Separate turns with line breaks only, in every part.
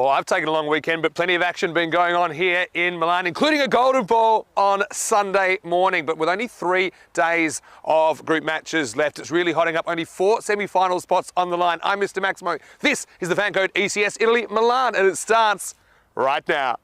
Well, I've taken a long weekend, but plenty of action been going on here in Milan, including a golden ball on Sunday morning. But with only 3 days of group matches left, it's really hotting up. Only 4 semi-final spots on the line. I'm Mr. Maximo. This is the fan code ECS Italy Milan, and it starts right now.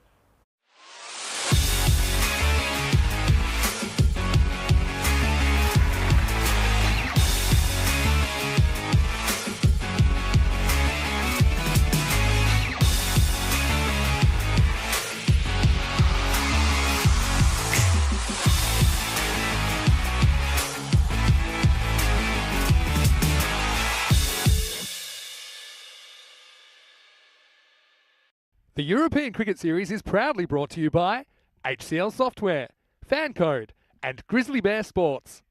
The European Cricket Series is proudly brought to you by HCL Software, Fancode, and Grizzly Bear Sports.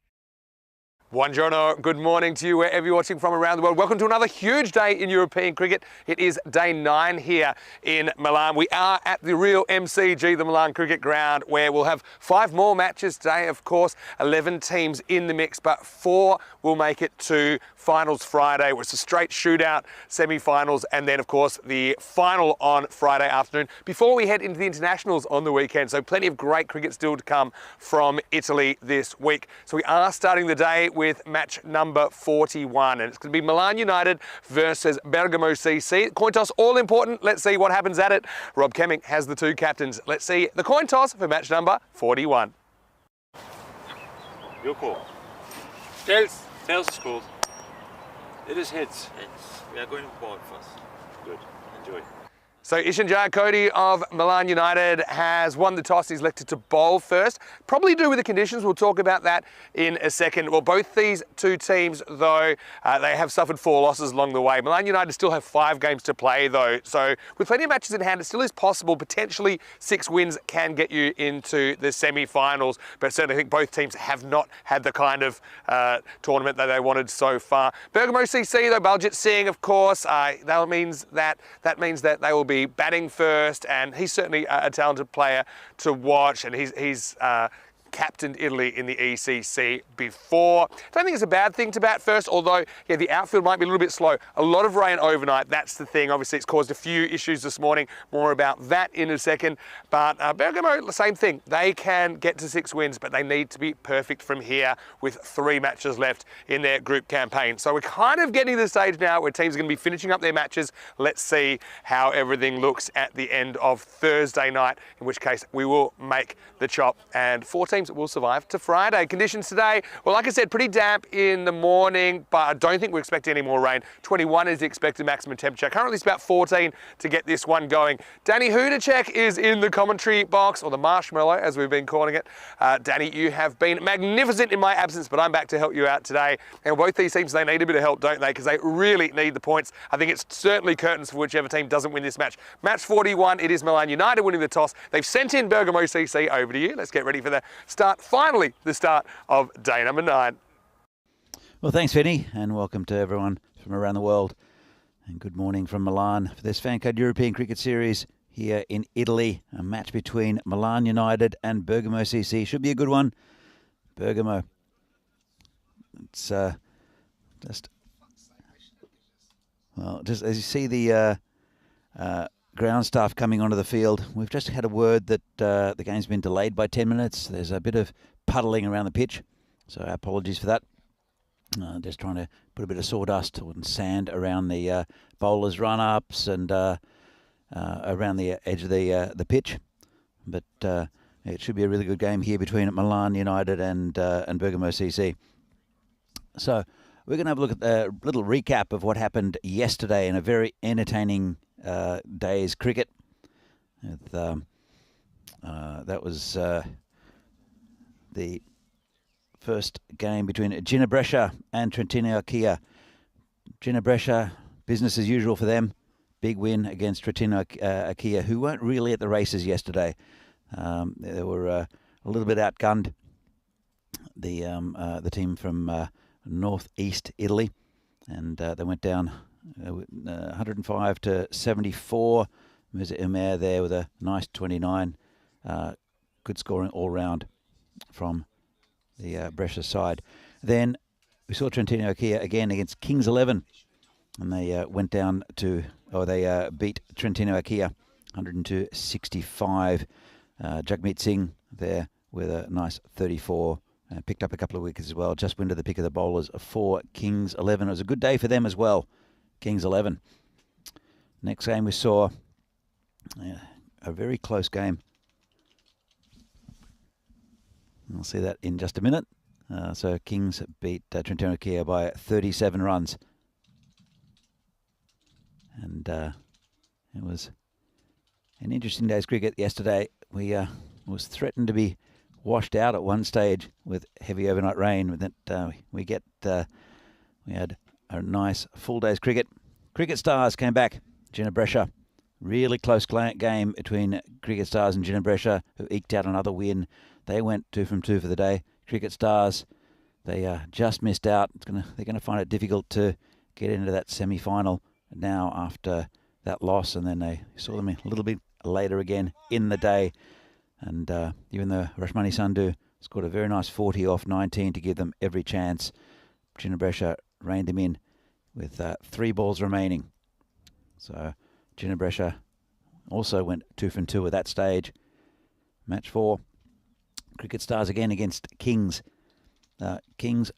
Buongiorno, good morning to you wherever you're watching from around the world. Welcome to another huge day in European cricket. It is day 9 here in Milan. We are at the real MCG, the Milan Cricket Ground, where we'll have 5 more matches today, of course. 11 teams in the mix, but 4 will make it to Finals Friday, where it's a straight shootout, semi-finals, and then, of course, the final on Friday afternoon before we head into the internationals on the weekend. So plenty of great cricket still to come from Italy this week. So we are starting the day with match number 41, and it's going to be Milan United versus Bergamo CC. Coin toss, all important. Let's see what happens at it. Rob Kemming has the 2 captains. Let's see the coin toss for match number 41.
Your call. Tails. Tails is called. It is heads. Heads. We are going ball first. Good. Enjoy.
So Ishan Jayakody of Milan United has won the toss. He's elected to bowl first. Probably to do with the conditions. We'll talk about that in a second. Well, both these 2 teams, though, they have suffered 4 losses along the way. Milan United still have 5 games to play, though. So with plenty of matches in hand, it still is possible. Potentially 6 wins can get you into the semi-finals. But certainly I think both teams have not had the kind of tournament that they wanted so far. Bergamo CC, though, Baljit Singh, of course, that means that they will be batting first, and he's certainly a talented player to watch, and he's captained Italy in the ECC before. Don't think it's a bad thing to bat first, although, yeah, the outfield might be a little bit slow. A lot of rain overnight, that's the thing. Obviously, it's caused a few issues this morning. More about that in a second. But Bergamo, the same thing. They can get to 6 wins, but they need to be perfect from here with 3 matches left in their group campaign. So we're kind of getting to the stage now where teams are going to be finishing up their matches. Let's see how everything looks at the end of Thursday night, in which case we will make the chop, and 4 teams will survive to Friday. Conditions today, well, like I said, pretty damp in the morning, but I don't think we're expecting any more rain. 21 is the expected maximum temperature. Currently it's about 14 to get this one going. Danny Hudacek is in the commentary box, or the marshmallow as we've been calling it. Danny, you have been magnificent in my absence, but I'm back to help you out today. And both these teams, they need a bit of help, don't they? Because they really need the points. I think it's certainly curtains for whichever team doesn't win this match. Match 41, it is Milan United winning the toss. They've sent in Bergamo CC. Over to you. Let's get ready for the start, finally, the start of day number 9.
Well, thanks, Vinny, and welcome to everyone from around the world. And good morning from Milan for this Fancode European Cricket Series here in Italy. A match between Milan United and Bergamo CC. Should be a good one. Bergamo. It's just as you see the ground staff coming onto the field. We've just had a word that the game's been delayed by 10 minutes. There's a bit of puddling around the pitch, so apologies for that. Just trying to put a bit of sawdust and sand around the bowlers' run-ups and around the edge of the pitch. But it should be a really good game here between Milan United and Bergamo CC. So we're going to have a look at a little recap of what happened yesterday in a very entertaining day's cricket. That was the first game between Ginebrescia and Trentino Acquia. Ginebrescia, business as usual for them. Big win against Trentino Acquia, who weren't really at the races yesterday. They were a little bit outgunned. The team from northeast Italy, and they went down 105 to 74. Mirza Umair there with a nice 29. Good scoring all round from the Brescia side. Then we saw Trentino Acquia again against Kings 11. and they went down to, or they beat Trentino Akia 102-65. Jagmeet Singh there with a nice 34. Picked up a couple of wickets as well. Just went to the pick of the bowlers for Kings 11. It was a good day for them as well. Kings 11. Next game we saw a very close game. We'll see that in just a minute. So Kings beat Trentino Akia by 37 runs. And it was an interesting day's cricket yesterday. We was threatened to be washed out at one stage with heavy overnight rain. That we had a nice full day's cricket. Cricket Stars came back. Ginebresha, really close game between Cricket Stars and Ginebresha, who eked out another win. They went 2 from 2 for the day. Cricket Stars, they just missed out. They're gonna find it difficult to get into that semi-final now after that loss, and then they saw them a little bit later again in the day. And even though Rashmani Sandhu scored a very nice 40 off 19 to give them every chance, Ginebresha reined them in with 3 balls remaining. So Ginebresha also went 2 from 2 at that stage. Match 4. Cricket Stars again against Kings. Kings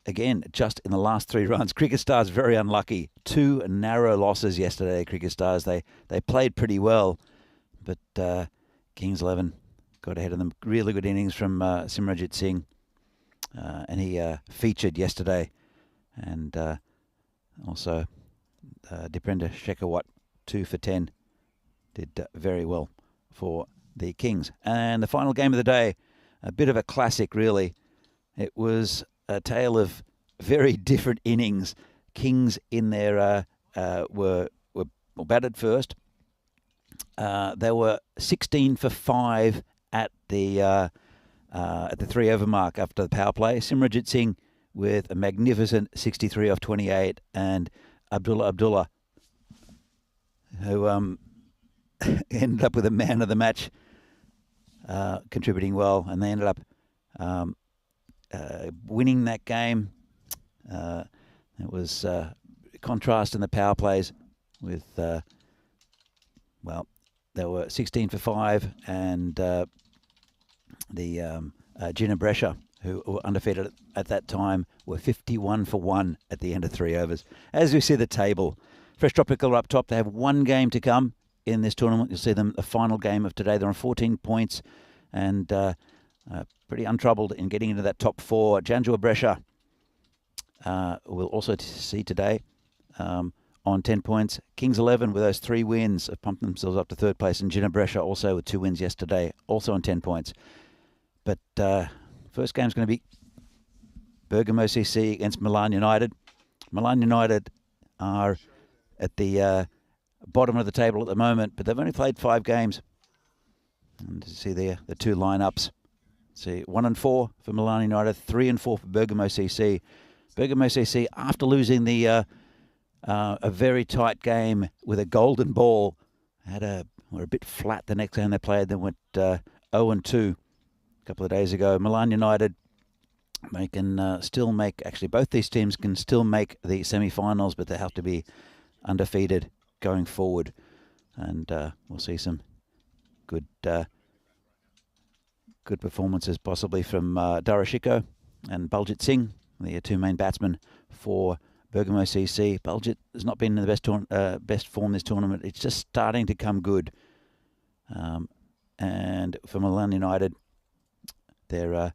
again just in the last 3 runs. Cricket Stars very unlucky. 2 narrow losses yesterday. Cricket Stars, they played pretty well, but Kings 11 got ahead of them. Really good innings from Simranjit Singh, and he featured yesterday. And also Dipender Shekhawat, 2 for 10, did very well for the Kings. And the final game of the day, a bit of a classic really. It was a tale of very different innings. Kings in there were batted first. They were 16 for 5 at the 3 over mark after the power play. Simranjit Singh with a magnificent 63 off 28, and Abdullah, who ended up with a man of the match, contributing well, and they ended up winning that game. It was contrast in the power plays with they were 16 for 5, and the Ginebresha, who were undefeated at that time, were 51 for 1 at the end of 3 overs. As we see the table, Fresh Tropical are up top. They have 1 game to come in this tournament. You'll see them the final game of today. They're on 14 points and pretty untroubled in getting into that top 4. Janjua Brescia we'll also see today on 10 points. Kings 11 with those 3 wins have pumped themselves up to 3rd place, and Ginebresha also with 2 wins yesterday, also on 10 points. But first game's going to be Bergamo CC against Milan United. Milan United are at the bottom of the table at the moment, but they've only played 5 games. And you see there the 2 lineups. See 1 and 4 for Milan United, 3 and 4 for Bergamo CC. Bergamo CC, after losing the a very tight game with a golden ball, were a bit flat the next game they played. Then went 0 and 2 a couple of days ago. Milan United, they can still make. Actually, both these teams can still make the semi-finals, but they have to be undefeated going forward. And we'll see some good performances possibly from Darashiko and Baljit Singh, the 2 main batsmen for Bergamo CC. Baljit has not been in the best form this tournament. It's just starting to come good. And for Milan United, their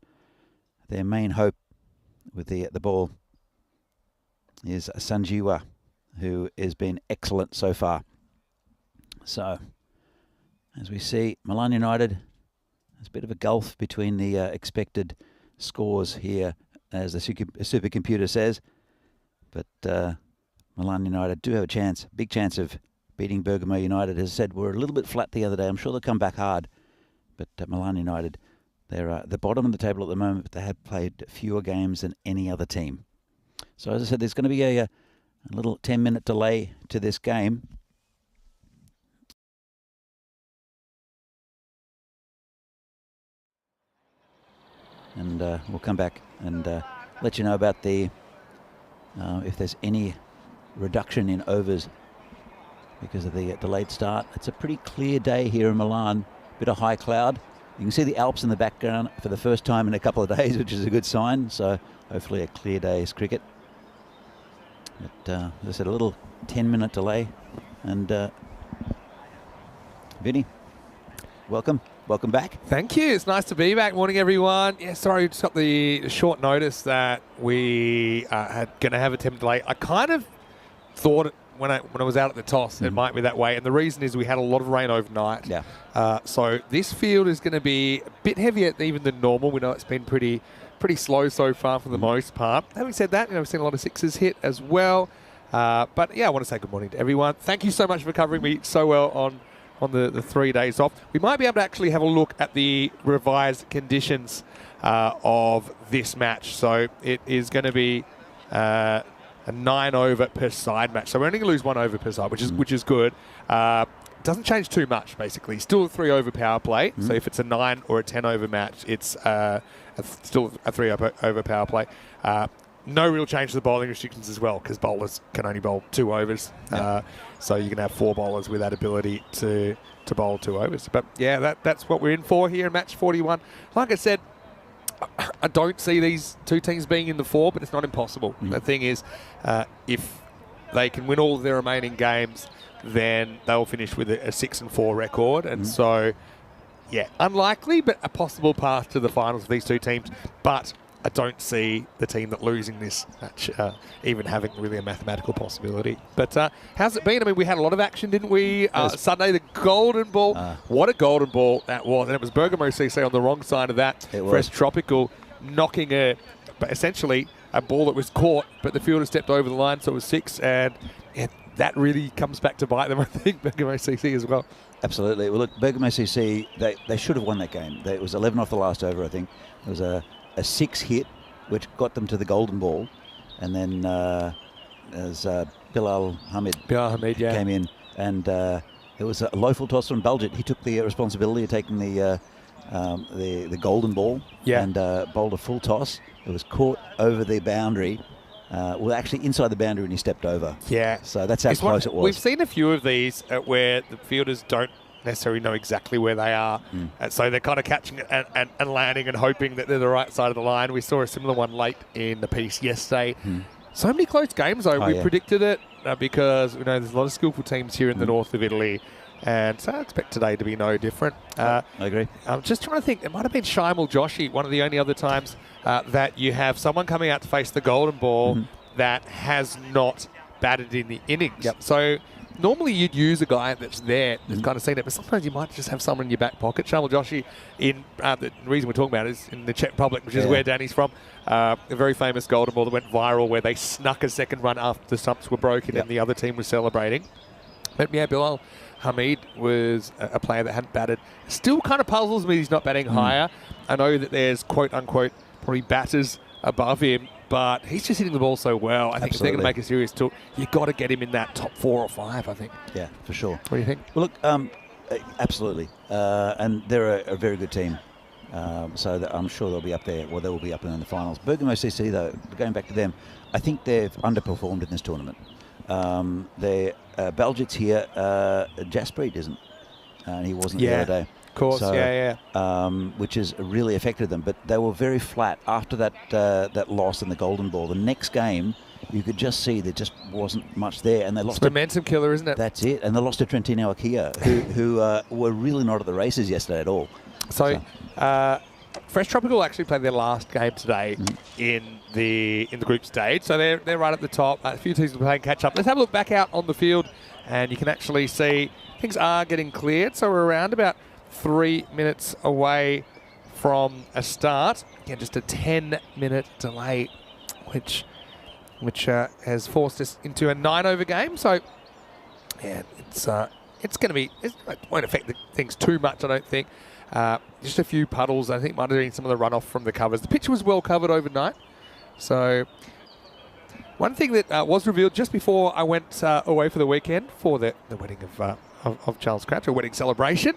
main hope with the ball is Sanjiwa, who has been excellent so far. So, as we see, Milan United, there's a bit of a gulf between the expected scores here, as the supercomputer says. But Milan United do have a chance, big chance of beating Bergamo United. As I said, were a little bit flat the other day. I'm sure they'll come back hard. But Milan United, they're at the bottom of the table at the moment, but they have played fewer games than any other team. So as I said, there's going to be a little 10-minute delay to this game. And we'll come back and let you know about the if there's any reduction in overs because of the delayed start. It's a pretty clear day here in Milan. Bit of high cloud. You can see the Alps in the background for the first time in a couple of days, which is a good sign. So hopefully a clear day's cricket. But as I said, a little 10-minute delay. And Vinny, welcome back.
Thank you. It's nice to be back. Morning, everyone. Yeah, sorry, just got the short notice that we had going to have a 10-minute delay. I kind of thought when I was out at the toss, it might be that way. And the reason is we had a lot of rain overnight.
Yeah.
So this field is going to be a bit heavier even than normal. We know it's been pretty slow so far for the most part. Having said that, we've seen a lot of sixes hit as well. But yeah, I want to say good morning to everyone. Thank you so much for covering me so well on the 3 days off. We might be able to actually have a look at the revised conditions of this match. So it is going to be a 9 over per side match. So we're only going to lose 1 over per side, which is good. Doesn't change too much, basically. Still a 3 over power play. So if it's a 9 or a 10 over match, it's still a 3 over power play. No real change to the bowling restrictions as well, because bowlers can only bowl 2 overs. So you can have 4 bowlers with that ability to bowl 2 overs. But yeah, that's what we're in for here in match 41. Like I said, I don't see these two teams being in the 4, but it's not impossible. The thing is, if they can win all of their remaining games, then they'll finish with a 6-4 record. And so, yeah, unlikely, but a possible path to the finals for these two teams. But I don't see the team that losing this match even having really a mathematical possibility. But how's it been? I mean, we had a lot of action, didn't we? Sunday, the golden ball. What a golden ball that was. And it was Bergamo CC on the wrong side of that. Fresh Tropical knocking essentially a ball that was caught, but the fielder stepped over the line, so it was 6. And yeah, that really comes back to bite them, I think, Bergamo CC as well.
Absolutely. Well, look, Bergamo CC, they should have won that game. It was 11 off the last over, I think. It was a 6 hit, which got them to the golden ball. And then as Bilal Hamid came in, and it was a low full toss from Baljeet. He took the responsibility of taking the golden ball and bowled a full toss. It was caught over the boundary. Well, actually inside the boundary when he stepped over. Yeah. So that's how close it was.
We've seen a few of these where the fielders don't necessarily know exactly where they are. And so they're kind of catching it and landing and hoping that they're the right side of the line. We saw a similar one late in the piece yesterday. So many close games, though. We predicted it because there's a lot of skillful teams here in the north of Italy. And so I expect today to be no different.
I agree.
I'm just trying to think. It might have been Shaimal Joshi, one of the only other times that you have someone coming out to face the golden ball that has not batted in the innings. So normally you'd use a guy that's there, that's kind of seen it, but sometimes you might just have someone in your back pocket. Shaimal Joshi, the reason we're talking about is in the Czech Republic, which is where Danny's from. A very famous golden ball that went viral where they snuck a second run after the stumps were broken and the other team was celebrating. But yeah, Bilal Hamid was a player that hadn't batted. Still kind of puzzles me he's not batting higher. I know that there's quote-unquote probably batters above him, but he's just hitting the ball so well. I think if they're going to make a serious talk, you've got to get him in that top 4 or 5, I think.
Yeah, for sure.
What do you think?
Well, look, absolutely. And they're a very good team. So that I'm sure they'll be up there. Well, they will be up in the finals. Bergamo CC, though, going back to them, I think they've underperformed in this tournament. Baljeet's here. Jasprit isn't. And he wasn't the other day.
Of course,
so, which has really affected them. But they were very flat after that loss in the golden ball. The next game, you could just see there just wasn't much there. And they lost.
It's a momentum killer, isn't it?
That's it. And they lost to Trentino Akia, who were really not at the races yesterday at all.
So Fresh Tropical actually played their last game today in the group stage. So they're right at the top. A few teams are playing catch up. Let's have a look back out on the field, and you can actually see things are getting cleared. So we're around about 3 minutes away from a start. Again, just a 10-minute delay, which has forced us into a 9 over game. So yeah, it's going to be. It won't affect things too much, I don't think. Just a few puddles, I think, might have been some of the runoff from the covers. The pitch was well covered overnight. So one thing that was revealed just before I went away for the weekend for the wedding of Charles Crouch, a wedding celebration,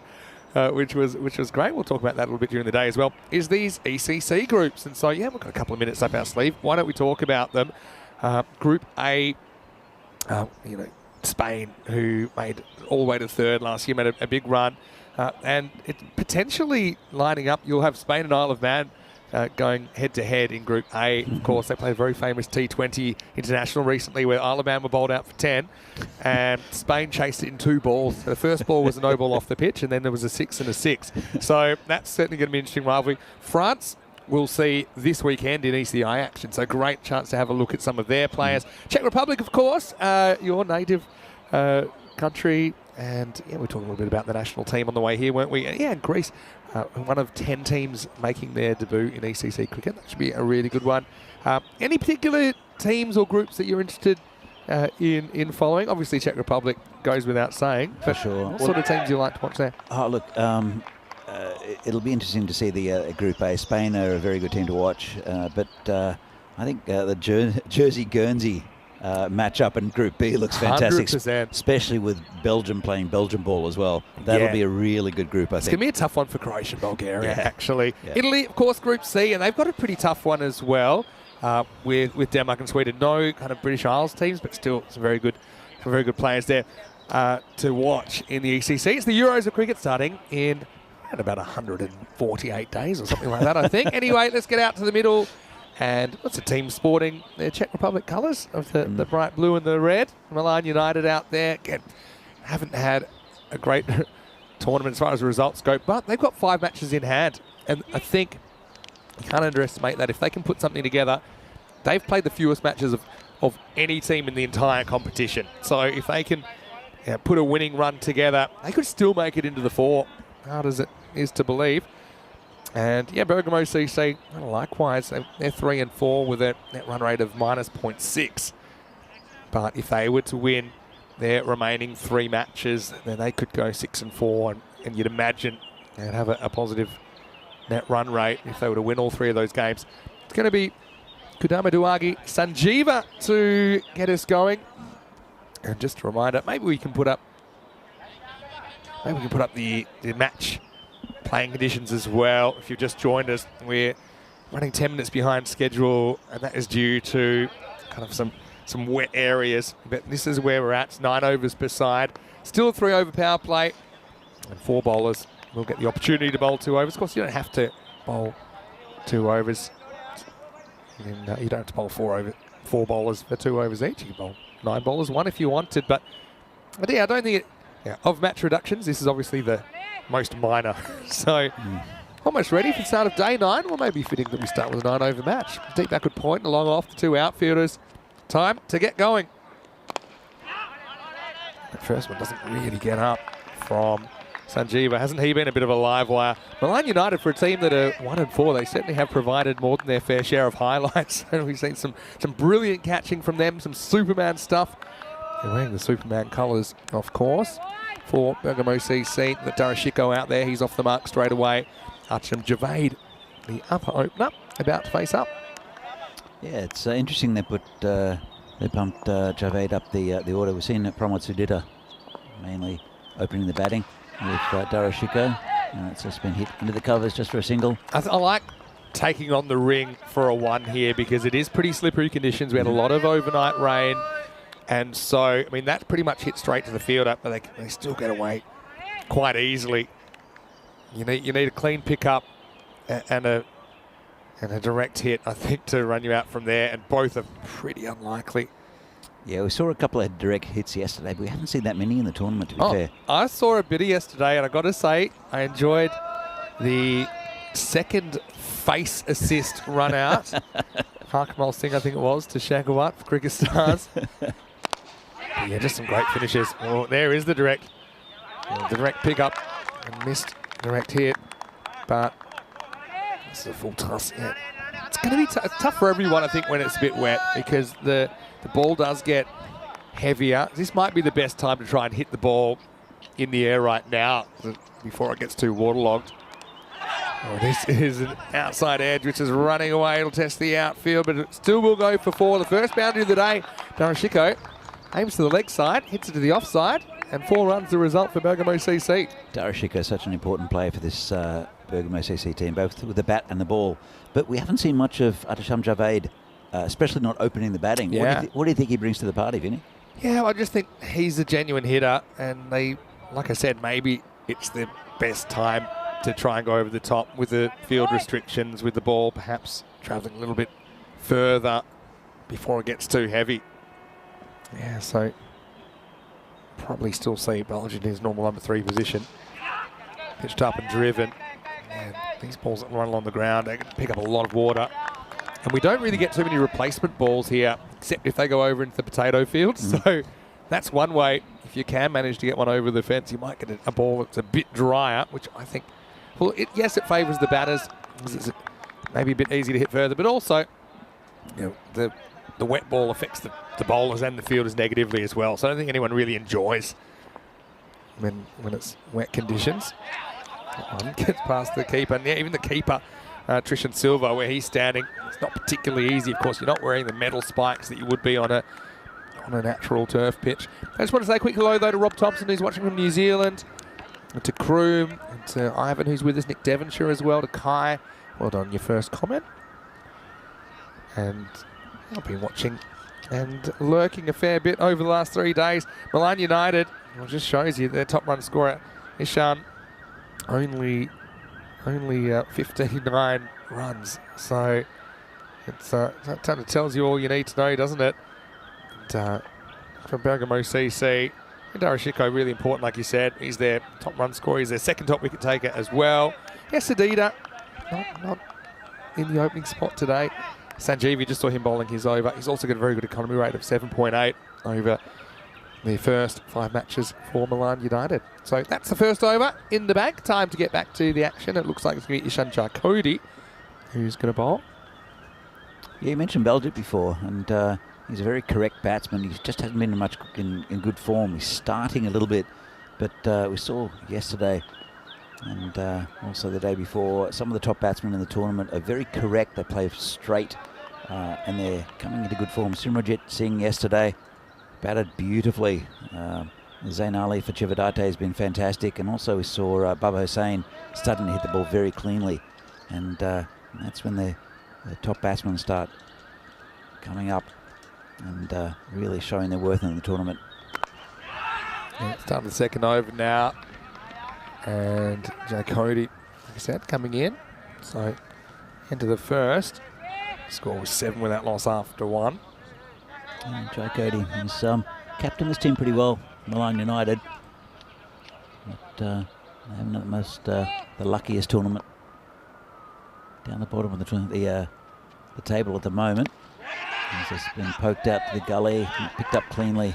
which was great. We'll talk about that a little bit during the day as well, is these ECC groups. And so, yeah, we've got a couple of minutes up our sleeve. Why don't we talk about them? Group A Spain, who made all the way to third last year, made a big run. And it potentially lining up, you'll have Spain and Isle of Man going head-to-head in Group A. Of course, they played a very famous T20 international recently where Isle of Man were bowled out for 10 and Spain chased it in 2 balls. So the first ball was a no ball off the pitch and then there was a 6 and a 6. So that's certainly going to be an interesting rivalry. France we'll see this weekend in ECI action, so great chance to have a look at some of their players. Czech Republic, of course, your native country, and yeah, we're talking a little bit about the national team on the way here, weren't we? Yeah, Greece, one of 10 teams making their debut in ECC cricket. That should be a really good one. Any particular teams or groups that you're interested in following? Obviously, Czech Republic goes without saying.
For sure.
What sort of teams do you like to watch there?
Oh, look, it'll be interesting to see the Group A. Spain are a very good team to watch, but I think the Jersey-Guernsey match-up in Group B looks fantastic,
100%.
especially with Belgium playing Belgian ball as well. That'll be a really good group, I think.
It's going to be a tough one for Croatia and Bulgaria, actually.
Yeah.
Italy, of course, Group C, and they've got a pretty tough one as well with Denmark and Sweden. No kind of British Isles teams, but still some very good players there to watch in the ECC. It's the Euros of cricket starting in about 148 days or something like that, I think. Anyway, let's get out to the middle. And what's the team sporting? Their Czech Republic colours of the bright blue and the red. Milan United out there. Again, haven't had a great tournament as far as the results go, but they've got 5 matches in hand. And I think you can't underestimate that. If they can put something together, they've played the fewest matches of any team in the entire competition. So if they can put a winning run together, they could still make it into the 4. Hard as it is to believe. And yeah, Bergamo CC, likewise, they're 3 and 4 with a net run rate of -0.6. But if they were to win their remaining 3 matches, then they could go 6 and 4, and you'd imagine they'd have a positive net run rate if they were to win all 3 of those games. It's going to be Kudama Duagi Sanjeeva to get us going. And just a reminder, maybe we can put up the match playing conditions as well. If you've just joined us, we're running 10 minutes behind schedule, and that is due to kind of some wet areas. But this is where we're at. It's 9 overs per side. Still a 3-over power play, and 4 bowlers will get the opportunity to bowl 2 overs. Of course, you don't have to bowl 2 overs. And, you don't have to bowl 4 bowlers for 2 overs each. You can bowl 9 bowlers, 1 if you wanted. But yeah, I don't think of match reductions, this is obviously the most minor. So almost ready for the start of day 9. Well, maybe fitting that we start with a 9-over match. Deep backward point and along off the 2 outfielders. Time to get going. The first one doesn't really get up from Sanjeeva. Hasn't he been a bit of a live wire? Milan United, for a team that are 1 and 4, they certainly have provided more than their fair share of highlights. And we've seen some brilliant catching from them, some Superman stuff. They're wearing the Superman colours, of course, for Bergamo CC. The Darashiko out there, he's off the mark straight away. Archam Javed, the upper opener, about to face up.
Yeah, it's interesting they pumped Javed up the order. We've seen Pramod Sudhita mainly opening the batting with Darashiko. It's just been hit into the covers just for a single.
I like taking on the ring for a 1 here because it is pretty slippery conditions. We had a lot of overnight rain. And so, I mean, that's pretty much hit straight to the fielder, but they still get away quite easily. You need a clean pickup and a direct hit, I think, to run you out from there, and both are pretty unlikely.
Yeah, we saw a couple of direct hits yesterday, but we haven't seen that many in the tournament, to be fair.
I saw a bit yesterday, and I got to say, I enjoyed the second face assist run out. Harkamal Singh, I think it was, to Shagawat for Cricket Stars. Yeah, just some great finishes. Oh, there is the direct pickup and missed direct hit, but this is a full toss. Yeah. It's going to be tough for everyone, I think, when it's a bit wet because the ball does get heavier. This might be the best time to try and hit the ball in the air right now before it gets too waterlogged. Oh, this is an outside edge, which is running away. It'll test the outfield, but it still will go for 4. The first boundary of the day, Darashiko aims to the leg side, hits it to the offside, and 4 runs the result for Bergamo CC.
Darashiko is such an important player for this Bergamo CC team, both with the bat and the ball. But we haven't seen much of Archam Javed, especially not opening the batting.
Yeah.
What do you think he brings to the party, Vinny?
Yeah, I just think he's a genuine hitter, and they, like I said, maybe it's the best time to try and go over the top with the field restrictions, with the ball perhaps travelling a little bit further before it gets too heavy. Yeah, so probably still see Bulge in his normal number 3 position. Pitched up and driven. And these balls that run along the ground, they can pick up a lot of water. And we don't really get too many replacement balls here, except if they go over into the potato field. So that's one way. If you can manage to get one over the fence, you might get a ball that's a bit drier, which I think, well, yes, it favours the batters. It's maybe a bit easy to hit further, but also, you know, the wet ball affects the bowlers and the fielders negatively as well. So I don't think anyone really enjoys when it's wet conditions. That one gets past the keeper. And yeah, even the keeper, Trishan Silva, where he's standing, it's not particularly easy. Of course, you're not wearing the metal spikes that you would be on a natural turf pitch. I just want to say a quick hello, though, to Rob Thompson, who's watching from New Zealand, and to Kroom, and to Ivan, who's with us, Nick Devonshire as well, to Kai. Well done on your first comment. And I've been watching and lurking a fair bit over the last 3 days. Milan United, well, just shows you their top run scorer, Ishan, only 59 runs. So it's that kind of tells you all you need to know, doesn't it? And, from Bergamo CC, and Darashiko, really important, like you said. He's their top run scorer. He's their second top wicket taker as well. Yes, Adida, not in the opening spot today. Sanjeevi, just saw him bowling his over. He's also got a very good economy rate of 7.8 over the first 5 matches for Milan United. So that's the first over in the bag. Time to get back to the action. It looks like it's going to be Ishan Charkodi who's going to bowl.
Yeah, you mentioned Belgic before, and he's a very correct batsman. He just hasn't been much in good form. He's starting a little bit, but we saw yesterday and also the day before, some of the top batsmen in the tournament are very correct. They play straight and they're coming into good form. Simranjit Singh yesterday batted beautifully. Zain Ali for Chivadate has been fantastic, and also we saw Baba Hussain starting to hit the ball very cleanly, and that's when the top batsmen start coming up and really showing their worth in the tournament.
Yeah, starting the second over now, and Jay Cody, like I said, coming in. So into the first, score was 7 without loss after 1.
And Jay Cody has captained this team pretty well, Milan United, but they haven't had the luckiest tournament. Down the bottom of the table at the moment. He's just been poked out to the gully, picked up cleanly.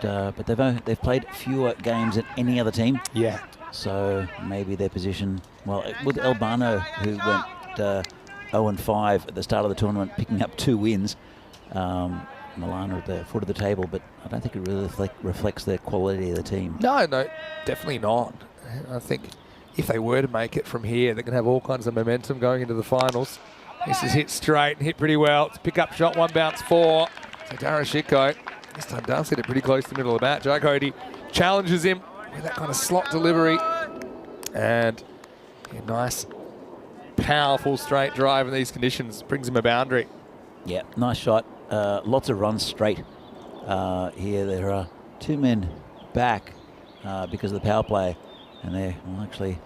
But they've played fewer games than any other team.
Yeah.
So maybe their position, well, with Albano, who went 0-5 at the start of the tournament, picking up 2 wins. Milan are at the foot of the table, but I don't think it really reflects the quality of the team.
No, definitely not. I think if they were to make it from here, they can have all kinds of momentum going into the finals. This is hit straight and hit pretty well. It's a pick-up shot, 1 bounce 4. So Darashiko, this time does hit it pretty close to the middle of the bat. Jai Cody challenges him with that kind of slot delivery. And a nice, powerful straight drive in these conditions brings him a boundary.
Yeah, nice shot. Lots of runs straight here. There are 2 men back because of the power play. And well, actually,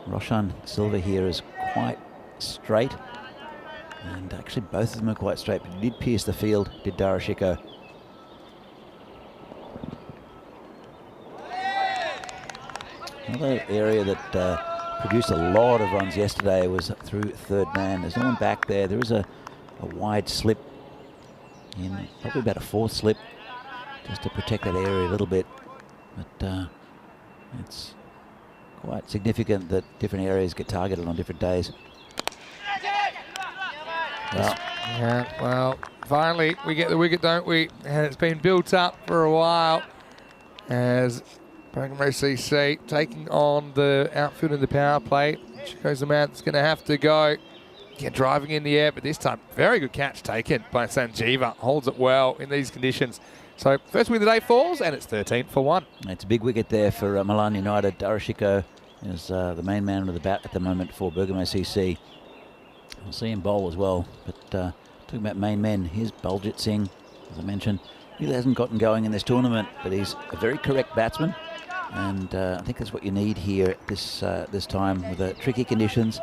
Roshan Silva here is quite straight. And actually, both of them are quite straight, but he did pierce the field, did Darashiko. Another area that produced a lot of runs yesterday was through third man. There's no one back there. There is a wide slip, in probably about a 4th slip, just to protect that area a little bit. But it's quite significant that different areas get targeted on different days. Well,
yeah, well, finally we get the wicket, don't we? And it's been built up for a while as Bergamo CC taking on the outfield in the power play. Shows the man that's going to have to go. Yeah, driving in the air, but this time very good catch taken by Sanjeeva. Holds it well in these conditions. So first win of the day falls, and it's 13 for 1.
It's a big wicket there for Milan United. Darashiko is the main man of the bat at the moment for Bergamo CC. We'll see him bowl as well. But talking about main men, here's Baljit Singh, as I mentioned. Really hasn't gotten going in this tournament, but he's a very correct batsman, and I think that's what you need here at this time with the tricky conditions.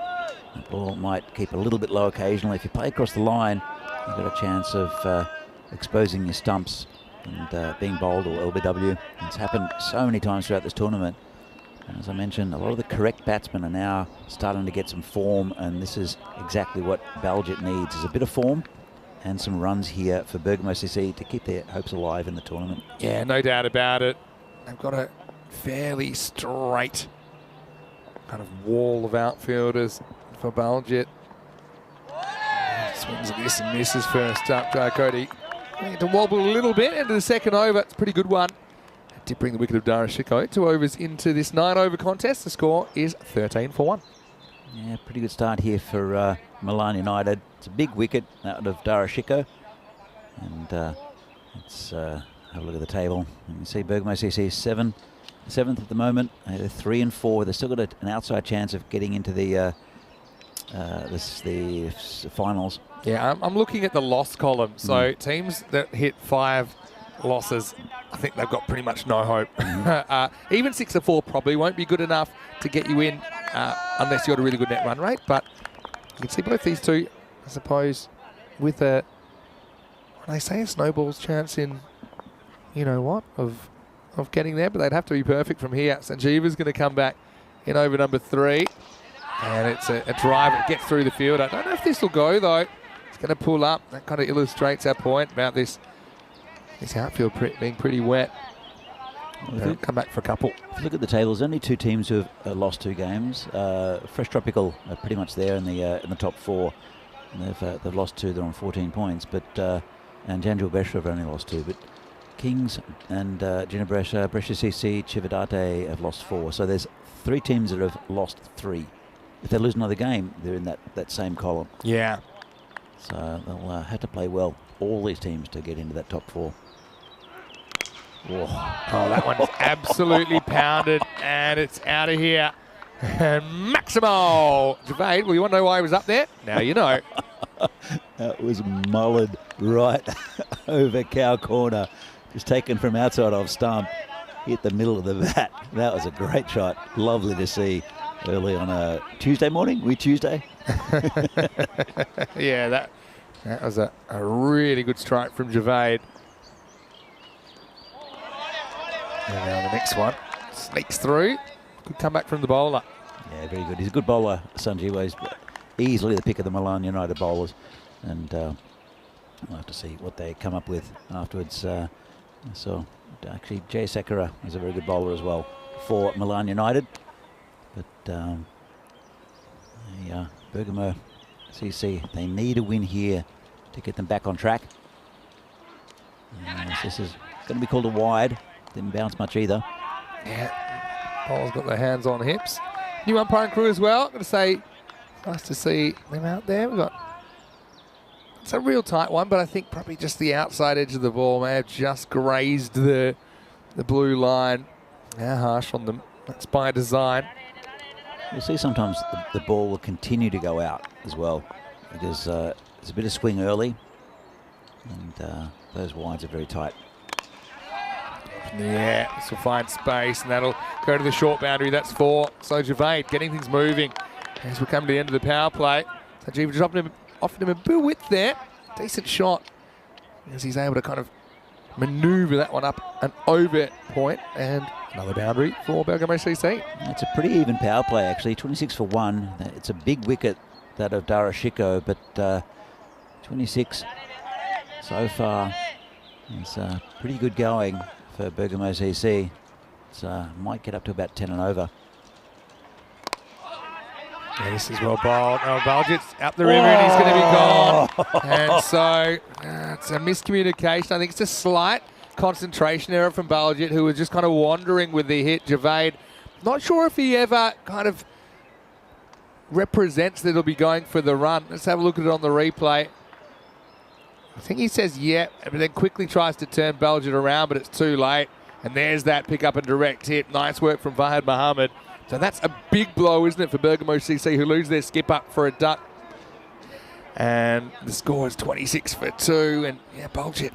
The ball might keep a little bit low occasionally. If you play across the line, you've got a chance of exposing your stumps and being bowled or LBW. It's happened so many times throughout this tournament. And as I mentioned, a lot of the correct batsmen are now starting to get some form, and this is exactly what Baljet needs, is a bit of form and some runs here for Bergamo CC to keep their hopes alive in the tournament.
Yeah, no doubt about it. They've got a fairly straight kind of wall of outfielders for Baljet. Swings at this and misses first up. Cody to wobble a little bit into the second over. It's a pretty good one. Did bring the wicket of Darashiko 2 overs into this 9-over contest. The score is 13 for 1.
Yeah, pretty good start here for Milan United. It's a big wicket out of Darashiko. And let's have a look at the table. You can see Bergamo CC is 7th at the moment. They're 3 and 4. They've still got an outside chance of getting into the finals.
Yeah, I'm looking at the loss column. So teams that hit 5 losses, I think they've got pretty much no hope. Even 6 or 4 probably won't be good enough to get you in unless you've got a really good net run rate. But you can see both these two, I suppose, with a, when they say a snowball's chance in, you know what, of getting there, but they'd have to be perfect from here. Sanjeeva's going to come back in over number 3. And it's a drive that gets through the field. I don't know if this will go, though. It's going to pull up. That kind of illustrates our point about this outfield being pretty wet. Well, come back for a couple.
If you look at the tables, only 2 teams who have lost 2 games. Fresh Tropical are pretty much there in the top 4. And they've lost 2. They're on 14 points. But and Janjul Beshra have only lost 2. But Kings and Gina Brescia CC, Chivadate have lost 4. So there's 3 teams that have lost 3. If they lose another game, they're in that same column.
Yeah.
So they'll have to play well, all these teams, to get into that top 4.
Oh, that one's absolutely pounded, and it's out of here. And Maximo Javade, well, you want to know why he was up there? Now you know.
That was mullered right over cow corner. Just taken from outside off stump. Hit the middle of the bat. That was a great shot. Lovely to see early on a Tuesday morning. Tuesday?
Yeah, that was a really good strike from Javade. And now the next one sneaks through. Good comeback from the bowler.
Yeah, very good. He's a good bowler, Sanjeev. He's easily the pick of the Milan United bowlers. And we'll have to see what they come up with afterwards. So actually, Jay Sekera is a very good bowler as well for Milan United. But Bergamo CC, they need a win here to get them back on track. This is going to be called a wide. Didn't bounce much either.
Yeah, bowler's got their hands on hips. New umpiring crew as well. Got to say, nice to see them out there. We've got, it's a real tight one, but I think probably just the outside edge of the ball may have just grazed the blue line. How harsh on them. That's by design.
You'll see sometimes the ball will continue to go out as well, because there's a bit of swing early, and those wides are very tight.
Yeah, this will find space, and that'll go to the short boundary. That's 4. So Javade getting things moving as we come to the end of the power play. Sanjeev just offered him a bit of width there. Decent shot as he's able to kind of manoeuvre that one up and over point, and another boundary for Bergamo CC.
It's a pretty even power play, actually. 26 for 1. It's a big wicket, that of Darashiko, but 26 so far. It's pretty good going for Bergamo CC. It might get up to about 10 and over.
Yeah, this is well bowled. Oh, Baljet's up the river and he's going to be gone. And so it's a miscommunication. I think it's a slight concentration error from Baljet, who was just kind of wandering with the hit. Javade, not sure if he ever kind of represents that he'll be going for the run. Let's have a look at it on the replay. I think he says yeah, but then quickly tries to turn Baljet around, but it's too late. And there's that pick up and direct hit. Nice work from Fahad Mohammed. So that's a big blow, isn't it, for Bergamo CC, who lose their skip up for a duck. And the score is 26 for 2. And yeah, Baljet,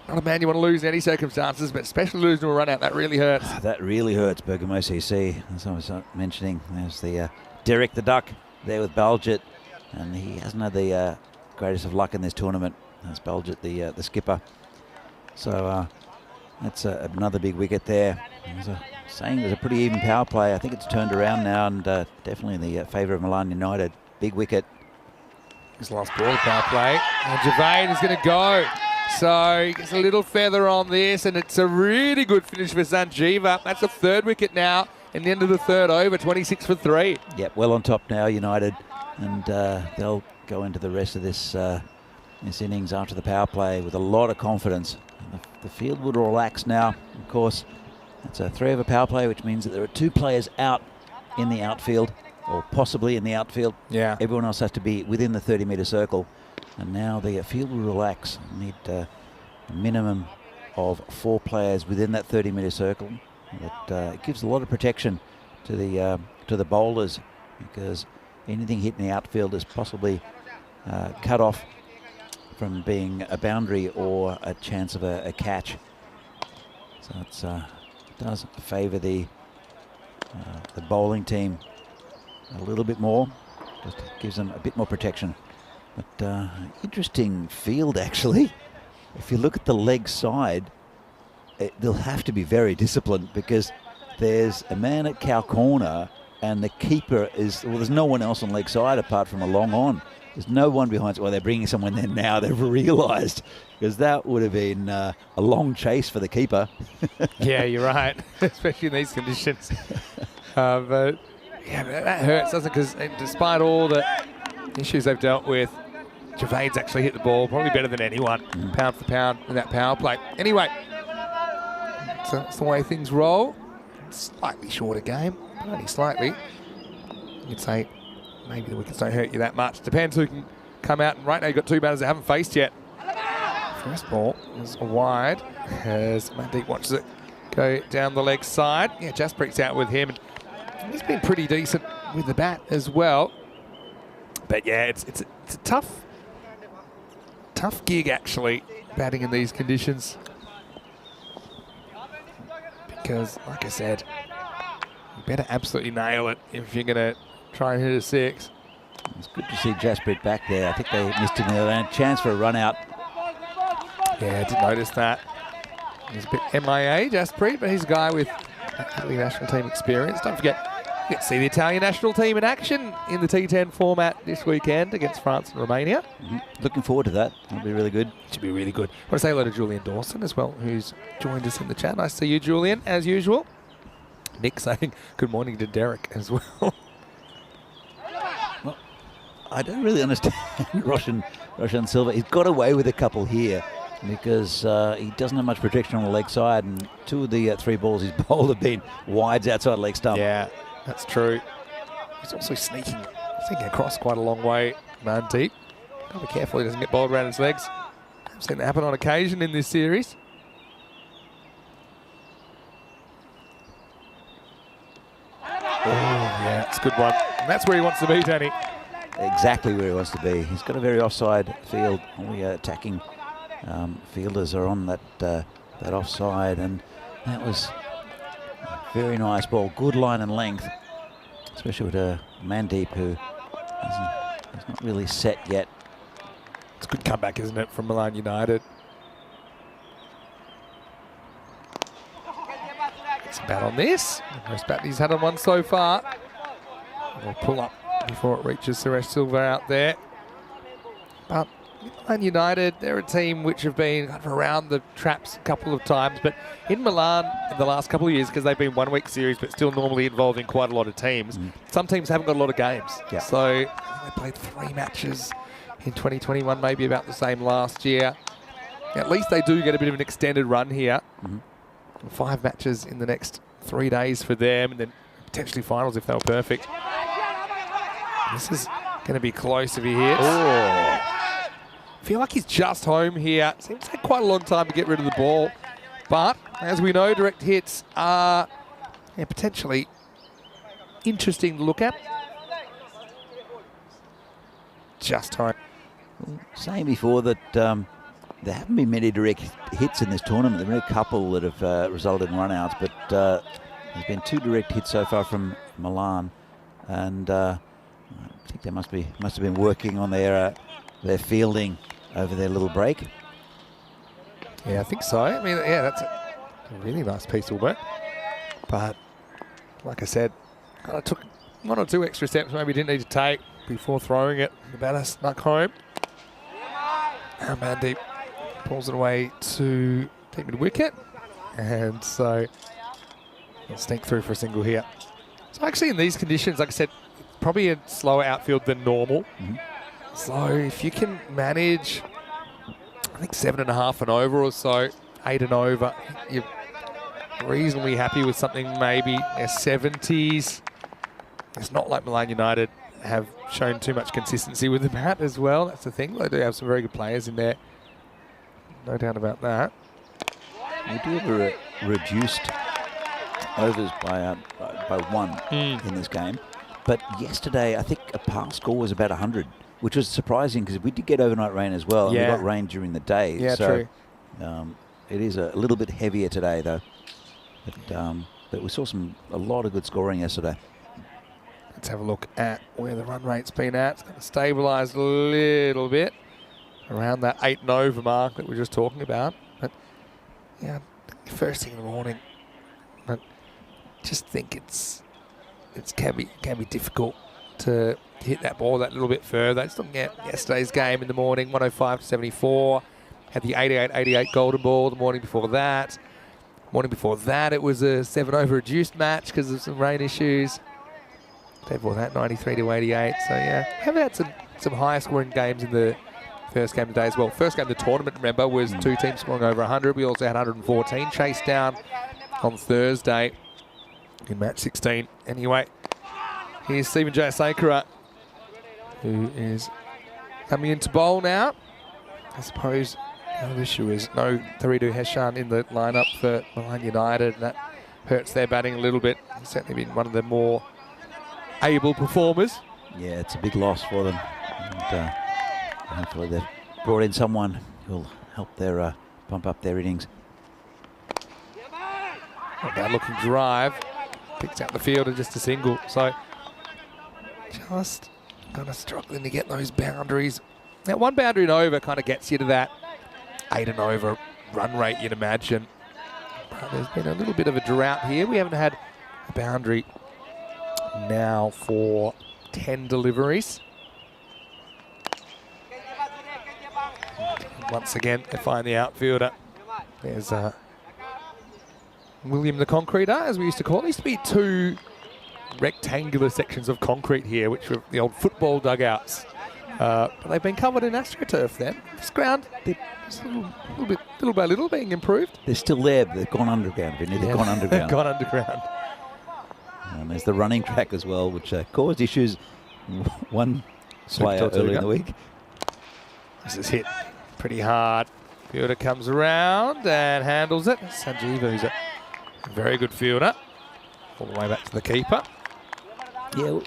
Not a man you want to lose in any circumstances, but especially losing to a run out. That really hurts.
That really hurts, Bergamo CC. As I was mentioning, there's the Derek the Duck there with Baljet, and he hasn't had the greatest of luck in this tournament. That's Baljet, the skipper. So that's another big wicket there. Saying there's a pretty even power play. I think it's turned around now, and definitely in the favour of Milan United. Big wicket.
His last ball of power play, and Javane is going to go. So he gets a little feather on this, and it's a really good finish for Sanjeeva. That's a third wicket now in the end of the third over, 26 for 3.
Yep, well on top now, United, and they'll go into the rest of this innings after the power play with a lot of confidence. The field would relax now. Of course, it's a 3 over power play, which means that there are 2 players out in the outfield, or possibly in the outfield.
Yeah.
Everyone else has to be within the 30-metre circle. And now the field will relax. Need a minimum of 4 players within that 30-metre circle. It gives a lot of protection to the bowlers, because anything hit in the outfield is possibly cut off from being a boundary or a chance of a catch. So it does favour the bowling team a little bit more. Just gives them a bit more protection. But interesting field, actually. If you look at the leg side, they'll have to be very disciplined, because there's a man at cow corner and the keeper is, well, there's no one else on leg side apart from a long on. There's no one behind. Well, they're bringing someone there now, they've realised, because that would have been a long chase for the keeper.
Yeah, you're right, especially in these conditions. But yeah, that hurts, doesn't it? Because despite all the issues they've dealt with, Javane's actually hit the ball probably better than anyone, pound for pound, in that power play. Anyway, so that's the way things roll. Slightly shorter game, but only slightly. You'd say maybe the wickets don't hurt you that much. Depends who can come out. And right now you've got 2 batters they haven't faced yet. First ball is wide as Mandeep watches it go down the leg side. Yeah, Jaspreet's out with him. And he's been pretty decent with the bat as well. But yeah, it's a tough gig, actually, batting in these conditions. Because, like I said, you better absolutely nail it if you're going to try and hit a 6.
It's good to see Jaspreet back there. I think they missed him there. They had a chance for a run out.
Yeah, I did notice that. He's a bit MIA, Jaspreet, but he's a guy with Italy national team experience. Don't forget, you get to see the Italian national team in action in the T10 format this weekend against France and Romania.
Looking forward to that. It'll be really good.
Should be really good. I want to say hello to Julian Dawson as well, who's joined us in the chat. Nice to see you, Julian, as usual. Nick saying good morning to Derek as well.
Well, I don't really understand Roshan Silva. He's got away with a couple here because he doesn't have much protection on the leg side, and 2 of the 3 balls he's bowled have been wides outside leg stump.
Yeah, that's true. He's also sneaking across quite a long way, Mandeep. Got to be careful he doesn't get bowled around his legs. I've seen that happen on occasion in this series. Oh, yeah, it's a good one. And that's where he wants to be, Danny.
Exactly where he wants to be. He's got a very offside field. All the attacking fielders are on that offside, and that was a very nice ball. Good line and length, especially with Mandeep, who is not really set yet.
It's a good comeback, isn't it, from Milan United? It's a bat on this. The most bat he's had on one so far. We'll pull up before it reaches Suresh Silva out there. But Milan United, they're a team which have been kind of around the traps a couple of times. But in Milan, in the last couple of years, because they've been one-week series, but still normally involving quite a lot of teams, some teams haven't got a lot of games. Yeah. So I think they played 3 matches in 2021, maybe about the same last year. At least they do get a bit of an extended run here. 5 matches in the next 3 days for them, and then potentially finals if they were perfect. This is going to be close if he hits. Oh. Feel like he's just home here. Seems to take quite a long time to get rid of the ball. But, as we know, direct hits are potentially interesting to look at. Just home.
Saying before that there haven't been many direct hits in this tournament. There have been a couple that have resulted in run-outs, but there's been 2 direct hits so far from Milan, and I think they must have been working on their fielding over their little break.
Yeah, I think so. I mean, yeah, that's a really nice piece of work. But like I said, I took 1 or 2 extra steps maybe didn't need to take before throwing it. The batter snuck home. And Mandeep pulls it away to deep mid wicket. And so he'll sneak through for a single here. So actually in these conditions, like I said, probably a slower outfield than normal. So if you can manage, I think 7.5 and over or so, 8 and over, you're reasonably happy with something maybe their 70s. It's not like Milan United have shown too much consistency with the bat as well. That's the thing. They do have some very good players in there. No doubt about that.
We do have a reduced overs by 1 in this game. But yesterday, I think a past score was about 100, which was surprising because we did get overnight rain as well. And we got rain during the day.
Yeah,
so, true. It is a little bit heavier today, though. But we saw a lot of good scoring yesterday.
Let's have a look at where the run rate's been at. It's going to stabilise a little bit around that 8 and over mark that we were just talking about. But yeah, first thing in the morning, but just think it can be difficult to hit that ball that little bit further. Just looking at yesterday's game in the morning, 105 to 74. Had the 88 golden ball the morning before that. Morning before that, it was a 7 over reduced match because of some rain issues. Day before that, 93 to 88. So yeah, have had some higher scoring games in the first game today as well. First game of the tournament, remember, was 2 teams scoring over 100. We also had 114 chased down on Thursday in match 16. Anyway, here's Stephen Jayasekaran, who is coming into bowl now. I suppose the other issue is no Taridu Heshan in the lineup for Milan United, and that hurts their batting a little bit. He's certainly been one of the more able performers.
Yeah, it's a big loss for them. And hopefully they've brought in someone who will help their pump up their innings.
Not bad looking drive. Picks out the field and just a single. So just kind of struggling to get those boundaries. That 1 boundary and over kind of gets you to that 8 and over run rate, you'd imagine. But there's been a little bit of a drought here. We haven't had a boundary now for 10 deliveries. Once again, they find the outfielder. There's William the Concreter, as we used to call it. There used to be 2 rectangular sections of concrete here, which were the old football dugouts. But they've been covered in AstroTurf then. This ground, little by little, being improved.
They're still there, but they've gone underground, Vinny. They've gone underground.
They've gone underground.
And there's the running track as well, which caused issues one player early in the week.
This is hit pretty hard. Fielder comes around and handles it. Sanjeeva, who's a very good fielder. All the way back to the keeper.
Yeah,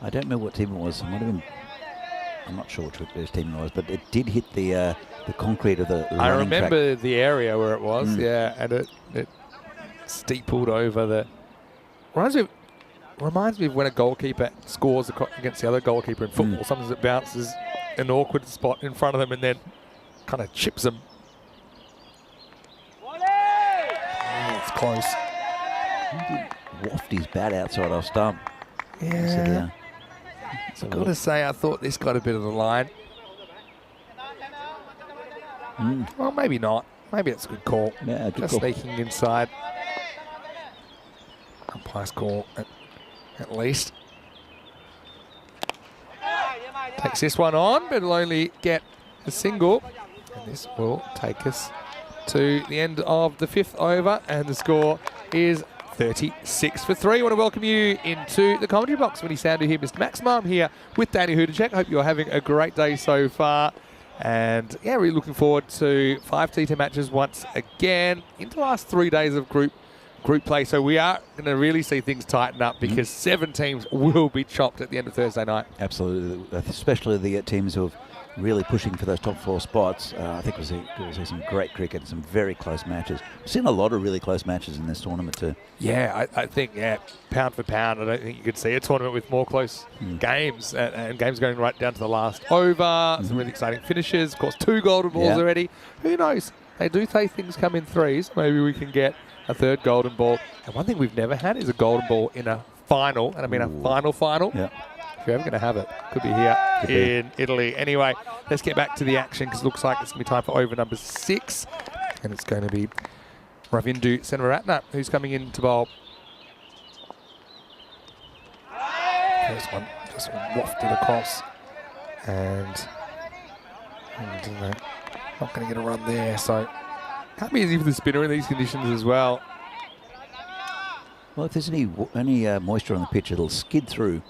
I don't know what team it was. It might have been, I'm not sure which team it was, but it did hit the concrete of the running track.
I remember the area where it was, yeah, and it steepled over the... Reminds me of when a goalkeeper scores against the other goalkeeper in football. Sometimes it bounces an awkward spot in front of them and then kind of chips them. Oh, it's close.
He did waft his bat outside off stump.
Yeah. I've got to say, I thought this got a bit of the line. Well, maybe not. Maybe it's a good call.
Yeah, good
just
call.
sneaking inside. Umpire's call at least. Takes this one on, but it'll only get a single. And this will take us to the end of the 5th over, and the score is 36 for 3. I want to welcome you into the commentary box. Vinny Sandu here, Mr. Maximum. I'm here with Danny Hudacek. Hope you're having a great day so far. And yeah, really looking forward to 5 T10 matches once again into the last 3 days of group play. So we are going to really see things tighten up because 7 teams will be chopped at the end of Thursday night.
Absolutely, especially the teams who have really pushing for those top 4 spots. I think we'll see some great cricket and some very close matches. We've seen a lot of really close matches in this tournament too.
Yeah, I think, pound for pound, I don't think you could see a tournament with more close games and games going right down to the last over. Some really exciting finishes. Of course, 2 golden balls already. Who knows? They do say things come in threes. Maybe we can get a 3rd golden ball. And one thing we've never had is a golden ball in a final, and I mean a final.
Yeah.
If you're ever going to have it, could be here in Italy. Anyway, let's get back to the action because it looks like it's going to be time for over number 6. And it's going to be Ravindu Senvaratne who's coming in to bowl. First one just wafted across. And not going to get a run there. So can't be easy for the spinner in these conditions as well.
Well, if there's any moisture on the pitch, it'll skid through.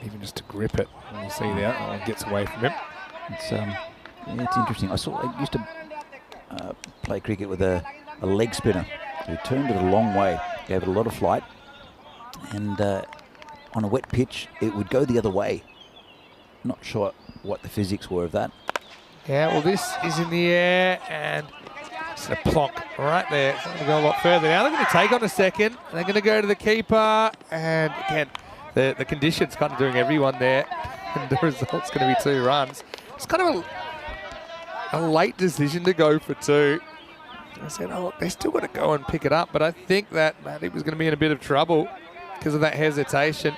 Even just to grip it. And you see there, it gets away from him.
It's interesting. I used to play cricket with a leg spinner who turned it a long way, gave it a lot of flight, and on a wet pitch, it would go the other way. Not sure what the physics were of that.
Yeah, well, this is in the air, and it's a plonk right there. It's going to go a lot further. Now they're going to take on a second. They're going to go to the keeper, and again, the conditions kind of doing everyone there, and the result's going to be 2 runs. It's kind of a late decision to go for 2. I said, oh, they still got to go and pick it up, but I think that Matty was going to be in a bit of trouble because of that hesitation.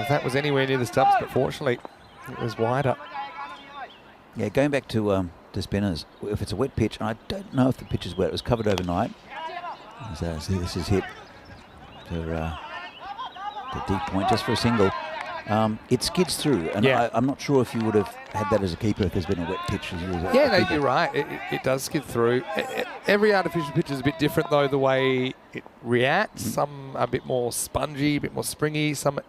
If that was anywhere near the stumps, but fortunately, it was wider.
Yeah, going back to spinners, if it's a wet pitch, and I don't know if the pitch is wet, it was covered overnight. So this is hit for the deep point just for a single. It skids through, and I'm not sure if you would have had that as a keeper if there's been a wet pitch.
You're right. It does skid through. Every artificial pitch is a bit different, though, the way it reacts. Some are a bit more spongy, a bit more springy, some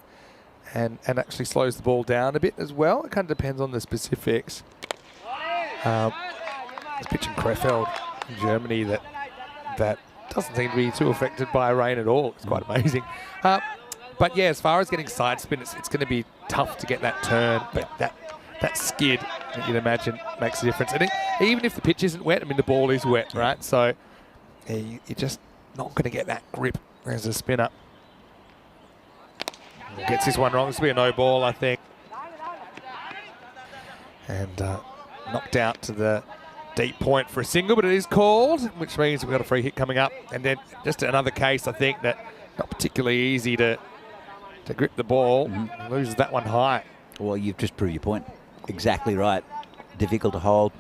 and actually slows the ball down a bit as well. It kind of depends on the specifics. This pitch in Krefeld in Germany that doesn't seem to be too affected by rain at all. It's quite amazing. But yeah, as far as getting side spin, it's going to be tough to get that turn. But that skid, that you'd imagine, makes a difference. And even if the pitch isn't wet, I mean, the ball is wet, right? So you're just not going to get that grip as a spinner. Gets this one wrong. This will be a no ball, I think. And knocked out to the deep point for a single, but it is called, which means we've got a free hit coming up. And then just another case, I think, that not particularly easy to grip the ball. Loses that one high.
Well, you've just proved your point. Exactly right. Difficult to hold,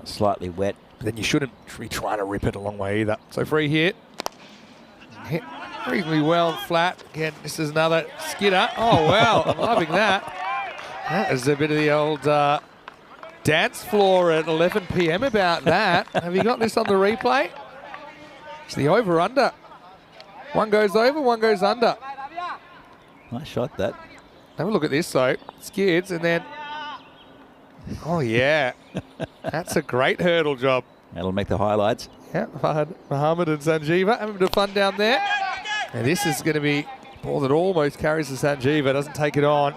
slightly wet.
But then you shouldn't be trying to rip it a long way either. So free hit. Hit reasonably well and flat. Again, this is another skidder. Oh, wow. I'm loving that. That is a bit of the old dance floor at 11 p.m. about that. Have you got this on the replay? It's the over-under. One goes over, one goes under.
Nice shot, that.
Have a look at this, though. Skids, and then... Oh, yeah. That's a great hurdle job.
That'll make the highlights.
Yeah, Mohammed and Sanjeeva having a bit of fun down there. And this is going to be a ball that almost carries to Sanjeeva, doesn't take it on.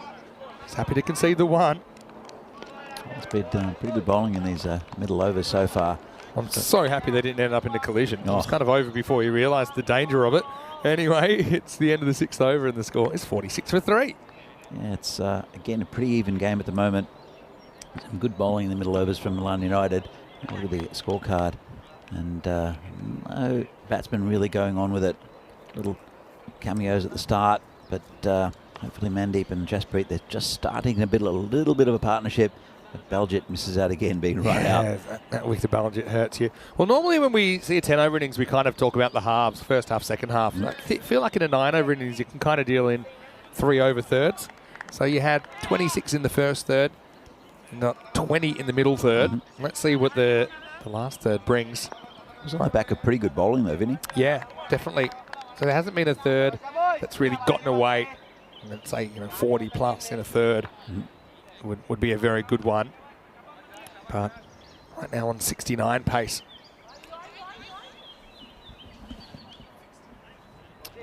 He's happy to concede the one.
It's been pretty good bowling in these middle overs so far.
I'm so happy they didn't end up in a collision. It was kind of over before you realised the danger of it. Anyway, it's the end of the 6th over and the score is 46 for 3.
Yeah, it's, again, a pretty even game at the moment. Some good bowling in the middle overs from Milan United. Look at the scorecard. And no batsman really going on with it. Little cameos at the start, but hopefully Mandeep and Jasprit, they're just starting a little bit of a partnership. But Baljit misses out again, being run out.
That week to Baljit hurts you. Well, normally when we see a 10 over innings, we kind of talk about the halves, first half, second half. I feel like in a 9 over innings, you can kind of deal in 3 over thirds. So you had 26 in the first third, not 20 in the middle third. Let's see what the last third brings.
It was on the back of pretty good bowling though, Vinny.
Yeah, definitely. So there hasn't been a third that's really gotten away. Let's say 40 plus in a third would be a very good one. But right now on 69 pace.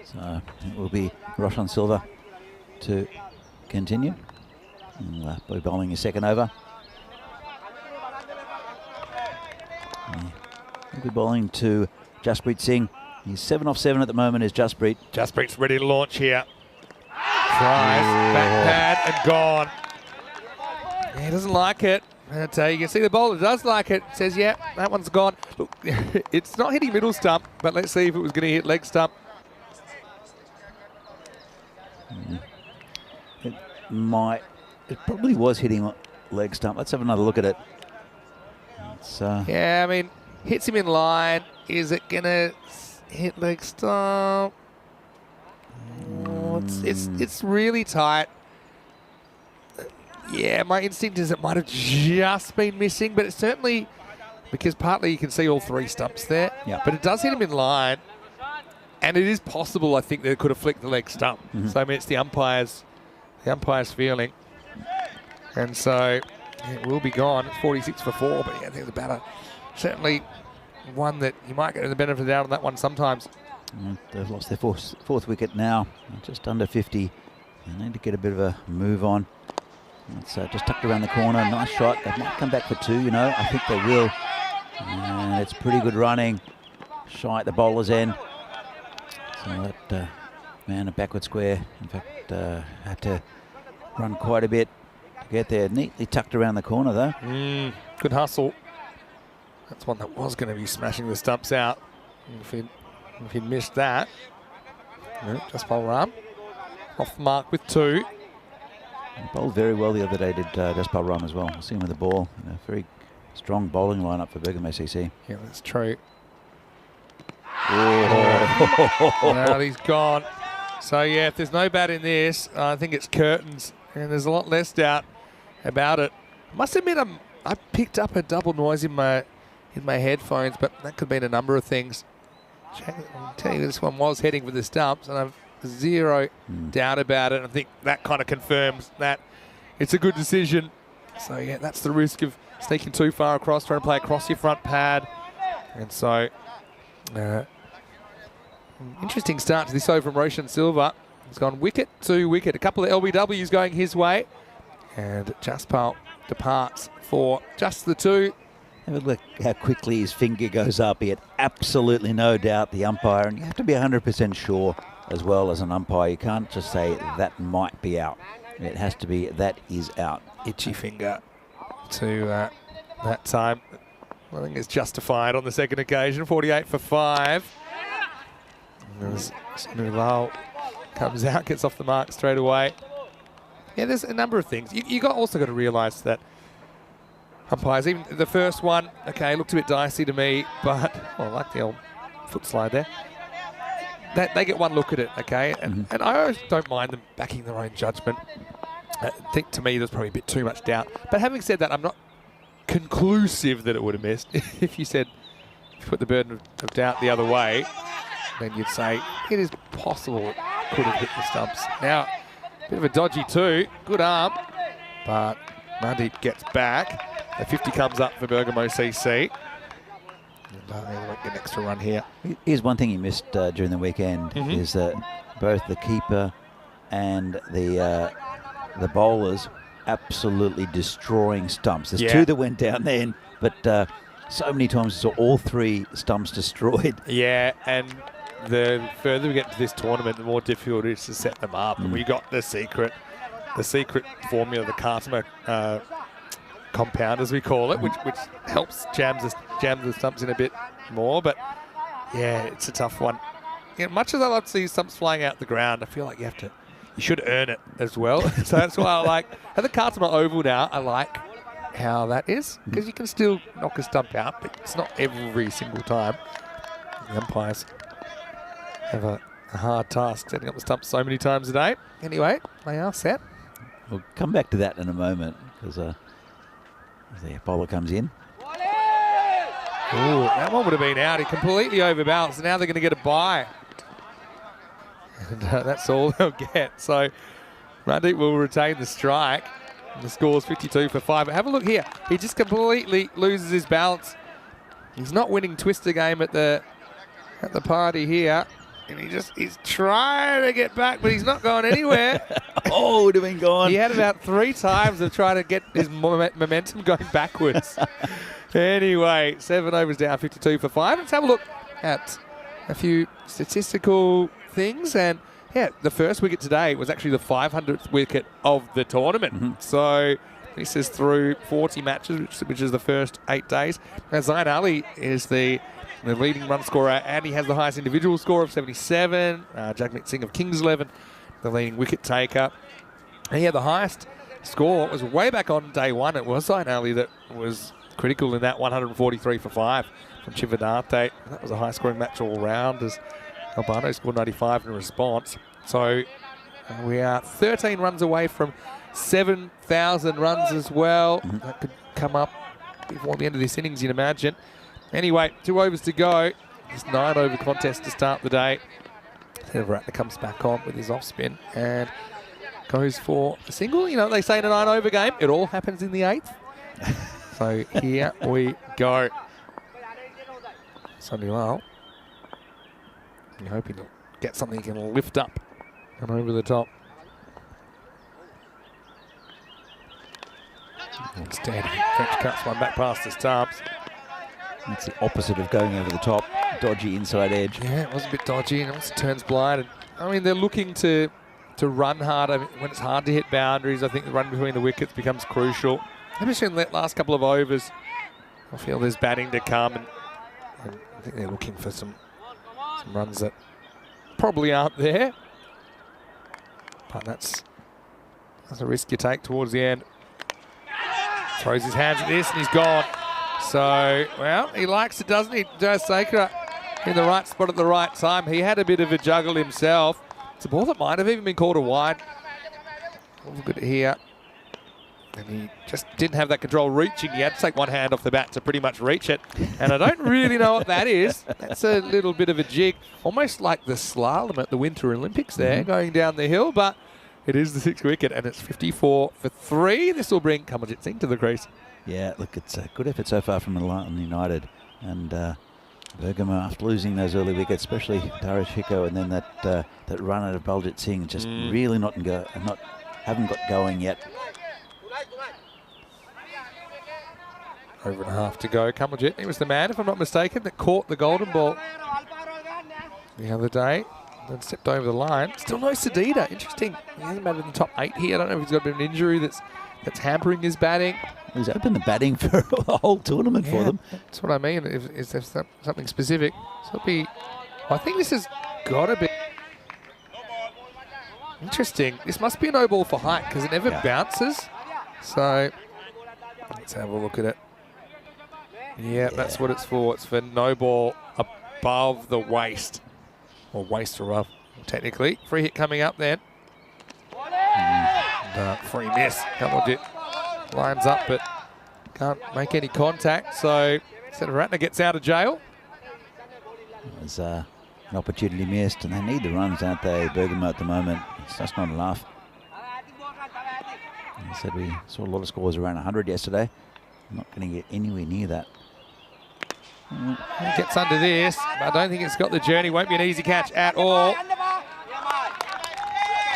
So it will be Roshan Silva to continue. By bowling his second over. He'll be bowling to Jasprit Singh. He's 7 off 7 at the moment, is Jasprit.
Jasprit's ready to launch here. Tries, back pad and gone. Yeah, he doesn't like it. I tell you can see the bowler does like it. Says, yeah, that one's gone. Look, it's not hitting middle stump, but let's see if it was going to hit leg stump.
It probably was hitting leg stump. Let's have another look at it.
Yeah, I mean, hits him in line. Is it going to hit leg stump? Oh, it's really tight. Yeah, my instinct is it might have just been missing, but it's certainly, because partly you can see all 3 stumps there, but it does hit him in line, and it is possible, I think, that it could have flicked the leg stump. So, I mean, it's the umpire's feeling. And so, it will be gone. It's 46 for 4, but yeah, I think the batter, certainly one that you might get the benefit of the doubt on that one sometimes.
They've lost their fourth wicket now, just under 50. They need to get a bit of a move on. It's just tucked around the corner. Nice shot. They might come back for 2, you know. I think they will. And it's pretty good running. Shy at the bowler's end. So that man, a backward square. In fact, had to run quite a bit to get there. Neatly tucked around the corner, though.
Good hustle. That's one that was going to be smashing the stumps out. If he'd missed that. No, just bowl Ram. Off the mark with 2.
He bowled very well the other day, did Jaspal Ram as well. We'll see him with the ball. A very strong bowling lineup for Bergamo SEC.
Yeah, that's true.
Oh.
Now he's gone. So, yeah, if there's no bat in this, I think it's curtains. And there's a lot less doubt about it. I must admit, I picked up a double noise in my headphones, but that could mean a number of things. I'll tell you, this one was heading for the stumps, and I've zero doubt about it. I think that kind of confirms that it's a good decision. So, yeah, that's the risk of sneaking too far across, trying to play across your front pad. And so, interesting start to this over from Roshan Silva. He's gone wicket to wicket. A couple of LBWs going his way. And Jaspal departs for just the 2.
Have a look how quickly his finger goes up. He had absolutely no doubt the umpire. And you have to be 100% sure as well as an umpire. You can't just say that might be out. It has to be that is out.
Itchy finger to that time. I think it's justified on the second occasion. 48 for 5. Nulal comes out, gets off the mark straight away. Yeah, there's a number of things. You also got to realise that umpires, even the first one, okay, looked a bit dicey to me, but I like the old foot slide there. They get one look at it, okay? And I always don't mind them backing their own judgment. I think to me there's probably a bit too much doubt. But having said that, I'm not conclusive that it would have missed. If you put the burden of doubt the other way, then you'd say it is possible it could have hit the stumps. Now, a bit of a dodgy 2. Good arm, but Mandeep gets back. A 50 comes up for Bergamo CC. And they'll get an extra run here.
Here's one thing he missed during the weekend is that both the keeper and the bowlers absolutely destroying stumps. There's 2 that went down then, but so many times saw all 3 stumps destroyed.
Yeah, and the further we get into this tournament, the more difficult it is to set them up. And we got the secret formula, the Cartmer compound, as we call it, which helps jam the stumps in a bit more. But yeah, it's a tough one. Yeah, much as I love to see stumps flying out the ground, I feel like you should earn it as well. So that's why I like at the Cartmer Oval now. I like how that is, because you can still knock a stump out, but it's not every single time. The umpires have a hard task setting up the stumps so many times a day. Anyway, they are set.
We'll come back to that in a moment, because the bowler comes in.
Ooh, that one would have been out. He completely overbalanced. Now they're going to get a bye. And that's all they'll get. So Mandeep will retain the strike. And the score's 52 for 5. But have a look here. He just completely loses his balance. He's not winning twister game at the party here. And he's trying to get back, but he's not going anywhere.
Oh, would have been gone.
He had about 3 times of trying to get his momentum going backwards. Anyway, 7 overs down, 52 for 5. Let's have a look at a few statistical things. And yeah, the first wicket today was actually the 500th wicket of the tournament. So this is through 40 matches, which is the first 8 days. Now, Zayn Ali is the leading run scorer, and he has the highest individual score of 77. Jagmeet Singh of Kings 11, the leading wicket taker. And yeah, the highest score was way back on day 1. It was Zayn Ali that was critical in that 143 for 5 from Chivadate. That was a high-scoring match all round as Albano scored 95 in response. So we are 13 runs away from 7,000 runs as well. That could come up before the end of this innings, you'd imagine. Anyway, 2 overs to go. This 9-over contest to start the day. Ratner comes back on with his off-spin and goes for a single. You know, they say in a 9-over game, it all happens in the 8th. So here we go. Sonny Lal. You're hoping to get something he can lift up and over the top. Steady. French cuts one back past the stumps.
That's the opposite of going over the top. Dodgy inside edge.
Yeah, it was a bit dodgy and also turns blind. And, I mean, they're looking to run hard. I mean, when it's hard to hit boundaries, I think the run between the wickets becomes crucial. Especially in the last couple of overs. I feel there's batting to come. And I think they're looking for some runs that probably aren't there. But that's a risk you take towards the end. Throws his hands at this and he's gone. So, well, he likes it, doesn't he? Jayasekara in the right spot at the right time. He had a bit of a juggle himself. It's a ball that might have even been called a wide. All good here. And he just didn't have that control reaching. He had to take one hand off the bat to pretty much reach it. And I don't really know what that is. That's a little bit of a jig. Almost like the slalom at the Winter Olympics there, going down the hill. But it is the 6th wicket, and it's 54 for 3. This will bring Kamaljeet Singh to the crease.
Yeah, look, it's a good effort so far from Milan United. And Bergamo, after losing those early wickets, especially Darius Hiko, and then that run out of Baljit Singh, just really haven't got going yet.
Over and a half to go. Kamaljeet, he was the man, if I'm not mistaken, that caught the golden ball the other day. Then stepped over the line. Still no Sedita. Interesting. He hasn't batted in the top 8 here. I don't know if he's got a bit of an injury that's hampering his batting.
He's opened the batting for a whole tournament for them.
That's what I mean. Is there something specific? So it'll be. I think this has got to be interesting. This must be a no ball for height because it never bounces. So let's have a look at it. Yeah, that's what it's for. It's for no ball above the waist. Or waist or above, technically. Free hit coming up then. And, free miss. Kamaljeet lines up but can't make any contact. So Ratner gets out of jail.
There's an opportunity missed, and they need the runs, don't they, Bergamo at the moment. It's just not enough. I said we saw a lot of scores around 100 yesterday. I'm not going to get anywhere near that.
He gets under this, but I don't think it's got the journey. Won't be an easy catch at all.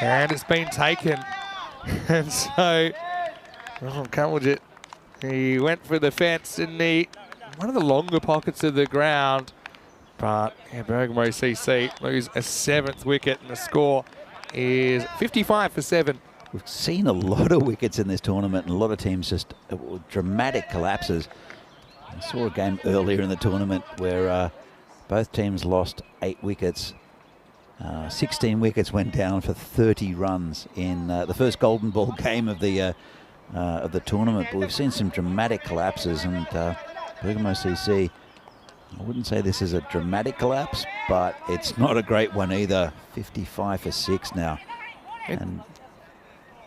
And it's been taken. And so, Kamaljeet, he went for the fence in one of the longer pockets of the ground. But Bergamo CC lose a 7th wicket, and the score is 55 for 7.
We've seen a lot of wickets in this tournament, and a lot of teams just dramatic collapses. I saw a game earlier in the tournament where both teams lost 8 wickets. 16 wickets went down for 30 runs in the first golden ball game of the tournament. But we've seen some dramatic collapses, and Bergamo CC, I wouldn't say this is a dramatic collapse, but it's not a great one either. 55 for 6 now. And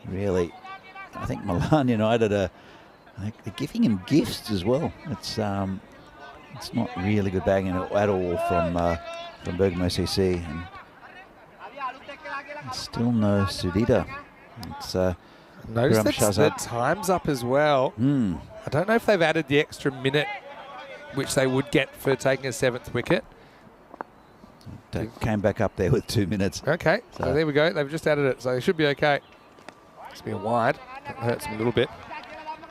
really, I think Milan United are giving him gifts as well. It's not really good bagging at all from Bergamo CC, and still no Sudita. It's
notice that the time's up as well. I don't know if they've added the extra minute which they would get for taking a 7th wicket.
came back up there with 2 minutes.
Okay, so
So-
there we go. They've just added it, so they should be okay. It's be a wide. That hurts them a little bit.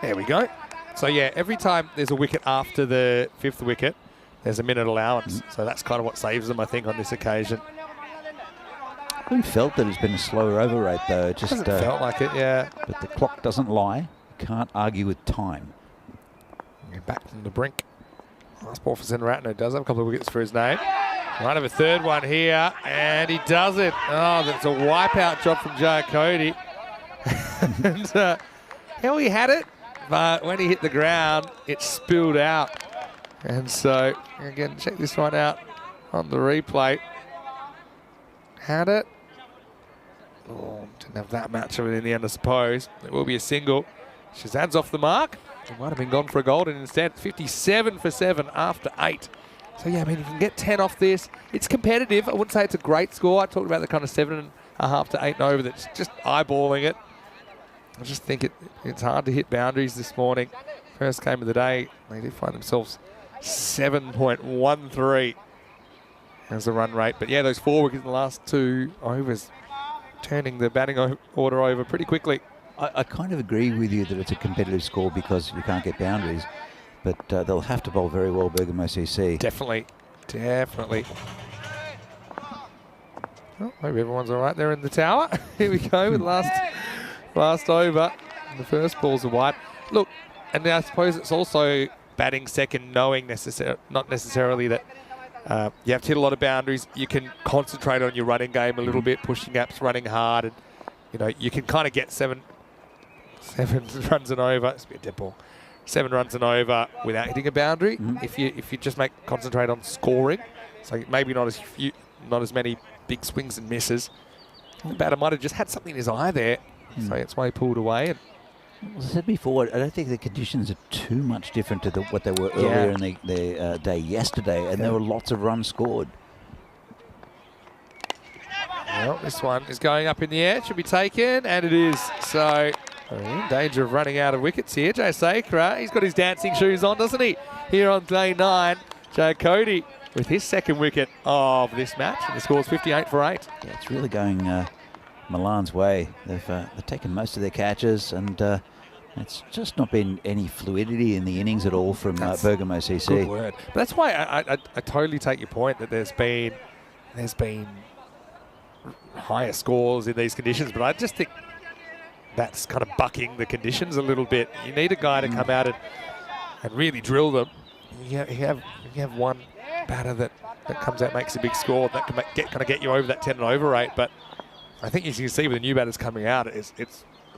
There we go. So yeah, every time there's a wicket after the 5th wicket, there's a minute allowance. So that's kind of what saves them, I think, on this occasion.
I haven't felt that it's been a slower over rate, though. It just
Hasn't felt like it, yeah.
But the clock doesn't lie. You can't argue with time.
You're back from the brink. Last ball for Ratner. Does have a couple of wickets for his name. Might have a third one here, and he does it. Oh, that's a wipeout job from Jai Cody. And he had it, but when he hit the ground, it spilled out. And so, again, check this one out on the replay. Had it. Oh, didn't have that much of it in the end, I suppose. It will be a single. Shazad's off the mark. It might have been gone for a golden instead. 57 for 7 after 8. So, yeah, I mean, you can get 10 off this. It's competitive. I wouldn't say it's a great score. I talked about the kind of 7.5 to 8 and over that's just eyeballing it. I just think it's hard to hit boundaries this morning. First game of the day, they did find themselves 7.13 as the run rate. But, yeah, those 4 wickets in the last 2 overs, turning the batting order over pretty quickly.
I kind of agree with you that it's a competitive score because you can't get boundaries, but they'll have to bowl very well, Bergamo CC.
Definitely. Well, maybe everyone's all right there in the tower. Here we go with last over. And the first ball's a wide. Look, and I suppose it's also batting second, knowing not necessarily that you have to hit a lot of boundaries. You can concentrate on your running game a little bit, pushing ups, running hard, and you can kind of get 7 runs and over. It's a bit dead ball. 7 runs and over without hitting a boundary. If you just concentrate on scoring, so maybe not as many big swings and misses. The batter might have just had something in his eye there, so that's why he pulled away. And
As I said before, I don't think the conditions are too much different to what they were earlier in the day yesterday, and there were lots of runs scored.
Well, this one is going up in the air. It should be taken, and it is. So in danger of running out of wickets here. Jay Sakra, he's got his dancing shoes on, doesn't he? Here on day 9, Jay Cody with his 2nd wicket of this match. And the score's 58 for 8.
Yeah, it's really going Milan's way. They've taken most of their catches, and it's just not been any fluidity in the innings at all from Bergamo CC.
Good word. But that's why I totally take your point that there's been higher scores in these conditions, but I just think that's kind of bucking the conditions a little bit. You need a guy to come out and really drill them. You have one batter that comes out, makes a big score, that can get you over that 10 and over rate. But I think as you can see with the new batters coming out, it's a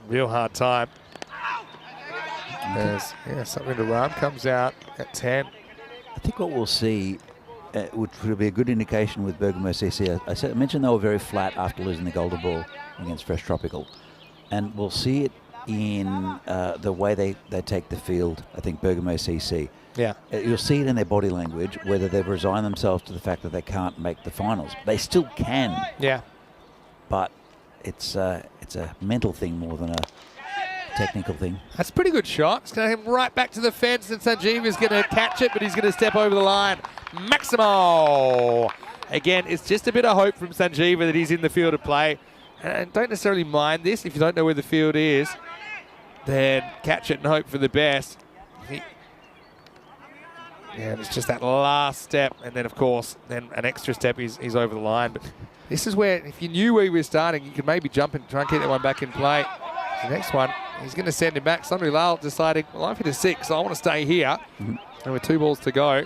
real hard time. There's something to run, comes out at 10.
I think what we'll see, which will be a good indication with Bergamo CC, I mentioned they were very flat after losing the golden ball against Fresh Tropical. And we'll see it in the way they take the field, I think, Bergamo CC.
Yeah.
You'll see it in their body language, whether they've resigned themselves to the fact that they can't make the finals. They still can.
Yeah.
But it's a mental thing more than a technical thing.
That's a pretty good shot. It's going to hit him right back to the fence, and Sanjeev is going to catch it, but he's going to step over the line. Maximo! Again, it's just a bit of hope from Sanjeev that he's in the field of play. And don't necessarily mind this. If you don't know where the field is, then catch it and hope for the best. And it's just that last step. And then, of course, then an extra step, he's over the line. But this is where, if you knew where he was starting, you could maybe jump and try and keep that one back in play. The next one, he's going to send him back. Sunri Lal deciding, well, I've hit a 6, so I want to stay here. And with 2 balls to go,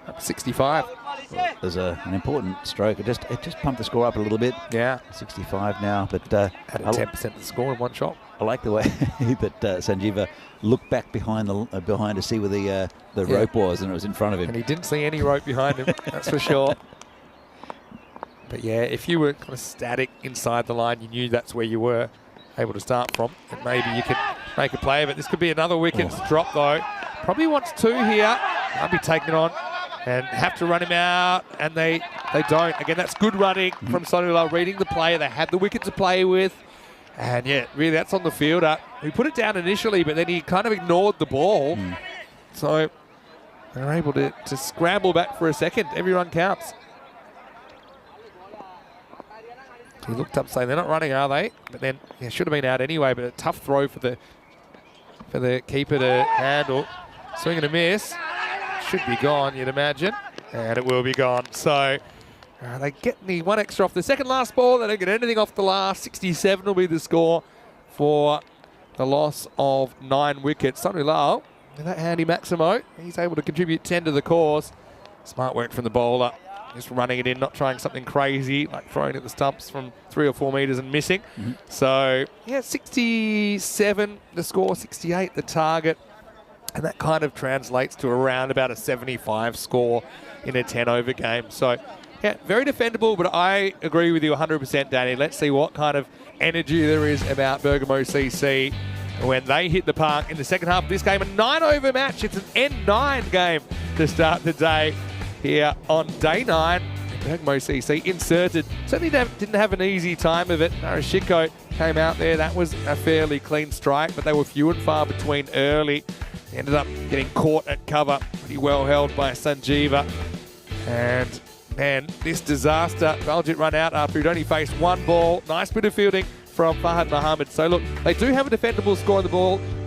up 65.
Well, there's an important stroke. It just pumped the score up a little bit.
Yeah.
65 now. But
added 10% of the score in one shot.
I like the way that Sanjeeva looked back behind to see where the rope was, and it was in front of him.
And he didn't see any rope behind him, that's for sure. But yeah, if you were kind of static inside the line, you knew that's where you were able to start from, and maybe you could make a play of it. This could be another wicket drop, though. Probably wants 2 here. I'll be taking it on and have to run him out, and they don't. Again, that's good running from Sonula, reading the play. They had the wicket to play with. And yeah, really, that's on the fielder. He put it down initially, but then he kind of ignored the ball. So they're able to scramble back for a second. Every run counts. He looked up saying, they're not running, are they? But then, yeah, should have been out anyway, but a tough throw for the keeper to handle. Swing and a miss. Should be gone, you'd imagine. And it will be gone. So they get the one extra off the second last ball. They don't get anything off the last. 67 will be the score for the loss of 9 wickets. Sonu Lal, with that handy Maximo, he's able to contribute 10 to the cause. Smart work from the bowler. Just running it in, not trying something crazy, like throwing at the stumps from 3 or 4 metres and missing. So, yeah, 67 the score, 68 the target. And that kind of translates to around about a 75 score in a 10-over game. So, yeah, very defendable, but I agree with you 100%, Danny. Let's see what kind of energy there is about Bergamo CC when they hit the park in the second half of this game. A 9-over match. It's an N9 game to start the day here on day 9. Bergamo CC inserted. Certainly didn't have an easy time of it. Narashiko came out there. That was a fairly clean strike, but they were few and far between early. Ended up getting caught at cover. Pretty well held by Sanjeeva. And, man, this disaster. Baljit run out after he'd only faced 1 ball. Nice bit of fielding from Fahad Mohammed. So, look, they do have a defendable score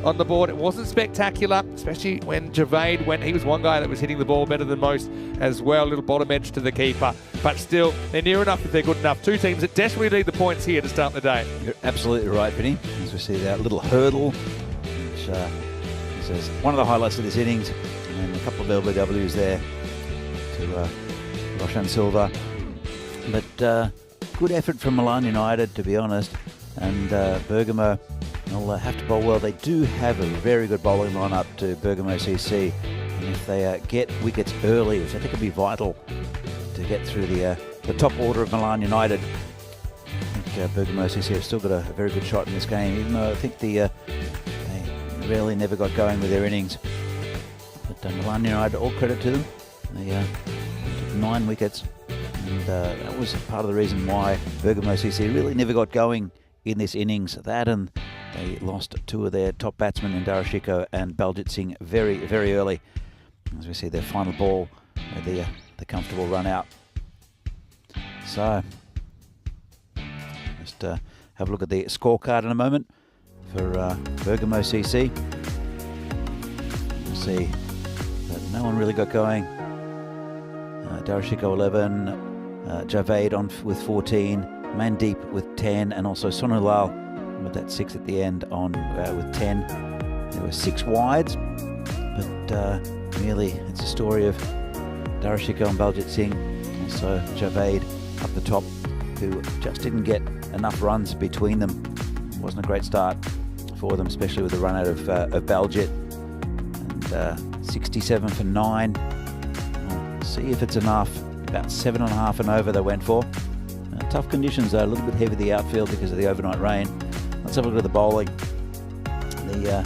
on the board. It wasn't spectacular, especially when Javed went. He was one guy that was hitting the ball better than most as well. A little bottom edge to the keeper. But still, they're near enough if they're good enough. 2 teams that desperately need the points here to start the day.
You're absolutely right, Vinny. As we see that little hurdle, which is one of the highlights of this innings. And a couple of LBWs there to Roshan Silva. But good effort from Milan United, to be honest. And Bergamo will have to bowl well. They do have a very good bowling lineup to Bergamo CC. And if they get wickets early, which I think will be vital to get through the top order of Milan United, I think Bergamo CC have still got a very good shot in this game, even though I think they really never got going with their innings. But Milan United, all credit to them. They took 9 wickets. And that was part of the reason why Bergamo CC really never got going in this innings. That, and they lost 2 of their top batsmen in Darashiko and Baljit Singh very, very early. As we see their final ball, the comfortable run out. So, just have a look at the scorecard in a moment for Bergamo CC. We'll see that no one really got going. Darashiko 11, Javed on with 14, Mandeep with 10, and also Sonu Lal with that 6 at the end on with 10. There were 6 wides, but really it's a story of Darashiko and Baljit Singh, also Javed up the top, who just didn't get enough runs between them. It wasn't a great start for them, especially with the run out of Baljit. And 67 for 9. We'll see if it's enough. About 7.5 and over they went for. Tough conditions though, a little bit heavy the outfield because of the overnight rain. Let's have a look at the bowling. The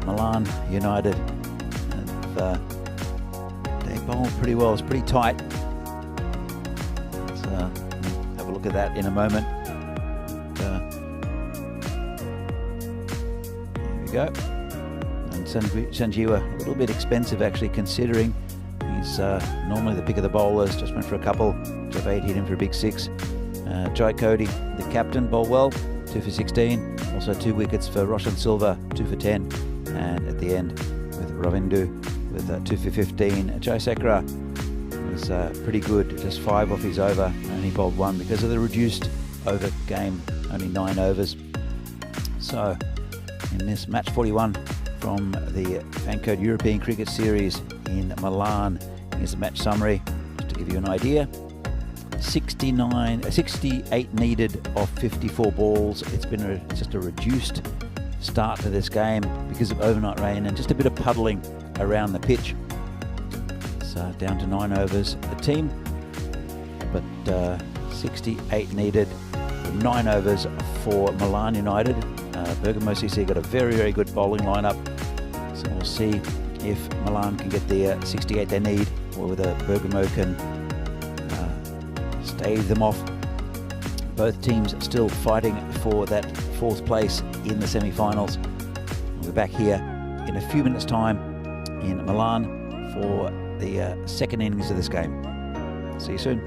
Milan United, they bowled pretty well. It's pretty tight. Let's have a look at that in a moment. Here we go. And Sanjeeva, a little bit expensive actually, considering he's normally the pick of the bowlers. Just went for a couple. Javed hit him for a big 6. Jai Cody, the captain, bowled well, 2 for 16. Also 2 wickets for Roshan Silva, 2 for 10. And at the end with Ravindu with 2 for 15. Jai Sekra was pretty good, just 5 off his over. Only bowled 1 because of the reduced over game, only 9 overs. So in this match 41 from the Fancode European Cricket Series in Milan, here's the match summary, just to give you an idea. 68 needed of 54 balls. It's been just a reduced start to this game because of overnight rain and just a bit of puddling around the pitch. So down to 9 overs a team, but 68 needed, 9 overs for Milan United. Bergamo CC got a very, very good bowling lineup, so we'll see if Milan can get the 68 they need, or whether Bergamo can stave them off. Both teams still fighting for that 4th place in the semi-finals. We're back here in a few minutes' time in Milan for the second innings of this game. See you soon.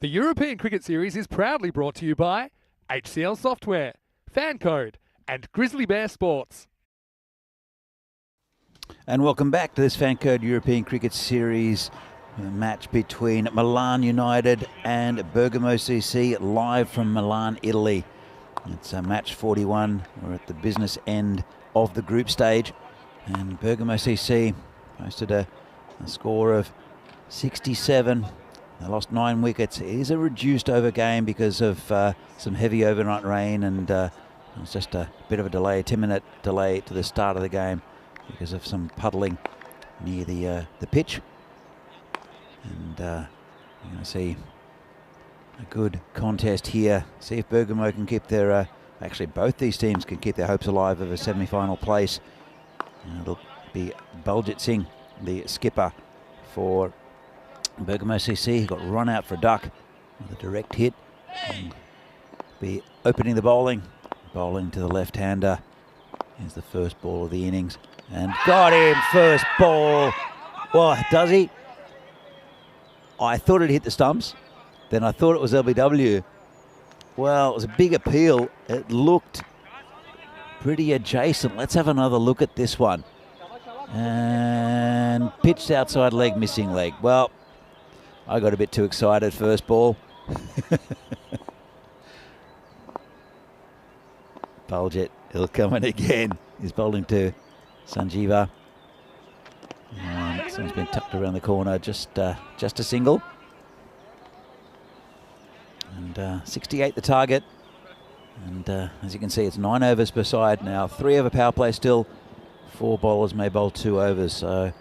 The European Cricket Series is proudly brought to you by HCL Software, Fancode, and Grizzly Bear Sports.
And welcome back to this Fancode European Cricket Series match between Milan United and Bergamo CC, live from Milan, Italy. It's match 41. We're at the business end of the group stage, and Bergamo CC posted a score of 67. They lost 9 wickets. It is a reduced over game because of some heavy overnight rain, and it's just a bit of a delay, a 10-minute delay to the start of the game because of some puddling near the pitch. And you're going to see a good contest here. See if Bergamo can keep their, actually both these teams can keep their hopes alive of a semi-final place. It'll be Baljit Singh, the skipper for Bergamo CC. He got run out for a duck with a direct hit. And be opening the bowling to the left-hander. Here's the first ball of the innings. And got him, first ball. Well, does he? I thought it hit the stumps. Then I thought it was LBW. Well, it was a big appeal. It looked pretty adjacent. Let's have another look at this one. And pitched outside leg, missing leg. Well, I got a bit too excited first ball. Baljit, he'll come in again. He's bowling to Sanjeeva. And this one's been tucked around the corner, just a single. And 68 the target. And as you can see, it's 9 overs per side now. 3 over power play still. 4 bowlers may bowl 2 overs, so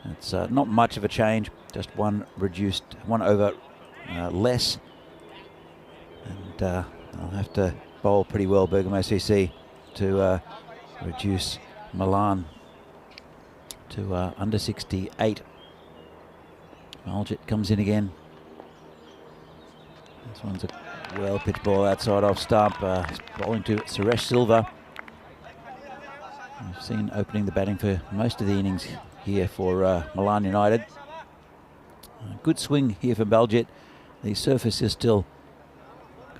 it's not much of a change. Just 1 over less. And I'll have to bowl pretty well, Bergamo CC, to reduce Milan to under 68. Baljit comes in again. This one's a well-pitched ball outside off stump. Bowling to Suresh Silva. We've seen opening the batting for most of the innings here for Milan United. Good swing here from Baljit. The surface is still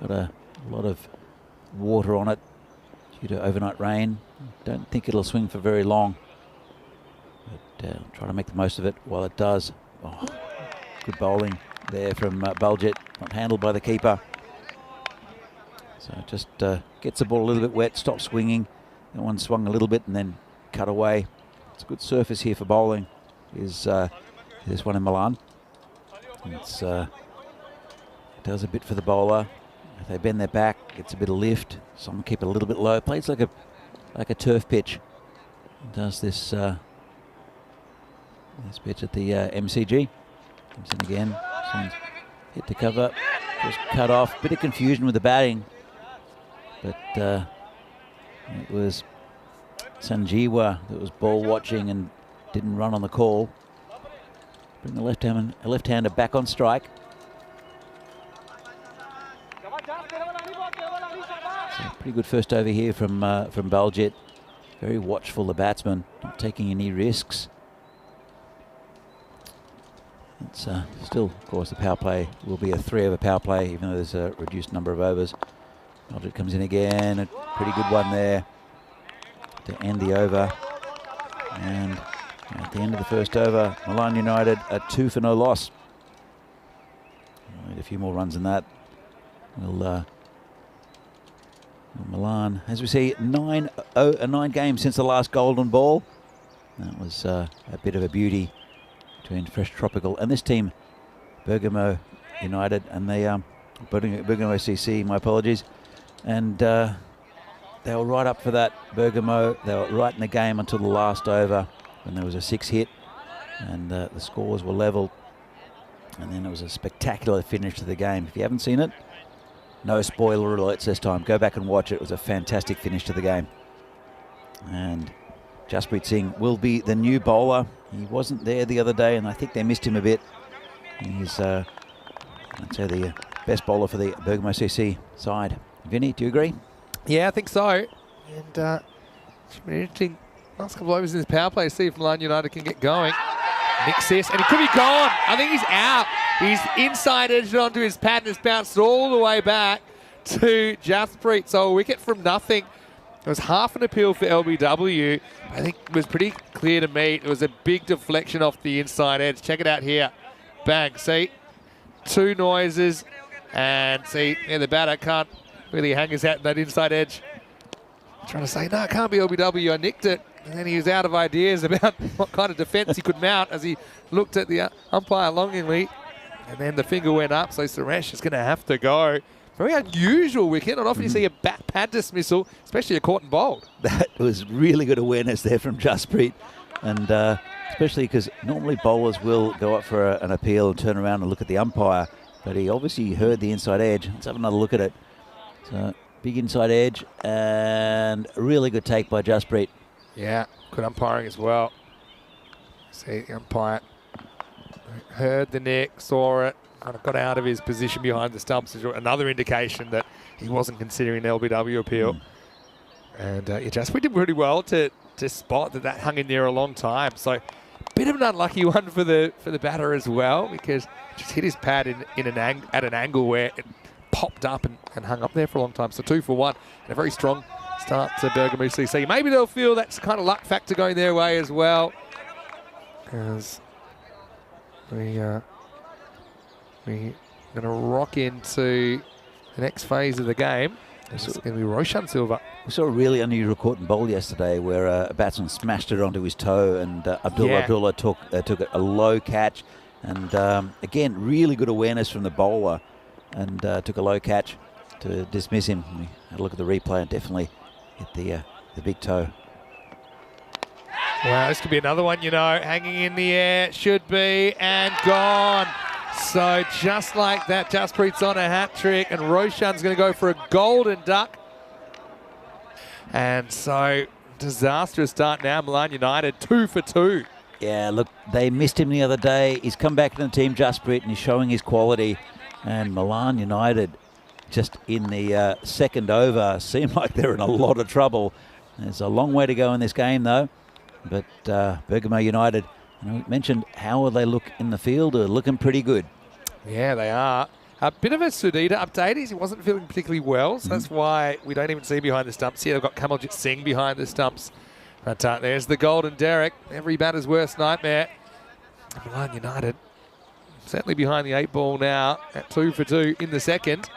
got a lot of water on it due to overnight rain. Don't think it'll swing for very long, but try to make the most of it while it does. Oh, good bowling there from Baljit, not handled by the keeper. So just gets the ball a little bit wet, stops swinging. That one swung a little bit and then cut away. It's a good surface here for bowling. Is this one in Milan? It's it does a bit for the bowler. If they bend their back, gets a bit of lift. Some keep it a little bit low. Plays like a turf pitch. It does this this pitch at the MCG. Comes in again. This one's hit to cover. Just cut off. Bit of confusion with the batting, but it was Sanjeeva that was ball watching and didn't run on the call. Bring the left-hander back on strike. So pretty good first over here from Baljit. Very watchful, the batsman, not taking any risks. It's still, of course, the power play will be a 3 over power play, even though there's a reduced number of overs. Baljit comes in again, a pretty good one there to end the over. And at the end of the first over, Milan United a 2 for no loss. Need a few more runs than that. Milan, as we see, 9 games since the last golden ball. That was a bit of a beauty between Fresh Tropical and this team, Bergamo United, and they Bergamo CC. My apologies. And they were right up for that. Bergamo, they were right in the game until the last over when there was a 6 hit, and the scores were level. And then it was a spectacular finish to the game. If you haven't seen it, no spoiler alerts this time. Go back and watch it. It was a fantastic finish to the game. And Jasprit Singh will be the new bowler. He wasn't there the other day, and I think they missed him a bit. He's, I'd say, the best bowler for the Bergamo CC side. Vinny, do you agree?
Yeah, I think so. And it's been interesting last couple of overs in this power play to see if Milan United can get going. Nick Sis, and he could be gone. I think he's out. He's inside edged onto his pad and has bounced all the way back to Jaspreet. So a wicket from nothing. It was half an appeal for LBW. I think it was pretty clear to me. It was a big deflection off the inside edge. Check it out here. Bang. See? 2 noises. And see, yeah, the batter can't really hang his hat in that inside edge. Trying to say, no, it can't be LBW. I nicked it. And then he was out of ideas about what kind of defence he could mount as he looked at the umpire longingly. And then the finger went up, so Suresh is going to have to go. Very unusual wicket. Not often you see a bat pad dismissal, especially a caught and bowled.
That was really good awareness there from Jaspreet. And especially because normally bowlers will go up for an appeal and turn around and look at the umpire. But he obviously heard the inside edge. Let's have another look at it. So big inside edge and a really good take by Jaspreet.
Yeah, good umpiring as well. See, the umpire heard the nick, saw it, kind of got out of his position behind the stumps. Another indication that he wasn't considering an LBW appeal. And yeah, Jaspreet did pretty well to spot that hung in there a long time. So bit of an unlucky one for the batter as well, because just hit his pad at an angle where it popped up and hung up there for a long time. So 2 for 1 and a very strong start to Bergamo CC. Maybe they'll feel that's kind of luck factor going their way as well, as we're going to rock into the next phase of the game. It's going to be Roshan Silva.
We saw a really unusual caught and bowl yesterday where a batsman smashed it onto his toe, and Abdullah took a low catch, and again really good awareness from the bowler, and took a low catch to dismiss him. We had a look at the replay and definitely hit the big toe.
Wow, this could be another one, you know, hanging in the air, should be, and gone. So just like that, Jaspreet's on a hat trick, and Roshan's going to go for a golden duck. And so disastrous start now, Milan United 2 for 2.
Yeah, look, they missed him the other day. He's come back to the team, Jaspreet, and he's showing his quality. And Milan United, just in the second over, seem like they're in a lot of trouble. There's a long way to go in this game, though. But Bergamo United, you know, we mentioned how will they look in the field. They're looking pretty good.
Yeah, they are. A bit of a Sudita update. He wasn't feeling particularly well, so that's why we don't even see behind the stumps here. They've got Kamaljit Singh behind the stumps. But there's the golden Derek, every batter's worst nightmare. Milan United certainly behind the 8 ball now at 2 for 2 in the second.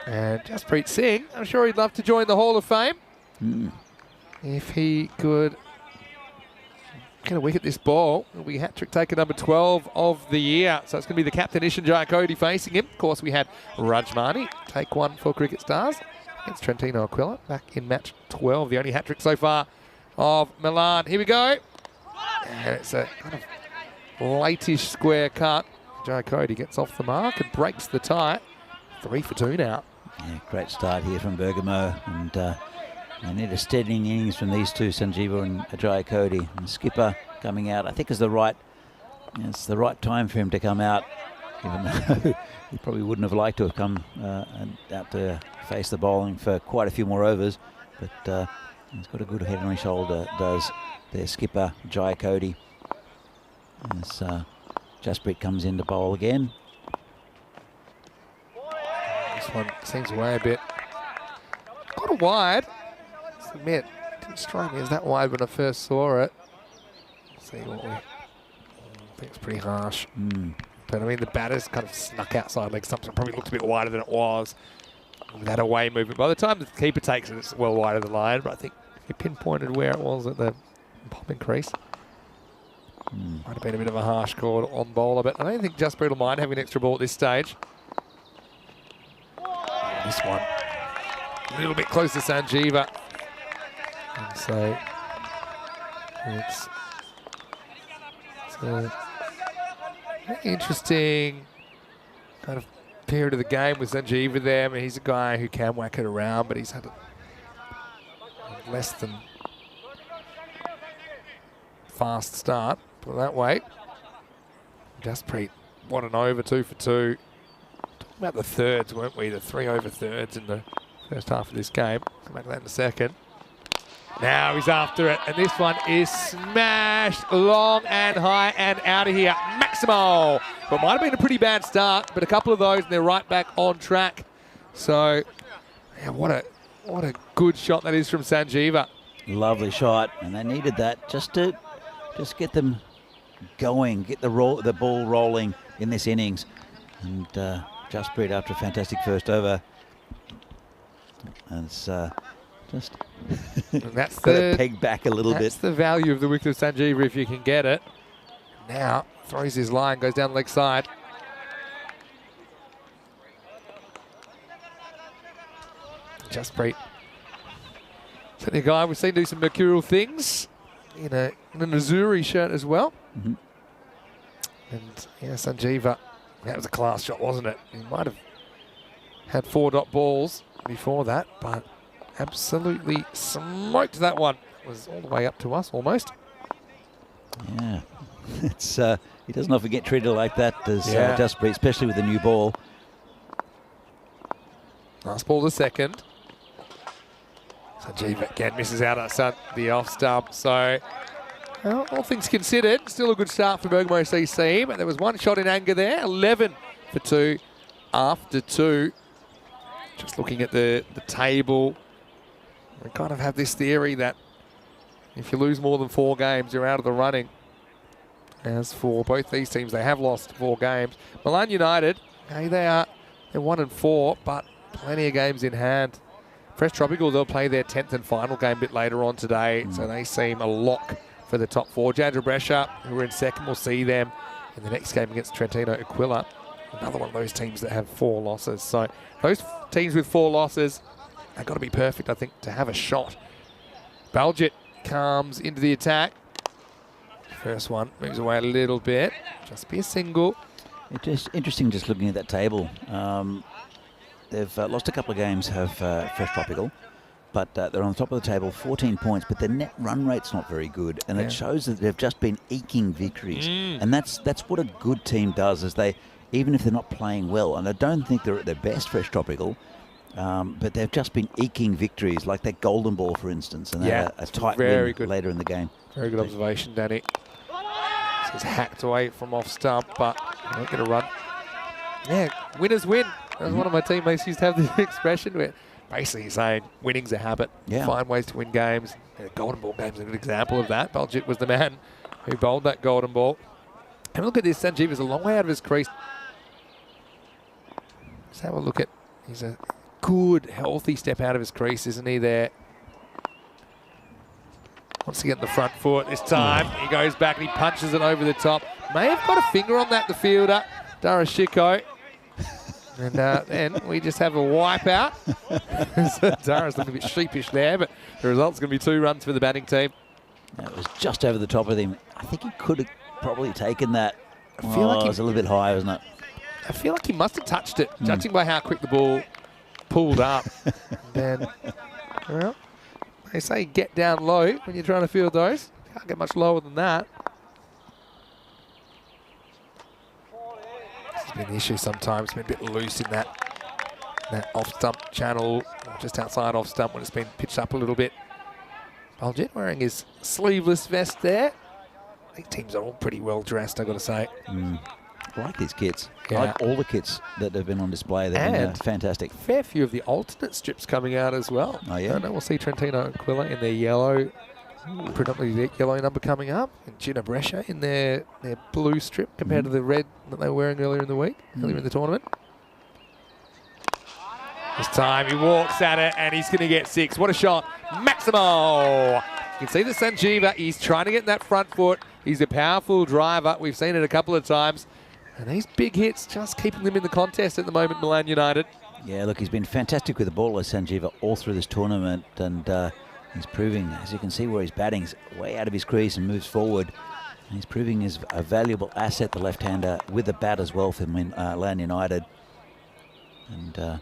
And Jaspreet Singh, I'm sure he'd love to join the Hall of Fame. If he could get a wicket this ball, it'll be hat-trick taker number 12 of the year. So it's going to be the captain, Ishan Jayakody, facing him. Of course, we had Rajmani take 1 for Cricket Stars against Trentino Aquila back in match 12, the only hat-trick so far of Milan. Here we go. And it's a kind of late-ish square cut. Jayakody gets off the mark and breaks the tie. 3 for 2 now.
Yeah, great start here from Bergamo, and they need a steadying innings from these two, Sanjeeva and Jayakody. And the skipper coming out, I think, is the right time for him to come out, even though he probably wouldn't have liked to have come out to face the bowling for quite a few more overs. But he's got a good head on his shoulder, does their skipper, Jayakody. As Jaspreet comes in to bowl again.
This one seems way a bit quite a wide. I admit, didn't strike me as that wide when I first saw it. Let's see what we think it's pretty harsh. But I mean, the batter's kind of snuck outside leg stumps. It probably looked a bit wider than it was with that away movement. By the time the keeper takes it, it's well wide of the line. But I think he pinpointed where it was at the popping crease. Might have been a bit of a harsh call on bowler, but I don't think Jaspreet will mind having an extra ball at this stage. This one, a little bit close to Sanjeeva. And so it's a very interesting kind of period of the game with Sanjeeva there. I mean, he's a guy who can whack it around, but he's had a less than fast start, put it that way. Jaspreet, what an over, 2 for 2. Talking about the thirds, weren't we? The 3 over thirds in the first half of this game. Come back to that in a second. Now he's after it, and this one is smashed long and high and out of here. Maximo! But might have been a pretty bad start, but a couple of those, and they're right back on track. So, yeah, what a good shot that is from Sanjeeva.
Lovely shot, and they needed that just to get them going, get the ball rolling in this innings. And Justpreet, after a fantastic first over, and it's just
and that's
got to peg back a little bit.
That's the value of the wicket of Sanjeeva if you can get it. Now throws his line, goes down the leg side. Justpreet, certainly a guy we've seen do some mercurial things in an Azuri shirt as well.
Mm-hmm.
And yeah, Sanjeeva, that was a class shot, wasn't it? He might have had 4-dot balls before that, but absolutely smoked that one. It was all the way up to us almost.
Yeah, it's he doesn't often get treated like that, does Justpreet, especially with a new ball.
Last ball to second. Sanjeeva again misses out at the off stump. So, well, all things considered, still a good start for Bergamo CC, but there was one shot in anger there. 11 for 2 after 2. Just looking at the table, we kind of have this theory that if you lose more than 4 games, you're out of the running. As for both these teams, they have lost 4 games. Milan United, hey, they're 1 and 4, but plenty of games in hand. Fresh Tropical, they'll play their 10th and final game a bit later on today, so they seem a lock for the top 4. Jandra Brescia, who are in second, we'll see them in the next game against Trentino Aquila. Another one of those teams that have 4 losses. So those teams with 4 losses, they've got to be perfect, I think, to have a shot. Baljit comes into the attack. First one moves away a little bit. Just be a single.
It's just interesting just looking at that table. They've lost a couple of games, have Fresh Tropical, but they're on the top of the table, 14 points, but their net run rate's not very good, and it shows that they've just been eking victories. And that's what a good team does, is they, even if they're not playing well, and I don't think they're at their best, Fresh Tropical, but they've just been eking victories, like that golden ball, for instance, and they had a tight win later in the game.
Very good observation, Danny. He's hacked away from off stump, but won't get a run. Yeah, winners win. As one of my teammates used to have this expression where basically saying winning's a habit. Find ways to win games. And golden ball game's a good example of that. Baljit was the man who bowled that golden ball. Have a look at this. Sanjeeva's a long way out of his crease. Let's have a look at, he's a good, healthy step out of his crease, isn't he, there? Wants to get the front foot this time. He goes back and he punches it over the top. May have got a finger on that, the fielder, Darashiko. And then we just have a wipeout. So Dara's looking a bit sheepish there, but the result's going to be 2 runs for the batting team.
That was just over the top of him. I think he could have probably taken that. I feel like it was a little bit high, wasn't it?
I feel like he must have touched it, judging by how quick the ball pulled up. Then, well, they say get down low when you're trying to field those. Can't get much lower than that. Been the issue sometimes, been a bit loose in that off-stump channel, or just outside off-stump when it's been pitched up a little bit. Baljit wearing his sleeveless vest there. These teams are all pretty well dressed, I've got to say.
I like these kits. I like all the kits that have been on display. They've been fantastic.
Fair few of the alternate strips coming out as well.
Oh, yeah?
I don't know, we'll see Trentino Aquila in their yellow, predominantly the yellow number coming up, and Jandra Brescia in their blue strip compared to the red that they were wearing earlier in the week, earlier in the tournament. This time he walks at it and he's going to get 6. What a shot. Maximo! You can see the Sanjeeva, he's trying to get that front foot. He's a powerful driver. We've seen it a couple of times. And these big hits just keeping them in the contest at the moment, Milan United.
Yeah, look, he's been fantastic with the ball, Sanjeeva, all through this tournament, and he's proving, as you can see where he's batting, he's way out of his crease and moves forward. And he's proving he's a valuable asset, the left-hander, with the bat as well for Milan United. And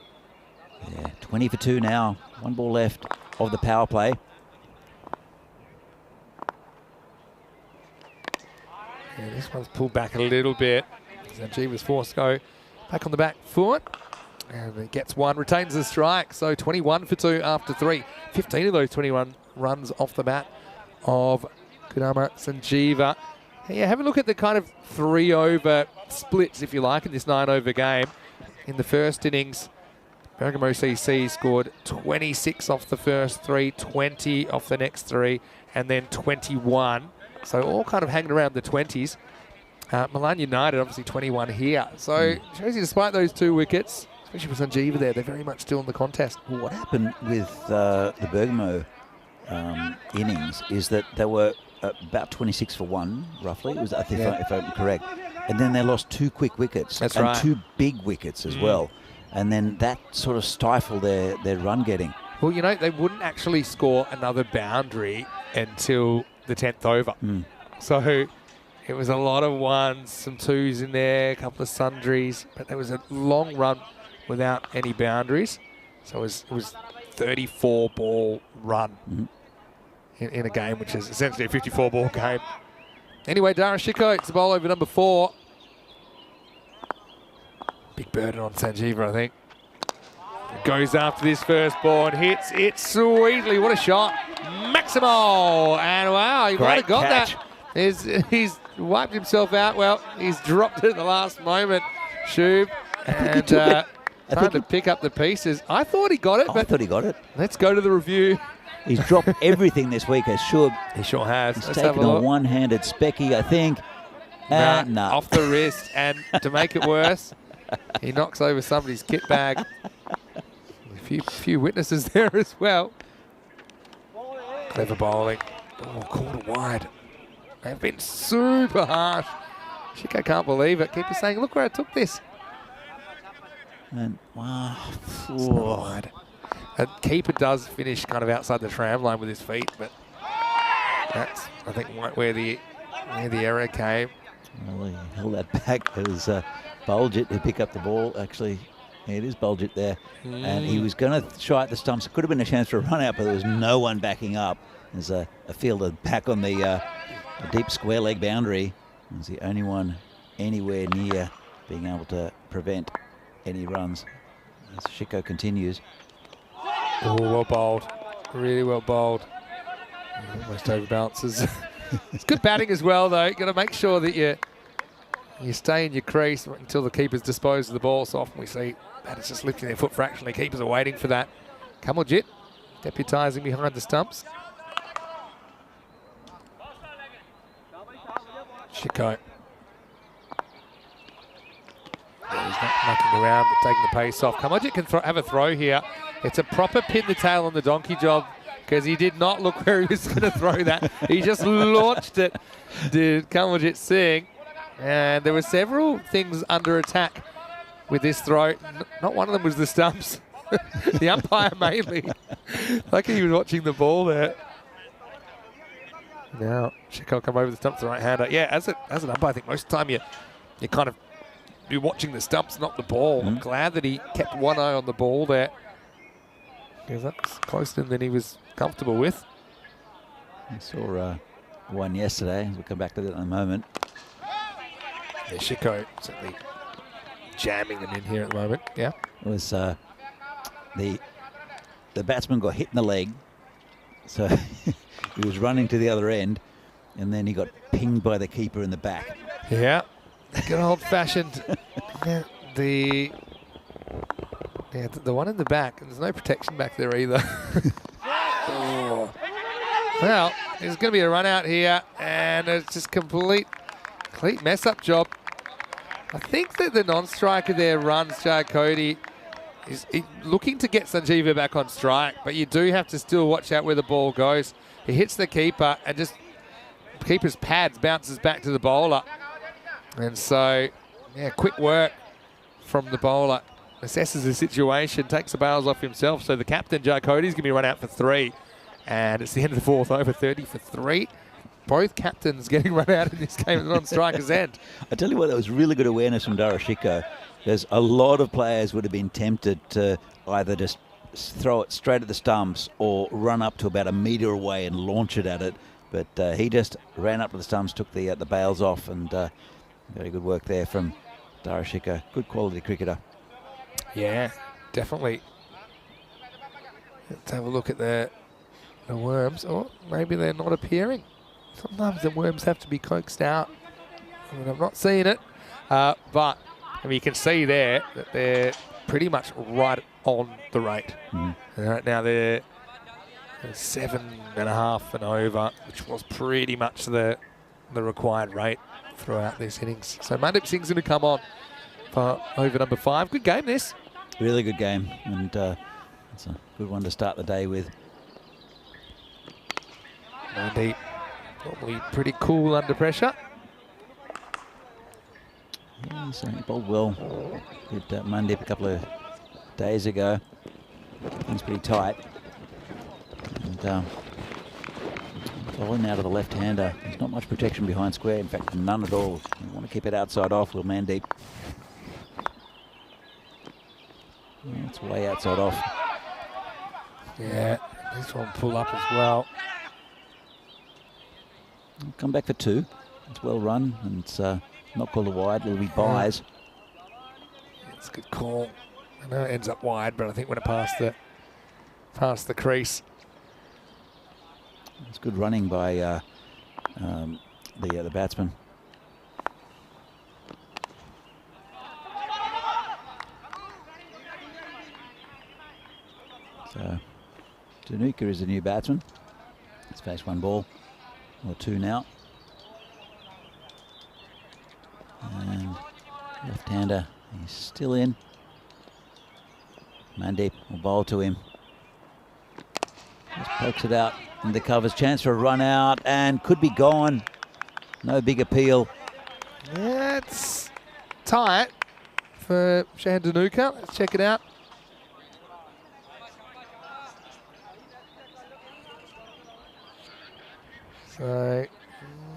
yeah, 20 for 2 now. 1 ball left of the power play.
Yeah, this one's pulled back a little bit. Sanjeeva's forced to go back on the back foot. And it gets 1, retains the strike. So 21 for 2 after 3. 15 of those 21 runs off the bat of Kudama Sanjeeva. Yeah, have a look at the kind of 3-over splits, if you like, in this 9-over game. In the first innings, Bergamo CC scored 26 off the first 3, 20 off the next 3, and then 21. So all kind of hanging around the 20s. Milan United, obviously 21 here. So it shows you, despite those 2 wickets, especially with Sanjeeva there, they're very much still in the contest.
Well, what happened with the Bergamo innings is that they were about 26 for 1, roughly. It was, I think, if I'm correct. And then they lost 2 quick wickets.
That's
and
right.
2 big wickets as well. And then that sort of stifled their run getting.
Well, you know, they wouldn't actually score another boundary until the 10th over. So it was a lot of 1s, some 2s in there, a couple of sundries, but there was a long run without any boundaries. So it was 34-ball run in a game, which is essentially a 54-ball game. Anyway, Darashiko, it's the bowl over number 4. Big burden on Sanjeeva, I think. Goes after this first ball and hits it sweetly. What a shot. Maximo! And wow, he might have got
catch.
that. He's wiped himself out. Well, he's dropped it at the last moment. Shub. And time to pick up the pieces. I thought he got it,
I
but
thought he got it.
let's go to the review.
He's dropped everything this week, as Shub.
He sure has.
He's
Let's have a
taken a
look.
one-handed specky, I think. No.
Off the wrist. And to make it worse, he knocks over somebody's kit bag. A few witnesses there as well. Clever bowling. Oh, corner wide. They've been super harsh. Shiko can't believe it. Keeper's saying, look where I took this.
And wow.
It's not wide. And keeper does finish kind of outside the tram line with his feet, but that's, I think, where the error came.
Well, he held that back. It was Bulgit who picked up the ball. Actually, yeah, it is Bulgit there. And he was going to try at the stumps. It could have been a chance for a run out, but there was no one backing up. There's a fielder back on the deep square leg boundary. He was the only one anywhere near being able to prevent any runs. As Shiko continues.
Oh, well bowled. Really well bowled. Almost overbalances. It's good batting as well, though. You've got to make sure that you stay in your crease until the keeper's disposed of the ball. So often we see batters just lifting their foot fractionally. Keepers are waiting for that. Kamaljit deputising behind the stumps. Shiko. He's not mucking around, but taking the pace off. Kamaljit can have a throw here. It's a proper pin the tail on the donkey job, because he did not look where he was going to throw that. He just launched it, did Kamaljit Singh. And there were several things under attack with this throw. Not one of them was the stumps. The umpire mainly. Like he was watching the ball there. Now, Shiko come over the stumps, the right-hander. Yeah, as an umpire, I think most of the time you kind of be watching the stumps, not the ball. I'm glad that he kept one eye on the ball there, because that's closer than he was comfortable with.
I saw one yesterday. We'll come back to that in a moment.
Yeah, Shiko certainly jamming them in here at the moment. Yeah.
It was the batsman got hit in the leg, so he was running to the other end, and then he got pinged by the keeper in the back.
Yeah. Good old-fashioned. The one in the back, and there's no protection back there either. Oh. Well, there's going to be a run out here, and it's just complete mess-up job. I think that the non-striker there runs, Cody, is looking to get Sanjeeva back on strike, but you do have to still watch out where the ball goes. He hits the keeper, and just keeper's pads bounces back to the bowler. And so, yeah, quick work from the bowler. Assesses the situation, takes the bails off himself. So the captain, Cody's going to be run out for 3. And it's the end of the 4th over, 30 for 3. Both captains getting run out in this game at the non-striker's end.
I tell you what, that was really good awareness from Darashiko. There's a lot of players would have been tempted to either just throw it straight at the stumps or run up to about a metre away and launch it at it. But he just ran up to the stumps, took the bails off, and very good work there from Darashiko. Good quality cricketer.
Yeah, definitely. Let's have a look at the the worms, or maybe they're not appearing. Sometimes the worms have to be coaxed out. I mean, I'm not seeing it, but I mean, you can see there that they're pretty much right on the rate. Right now they're 7.5 and over, which was pretty much the required rate throughout this innings. So Mandip Singh's going to come on for over number 5. Good game, this.
Really good game, and it's a good one to start the day with.
Mandip normally pretty cool under pressure.
Yeah, so he bowled well. Did Mandip a couple of days ago. Things pretty tight. And bowling out of the left-hander. There's not much protection behind square. In fact, none at all. You want to keep it outside off, will Mandip. It's way outside off.
Yeah, this one pull up as well.
Come back for 2. It's well run, and it's not called a wide. It'll be buys.
It's a good call. I know it ends up wide, but I think when it passed the crease.
It's good running by the batsman. So Danuka is the new batsman. He's faced 1 ball, or 2 now. And left-hander, he's still in. Mandip will bowl to him. Just pokes it out in the covers. Chance for a run out, and could be gone. No big appeal.
Yeah, it's tight for Shahan Danuka. Let's check it out. So,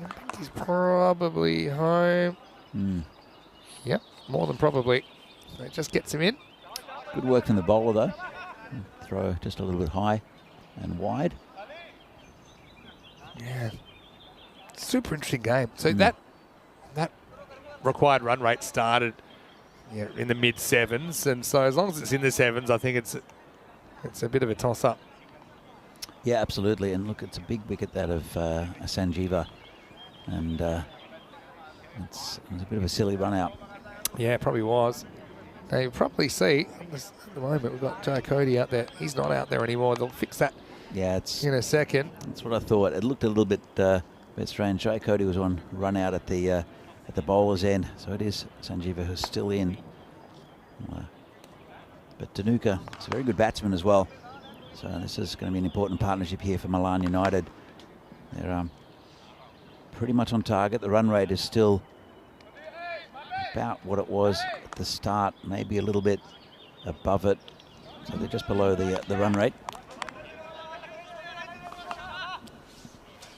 I think he's probably home. Yep, more than probably. So it just gets him in.
Good work from the bowler, though. Throw just a little bit high and wide.
Yeah, super interesting game. So that required run rate started in the mid-7s, and so as long as it's in the 7s, I think it's a bit of a toss-up.
Yeah, absolutely. And look, it's a big wicket, that of Sanjeeva. And it's a bit of a silly run out.
Yeah, it probably was. Now you probably see, at the moment, we've got Jai Cody out there. He's not out there anymore. They'll fix that in a second.
That's what I thought. It looked a little bit strange. Jai Cody was on run out at the bowler's end. So it is Sanjeeva who's still in. But Danuka is a very good batsman as well. So this is going to be an important partnership here for Milan United. They're pretty much on target. The run rate is still about what it was at the start, maybe a little bit above it. So they're just below the run rate.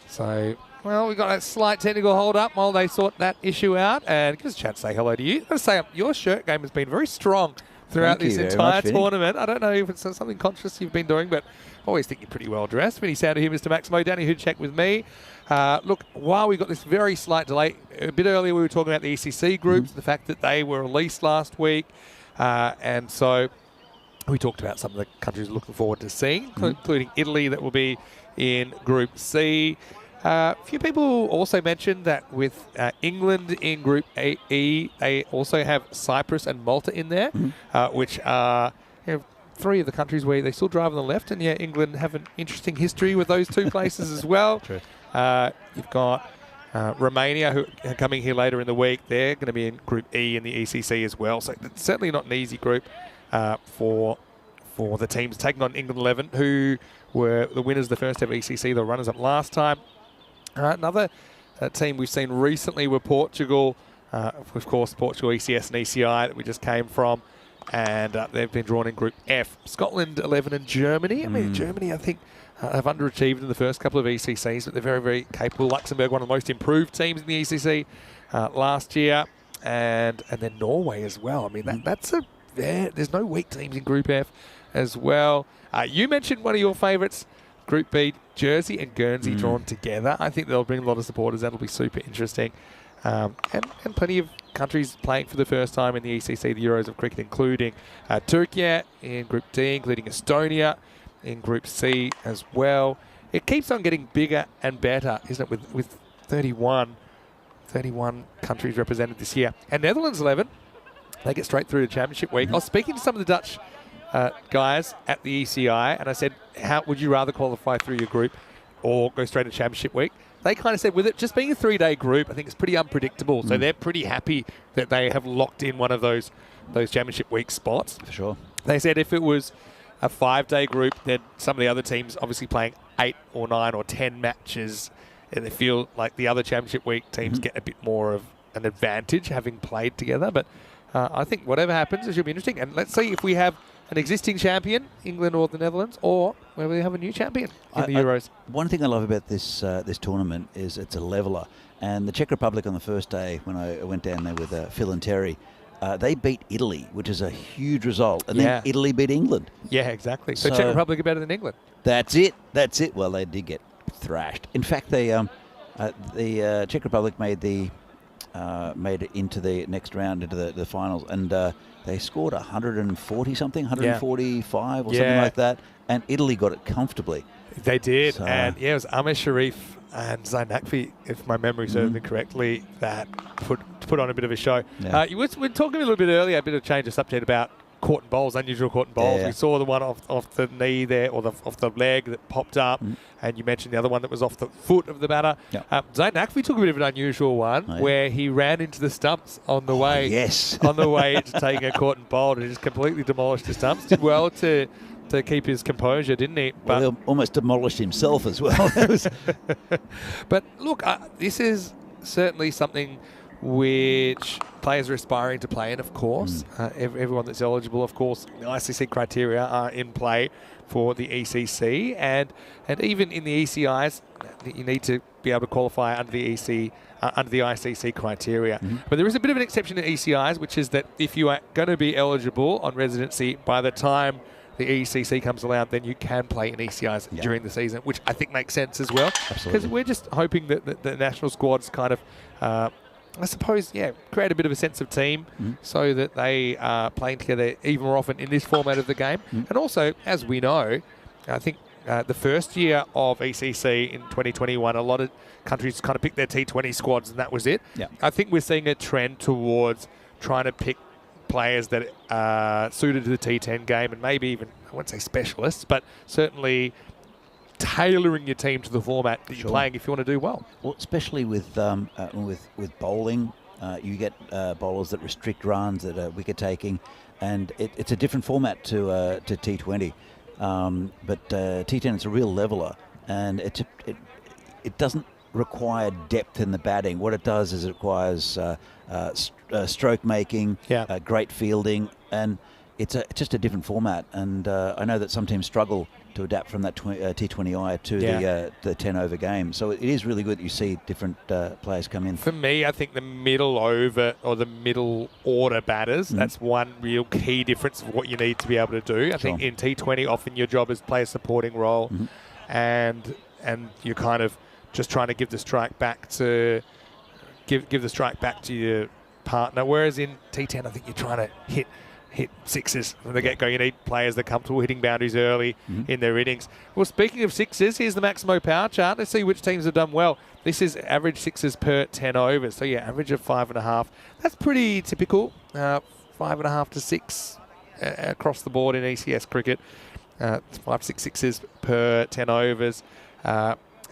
So, well, we've got a slight technical hold up while they sort that issue out. And give us a chance to say hello to you. I've got to say, your shirt game has been very strong throughout this entire tournament. I don't know if it's something conscious you've been doing, but I always think you're pretty well dressed. Many sound to here, Mr. Maximo. Danny Hood with me. Look, while we got this very slight delay, a bit earlier we were talking about the ECC groups, the fact that they were released last week. And so we talked about some of the countries we're looking forward to seeing, including Italy that will be in Group C. A few people also mentioned that with England in Group E, they also have Cyprus and Malta in there, which are 3 of the countries where they still drive on the left. And England have an interesting history with those 2 places as well. True. You've got Romania, who are coming here later in the week. They're going to be in Group E in the ECC as well. So it's certainly not an easy group for the teams taking on England 11, who were the winners of the first ever ECC. They were runners-up last time. Another team we've seen recently were Portugal. Of course, Portugal, ECS and ECI that we just came from. And they've been drawn in Group F. Scotland 11 and Germany. I mean, Germany, I think, have underachieved in the first couple of ECCs, but they're very, very capable. Luxembourg, one of the most improved teams in the ECC last year. And then Norway as well. I mean, there's no weak teams in Group F as well. You mentioned one of your favourites, Group B, Jersey and Guernsey drawn together. I think they'll bring a lot of supporters. That'll be super interesting. And plenty of countries playing for the first time in the ECC, the Euros of Cricket, including Turkey in Group D, including Estonia in Group C as well. it keeps on getting bigger and better, isn't it, with 31 countries represented this year. And Netherlands 11, they get straight through to Championship Week. I was speaking to some of the Dutch guys at the ECI, and I said, how would you rather qualify through your group or go straight to Championship Week? They kind of said with it just being a 3-day group, I think it's pretty unpredictable. So they're pretty happy that they have locked in one of those Championship Week spots.
For sure.
They said if it was a 5-day group, then some of the other teams obviously playing 8 or 9 or 10 matches, and they feel like the other Championship Week teams get a bit more of an advantage having played together. But I think whatever happens, it should be interesting. And let's see if we have an existing champion, England or the Netherlands, or whether we have a new champion in the Euros.
One thing I love about this tournament is it's a leveler. And the Czech Republic on the first day, when I went down there with Phil and Terry, they beat Italy, which is a huge result. And then Italy beat England.
Yeah, exactly. So Czech Republic are better than England.
That's it. Well, they did get thrashed. In fact, the Czech Republic made it into the next round, into the finals, and they scored 140 something, 145 or something like that, and Italy got it comfortably.
They did,
So,
and it was Amir Sharif and Zayn Nakfi, if my memory serves me correctly, that put on a bit of a show.
Yeah.
We were talking a little bit earlier, a bit of change of subject about caught and bowls, unusual caught and bowls.
Yeah.
We saw the one off the knee there, or off the leg that popped up, and you mentioned the other one that was off the foot of the batter.
Yeah.
Zayn Nakfi took a bit of an unusual one where he ran into the stumps on the way.
Yes.
On the way to taking a caught and bowl, and just completely demolished the stumps. Did well to keep his composure, didn't he?
But he almost demolished himself as well.
But look, this is certainly something which players are aspiring to play in, of course. Everyone that's eligible, of course, the ICC criteria are in play for the ECC, and even in the ECIs, you need to be able to qualify under the under the ICC criteria. But there is a bit of an exception in ECIs, which is that if you are going to be eligible on residency by the time the ECC comes around, then you can play in ECIs during the season, which I think makes sense as well. Because we're just hoping that the national squads kind of, I suppose, create a bit of a sense of team so that they are playing together even more often in this format of the game. And also, as we know, I think the first year of ECC in 2021, a lot of countries kind of picked their T20 squads and that was it.
Yeah.
I think we're seeing a trend towards trying to pick players that are suited to the T10 game, and maybe even, I won't say specialists, but certainly tailoring your team to the format that you're playing if you want to do well.
Well, especially with bowling, you get bowlers that restrict runs, that are wicket taking, and it's a different format to T20. But T10 is a real leveler, and it doesn't require depth in the batting. What it does is it requires stroke making, great fielding, and it's just a different format. And I know that some teams struggle to adapt from that T20I to the 10-over game. So it is really good that you see different players come in.
For me, I think the middle over or the middle order batters, that's one real key difference of what you need to be able to do. I think in T20, often your job is play a supporting role, and you're kind of just trying to give the strike back to give the strike back to your partner. Whereas in T10, I think you're trying to hit sixes from the get-go. You need players that are comfortable hitting boundaries early in their innings. Well, speaking of sixes, here's the Maximo Power chart. Let's see which teams have done well. This is average sixes per 10 overs. So, average of 5.5. That's pretty typical. 5.5 to 6 across the board in ECS cricket. 5, 6 sixes per 10 overs.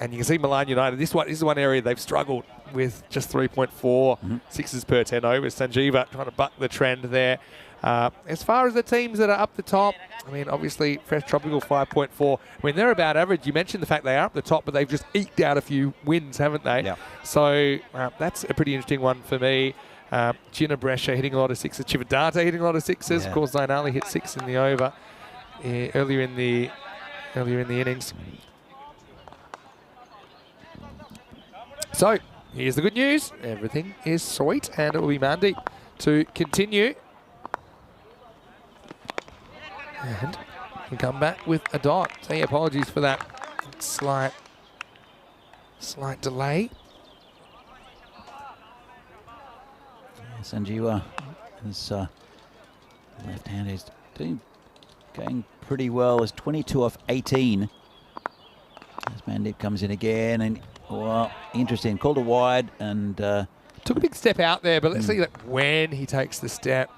And you can see Milan United, this is one area they've struggled with, just 3.4 sixes per 10 overs. Sanjeeva trying to buck the trend there. As far as the teams that are up the top, I mean, obviously, Fresh Tropical 5.4. I mean, they're about average. You mentioned the fact they are up the top, but they've just eked out a few wins, haven't they? Yeah. So that's a pretty interesting one for me. Gina Brescia hitting a lot of sixes. Chivadata hitting a lot of sixes. Of course, Zayn Ali hit 6 in the over earlier in the innings. So, here's the good news. Everything is sweet, and it will be Mandy to continue. And we come back with a dot. So, apologies for that slight delay.
Sanjeeva, his left hand is going pretty well. It's 22 off 18. As And it comes in again, and well, interesting. Called a wide, and
took a big step out there, but let's see that when he takes the step.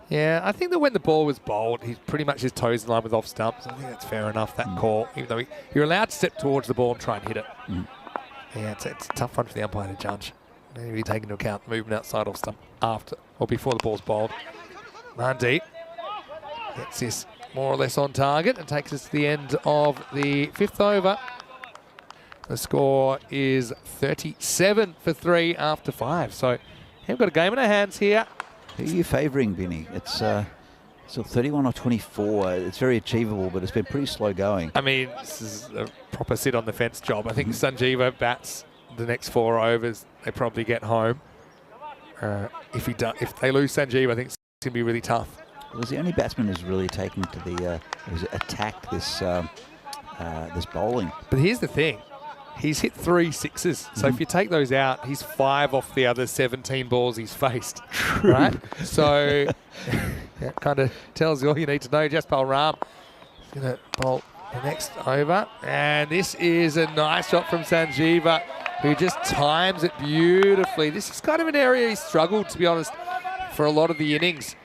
Yeah, I think that when the ball was bowled, he's pretty much his toes in line with off stumps. I think that's fair enough, that call, even though you're allowed to step towards the ball and try and hit it. Yeah, it's a tough one for the umpire to judge. Maybe take into account movement outside off stump after or before the ball's bowled. Mandeep gets this more or less on target and takes us to the end of the 5th over. The score is 37 for 3 after 5. So we've got a game in our hands here.
Who are you favouring, Vinny? It's so 31 or 24. It's very achievable, but it's been pretty slow going.
I mean, this is a proper sit on the fence job. I think Sanjeeva bats the next 4 overs. They probably get home. If they lose Sanjeev, I think it's going to be really tough.
Well, he's the only batsman who's really taken to the attack this this bowling.
But here's the thing. He's hit 3 sixes. So if you take those out, he's 5 off the other 17 balls he's faced.
True.
Right? So that kind of tells you all you need to know. Jaspal Ram is going to bowl the next over. And this is a nice shot from Sanjeeva, who just times it beautifully. This is kind of an area he's struggled, to be honest, for a lot of the innings.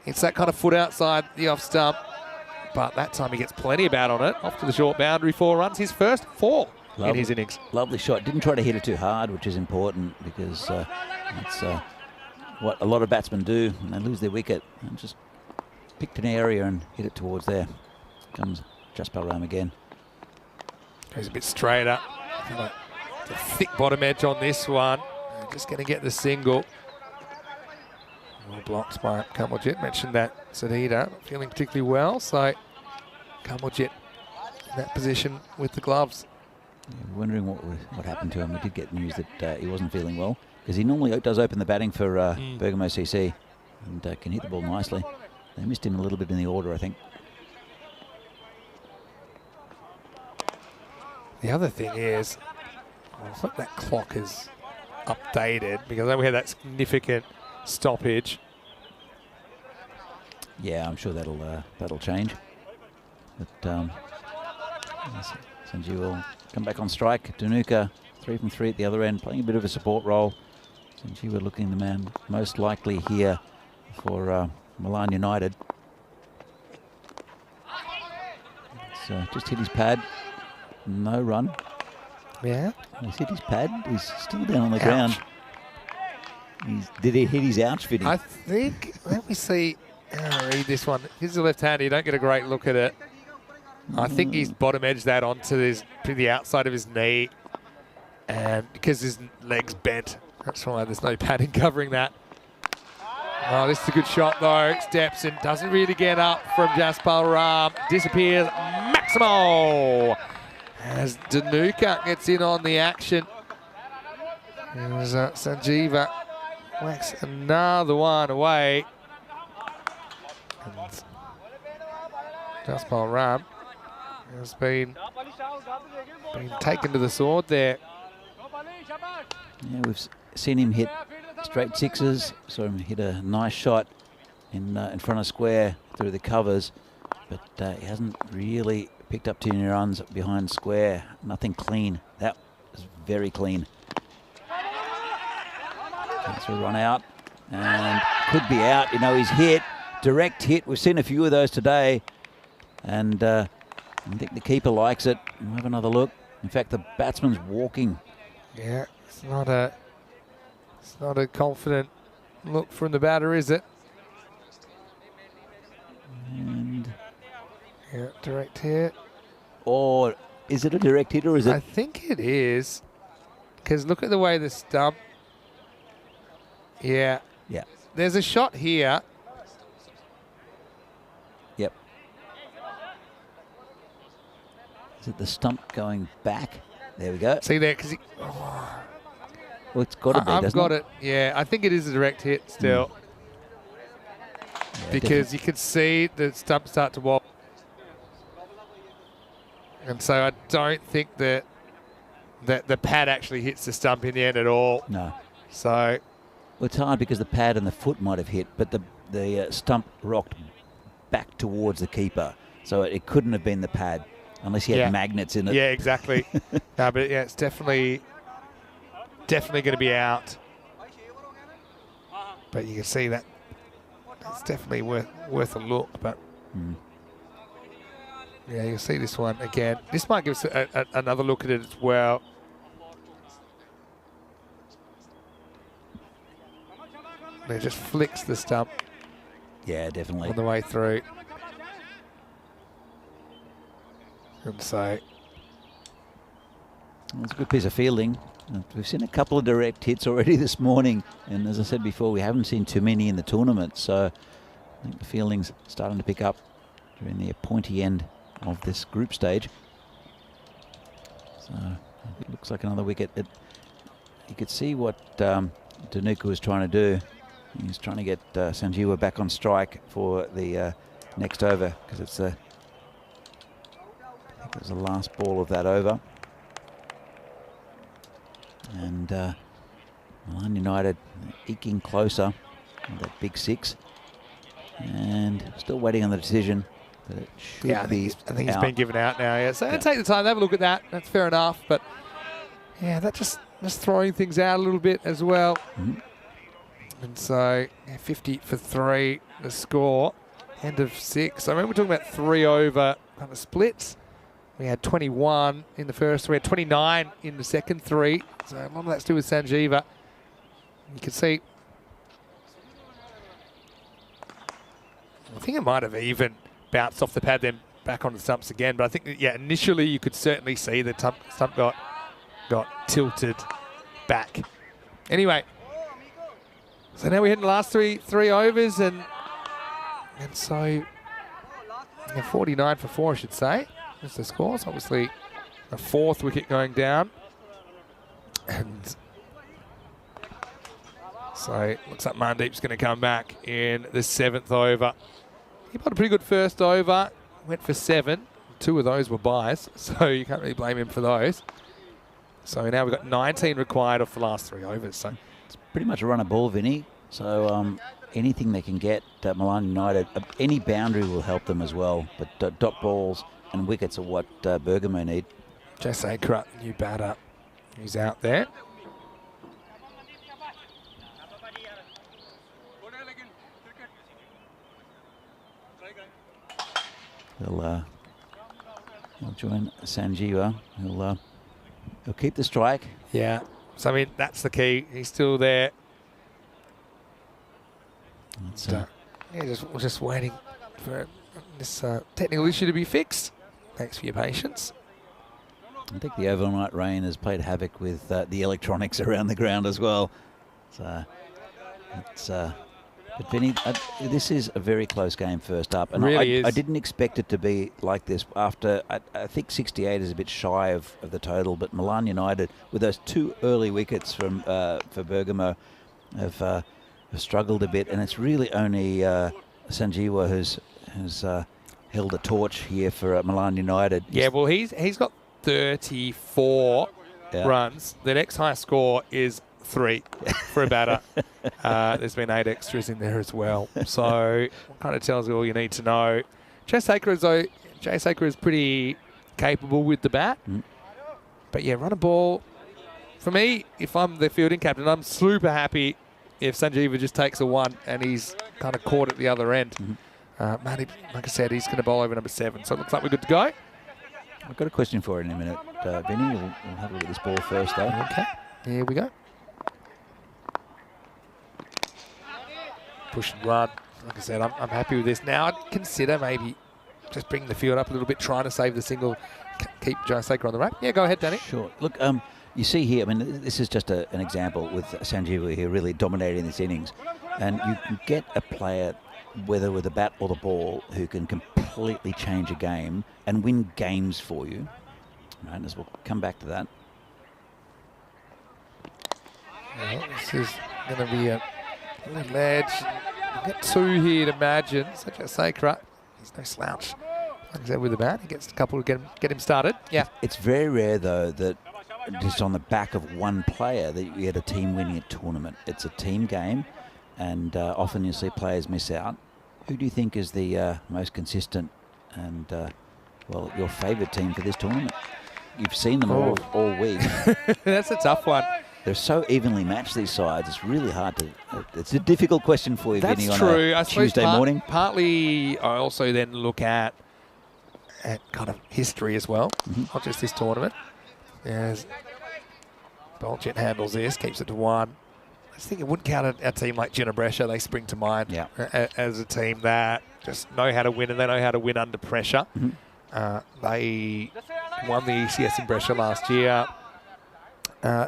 It's that kind of foot outside the off stump. But that time he gets plenty of bat on it. Off to the short boundary, 4 runs. His first 4 in his innings.
Lovely shot. Didn't try to hit it too hard, which is important because that's what a lot of batsmen do when they lose their wicket. And just picked an area and hit it towards there. Comes Jaspal Ram again.
Goes a bit straighter. The thick bottom edge on this one. Just going to get the single. Well blocked by Kamaljeet. Mentioned that Sadida not feeling particularly well, so Kamaljeet in that position with the gloves.
Yeah, wondering what happened to him. We did get news that he wasn't feeling well because he normally does open the batting for Bergamo CC and can hit the ball nicely. They missed him a little bit in the order, I think.
The other thing is, I think that clock is updated because then we had that significant stoppage.
Yeah, I'm sure that'll change. But Sanjeev will come back on strike. Dhanuka 3 from 3 at the other end, playing a bit of a support role. Sanjeev looking the man most likely here for Milan United. So just hit his pad, no run.
Yeah,
he's hit his pad. He's still down on the ground. Did he hit his ouch fitting?
I think. Let me see. Read this one. Here's the left hander. You don't get a great look at it. I think he's bottom edged that onto the outside of his knee, and because his leg's bent, that's why there's no padding covering that. Oh, this is a good shot though. Steps in, doesn't really get up from Jaspal Ram. Disappears. Maximo as Dhanuka gets in on the action. There's Sanjeeva whacks another one away. And Jaspal Ram has been taken to the sword there.
Yeah, we've seen him hit straight sixes. Saw him hit a nice shot in front of square through the covers, but he hasn't really picked up too many runs behind square. Nothing clean. That was very clean. That's a run out and could be out. You know, he's hit, direct hit. We've seen a few of those today, and I think the keeper likes it. We'll have another look. In fact, the batsman's walking.
Yeah, it's not a confident look from the batter, is it?
And
yeah, direct hit.
Or is it a direct hit or is it?
I think it is, because look at the way the stump. Yeah.
Yeah.
There's a shot here.
Yep. Is it the stump going back? There we go.
See there, because
Well, it's got to be,
I've
doesn't
got
it?
it. Yeah, I think it is a direct hit still.
Yeah,
because you can see the stump start to wobble. And so I don't think that the pad actually hits the stump in the end at all.
No.
So
Well, it's hard because the pad and the foot might have hit, but the stump rocked back towards the keeper, so it couldn't have been the pad. unless he had magnets in it.
Yeah, exactly. No, but yeah, it's definitely going to be out. But you can see that it's definitely worth a look. But yeah, you'll see this one again. This might give us another look at it as well. It just flicks the stump.
Yeah, definitely.
On the way through. And so
it's a good piece of fielding. We've seen a couple of direct hits already this morning, and as I said before, we haven't seen too many in the tournament, so I think the fielding's starting to pick up during the pointy end of this group stage. So it looks like another wicket. You could see what Danuka was trying to do. He was trying to get Sanjeewa back on strike for the next over, because it's I think it was the last ball of that over. And Milan United eking closer with that big 6, and still waiting on the decision. But it should
I think he's been given out now. Yeah, so take the time, have a look at that. That's fair enough. But yeah, that just throwing things out a little bit as well. And so 50 for 3, the score, end of 6. I remember we're talking about 3 over kind of splits. We had 21 in the first, we had 29 in the second 3. So a lot of that's to do with Sanjeewa. You can see, I think it might have even bounced off the pad, then back on the stumps again. But I think, yeah, initially you could certainly see the stump got tilted back. Anyway, so now we're hitting the last three overs, and so 49 for 4, I should say. That's the scores. Obviously, a 4th wicket going down. And so it looks like Mandeep's going to come back in the 7th over. He put a pretty good first over. Went for 7. 2 of those were buys, so you can't really blame him for those. So now we've got 19 required off the last 3 overs. So
it's pretty much a run of ball, Vinny. So anything they can get at Milan United, any boundary will help them as well. But dot balls and wickets are what Bergamo need.
Jesse Krutt, new batter, who's out there.
He'll join Sanjeewa. He'll keep the strike.
Yeah. So, I mean, that's the key. He's still there. We're just waiting for this technical issue to be fixed. Thanks for your patience.
I think the overnight rain has played havoc with the electronics around the ground as well. So it's but Vinny, this is a very close game first up, and
really
I didn't expect it to be like this. After I think 68 is a bit shy of the total, but Milan United with those 2 early wickets from for Bergamo have struggled a bit, and it's really only Sanjeewa who's held a torch here for Milan United.
Yeah, well, he's got 34 runs. The next highest score is 3 for a batter. There's been 8 extras in there as well. So kind of tells you all you need to know. Jay Saker is pretty capable with the bat. But yeah, run a ball. For me, if I'm the fielding captain, I'm super happy if Sanjeewa just takes a 1 and he's kind of caught at the other end. Matty, like I said, he's going to bowl over number 7. So it looks like we're good to go.
I've got a question for you in a minute, Vinny. We'll have a look at this ball first, though.
Okay, here we go. Push and run. Like I said, I'm happy with this. Now I'd consider maybe just bringing the field up a little bit, trying to save the single, keep Jai Saker on the rack. Yeah, go ahead, Danny.
Sure. Look, you see here, I mean, this is just an example with Sanjeewa here really dominating this innings. And you can get a player, whether with the bat or the ball, who can completely change a game and win games for you. Right, as we'll come back to that.
Well, this is going to be a little edge. We'll get 2 here to Imagine. Such a Saker. He's no slouch. Like I said, with the bat, he gets a couple to get him started. Yeah.
It's very rare, though, that just on the back of one player that you get a team winning a tournament. It's a team game, and often you see players miss out. Who do you think is the most consistent and well, your favourite team for this tournament. You've seen them all week.
That's a tough one.
They're so evenly matched, these sides. It's really hard to... It's a difficult question for you, Vinny, on a Tuesday morning.
Partly, I also then look at kind of history as well, not just this tournament. As Boljet handles this, keeps it to 1. I just think it wouldn't count a team like Brescia. They spring to mind as a team that just know how to win, and they know how to win under pressure. They won the ECS in Brescia last year.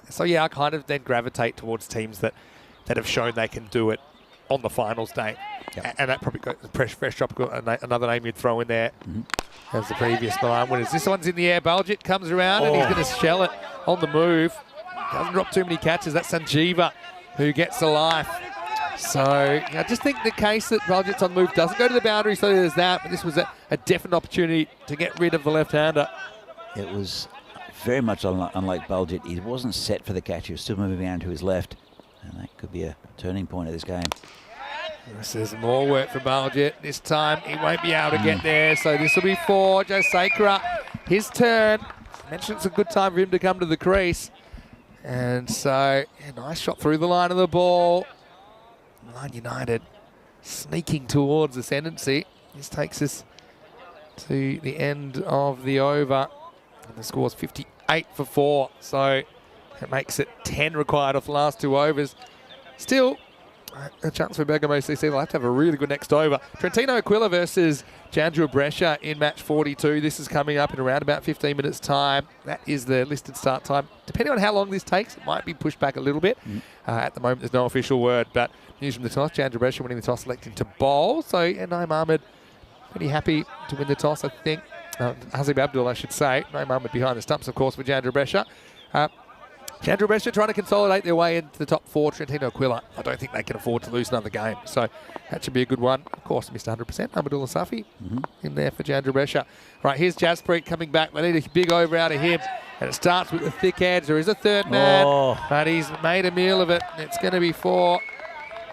So yeah, I kind of then gravitate towards teams that have shown they can do it on the finals day. And that probably got fresh drop, another name you'd throw in there as the previous Milan winners. This one's in the air. Boljet comes around and he's going to shell it on the move. Doesn't drop too many catches. That's Sanjeeva who gets the life. So I just think the case that Boljet's on the move doesn't go to the boundary, so there's that. But this was a definite opportunity to get rid of the left-hander.
It was very much unlike Boljet. He wasn't set for the catch. He was still moving around to his left. And that could be a turning point of this game.
This is more work for Boljet. This time he won't be able to get there. So this will be for Joe Sakura. His turn. I mentioned it's a good time for him to come to the crease. And so, nice shot through the line of the ball. Milan United sneaking towards ascendancy. This takes us to the end of the over. And the score's 58 for 4. So it makes it 10 required off the last 2 overs. Still, a chance for Bergamo CC. They'll have to have a really good next over. Trentino Aquila versus Jandra Brescia in match 42. This is coming up in around about 15 minutes' time. That is the listed start time. Depending on how long this takes, it might be pushed back a little bit. At the moment, there's no official word, but news from the toss. Jandra Brescia winning the toss, selecting to bowl. So, Naim Ahmed pretty happy to win the toss, I think. Hazib Abdul, I should say. Naim Ahmed behind the stumps, of course, for Jandra Brescia. Jandra Brescia trying to consolidate their way into the top 4. Trentino Aquila, I don't think they can afford to lose another game. So that should be a good one. Of course, Mr. 100%, Abdullah Safi in there for Jandra Brescia. Right, here's Jaspreet coming back. They need a big over out of him. And it starts with the thick edge. There is a third man, but he's made a meal of it. It's going to be 4.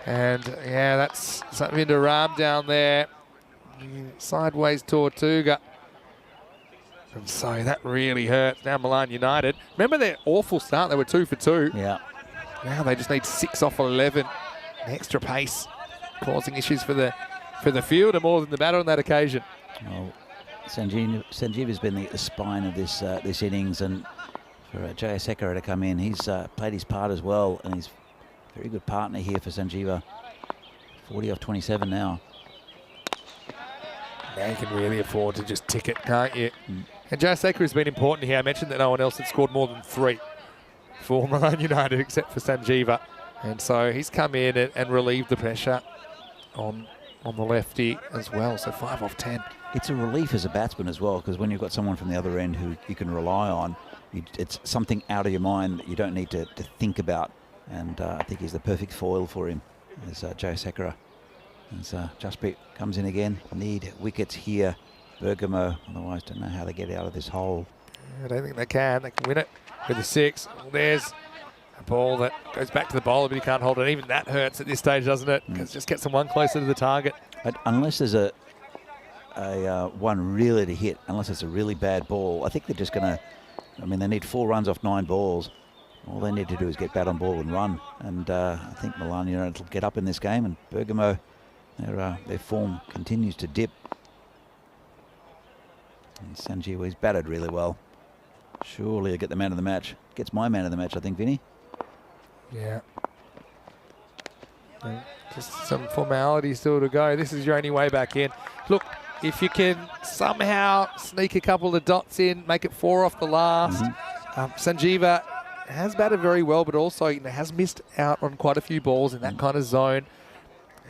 And, yeah, that's something to Ram down there. Sideways Tortuga. And so that really hurts. Now Milan United. Remember their awful start? They were 2 for 2.
Yeah.
Now they just need 6 off 11. Extra pace, causing issues for the fielder more than the batter on that occasion.
Well, Sanjeev has been the spine of this this innings, and for Jaya Sekera to come in, he's played his part as well, and he's a very good partner here for Sanjeeva. 40 off 27 now.
Now you can really afford to just tick it, can't you? And Jaya Sekera has been important here. I mentioned that no one else had scored more than 3 for Milan United except for Sanjeeva. And so he's come in and relieved the pressure on the lefty as well. So 5 off 10.
It's a relief as a batsman as well, because when you've got someone from the other end who you can rely on, it's something out of your mind that you don't need to think about. And I think he's the perfect foil for him, as Jaya Sekera. As Jaspreet comes in again. Need wickets here, Bergamo. Otherwise, don't know how they get out of this hole.
I don't think they can. They can win it with a 6. Well, there's a ball that goes back to the bowler, but he can't hold it. Even that hurts at this stage, doesn't it? Because it just gets them one closer to the target.
But unless there's a one really to hit, unless it's a really bad ball, I think they're just going to... I mean, they need 4 runs off 9 balls. All they need to do is get bat on ball and run. And I think Milan United will get up in this game, and Bergamo... Their form continues to dip. And Sanjeev, he's batted really well. Surely he'll get the man of the match. Gets my man of the match, I think, Vinny.
Yeah. Just some formality still to go. This is your only way back in. Look, if you can somehow sneak a couple of dots in, make it 4 off the last. Sanjeeva has batted very well, but also has missed out on quite a few balls in that kind of zone.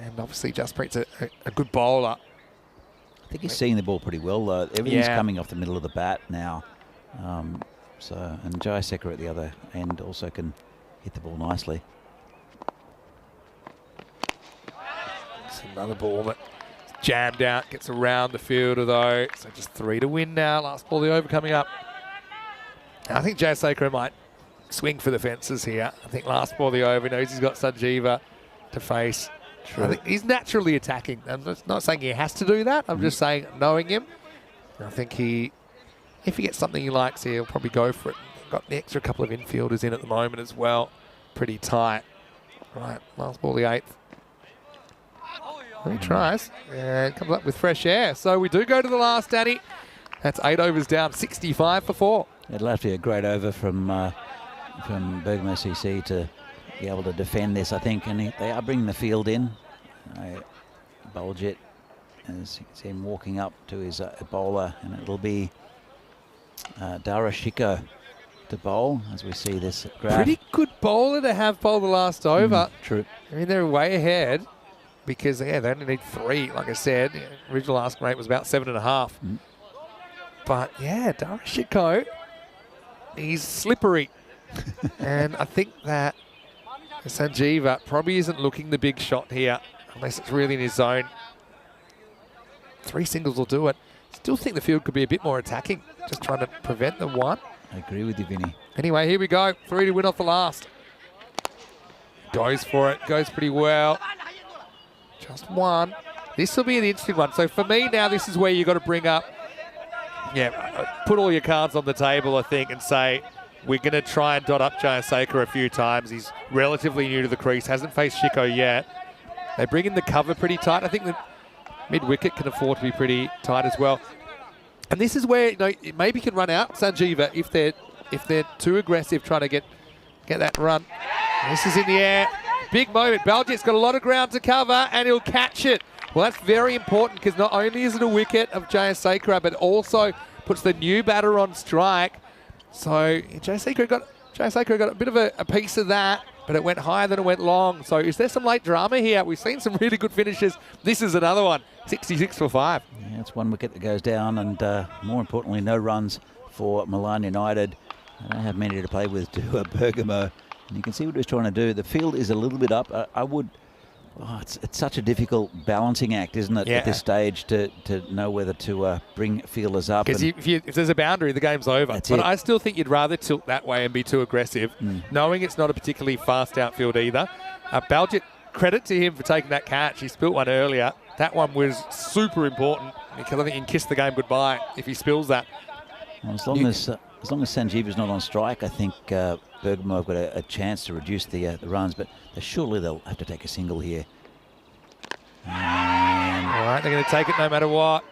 And obviously Jaspreet's a good bowler.
I think he's seeing the ball pretty well, though. Everything's coming off the middle of the bat now. And Jaya Sekera at the other end also can hit the ball nicely.
It's another ball that jammed out, gets around the fielder, though. So just 3 to win now. Last ball of the over coming up. I think Jaya Sekera might swing for the fences here. I think last ball of the over, he knows he's got Sanjeeva to face. True. I think he's naturally attacking. I'm not saying he has to do that. I'm just saying, knowing him, I think if he gets something he likes, he'll probably go for it. Got the extra couple of infielders in at the moment as well. Pretty tight. Right, last ball, the 8th. He tries and comes up with fresh air. So we do go to the last, Danny. That's 8 overs down, 65 for 4.
It'll have to be a great over from Bergamo CC to be able to defend this, I think. And they are bringing the field in. Bulgett, as you can see him walking up to his bowler, and it'll be Darashiko to bowl, as we see this graph.
Pretty good bowler to have bowl the last over.
True.
I mean, they're way ahead because, yeah, they only need 3, like I said. The original ask rate was about 7.5. But, yeah, Darashiko, he's slippery. And I think that Sanjeeva probably isn't looking the big shot here, unless it's really in his zone. 3 singles will do it. Still think the field could be a bit more attacking, just trying to prevent the 1.
I agree with you, Vinny.
Anyway, here we go. 3 to win off the last. Goes for it. Goes pretty well. Just 1. This will be an interesting one. So for me now, this is where you've got to bring up, put all your cards on the table, I think, and say, we're going to try and dot up Jayaseka a few times. He's relatively new to the crease, hasn't faced Chico yet. They bring in the cover pretty tight. I think the mid-wicket can afford to be pretty tight as well. And this is where, it maybe can run out Sanjeeva if they're too aggressive trying to get that run. This is in the air. Big moment. Baljeet's got a lot of ground to cover, and he'll catch it. Well, that's very important because not only is it a wicket of Jayaseka, but also puts the new batter on strike. So Jayaseka got a bit of a piece of that, but it went higher than it went long. So is there some late drama here? We've seen some really good finishes. This is another one, 66 for 5.
Yeah, it's 1 wicket that goes down, and more importantly, no runs for Milan United. They don't have many to play with to Bergamo. And you can see what he's trying to do. The field is a little bit up. It's such a difficult balancing act, isn't it, at this stage to know whether to bring fielders up.
Because if there's a boundary, the game's over. But I still think you'd rather tilt that way and be too aggressive, knowing it's not a particularly fast outfield either. Baljeet, credit to him for taking that catch. He spilt one earlier. That one was super important because I think he can kiss the game goodbye if he spills that.
Well, as long as Sanjeeva's not on strike, I think Bergamo have got a chance to reduce the runs, but surely they'll have to take a single here.
All right, they're going to take it no matter what.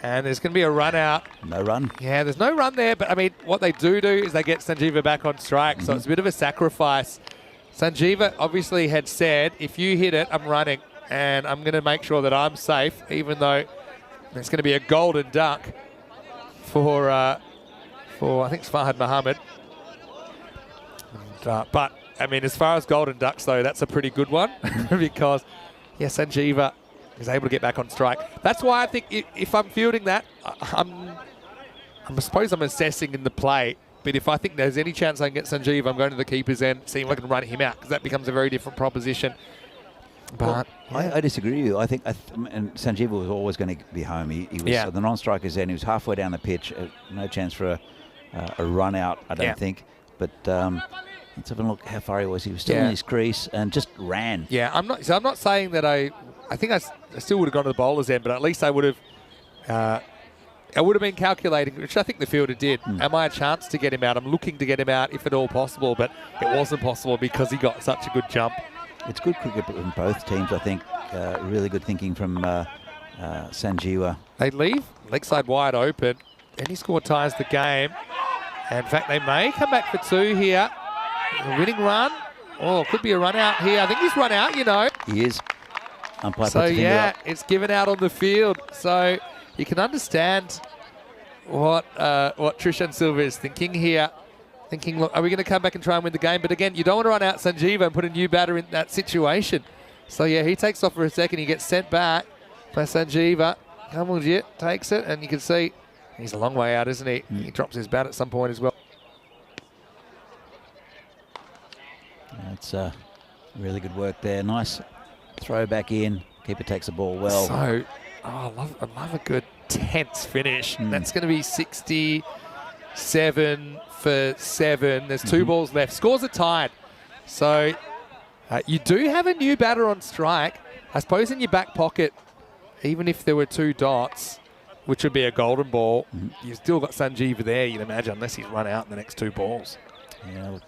And there's going to be a run out.
No run?
Yeah, there's no run there, but I mean, what they do is they get Sanjeeva back on strike, so it's a bit of a sacrifice. Sanjeeva obviously had said, if you hit it, I'm running, and I'm going to make sure that I'm safe, even though it's going to be a golden duck for I think it's Fahad Mohammed. But, I mean, as far as golden ducks, though, that's a pretty good one because, Sanjeeva is able to get back on strike. That's why I think if I'm fielding that, I suppose I'm assessing in the play, but if I think there's any chance I can get Sanjeeva, I'm going to the keeper's end, seeing if I can run him out, because that becomes a very different proposition. But
I disagree with you. I think and Sanjeeva was always going to be home. He was the non-striker's end. He was halfway down the pitch. No chance for a run out, I don't think. But let's have a look how far he was. He was still in his crease and just ran.
Yeah, I'm not saying that I think I still would have gone to the bowler's end, but at least I would have been calculating, which I think the fielder did. Am I a chance to get him out? I'm looking to get him out if at all possible, but it wasn't possible because he got such a good jump.
It's good cricket from both teams, I think. Really good thinking from Sanjeeva.
They leave leg side wide open. Any score ties the game. In fact, they may come back for 2 here. A winning run. Oh, could be a run out here. I think he's run out,
He is. Umpire
so,
puts the finger up.
It's given out on the field. So you can understand what Trishan Silva is thinking here. Thinking, look, are we going to come back and try and win the game? But again, you don't want to run out Sanjeeva and put a new batter in that situation. So, he takes off for a second. He gets sent back by Sanjeeva. Kamaljit takes it, and you can see he's a long way out, isn't he? He drops his bat at some point as well.
That's really good work there. Nice throw back in. Keeper takes the ball well.
So, I love a good tense finish. That's going to be 67 for 7. There's 2 balls left. Scores are tied. So you do have a new batter on strike. I suppose in your back pocket, even if there were 2 dots, which would be a golden ball. You've still got Sanjeeva there, you'd imagine, unless he's run out in the next 2 balls.
Yeah, look,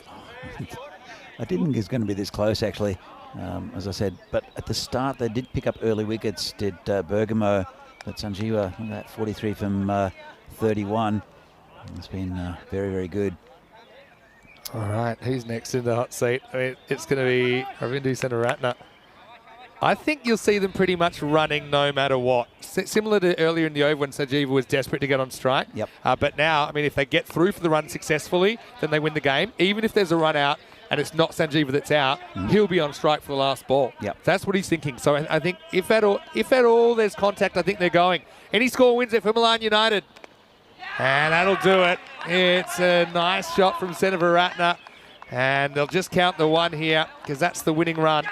I didn't think it was going to be this close, actually, as I said. But at the start, they did pick up early wickets, did Bergamo. But Sanjeeva, look at that, 43 from 31. It's been very, very good.
All right, who's next in the hot seat? I mean, it's going to be Ravindu Senaratne. I think you'll see them pretty much running no matter what. Similar to earlier in the over when Sanjeeva was desperate to get on strike.
Yep.
But now, I mean, if they get through for the run successfully, then they win the game. Even if there's a run out and it's not Sanjeeva that's out, he'll be on strike for the last ball.
Yep.
That's what he's thinking. So I think if at all there's contact, I think they're going. Any score wins it for Milan United. And that'll do it. It's a nice shot from Senaratne. And they'll just count the 1 here because that's the winning run.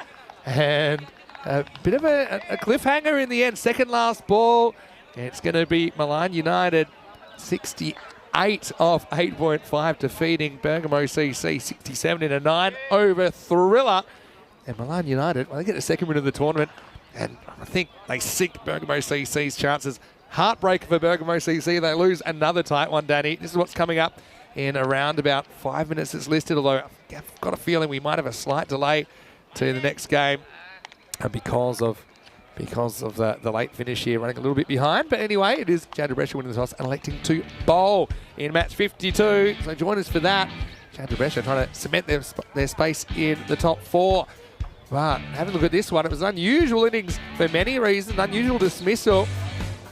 And a bit of a cliffhanger in the end. Second last ball. It's going to be Milan United 68 off 8.5, defeating Bergamo CC 67 in a 9-over thriller. And Milan United, well, they get the second win of the tournament. And I think they sink Bergamo CC's chances. Heartbreak for Bergamo CC. They lose another tight one, Danny. This is what's coming up in around about 5 minutes. It's listed, although I've got a feeling we might have a slight delay to the next game because of the late finish here, running a little bit behind. But anyway, it is Chandra Brescia winning the toss and electing to bowl in match 52. So join us for that. Chandra Brescia trying to cement their space in the top 4. But having a look at this one, it was an unusual innings for many reasons. Unusual dismissal.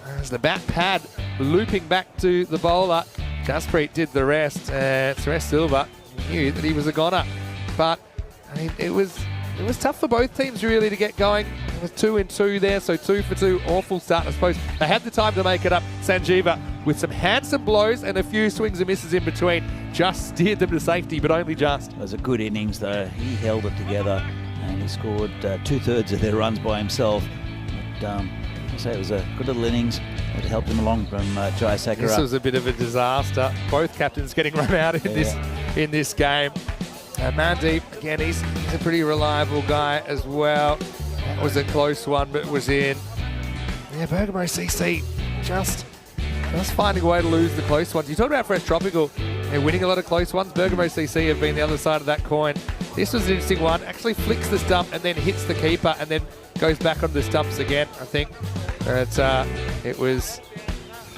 As the bat pad looping back to the bowler. Jaspreet did the rest. Suresh Silva knew that he was a goner. But I mean, it was tough for both teams really to get going. It was 2 and 2 there, so 2 for 2. Awful start, I suppose. They had the time to make it up. Sanjeeva, with some handsome blows and a few swings and misses in between, just steered them to safety, but only just.
It was a good innings, though. He held it together and he scored 2/3 of their runs by himself. But, I say it was a good little innings to help them along from Jayasakara.
This was a bit of a disaster. Both captains getting run out in this game. Mandeep, again, he's a pretty reliable guy as well. That was a close one, but it was in. Yeah, Bergamo CC just finding a way to lose the close ones. You talk about Fresh Tropical, they're winning a lot of close ones. Bergamo CC have been the other side of that coin. This was an interesting one. Actually flicks the stump and then hits the keeper and then goes back on the stumps again, I think. But it was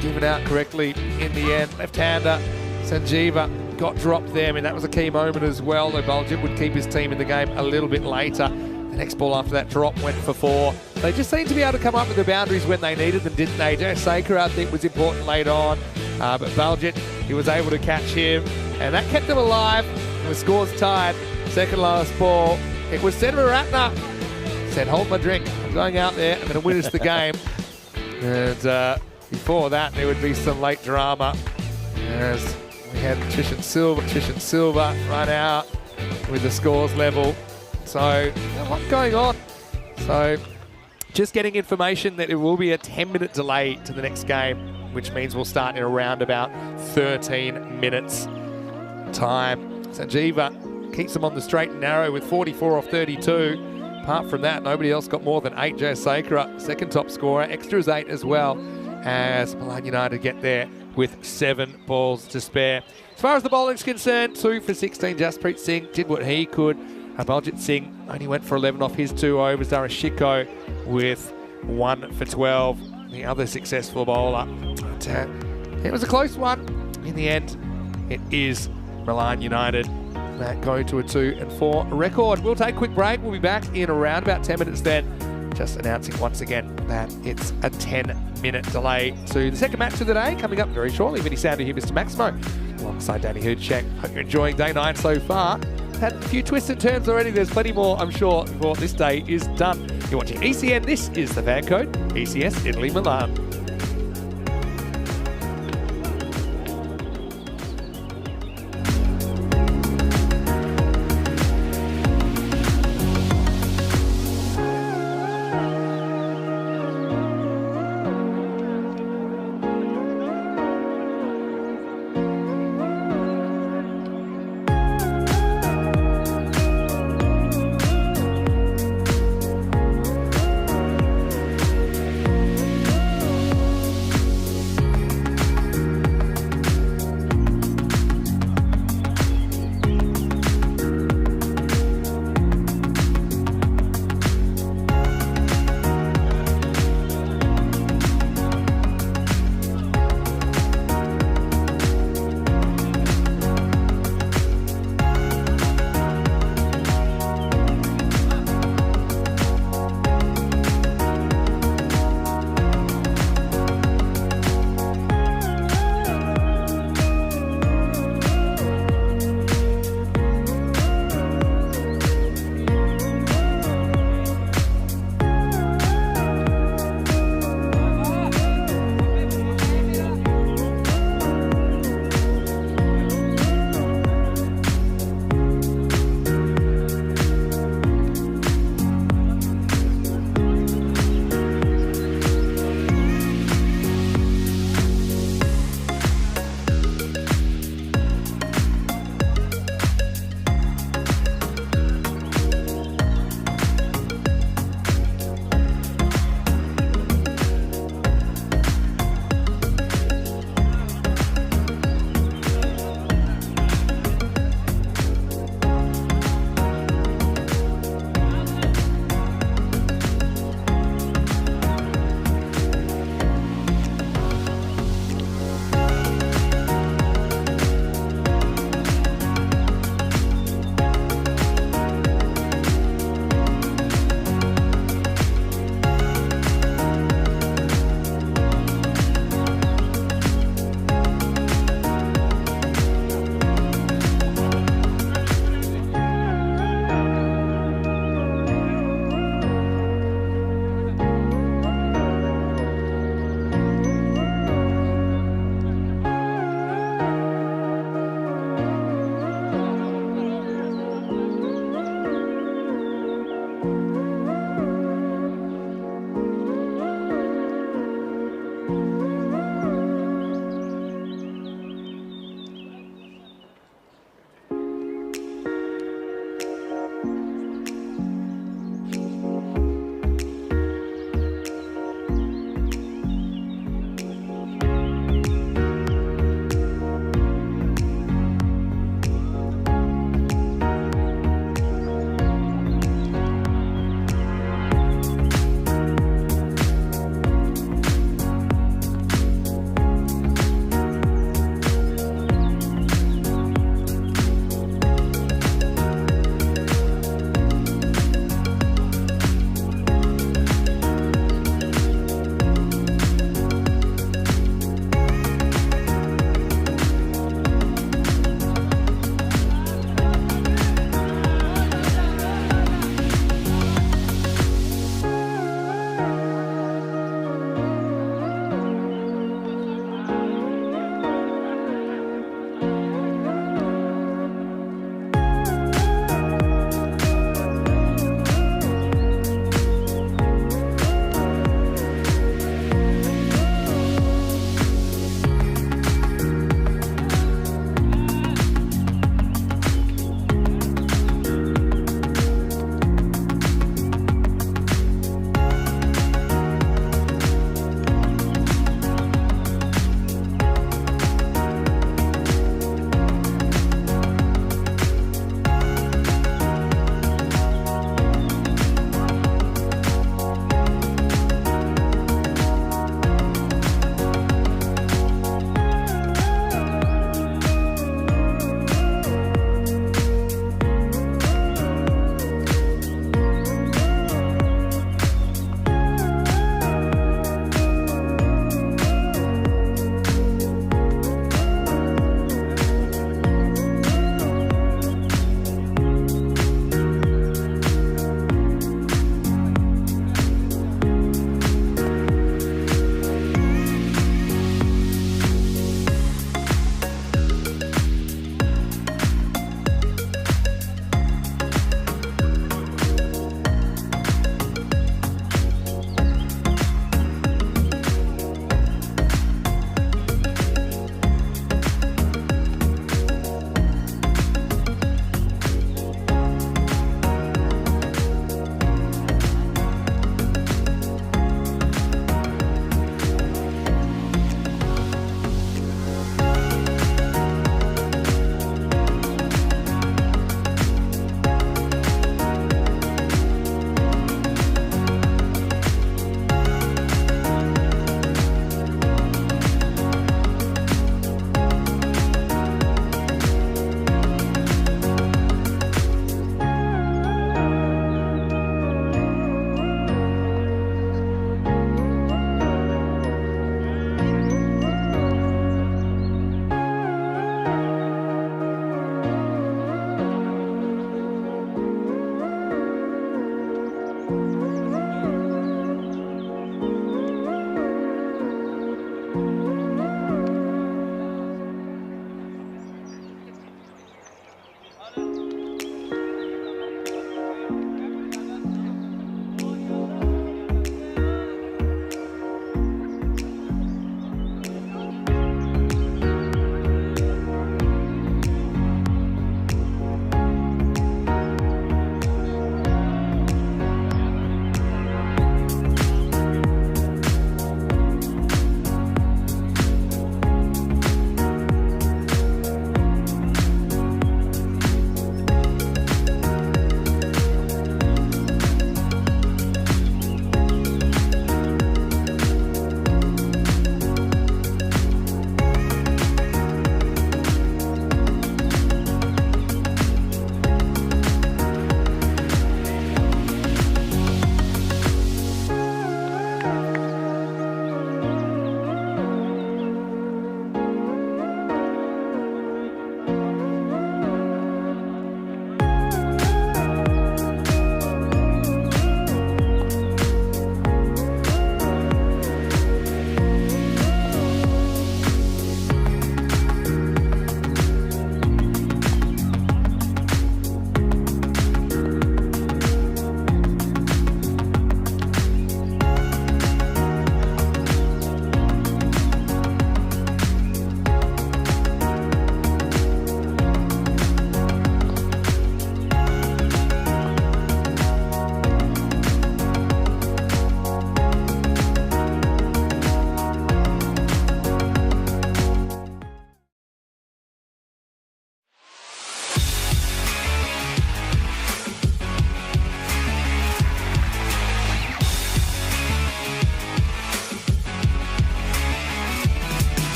given out correctly in the end. Left-hander, Sanjeeva got dropped there. I mean, that was a key moment as well, though Baljit would keep his team in the game a little bit later. The next ball after that drop went for 4. They just seemed to be able to come up with the boundaries when they needed them, didn't they? Jayasakara, I think, was important late on. But Baljit, he was able to catch him. And that kept them alive. The score's tied. Second last ball. It was Senaratne. Said, hold my drink. I'm going out there. I'm going to win us the game. And before that, there would be some late drama. As we had Trishan Silva run out with the scores level. So, a lot going on. So, just getting information that it will be a 10-minute delay to the next game, which means we'll start in around about 13 minutes time. Sanjeeva keeps them on the straight and narrow with 44 off 32. Apart from that, nobody else got more than 8. Jayasakara, second top scorer. Extras 8 as well, as Milan United get there with 7 balls to spare. As far as the bowling's concerned, 2 for 16. Jaspreet Singh did what he could. Baljit Singh only went for 11 off his 2 overs. Darashiko with 1 for 12. The other successful bowler. But, it was a close one. In the end, it is Milan United that go to a 2 and 4 record. We'll take a quick break. We'll be back in around about 10 minutes then. Just announcing once again that it's a 10-minute delay to the second match of the day, coming up very shortly. Vinny Sounder here, Mr. Maximo, alongside Danny Hoodcheck. Hope you're enjoying day 9 so far. Had a few twists and turns already. There's plenty more, I'm sure, before this day is done. You're watching ECN. This is the fan code, ECS Italy Milan.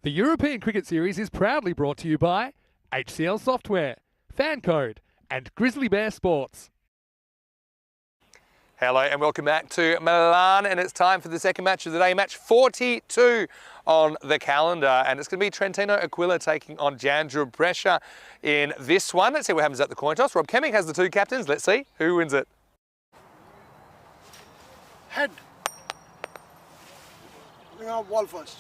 The European Cricket Series is proudly brought to you by HCL Software, Fancode, and Grizzly Bear Sports.
Hello and welcome back to Milan, and it's time for the second match of the day, match 42 on the calendar, and it's going to be Trentino Aquila taking on Jandra Brescia in this one. Let's see what happens at the coin toss. Rob Kemming has the two captains. Let's see who wins it.
Head. Bring out ball first.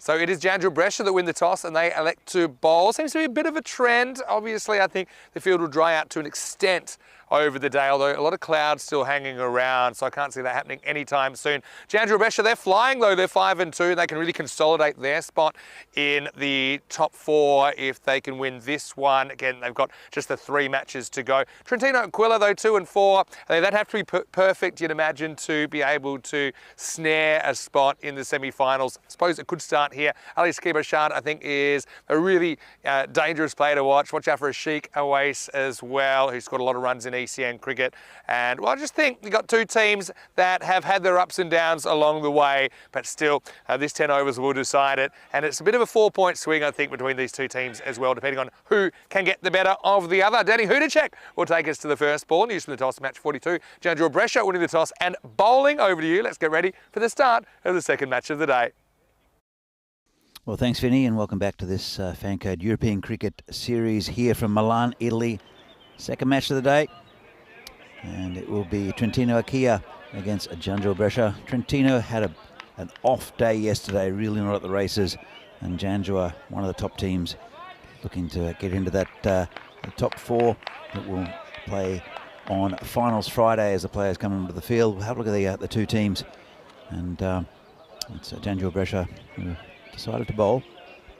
So it is Jandra Brescia that win the toss and they elect to bowl. Seems to be a bit of a trend. Obviously, I think the field will dry out to an extent over the day, although a lot of clouds still hanging around, so I can't see that happening anytime soon. Jandra Brescia, they're flying though. They're 5-2. They can really consolidate their spot in the top four if they can win this one. Again, they've got just the 3 matches to go. Trentino Aquila though, 2-4. They'd have to be perfect, you'd imagine, to be able to snare a spot in the semi-finals. I suppose it could start here. Ali Skibashad, I think, is a really dangerous player to watch. Watch out for Ashik Awais as well, who scored a lot of runs in ECN cricket. And well, I just think you've got two teams that have had their ups and downs along the way, but still this 10 overs will decide it. And it's a bit of a 4-point swing, I think, between these two teams as well, depending on who can get the better of the other. Danny Hudacek will take us to the first ball. News from the toss, match 42. Jandra Brescia winning the toss and bowling. Over to you. Let's get ready for the start of the second match of the day.
Well, thanks, Vinny, and welcome back to this Fancode European Cricket Series here from Milan, Italy. Second match of the day, and it will be Trentino Aquila against Jandra Brescia. Trentino had an off day yesterday, really not at the races, and Jandra, one of the top teams, looking to get into that the top 4 that will play on Finals Friday as the players come into the field. We'll have a look at the two teams, and it's Jandra Brescia who decided to bowl.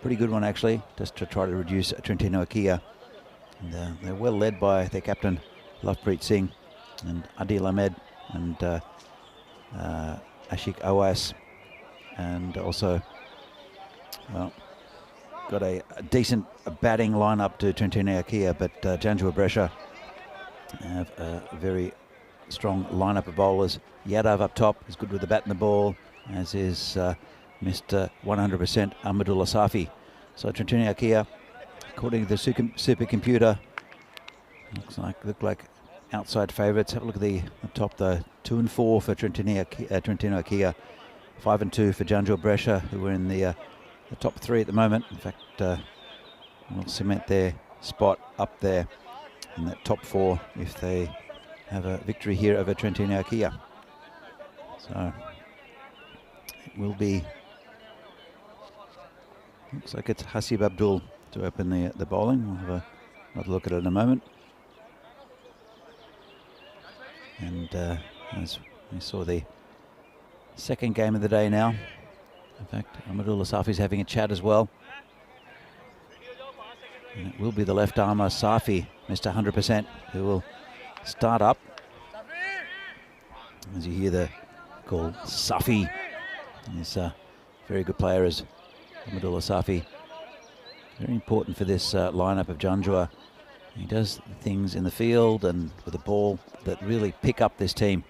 Pretty good one, actually, just to try to reduce Trentino Aquila. And they're well led by their captain, Lovepreet Singh, and Adil Ahmed, and Ashik Awais, and also, well, got a decent batting lineup to Trentino Aquila, but Jandra Brescia have a very strong lineup of bowlers. Yadav up top is good with the bat and the ball, as is Mr. 100% Ahmadullah Safi. So Trentino Aquila, according to the supercomputer, look like outside favourites. Have a look at the top, though. 2-4 for Trentino Aquila, 5-2 for Jandra Brescia, who are in the top 3 at the moment. In fact, will cement their spot up there in that top 4 if they have a victory here over Trentino Aquila. So it will be. Looks like it's Hasib Abdul to open the bowling. We'll have another look at it in a moment. And as we saw the second game of the day now, in fact, Ahmadullah Safi is having a chat as well. And it will be the left armer Safi, Mr. 100%, who will start up. As you hear the call, Safi. He's a very good player as Ahmadullah Safi. Very important for this lineup of Jandra. He does things in the field and with the ball that really pick up this team.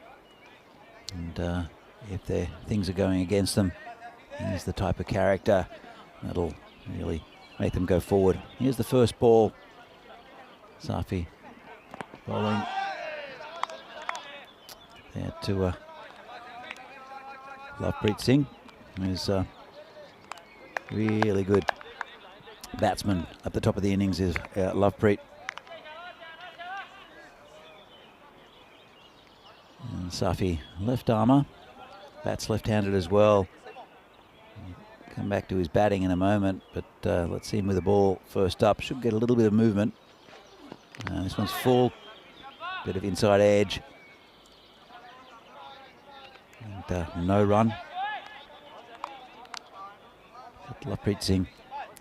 And if things are going against them, he's the type of character that'll really make them go forward. Here's the first ball. Safi bowling there to Lovepreet Singh, who's really good batsman at the top of the innings is Lovepreet. And Safi, left armour, bats left-handed as well. Come back to his batting in a moment, but let's see him with the ball first up. Should get a little bit of movement. This one's full, bit of inside edge. And no run. Lovepreet Singh,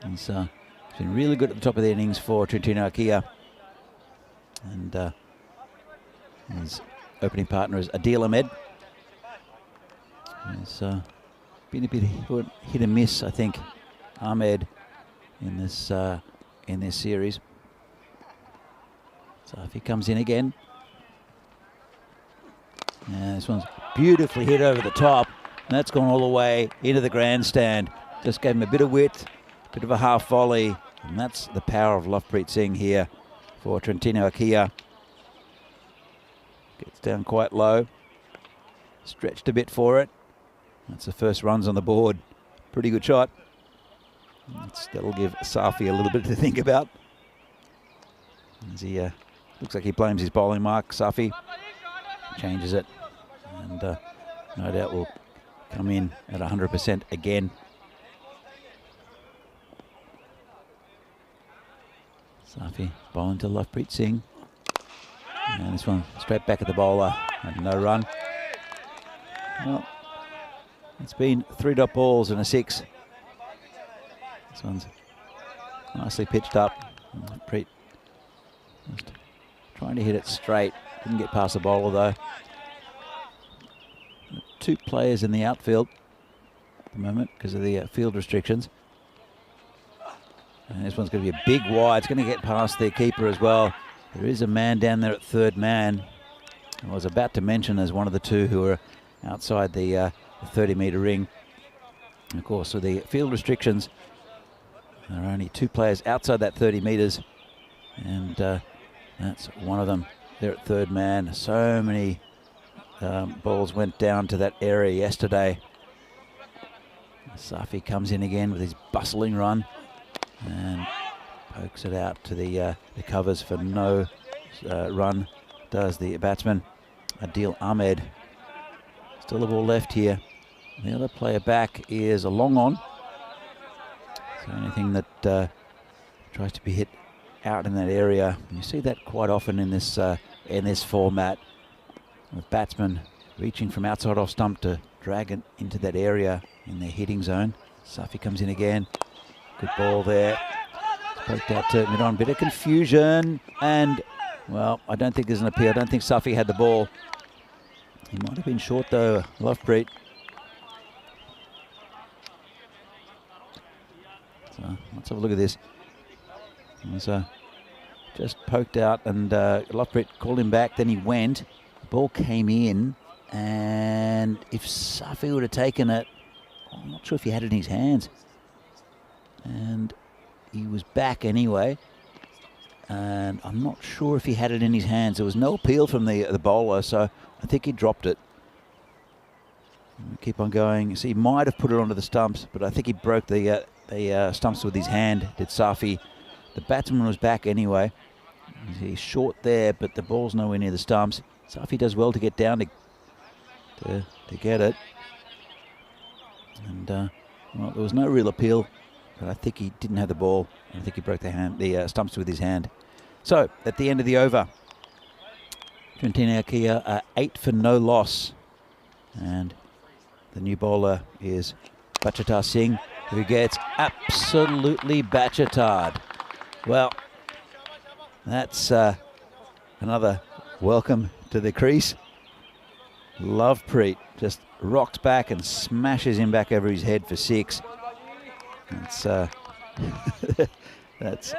he's been really good at the top of the innings for Trentino Aquila. And his opening partner is Adil Ahmed. He's been a bit hit and miss, I think, Ahmed, in this series. So if he comes in again, and this one's beautifully hit over the top, and that's gone all the way into the grandstand. just gave him a bit of width, a bit of a half volley, and that's the power of Lovepreet Singh here for Trentino Akia. Gets down quite low, stretched a bit for it. That's the first runs on the board. Pretty good shot. That'll give Safi a little bit to think about. As he looks like he blames his bowling mark. Safi changes it, and no doubt will come in at 100% again. Safi bowling to Lovepreet Singh. And this one straight back at the bowler, and no run. Well, it's been 3-dot balls and a 6. This one's nicely pitched up. Lovepreet just trying to hit it straight. Didn't get past the bowler though. 2 players in the outfield at the moment because of the field restrictions. And this one's going to be a big wide. It's going to get past their keeper as well. There is a man down there at third man. I was about to mention as one of the 2 who are outside the 30-metre ring. And of course, with the field restrictions, there are only 2 players outside that 30 metres, and that's one of them. They're at third man. So many balls went down to that area yesterday. Safi comes in again with his bustling run and pokes it out to the covers for no run. Does the batsman Adil Ahmed. Still a ball left here. The other player back is a long on. So anything that tries to be hit out in that area, you see that quite often in this format, with batsmen reaching from outside off stump to drag it into that area in their hitting zone. Safi comes in again. Good ball there. Poked out to mid-on. Bit of confusion, and well, I don't think there's an appeal. I don't think Safi had the ball. He might have been short though, Lovepreet. So let's have a look at this. So just poked out, and Lovepreet called him back. Then he went. The ball came in, and if Safi would have taken it, I'm not sure if he had it in his hands. And he was back anyway. And I'm not sure if he had it in his hands. There was no appeal from the bowler, so I think he dropped it. Keep on going. So he might have put it onto the stumps, but I think he broke the stumps with his hand, did Safi. The batsman was back anyway. He's short there, but the ball's nowhere near the stumps. Safi does well to get down to get it. And well, there was no real appeal, but I think he didn't have the ball. I think he broke the stumps with his hand. So at the end of the over, Trentino Akia are 8 for no loss, and the new bowler is Bachatar Singh, who gets absolutely bachatard. Well, that's another welcome to the crease. Lovepreet just rocks back and smashes him back over his head for 6. That's that's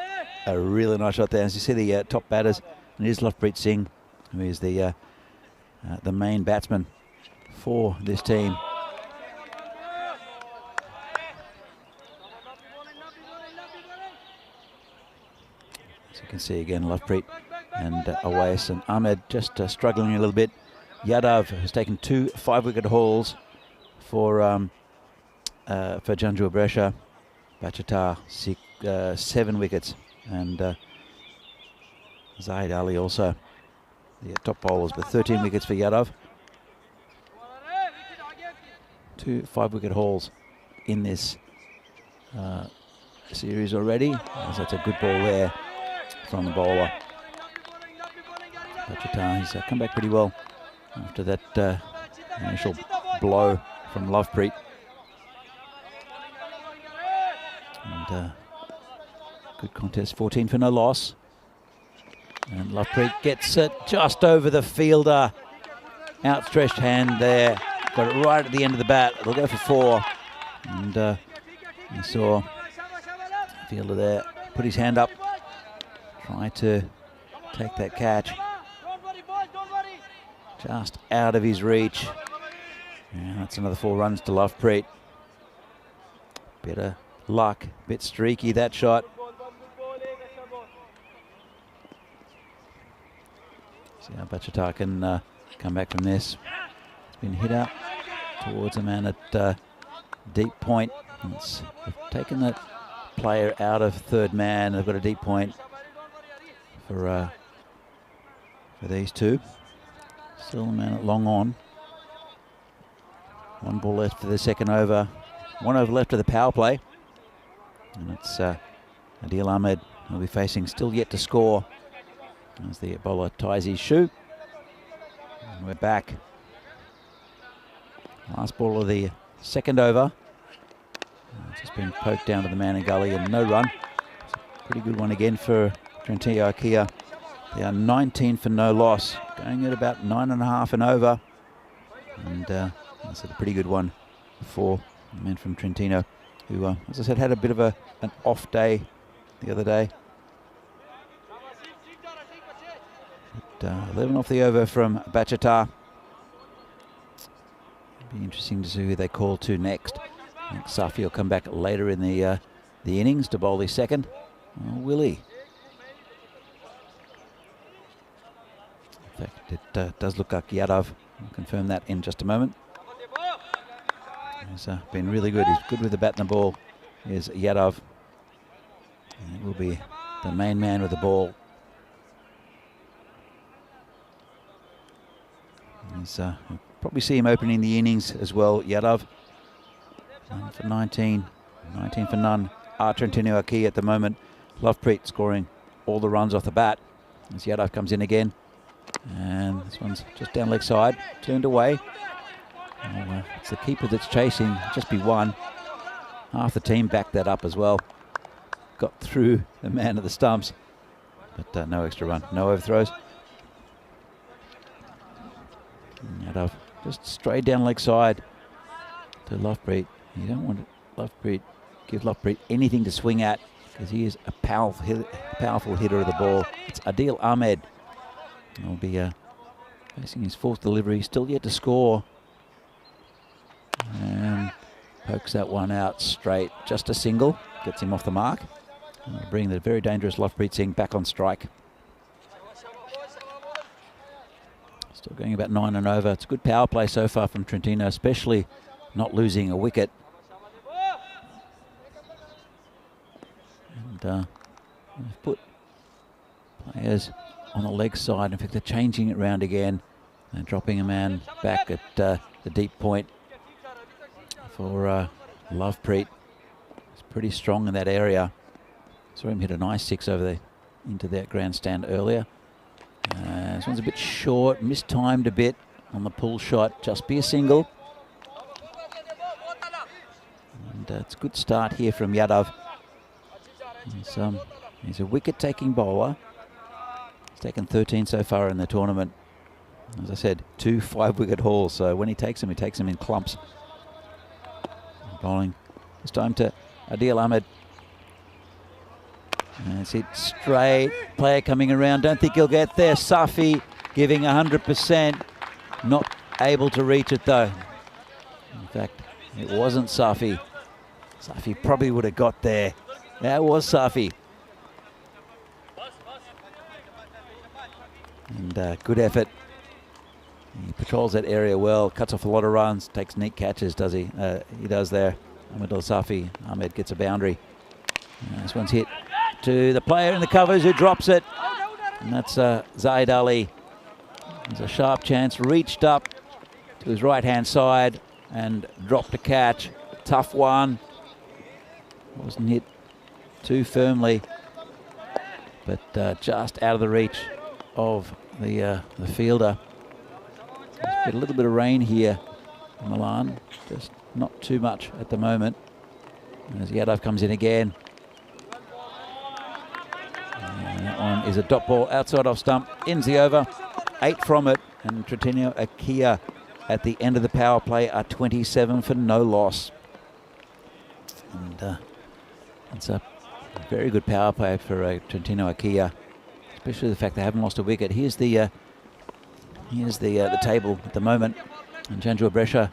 a really nice shot there. As you see the top batters, and it is Lovepreet Singh, who is the main batsman for this team. As you can see again, Lovepreet and Awais and Ahmed just struggling a little bit. Yadav has taken 2 5-wicket hauls for Janju Brescia. Bachatar 7 wickets, and Zahid Ali also the top bowlers with 13 wickets for Yadav. 2 5-wicket hauls in this series already. So that's a good ball there from the bowler. Bachatar, he's come back pretty well after that initial blow from Lovepreet. And good contest, 14 for no loss. And Lovepreet gets it just over the fielder. Outstretched hand there. Got it right at the end of the bat. It'll go for 4. And you saw the fielder there put his hand up, try to take that catch. Just out of his reach. Yeah, that's another 4 runs to Lovepreet. Bit of luck, bit streaky that shot. See how Bachata can come back from this. It's been hit out towards a man at deep point. They've taken that player out of third man. They've got a deep point for these two. Still a man at long on. One ball left for the second over. 1 over left of the power play. And it's Adil Ahmed will be facing, still yet to score, as the bowler ties his shoe. And we're back. Last ball of the second over. Just been poked down to the man in gully and no run. It's a pretty good one again for Trentino Akia. They are 19 for no loss, going at about 9.5 and over. And that's a pretty good one for the men from Trentino, who, as I said, had a bit of an off day the other day. But, 11 off the over from Bachata. It'll be interesting to see who they call to next. I think Safi will come back later in the innings to bowl his second. Oh, will he? In fact, it does look like Yadav. I'll confirm that in just a moment. He's been really good. He's good with the bat and the ball. Here's Yadav. And it will be the main man with the ball. We'll probably see him opening the innings as well, Yadav. 9 for 19. 19 for none. Trentino Akia at the moment. Lovepreet scoring all the runs off the bat as Yadav comes in again. And this one's just down leg side, turned away. Oh, it's the keeper that's chasing, just be one. Half the team backed that up as well. Got through the man at the stumps, but no extra run, no overthrows. Yadav just straight down leg side to Lovepreet. You don't want to give Lovepreet anything to swing at, because he is a powerful hitter of the ball. It's Adil Ahmed. He'll be facing his fourth delivery, still yet to score. And pokes that one out straight, just a single, gets him off the mark. Bring the very dangerous Lovepreet Singh back on strike. Still going about 9 and over. It's a good power play so far from Trentino, especially not losing a wicket. And they've put players on the leg side. In fact, they're changing it round again. They're dropping a man back at the deep point for Lovepreet. He's pretty strong in that area. Saw him hit a nice 6 over there into that grandstand earlier. This one's a bit short, mistimed a bit on the pull shot. Just be a single. And it's a good start here from Yadav. He's a wicket-taking bowler. He's taken 13 so far in the tournament. As I said, 2 5-wicket hauls. So when he takes them in clumps. Bowling this time to Adil Ahmed. That's it, straight. Player coming around. Don't think he'll get there. Safi giving 100%. Not able to reach it though. In fact, it wasn't Safi. Safi probably would have got there. That was Safi. And good effort. He patrols that area well, cuts off a lot of runs, takes neat catches, does he? He does there. Ahmed Safi. Ahmed gets a boundary. This one's hit to the player in the covers who drops it. And that's Zaid Ali. There's a sharp chance, reached up to his right-hand side and dropped a catch. Tough one. Wasn't hit too firmly, but just out of the reach of the fielder. Let's get a little bit of rain here in Milan, just not too much at the moment. As Yadav comes in again. And that one is a dot ball outside off stump, ends the over, 8 from it, and Trentino Akia at the end of the power play are 27 for no loss. And it's a very good power play for Trentino Akia, especially the fact they haven't lost a wicket. Here's the table at the moment, and Janjua Brescia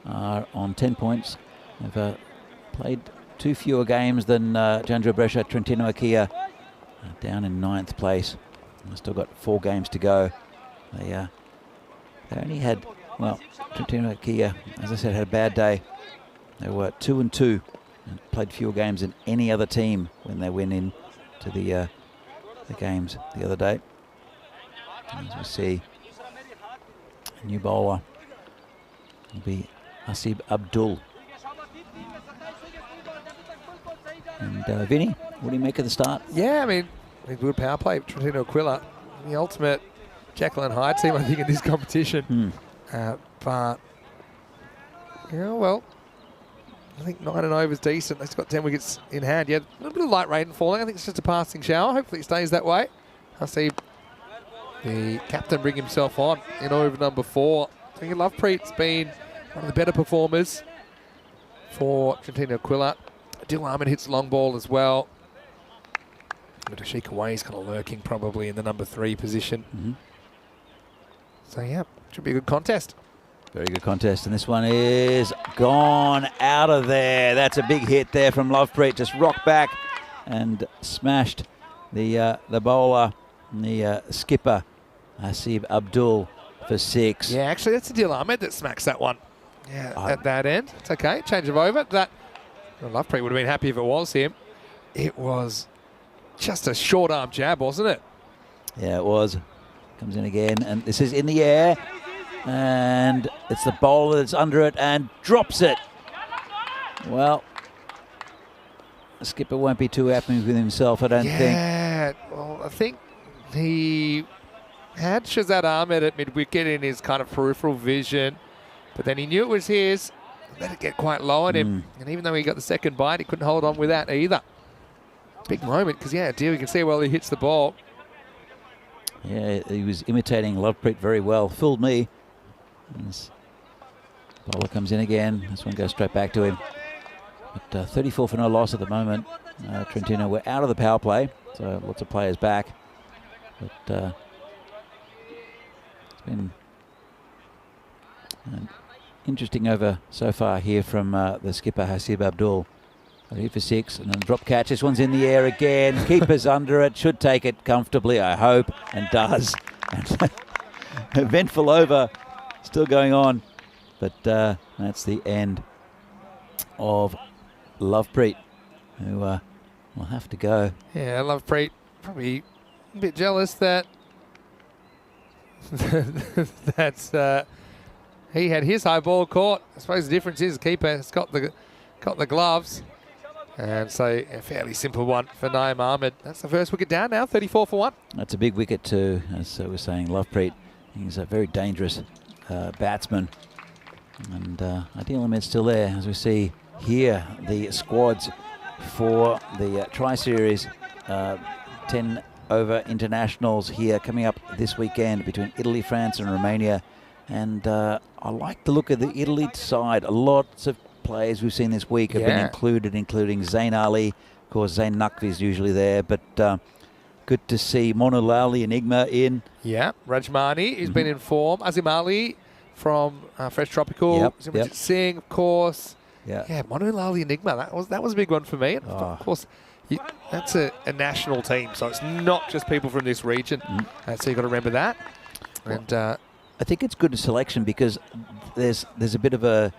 are on 10 points. They've played 2 fewer games than Janjo Brescia. Trentino Akia down in 9th place. They've still got 4 games to go. They only had, well, Trentino Akia, as I said, had a bad day. They were 2-2 and played fewer games than any other team when they went in to the games the other day. As we see, a new bowler will be Hasib Abdul. And Vinny, what do you make of the start?
Yeah, I mean, a good power play. Trentino Aquila, the ultimate Jekyll and Hyde team, I think, in this competition. But, yeah, well, I think 9 and over is decent. They've got 10 wickets in hand. Yeah, a little bit of light rain falling. I think it's just a passing shower. Hopefully it stays that way. I see the captain bring himself on in over number 4. I think Lovepreet's been one of the better performers for Trentino Aquila. Dil Ahmed hits the long ball as well. But Ashik Away is kind of lurking probably in the number 3 position. So, yeah, should be a good contest.
Very good contest, and this one is gone out of there. That's a big hit there from Lovepreet. Just rocked back and smashed the bowler, the skipper, Hasib Abdul, for 6.
Yeah, actually, that's Dil Ahmed that smacks that one. Yeah, at that end. It's okay. Change of over. That Lovepreet would have been happy if it was him. It was just a short arm jab, wasn't it?
Yeah, it was. Comes in again, and this is in the air. And it's the bowler that's under it and drops it. Well, the skipper won't be too happy with himself, I don't think.
Yeah, well, I think he had Shazad Ahmed at mid-wicket in his kind of peripheral vision, but then he knew it was his. Let it get quite low on him. And even though he got the second bite, he couldn't hold on with that either. Big moment, because, yeah, you can see well he hits the ball.
Yeah, he was imitating Lovepreet very well. Fooled me. This bowler comes in again. This one goes straight back to him. But 34 for no loss at the moment. Trentino, we're out of the power play, so lots of players back. But it's been an interesting over so far here from the skipper, Hasib Abdul. Here for 6, and then drop catch. This one's in the air again. Keeper's under it. Should take it comfortably, I hope, and does. Eventful over. Still going on, but that's the end of Lovepreet, who will have to go.
Yeah, Lovepreet probably a bit jealous that he had his high ball caught. I suppose the difference is the keeper has got the gloves, and so a fairly simple one for Naeem Ahmed. That's the first wicket down now, 34 for 1.
That's a big wicket too, as we're saying. Lovepreet, he's a very dangerous batsman, and Adil Ahmed's still there. As we see here, the squads for the Tri-Series 10 over internationals here coming up this weekend between Italy, France and Romania. And I like the look of the Italy side. Lots of players we've seen this week have been included, including Zain Ali. Of course, Zain Naqvi is usually there, but good to see Monu Lally Enigma in.
Yeah, Rajmani, he's been in form. Azim Ali from Fresh Tropical. Simranjit Singh, of course. Yeah, Monu Lally Enigma, that was a big one for me. And of course, that's a national team, so it's not just people from this region. So you've got to remember that. And
I think it's good selection because there's a bit of a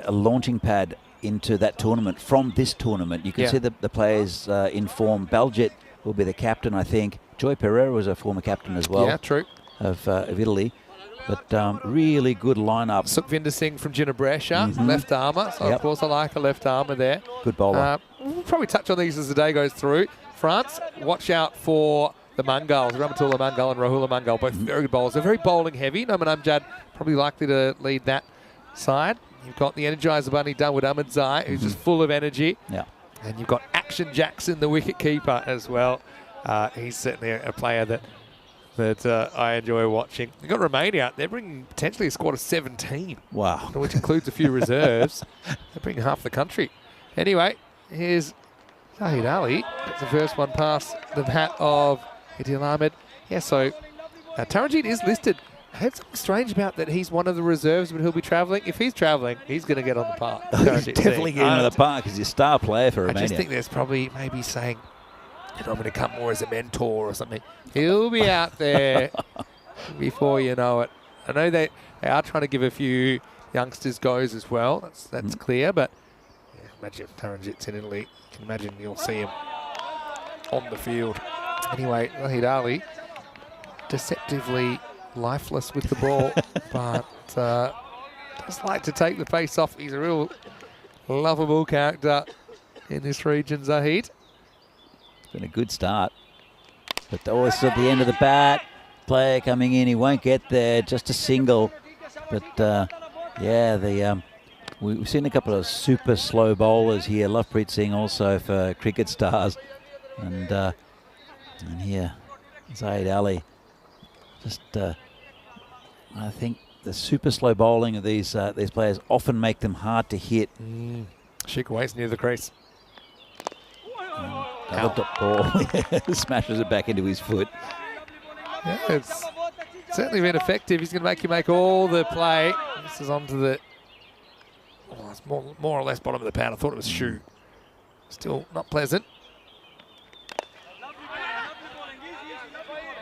launching pad into that tournament from this tournament. You can see the players in form. Baljit will be the captain, I think. Joy Pereira was a former captain as well.
Yeah, true.
Of Italy. But really good lineup.
Sukhvinder Singh from Janjo Brescia, left armour. So, of course, I like a left armour there.
Good bowler.
We'll probably touch on these as the day goes through. France, watch out for the Mangals. Rahmatullah Mangal and Rahula Mangal, both very good bowlers. They're very bowling heavy. Noman Amjad probably likely to lead that side. You've got the Energizer Bunny done with Ahmedzai, who's just full of energy. Yeah. And you've got Action Jackson, the wicket keeper, as well. He's certainly a player that I enjoy watching. You've got Romania. They're bringing potentially a squad of 17. Wow. Which includes a few reserves. They're bringing half the country. Anyway, here's Zahid Ali. That's the first one past the hat of Adil Ahmed. Yeah, so Taranjeet is listed I heard something strange about that. He's one of the reserves, but he'll be travelling. If he's travelling, he's going to get on the park.
He's definitely getting on the park. He's a star player for Romania.
I just think there's probably maybe saying, I'm going to come more as a mentor or something. He'll be out there before you know it. I know they are trying to give a few youngsters goes as well. That's clear, but imagine if Taranjit's in Italy. You can imagine you'll see him on the field. Anyway, Zahid Ali, deceptively lifeless with the ball, but does like to take the pace off. He's a real lovable character in this region, Zahid.
It's been a good start. But always at the end of the bat, player coming in, he won't get there, just a single. But yeah, we've seen a couple of super slow bowlers here. Lovepreet Singh also for Cricket Stars. And here, Zahid Ali. Just, I think the super slow bowling of these players often make them hard to hit.
Shikawa's near the crease.
Looked at ball, smashes it back into his foot.
Yeah, it's certainly been effective. He's going to make you make all the play. This is onto the, it's more or less bottom of the pad. I thought it was shoe. Still not pleasant.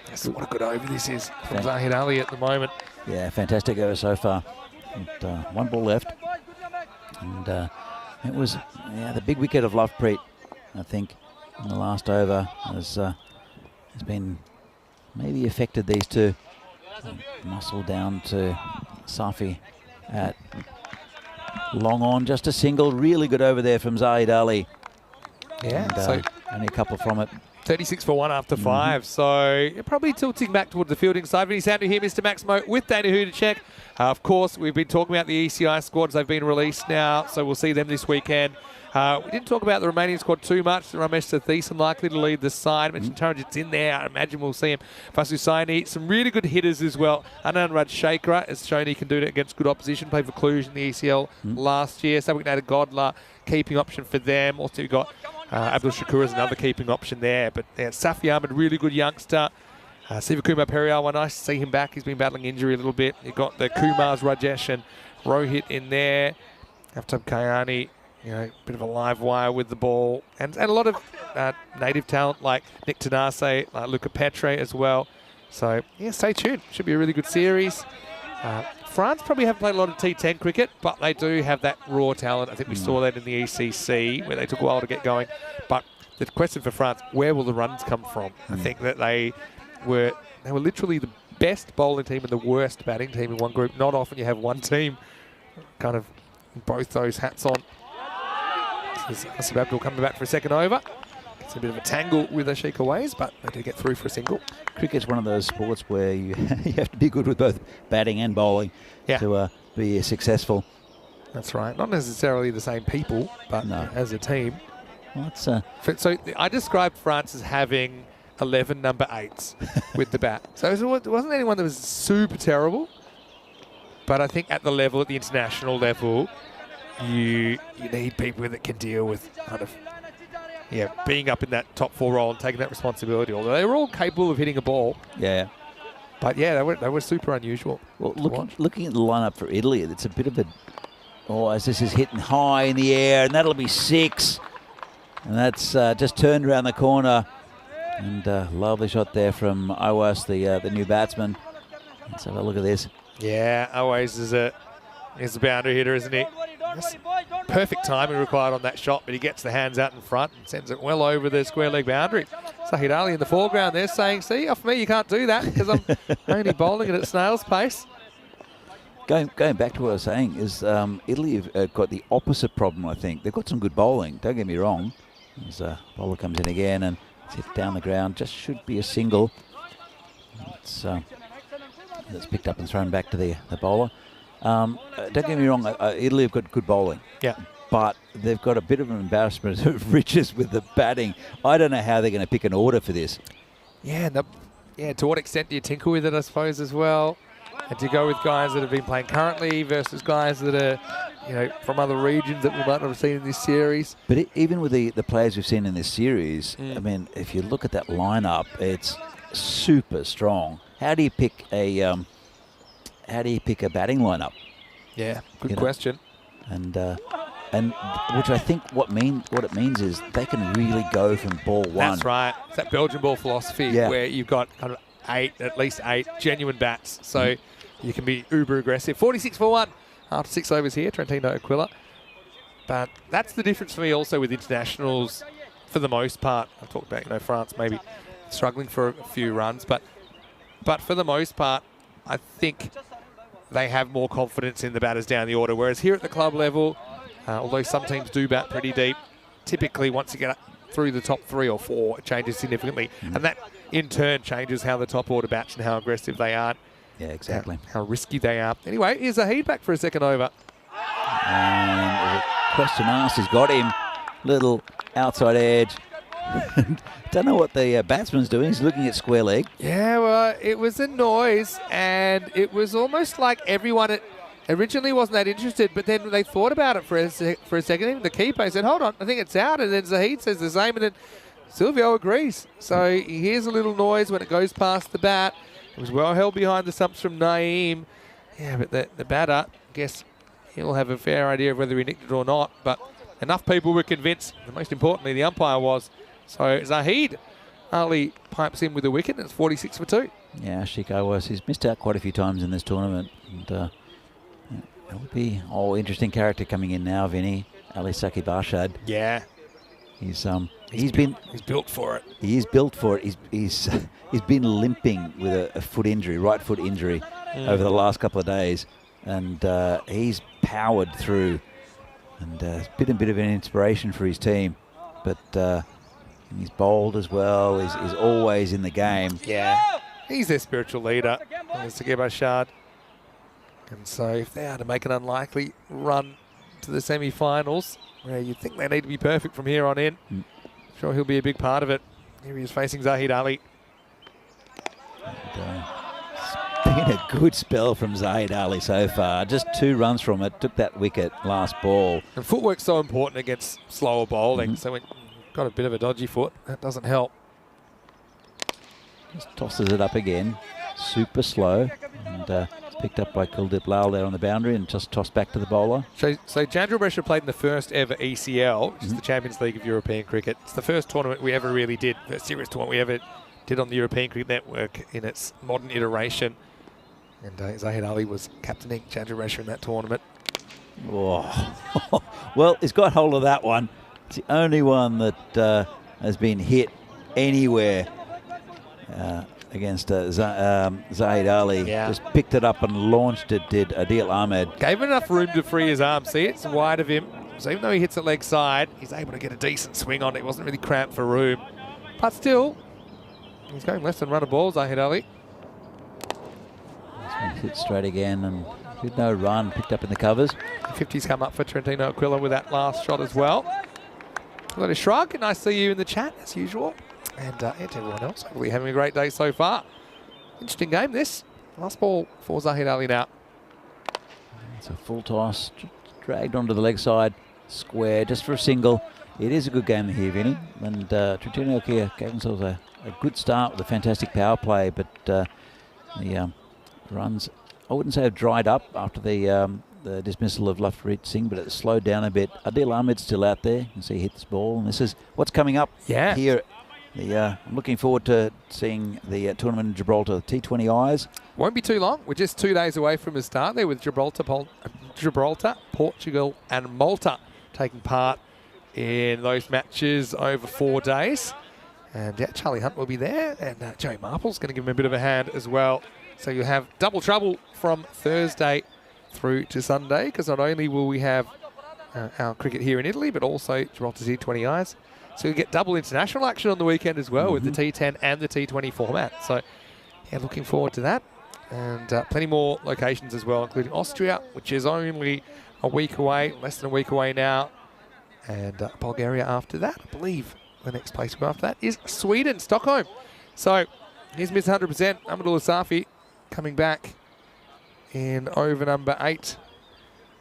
Yes, what a good over this is from Zahid Ali at the moment.
Yeah, fantastic over so far. And, one ball left. And it was the big wicket of Lovepreet, I think, in the last over has been maybe affected these two. Muscle down to Safi at long on, just a single. Really good over there from Zahid Ali.
Yeah,
and,
so
only a couple from it.
36 for 1 after 5, so you're probably tilting back towards the fielding side. Very sad to hear Mr. Maximo with Danny Hu to check. Of course, we've been talking about the ECI squads. They've been released now, so we'll see them this weekend. We didn't talk about the Romanian squad too much. Ramesh Satheesan likely to lead the side. I mentioned Taranjit's in there. I imagine we'll see him. Fasusaini, some really good hitters as well. Anand Rajshekhara has shown he can do it against good opposition. Played for Cluj in the ECL last year. Sabuknada Godla, keeping option for them. Also, we've got Abdul Shakur as another keeping option there. But Safi Ahmed, really good youngster. Sivakumar Periyar, well, nice to see him back. He's been battling injury a little bit. You've got the Kumars, Rajesh and Rohit in there. Aftab Kayani, bit of a live wire with the ball. And a lot of native talent like Nick Tanase, like Luca Petre as well. So, yeah, stay tuned. Should be a really good series. France probably haven't played a lot of T10 cricket, but they do have that raw talent. I think we saw that in the ECC, where they took a while to get going. But the question for France, where will the runs come from? I think that they were literally the best bowling team and the worst batting team in one group. Not often you have one team kind of both those hats on. Asif Abdul coming back for a second over. It's a bit of a tangle with Ashika Ways, but they do get through for a single.
Cricket's one of those sports where you have to be good with both batting and bowling to be successful.
That's right. Not necessarily the same people, but as a team.
Well,
so I described France as having 11 number 8s with the bat. So it wasn't anyone that was super terrible, but I think at the international level, you need people that can deal with kind of being up in that top 4 role and taking that responsibility. Although they were all capable of hitting a ball.
Yeah.
But they were super unusual.
Well, looking at the lineup for Italy, it's a bit of as this is hitting high in the air, and that'll be 6. And that's just turned around the corner. And lovely shot there from Awas, the new batsman. Let's have a look at this.
Yeah, Awas is a boundary hitter, isn't he? Perfect timing required on that shot, but he gets the hands out in front and sends it well over the square leg boundary. Zahid Ali in the foreground there saying, see, off me you can't do that because I'm only bowling it at snail's pace.
Going back to what I was saying is Italy have got the opposite problem, I think. They've got some good bowling, don't get me wrong. As bowler comes in again and it's hit down the ground, just should be a single. It's picked up and thrown back to the bowler. Don't get me wrong, Italy have got good bowling.
Yeah.
But they've got a bit of an embarrassment of riches with the batting. I don't know how they're going to pick an order for this.
Yeah, to what extent do you tinker with it, I suppose, as well? And to go with guys that have been playing currently versus guys that are, from other regions that we might not have seen in this series.
But even with the players we've seen in this series, I mean, if you look at that lineup, it's super strong. How do you pick a how do you pick a batting lineup?
Yeah, good
You know,
question.
And which I think what it means is they can really go from ball one.
That's right. It's that Belgian ball philosophy where you've got kind of at least eight genuine bats. So you can be uber aggressive. 46 for 1 after 6 overs here, Trentino Aquila. But that's the difference for me also with internationals for the most part. I've talked about, France maybe struggling for a few runs, but for the most part, I think they have more confidence in the batters down the order. Whereas here at the club level, although some teams do bat pretty deep, typically once you get up through the top 3 or 4, it changes significantly. And that in turn changes how the top order bats and how aggressive they are.
Yeah, exactly.
How risky they are. Anyway, here's Zahid back for a second over.
And question asked has got him. Little outside edge. Don't know what the batsman's doing. He's looking at square leg.
Yeah, well, it was a noise, and it was almost like everyone originally wasn't that interested, but then they thought about it for a second. Even the keeper said, hold on, I think it's out. And then Zahid says the same, and then Silvio agrees. So he hears a little noise when it goes past the bat. It was well held behind the stumps from Naeem. Yeah, but the batter, I guess he'll have a fair idea of whether he nicked it or not. But enough people were convinced, and most importantly, the umpire was. So Zahid Ali pipes in with a wicket, and it's 46 for 2.
Yeah, Ashik he's missed out quite a few times in this tournament. And that would be interesting character coming in now, Vinny. Ali Saqib Arshad.
Yeah.
He's
built for it.
He is built for it. He's been limping with a foot injury, right foot injury, over the last couple of days, and he's powered through, and it's been a bit of an inspiration for his team. But he's bowled as well. He's always in the game.
Yeah, he's their spiritual leader, Saqib Arshad. And so if they are to make an unlikely run to the semi-finals, where you think they need to be perfect from here on in, sure he'll be a big part of it. Here he is facing Zahid Ali.
And, it's been a good spell from Zahid Ali so far. Just 2 runs from it. Took that wicket last ball.
And footwork's so important against slower bowling. So when you've got a bit of a dodgy foot, that doesn't help.
Just tosses it up again. Super slow. And it's picked up by Kuldeep Lal there on the boundary and just tossed back to the bowler.
So Chandra Brescia played in the first ever ECL, which is the Champions League of European Cricket. It's the first tournament we ever really did, the serious tournament we ever did on the European Cricket Network in its modern iteration. And Zahid Ali was captaining Chandra Brescia in that tournament.
Oh. Well, he's got hold of that one. It's the only one that has been hit anywhere against Zahid Ali.
Yeah.
Just picked it up and launched it, did Adil Ahmed.
Gave him enough room to free his arm. See, it's wide of him. So even though he hits it leg side, he's able to get a decent swing on it. It wasn't really cramped for room. But still, he's going less than run a ball, Zahid Ali.
Hit straight again and with no run, picked up in the covers.
50's come up for Trentino Aquila with that last shot as well. Let us shrug. Nice to see you in the chat as usual. And to everyone else, hopefully having a great day so far. Interesting game this. Last ball for Zahid Ali now.
It's a full toss, dragged onto the leg side, square, just for a single. It is a good game here, Vinny. And Trentino Aquila gave themselves a good start with a fantastic power play, but the runs, I wouldn't say have dried up after the dismissal of Lafpreet Singh, but it's slowed down a bit. Adil Ahmed's still out there. You can see he hit this ball, and this is what's coming up here. I'm looking forward to seeing the tournament in Gibraltar, T20 Eyes.
Won't be too long. We're just 2 days away from the start there with Gibraltar, Portugal and Malta taking part in those matches over 4 days. And yeah, Charlie Hunt will be there, and Joey Marple's going to give him a bit of a hand as well. So you'll have double trouble from Thursday through to Sunday, because not only will we have our cricket here in Italy, but also Gibraltar T20 Eyes. So you get double international action on the weekend as well with the T10 and the T20 format. So yeah, looking forward to that. And plenty more locations as well, including Austria, which is only a week away, less than a week away now. And Bulgaria after that. I believe the next place we go after that is Sweden, Stockholm. So here's Mr. 100%, Amadou Safi, coming back in over number 8.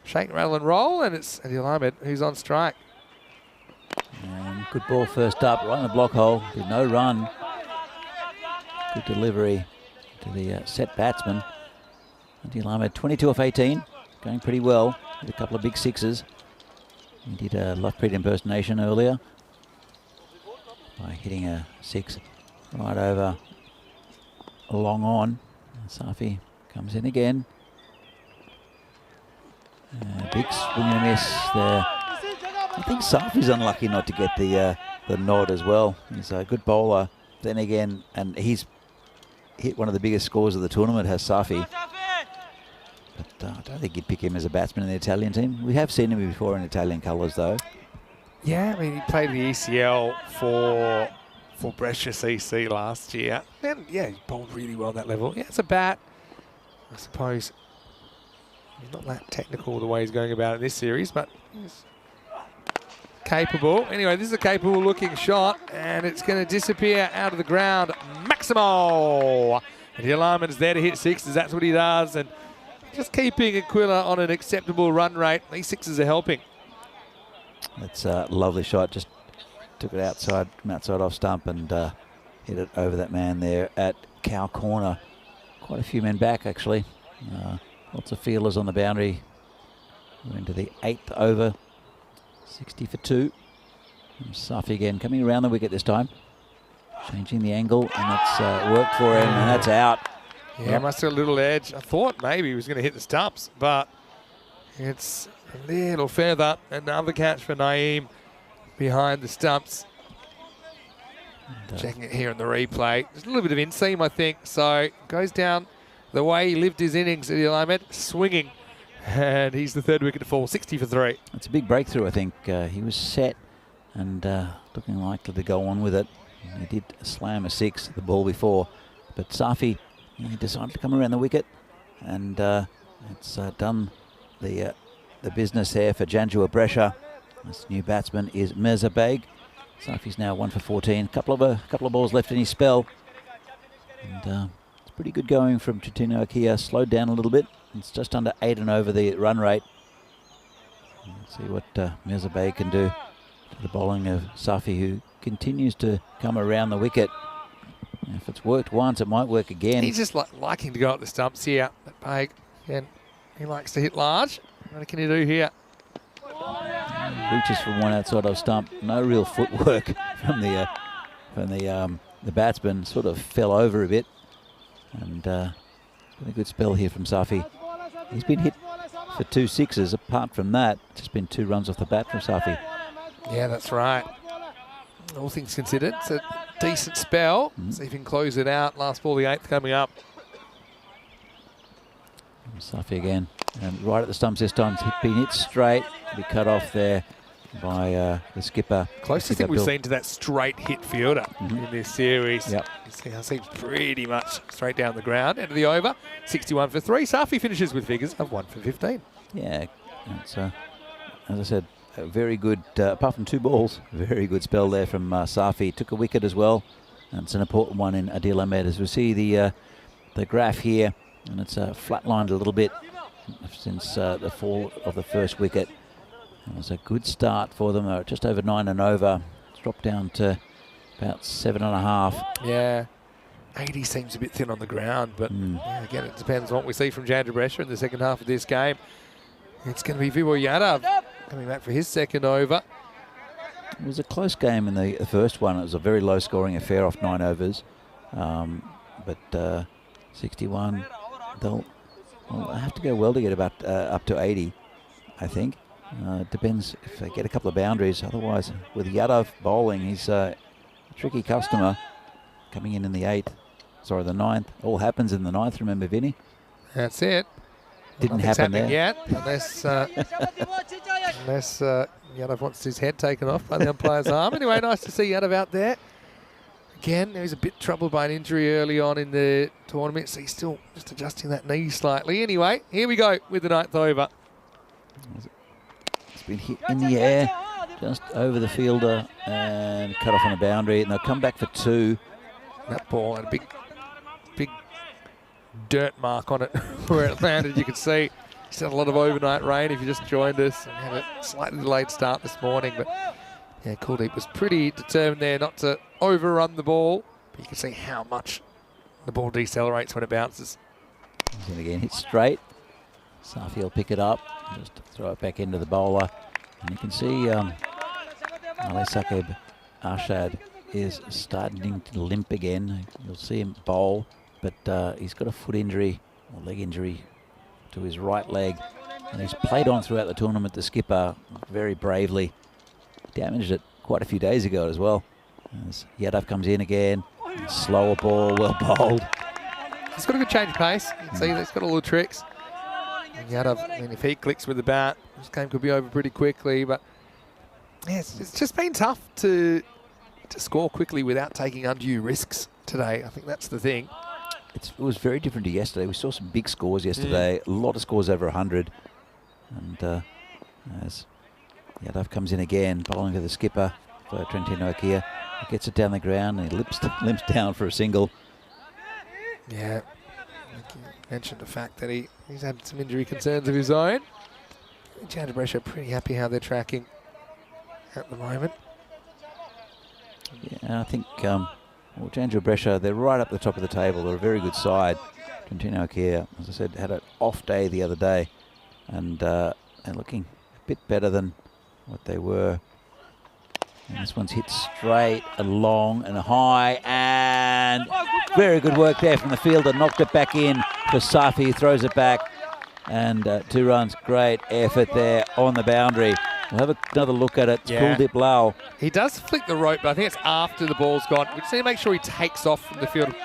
Shake, rattle and roll, and it's Adil Ahmed who's on strike.
And good ball first up, right in the block hole, with no run. Good delivery to the set batsman. Dialama 22 off 18, going pretty well with a couple of big sixes. He did a Lovepreet impersonation earlier by hitting a 6 right over long on. And Safi comes in again. Big swing and a miss there. I think Safi's unlucky not to get the nod as well. He's a good bowler. Then again, and he's hit one of the biggest scores of the tournament, has Safi. But I don't think you'd pick him as a batsman in the Italian team. We have seen him before in Italian colours, though.
Yeah, I mean, he played the ECL for Brescia CC last year. And, yeah, he bowled really well at that level. Yeah, it's a bat. I suppose he's not that technical the way he's going about it in this series, but he's capable. Anyway, this is a capable-looking shot, and it's going to disappear out of the ground. Maximal! And the alignment's there to hit sixes. That's what he does. And just keeping Aquila on an acceptable run rate. These sixes are helping.
That's a lovely shot. Just took it outside, from outside off stump, and hit it over that man there at cow corner. Quite a few men back, actually. Lots of fielders on the boundary. We're into the 8th over. 60 for 2. Safi again, coming around the wicket this time. Changing the angle, and that's worked for him, and that's out.
Yeah, must have a little edge. I thought maybe he was going to hit the stumps, but it's a little further. Another catch for Naeem behind the stumps. Checking it here in the replay. There's a little bit of inseam, I think. So goes down the way he lived his innings at Ahmed, swinging. And he's the 3rd wicket to fall, 60 for 3.
It's a big breakthrough, I think. He was set and looking likely to go on with it. He did slam a 6 the ball before, but Safi, he decided to come around the wicket, and it's done the business there for Janjua Brescia. This new batsman is Mirza Beg. Safi's now 1 for 14. Couple of balls left in his spell, and it's pretty good going from Tritino Akia. Slowed down a little bit. It's just under 8 and over the run rate. Let's see what Mirza Beg can do to the bowling of Safi, who continues to come around the wicket. If it's worked once, it might work again.
He's just liking to go at the stumps here. That Beg, and he likes to hit large. What can he do here?
Reaches from one outside of stump. No real footwork from the batsman. Sort of fell over a bit, and it's been a good spell here from Safi. He's been hit for 2 sixes. Apart from that, it's just been 2 runs off the bat from Safi.
Yeah, that's right. All things considered, it's a decent spell. See if he can close it out. Last ball, the 8th coming up.
Safi again, and right at the stumps this time. It's been hit straight. Be cut off there by the skipper.
Closest thing we've seen to that straight hit fielder in this series.
Yep.
It seems pretty much straight down the ground. End of the over, 61 for 3. Safi finishes with figures of 1 for 15.
Yeah, it's as I said, a very good, apart from 2 balls, very good spell there from Safi. Took a wicket as well, and it's an important one in Adil Ahmed. As we see the graph here, and it's flatlined a little bit since the fall of the 1st wicket. It was a good start for them. They're just over 9 and over. It's dropped down to about 7.5.
Yeah, 80 seems a bit thin on the ground, but yeah, again, it depends on what we see from Jandra Brescia in the second half of this game. It's going to be Vibor Yadav coming back for his 2nd over.
It was a close game in the first one. It was a very low-scoring affair off 9 overs. But 61, they'll have to go well to get about up to 80, I think. It depends if they get a couple of boundaries. Otherwise, with Yadav bowling, he's a tricky customer coming in the 8th. Sorry, the 9th. All happens in the 9th, remember, Vinny?
That's it.
Didn't happen there.
Yet, unless Yadav wants his head taken off by the umpire's arm. Anyway, nice to see Yadav out there. Again, he was a bit troubled by an injury early on in the tournament, so he's still just adjusting that knee slightly. Anyway, here we go with the 9th over.
It's been hit in the air, just over the fielder, and cut off on the boundary, and they'll come back for 2.
That ball had a big dirt mark on it where it landed. You could see it's had a lot of overnight rain if you just joined us, and had a slightly delayed start this morning, but yeah, Kuldeep was pretty determined there not to overrun the ball. But you can see how much the ball decelerates when it bounces.
He's in again, hit straight. Safi will pick it up, just throw it back into the bowler. And you can see Sakeb Arshad is starting to limp again. You'll see him bowl, but he's got a foot injury or leg injury to his right leg. And he's played on throughout the tournament, the skipper, very bravely. Damaged it quite a few days ago as well. As Yadav comes in again, slower ball, well bowled.
He's got a good change of pace. You can see that he's got all the tricks. And Yadav, I mean, if he clicks with the bat, this game could be over pretty quickly. But yeah, it's just been tough to score quickly without taking undue risks today. I think that's the thing.
It was very different to yesterday. We saw some big scores yesterday, a lot of scores over 100. And as Yadav comes in again, bowling to the skipper for Trentino Akia. He gets it down the ground and he limps down for a single.
Yeah, you mentioned the fact that he's had some injury concerns of his own. Chandra Brescia pretty happy how they're tracking at the moment.
Yeah, I think Chandra Brescia, they're right up the top of the table. They're a very good side. Trentino Akia, as I said, had an off day the other day, and they're looking a bit better than what they were. And this one's hit straight and long and high, and very good work there from the fielder. Knocked it back in for Safi, throws it back, and 2 runs. Great effort there on the boundary. We'll have another look at it. It's Kuldeep Lal.
He does flick the rope, but I think it's after the ball's gone. We just need to make sure he takes off from the field.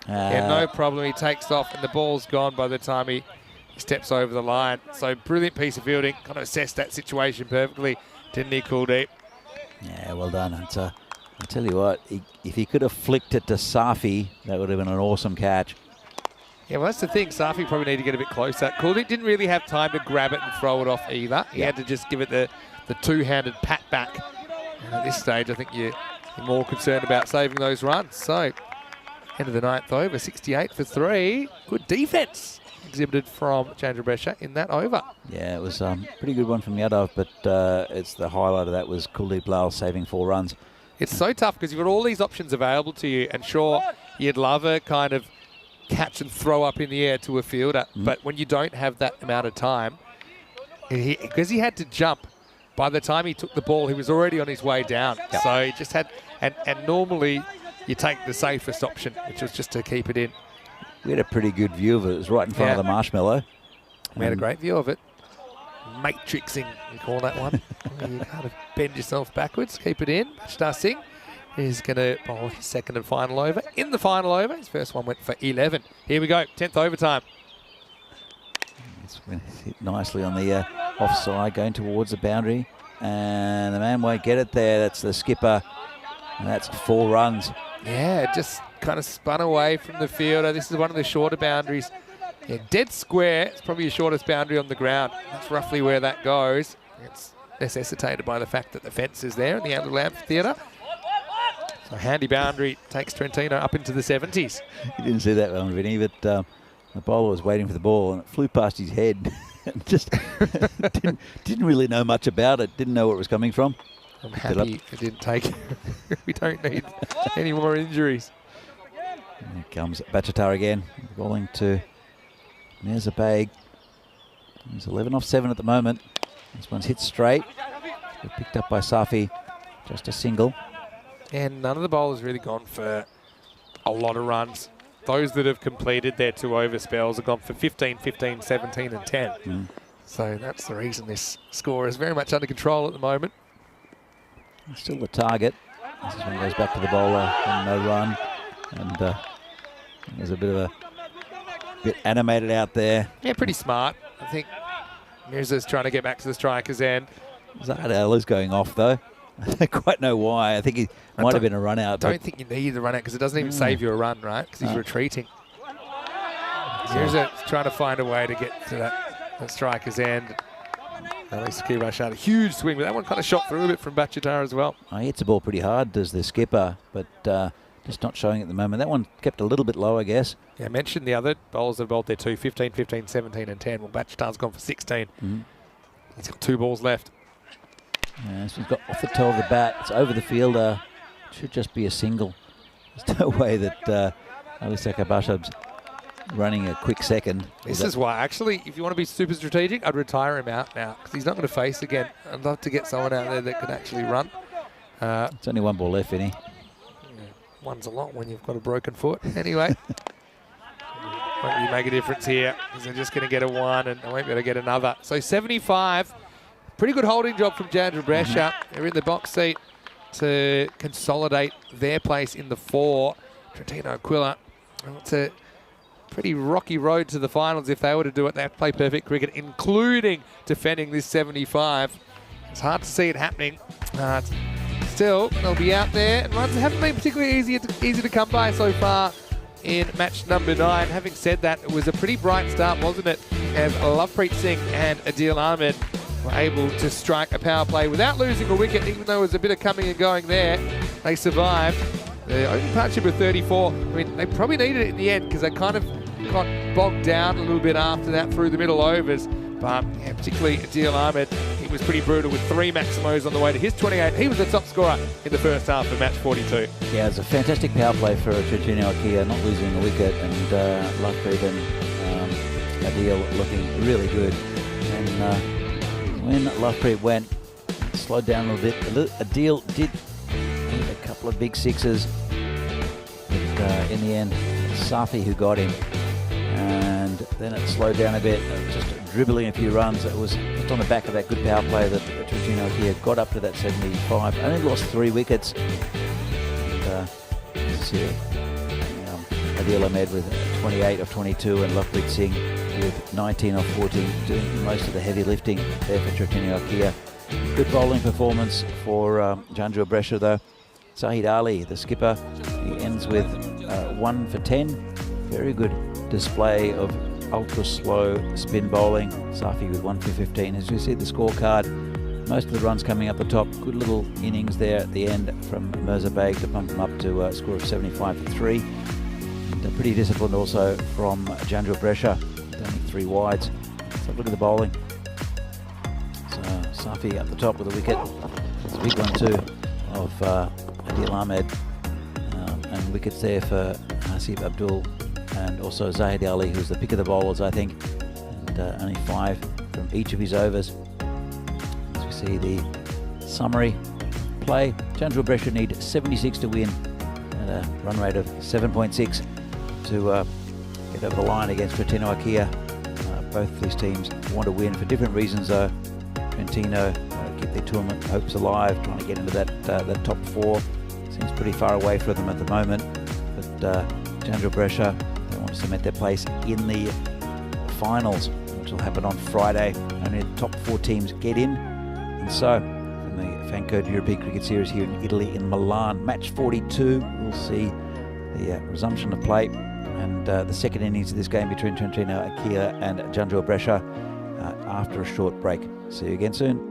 Yeah, no problem. He takes off, and the ball's gone by the time he steps over the line. So brilliant piece of fielding. Kind of assessed that situation perfectly, didn't he, Kuldeep?
Yeah, well done. I'll tell you what, if he could have flicked it to Safi, that would have been an awesome catch.
Yeah, well, that's the thing. Safi probably need to get a bit closer. Kuldeep didn't really have time to grab it and throw it off either. He had to just give it the two-handed pat back. And at this stage, I think you're more concerned about saving those runs. So, end of the 9th over, 68 for 3. Good defence exhibited from Chandra Brescia in that over.
Yeah, it was a pretty good one from Yadav, but it's the highlight of that was Kuldeep Lal saving 4 runs.
It's so tough because you've got all these options available to you, and sure, you'd love a kind of catch and throw up in the air to a fielder, but when you don't have that amount of time, because he had to jump, by the time he took the ball, he was already on his way down. Yep. So he just had, and normally you take the safest option, which was just to keep it in.
We had a pretty good view of it. It was right in front of the marshmallow.
We had a great view of it. Matrixing, you call that one. You kind of bend yourself backwards, keep it in. Bachtar Singh is going to bowl his second and final over. In the final over, his first one went for 11. Here we go, 10th overtime.
It's hit nicely on the offside, going towards the boundary. And the man won't get it there. That's the skipper. And that's 4 runs.
Yeah, it just kind of spun away from the fielder. This is one of the shorter boundaries. Yeah, dead square. It's probably the shortest boundary on the ground. That's roughly where that goes. It's necessitated by the fact that the fence is there in the Outdoor Amphitheatre. So handy boundary takes Trentino up into the 70s.
You didn't see that one, Vinny, but the bowler was waiting for the ball and it flew past his head. And just didn't really know much about it. Didn't know where it was coming from.
I'm happy it didn't take it. We don't need any more injuries.
Here comes Bachtar again, bowling to Mirzabeg. He's 11 off 7 at the moment. This one's hit straight. Picked up by Safi. Just a single.
And none of the bowlers really gone for a lot of runs. Those that have completed their 2 over spells have gone for 15, 15, 17 and 10. So that's the reason this score is very much under control at the moment.
Still the target. This is when he goes back to the bowler and no run. And there's a bit animated out there.
Yeah, pretty smart. I think Mirza's trying to get back to the striker's end.
Zahad is going off though. I don't quite know why. I think he might have been a run out.
I don't think you need the run out because it doesn't even save you a run, right? Because he's retreating. Mirza's trying to find a way to get to that striker's end. At least Kirash had a huge swing, but that one kind of shot through a bit from Bachtar as well.
He hits the ball pretty hard, does the skipper, but just not showing at the moment. That one kept a little bit low, I guess.
Yeah, I mentioned the other bowlers that bowled there too, 15, 15, 17 and 10. Well, Bachtar's gone for 16. He's got 2 balls left.
Yeah, so he's got off the toe of the bat. It's over the fielder. Should just be a single. There's no way that Ali Sakabashab's running a quick second.
This is why, actually, if you want to be super strategic, I'd retire him out now because he's not going to face again. I'd love to get someone out there that can actually run.
It's only one ball left, Vinny.
One's a lot when you've got a broken foot. Anyway, won't really make a difference here because they're just going to get a 1 and they won't be able to get another. So 75, pretty good holding job from Jandra Brescia. They're in the box seat to consolidate their place in the 4. Trentino Aquila. It's a pretty rocky road to the finals. If they were to do it, they have to play perfect cricket, including defending this 75. It's hard to see it happening. Still, they'll be out there, and runs haven't been particularly easy to come by so far in match number 9. Having said that, it was a pretty bright start, wasn't it? As Lovepreet Singh and Adil Ahmed were able to strike a power play without losing a wicket, even though there was a bit of coming and going there. They survived. The opening partnership of 34, I mean, they probably needed it in the end because they kind of got bogged down a little bit after that through the middle overs. But yeah, particularly Adil Ahmed, he was pretty brutal with 3 Maximos on the way to his 28. He was the top scorer in the first half of match 42.
Yeah, it's a fantastic power play for Trentino Aquila, not losing a wicket, and Lovepreet and Adil looking really good. And when Lovepreet went, slowed down a little bit. Adil did hit a couple of big sixes, but in the end, Safi who got him. And then it slowed down a bit, just dribbling a few runs. It was just on the back of that good power play that Trentino Aquila got up to that 75. Only lost 3 wickets. And this is here, Adil Ahmed with 28 of 22 and Lovepreet Singh with 19 of 14, doing most of the heavy lifting there for Trentino Aquila. Good bowling performance for Jandra Brescia though. Zahid Ali, the skipper, he ends with 1 for 10. Very good display of ultra slow spin bowling. Safi with 1 for 15. As you see the scorecard, most of the runs coming up the top. Good little innings there at the end from Mirza Baig to pump them up to a score of 75 for 3. And pretty disciplined also from Jandra Brescia, only 3 wides. So look at the bowling. So Safi up the top with a wicket. It's a big one too of Adil Ahmed. And wickets there for Hasib Abdul and also Zahid Ali, who's the pick of the bowlers, I think. And only 5 from each of his overs. As we see the summary play, Jandra Brescia need 76 to win at a run rate of 7.6 to get over the line against Trentino Aquila. Both these teams want to win for different reasons though. Trentino keep their tournament hopes alive, trying to get into that top 4. Seems pretty far away for them at the moment. But Jandra Brescia, they want to cement their place in the finals, which will happen on Friday. Only the top 4 teams get in. And so, from the Fancode European Cricket Series here in Italy, in Milan, match 42, we'll see the resumption of play and the second innings of this game between Trentino Aquila and Jandra Brescia after a short break. See you again soon.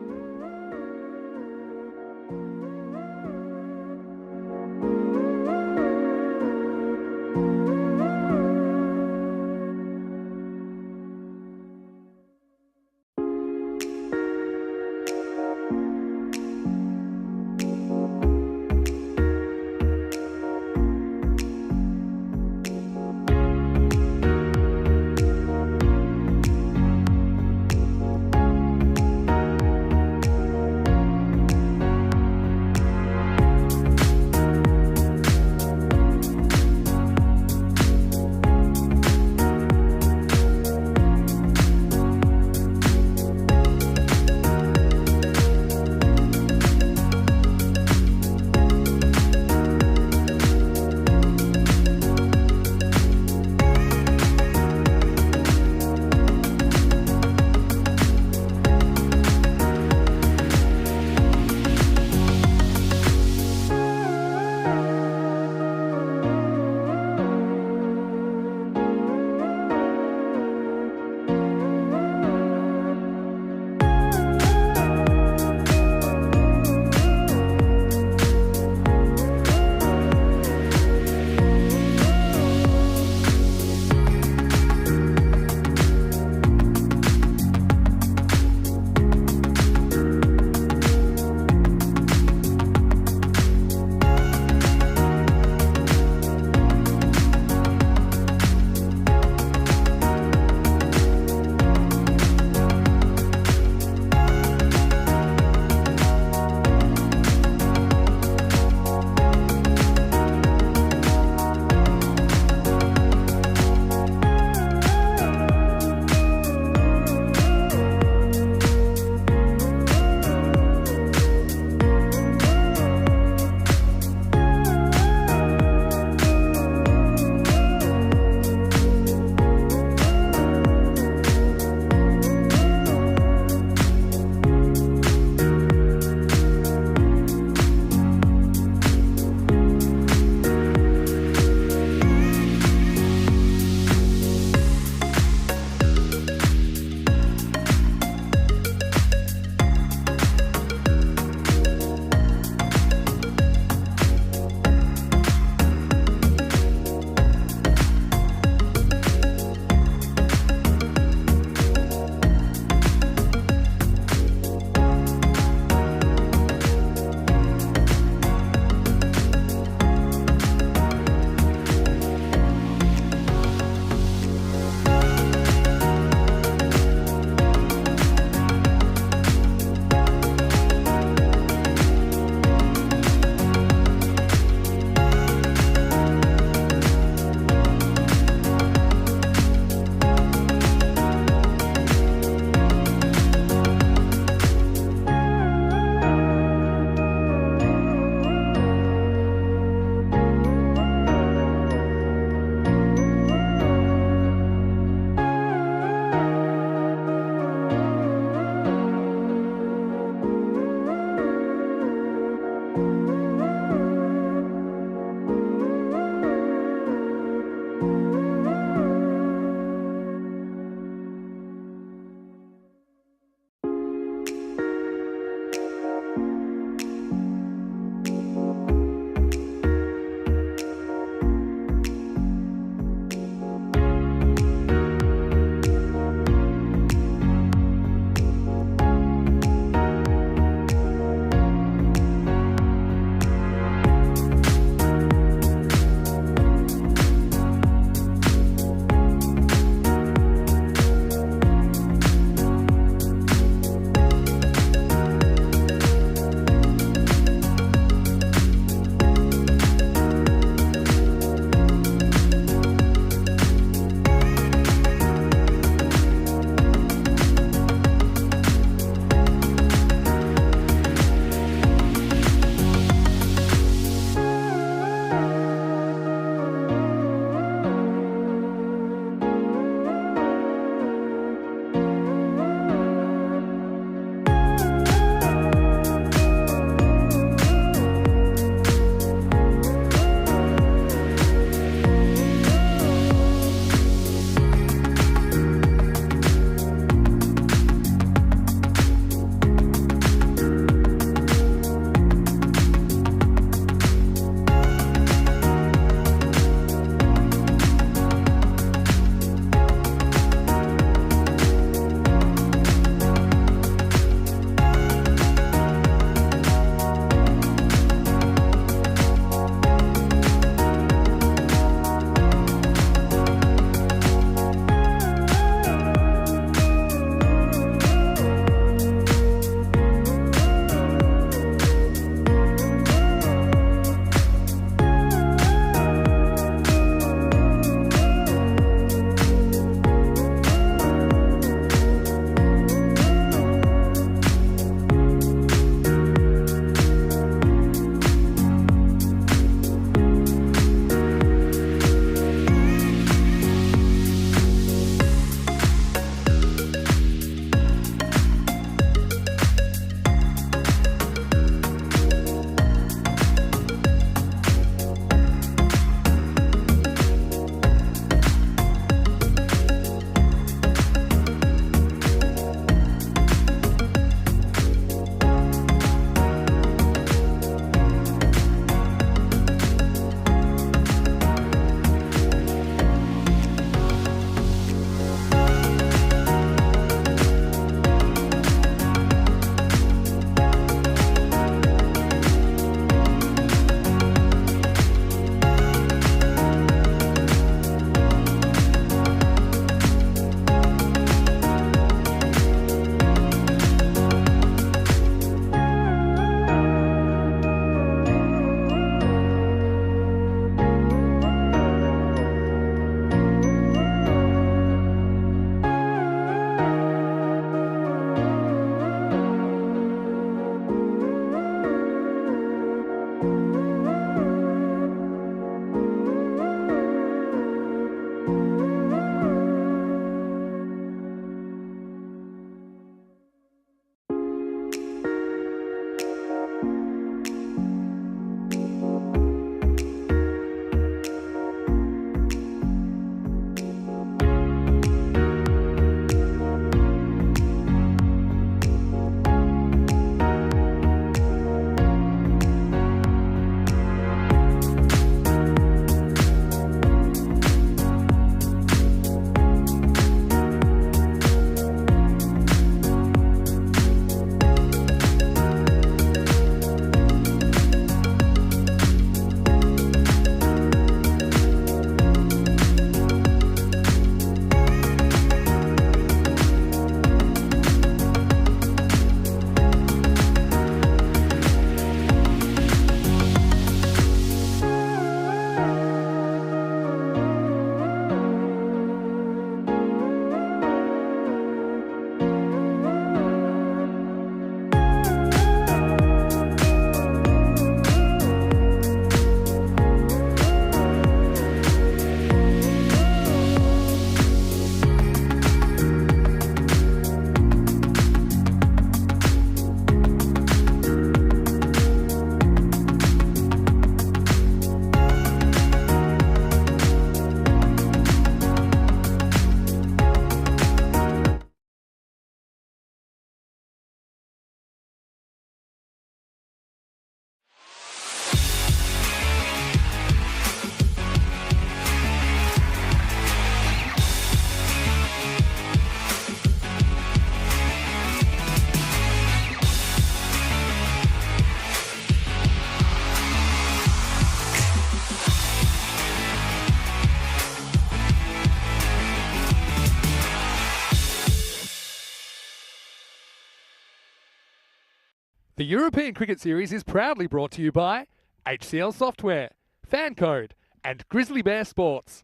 The European Cricket Series is proudly brought to you by HCL Software, Fan Code, and Grizzly Bear Sports.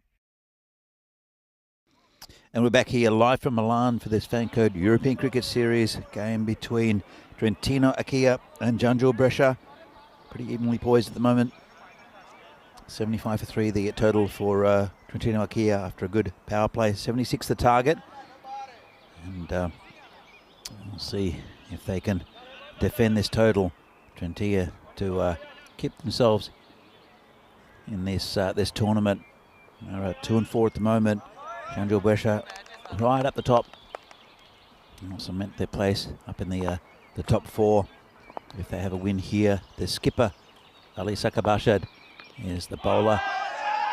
And we're back here live from Milan for this Fan Code European Cricket Series game between Trentino Akia and Janjul Brescia. Pretty evenly poised at the moment. 75 for 3 the total for Trentino Akia after a good power play. 76 the target. And we'll see if they can defend this total. Trentino to keep themselves in this this tournament. They're at 2-4 at the moment. Janjul Brescia right up the top. And also meant their place up in the top 4. If they have a win here, the skipper Ali Sakabashad is the bowler,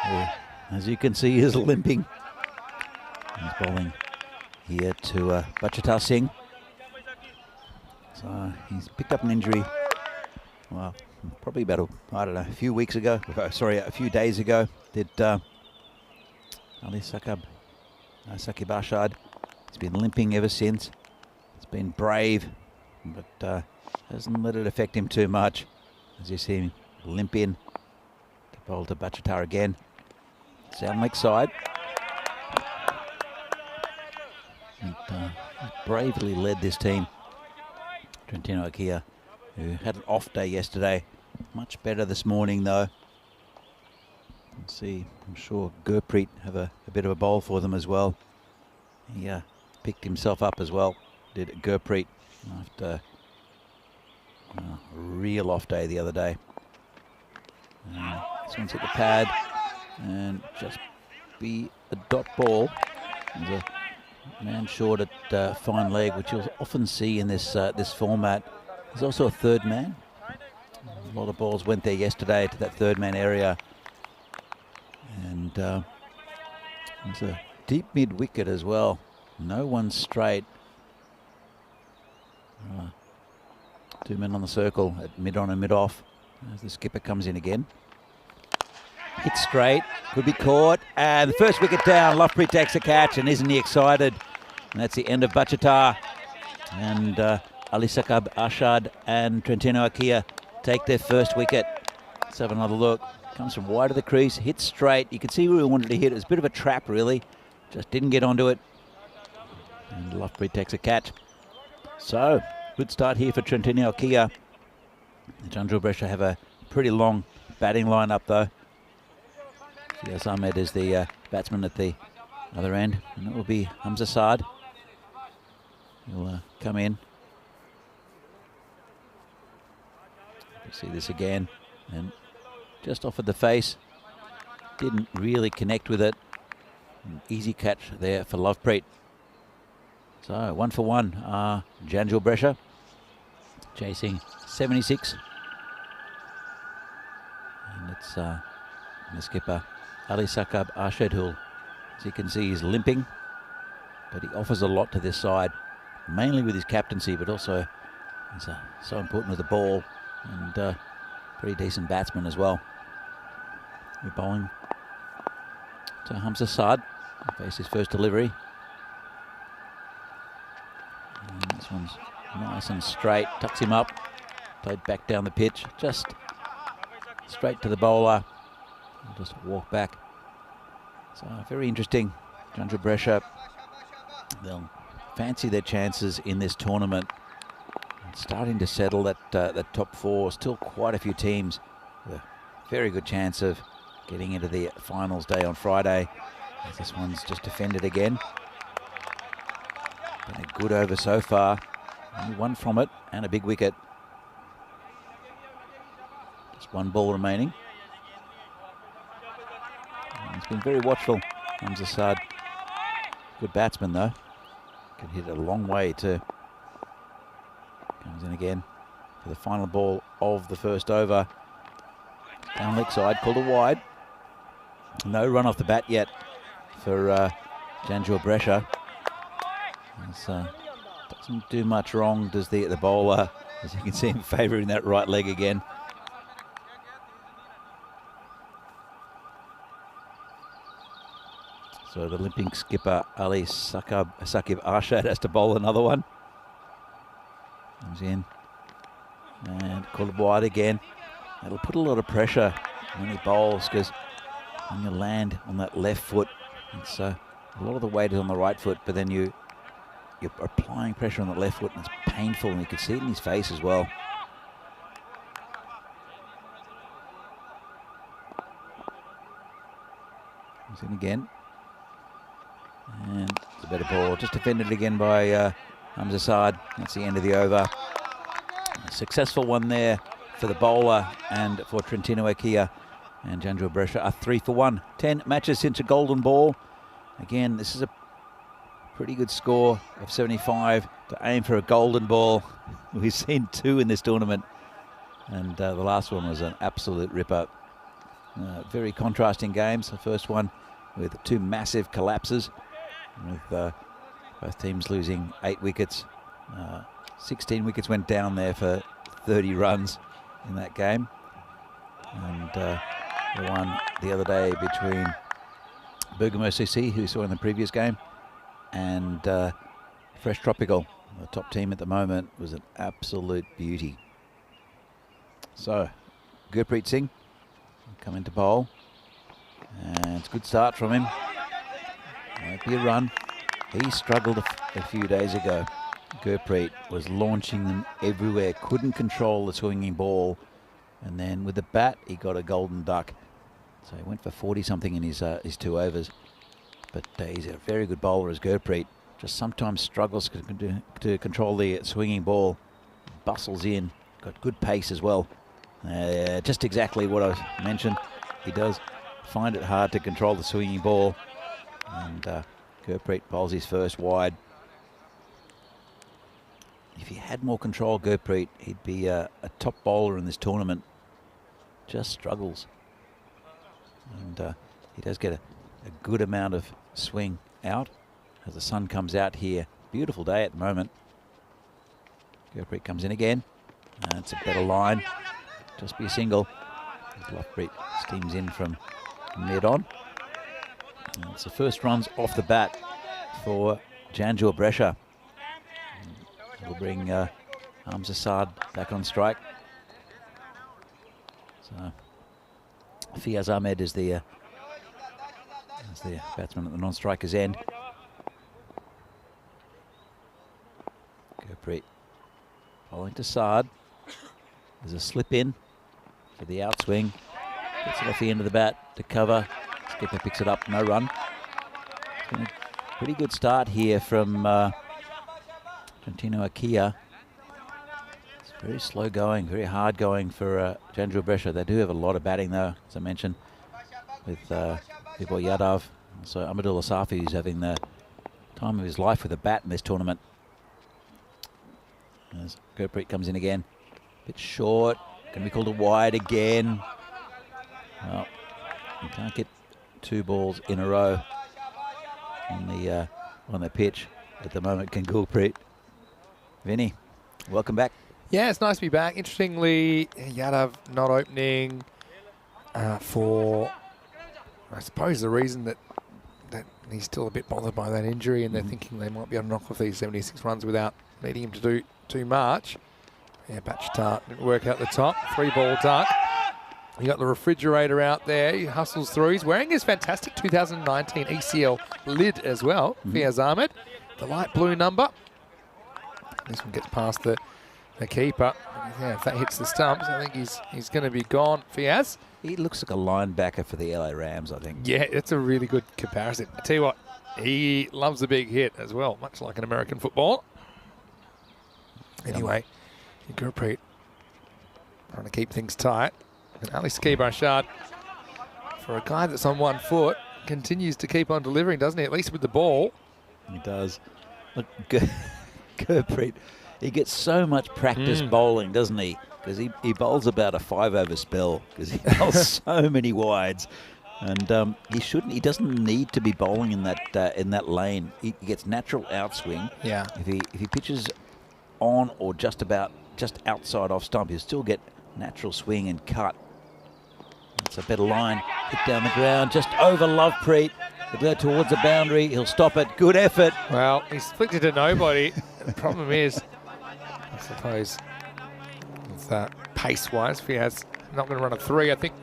who, as you can see, is limping. He's bowling here to Bachata Singh. So he's picked up an injury. Well, probably about a few weeks ago. Sorry, a few days ago. Did Ali Sakibashad. He's been limping ever since. He's been brave, but hasn't let it affect him too much. As you see him limp in to bowl to Bachata again. Sound leg side. And, bravely led this team. Trentino Akia, who had an off day yesterday. Much better this morning though. Let's see, I'm sure Gurpreet have a bit of a bowl for them as well. He picked himself up as well, did Gurpreet, after a real off day the other day. This one's hit the pad and just be a dot ball. There's a man short at fine leg, which you'll often see in this this format. There's also a third man. A lot of balls went there yesterday to that third man area. And there's a deep mid wicket as well. No one straight. 2 men on the circle at mid on and mid off. As the skipper comes in again. Hit straight, could be caught, and the first wicket down. Lovepreet takes a catch, and isn't he excited? And that's the end of Bachata. And Ali Sakab Ashad and Trentino Akia take their first wicket. Let's have another look. Comes from wide of the crease, hits straight. You can see where we wanted to hit. It was a bit of a trap, really. Just didn't get onto it. And Lovepreet takes a catch. So, good start here for Trentino Akia. The Janjul Brescia have a pretty long batting lineup, though. Yes, Ahmed is the batsman at the other end. And it will be Hamza Saad. He'll come in. You see this again. And just offered the face. Didn't really connect with it. An easy catch there for Lovepreet. So 1 for 1. Janjul Brescia chasing 76. And it's the skipper Ali Sakab Arshad, who, as you can see, is limping. But he offers a lot to this side. Mainly with his captaincy, but also he's so important with the ball. And pretty decent batsman as well. We're bowling to Hamza Saad. Face his first delivery. And this one's nice and straight. Tucks him up. Played back down the pitch. Just straight to the bowler. He'll just walk back. So very interesting. Janjul Brescia. They'll fancy their chances in this tournament. Starting to settle that top 4. Still quite a few teams with a very good chance of getting into the finals day on Friday. As this one's just defended again. Been a good over so far. Only 1 from it and a big wicket. Just 1 ball remaining. And he's been very watchful. Hamza Saad. Good batsman though. Can hit it a long way too. Comes in again for the final ball of the first over. Down leg side, called a wide. No run off the bat yet for Janjul Brescia. Doesn't do much wrong, does the bowler. As you can see him favouring that right leg again. So the limping skipper Ali Sakib Arshad has to bowl another one. Comes in. And called it wide again. It'll put a lot of pressure when he bowls, because when you land on that left foot, it's a lot of the weight is on the right foot, but then you're applying pressure on the left foot, and it's painful, and you can see it in his face as well. He's in again. And it's a better ball. Just defended again by Hamza. That's the end of the over. A successful one there for the bowler and for Trentino Akia. And Janjua Brescia are 3 for 1. 10 matches since a golden ball. Again, this is a pretty good score of 75 to aim for a golden ball. We've seen 2 in this tournament. And the last one was an absolute ripper. Very contrasting games. The first one with 2 massive collapses, with both teams losing 8 wickets. 16 wickets went down there for 30 runs in that game. And the one the other day between Bergamo CC, who we saw in the previous game, and Fresh Tropical, the top team at the moment, was an absolute beauty. So, Gurpreet Singh come into bowl, and it's a good start from him. Might be a run. He struggled a few days ago. Gurpreet was launching them everywhere, couldn't control the swinging ball, and then with the bat he got a golden duck. So he went for 40-something in his 2 overs. But he's a very good bowler as Gurpreet. Just sometimes struggles to control the swinging ball. Bustles in, got good pace as well. Just exactly what I mentioned. He does find it hard to control the swinging ball. And Gurpreet bowls his first wide. If he had more control, Gurpreet, he'd be a top bowler in this tournament. Just struggles. And he does get a good amount of swing out as the sun comes out here. Beautiful day at the moment. Gurpreet comes in again. And it's a better line. Just be a single. Lovepreet steams in from mid-on. It's the first runs off the bat for Janjua Brescia. It'll bring Hamza back on strike. So Fiaz Ahmed is the batsman at the non-striker's end. Gurpreet following to Saad. There's a slip in for the outswing. Gets it off the end of the bat to cover. Skipper picks it up, no run. It's been a pretty good start here from Trentino Akia. It's very slow going, very hard going for Janjua Brescia. They do have a lot of batting though, as I mentioned, with Vibor Yadav. So Amadullah Safi, who's having the time of his life with a bat in this tournament. As Gurpreet comes in again. Bit short, going to be called a wide again. Well, you can't get 2 balls in a row on the pitch at the moment, can Gurpreet. Vinny, welcome back.
Yeah, it's nice to be back. Interestingly, Yadav not opening for, I suppose, the reason that he's still a bit bothered by that injury, and they're thinking they might be able to knock off these 76 runs without needing him to do too much. Yeah, Batchatart didn't work out the top. 3-ball duck. You got the refrigerator out there. He hustles through. He's wearing his fantastic 2019 ECL lid as well. Fiaz Ahmed, the light blue number. This one gets past the keeper. Yeah, if that hits the stumps, I think he's going to be gone. Fiaz.
He looks like a linebacker for the LA Rams, I think.
Yeah, it's a really good comparison. I tell you what, he loves a big hit as well, much like an American football. Anyway, Gurpreet trying to keep things tight. And Ali Saqib Rashad, for a guy that's on 1 foot, continues to keep on delivering, doesn't he? At least with the ball.
He does. Look, Gurpreet, he gets so much practice bowling, doesn't he? Because he bowls about a 5-over spell, because he bowls so many wides. And he doesn't need to be bowling in that lane. He gets natural outswing.
Yeah.
If he pitches on or just outside off stump, he'll still get natural swing and cut. It's a better line. Hit down the ground, just over Lovepreet. He'll go towards the boundary. He'll stop it. Good effort.
Well, he's flicked it to nobody. The problem is, I suppose, with pace-wise. Fiaz not going to run a 3. I think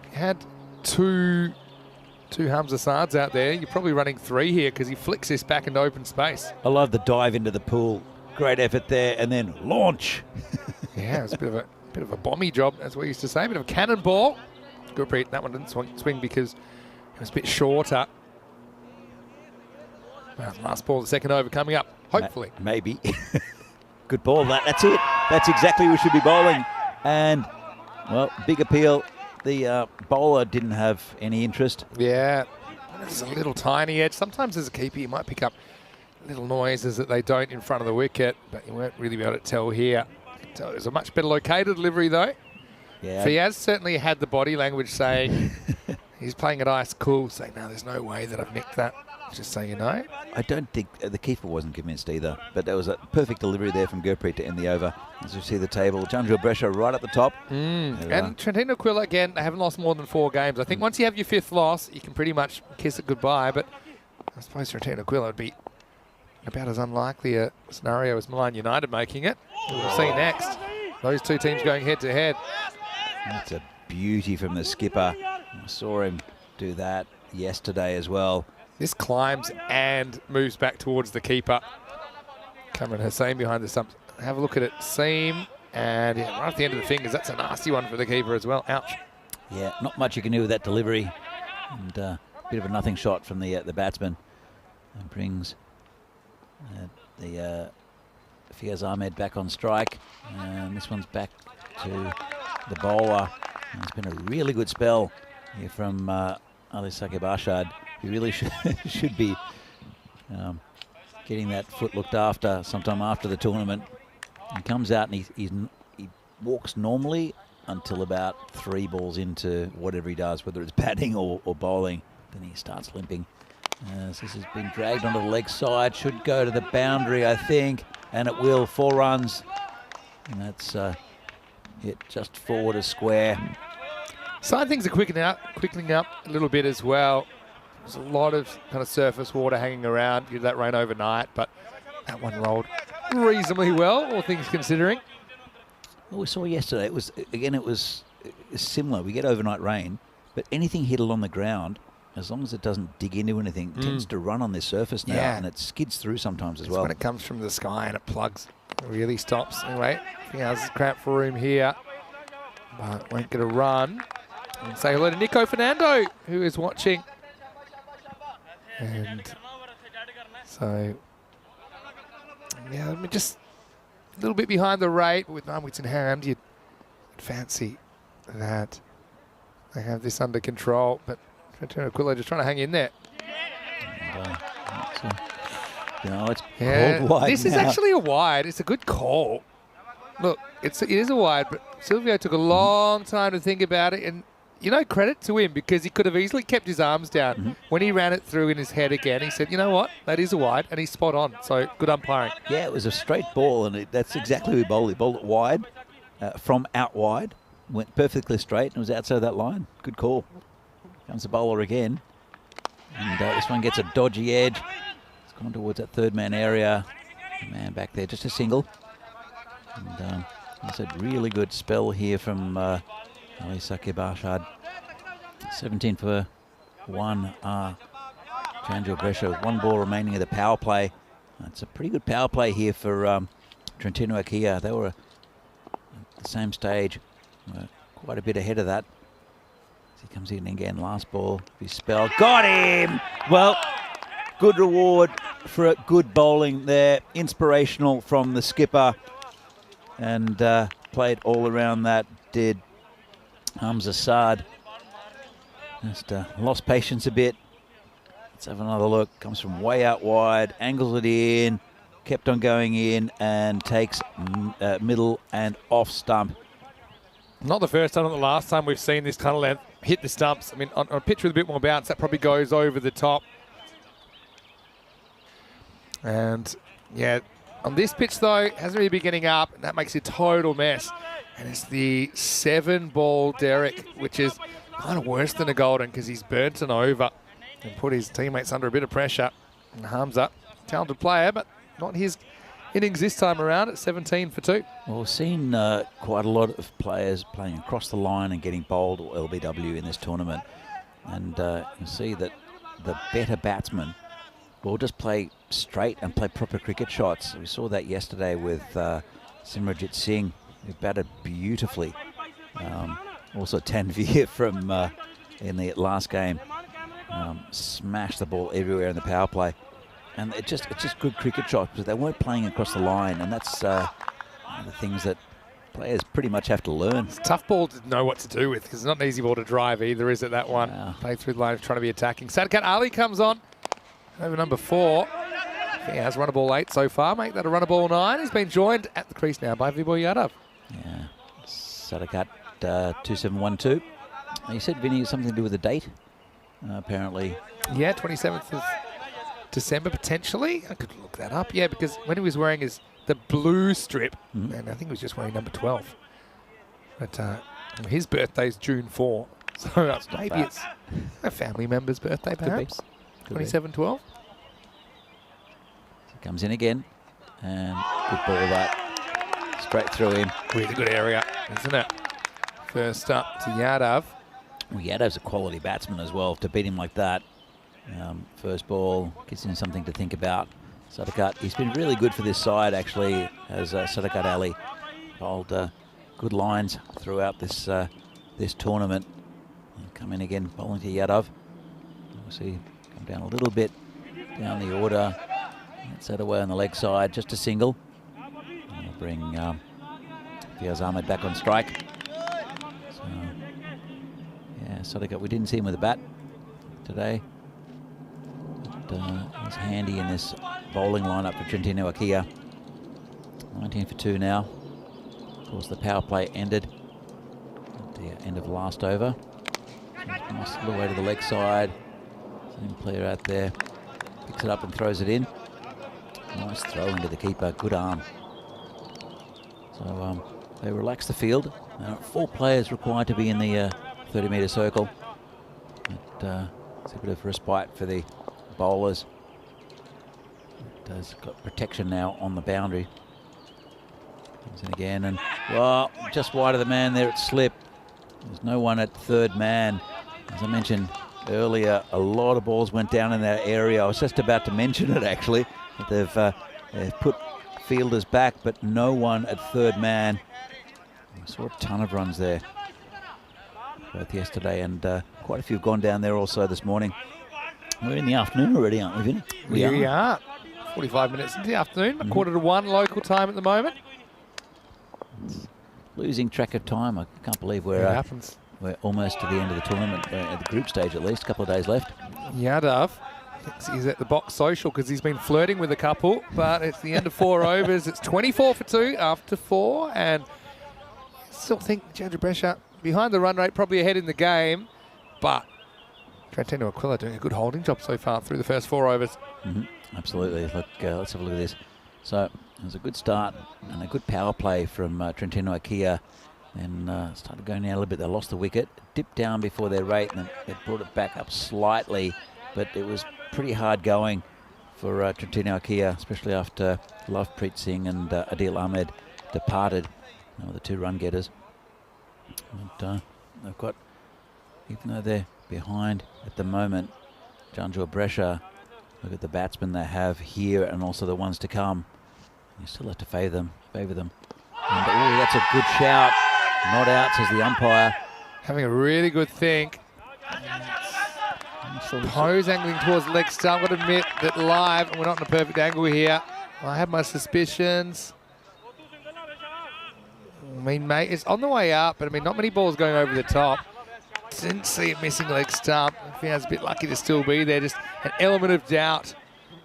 he had two Hamza Sards out there. You're probably running 3 here because he flicks this back into open space.
I love the dive into the pool. Great effort there, and then launch.
Yeah, it was a bit of a bomby job, as we used to say. A bit of a cannonball. Gurpreet, that one didn't swing because it was a bit shorter. Well, last ball, the second over coming up, hopefully.
Maybe. Good ball, that's it. That's exactly we should be bowling. And, well, big appeal. The bowler didn't have any interest.
Yeah, there's a little tiny edge. Sometimes as a keeper, you might pick up little noises that they don't in front of the wicket, but you won't really be able to tell here. So it was a much better located delivery, though.
Yeah.
Fiaz certainly had the body language saying he's playing it ice cool, saying, no, there's no way that I've nicked that. Just so you know.
I don't think the keeper wasn't convinced either, but there was a perfect delivery there from Gurpreet to end the over. As you see the table, Janjua Brescia right at the top.
And Trentino Aquila, again, they haven't lost more than 4 games. I think once you have your 5th loss, you can pretty much kiss it goodbye, but I suppose Trentino Aquila would be about as unlikely a scenario as Milan United making it. We'll see next. Those 2 teams going head-to-head.
That's a beauty from the skipper. I saw him do that yesterday as well.
This climbs and moves back towards the keeper. Cameron Hussain behind the stumps. Have a look at it. Seam. And yeah, right at the end of the fingers. That's a nasty one for the keeper as well. Ouch.
Yeah, not much you can do with that delivery. And a bit of a nothing shot from the batsman. And brings the Fiaz Ahmed back on strike. And this one's back to the bowler. And it's been a really good spell here from Ali Saqib Arshad. He really should be getting that foot looked after sometime after the tournament. He comes out and he walks normally until about 3 balls into whatever he does, whether it's batting or bowling. Then he starts limping. So this has been dragged onto the leg side. Should go to the boundary, I think, and it will. 4 runs. And that's hit just forward a square.
Side things are quickening up a little bit as well. There's a lot of kind of surface water hanging around due to that rain overnight, but that one rolled reasonably well, all things considering.
Well, we saw yesterday, it was similar. We get overnight rain, but anything hit along the ground, as long as it doesn't dig into anything, tends to run on this surface now, and it skids through sometimes as well.
When it comes from the sky and it plugs, it really stops. Anyway, Fiaz cramped for room here, but won't get a run. And say hello to Nico Fernando, who is watching. And so, yeah, I mean, just a little bit behind the rate, but with 9 wickets in hand, you'd fancy that they have this under control. But Trentino Aquila just trying to hang in there.
And, it's called wide.
This is actually a wide. It's a good call. Look, it is a wide, but Silvio took a long time to think about it, and you know, credit to him because he could have easily kept his arms down. When he ran it through in his head again, he said, you know what, that is a wide, and he's spot on. So good umpiring. Yeah,
it was a straight ball, and that's exactly who he bowled. He bowled it wide, from out wide, went perfectly straight, and was outside that line. Good call. Comes the bowler again. And this one gets a dodgy edge. It's gone towards that 3rd man area. Man back there, just a single. And it's a really good spell here from Ali Saqib Arshad. 17 for 1. Janjua Brescia with 1 ball remaining of the power play. It's a pretty good power play here for Trentino Aquila. They were at the same stage, quite a bit ahead of that. As he comes in again, last ball, his spell. Got him! Well, good reward for a good bowling there. Inspirational from the skipper. And played all around that, did Hamza Saad. Just lost patience a bit. Let's have another look. Comes from way out wide, angles it in, kept on going in, and takes middle and off stump.
Not the first time, not the last time we've seen this kind of length hit the stumps. I mean, on a pitch with a bit more bounce, that probably goes over the top. And yeah, on this pitch though, it hasn't really been getting up, and that makes a total mess. And it's the 7-ball Derek, which is kind of worse than a golden because he's burnt an over and put his teammates under a bit of pressure. And Hamza, talented player, but not his Innings this time around at 17 for 2.
Well, we've seen quite a lot of players playing across the line and getting bowled or LBW in this tournament. And you see that the better batsmen will just play straight and play proper cricket shots. We saw that yesterday with Simranjit Singh, who batted beautifully. Also Tanvir from in the last game smashed the ball everywhere in the power play. And it's just good cricket shots, but they weren't playing across the line, and that's one of the things that players pretty much have to learn.
It's a tough ball to know what to do with, because it's not an easy ball to drive either, is it, that one?
Yeah.
Play through the line, trying to be attacking. Sadakat Ali comes on, over number 4. He has run a ball 8 so far, make that a run a ball 9. He's been joined at the crease now by Vibor Yadav.
Yeah, Sadakat 2712. You said, Vinny, something to do with the date, apparently.
Yeah, 27th of December, potentially. I could look that up. Yeah, because when he was wearing the blue strip, and I think he was just wearing number 12. But his birthday's June 4. So maybe it's a family member's birthday, perhaps. 27-12.
Comes in again, and good ball that. Straight through him.
Really good area, isn't it? First up to Yadav.
Well, Yadav's a quality batsman as well. To beat him like that, first ball gives him something to think about. Sadakat, he's been really good for this side actually, as Sadakat Ali bowled good lines throughout this this tournament. And come in again, bowling to Yadav. We'll see, come down a little bit down the order. Gets that away on the leg side, just a single. And we'll bring Fiaz Ahmed back on strike. So, yeah, Sadakat, we didn't see him with a bat today. But he's handy in this bowling lineup for Trentino Akia. 19 for 2 now. Of course, the power play ended at the end of the last over. So nice little way to the leg side. Same player out there. Picks it up and throws it in. Nice throw into the keeper, good arm. So they relax the field. 4 players required to be in the 30-metre circle. But it's a bit of respite for the bowlers. It has got protection now on the boundary. Comes in again, and well, just wide of the man there at slip. There's no one at third man. As I mentioned earlier, a lot of balls went down in that area. I was just about to mention it actually. They've put fielders back, but no one at third man. I saw a ton of runs there, both yesterday, and quite a few have gone down there also this morning. We're in the afternoon already, aren't we, Vinny?
We are. 45 minutes into the afternoon, 1:45 local time at the moment.
It's losing track of time. I can't believe we're almost to the end of the tournament, at the group stage at least, a couple of days left.
Yadav thinks he's at the box social because he's been flirting with a couple, but it's the end of 4 overs. It's 24 for 2 after 4, and I still think Chandra Brescia behind the run rate, probably ahead in the game, but Trentino Aquila doing a good holding job so far through the first 4 overs.
Absolutely. Look, let's have a look at this. So it was a good start and a good power play from Trentino Akia. Then started going down a little bit. They lost the wicket, dipped down before their rate, and then they brought it back up slightly. But it was pretty hard going for Trentino Akia, especially after Lovepreet Singh and Adil Ahmed departed. They were the 2 run getters. But they've got, even though they're behind at the moment, Chandra Brescia, look at the batsmen they have here and also the ones to come. You still have to favour them. And oh, that's a good shout. Not out, says the umpire.
Having a really good think. Pose angling towards leg stump. I've got to admit that live, and we're not in a perfect angle here. I have my suspicions. I mean, mate, it's on the way up, but I mean, not many balls going over the top. Didn't see it missing leg stump. I think I was a bit lucky to still be there. Just an element of doubt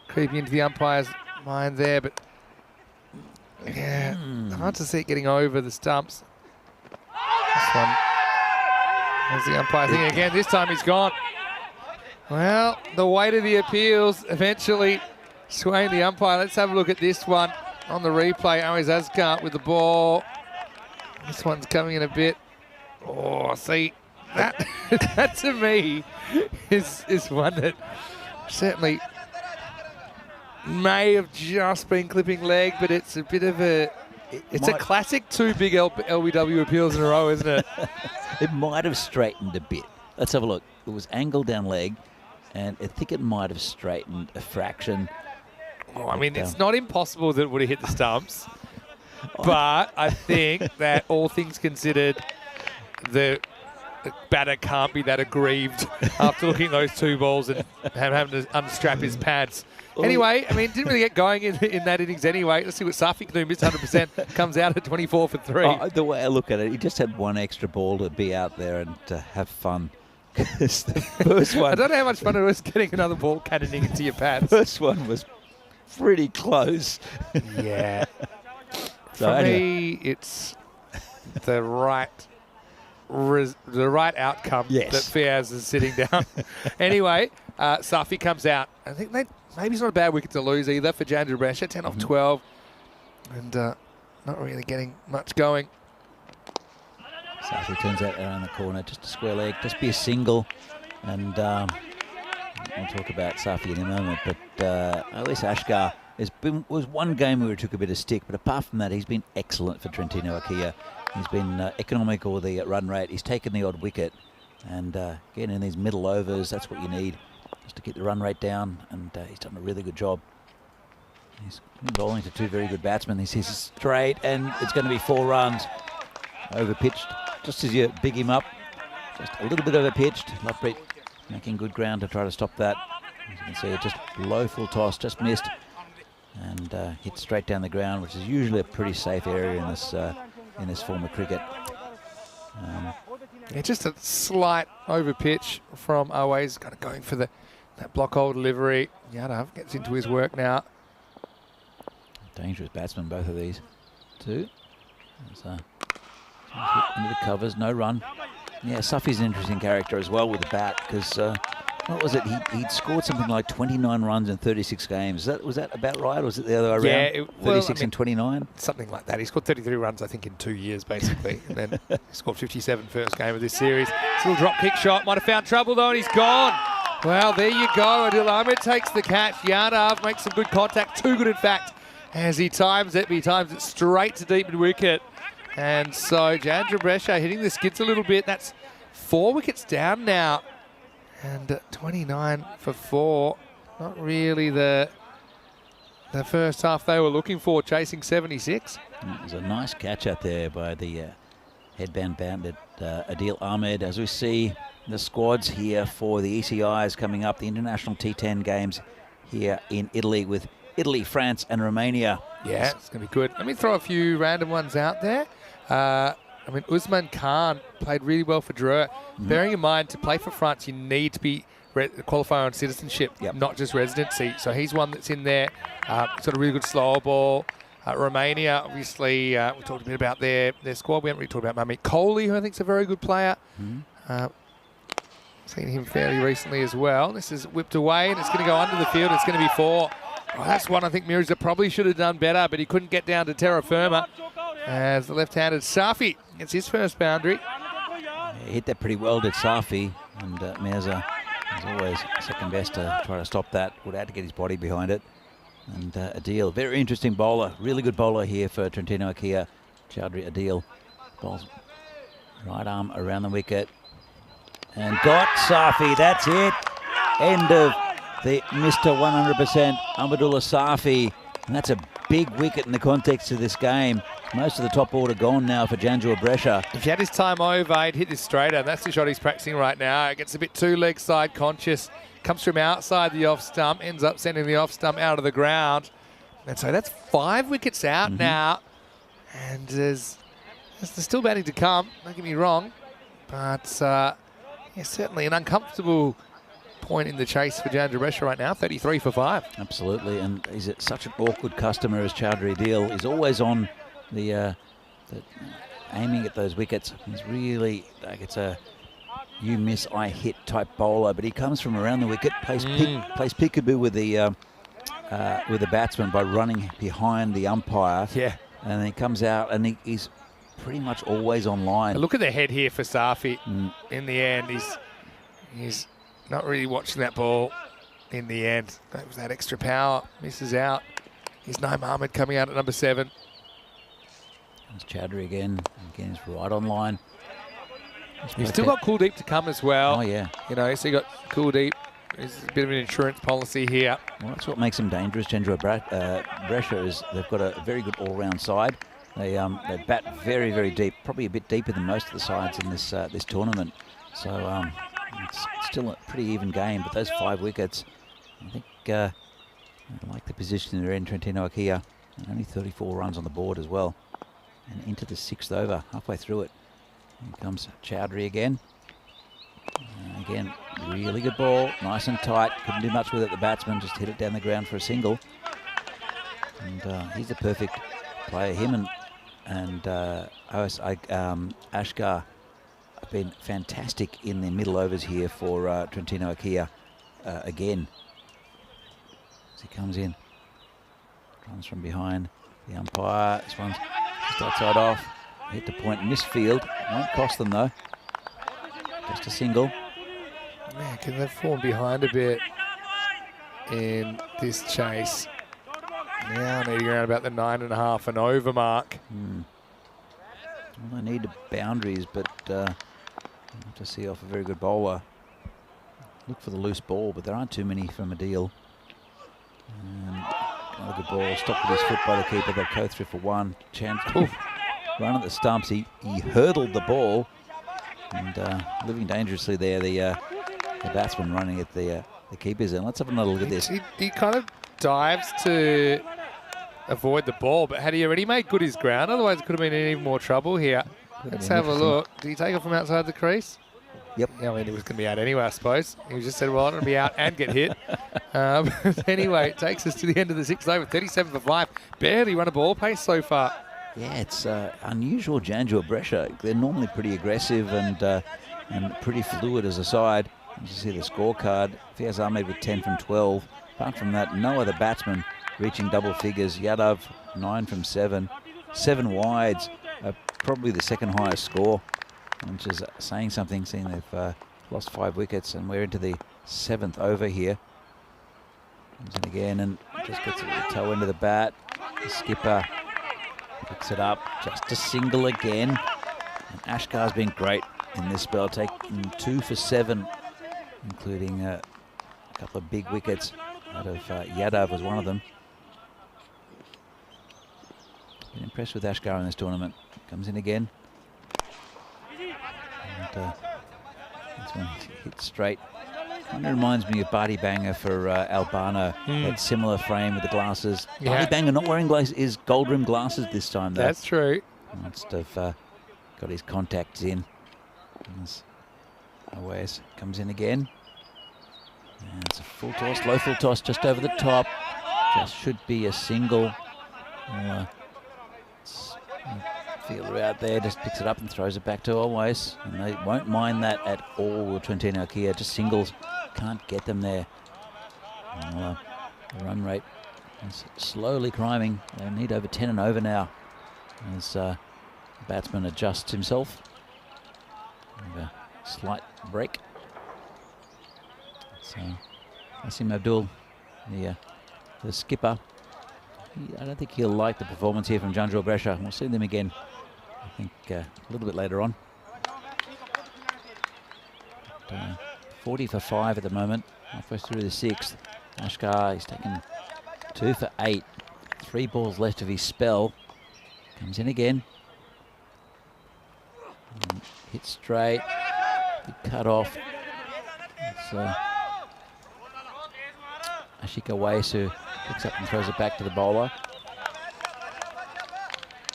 creeping into the umpire's mind there, but yeah, hard to see it getting over the stumps. This one. There's the umpire thing again. This time he's gone. Well, the weight of the appeals eventually swaying the umpire. Let's have a look at this one on the replay. Always Azkar with the ball. This one's coming in a bit. Oh, see, that to me is one that certainly may have just been clipping leg, but it's a bit of a... It's a classic 2 big LBW appeals in a row, isn't it?
It might have straightened a bit. Let's have a look. It was angled down leg, and I think it might have straightened a fraction.
Oh, I mean, it's not impossible that it would have hit the stumps, but I think that all things considered, the batter can't be that aggrieved after looking at those 2 balls and having to unstrap his pads. Anyway, I mean, didn't really get going in that innings anyway. Let's see what Safi can do. Missed 100%, comes out at 24 for 3.
Oh, the way I look at it, he just had one extra ball to be out there and to have fun. Because the first one...
I don't know how much fun it was getting another ball cannoning into your pads.
First one was pretty close.
Yeah.
So
For
anyway.
me, it's the right outcome that Fiaz is sitting down. Anyway, Safi comes out. I think maybe it's not a bad wicket to lose either for Jandra Brescia, 10 off 12. And not really getting much going.
Safi turns out around the corner, just a square leg, just be a single. And we'll talk about Safi in a moment. But at least Ashgar was one game where he took a bit of stick. But apart from that, he's been excellent for Trentino Akia. He's been economical with the run rate. He's taken the odd wicket. And again, in these middle overs, that's what you need, just to keep the run rate down. And he's done a really good job. He's been bowling to 2 very good batsmen. He's straight, and it's going to be 4 runs. Overpitched, just as you big him up. Just a little bit overpitched. Lovepreet making good ground to try to stop that. As you can see, it just low full toss, just missed. And hit straight down the ground, which is usually a pretty safe area in this form of cricket.
Yeah, just a slight overpitch from Always, kind of going for that block hole delivery. Yadav gets into his work now.
Dangerous batsmen, both of these. 2. There's into the covers, no run. Yeah, Safi's an interesting character as well with the bat, because what was it? He'd scored something like 29 runs in 36 games. Was that about right, or was it the other way around? 36 and 29?
Something like that. He scored 33 runs, I think, in 2 years, basically. And then he scored 57 first game of this series. This little drop kick shot might have found trouble, though, and he's gone. Well, there you go. Adil Ahmed takes the catch. Yadav makes some good contact. Too good, in fact, as he times it. But he times it straight to deep mid-wicket. And so Jandra Brescia hitting the skids a little bit. That's 4 wickets down now. And 29 for 4. Not really the first half they were looking for, chasing 76.
It was a nice catch out there by the headband bandit Adil Ahmed. As we see the squads here for the ECIs coming up, the international T10 games here in Italy with Italy, France and Romania.
Yeah, it's going to be good. Let me throw a few random ones out there. I mean, Usman Khan played really well for Dreux. Bearing in mind, to play for France, you need to be qualify on citizenship, not just residency. So he's one that's in there. He's got a really good slower ball. Romania, obviously, we talked a bit about their squad. We haven't really talked about Mamit Kohli, who I think is a very good player. Seen him fairly recently as well. This is whipped away, and it's going to go under the field. It's going to be 4. Oh, that's one I think Mirza probably should have done better, but he couldn't get down to terra firma. As the left-handed Safi gets his first boundary.
Yeah, he hit that pretty well, did Safi, and Mirza, as always, second best to try to stop that. Would have to get his body behind it. And Adil, very interesting bowler, really good bowler here for Trentino Akia. Chowdhury Adil bowls right arm around the wicket. And got Safi, that's it. End of the Mr. 100% Ahmadullah Safi. And that's a big wicket in the context of this game. Most of the top order gone now for Jandra Brescia.
If he had his time over, he'd hit this straighter. That's the shot he's practicing right now. It gets a bit too leg side conscious. Comes from outside the off stump, ends up sending the off stump out of the ground. And so that's 5 wickets out now. And there's still batting to come, don't get me wrong. But yeah, certainly an uncomfortable point in the chase for Jandra Brescia right now, 33 for 5.
Absolutely, and he's such an awkward customer as Chowdhury Adil. He's always on the aiming at those wickets. He's really like it's a you miss, I hit type bowler, but he comes from around the wicket, plays peekaboo with the batsman by running behind the umpire.
Yeah,
and then he comes out and he's pretty much always on line.
Look at the head here for Safi. In the end, he's not really watching that ball. in the end. That was that extra power. Misses out. Here's Naeem Ahmed coming out at number 7.
There's Chowdhury again. Again, he's right on line.
You've still got Kuldeep to come as well.
Oh, yeah.
You know, so you got Kuldeep. There's a bit of an insurance policy here.
Well, that's what makes them dangerous. Chandra Brescia is they've got a very good all-round side. They bat very, very deep, probably a bit deeper than most of the sides in this this tournament. So it's still a pretty even game. But those 5 wickets, I think I like the position they're in. Trentino Akea, only 34 runs on the board as well, and into the 6th over, halfway through it. Here comes Chowdhury again. Again, really good ball, nice and tight. Couldn't do much with it. The batsman just hit it down the ground for a single. And he's the perfect player. Him and Ashgar have been fantastic in the middle overs here for Trentino Akea again. As he comes in, runs from behind the umpire. This one's just outside off. Hit the point, misfield. Won't cost them though. Just a single.
Man, can they fall behind a bit in this chase? Now needing around about the 9.5 and over mark.
Well, they need boundaries, but have to see off a very good bowler. Look for the loose ball, but there aren't too many from a deal. Another good ball, stopped with his foot by the keeper. They'll go through for one chance. Oof. Run at the stumps. He hurdled the ball and living dangerously there. The batsman running at the keeper's end. Let's have another look at this.
He kind of dives to avoid the ball, but had he already made good his ground? Otherwise, it could have been in even more trouble here. Let's have a look. Did he take it from outside the crease?
Yep.
Yeah, I mean, he was going to be out anyway, I suppose. He just said, well, I'm going to be out and get hit. But anyway, it takes us to the end of the 6th over. 37 for 5. Barely run a ball pace so far.
Yeah, it's unusual. Janjua Brescia, they're normally pretty aggressive and pretty fluid as a side. You see the scorecard. Fiaz Ahmed with 10 from 12. Apart from that, no other batsman reaching double figures. Yadav 9 from 7. 7 wides, probably the second highest score, which is saying something, seeing they've lost 5 wickets and we're into the 7th over here. Comes in again and just gets it with the toe into the bat. The skipper picks it up, just a single again. And Ashkar's been great in this spell, taking 2 for 7, including a couple of big wickets out of Yadav was one of them. Been impressed with Ashkar in this tournament. Comes in again. And this one hit straight. Kind of reminds me of Barty Banger for Albano. That similar frame with the glasses.
Yeah.
Barty Banger not wearing his gold rimmed glasses this time though.
That's true.
Must have got his contacts in. Awais comes in again. And it's a full toss, low full toss, just over the top. Just should be a single. Fielder out there just picks it up and throws it back to Always. And they won't mind that at all with Trentino Akea. Just singles. Can't get them there. And, the run rate is slowly climbing. They need over 10 and over now as the batsman adjusts himself. And a slight break. So Asim Abdul, the skipper, I don't think he'll like the performance here from Janjua Brescia. We'll see them again, I think, a little bit later on. But, 40 for 5 at the moment, halfway through the 6th. Ashkar, he's taken 2 for 8. 3 balls left of his spell. Comes in again. And hit straight. Big cut off. It's Ashika Wais who picks up and throws it back to the bowler.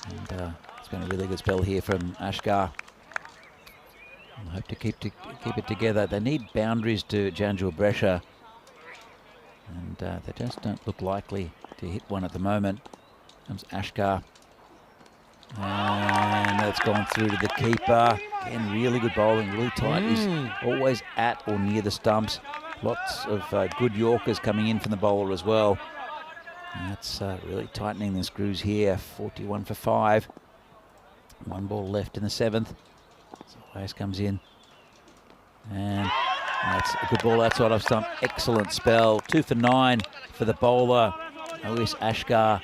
And it's been a really good spell here from Ashkar. I hope to keep it together. They need boundaries to Janjua Brescia. And they just don't look likely to hit one at the moment. Comes Ashkar. And that's gone through to the keeper. Again, really good bowling, really tight. He's always at or near the stumps. Lots of good Yorkers coming in from the bowler as well. And that's really tightening the screws here. 41 for 5. 1 ball left in the 7th. So Hayes comes in. And That's a good ball outside off stump. Excellent spell. 2 for 9 for the bowler, Awais Ashgar.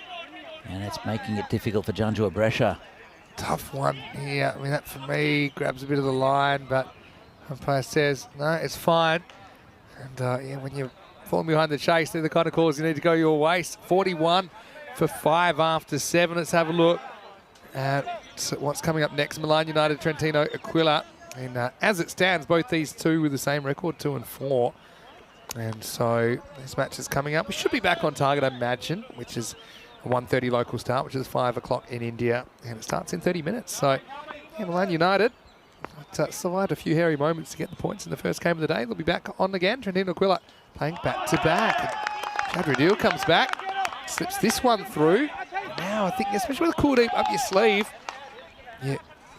And it's making it difficult for Janjua Brescia.
Tough one here. I mean, that for me grabs a bit of the line, but umpire says, no, it's fine. And yeah, when you're falling behind the chase, they're the kind of calls you need to go your way. 41 for 5 after 7. Let's have a look at what's coming up next. Milan United, Trentino Aquila. And as it stands, both these two with the same record, 2 and 4. And so this match is coming up. We should be back on target, I imagine, which is a 1:30 local start, which is 5 o'clock in India. And it starts in 30 minutes. So, yeah, Milan United survived a few hairy moments to get the points in the first game of the day. They'll be back on again. Trentino Aquila playing back-to-back. Chadri Deal comes back, slips this one through. Now, I think, especially with a cool deep up your sleeve,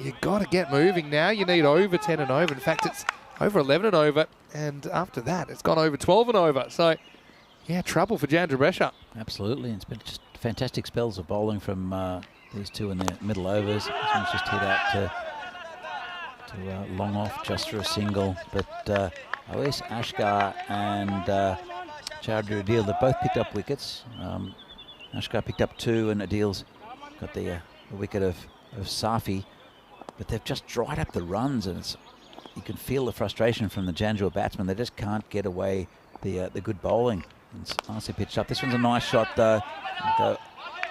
you got to get moving now. You need over 10 and over. In fact, it's over 11 and over. And after that, it's gone over 12 and over. So, yeah, trouble for Janjua Brescia.
Absolutely. It's been just fantastic spells of bowling from these two in their middle overs. This one's just hit out to long off just for a single. But Awais Ashgar and Chowdhury Adil, they both picked up wickets. Ashgar picked up 2 and Adil's got the wicket of Safi. But they've just dried up the runs, and you can feel the frustration from the Janjua batsmen. They just can't get away the good bowling. It's nicely pitched up. This one's a nice shot though. Go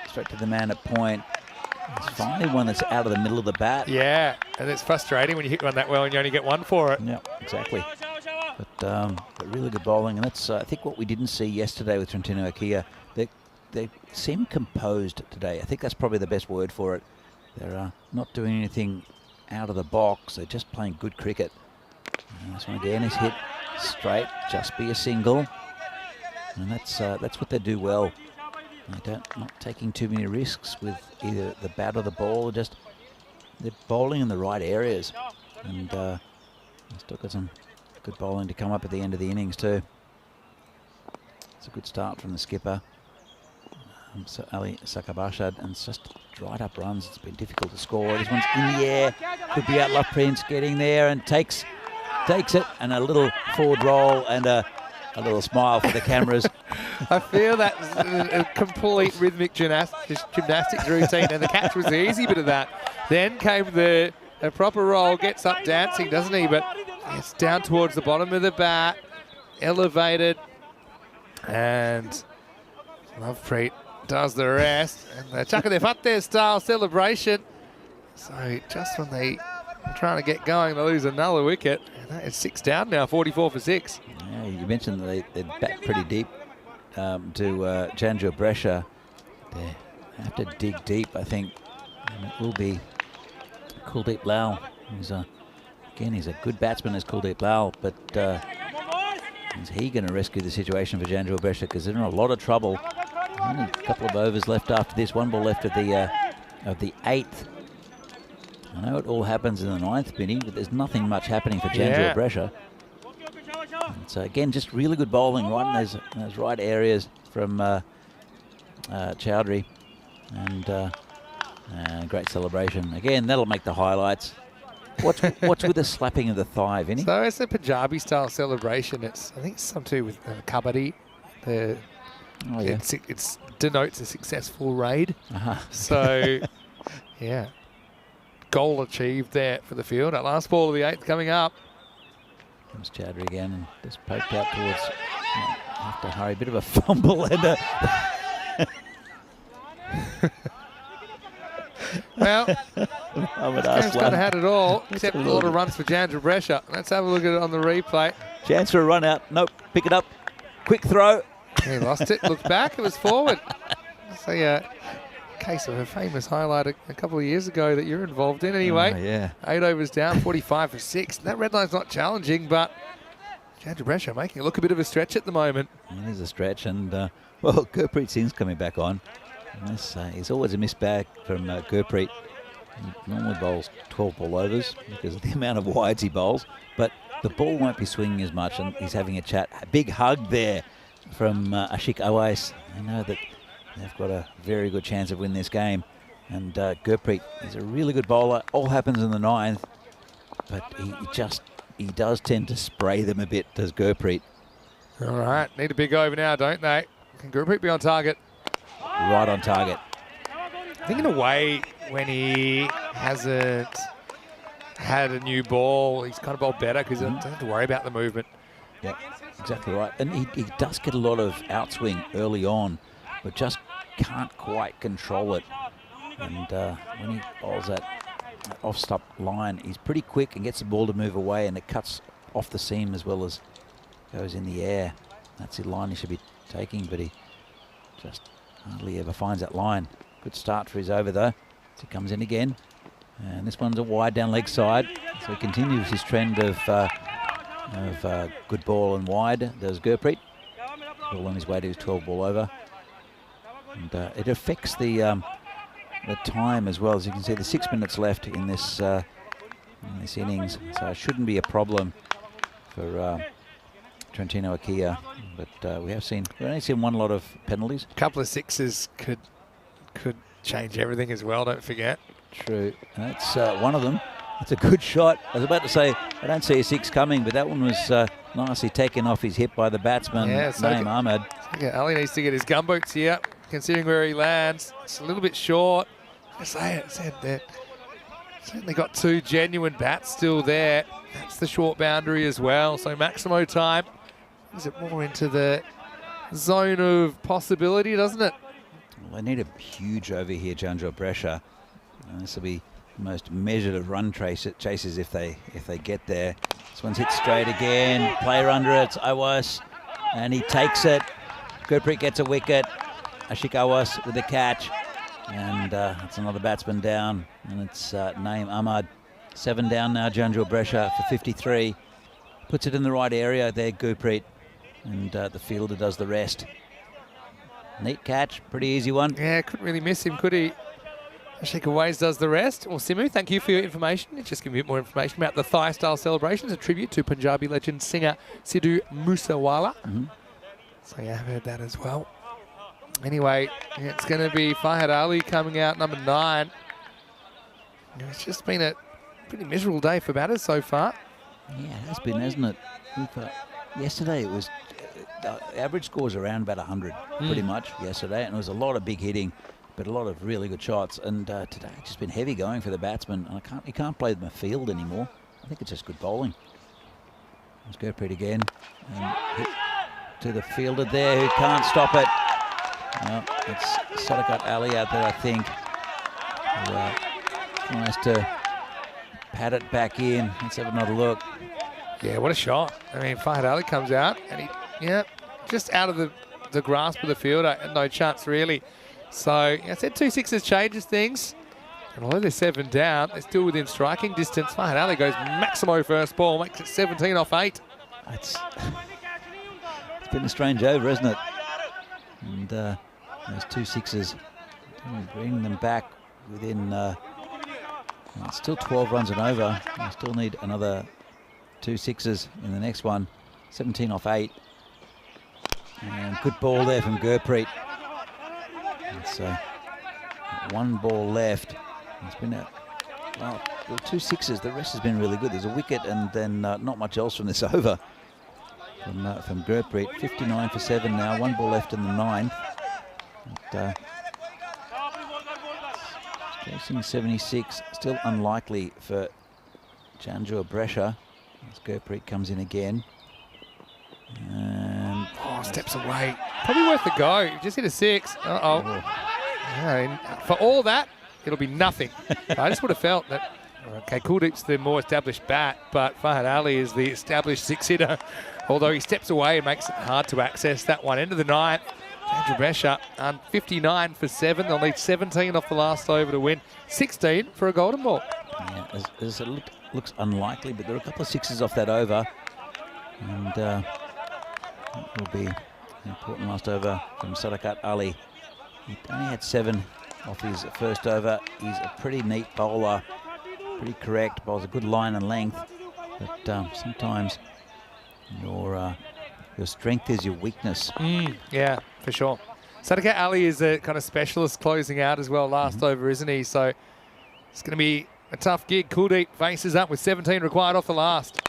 straight to the man at point. It's finally one that's out of the middle of the bat. Yeah,
and it's frustrating when you hit one that well and you only get one for it.
Yeah, exactly. But really good bowling, and that's I think what we didn't see yesterday with Trentino Aquila. They seem composed today. I think that's probably the best word for it. They're not doing anything out of the box. They're just playing good cricket. And this one again is hit straight, just be a single. And that's what they do well. They're not taking too many risks with either the bat or the ball. They're bowling in the right areas. And they've still got some good bowling to come up at the end of the innings too. It's a good start from the skipper. So Ali Sakabashad, and it's just dried up runs. It's been difficult to score. This one's in the air. Could be out. Love Prince getting there and takes it, and a little forward roll and a little smile for the cameras.
I feel that's a complete rhythmic gymnastics routine, and the catch was the easy bit of that. Then came a proper roll, gets up dancing, doesn't he? But it's down towards the bottom of the bat, elevated, and Lovepreet does the rest. And the Chakadef style celebration. So just when they are trying to get going, they lose another wicket. And that is 6 down now, 44 for 6.
Yeah, you mentioned they bat pretty deep to Janjua Brescia. They have to dig deep, I think. And it will be Kuldeep Lal. He's a good batsman as Kuldeep Lal, but is he going to rescue the situation for Janjua Brescia? Because they're in a lot of trouble. Only a couple of overs left after this. 1 ball left of the 8th. I know it all happens in the 9th inning, but there's nothing much happening for Janjua Brescia. So again, just really good bowling right in those right areas from Chowdhury, and great celebration. Again, that'll make the highlights. What's with the slapping of the thigh, Vinny?
So it's a Punjabi style celebration. I think it's something to do with kabaddi. It denotes a successful raid. So yeah, goal achieved there for the field. That last ball of the 8th coming up.
Comes Chowdhury again and just poked out towards. Have to hurry, bit of a fumble and
well, this game's kind of had it all, except a lot of runs for Janjua Brescia. Let's have a look at it on the replay.
Chance for a run out. Nope, pick it up. Quick throw.
He lost it, looked back, it was forward. So yeah, case of a famous highlight a couple of years ago that you're involved in anyway.
Yeah.
8 overs down, 45 for 6. That red line's not challenging, but Janjua Brescia making it look a bit of a stretch at the moment.
It is a stretch, and well, Gurpreet Singh's coming back on. He's always a missed back from Gurpreet. He normally bowls 12 ball overs because of the amount of wides he bowls, but the ball won't be swinging as much, and he's having a chat. A big hug there from Ashik Awais. I know that they've got a very good chance of winning this game, and Gurpreet is a really good bowler. All happens in the 9th, but he he does tend to spray them a bit, does Gurpreet.
All right, need a big over now, don't they? Can Gurpreet be on target?
Right on target.
I think in a way, when he hasn't had a new ball, he's kind of bowled better because he doesn't have to worry about the movement.
Yeah, exactly right. And he does get a lot of outswing early on, but just can't quite control it. And when he bowls that off-stop line, he's pretty quick and gets the ball to move away, and it cuts off the seam as well as goes in the air. That's the line he should be taking, but he just hardly ever finds that line. Good start for his over though. So he comes in again, and this one's a wide down leg side. So he continues his trend of good ball and wide. There's Gurpreet. Ball on his way to his 12 ball over, and it affects the time as well. As you can see, there's 6 minutes left in this innings, so it shouldn't be a problem for Trentino Akia. But we've only seen one lot of penalties.
A couple of sixes could change everything as well, don't forget.
True. And that's one of them. It's a good shot. I was about to say, I don't see a six coming, but that one was nicely taken off his hip by the batsman, Naeem Ahmed.
Yeah, Ali needs to get his gumboots here, considering where he lands. It's a little bit short. I said that. Certainly got two genuine bats still there. That's the short boundary as well. So Maximo time. Is it more into the zone of possibility, doesn't it?
Well, they need a huge over here, Chandra Brescia. This will be the most measured of run chases if they get there. This one's hit straight again. Player under it, Awas, and he takes it. Gurpreet gets a wicket. Ashik Awas with the catch, and it's another batsman down, and it's Naeem Ahmed. 7 down now, Chandra Brescia for 53. Puts it in the right area there, Gurpreet, and the fielder does the rest. Neat catch, pretty easy one.
Yeah, couldn't really miss him, could he? Ashika Ways does the rest. Well, Simu, thank you for your information. Just give me a bit more information about the Thigh-style celebrations, a tribute to Punjabi legend singer Sidhu Moosewala. So yeah, I've heard that as well. Anyway, it's going to be Fahad Ali coming out, number 9. It's just been a pretty miserable day for batters so far.
Yeah, it has been, hasn't it? Yesterday it was, the average score was around about 100, pretty much, yesterday. And it was a lot of big hitting, but a lot of really good shots. And today it's just been heavy going for the batsmen. And you can't play them a field anymore. I think it's just good bowling. There's Gurpreet again. And hit to the fielder there who can't stop it. No, it's Sadakat Ali out there, I think. Who tries to pat it back in. Let's have another look.
Yeah, what a shot. I mean, Fahad Ali comes out and just out of the grasp of the fielder, and no chance really. So I said 2 sixes changes things. And although they're 7 down, they're still within striking distance. Fahad Ali goes Maximo first ball, makes it 17 off 8.
It's been a strange over, isn't it? And those 2 sixes, bringing them back within, it's still 12 runs and over. I still need another 2 sixes in the next one. 17 off 8. And good ball there from Gurpreet. It's 1 ball left. It's been there were 2 sixes. The rest has been really good. There's a wicket and then not much else from this over from Gurpreet. 59 for 7 now. 1 ball left in the 9th. But, chasing 76. Still unlikely for Chandra Brescia. As Gurpreet comes in again. And
steps away. Probably worth a go. Just hit a 6. For all that, it'll be nothing. I just would have felt that, okay, Kuldeep's the more established bat, but Fahad Ali is the established 6-hitter. Although he steps away and makes it hard to access that one. End of the 9th. Chandra Brescia on 59 for 7. They'll need 17 off the last over to win. 16 for a golden ball.
Yeah, as it looks unlikely, but there are a couple of 6s off that over. And that will be an important last over from Sadakat Ali. He only had 7 off his first over. He's a pretty neat bowler, pretty correct, bowls a good line and length. But sometimes your strength is your weakness.
Yeah, for sure. Sadakat Ali is a kind of specialist closing out as well last over, isn't he? So it's going to be a tough gig. Kuldeep faces up with 17 required off the last.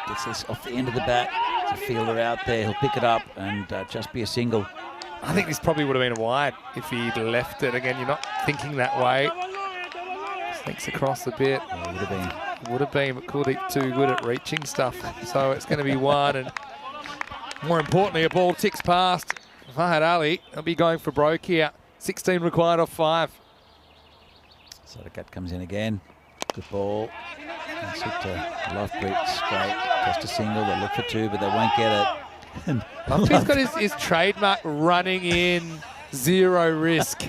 Gets this off the end of the bat. There's a fielder out there. He'll pick it up and just be a single.
I think this probably would have been a wide if he'd left it. Again, you're not thinking that way. Sneaks across a bit.
Yeah, would have been.
Would have been, but Kuldeep too good at reaching stuff. So it's going to be one, and more importantly, a ball ticks past Fahad Ali. He'll be going for broke here. 16 required off 5.
Sadakat comes in again. Good ball. That's it to Lovepreet straight. Just a single. They look for 2, but they won't get it.
He's got his trademark running in, zero risk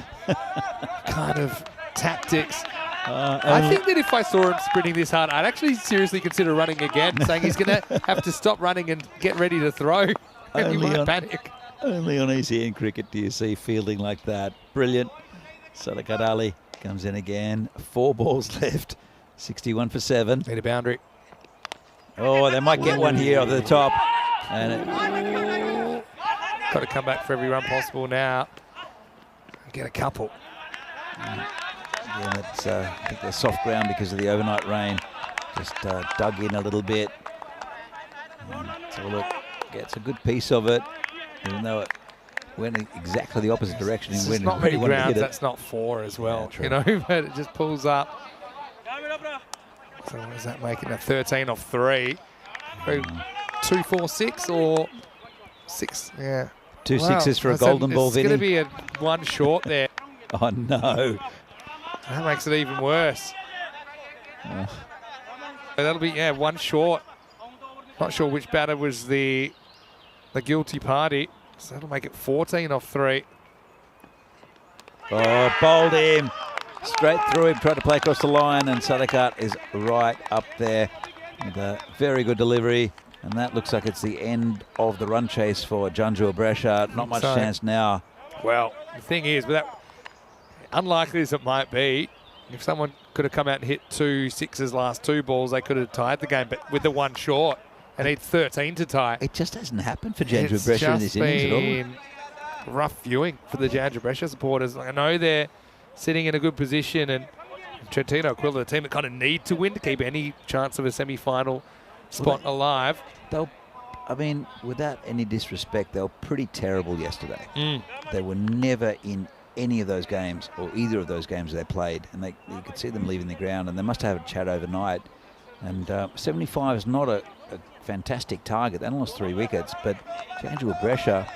kind of tactics. I think that if I saw him sprinting this hard, I'd actually seriously consider running again, saying he's going to have to stop running and get ready to throw. And he might panic.
Only on ECN cricket do you see fielding like that. Brilliant. Sadakat Ali comes in again. 4 balls left. 61 for 7.
Need a boundary.
Oh, they might get one here over the top. And
got to come back for every run possible now. Get a couple.
Yeah, that's, I think they're soft ground because of the overnight rain. Just dug in a little bit. So look, gets a good piece of it, even though it went exactly the opposite direction.
It's not many grounds, that's not 4 as well,
Yeah,
you know, but it just pulls up. So what does that make it? A 13 off 3. 2, 4, 6 or 6, yeah.
2 sixes for a golden ball, Vinny.
It's going to be a 1 short there.
Oh, no.
That makes it even worse.
Oh.
That'll be, 1 short. Not sure which batter was the guilty party. So that'll make it 14 off 3.
Oh, bowled him. Straight through him, tried to play across the line, and Sadakat is right up there with a very good delivery. And that looks like it's the end of the run chase for Janju Abresha. Not much chance now.
Well, the thing is, with that, unlikely as it might be, if someone could have come out and hit 2 sixes last 2 balls, they could have tied the game. But with the 1 short, and need 13 to tie.
It just hasn't happened for Janju Abresha in this innings at all.
It's been rough viewing for the Janju Abresha supporters. I know they're sitting in a good position, and Trentino Aquila, the team that kind of need to win to keep any chance of a semi-final spot alive.
I mean, without any disrespect, they were pretty terrible yesterday. They were never in any of those games, or either of those games they played, and you could see them leaving the ground, and they must have a chat overnight. And 75 is not a fantastic target. They only lost 3 wickets, but Janju Abresha,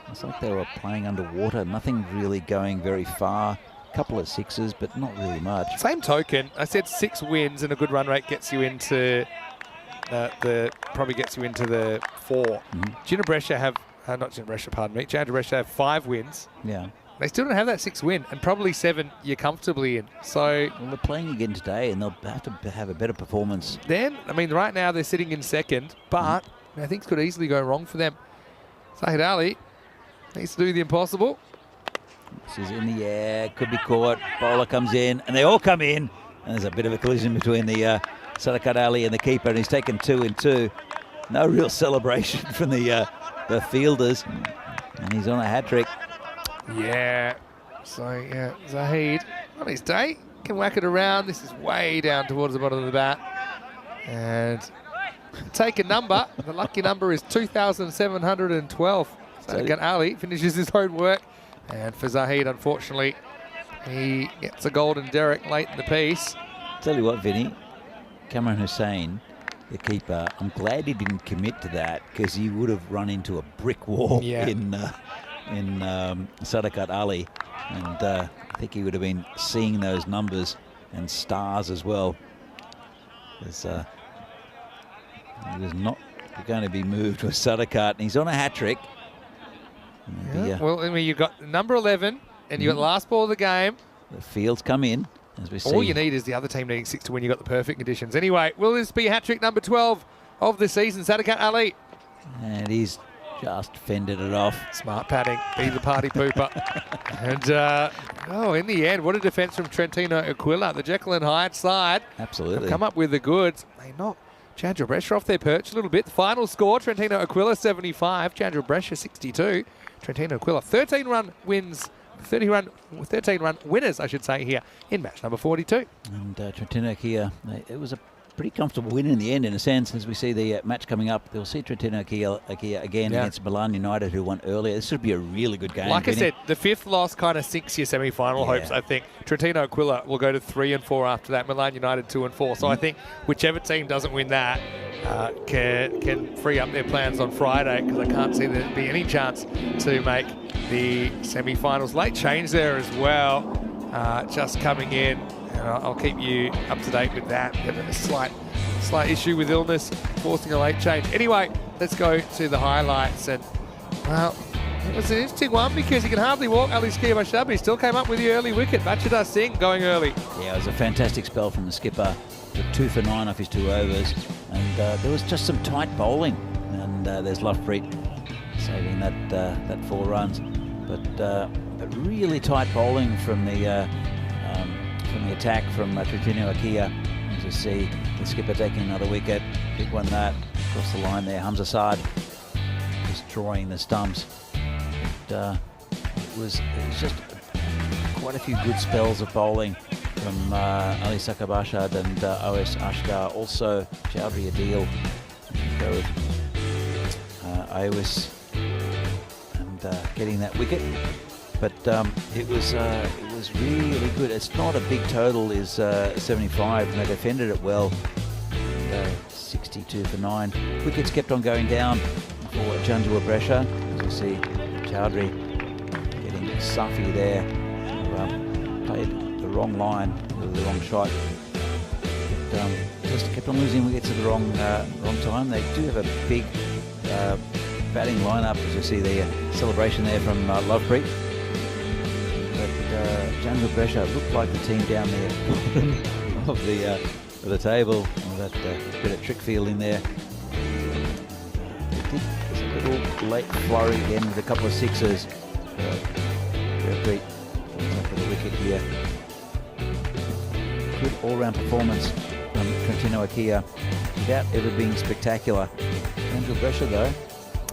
it's like they were playing underwater. Nothing really going very far. Couple of sixes, but not really much.
Same token, I said 6 wins and a good run rate gets you into probably gets you into the 4. Janju Abresha have Janju Abresha have 5 wins.
Yeah.
They still don't have that 6 win, and probably 7 you're comfortably in. So
well, they're playing again today, and they'll have to have a better performance.
Then, I mean, right now they're sitting in 2nd, but things could easily go wrong for them. Fahad Ali needs to do the impossible.
This is in the air, could be caught. Bowler comes in, and they all come in. And there's a bit of a collision between the Sadakat Ali and the keeper, and he's taken 2 in 2. No real celebration from the fielders, and he's on a hat-trick.
Yeah, so Zahid on his day can whack it around. This is way down towards the bottom of the bat. And take a number. The lucky number is 2,712. Sadakat Ali finishes his own work. And for Zahid, unfortunately, he gets a golden derrick late in the piece.
Tell you what, Vinny, Cameron Hussain, the keeper, I'm glad he didn't commit to that, because he would have run into a brick wall in Sadakat Ali. And I think he would have been seeing those numbers and stars as well. He was not going to be moved with Sadakat, and he's on a hat-trick.
Well, I mean, you've got number 11, and you've got the last ball of the game.
The fields come in, as we see.
All you need is the other team needing 6 to win. You've got the perfect conditions. Anyway, will this be hat-trick number 12 of the season? Sadakat Ali.
And he's just fended it off.
Smart padding. Be the party pooper. And, in the end, what a defence from Trentino Aquila. The Jekyll and Hyde side.
Absolutely.
Come up with the goods. They knock Janju Abresha off their perch a little bit. The final score, Trentino Aquila 75, Janju Abresha 62. Trentino Aquila 13 run winners, I should say, here in match number 42.
And Trentino here, it was a pretty comfortable win in the end, in a sense, as we see the match coming up. They'll see Trentino Akia again against Milan United, who won earlier. This should be a really good game.
Like I said, the 5th loss kind of sinks your semi-final hopes, I think. Trentino Aquila will go to 3 and 4 after that. Milan United 2 and 4. So I think whichever team doesn't win that can free up their plans on Friday, because I can't see there be any chance to make the semi-finals. Late change there as well, just coming in. And I'll keep you up to date with that. A slight issue with illness forcing a late change. Anyway, let's go to the highlights. And, well, it was an interesting one because he can hardly walk. Ali Skir but he still came up with the early wicket. Bachadar Singh going early.
Yeah, it was a fantastic spell from the skipper. 2 for 9 off his 2 overs. And there was just some tight bowling. And there's Lovepreet saving that 4 runs. But really tight bowling from the attack from Trentino Akia. As you see, the skipper taking another wicket. Big one that. Across the line there, Hamza Saad destroying the stumps. It was just quite a few good spells of bowling from Ali Sakabashad and OS Ashgar. Also, Chowdhury Adil. Go with Iowis and getting that wicket. But it was really good. It's not a big total, is 75, and they defended it well. 62 for 9. Wickets kept on going down for Janjua Brescia. As you see, Chowdhury getting Safi there. Who, played the wrong line with the wrong shot. But, just kept on losing wickets at the wrong time. They do have a big batting lineup, as you see the celebration there from Lovepreet. Janjua Brescia looked like the team down there of the table, with that bit of trick fielding there. There's a little late flurry again with a couple of sixes. Lovepreet for the wicket here. Good all-round performance from Trentino Akia without ever being spectacular. Janjua Brescia though,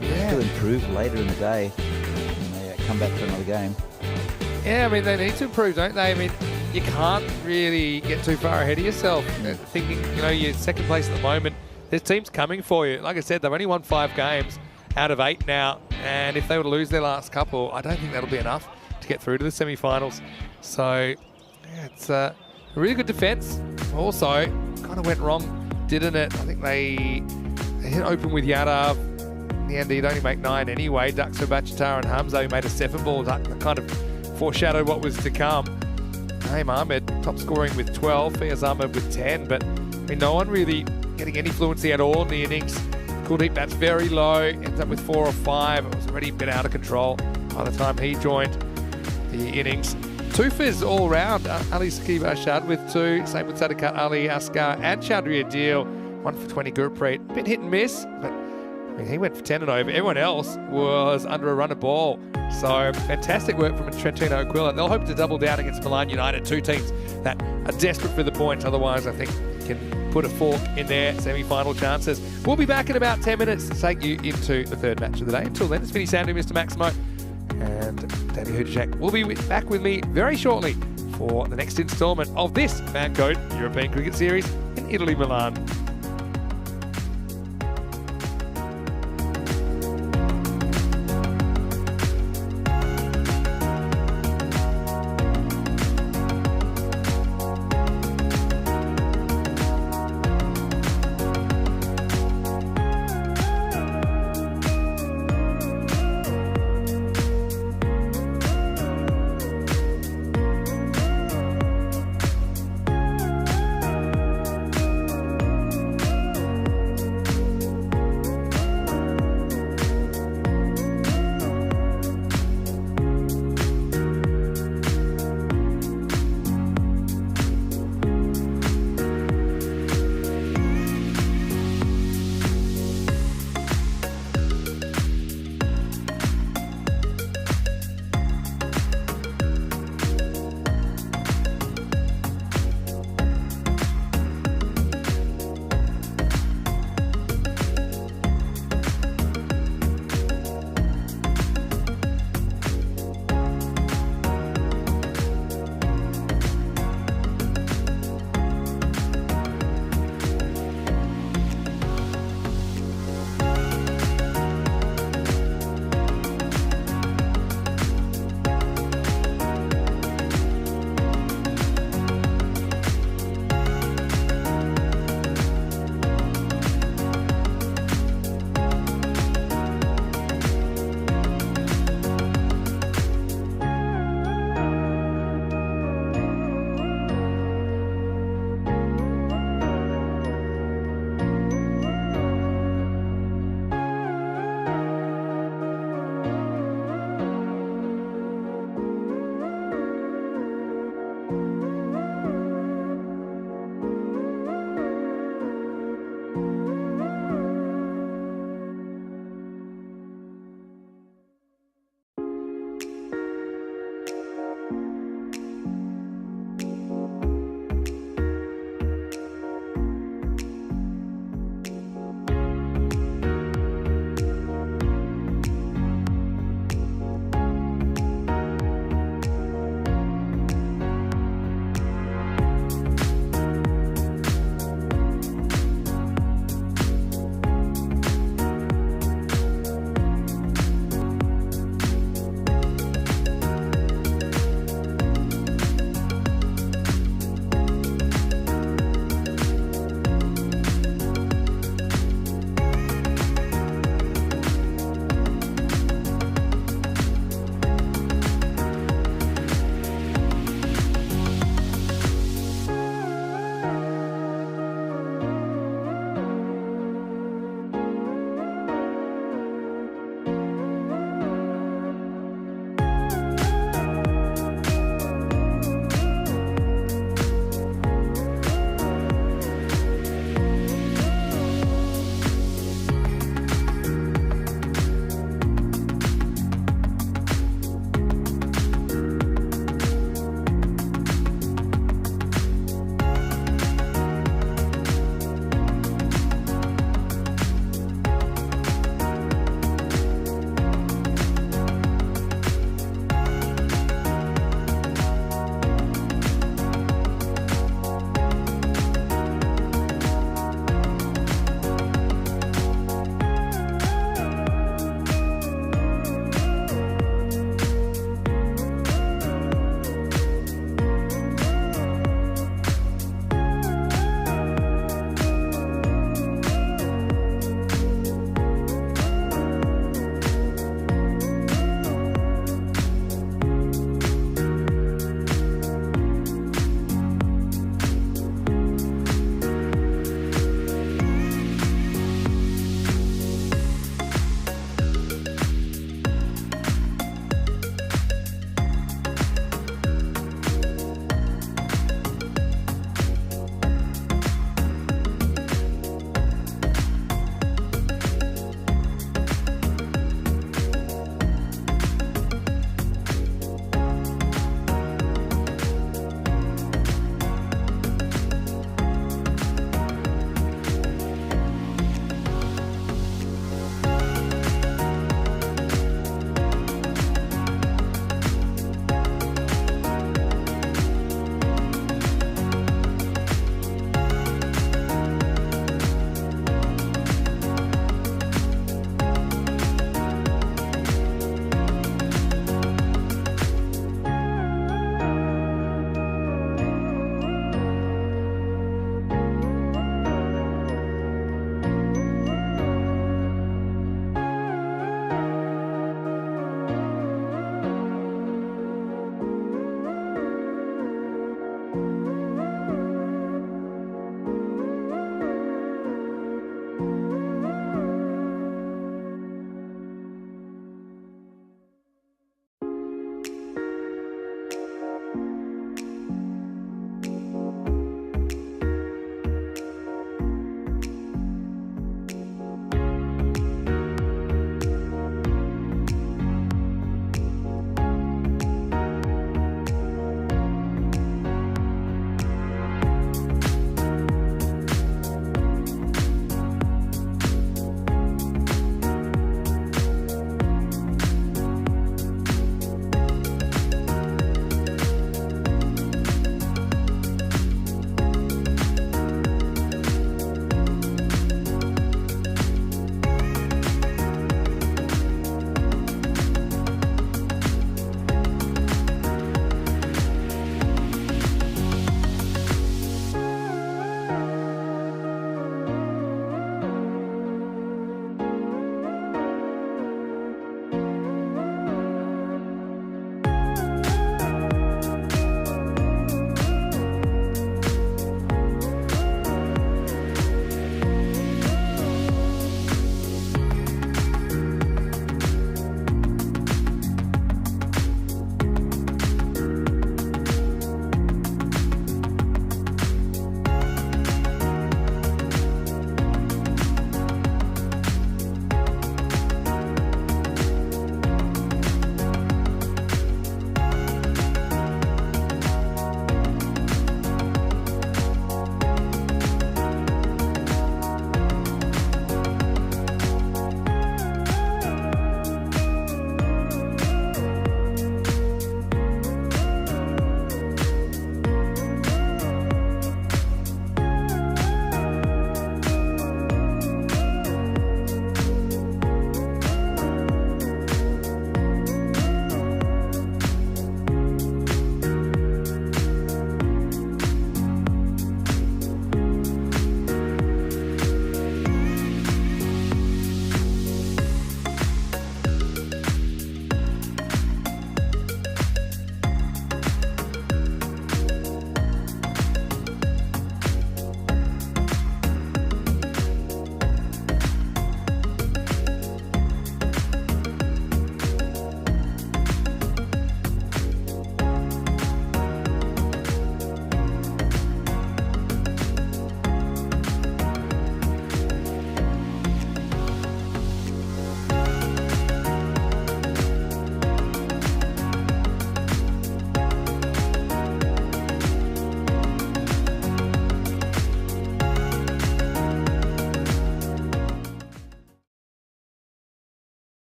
to improve later in the day when they come back for another game.
Yeah, I mean, they need to improve, don't they? I mean, you can't really get too far ahead of yourself. Thinking, you're second place at the moment. There's teams coming for you. Like I said, they've only won 5 games out of 8 now. And if they were to lose their last couple, I don't think that'll be enough to get through to the semi-finals. So, yeah, it's a really good defence. Also, kind of went wrong, didn't it? I think they hit open with Yadav. In the end, he'd only make 9 anyway. Duxo Bachatar and Hamza, who made a 7 ball, kind of foreshadowed what was to come. Naeem Ahmed top scoring with 12, Fayaz Ahmed with 10, but no one really getting any fluency at all in the innings. Kuldeep bats very low, ends up with 4 or 5. It was already a bit out of control by the time he joined the innings. 2 fizz all round. Ali Sakib Ashad with 2, same with Sadiqat Ali, Asghar and Chowdhury Adil. 1 for 20 Gurpreet. Bit hit and miss, but he went for 10 and over. Everyone else was under a run of ball. So fantastic work from Trentino Aquila. They'll hope to double down against Milan United, 2 teams that are desperate for the points. Otherwise, I think can put a fork in their semi-final chances. We'll be back in about 10 minutes to take you into the 3rd match of the day. Until then, it's Vinny Sandu, Mr. Maximo, and Danny Hudacek will be back with me very shortly for the next instalment of this Fan Code European Cricket Series in Italy, Milan.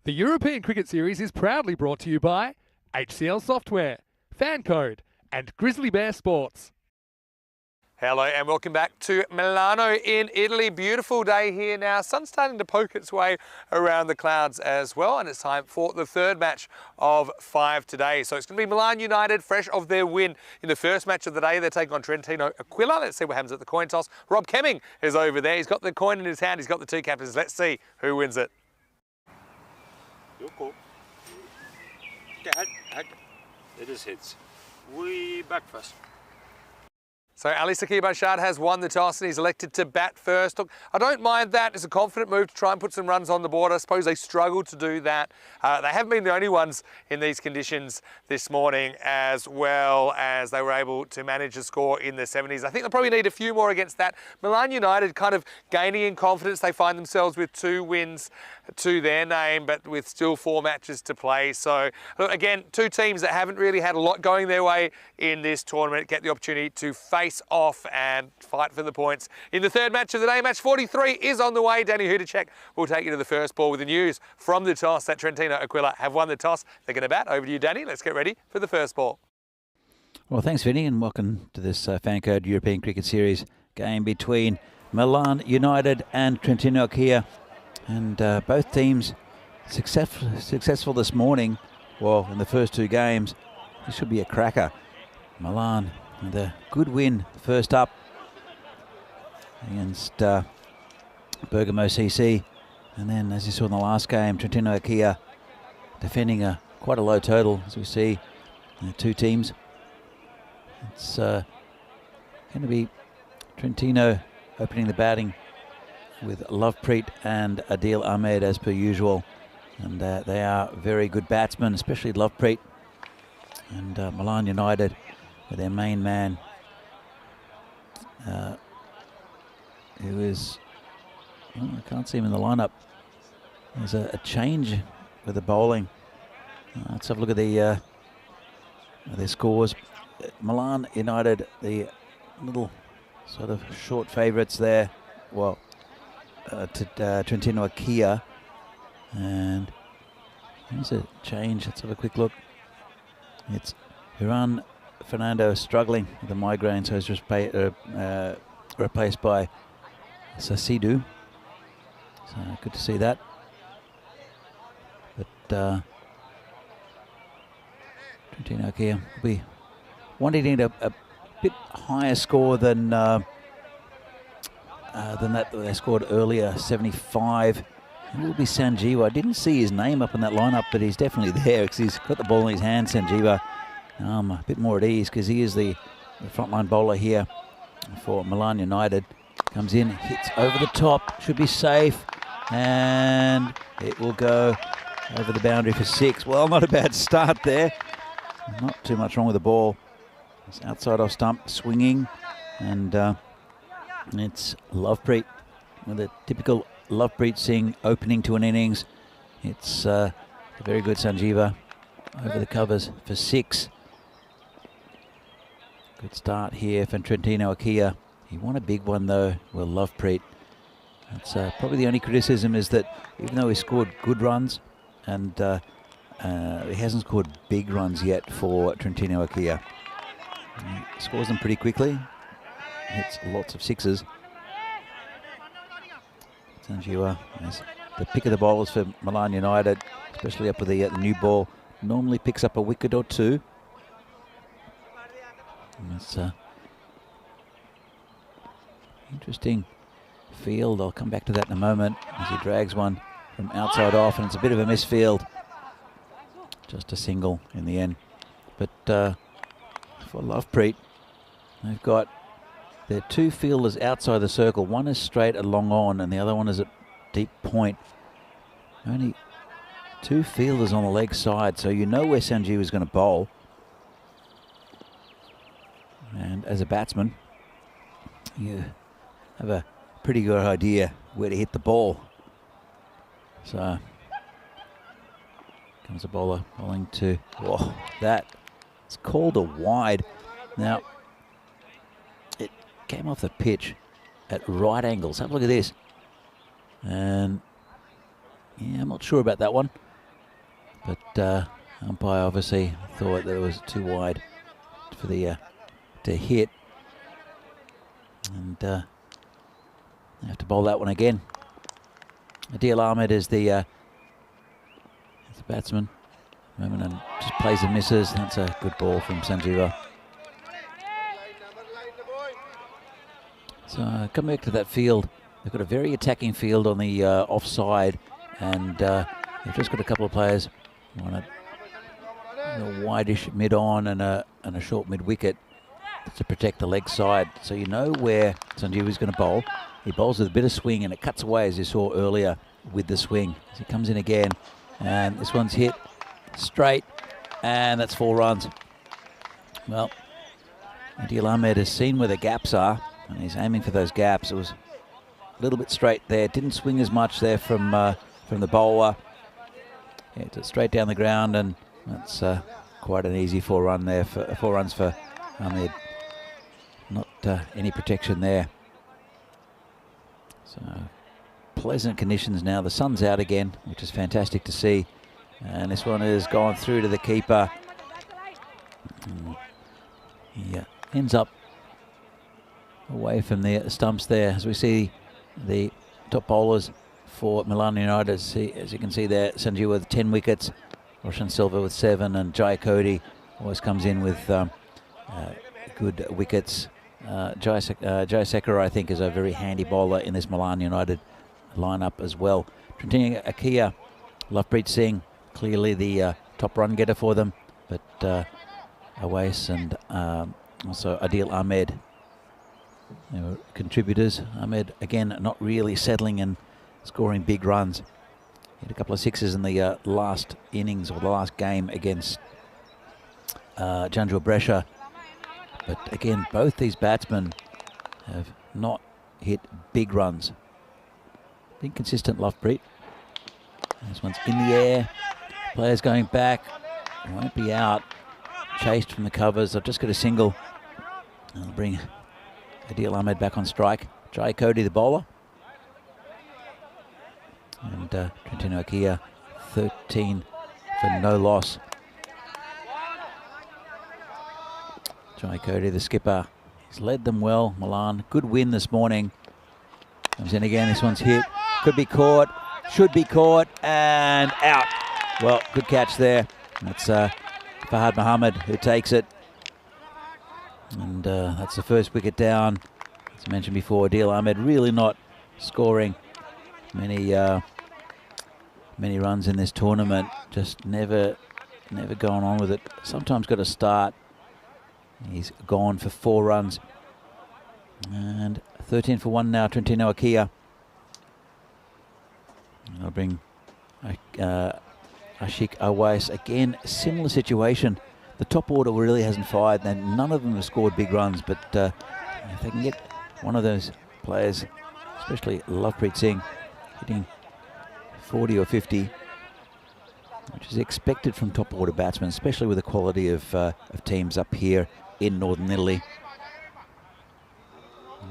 The European Cricket Series is proudly brought to you by HCL Software, Fan Code, and Grizzly Bear Sports.
Hello and welcome back to Milano in Italy. Beautiful day here now. Sun's starting to poke its way around the clouds as well, and it's time for the third match of 5 today. So it's going to be Milan United, fresh of their win in the first match of the day. They're taking on Trentino Aquila. Let's see what happens at the coin toss. Rob Kemming is over there. He's got the coin in his hand. He's got the two captains. Let's see who wins it.
You're cool. It is hits. We back first.
So Ali Sakib Bashad has won the toss and he's elected to bat first. Look, I don't mind that. It's a confident move to try and put some runs on the board. I suppose they struggled to do that. They haven't been the only ones in these conditions this morning, as well as they were able to manage a score in the 70s. I think they'll probably need a few more against that. Milan United kind of gaining in confidence. They find themselves with 2 wins to their name, but with still 4 matches to play. So look, again, 2 teams that haven't really had a lot going their way in this tournament get the opportunity to face off and fight for the points. In the third match of the day, match 43 is on the way. Danny Hudacek will take you to the first ball with the news from the toss that Trentino Aquila have won the toss. They're going to bat. Over to you, Danny. Let's get ready for the first ball.
Well, thanks, Vinny, and welcome to this Fan Code European Cricket Series game between Milan United and Trentino Aquila. And both teams successful this morning. Well, in the first 2 games, this should be a cracker. Milan with a good win first up against Bergamo CC. And then, as you saw in the last game, Trentino Aquila defending quite a low total, as we see in the 2 teams. It's going to be Trentino opening the batting with Lovepreet and Adil Ahmed as per usual. And they are very good batsmen, especially Lovepreet. And Milan United with their main man, who is, well, I can't see him in the lineup. There's a change with the bowling. Let's have a look at their scores. Milan United, the little sort of short favourites there. Well, to Trentino Aquila. And there's a change. Let's have a quick look. It's Hiran Fernando struggling with a migraine, so he's just replaced by Sasidou. So good to see that. But Trentino Aquila will be wanting a bit higher score than that they scored earlier, 75. It will be Sanjeewa. I didn't see his name up in that lineup, but he's definitely there because he's got the ball in his hand, Sanjeewa. A bit more at ease because he is the frontline bowler here for Milan United. Comes in, hits over the top, should be safe, and it will go over the boundary for 6. Well, not a bad start there. Not too much wrong with the ball. It's outside off stump, swinging, and it's Lovepreet with a typical Lovepreet Singh opening to an innings. It's a very good Sanjeewa over the covers for 6. Good start here for Trentino Aquila. He won a big one though, well, Lovepreet. That's probably the only criticism is that even though he scored good runs, and he hasn't scored big runs yet for Trentino Aquila. He scores them pretty quickly. Hits lots of 6s. Sanjeewa is the pick of the bowlers for Milan United, especially up with the new ball. Normally picks up a wicket or 2. And it's interesting field. I'll come back to that in a moment as he drags one from outside off, and it's a bit of a misfield. Just a single in the end. But for Lovepreet, they've got their 2 fielders outside the circle. One is straight at long on and the other one is at deep point. Only 2 fielders on the leg side, so you know where Sanjeewa is going to bowl. And as a batsman, you have a pretty good idea where to hit the ball. So comes a bowler bowling to, oh, that. It's called a wide. Now, it came off the pitch at right angles. Have a look at this. And yeah, I'm not sure about that one. but umpire obviously thought that it was too wide for the to hit, and they have to bowl that one again. Adil Ahmed is the batsman at the moment, and just plays and misses. That's a good ball from Sanjeeva. So come back to that field. They've got a very attacking field on the offside, and they've just got a couple of players on a wideish mid-on and a short mid-wicket to protect the leg side. So you know where Sanjeeva's going to bowl. He bowls with a bit of swing, and it cuts away, as you saw earlier, with the swing. So he comes in again, and this one's hit straight, and that's 4 runs. Well, Adil Ahmed has seen where the gaps are, and he's aiming for those gaps. It was a little bit straight there. Didn't swing as much there from the bowler. Yeah, it's straight down the ground, and that's quite an easy 4 runs for Ahmed. Not any protection there. So pleasant conditions now. The sun's out again, which is fantastic to see. And this one has gone through to the keeper. He ends up away from the stumps there, as we see the top bowlers for Milan United. As you can see there, Sanjeev with 10 wickets, Roshan Silva with 7, and Jai Cody always comes in with good wickets. Jai Sekera, I think, is a very handy bowler in this Milan United lineup as well. Trentino Akia, Lovepreet Singh, clearly the top run getter for them, but Awais and also Adil Ahmed, they were contributors. Ahmed, again, not really settling and scoring big runs. He had a couple of sixes in the last innings, or the last game, against Janjua Brescia. But again, both these batsmen have not hit big runs. Inconsistent, Lovepreet. This one's in the air. Players going back. Won't be out. Chased from the covers. I've just got a single. I'll bring Adil Ahmed back on strike. Jai Cody, the bowler. And Trentino Akia, 13 for no loss. Jai Cody, the skipper, he's led them well. Milan, good win this morning. Comes in again, this one's hit. Could be caught, should be caught, and out. Well, good catch there. That's Fahad Mohammed who takes it. And that's the first wicket down. As I mentioned before, Adil Ahmed really not scoring many runs in this tournament. Just never going on with it. Sometimes got to start. He's gone for 4 runs. And 13 for 1 now, Trentino Akia. I'll bring Ashik Awais. Again, similar situation. The top order really hasn't fired, and none of them have scored big runs, but if they can get one of those players, especially Lovepreet Singh, hitting 40 or 50, which is expected from top order batsmen, especially with the quality of teams up here in northern Italy.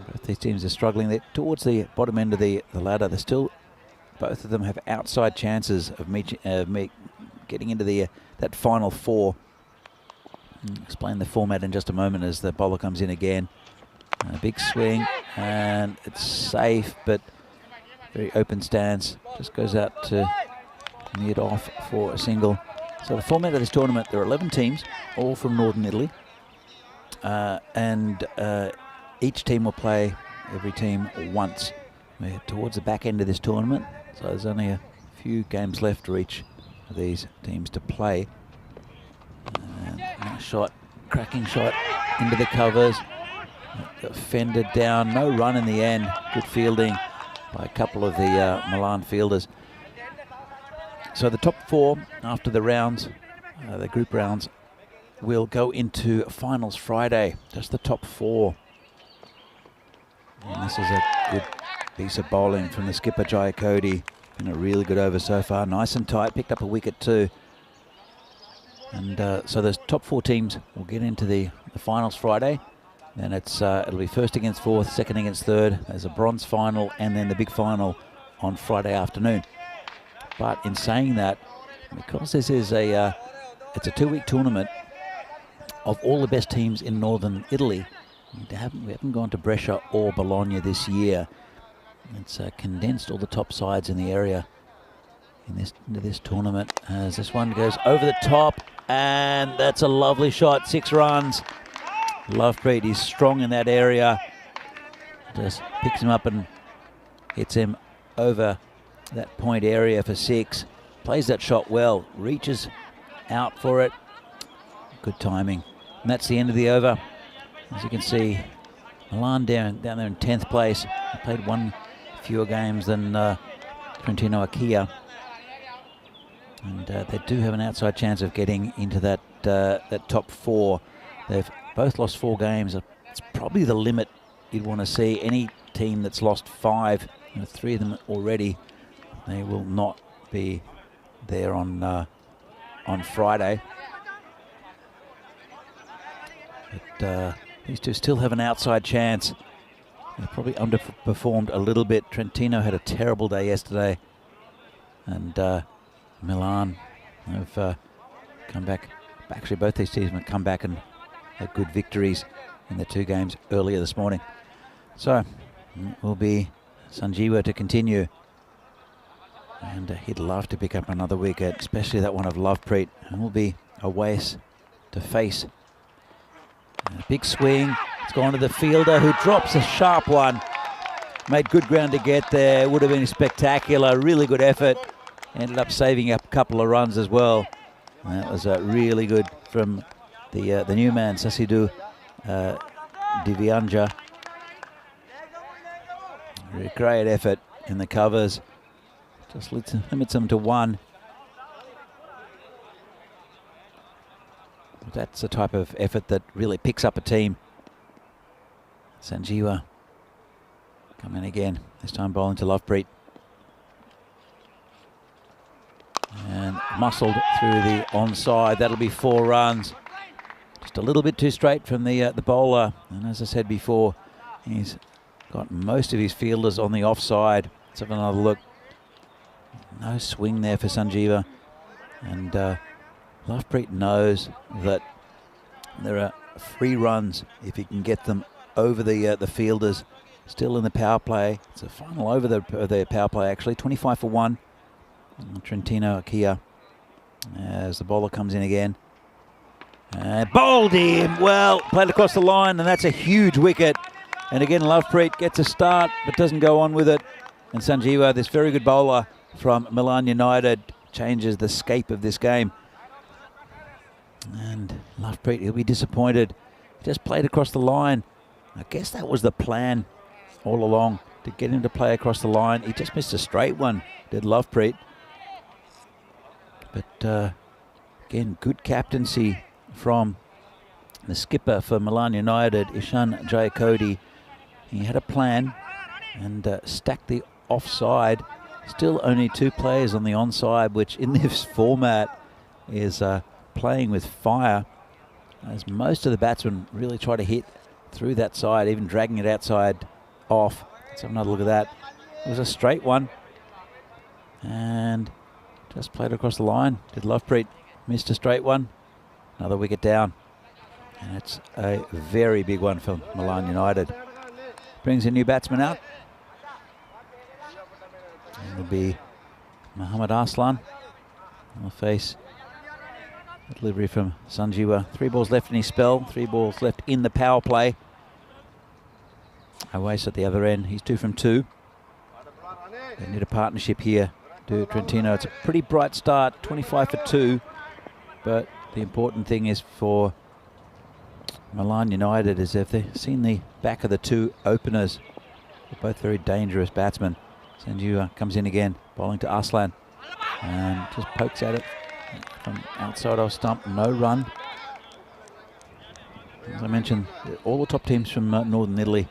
Both these teams are struggling. They're towards the bottom end of the ladder. They're still, both of them have outside chances of getting into that final 4. I'll explain the format in just a moment as the bowler comes in again. A big swing, and it's safe, but very open stance. Just goes out to mid-off for a single. So the format of this tournament, there are 11 teams, all from northern Italy. And each team will play every team once. We're towards the back end of this tournament, so there's only a few games left for each of these teams to play. And nice shot, cracking shot into the covers. Got fended down, no run in the end. Good fielding by a couple of the Milan fielders. So the top 4 after the rounds, the group rounds, will go into finals Friday. Just the top 4. And this is a good piece of bowling from the skipper, Jai Cody. Been a really good over so far. Nice and tight. Picked up a wicket too. And so those top 4 teams will get into the finals Friday. Then it'll be first against fourth, second against third. There's a bronze final, and then the big final on Friday afternoon. But in saying that, because this is it's a 2-week tournament of all the best teams in northern Italy. We haven't gone to Brescia or Bologna this year. It's condensed all the top sides in the area into this tournament, as this one goes over the top, and that's a lovely shot. 6 runs. Lovepreet is strong in that area. Just picks him up and hits him over that point area for 6. Plays that shot well, reaches out for it. Good timing. And that's the end of the over. As you can see, Milan down there in 10th place. They played one fewer games than Trentino Acquia. And they do have an outside chance of getting into that top 4. They've both lost 4 games. It's probably the limit you'd want to see. Any team that's lost 5, 3 of them already, they will not be there on Friday. But these two still have an outside chance. They probably underperformed a little bit. Trentino had a terrible day yesterday, and Milan have come back. Actually, both these teams have come back and had good victories in the 2 games earlier this morning. So it will be Sanjeewa to continue, and he'd love to pick up another wicket, especially that one of Lovepreet. And will be a waste to face. And a big swing. It's gone to the fielder, who drops a sharp one. Made good ground to get there. Would have been spectacular. Really good effort. Ended up saving up a couple of runs as well. And that was really good from the new man, Sasidou Divyanja. Great effort in the covers. Just limits them to 1. That's the type of effort that really picks up a team. Sanjeewa coming again, this time bowling to Lovepreet. And muscled through the onside. That'll be 4 runs. Just a little bit too straight from the bowler. And as I said before, he's got most of his fielders on the offside. Let's have another look. No swing there for Sanjeewa. And Lovepreet knows that there are 3 runs if he can get them over the fielders. Still in the power play. It's a final over the power play, actually. 25 for 1. Trentino Acquia as the bowler comes in again. Bowled him. Well, played across the line, and that's a huge wicket. And again, Lovepreet gets a start but doesn't go on with it. And Sanjeewa, this very good bowler from Milan United, changes the scape of this game. And Lovepreet, he'll be disappointed. Just played across the line. I guess that was the plan all along, to get him to play across the line. He just missed a straight one, did Lovepreet. But again, good captaincy from the skipper for Milan United, Ishan Jayakody. He had a plan and stacked the offside. Still only 2 players on the onside, which in this format is playing with fire, as most of the batsmen really try to hit through that side, even dragging it outside off. Let's have another look at that. It was a straight one, and just played across the line. Did Lovepreet missed a straight one? Another wicket down, and it's a very big one for Milan United. Brings a new batsman out. It'll be Mohammad Arslan. He'll face a delivery from Sanjeewa. 3 balls left in his spell. 3 balls left in the power play. Awais at the other end. He's 2 from 2. They need a partnership here. To Trentino. It's a pretty bright start. 25 for 2. But the important thing is for Milan United is if they've seen the back of the 2 openers. They're both very dangerous batsmen. Sanjeewa comes in again, bowling to Arslan, and just pokes at it from outside off stump. No run. As I mentioned, all the top teams from northern Italy,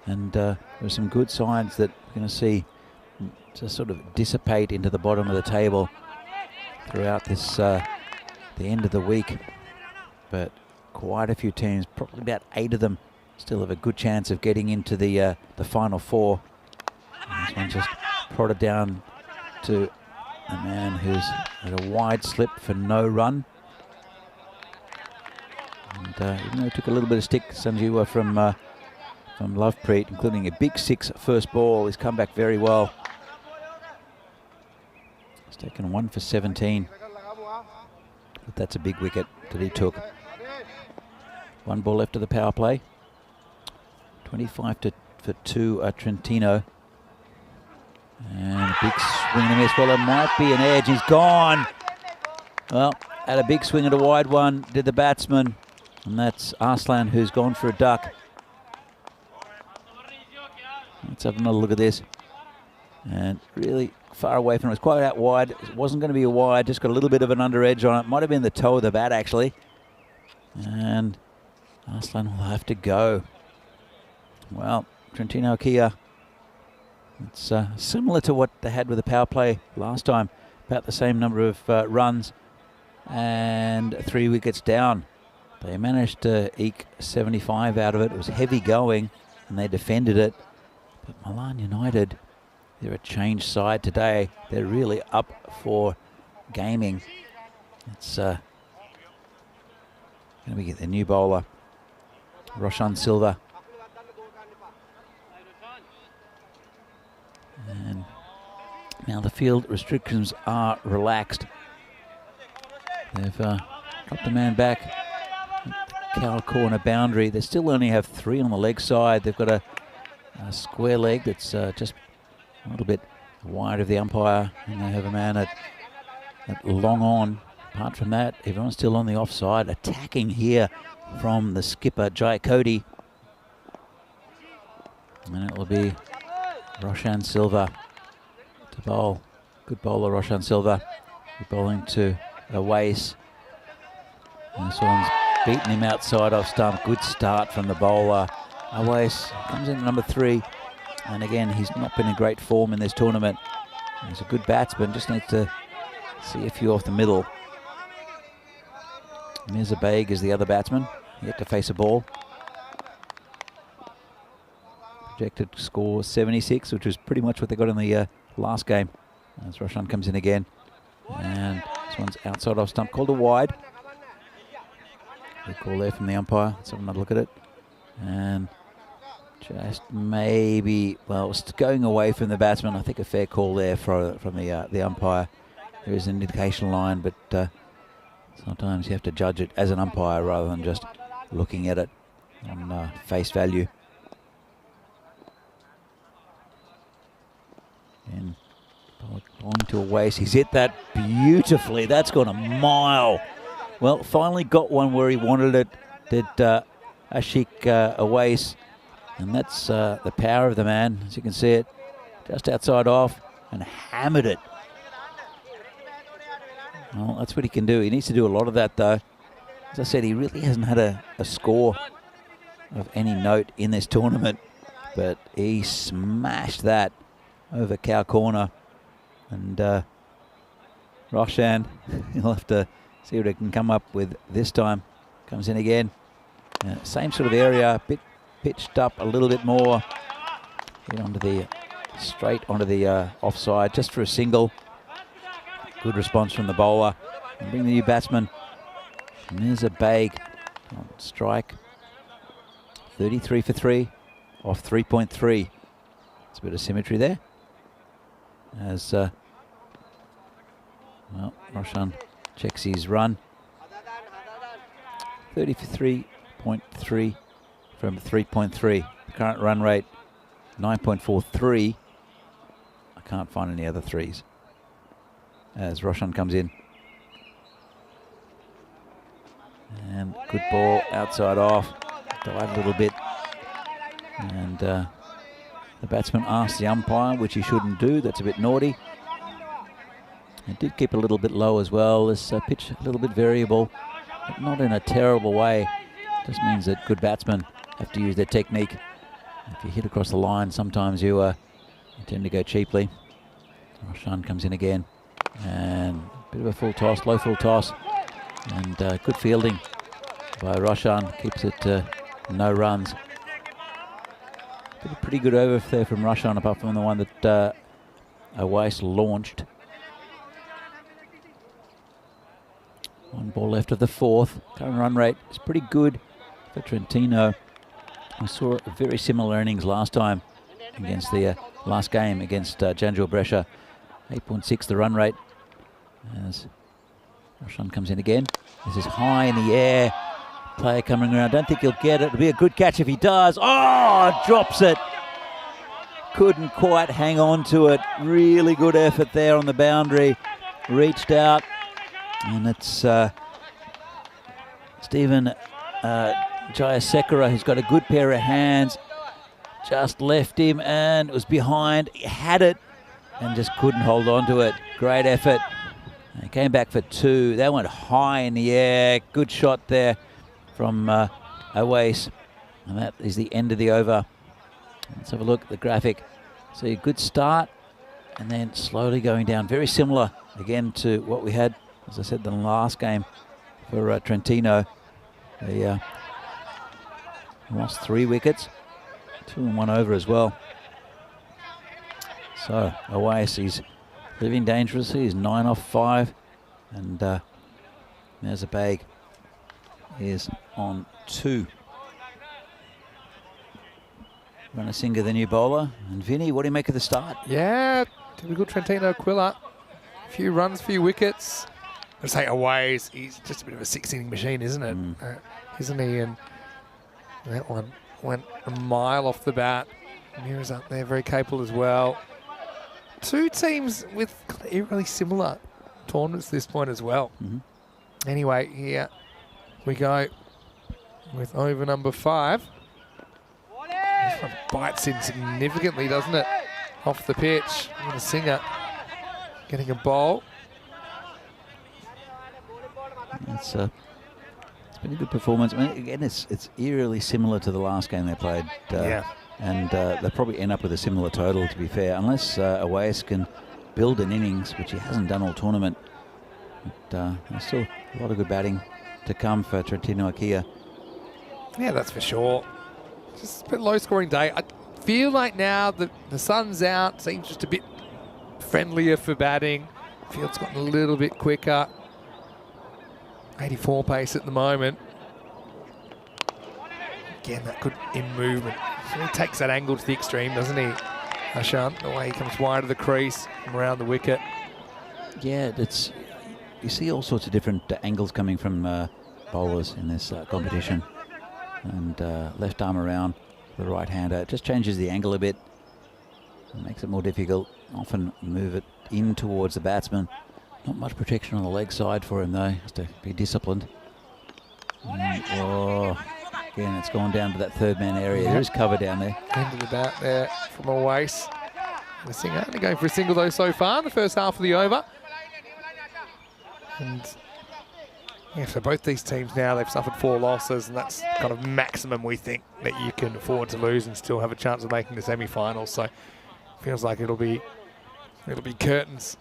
and there are some good sides that we're going to see just sort of dissipate into the bottom of the table throughout this the end of the week. But quite a few teams, probably about 8 of them, still have a good chance of getting into the final 4. And this one just prodded down to a man who's had a wide slip for no run. And even though he took a little bit of stick, Sanjeewa from Lovepreet, including a big 6 first ball, he's come back very well. He's taken 1 for 17. But that's a big wicket that he took. 1 ball left of the power play. 25 for 2 Trentino. And a big swing and a miss. Well, it might be an edge. He's gone. Well, had a big swing at a wide one, did the batsman. And that's Arslan who's gone for a duck. Let's have another look at this. And really far away from it. It's quite out wide. It wasn't going to be a wide, just got a little bit of an under edge on it. Might have been the toe of the bat, actually. And Arslan will have to go. Well, Trentino Kia, it's similar to what they had with the power play last time. About the same number of runs and 3 wickets down. They managed to eke 75 out of it. It was heavy going and they defended it. But Milan United, they're a changed side today. They're really up for gaming. It's going to be the new bowler, Roshan Silva. And now the field restrictions are relaxed. They've dropped the man back. Cow corner boundary. They still only have 3 on the leg side. They've got a square leg that's just a little bit wide of the umpire, and they have a man at long on. Apart from that, everyone's still on the offside. Attacking here from the skipper, Jai Cody. And it will be Roshan Silva to bowl. Good bowler, Roshan Silva. He's bowling to Awais. And this one's beaten him outside off stump. Good start from the bowler. Awais comes in at number 3. And again, he's not been in great form in this tournament. He's a good batsman, just needs to see a few off the middle. Mirza Baig is the other batsman, yet to face a ball. Projected score 76, which was pretty much what they got in the last game. As Roshan comes in again. And this one's outside off stump, called a wide. Good call there from the umpire. Let's have another look at it. And just maybe, well, it's going away from the batsman. I think a fair call there from the umpire. There is an indication line, but sometimes you have to judge it as an umpire rather than just looking at it on face value. And bowling to Awais. He's hit that beautifully. That's gone a mile. Well, finally got one where he wanted it. Did Ashik Awais. And that's the power of the man, as you can see it. Just outside off and hammered it. Well, that's what he can do. He needs to do a lot of that, though. As I said, he really hasn't had a score of any note in this tournament. But he smashed that over cow corner. And Roshan, he'll have to see what he can come up with this time. Comes in again. Same sort of area, bit pitched up a little bit more. Get straight onto the offside, just for a single. Good response from the bowler. And bring the new batsman, Mirza Baig, on strike. 33 for 3, off 3.3. It's a bit of symmetry there. As, well, Roshan checks his run. 30 for 3.3 from 3.3. The current run rate, 9.43. I can't find any other threes. As Roshan comes in. And good ball outside off. Died a little bit. And the batsman asked the umpire, which he shouldn't do. That's a bit naughty. It did keep a little bit low as well. This pitch a little bit variable, but not in a terrible way. Just means that good batsmen have to use their technique. If you hit across the line, sometimes you tend to go cheaply. Roshan comes in again. And a bit of a full toss, low full toss. And good fielding by Roshan. Keeps it no runs. Did a pretty good over there from Roshan, apart from the one that Awais launched. ball left of the fourth. Current run rate is pretty good for Trentino. We saw a very similar innings last time against the last game against Janjua Brescia. 8.6 the run rate as Roshan comes in again. This is high in the air. Player coming around. Don't think he'll get it. It'll be a good catch if he does. Oh, drops it. Couldn't quite hang on to it. Really good effort there on the boundary. Reached out. And it's Stephen Jayasekara, who's got a good pair of hands. Just left him and it was behind. He had it and just couldn't hold on to it. Great effort. He came back for 2. That went high in the air. Good shot there from Awais. And that is the end of the over. Let's have a look at the graphic. See a good start and then slowly going down. Very similar again to what we had, as I said, in the last game for Trentino. They lost 3 wickets, 2 and 1 over as well. So Awais is living dangerously. He's 9 off 5, and Merzabag is on 2. Ranasinghe, the new bowler. And Vinny, what do you make of the start?
Yeah, typical Trentino Quiller. Few runs, few wickets. I'd say Awais, he's just a bit of a 6-inning machine, isn't it? Isn't he? And that one went a mile off the bat. Mira's up there, very capable as well. 2 teams with eerily similar tournaments at this point as well. Anyway, here we go with over number 5. This one bites in significantly, doesn't it? Off the pitch. And the Singer getting a bowl.
It's been a good performance. I mean, again, it's eerily similar to the last game they played. And they'll probably end up with a similar total, to be fair, unless Awais can build an innings, which he hasn't done all tournament. But there's still a lot of good batting to come for Trentino Ikea.
Yeah, that's for sure. Just a bit low-scoring day. I feel like now that the sun's out, seems just a bit friendlier for batting. Field's gotten a little bit quicker. 84 pace at the moment. Again, that good in movement. He takes that angle to the extreme, doesn't he, Ashan? The way he comes wide of the crease from around the wicket.
Yeah, you see all sorts of different angles coming from bowlers in this competition. And left arm around the right hander. It just changes the angle a bit. It makes it more difficult. Often move it in towards the batsman. Not much protection on the leg side for him though. Has to be disciplined. And, again, it's gone down to that third man area. There is cover down there.
End of the bat there from Awais. The Singer only going for a single though so far in the first half of the over. And yeah, for both these teams now, they've suffered 4 losses, and that's kind of maximum we think that you can afford to lose and still have a chance of making the semi-finals. So feels like it'll be curtains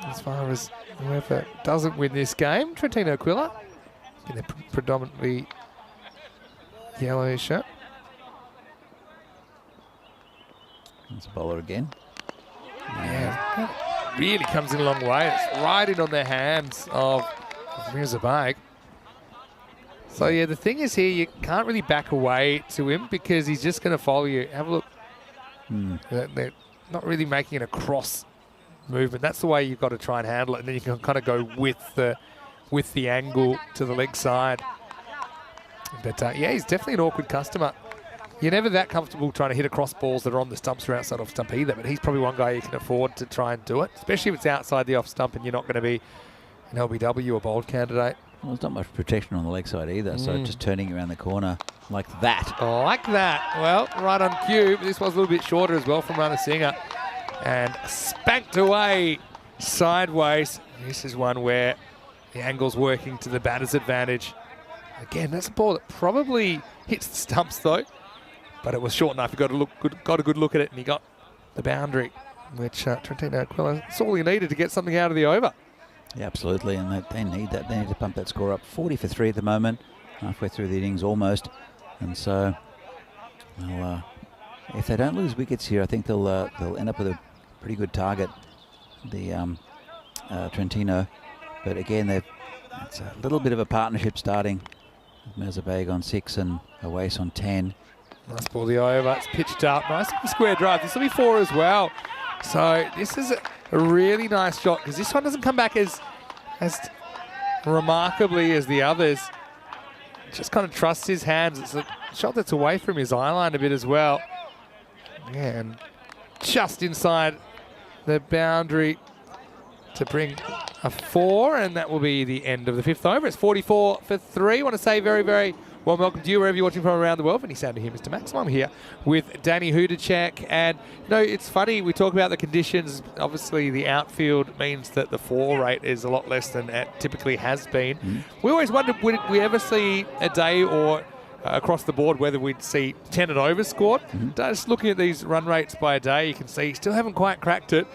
as far as whoever doesn't win this game. Trentino Quiller in a predominantly yellow shirt.
That's a bowler again.
Yeah, really comes in a long way. It's right in on the hands of Mirzabag. So yeah, the thing is here, you can't really back away to him because he's just going to follow you. Have a look. They're not really making it a cross movement. That's the way you've got to try and handle it, and then you can kind of go with the angle to the leg side. But yeah, he's definitely an awkward customer. You're never that comfortable trying to hit across balls that are on the stumps or outside off stump either, but he's probably one guy you can afford to try and do it, especially if it's outside the off stump and you're not going to be an LBW or bold candidate.
Well, there's not much protection on the leg side either, so just turning around the corner like that.
Oh, like that. Well, right on cue, but this was a little bit shorter as well from Ranasinghe. And spanked away sideways. This is one where the angle's working to the batter's advantage. Again, that's a ball that probably hits the stumps though, but it was short enough. He got a good look at it, and he got the boundary, which Trentino Quiller, that's all he needed to get something out of the over.
Yeah, absolutely, and they need that. They need to pump that score up. 40 for 3 at the moment, halfway through the innings almost, and so, well, if they don't lose wickets here, I think they'll end up with a pretty good target, the Trentino. But again, they've It's a little bit of a partnership starting. Mazabeg on 6 and Awais on 10.
Nice ball the over. It's pitched up. Nice square drive. This will be 4 as well. So this is a really nice shot because this one doesn't come back as remarkably as the others. Just kind of trusts his hands. It's a shot that's away from his eye line a bit as well. Yeah, and just inside the boundary to bring a 4, and that will be the end of the 5th over. It's 44 for 3. I want to say very, very well welcome to you wherever you're watching from around the world. Any sound to hear, Mr. Maxim. I'm here with Danny Hudacek, and you know, it's funny, we talk about the conditions. Obviously the outfield means that the 4 rate is a lot less than it typically has been. We always wondered, would we ever see a day or across the board whether we'd see 10 and over scored. Just looking at these run rates by a day, you can see still haven't quite cracked it.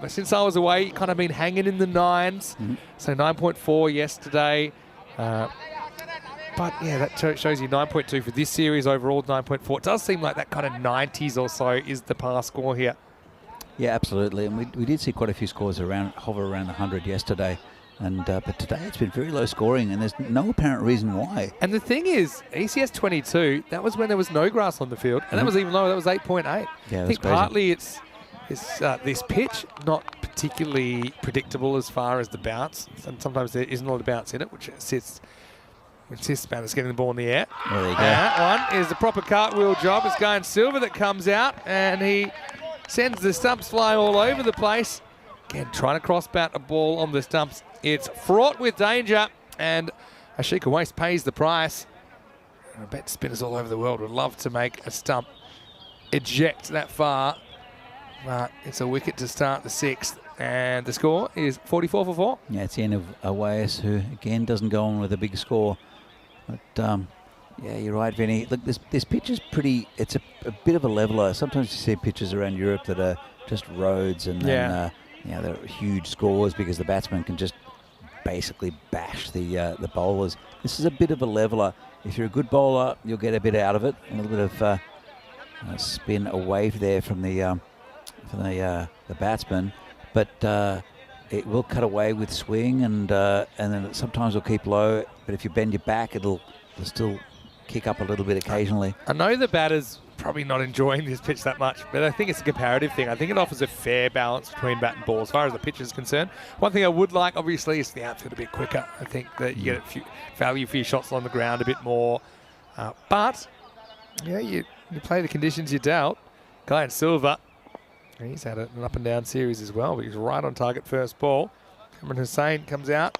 Since I was away, kind of been hanging in the 9s. So 9.4 yesterday. But yeah, that shows you 9.2 for this series overall, 9.4. It does seem like that kind of 90s or so is the par score here.
Yeah, absolutely. And we did see quite a few scores hover around 100 yesterday. And but today it's been very low scoring, and there's no apparent reason why.
And the thing is, ECS 22, that was when there was no grass on the field, and that was even lower. That was 8.8.
Yeah,
I think
crazy.
partly it's this pitch not particularly predictable as far as the bounce, and sometimes there isn't a lot of bounce in it, which assists batters getting the ball in the air.
There you go.
That one is the proper cartwheel job. It's going Silver that comes out, and he sends the stumps flying all over the place. Again, trying to cross bat a ball on the stumps. It's fraught with danger, and Ashika Waste pays the price. I bet spinners all over the world would love to make a stump eject that far, but it's a wicket to start the 6th, and the score is 44 for 4.
Yeah, it's the end of Awais, who again doesn't go on with a big score. But yeah, you're right, Vinny. Look, this pitch is pretty. It's a bit of a leveler. Sometimes you see pitches around Europe that are just roads, and then they're huge scores because the batsman can just basically bash the bowlers. This is a bit of a leveler. If you're a good bowler, you'll get a bit out of it. A little bit of spin away there from the batsman, but it will cut away with swing, and then sometimes it'll keep low. But if you bend your back, it'll still kick up a little bit occasionally.
I know the batter's probably not enjoying this pitch that much, but I think it's a comparative thing. I think it offers a fair balance between bat and ball as far as the pitch is concerned. One thing I would like, obviously, is the outfield a bit quicker. I think that you get a few value for your shots on the ground a bit more. But yeah, you play the conditions you dealt. Guy in Silver, he's had an up and down series as well, but he's right on target first ball. Cameron Hussain comes out,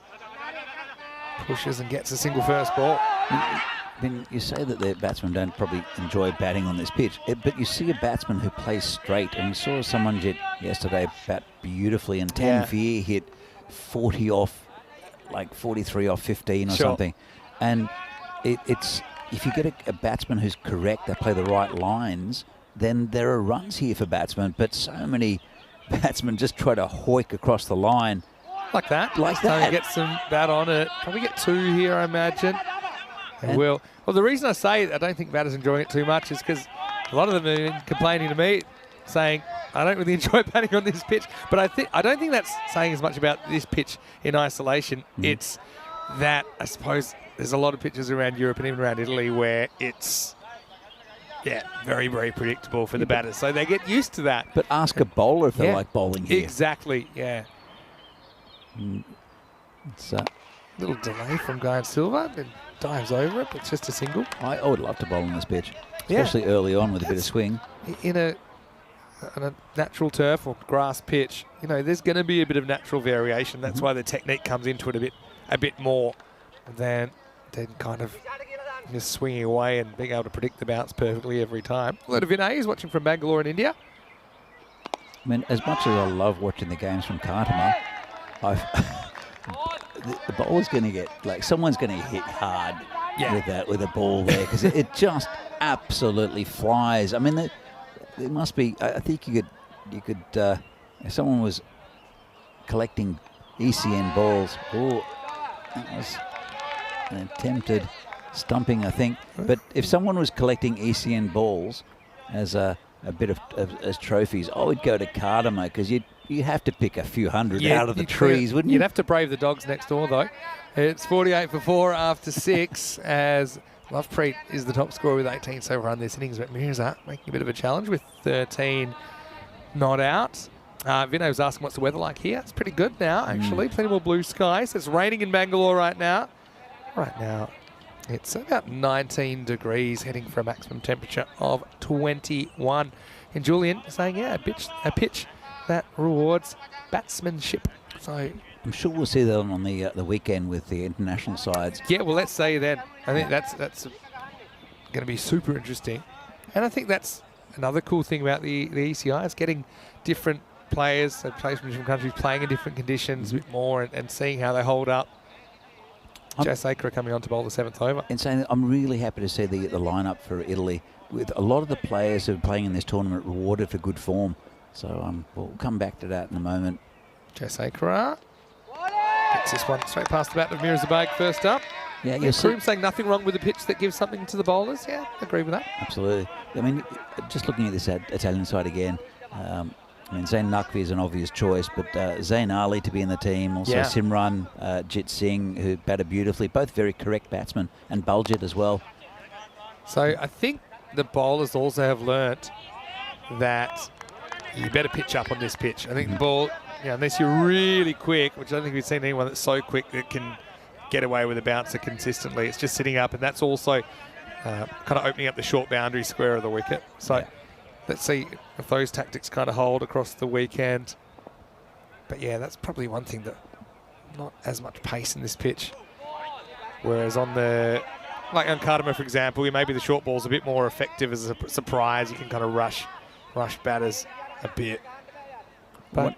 pushes and gets a single first ball.
Then you say that the batsmen don't probably enjoy batting on this pitch, but you see a batsman who plays straight, and we saw someone yesterday bat beautifully, and Tanveer hit 40 off, like 43 off 15 or something. And it's if you get a batsman who's correct, they play the right lines, then there are runs here for batsmen. But so many batsmen just try to hoik across the line.
Like that.
Like that.
Get some bat on it. Probably get 2 here, I imagine. And well, the reason I say I don't think batters enjoying it too much is because a lot of them have been complaining to me, saying, I don't really enjoy batting on this pitch. But I don't think that's saying as much about this pitch in isolation. It's that I suppose there's a lot of pitches around Europe and even around Italy where it's very, very predictable for the batters. So they get used to that.
But ask a bowler if they like bowling here.
Exactly, yeah.
It's
little delay from Guy in Silver. Then dives over it, but it's just a single.
I would love to bowl on this pitch, especially early on with a bit of swing.
In a natural turf or grass pitch, there's going to be a bit of natural variation. That's why the technique comes into it a bit more than kind of just swinging away and being able to predict the bounce perfectly every time. A lot of Vinay is watching from Bangalore in India.
I mean, as much as I love watching the games from Cartama, the ball's going to get, someone's going to hit hard with a ball there, because it just absolutely flies. I mean, there must be, I think you could if someone was collecting ECN balls, that was an attempted stumping, I think. But if someone was collecting ECN balls as a a bit of as trophies, I would go to Cardamom because you have to pick a few hundred out of the trees, wouldn't you?
You'd have to brave the dogs next door, though. It's 48 for 4 after 6 as Lovepreet is the top scorer with 18 so far in this innings, but Mirza making a bit of a challenge with 13 not out. Vinay was asking what's the weather like here. It's pretty good now, actually. Plenty more blue skies. It's raining in Bangalore right now. Right now, it's about 19 degrees, heading for a maximum temperature of 21. And Julian saying, yeah, a pitch that rewards batsmanship. So
I'm sure we'll see that on the weekend with the international sides.
yeah, well, let's say then. I think that's going to be super interesting. And I think that's another cool thing about the ECI is getting different players, so players from different countries playing in different conditions a bit more and seeing how they hold up. Jasakra coming on to bowl the 7th over.
And saying that I'm really happy to see the lineup for Italy with a lot of the players who are playing in this tournament rewarded for good form. So we'll come back to that in a moment.
Jasakra gets this one straight past the bat of Mirza first up.
Yeah,
You're saying nothing wrong with the pitch that gives something to the bowlers. Yeah, agree with that.
Absolutely. I mean, just looking at this Italian side again, I mean, Zain Naqvi is an obvious choice, but Zain Ali to be in the team, also Simran Jit Singh, who batted beautifully, both very correct batsmen, and Baljit as well.
So I think the bowlers also have learnt that you better pitch up on this pitch. I think the ball, unless you're really quick, which I don't think we've seen anyone that's so quick that can get away with a bouncer consistently. It's just sitting up, and that's also kind of opening up the short boundary square of the wicket. So let's see if those tactics kind of hold across the weekend. But yeah, that's probably one thing that not as much pace in this pitch. Whereas on the, like on Cardamom, for example, maybe the short ball's a bit more effective as a surprise. You can kind of rush batters a bit. But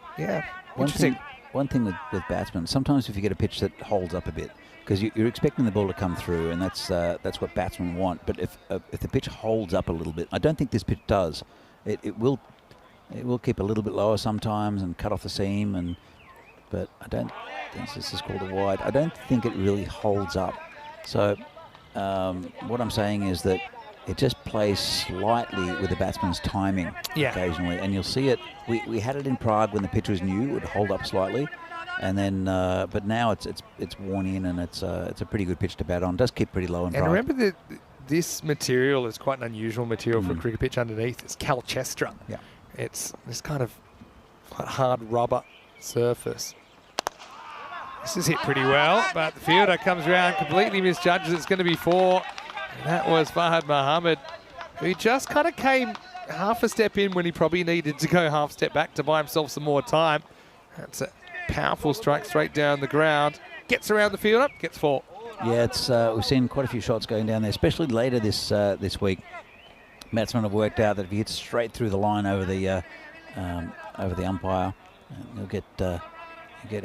interesting.
One thing with batsmen, sometimes if you get a pitch that holds up a bit, because you're expecting the ball to come through, and that's what batsmen want. But if the pitch holds up a little bit, I don't think this pitch does. It will keep a little bit lower sometimes and cut off the seam, but I don't think this is called a wide. I don't think it really holds up. So what I'm saying is that it just plays slightly with the batsman's timing occasionally, and you'll see it. We had it in Prague when the pitch was new; it would hold up slightly. And then, but now it's worn in, and it's a pretty good pitch to bat on. It does keep pretty low in Prague.
And remember that this material is quite an unusual material for a cricket pitch underneath. It's Calchestra.
Yeah.
It's this kind of quite hard rubber surface. This is hit pretty well, but the fielder comes around, completely misjudges. It's going to be 4. And that was Fahad Mohammed, who just kind of came half a step in when he probably needed to go half step back to buy himself some more time. That's a powerful strike straight down the ground. Gets around the fielder, gets 4.
Yeah, it's we've seen quite a few shots going down there, especially later this week. Batsmen have worked out that if he hits straight through the line over the umpire, you'll get a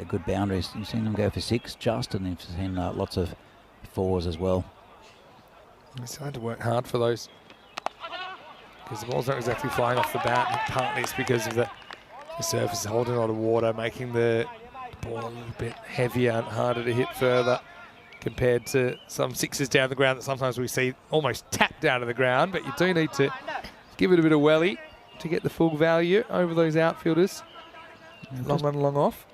good boundary. You've seen them go for 6 just, and you've seen lots of 4s as well.
It's hard to work hard for those because the ball's not exactly flying off the bat. And partly it's because of the surface holding a lot of water, making the ball a little bit heavier and harder to hit further compared to some 6s down the ground that sometimes we see almost tapped down to the ground. But you do need to give it a bit of welly to get the full value over those outfielders. Long run, long off.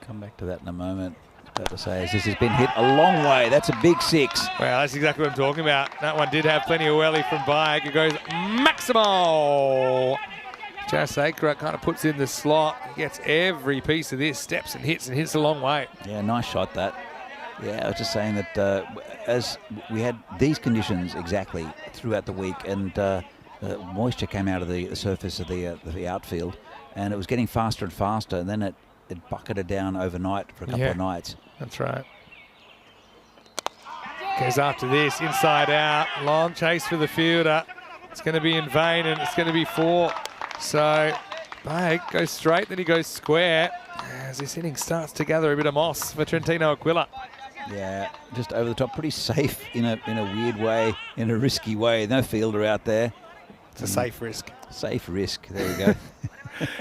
Come back to that in a moment. About to say, this has been hit a long way. That's a big 6.
Well, that's exactly what I'm talking about. That one did have plenty of welly from Bayek. It goes maximal. Jasakra kind of puts in the slot. He gets every piece of this, steps and hits a long way.
Yeah, nice shot that. Yeah, I was just saying that as we had these conditions exactly throughout the week, and moisture came out of the surface of the outfield, and it was getting faster and faster, and then it bucketed down overnight for a couple of nights.
That's right. Goes after this, inside out, long chase for the fielder. It's going to be in vain, and it's going to be 4. So Bayek goes straight, then he goes square as this inning starts to gather a bit of moss for Trentino Aquila.
Yeah, just over the top, pretty safe in a weird way, in a risky way. No fielder out there.
It's a safe risk.
Safe risk. There we go.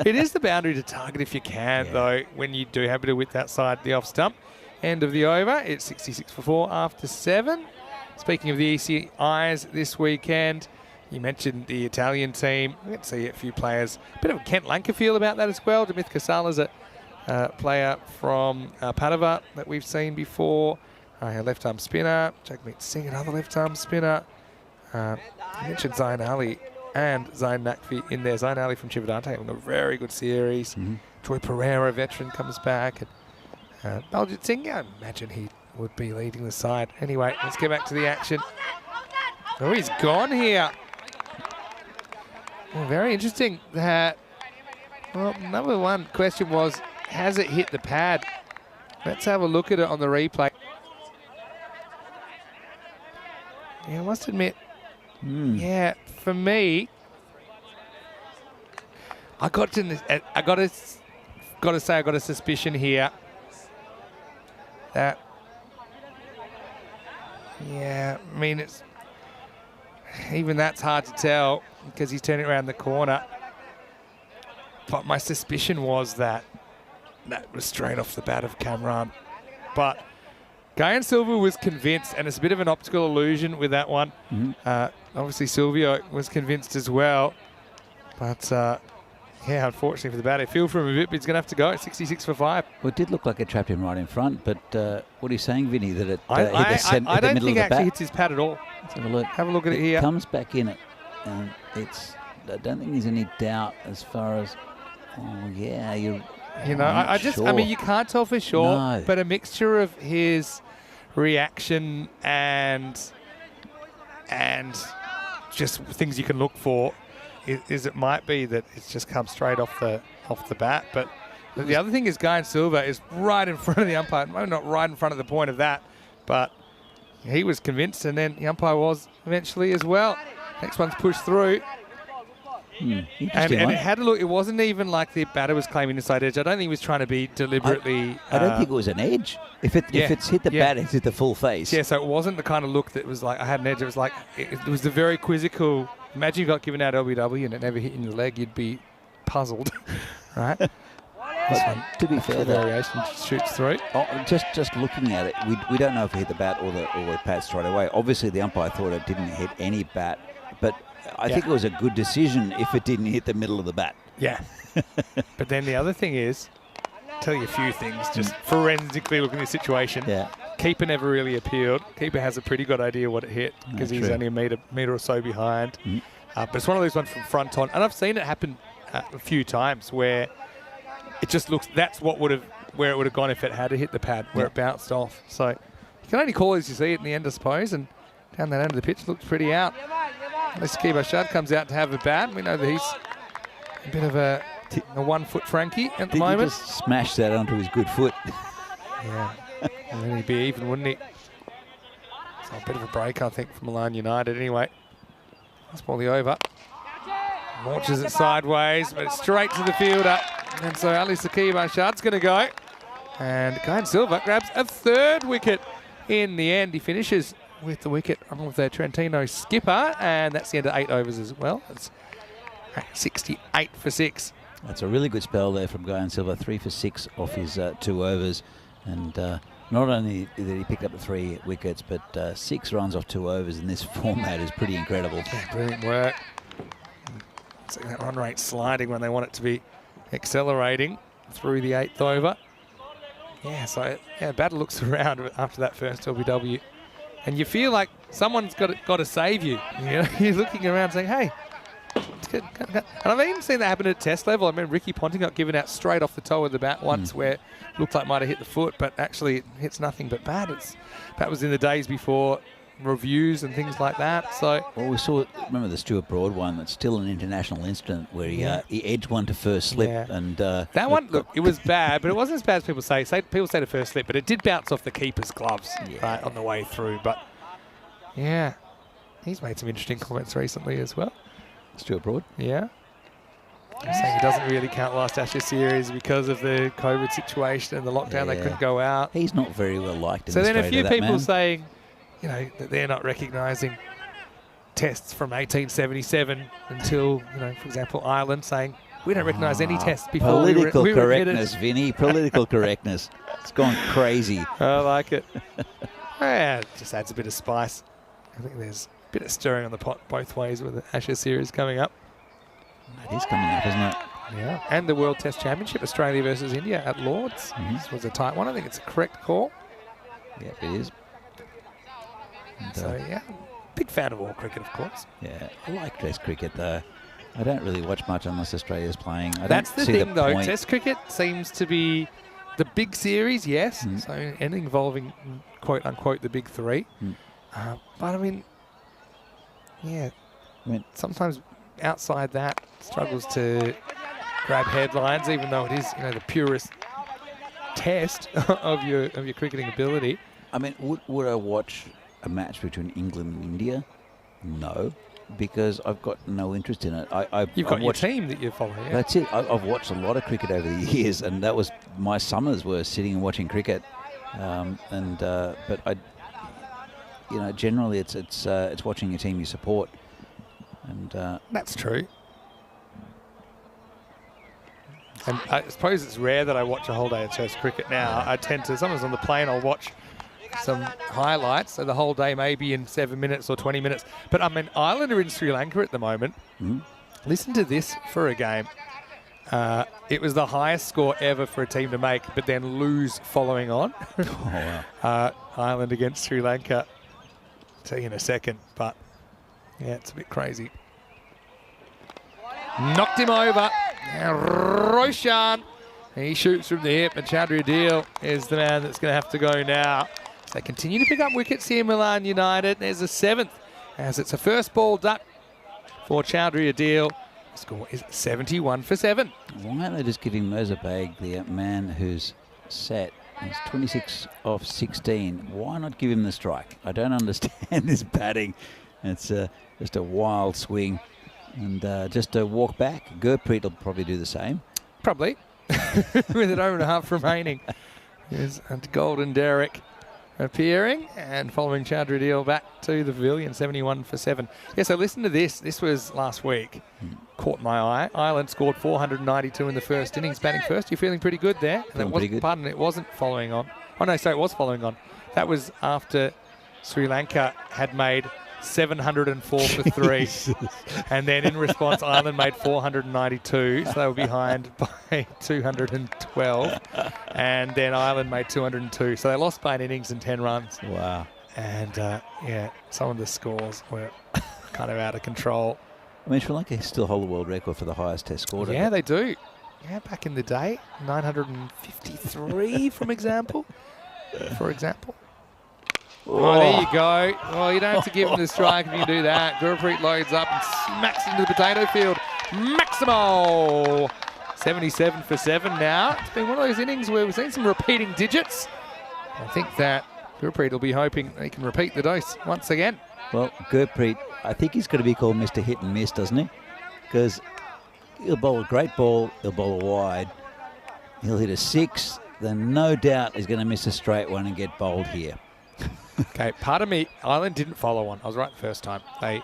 It is the boundary to target if you can, though, when you do have a bit of width outside the off stump. End of the over. It's 66 for 4 after 7. Speaking of the ECIs this weekend, You mentioned the Italian team. We get to see a few players. A bit of a Kent Lanka feel about that as well. Dimith Kasala's a player from Padova that we've seen before. A left-arm spinner. Jagmeet Singh, another left-arm spinner. You mentioned Zayn Ali and Zayn Nakvi in there. Zayn Ali from Chivadante having a very good series. Troy Pereira, veteran, comes back. And Baljit Singh, I imagine he would be leading the side. Anyway, let's get back to the action. Oh, he's gone here. Well, very interesting that, well, number one question was, has it hit the pad? Let's have a look at it on the replay. Yeah, I must admit, yeah, for me, I got to say I got a suspicion here that, yeah, I mean, it's even that's hard to tell because he's turning around the corner. But my suspicion was that was straight off the bat of Cameron. But Guyan Silva was convinced, and it's a bit of an optical illusion with that one. Obviously, Silvio was convinced as well. But, yeah, unfortunately for the bat, I feel for him a bit, but he's going to have to go. 66 for 5.
Well, it did look like it trapped him right in front, but what are you saying, Vinny, that it
I
hit the middle
don't
of the
think it
bat?
actually hits his pad at all.
Let's have a look.
Have a look at it here.
It comes back in it, and I don't think there's any doubt as far as, oh, yeah, you
know, I mean, you can't tell for sure, but a mixture of his reaction and just things you can look for is it might be that it's just come straight off the bat. But the other thing is Guyan Silva is right in front of the umpire. Maybe not right in front of the point of that, but he was convinced, and then the umpire was eventually as well. Next one's pushed through. And it had a look. It wasn't even like the batter was claiming inside edge. I don't think he was trying to be deliberately.
I don't think it was an edge. If it's hit the bat, it's hit the full face.
Yeah, so it wasn't the kind of look that was like I had an edge. It was like it was the very quizzical. Imagine you got given out LBW and it never hit in your leg. You'd be puzzled, right?
To be fair,
the variation shoots through.
Oh, just looking at it, we don't know if it hit the bat or the pad straight away. Obviously, the umpire thought it didn't hit any bat, but I think it was a good decision if it didn't hit the middle of the bat.
Yeah. But then the other thing is, tell you a few things, just forensically looking at the situation.
Yeah.
Keeper never really appealed. Keeper has a pretty good idea what it hit because he's only a metre or so behind. But it's one of those ones from front on. And I've seen it happen a few times where it just looks, that's where it would have gone if it had hit the pad, where it bounced off. So you can only call as you see it in the end, I suppose. And down that end of the pitch looks pretty out. Unless Keeba Shad comes out to have a bat. We know that he's a bit of a 1-foot Frankie at the moment.
He just smash that onto his good foot?
Yeah. And then he'd be even, wouldn't he? So a bit of a break, I think, for Milan United anyway. Let's ball the over. Launches it sideways, but it's straight to the fielder. And so Ali Sakiba Shad's going to go. And Guyan Silva grabs a third wicket in the end. He finishes with the wicket of the Trentino skipper, and that's the end of 8 overs as well. It's 68 for 6.
That's a really good spell there from Guyan Silva, 3 for 6 off his 2 overs. And not only did he pick up the 3 wickets, but 6 runs off 2 overs in this format is pretty incredible.
Yeah, brilliant work. See that run rate sliding when they want it to be accelerating through the 8th over. Yeah, so batter looks around after that first LBW. And you feel like someone's got to save you. You know, you're looking around saying, hey, it's good. And I've even seen that happen at test level. I remember Ricky Ponting got given out straight off the toe of the bat once where it looked like it might have hit the foot, but actually it hits nothing but bat. That was in the days before reviews and things like that. So,
well, we saw, remember the Stuart Broad one, that's still an international incident where he edged one to first slip. And
that one, look, it was bad, but it wasn't as bad as people say. People say the first slip, but it did bounce off the keeper's gloves right on the way through. But yeah, he's made some interesting comments recently as well.
Stuart Broad?
Yeah. He's saying he doesn't really count last Ashes series because of the COVID situation and the lockdown. They couldn't go out.
He's not very well liked in
So then
Australia,
a few people
man.
saying, you know, that they're not recognising tests from 1877 until, you know, for example, Ireland saying, we don't recognise any tests before
political
we
correctness, Vinny. Political correctness. It's gone crazy.
I like it. Yeah, it just adds a bit of spice. I think there's bit of stirring on the pot both ways with the Ashes series coming up.
It is coming up, isn't it?
Yeah. And the World Test Championship, Australia versus India at Lords. This was a tight one. I think it's a correct call.
Yep, it is. And,
So, yeah, big fan of all cricket, of course.
yeah, I like Test cricket, though. I don't really watch much unless Australia's playing.
That's the
see
thing, though.
point.
Test cricket seems to be the big series, yes. So, and involving, quote unquote, the big three. But I mean, yeah, sometimes outside that struggles to grab headlines, even though it is, you know, the purest test of your cricketing ability.
I mean, would I watch a match between England and India? No, because I've got no interest in it.
You've got your team that you follow. Yeah.
That's it. I've watched a lot of cricket over the years, and that was my summers were sitting and watching cricket. But I, you know, generally it's watching your team you support, and
that's true. And I suppose it's rare that I watch a whole day of Test cricket now. I tend to, sometimes on the plane, I'll watch some highlights. So the whole day maybe in 7 minutes or 20 minutes. But I'm an Islander in Sri Lanka at the moment. Listen to this for a game. It was the highest score ever for a team to make, but then lose following on. Ireland against Sri Lanka. I'll tell you in a second, but yeah, it's a bit crazy. Knocked him over. Now Roshan, he shoots from the hip, and Chandra Deal is the man that's going to have to go now. So they continue to pick up wickets here, Milan United. There's a 7th, as it's a first ball duck for Chandra Deal. The score is 71 for 7.
why don't they just give him Merzabag, the man who's set? He's 26 off 16. Why not give him the strike? I don't understand this batting. It's just a wild swing. And just a walk back. Gurpreet will probably do the same.
Probably. With an over and a half remaining. Here's Golden Derek appearing and following Chandra Deal back to the pavilion, 71 for 7. Yeah, so listen to this. This was last week. Caught my eye. Ireland scored 492 in the first innings, batting first. You're feeling pretty good there.
Feeling pretty good.
Pardon, it wasn't following on. Oh, no, so it was following on. That was after Sri Lanka had made 704 for 3. And then in response, Ireland made 492. So they were behind by 212. And then Ireland made 202. So they lost by an innings and 10 runs.
Wow.
And yeah, some of the scores were kind of out of control.
I mean, Sri Lanka still hold the world record for the highest test score.
Yeah, they do. Yeah, back in the day, 953 for example. Oh, there you go. Well, you don't have to give him the strike if you do that. Gurpreet loads up and smacks into the potato field. Maximo! 77 for 7 now. It's been one of those innings where we've seen some repeating digits. I think that Gurpreet will be hoping he can repeat the dose once again.
Well, Gurpreet, I think he's going to be called Mr. Hit and Miss, doesn't he? Because he'll bowl a great ball, he'll bowl a wide, he'll hit a 6, then no doubt he's going to miss a straight one and get bowled here.
Okay, pardon me, Ireland didn't follow on. I was right the first time. They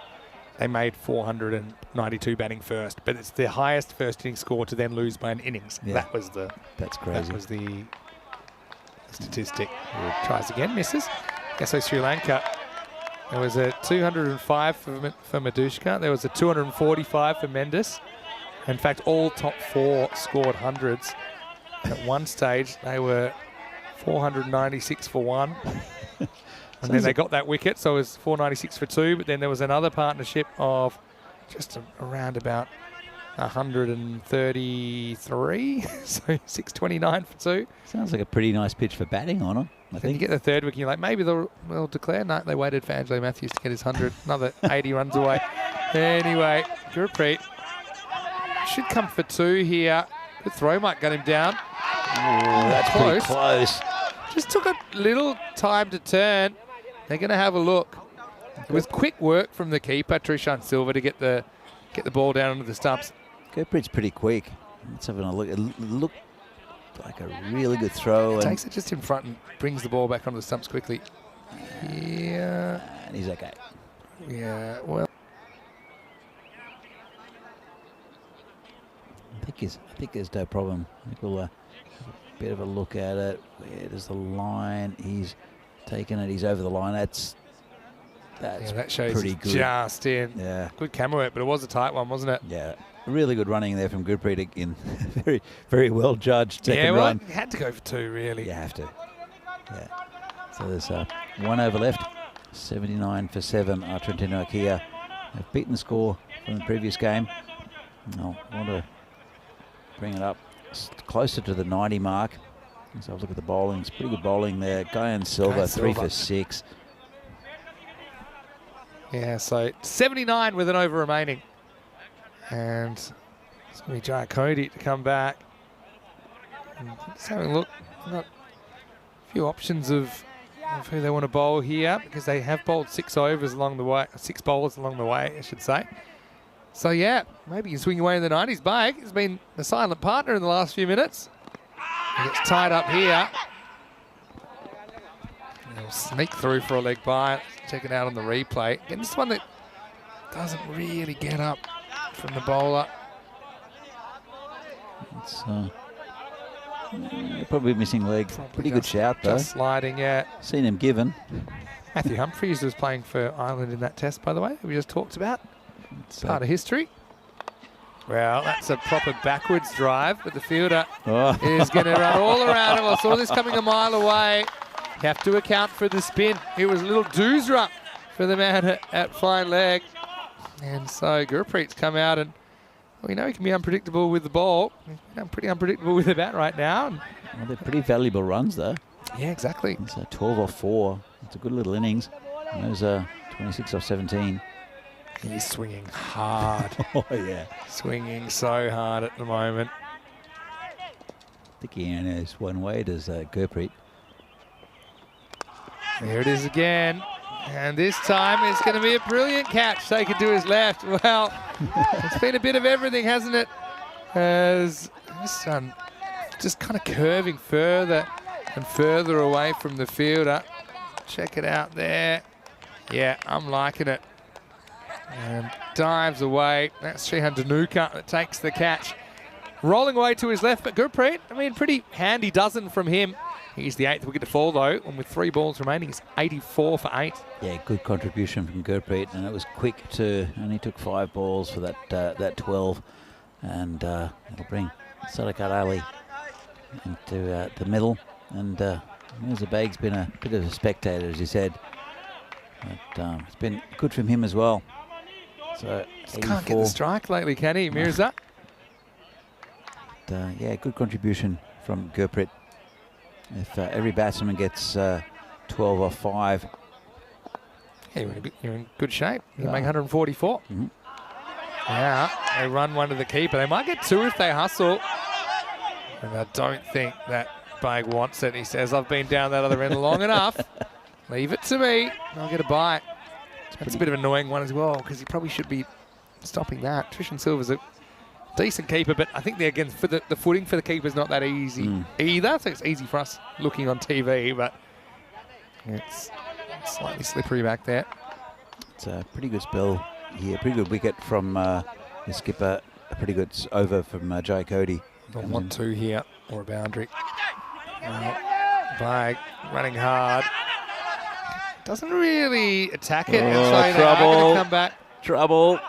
made 492 batting first, but it's the highest first inning score to then lose by an innings.
Yeah. That's crazy.
That was the statistic. Tries again, misses. Yeah, so Sri Lanka, there was a 205 for Madushka. There was a 245 for Mendes. In fact, all top 4 scored hundreds. At one stage, they were 496 for 1. And then they got that wicket, so it was 496 for 2. But then there was another partnership of just around about 133, so 629 for 2.
Sounds like a pretty nice pitch for batting on him. I
Then
think
you get the third wicket, you're like, maybe they'll declare. No, they waited for Angelo Matthews to get his 100. Another 80 runs away. Anyway, Gurpreet should come for 2 here. The throw might get him down.
Ooh, that's pretty close.
Just took a little time to turn. They're going to have a look. It was quick work from the keeper, Trishan Silva, to get the ball down onto the stumps.
Gurpreet's pretty quick. Let's have a look. It looked like a really good throw.
Takes it just in front and brings the ball back onto the stumps quickly. Yeah.
And he's okay.
Yeah, well.
I think there's no problem. I think we'll have a bit of a look at it. Where does the line? He's taken it. He's over the line. That's That's
that shows
pretty
he's
good.
just in.
Yeah.
Good camera work, but it was a tight one, wasn't it?
Yeah. Really good running there from Gurpreet again. Very, very well judged second
yeah, well,
run.
you had to go for 2, really.
You have to. Yeah. So there's 1 over left. 79 for 7 are Trentino Ikea. They've beaten the score from the previous game. I want to bring it up closer to the 90 mark. Let's have a look at the bowling. It's pretty good bowling there. Guyan Silva, 3 for 6.
Yeah, so 79 with an over remaining. And it's going to be Jai Cody to come back. And just having a look. We've got a few options of who they want to bowl here, because they have bowled 6 overs along the way, 6 bowlers along the way, I should say. So yeah, maybe you can swing away in the 90s. Bag has been the silent partner in the last few minutes. He gets tied up here. He'll sneak through for a leg by. Check it out on the replay. Again, this is one that doesn't really get up from the bowler.
It's probably missing leg. Pretty good shout though.
Just sliding, yeah.
Seen him given.
Matthew Humphries was playing for Ireland in that test, by the way, that we just talked about. It's part of history. Well, that's a proper backwards drive, but the fielder is going to run all around him. I saw this coming a mile away. Have to account for the spin. It was a little doosra for the man at fine leg. And so Gurpreet's come out, and we know he can be unpredictable with the ball. He's pretty unpredictable with the bat right now.
Well, they're pretty valuable runs though.
Yeah, exactly.
It's 12 off 4. It's a good little innings. And those 26 off 17.
He's swinging hard.
Oh, yeah.
Swinging so hard at the moment.
I think he only has one way, does Gurpreet.
There it is again. And this time it's going to be a brilliant catch taken to his left. Well, it's been a bit of everything, hasn't it? As this one just kind of curving further and further away from the fielder. Check it out there. Yeah, I'm liking it. And dives away. That's Shehan Dhanuka that takes the catch. Rolling away to his left, but Gurpreet, I mean, pretty handy dozen from him. He's the 8th wicket to fall, though, and with 3 balls remaining, he's 84 for 8.
Yeah, good contribution from Gurpreet, and it was quick too. Only took 5 balls for that 12, and it'll bring Sadakat Ali into the middle. And Bag's been a bit of a spectator, as you said. But it's been good from him as well. So
Just can't get the strike lately, can he, Mirza?
Yeah, good contribution from Gurpreet. If every batsman gets 12 off 5.
Yeah, you're in good shape. You can make 144.
Mm-hmm.
Yeah, they run one to the keeper. They might get 2 if they hustle. And I don't think that Bag wants it. He says, I've been down that other end long enough. Leave it to me. I'll get a bite. That's a bit of an annoying one as well, because he probably should be stopping that. Trishan Silva's a decent keeper, but I think again for the footing for the keeper is not that easy either. So it's easy for us looking on TV, but it's slightly slippery back there.
It's a pretty good spell here. Pretty good wicket from the skipper. A pretty good over from Jai Cody.
Don't want 2 here or a boundary. Bag running hard. Doesn't really attack it.
Oh, trouble.
Come back.
Trouble.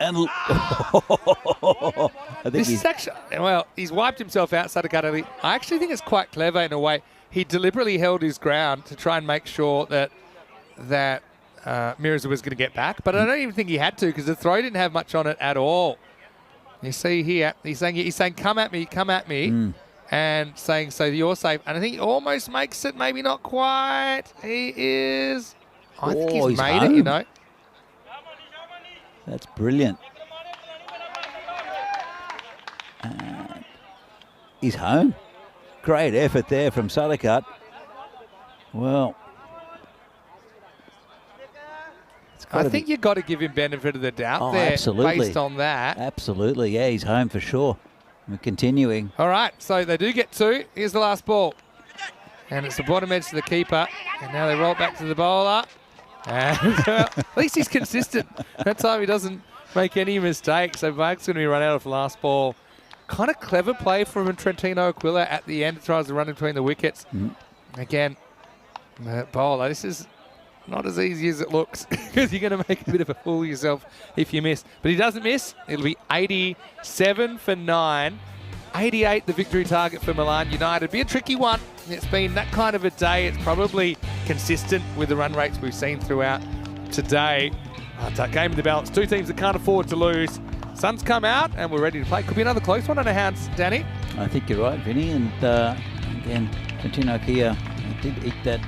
And I think
this is actually, well, he's wiped himself out, Sadakat Ali. I actually think it's quite clever in a way. He deliberately held his ground to try and make sure that Mirza was going to get back, but I don't even think he had to, because the throw didn't have much on it at all. You see here, he's saying, come at me, and saying, so you're safe. And I think he almost makes it, maybe not quite. He is. I think he's made it, you know.
That's brilliant. He's home. Great effort there from Sadakat. Well,
I think you've got to give him benefit of the doubt there,
absolutely.
based on that.
Absolutely, yeah, he's home for sure. We're continuing.
All right, so they do get 2. Here's the last ball. And it's the bottom edge to the keeper. And now they roll back to the bowler. And at least he's consistent. That time he doesn't make any mistakes. So Bag's going to be run out of last ball. Kind of clever play from Trentino Aquila at the end. Tries to run in between the wickets. Again, bowler, this is not as easy as it looks because you're going to make a bit of a fool of yourself if you miss. But he doesn't miss. It'll be 87 for 9. 88 the victory target for Milan United. Be a tricky one. It's been that kind of a day. It's probably consistent with the run rates we've seen throughout today. Game of the balance. Two teams that can't afford to lose. Sun's come out and we're ready to play. Could be another close one on our hands, Danny.
I think you're right, Vinny. And again, Trentino Kia did eke that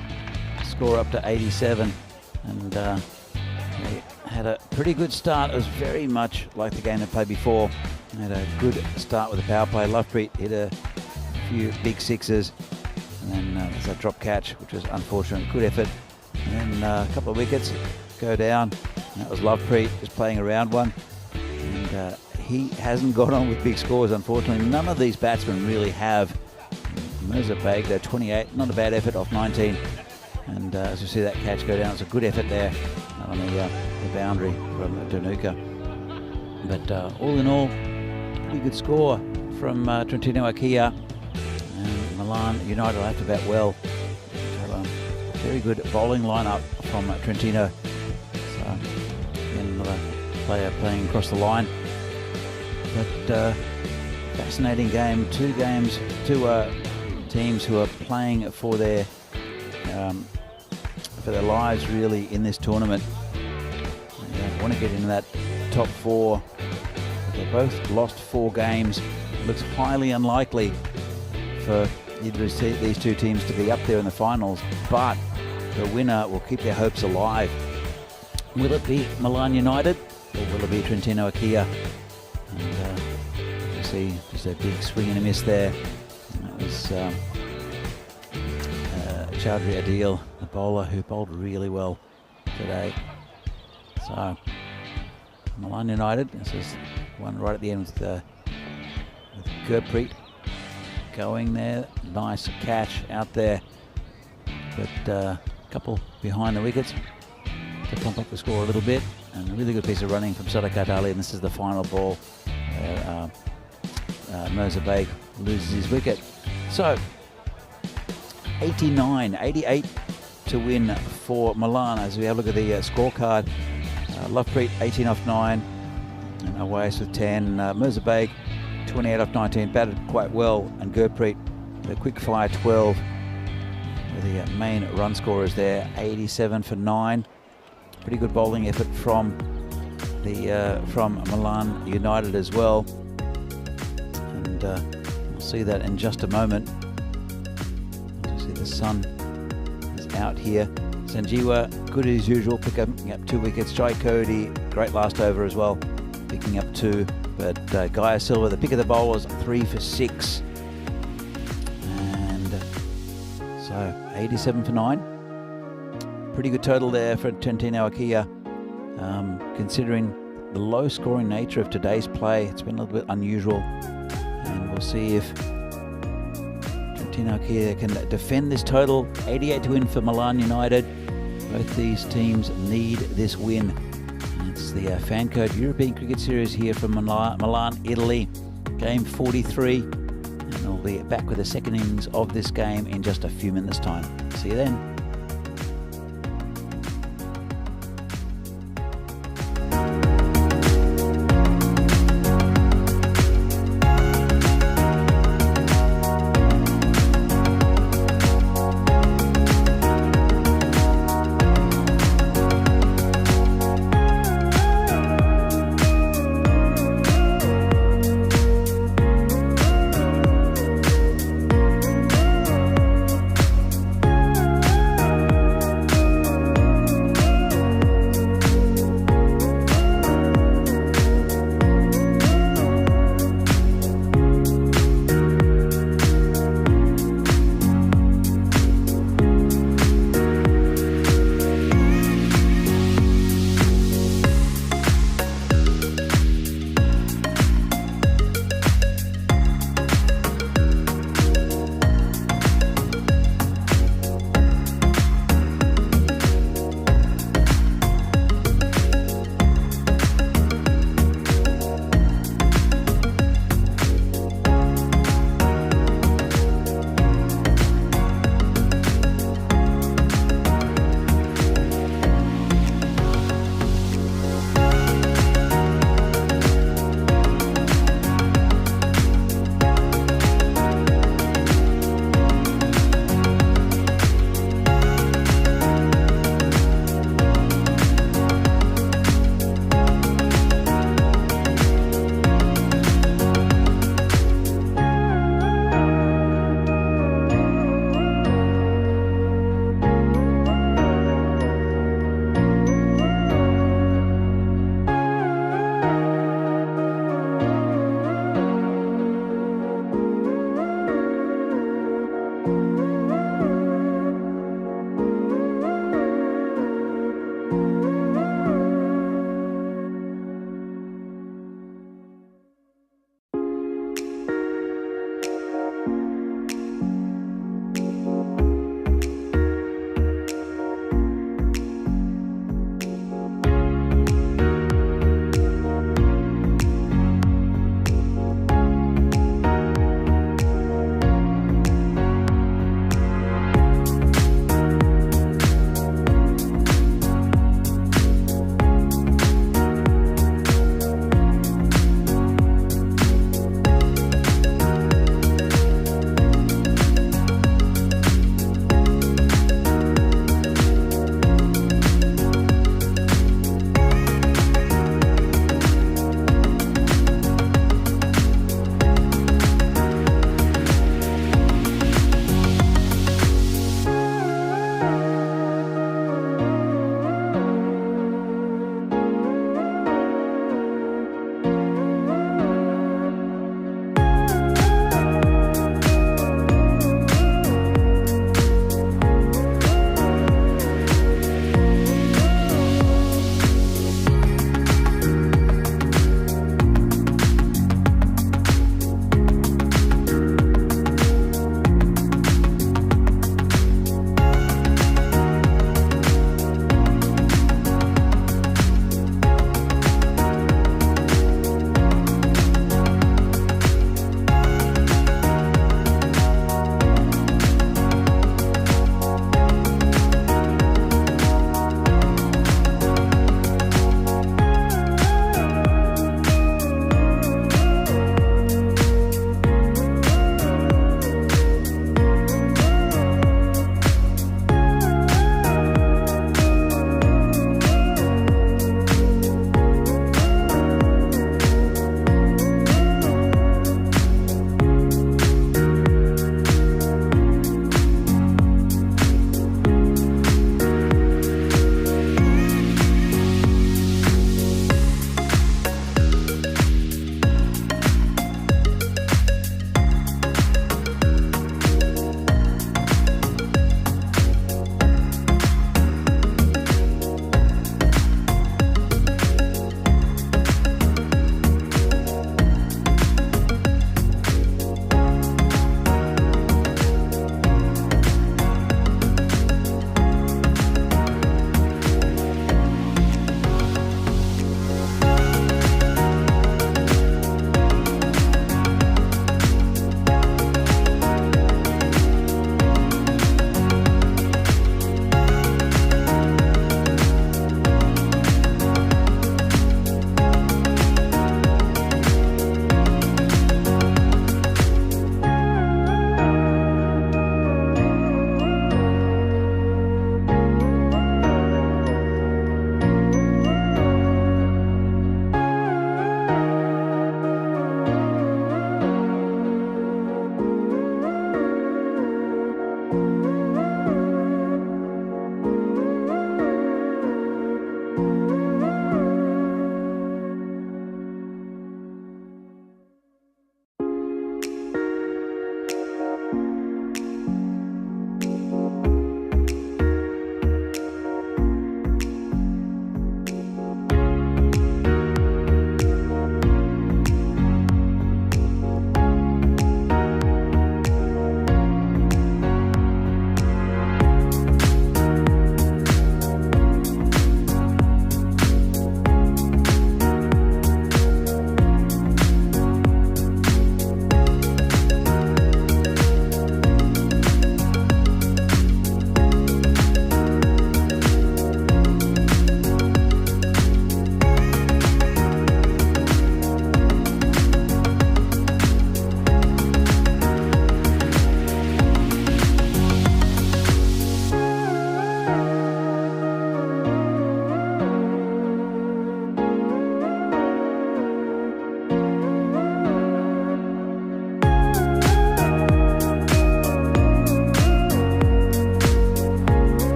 score up to 87. And they had a pretty good start. It was very much like the game they played before. They had a good start with the power play. Lovepreet hit a few big sixes. And then there's that drop catch, which was unfortunate. Good effort. And then a couple of wickets go down. And that was Lovepreet just playing around one. And he hasn't got on with big scores, unfortunately. None of these batsmen really have. Mirza Baig, they're 28. Not a bad effort off 19. And as you see that catch go down, it's a good effort there on the boundary from Danuka. But all in all, pretty good score from Trentino Akia. And Milan United will have to bat well. So, very good bowling lineup from Trentino. So, again, another player playing across the line. But fascinating game. Two teams who are playing for their lives really in this tournament. They want to get into that top four. They both lost 4 games. Looks highly unlikely for either of these two teams to be up there in the finals, but the winner will keep their hopes alive. Will it be Milan United or will it be Trentino Akia? And you see just a big swing and a miss there. And that was Chaudhry Adil, the bowler, who bowled really well today. So Milan United, this is one right at the end with Gurpreet going there. Nice catch out there, but a couple behind the wickets to pump up the score a little bit. And a really good piece of running from Sadakat Ali, and this is the final ball where Mirza Baig loses his wicket. So 88 to win for Milan. As we have a look at the scorecard, Lovepreet 18 off 9 and Awais with 10. Mirza Baig 28 off 19, batted quite well, and Gurpreet the quick fire 12 with the main run scorers there. 87 for 9. Pretty good bowling effort from Milan United as well, and we'll see that in just a moment. You see the sun is out here. Sanjeewa, good as usual, picking up 2 wickets. Jai Cody, great last over as well, picking up 2. But Gaia Silva, the pick of the bowlers, 3 for 6. And so 87 for 9. Pretty good total there for Trentino Akia. Considering the low scoring nature of today's play, it's been a little bit unusual. And we'll see if Trentino Akia can defend this total. 88 to win for Milan United. Both these teams need this win. It's the Fan Code European Cricket Series here from Milan, Italy. Game 43. And we'll be back with the second innings of this game in just a few minutes' time. See you then.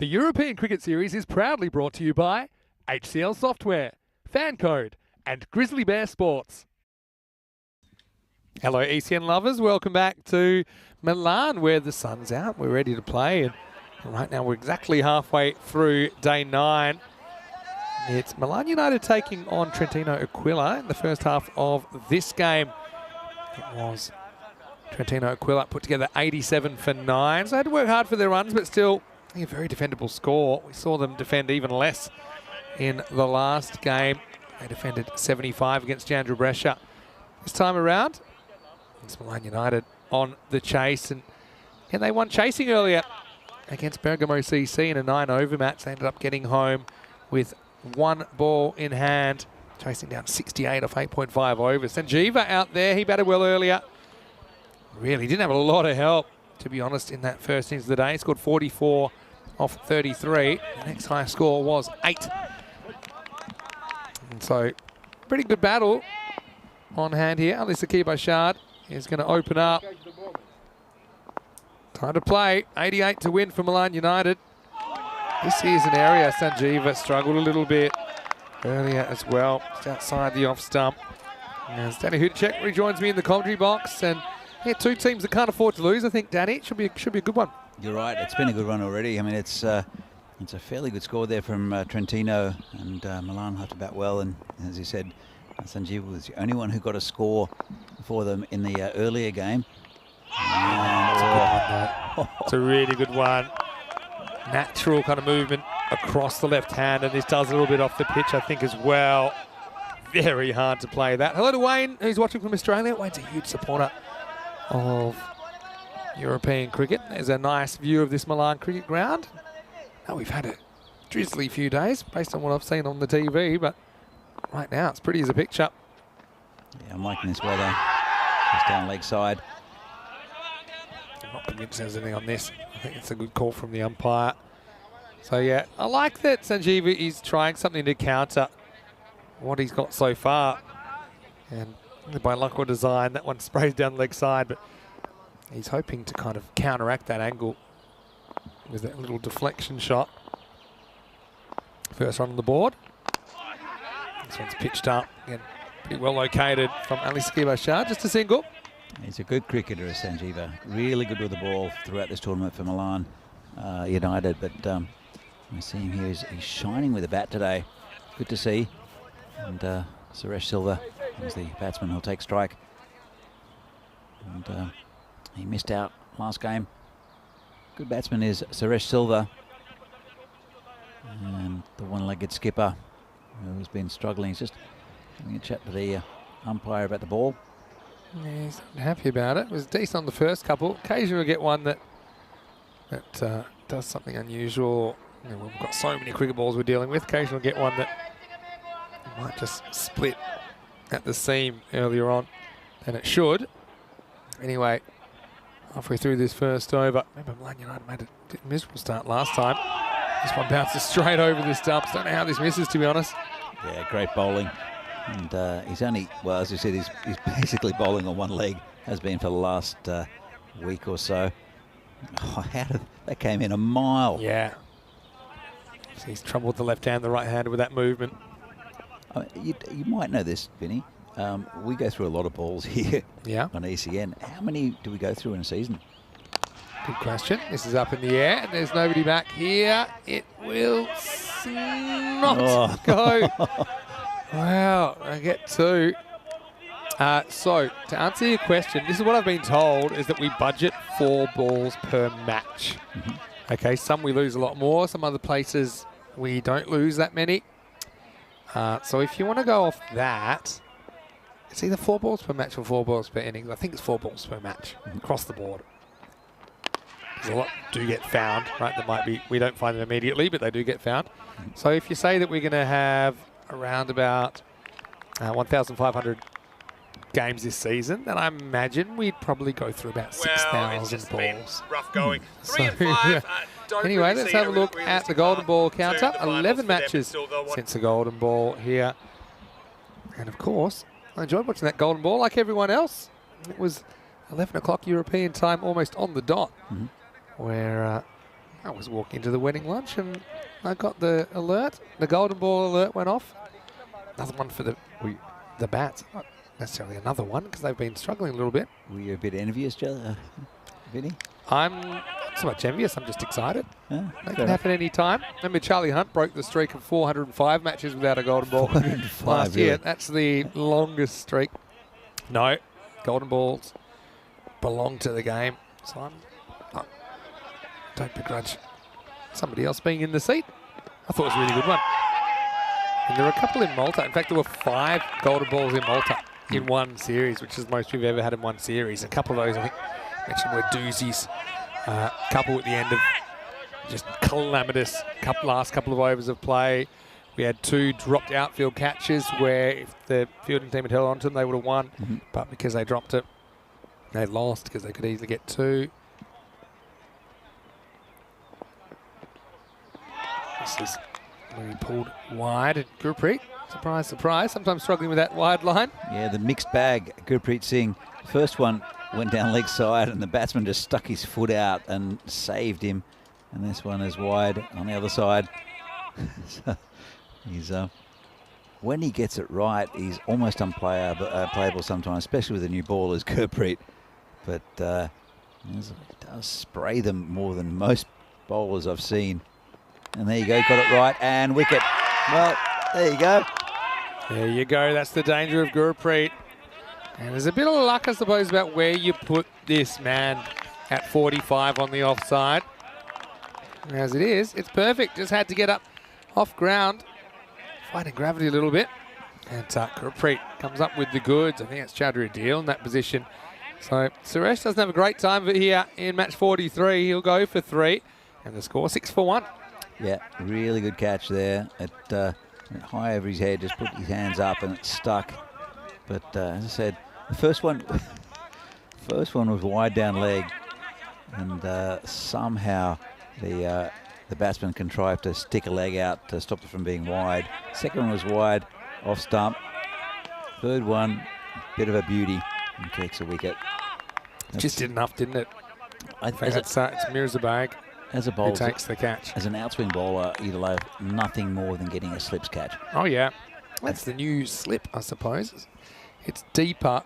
The European Cricket Series is proudly brought to you by HCL Software, Fancode, and Grizzly Bear Sports. Hello ECN lovers, welcome back to Milan where the sun's out. We're ready to play, and right now we're exactly halfway through day 9. It's Milan United taking on Trentino Aquila in the first half of this game. It was Trentino Aquila put together 87 for 9, so they had to work hard for their runs, but still a very defendable score. We saw them defend even less in the last game. They defended 75 against Chandra Brescia. This time around, it's Milan United on the chase, and they won chasing earlier against Bergamo CC in a 9-over match. They ended up getting home with 1 ball in hand, chasing down 68 off 8.5 overs. Sanjeeva out there, he batted well earlier. Really didn't have a lot of help, to be honest, in that first innings of the day. He scored 44 off 33. The next highest score was 8. And so, pretty good battle on hand here. Alyssa Bashard is going to open up. Time to play. 88 to win for Milan United. This is an area Sanjeeva struggled a little bit earlier as well. Just outside the off stump. As Danny Hudacek rejoins me in the commentary box, and yeah, 2 teams that can't afford to lose. I think, Danny, it should be a good one.
You're right. It's been a good run already. I mean, it's a fairly good score there from Trentino, and Milan have to bat well. And as you said, Sanjeeva was the only one who got a score for them in the earlier game.
It's a really good one. Natural kind of movement across the left hand, and this does a little bit off the pitch, I think, as well. Very hard to play that. Hello to Wayne, who's watching from Australia. Wayne's a huge supporter of European cricket. There's a nice view of this Milan cricket ground. Now, we've had a drizzly few days based on what I've seen on the TV, but right now it's pretty as a picture.
Yeah, I'm liking this weather. Just down leg side.
I'm not convinced there's anything on this. I think it's a good call from the umpire. So yeah, I like that Sanjeeva is trying something to counter what he's got so far. And by luck or design, that one sprays down the leg side, but he's hoping to kind of counteract that angle with that little deflection shot. First run on the board. This one's pitched up. Again, pretty well located from Alyssa Bashard, just a single.
He's a good cricketer, Sanjeeva. Really good with the ball throughout this tournament for Milan United. But we see him here. He's shining with the bat today. Good to see. And Suresh Silva is the batsman who'll take strike. And he missed out last game. Good batsman is Suresh Silva. And the one-legged skipper who's been struggling. He's just having a chat to the umpire about the ball.
Yeah, he's happy about it. It was decent on the first couple. Occasionally we'll get one that does something unusual. You know, we've got so many cricket balls we're dealing with. Occasionally we'll get one that might just split at the seam earlier on than it should. Anyway, halfway through this first over. Remember, Milan United made a miserable start last time. This one bounces straight over the stumps. Don't know how this misses, to be honest.
Yeah, great bowling. And he's only, well, as you said, he's basically bowling on one leg, has been for the last week or so. Oh, that came in a mile.
Yeah. So he's troubled the left hand, the right hand with that movement.
You might know this, Vinny. We go through a lot of balls here on ECN. How many do we go through in a season?
Good question. This is up in the air, and there's nobody back here. It will not go. Wow, I get 2. So, to answer your question, this is what I've been told, is that we budget 4 balls per match. Mm-hmm. Okay, some we lose a lot more. Some other places we don't lose that many. So if you want to go off that, it's either 4 balls per match or 4 balls per innings. I think it's 4 balls per match across the board. Because a lot do get found, right? There might be, we don't find them immediately, but they do get found. So if you say that we're going to have around about 1,500 games this season, then I imagine we'd probably go through about 6,000 balls.
Rough going.
So, anyway, let's have a look at the golden ball counter. 11 matches since the golden ball here. And of course, I enjoyed watching that golden ball like everyone else. It was 11 o'clock European time, almost on the dot, where I was walking into the wedding lunch and I got the alert. The golden ball alert went off. Another one for the bats. Not necessarily another one because they've been struggling a little bit.
Were you a bit envious, Vinny?
I'm not so much envious. I'm just excited.
Yeah,
That can happen any time. Remember, Charlie Hunt broke the streak of 405 matches without a golden ball
405
last year.
really?
That's the longest streak. No, golden balls belong to the game. So don't begrudge somebody else being in the seat. I thought it was a really good one. And there were a couple in Malta. In fact, there were 5 golden balls in Malta in one series, which is the most we've ever had in one series. A couple of those, I think, mentioned were doozies. A couple at the end of just calamitous last couple of overs of play. We had 2 dropped outfield catches where if the fielding team had held on to them, they would have won. But because they dropped it, they lost because they could easily get 2. This is when he pulled wide at Gurpreet. Surprise, surprise. Sometimes struggling with that wide line.
Yeah, the mixed bag, Gurpreet Singh. First one went down leg side and the batsman just stuck his foot out and saved him. And this one is wide on the other side. So he's when he gets it right, he's almost unplayable sometimes, especially with a new ball as Gurpreet. But he does spray them more than most bowlers I've seen. And there you go, got it right and wicket. Well, there you go.
There you go. That's the danger of Gurpreet. And there's a bit of luck, I suppose, about where you put this man at 45 on the offside. As it is, it's perfect. Just had to get up off ground, fighting gravity a little bit. And Gurpreet comes up with the goods. I think it's Chowdhury Deal in that position. So Suresh doesn't have a great time of it here in match 43. He'll go for 3. And the score 6 for 1.
Yeah, really good catch there. At high over his head, just put his hands up and it stuck. But as I said, the first one was wide down leg, and somehow the batsman contrived to stick a leg out to stop it from being wide. Second one was wide, off stump. Third one, bit of a beauty, and takes a wicket.
Just did enough, didn't it?
I think
It's Mirzabag
as a
who
bowler,
takes the catch.
as an outswing bowler, you'd allow nothing more than getting a slips catch.
Oh, yeah. That's the new slip, I suppose. It's deeper,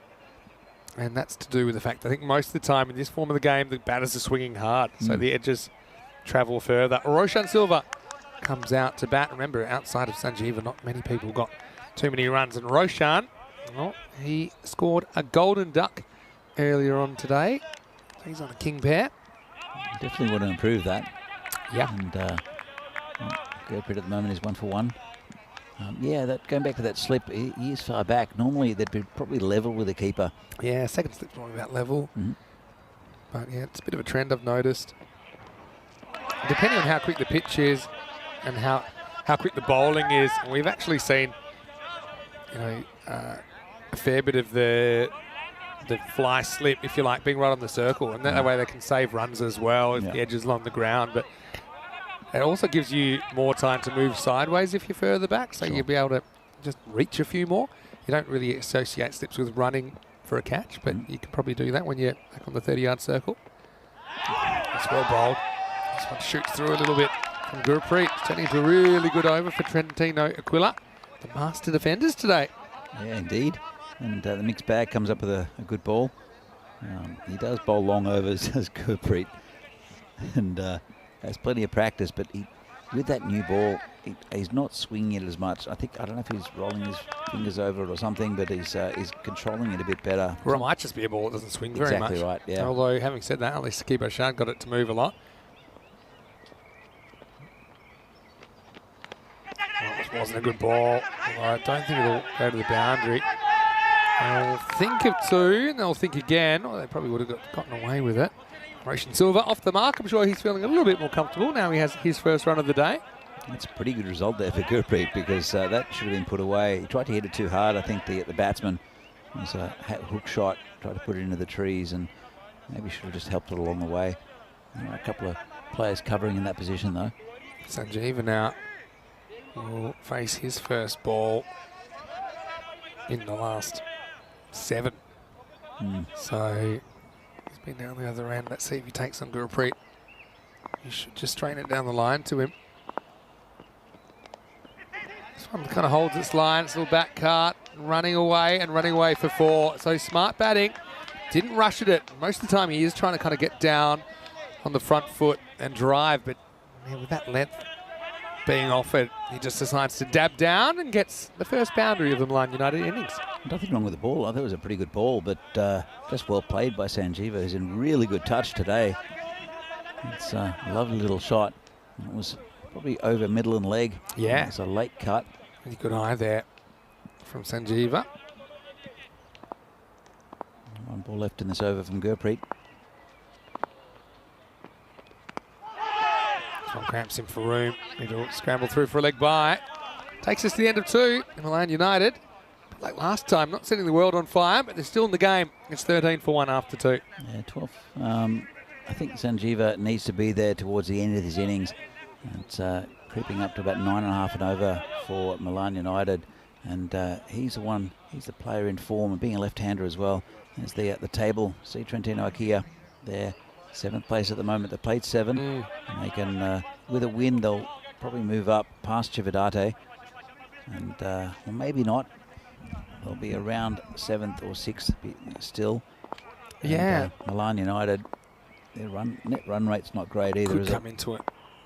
and that's to do with the fact I think most of the time in this form of the game, the batters are swinging hard, so the edges travel further. Roshan Silva comes out to bat. Remember, outside of Sanjeeva, not many people got too many runs, and Roshan, well, he scored a golden duck earlier on today. He's on a king pair.
Definitely want to improve that.
Yeah.
And Gurpreet at the moment is 1 for 1. Yeah, going back to that slip, he is far back. Normally they'd be probably level with the keeper.
Yeah, second slip's probably about level. But yeah, it's a bit of a trend I've noticed. Depending on how quick the pitch is and how quick the bowling is, and we've actually seen, a fair bit of the fly slip, if you like, being right on the circle, and that way they can save runs as well if the edge is along the ground. But it also gives you more time to move sideways if you're further back, so you'll be able to just reach a few more. You don't really associate slips with running for a catch, but you can probably do that when you're back on the 30-yard circle. That's well bowled. This one shoots through a little bit from Gurpreet. It's turning into a really good over for Trentino Aquila, the master defenders today.
Yeah, indeed. And the mixed bag comes up with a good ball. He does bowl long overs as Gurpreet, and has plenty of practice, but with that new ball, he's not swinging it as much. I don't know if he's rolling his fingers over it or something, but he's controlling it a bit better.
Or it might just be a ball that doesn't swing very much.
Exactly right, yeah.
Although, having said that, at least Saqib Ashad got it to move a lot. Well, this wasn't a good ball. I don't think it'll go to the boundary. They'll think of 2, and they'll think again. Or they probably would have gotten away with it. Roshan Silva off the mark. I'm sure he's feeling a little bit more comfortable now he has his first run of the day.
That's a pretty good result there for Gurpreet, because that should have been put away. He tried to hit it too hard. I think the batsman was a hook shot, tried to put it into the trees, and maybe should have just helped it along the way. A couple of players covering in that position, though.
Sanjeeva now will face his first ball in the last 7. So he's been down the other end. Let's see if he takes on Gurpreet. You should just straighten it down the line to him. This one kind of holds its line. It's a little back cart, running away for 4. So smart batting. Didn't rush at it. Most of the time he is trying to kind of get down on the front foot and drive, but man, with that length being offered, he just decides to dab down and gets the first boundary of the Milan United innings.
Nothing wrong with the ball. I thought it was a pretty good ball, but just well played by Sanjeeva, who's in really good touch today. It's a lovely little shot. It was probably over middle and leg.
Yeah.
It's a late cut.
Really good eye there from Sanjeeva.
One ball left in this over from Gurpreet.
This one cramps him for room. He'll scramble through for a leg by. Takes us to the end of 2 in Milan United. But like last time, not setting the world on fire, but they're still in the game. It's 13 for 1 after 2.
Yeah, 12. I think Sanjeeva needs to be there towards the end of his innings. It's creeping up to about 9.5 and over for Milan United. And he's the player in form, and being a left-hander as well. As they at the table, see Trentino Ikea, they're 7th place at the moment. They played 7, and they can, with a win, they'll probably move up past Chivadate, and well, maybe not. They'll be around 7th or 6th still.
Yeah.
And, Milan United, their net run rate's not great either.
Could
is
come
it?
into it,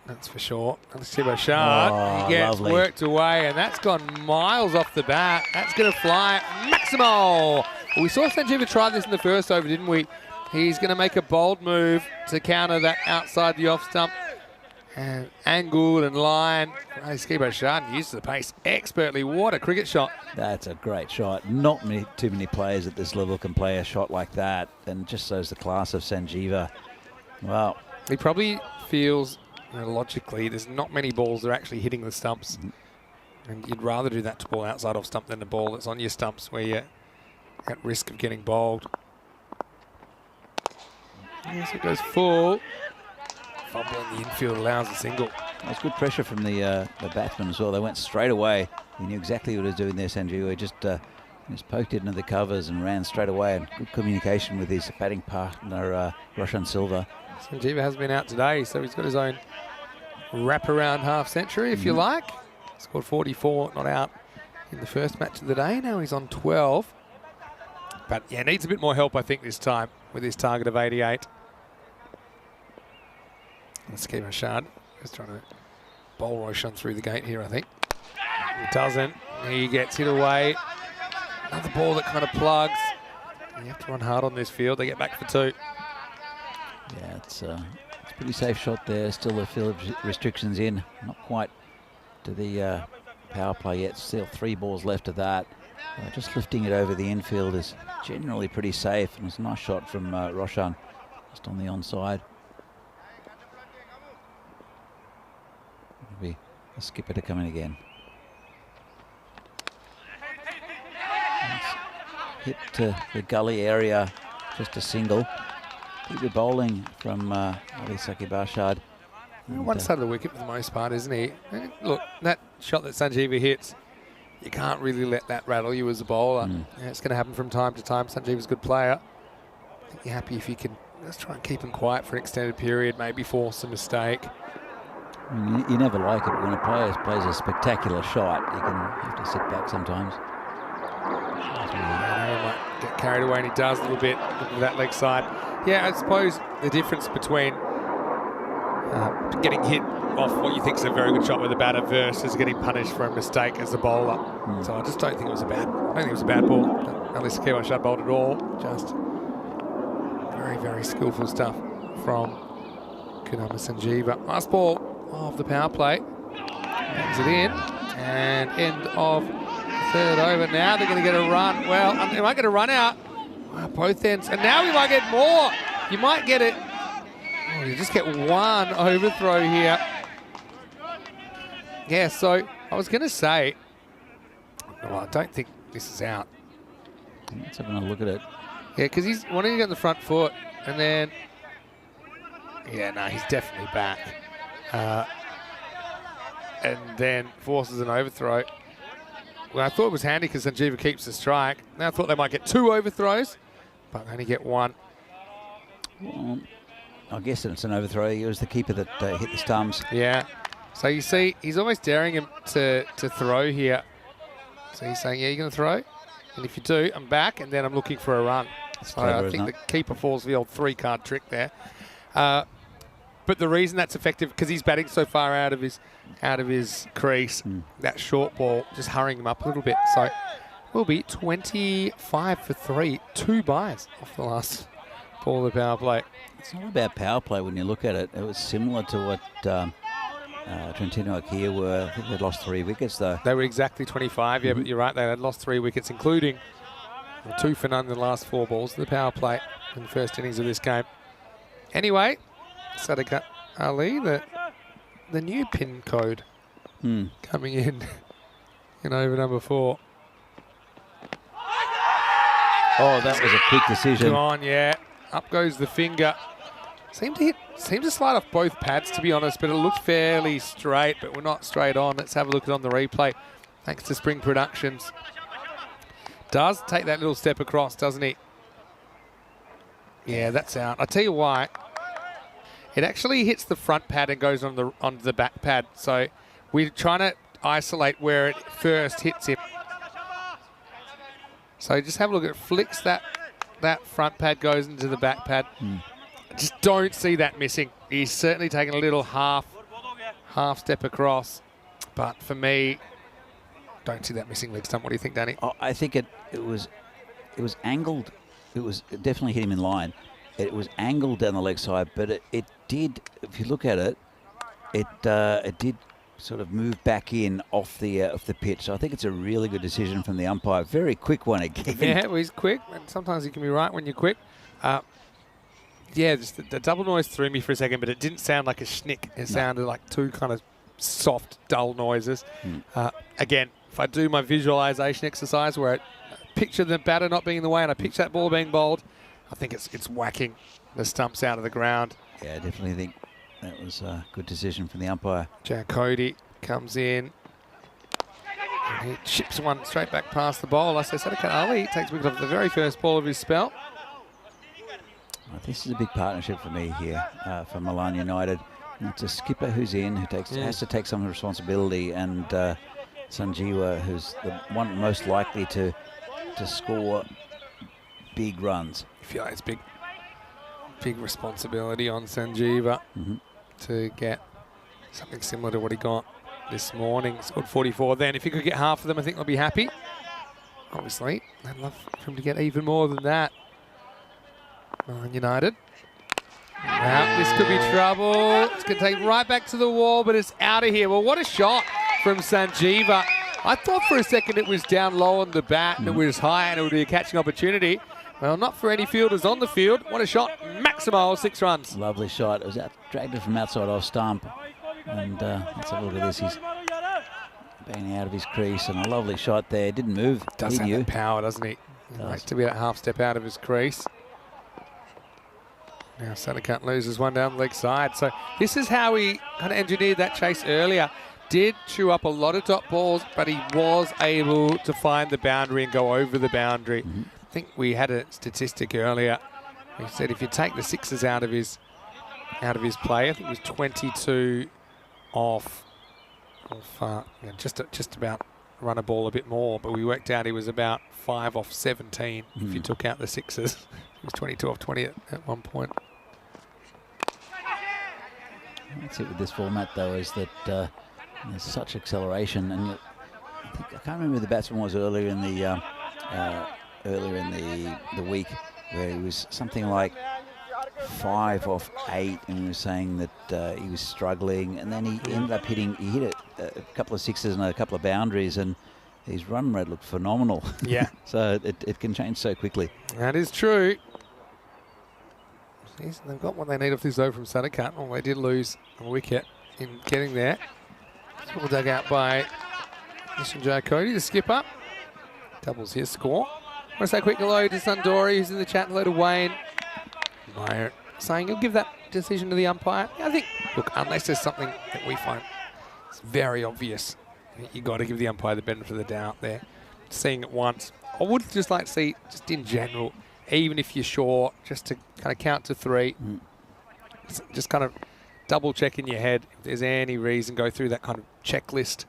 that's for sure. Let's see Bashard.
Oh,
he gets
lovely.
worked away, and that's gone miles off the bat. That's going to fly Maximal. Well, we saw Sanjeeva try this in the first over, didn't we? He's going to make a bold move to counter that outside the off stump. And angled and line. Skibo Bashard used the pace expertly. What a cricket shot.
That's a great shot. Not too many players at this level can play a shot like that, and just shows the class of Sanjeeva. Wow.
He probably feels, logically, there's not many balls that are actually hitting the stumps. And you'd rather do that to ball outside off stump than the ball that's on your stumps where you're at risk of getting bowled. Yes, it goes full. Fumble in the infield allows a single.
That's good pressure from the batsman as well. They went straight away. He knew exactly what he was doing there, Sanjeeva. He just poked it into the covers and ran straight away. And good communication with his batting partner, Roshan Silva.
Sanjeeva has been out today, so he's got his own wraparound half century, if you like. Scored 44, not out in the first match of the day. Now he's on 12. But yeah, needs a bit more help, I think, this time with his target of 88. Let's keep Bashard. Just trying to bowl Roshan through the gate here, I think. He doesn't. He gets hit away. Another ball that kind of plugs. You have to run hard on this field. They get back for 2.
Yeah, it's a pretty safe shot there. Still a field restrictions in. Not quite to the power play yet. Still 3 balls left of that. Just lifting it over the infield is generally pretty safe. And it's a nice shot from Roshan, just on the onside. Maybe a skipper to come in again. Hit to the gully area, just a single. Pretty good bowling from Alisaki Bashard.
One side of the wicket for the most part, isn't he? And look, that shot that Sanjeeva hits, you can't really let that rattle you as a bowler. Yeah, it's going to happen from time to time. Sanjeeva's a good player. I think you're happy if you can just try and keep him quiet for an extended period, maybe force a mistake.
I mean, you never like it when a player plays a spectacular shot. You can have to sit back sometimes.
Yeah, he might get carried away, and he does a little bit with that leg side. Yeah, I suppose the difference between getting hit off what you think is a very good shot with a batter versus getting punished for a mistake as a bowler. So I just don't think it was a bad. I don't think it was a bad ball. At least Kiwa shot bowled at all. Just very, very skillful stuff from Kunama Sanjeeva. Last ball of the power play. Hangs it in, and end of the 3rd over. Now they're going to get a run. Well, they might get a run out. Both ends, and now we might get more. You might get it. Oh, you just get one overthrow here. Yeah, so I was going to say, well, I don't think this is out.
Let's have a look at it.
Yeah, because he's wanting to get on the front foot, and then, yeah, no, he's definitely back. And then forces an overthrow. Well, I thought it was handy because Sanjeeva keeps the strike. Now I thought they might get 2 overthrows, but only get 1.
Well, I guess it's an overthrow. It was the keeper that hit the stumps.
Yeah. So you see, he's almost daring him to throw here. So he's saying, yeah, you're going to throw? And if you do, I'm back, and then I'm looking for a run. So
clever,
I think the
isn't
keeper falls for the old 3-card trick there. But the reason that's effective, because he's batting so far out of his crease, that short ball just hurrying him up a little bit. So we'll be 25 for 3, 2 buys off the last ball of the power play.
It's not about power play when you look at it. It was similar to what Trentino Ikea were. I think they'd lost 3 wickets, though.
They were exactly 25, yeah, but you're right. They had lost 3 wickets, including 2 for none in the last 4 balls of the power play in the first innings of this game. Anyway, Sadiq Ali, the new pin code coming in over number 4.
Oh, that was a quick decision.
Come on, yeah. Up goes the finger. Seemed to slide off both pads, to be honest, but it looked fairly straight, but we're not straight on. Let's have a look at on the replay. Thanks to Spring Productions. Does take that little step across, doesn't he? Yeah, that's out. I'll tell you why. It actually hits the front pad and goes onto the back pad. So we're trying to isolate where it first hits him. So just have a look. It flicks that front pad, goes into the back pad. I just don't see that missing. He's certainly taken a little half step across. But for me, don't see that missing leg stump. What do you think, Danny?
Oh, I think it was angled. It definitely hit him in line. It was angled down the leg side, but it did, if you look at it, it did sort of move back in off the pitch. So I think it's a really good decision from the umpire. Very quick one again.
Yeah, well, he's quick, and sometimes he can be right when you're quick. Yeah, just the double noise threw me for a second, but it didn't sound like a schnick. It sounded like 2 kind of soft, dull noises. Again, if I do my visualization exercise where I picture the batter not being in the way and I picture that ball being bowled, I think it's whacking the stumps out of the ground.
Yeah, I definitely think that was a good decision from the umpire.
Jack Cody comes in. And he chips one straight back past the bowler. So Sadiq Ali takes wicket off the very first ball of his spell.
This is a big partnership for me here for Milan United. It's a skipper who's in, who has to take some responsibility, and Sanjeewa, who's the one most likely to score big runs.
I feel like it's big responsibility on Sanjeewa to get something similar to what he got this morning. Scored 44 then. If he could get half of them, I think I'll be happy. Obviously, I'd love for him to get even more than that. Man United. Now, this could be trouble. It's going to take right back to the wall, but it's out of here. Well, what a shot from Sanjeewa. I thought for a second it was down low on the bat and it was high and it would be a catching opportunity. Well, not for any fielders on the field. What a shot. Maximo, 6 runs.
Lovely shot. It was dragged it from outside off stump. And let's have a look at this. He's banging out of his crease, and a lovely shot there. Didn't move.
Does have that power, doesn't he? Likes to be that half step out of his crease. Now Sadiq loses one down the leg side. So this is how he kind of engineered that chase earlier. Did chew up a lot of top balls, but he was able to find the boundary and go over the boundary. I think we had a statistic earlier. We said if you take the 6s out of his play, I think it was 22 off just about run a ball a bit more, but we worked out he was about 5 off 17 if you took out the 6s. He was 22 off 20 at one point.
That's it with this format, though, is that there's such acceleration, and I can't remember who the batsman was earlier in the week, where he was something like 5 off 8, and he was saying that he was struggling, and then he ended up hitting. He hit a couple of 6s and a couple of boundaries, and his run rate looked phenomenal.
Yeah.
So it can change so quickly.
That is true. Jeez, they've got what they need off this over from Sadiq. Oh, they did lose a wicket in getting there. Well dug out by Nishan Cody, the skipper. Doubles his score. I want to say a quick hello to Sundori, who's in the chat. Hello to Wayne. Meyer saying he'll give that decision to the umpire. I think, look, unless there's something that we find it's very obvious, you got to give the umpire the benefit of the doubt there. Seeing it once. I would just like to see, just in general, even if you're sure, just to kind of count to 3. Just kind of double check in your head if there's any reason. Go through that kind of checklist.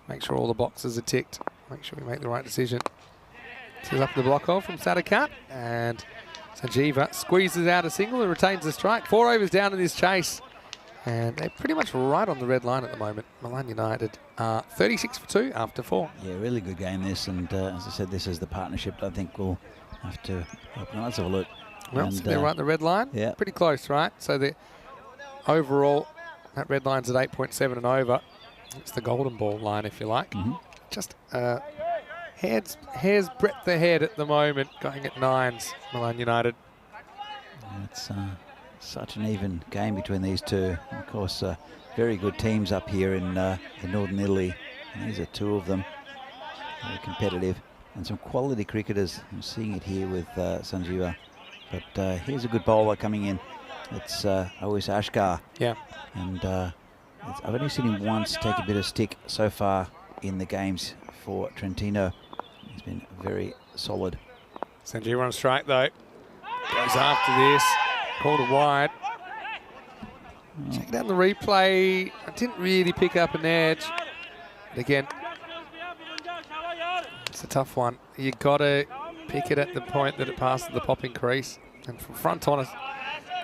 Make sure all the boxes are ticked. Make sure we make the right decision. This is up the block hole from Sadakat, and Sanjeeva squeezes out a single and retains the strike. 4 overs down in this chase, and they're pretty much right on the red line at the moment. Milan United are 36 for 2 after 4.
Yeah, really good game this, and as I said, this is the partnership that I think we'll have to open eyes. Let's have a look.
Well,
And,
so they're right on the red line.
Yeah.
Pretty close, right? So the overall, that red line's at 8.7 and over. It's the golden ball line, if you like. Just hair's breadth ahead at the moment, going at 9s, Milan United.
It's such an even game between these two. Of course, very good teams up here in northern Italy. And these are 2 of them. Very competitive. And some quality cricketers. I'm seeing it here with Sanjeeva. But here's a good bowler coming in. It's Awais Ashkar.
Yeah.
And I've only seen him once take a bit of stick so far in the games for Trentino. He's been very solid.
Sanjeeva on strike, though. Goes after this. Called it wide. Check it out in the replay. I didn't really pick up an edge. But again, it's a tough one. You got to pick it at the point that it passes the popping crease. And from front on,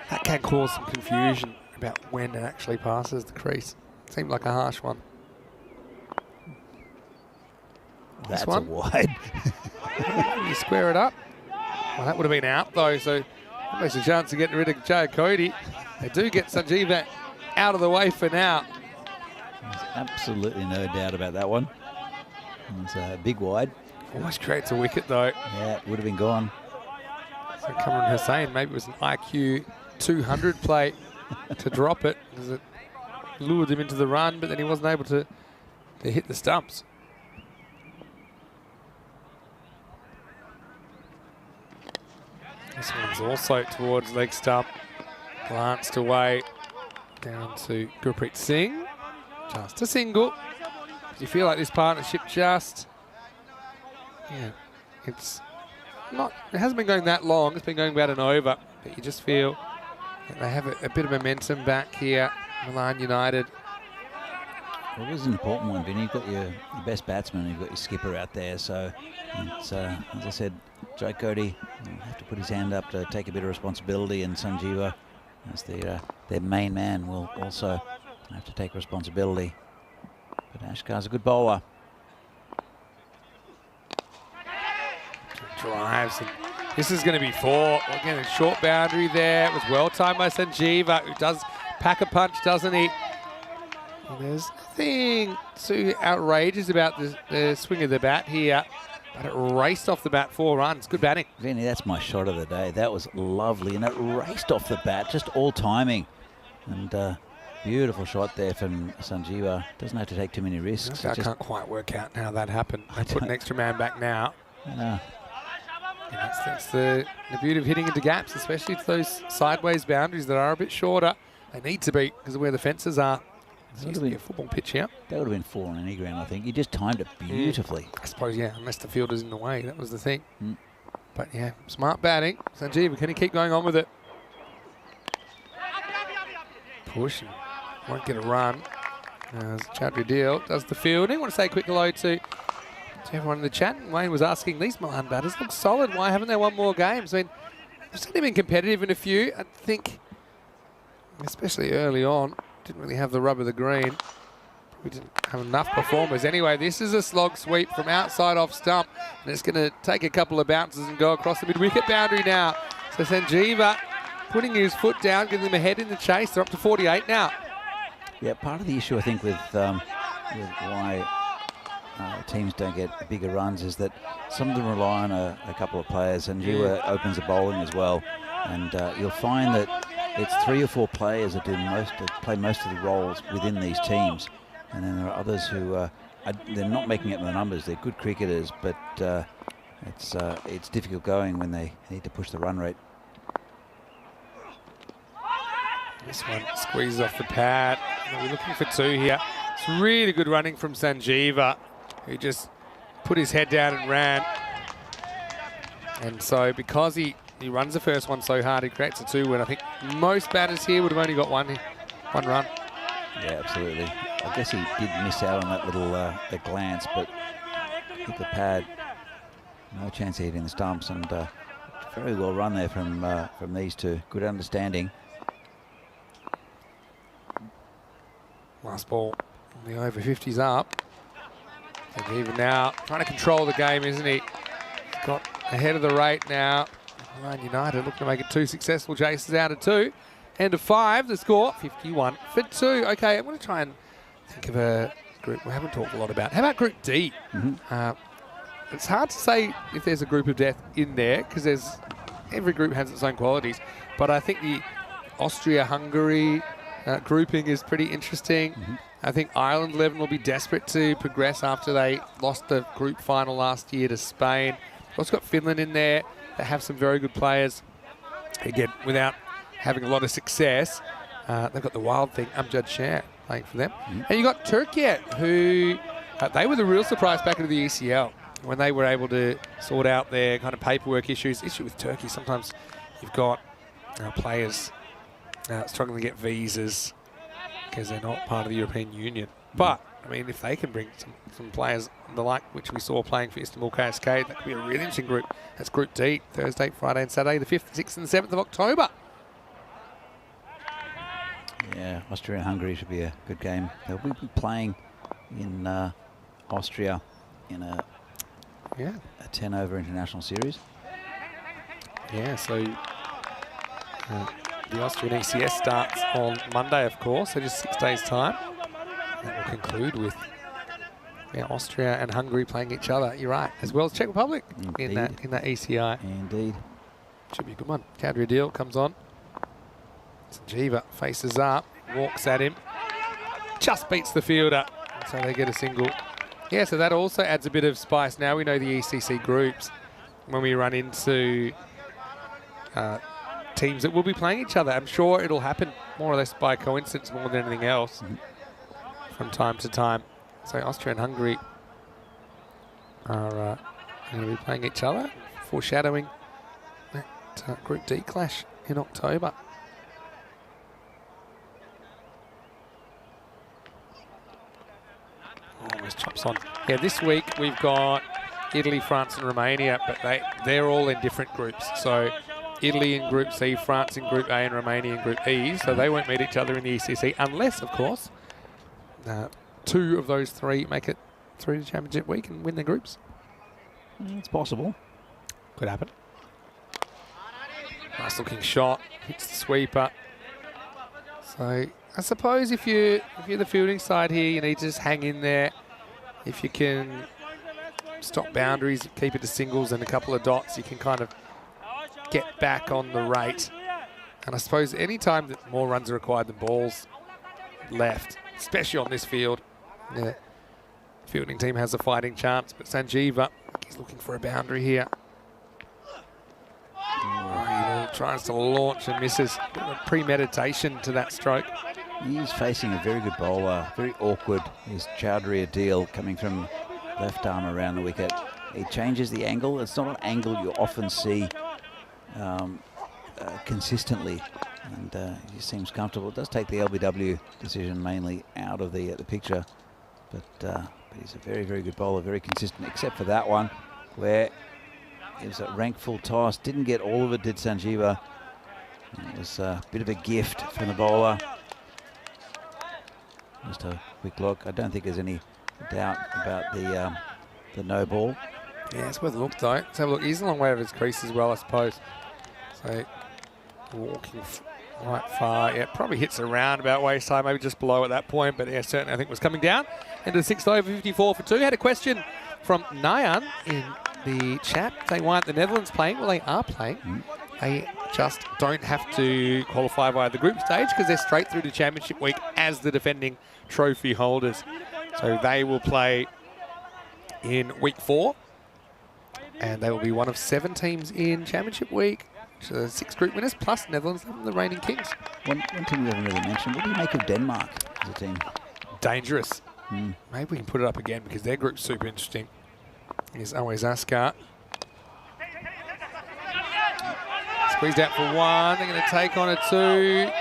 that can cause some confusion about when it actually passes the crease. Seemed like a harsh one.
That's
this one,
a wide.
you square it up. Well, that would have been out, though, so that makes a chance of getting rid of Jaya Cody. They do get Sanjeeva out of the way for now.
There's absolutely no doubt about that one. It's a big wide.
Almost creates a wicket, though.
Yeah, it would have been gone.
So Cameron Hussain, maybe it was an IQ 200 play to drop it, because it lured him into the run, but then he wasn't able to hit the stumps. This one's also towards leg stump. Glanced away down to Gurpreet Singh. Just a single. You feel like this partnership just, it's not, it hasn't been going that long. It's been going about an over, but you just feel that they have a bit of momentum back here. Milan United.
Well, it was an important one, Vinny. You've got your best batsman, you've got your skipper out there. So, it's, as I said, Jai Cody will have to put his hand up to take a bit of responsibility, and Sanjeeva, as their main man, will also have to take responsibility. But Ashkar's a good bowler.
Drives. And this is going to be 4. Again, a short boundary there. It was well timed by Sanjeeva, who does pack a punch, doesn't he? And there's nothing too outrageous about the swing of the bat here, but it raced off the bat 4 runs. Good batting.
Vinny, that's my shot of the day. That was lovely, and it raced off the bat, just all timing. And beautiful shot there from Sanjeeva. Doesn't have to take too many risks.
I can't quite work out how that happened. I put an extra man back now.
Yeah.
And that's the beauty of hitting into gaps, especially to those sideways boundaries that are a bit shorter. They need to be because of where the fences are. It's usually a football pitch here.
That would have been 4 on any ground, I think. He just timed it beautifully.
I suppose, yeah, unless the fielder's in the way. That was the thing. But, yeah, smart batting. Sanjeeva, can he keep going on with it? Push. Won't get a run. As Chowdhury Deal does the fielding. I want to say a quick hello to everyone in the chat. Wayne was asking, these Milan batters look solid. Why haven't they won more games? I mean, they've certainly been competitive in a few. I think, especially early on, didn't really have the rub of the green. We didn't have enough performers. Anyway, this is a slog sweep from outside off stump, and it's going to take a couple of bounces and go across the mid-wicket boundary now. So Sanjeeva putting his foot down, giving them a head in the chase. They're up to 48 now.
Yeah, part of the issue, I think, with why teams don't get bigger runs is that some of them rely on a couple of players, and Sanjeeva opens the bowling as well. And you'll find that it's 3 or 4 players that play most of the roles within these teams, and then there are others who they're not making up the numbers. They're good cricketers, but it's difficult going when they need to push the run rate.
This one squeezes off the pad. We're looking for 2 here. It's really good running from Sanjeeva, who just put his head down and ran. And so because he He runs the first one so hard, he creates a 2 when I think most batters here would have only got one run.
Yeah, absolutely. I guess he did miss out on that little the glance, but hit the pad. No chance of hitting the stumps, and very well run there from these two. Good understanding.
Last ball, the over 50's up. And even now, trying to control the game, isn't he? He's got ahead of the rate now. Man United looking to make it 2 successful chases out of 2. End of 5, the score, 51 for 2. Okay, I'm going to try and think of a group we haven't talked a lot about. How about Group D? It's hard to say if there's a group of death in there because every group has its own qualities. But I think the Austria-Hungary grouping is pretty interesting. I think Ireland 11 will be desperate to progress after they lost the group final last year to Spain. Also got Finland in there. They have some very good players. Again, without having a lot of success, they've got the wild thing, Amjad Shah, playing for them. And you got Turkey, who they were the real surprise back into the ECL when they were able to sort out their kind of paperwork issues. Issue with Turkey, sometimes you've got players struggling to get visas because they're not part of the European Union. But, I mean, if they can bring some players, the like which we saw playing for Istanbul Cascade, that could be a really interesting group. That's Group D, Thursday, Friday and Saturday, the 5th, 6th and 7th of October.
Yeah, Austria and Hungary should be a good game. They'll be playing in Austria in a 10-over international series.
Yeah, so the Austrian ECS starts on Monday, of course, so just 6 days' time. That will conclude with Austria and Hungary playing each other. You're right, as well as Czech Republic in that ECI.
Indeed.
Should be a good one. Kadriadil comes on. Sanjeeva faces up, walks at him, just beats the fielder, so they get a single. Yeah, so that also adds a bit of spice. Now we know the ECC groups when we run into teams that will be playing each other. I'm sure it'll happen more or less by coincidence more than anything else from time to time. So Austria and Hungary are going to be playing each other, foreshadowing that Group D clash in October. Almost chops on. Yeah, this week we've got Italy, France and Romania, but they're all in different groups. So Italy in Group C, France in Group A and Romania in Group E, so they won't meet each other in the ECC unless, of course, 2 of those 3 make it through the championship week and win their groups.
It's possible.
Could happen. Nice looking shot, hits the sweeper. So I suppose if you're the fielding side here, you need to just hang in there. If you can stop boundaries, keep it to singles and a couple of dots, you can kind of get back on the rate. And I suppose any time that more runs are required than balls left, especially on this field, the fielding team has a fighting chance. But Sanjeeva, he's looking for a boundary here. He tries to launch and misses. Bit of a premeditation to that stroke.
He's facing a very good bowler, very awkward. Is Chowdhury Adil coming from left arm around the wicket. He changes the angle. It's not an angle you often see consistently, and he seems comfortable. It does take the LBW decision mainly out of the picture, but he's a very, very good bowler, very consistent, except for that one where it was a rank full toss. Didn't get all of it, did Sanjeeva. It was a bit of a gift from the bowler. Just a quick look. I don't think there's any doubt about the no ball.
Yeah, it's worth a look though. Let's have a look. He's a long way over his crease as well, I suppose. So walking right far. Yeah, probably hits around about waist high, maybe just below at that point. But yeah, certainly I think was coming down into the 6th over, 54 for 2. Had a question from Nayan in the chat saying, why aren't the Netherlands playing? Well, they are playing. They just don't have to qualify via the group stage because they're straight through to championship week as the defending trophy holders. So they will play in week 4, and they will be one of 7 teams in championship week. So 6 group winners plus Netherlands, the reigning kings.
One thing we haven't really mentioned, what do you make of Denmark as a team?
Dangerous. Maybe we can put it up again because their group's super interesting. Here's always Asghar. Squeezed out for one. They're going to take on a two.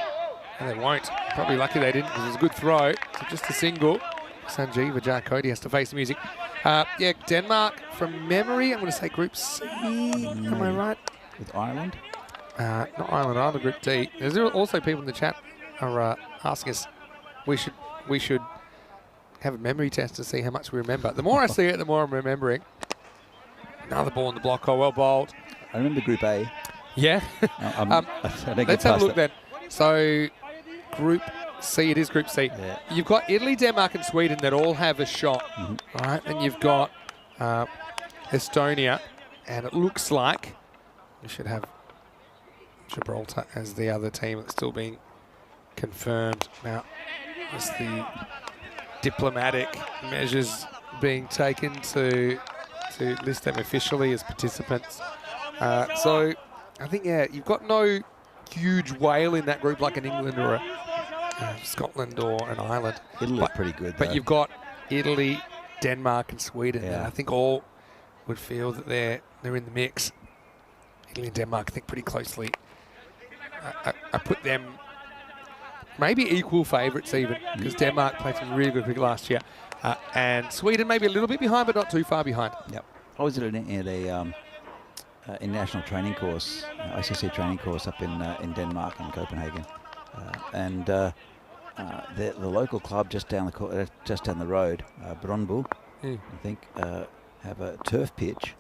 And they won't. Probably lucky they didn't because it was a good throw. So just a single. Sanjeeva Cody has to face the music. Yeah, Denmark from memory. I'm going to say Group C. Am I right?
With Ireland?
Not Ireland, Group D. There's also people in the chat are asking us we should have a memory test to see how much we remember. The more I see it, the more I'm remembering. Another ball in the block. Oh, well bowled.
I remember Group A.
Yeah. Let's have a look then. So, Group C, it is Group C.
Yeah.
You've got Italy, Denmark and Sweden that all have a shot. All right, and you've got Estonia, and it looks like you should have Gibraltar as the other team that's still being confirmed. Now, as the diplomatic measures being taken to list them officially as participants. So, I think, yeah, you've got no huge whale in that group like an England or a Scotland or an Ireland.
Italy are pretty good,
But
though.
you've got Italy, Denmark and Sweden.
Yeah.
And I think all would feel that they're in the mix. Italy and Denmark, I think, pretty closely. I put them maybe equal favourites even, because Denmark played some really good cricket last year. And Sweden maybe a little bit behind, but not too far behind.
Yep. I was at a international training course, ICC training course up in Denmark and Copenhagen, and the local club just down the road, Brøndby, I think, have a turf pitch.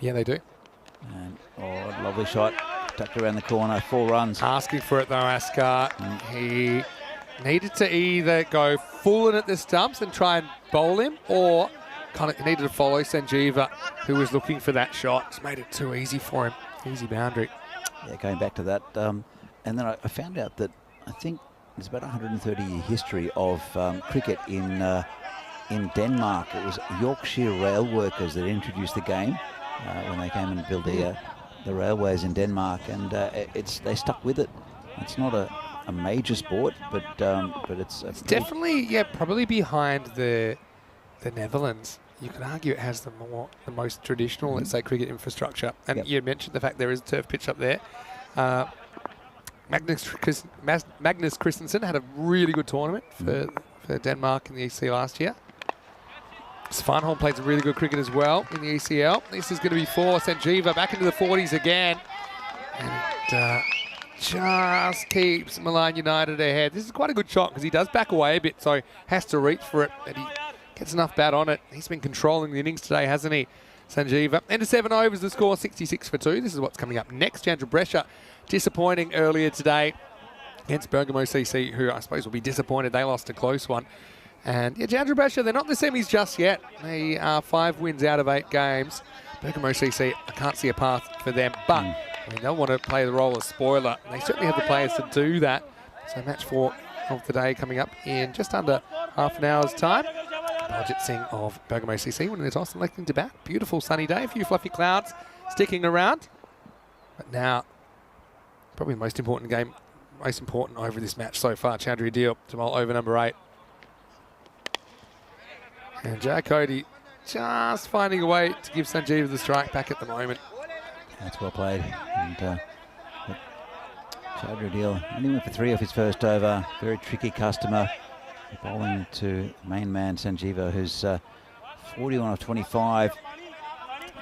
Yeah, they do.
And lovely shot, tucked around the corner, 4 runs.
Asking for it though, Askar. He needed to either go full in at the stumps and try and bowl him, or kind of needed to follow Sanjeeva, who was looking for that shot. Just made it too easy for him. Easy boundary.
Yeah, going back to that. And then I found out that I think there's about a 130-year history of cricket in Denmark. It was Yorkshire rail workers that introduced the game when they came and built the railways in Denmark, and they stuck with it. It's not a major sport, but it's
definitely, yeah, probably behind the Netherlands. You could argue it has the most traditional, let's say, cricket infrastructure. And you mentioned the fact there is a turf pitch up there. Magnus Christensen had a really good tournament for Denmark in the EC last year. Svanholm plays really good cricket as well in the ECL. This is going to be for Sanjeeva, back into the 40s again. And just keeps Milan United ahead. This is quite a good shot because he does back away a bit, so has to reach for it, and he gets enough bat on it. He's been controlling the innings today, hasn't he, Sanjeeva? End of 7 overs, the score 66 for 2. This is what's coming up next. Chandra Brescia disappointing earlier today against Bergamo CC, who I suppose will be disappointed. They lost a close one. And yeah, Chandra Brescia, they're not in the semis just yet. They are 5 wins out of 8 games. Bergamo CC, I can't see a path for them, but I mean, they'll want to play the role of spoiler. They certainly have the players to do that. So match 4 of the day coming up in just under half an hour's time. Baljit Singh of Bergamo CC winning the toss and electing to bat. Beautiful sunny day, a few fluffy clouds sticking around. But now, probably the most important over this match so far. Chandra Deal to bowl over number 8. And Cody just finding a way to give Sanjeeva the strike back at the moment.
That's well played. And Chandra Deal only went for 3 off his first over. Very tricky customer. Bowling to main man Sanjeeva, who's 41 of 25.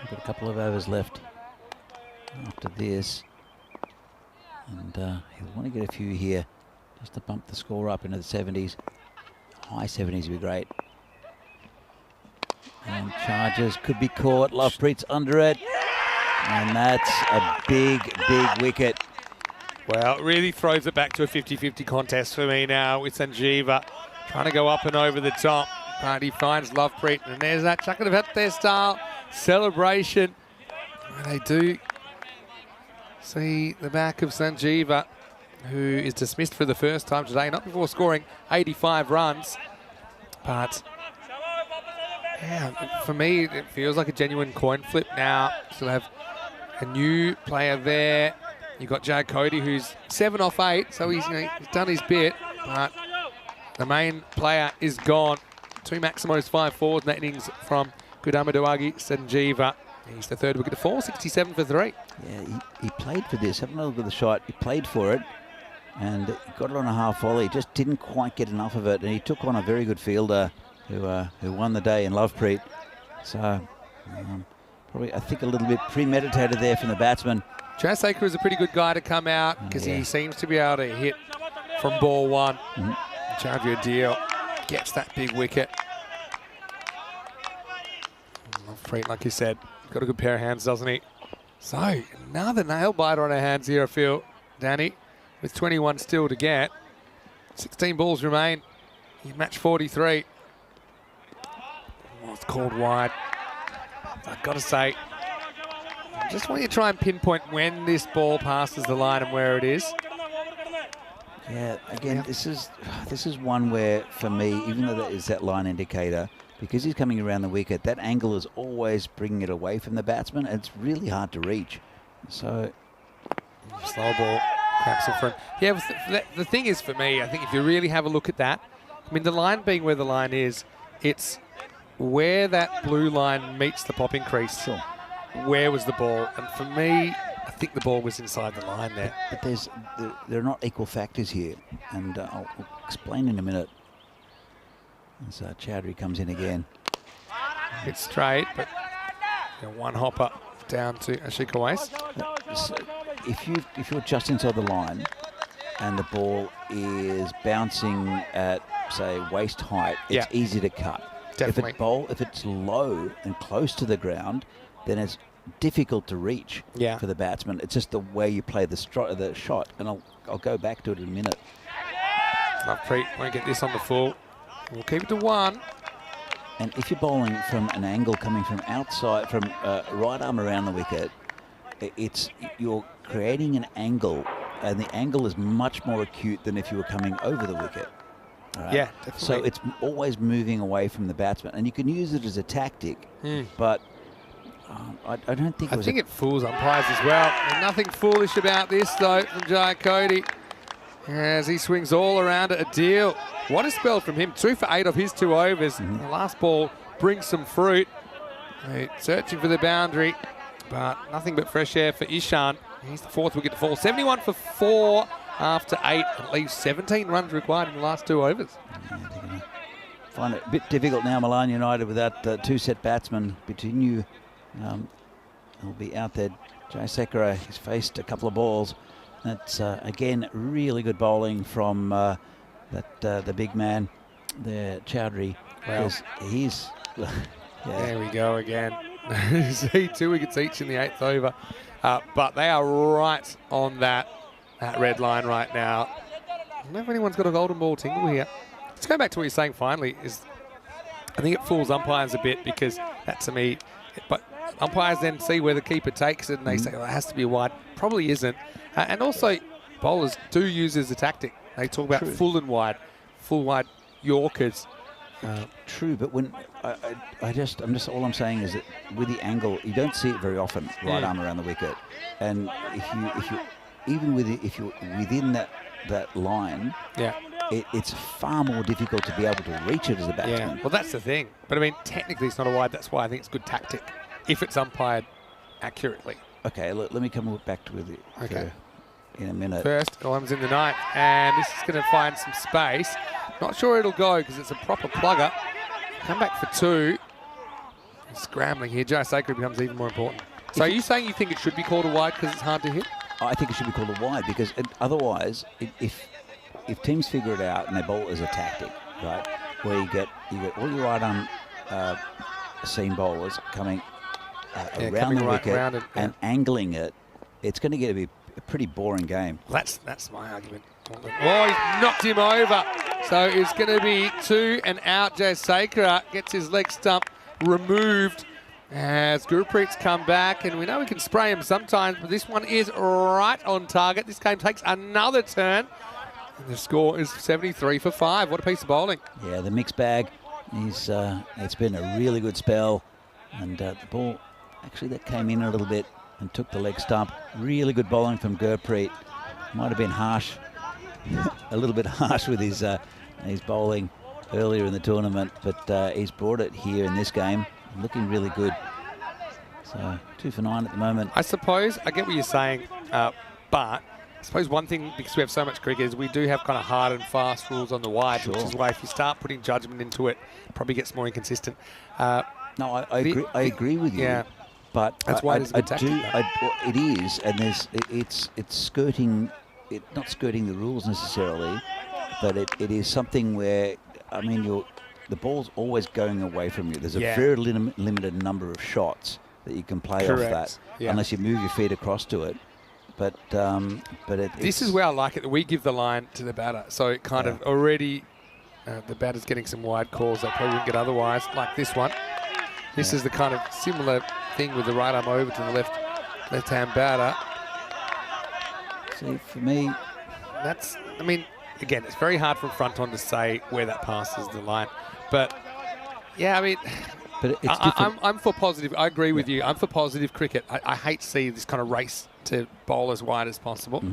Got a couple of overs left after this. And he'll want to get a few here just to bump the score up into the 70s. High 70s would be great. And charges could be caught. Lovepreet's under it. And that's a big, big wicket.
Well, it really throws it back to a 50-50 contest for me now with Sanjeeva trying to go up and over the top. But he finds Lovepreet, and there's that chuck of their style celebration. And they do see the back of Sanjeeva, who is dismissed for the first time today, not before scoring 85 runs. But yeah, for me, it feels like a genuine coin flip now. Still have a new player there. You've got Jad Cody, who's 7 off 8, so he's done his bit, but the main player is gone. 2 Maximos, 5 4s in that innings from Kudamaduagi Sanjeeva. He's the third wicket to fall, 67 for 3.
Yeah, he played for this. Have another look at the shot. He played for it and he got it on a half volley. Just didn't quite get enough of it. And he took on a very good fielder who won the day in Lovepreet. So probably, I think, a little bit premeditated there from the batsman.
Jayasekara is a pretty good guy to come out because he seems to be able to hit from ball one. Chaudhry Adil gets that big wicket. Lovepreet, like you said, got a good pair of hands, doesn't he? So, another nail biter on our hands here, I feel, Danny, with 21 still to get. 16 balls remain in match 43. Oh, it's called wide. I've got to say, I just want you to try and pinpoint when this ball passes the line and where it is.
Yeah, again, this is one where, for me, even though that is that line indicator, because he's coming around the wicket, that angle is always bringing it away from the batsman. And it's really hard to reach. So,
slow ball, craps in front. Yeah, the thing is, for me, I think if you really have a look at that, I mean, the line being where the line is, it's where that blue line meets the popping crease.
Sure.
Where was the ball? And for me, I think the ball was inside the line there.
But there are not equal factors here, and I'll explain in a minute. As Chaudhry comes in again.
It's straight, but one hopper down to Ashika Waste.
So if you're just inside the line and the ball is bouncing at, say, waist height, it's easy to cut.
Definitely.
If it's low and close to the ground, then it's difficult to reach for the batsman. It's just the way you play the shot, and I'll go back to it in a minute.
Lovepreet won't get this on the full. We'll keep it to 1.
And if you're bowling from an angle coming from outside, from right arm around the wicket, you're creating an angle, and the angle is much more acute than if you were coming over the wicket. Right?
Yeah, definitely.
So it's always moving away from the batsman, and you can use it as a tactic, but I don't think
I think it fools umpires as well. And nothing foolish about this, though, from Jai Cody, as he swings all around it. Adil, what a spell from him. 2 for 8 of his 2 overs. The last ball brings some fruit. Searching for the boundary, but nothing but fresh air for Ishan. He's the 4th wicket to fall. 71 for 4 after 8. It leaves 17 runs required in the last 2 overs.
Yeah, they're gonna find it a bit difficult now, Milan United, with that 2-set batsman between you. He'll be out there. Jayasekara, he's faced a couple of balls. That's, again, really good bowling from the big man there, Chaudhry.
Wow.
He's...
There we go again. See, 2 wickets each in the 8th over. But they are right on that red line right now. I don't know if anyone's got a golden ball tingle here. Let's go back to what you're saying finally. I think it fools umpires a bit, because that, to me... But umpires then see where the keeper takes it and they say, well, it has to be wide. Probably isn't. And also, bowlers do use it as a tactic. They talk about full wide Yorkers.
True, but when all I'm saying is that with the angle, you don't see it very often, right arm around the wicket. And if you're within that line, it's far more difficult to be able to reach it as a batsman.
Well, that's the thing. But I mean, technically it's not a wide. That's why I think it's good tactic, if it's umpired accurately.
Okay, let me come back to it in a minute.
First, Olam's in the 9th, and this is going to find some space. Not sure it'll go because it's a proper plugger. Come back for 2. Scrambling here. Jayasekara becomes even more important. So are you saying you think it should be called a wide because it's hard to hit?
I think it should be called a wide, because otherwise, if teams figure it out and they bowl as a tactic, right, where you get all your right arm seam bowlers coming around the wicket and angling it, it's going to get to be a pretty boring game.
That's my argument. Oh, he's knocked him over. So it's going to be 2 and out. Jayasekara gets his leg stump removed as Gurpreet's come back, and we know we can spray him sometimes, but this one is right on target. This game takes another turn, and the score is 73 for 5. What a piece of bowling.
Yeah, the mixed bag. It's been a really good spell, and the ball actually that came in a little bit and took the leg stump. Really good bowling from Gurpreet. Might have been harsh, a little bit harsh with his bowling earlier in the tournament, but he's brought it here in this game. Looking really good. So 2 for 9 at the moment.
I suppose I get what you're saying, but I suppose one thing, because we have so much cricket, is we do have kind of hard and fast rules on the wide,
Sure.
which is why if you start putting judgment into it, it probably gets more inconsistent.
No, I agree with you.
Yeah.
But
That's why there's a good tactic,
it is, and it's skirting, not skirting the rules necessarily, but it is something where, I mean, the ball's always going away from you. There's a very limited number of shots that you can play off that, unless you move your feet across to it. But this
is where I like it, that we give the line to the batter. So it kind of already, the batter's getting some wide calls that probably wouldn't get otherwise, like this one. This is the kind of similar thing with the right arm over to the left-hand batter.
See, for me,
that's, I mean, again, it's very hard from front on to say where that passes the line. But, yeah, I mean,
but it's different.
I'm for positive. I agree with you. I'm for positive cricket. I hate to see this kind of race to bowl as wide as possible.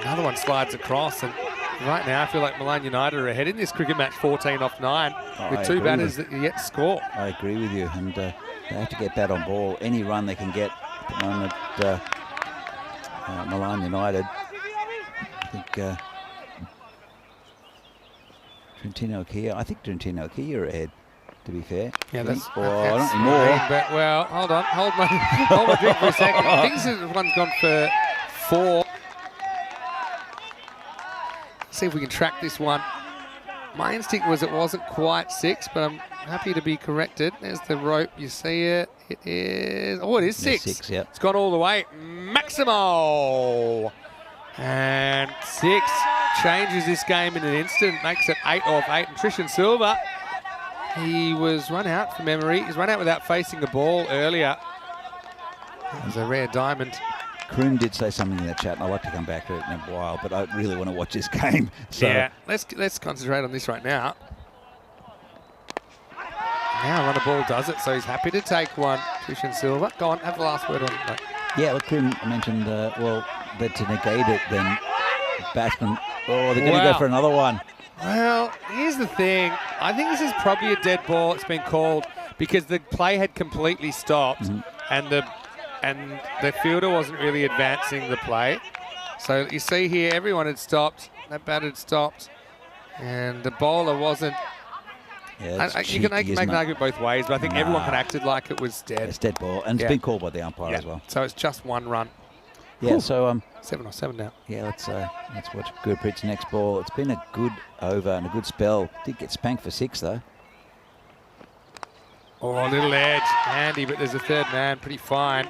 Another one slides across, and right now I feel like Milan United are ahead in this cricket match, 14 off 9, with 2 batters that are yet to score.
I agree with you, and they have to get bat on ball. Any run they can get at the moment, Milan United. I think Trentino Kia. I think Trentino Kia are ahead, to be fair.
Yeah, that's
not anymore.
But, well, hold on. Hold my drink for a second. I think this one's gone for 4. See if we can track this one. My instinct was it wasn't quite 6, but I'm happy to be corrected. There's the rope. You see it. It is. Oh, it is 6.
6, yeah.
It's gone all the way. Maximo. And 6 changes this game in an instant. Makes it 8 off 8. And Trishan Silva, he was run out from memory. He's run out without facing the ball earlier. It was a rare diamond.
Kroom did say something in the chat, and I'd like to come back to it in a while, but I really want to watch this game. So.
Yeah, let's concentrate on this right now. Now run a ball does it, so he's happy to take one. Trishan Silva, go on, have the last word on it.
Yeah, look, Kroom mentioned, well, that to negate it, then batsman, they're going to go for another one.
Well, here's the thing. I think this is probably a dead ball. It's been called because the play had completely stopped, and the fielder wasn't really advancing the play. So you see here, everyone had stopped. That bat had stopped. And the bowler wasn't.
Yeah,
you can make an argument both ways, but I think everyone had acted like it was dead.
It's dead ball. And it's been called by the umpire as well.
So it's just 1 run.
Yeah,
Ooh.
so
7 off 7 now.
Yeah, let's watch Gurpreet's next ball. It's been a good over and a good spell. Did get spanked for 6 though.
Oh, a little edge, handy, but there's a third man, pretty fine.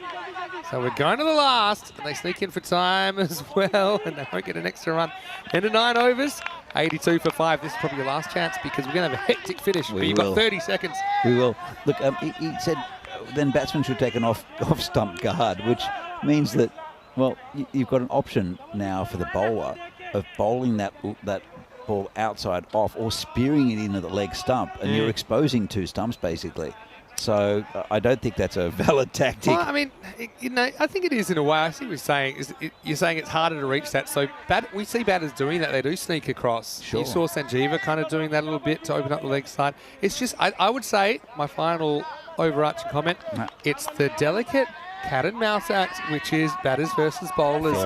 So we're going to the last, and they sneak in for time as well, and they won't get an extra run. Into 9 overs, 82 for 5. This is probably your last chance because we're going to have a hectic finish. But you've got 30 seconds.
We will. Look, he said then batsmen should take an off-stump guard, which means that, well, you've got an option now for the bowler of bowling that ball outside off or spearing it into the leg stump, and you're exposing 2 stumps basically. So I don't think that's a valid tactic.
Well, I mean, I think it is in a way. I see what you're saying. You're saying it's harder to reach that. So we see batters doing that. They do sneak across.
Sure.
You saw Sanjeeva kind of doing that a little bit to open up the leg side. It's just, I would say, my final overarching comment, it's the delicate cat and mouse act, which is batters versus bowlers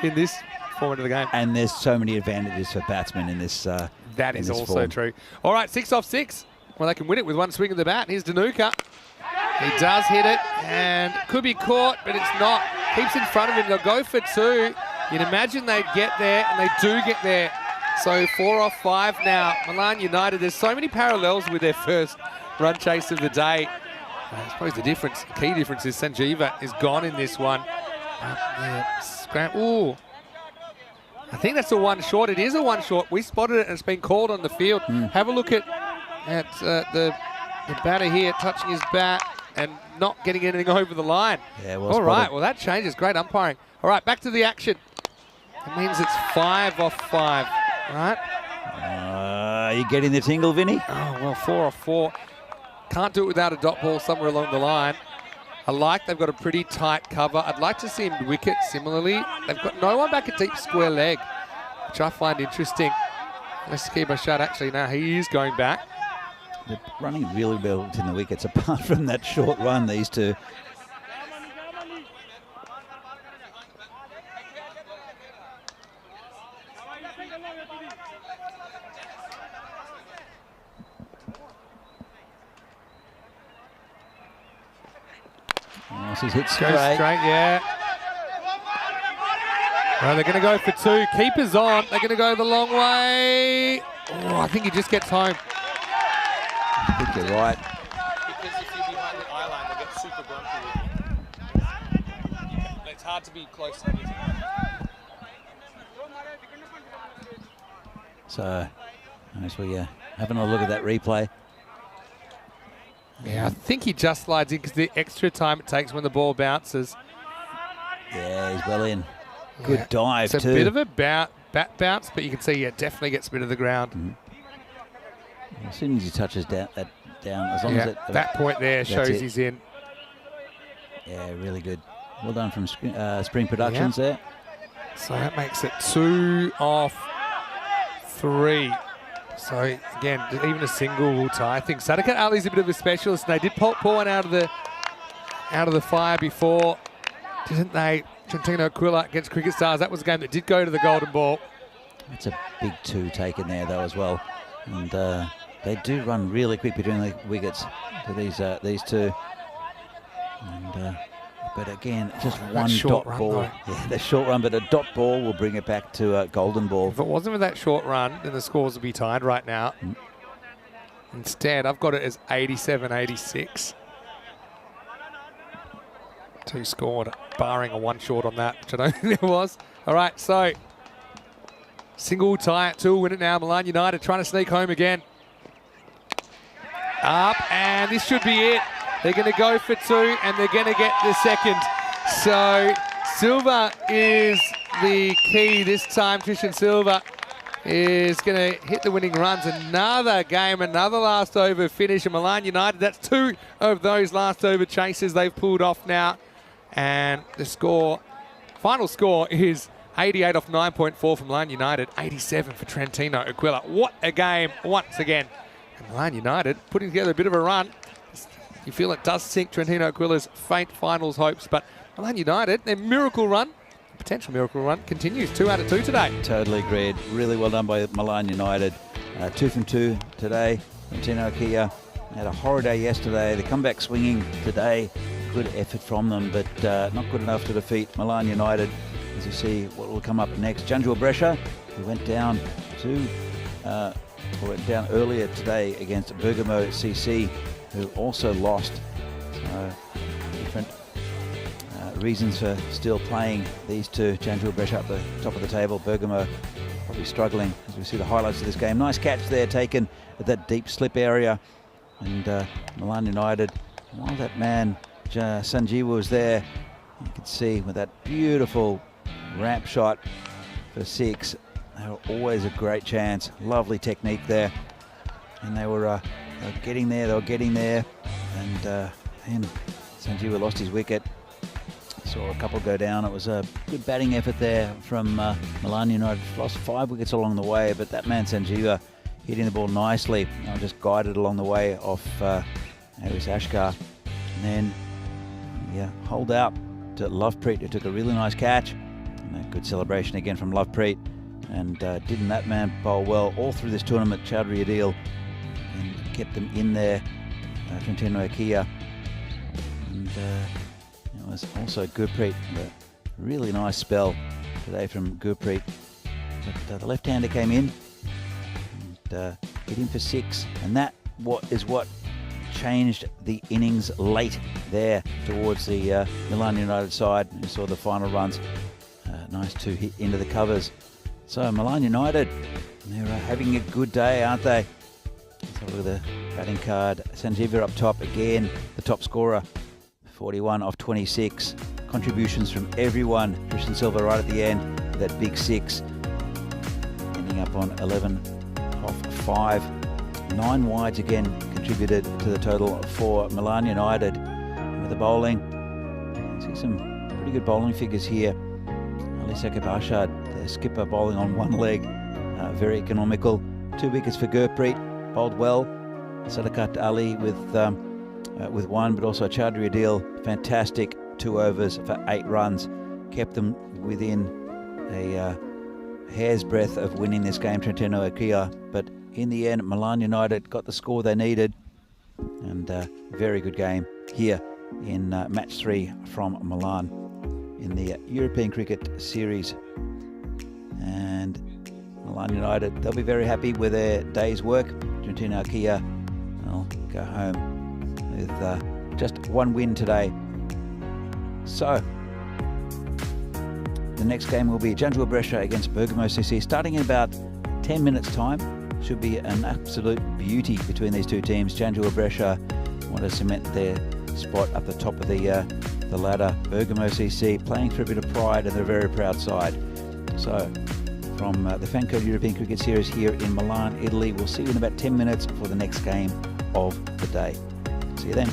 in this format of the game. And
there's so many advantages for batsmen in this.
That is also true. All right, 6 off 6. Well, they can win it with 1 swing of the bat. Here's Danuka. He does hit it, and could be caught, but it's not. Keeps in front of him. They'll go for 2. You'd imagine they'd get there, and they do get there. So 4 off 5 now. Milan United, there's so many parallels with their first run chase of the day. I suppose the difference, the key difference is Sanjeeva is gone in this one. Ooh. I think that's a 1 short. It is a 1 short. We spotted it, and it's been called on the field. Have a look at the batter here touching his bat and not getting anything over the line.
Yeah, well
all right, well, that changes. Great umpiring. All right, back to the action. It means it's 5 off 5, right?
Are you getting the tingle, Vinny?
Oh, well, 4 off 4. Can't do it without a dot ball somewhere along the line. They've got a pretty tight cover. I'd like to see him wicket similarly. They've got no one back at deep square leg, which I find interesting. Let's keep a shot. Actually, now he is going back.
they're running really well within the wickets, apart from that short run, these two. He's hit straight.
Yeah. Well, they're going to go for two. Keepers on. They're going to go the long way. Oh, I think he just gets home.
I think you're right.
Because if you're behind the eye line, they get super grumpy. It's hard to be close to them.
So, as we having a look at that replay.
Yeah, I think he just slides in because the extra time it takes when the ball bounces.
Yeah, he's well in. Good dive,
it's
too.
It's a bit of a bat bounce, but you can see, definitely gets a bit of the ground.
Mm-hmm. As soon as he touches down, as long as it...
That point there shows he's in.
Yeah, really good. Well done from Spring Productions there.
So that makes it 2 off 3. So again, even a single will tie. I think Sadiqa Ali's a bit of a specialist, and they did pull one out of the fire before, didn't they? Trentino Aquila against Cricket Stars. That was a game that did go to the golden ball.
That's a big 2 taken there though as well, and they do run really quick between the wickets for these two. And but again, just one dot ball.
Though.
Yeah, the short run, but a dot ball will bring it back to a golden ball.
If it wasn't for that short run, then the scores would be tied right now. Instead, I've got it as 87-86. 2 scored, barring a 1 short on that, which I don't think there was. All right, so single tie at 2, win it now. Milan United trying to sneak home again. Up, and this should be it. They're going to go for 2, and they're going to get the second. So Silva is the key this time. Trishan Silva is going to hit the winning runs. Another game, another last over finish. And Milan United, that's 2 of those last over chases they've pulled off now. And the final score is 88 off 9.4 from Milan United, 87 for Trentino Aquila. What a game once again. And Milan United putting together a bit of a run. You feel it does sink Trentino Aquila's faint finals hopes, but Milan United, their miracle run, potential miracle run, continues. 2 out of 2 today.
Totally agreed. Really well done by Milan United. 2 from 2 today. Trentino Aquila had a horror day yesterday. The comeback swinging today. Good effort from them, but not good enough to defeat Milan United. As you see what will come up next. Janjua Brescia, who went down earlier today against Bergamo CC, who also lost. So different reasons for still playing these two. Janjua Brescia up the top of the table. Bergamo probably struggling as we see the highlights of this game. Nice catch there taken at that deep slip area. And Milan United, while that man Sanjeev was there, you could see with that beautiful ramp shot for 6. They were always a great chance. Lovely technique there. And they were getting there, and then Sanjeev lost his wicket. Saw a couple go down. It was a good batting effort there from Milan United. Lost 5 wickets along the way, but that man Sanjeev hitting the ball nicely. Just guided along the way off Aris Ashkar. And then, hold out to Lovepreet, who took a really nice catch. And a good celebration again from Lovepreet. And didn't that man bowl well all through this tournament, Chowdhury Adil, and kept them in there, Trentino Aquila. And it was also Gurpreet, a really nice spell today from Gurpreet. But the left-hander came in and hit him for 6, and that is what changed the innings late there towards the Milan United side. You saw the final runs, nice 2 hit into the covers. So Milan United, they're having a good day, aren't they? Let's have a look at the batting card. Sanjeev up top again, the top scorer, 41 off 26. Contributions from everyone. Trishan Silva right at the end, that big 6, ending up on 11 off 5. 9 wides again contributed to the total for Milan United. With the bowling, see some pretty good bowling figures here. Alisa Kabashad, the skipper, bowling on 1 leg, very economical. 2 wickets for Gurpreet, bowled well. Sadakat Ali with one, but also Chaudhry Adil, fantastic 2 overs for 8 runs, kept them within a hair's breadth of winning this game, Trentino Akia. But in the end, Milan United got the score they needed, and very good game here in match 3 from Milan in the European Cricket Series. And Milan United, they'll be very happy with their day's work. Trentino Akia will go home with just 1 win today. So the next game will be Janjua Brescia against Bergamo CC, starting in about 10 minutes time. Should be an absolute beauty between these two teams. Janjua Brescia want to cement their spot up the top of the ladder. Bergamo CC playing for a bit of pride, and they're a very proud side. So from the Fancode European Cricket Series here in Milan, Italy, we'll see you in about 10 minutes for the next game of the day. See you then.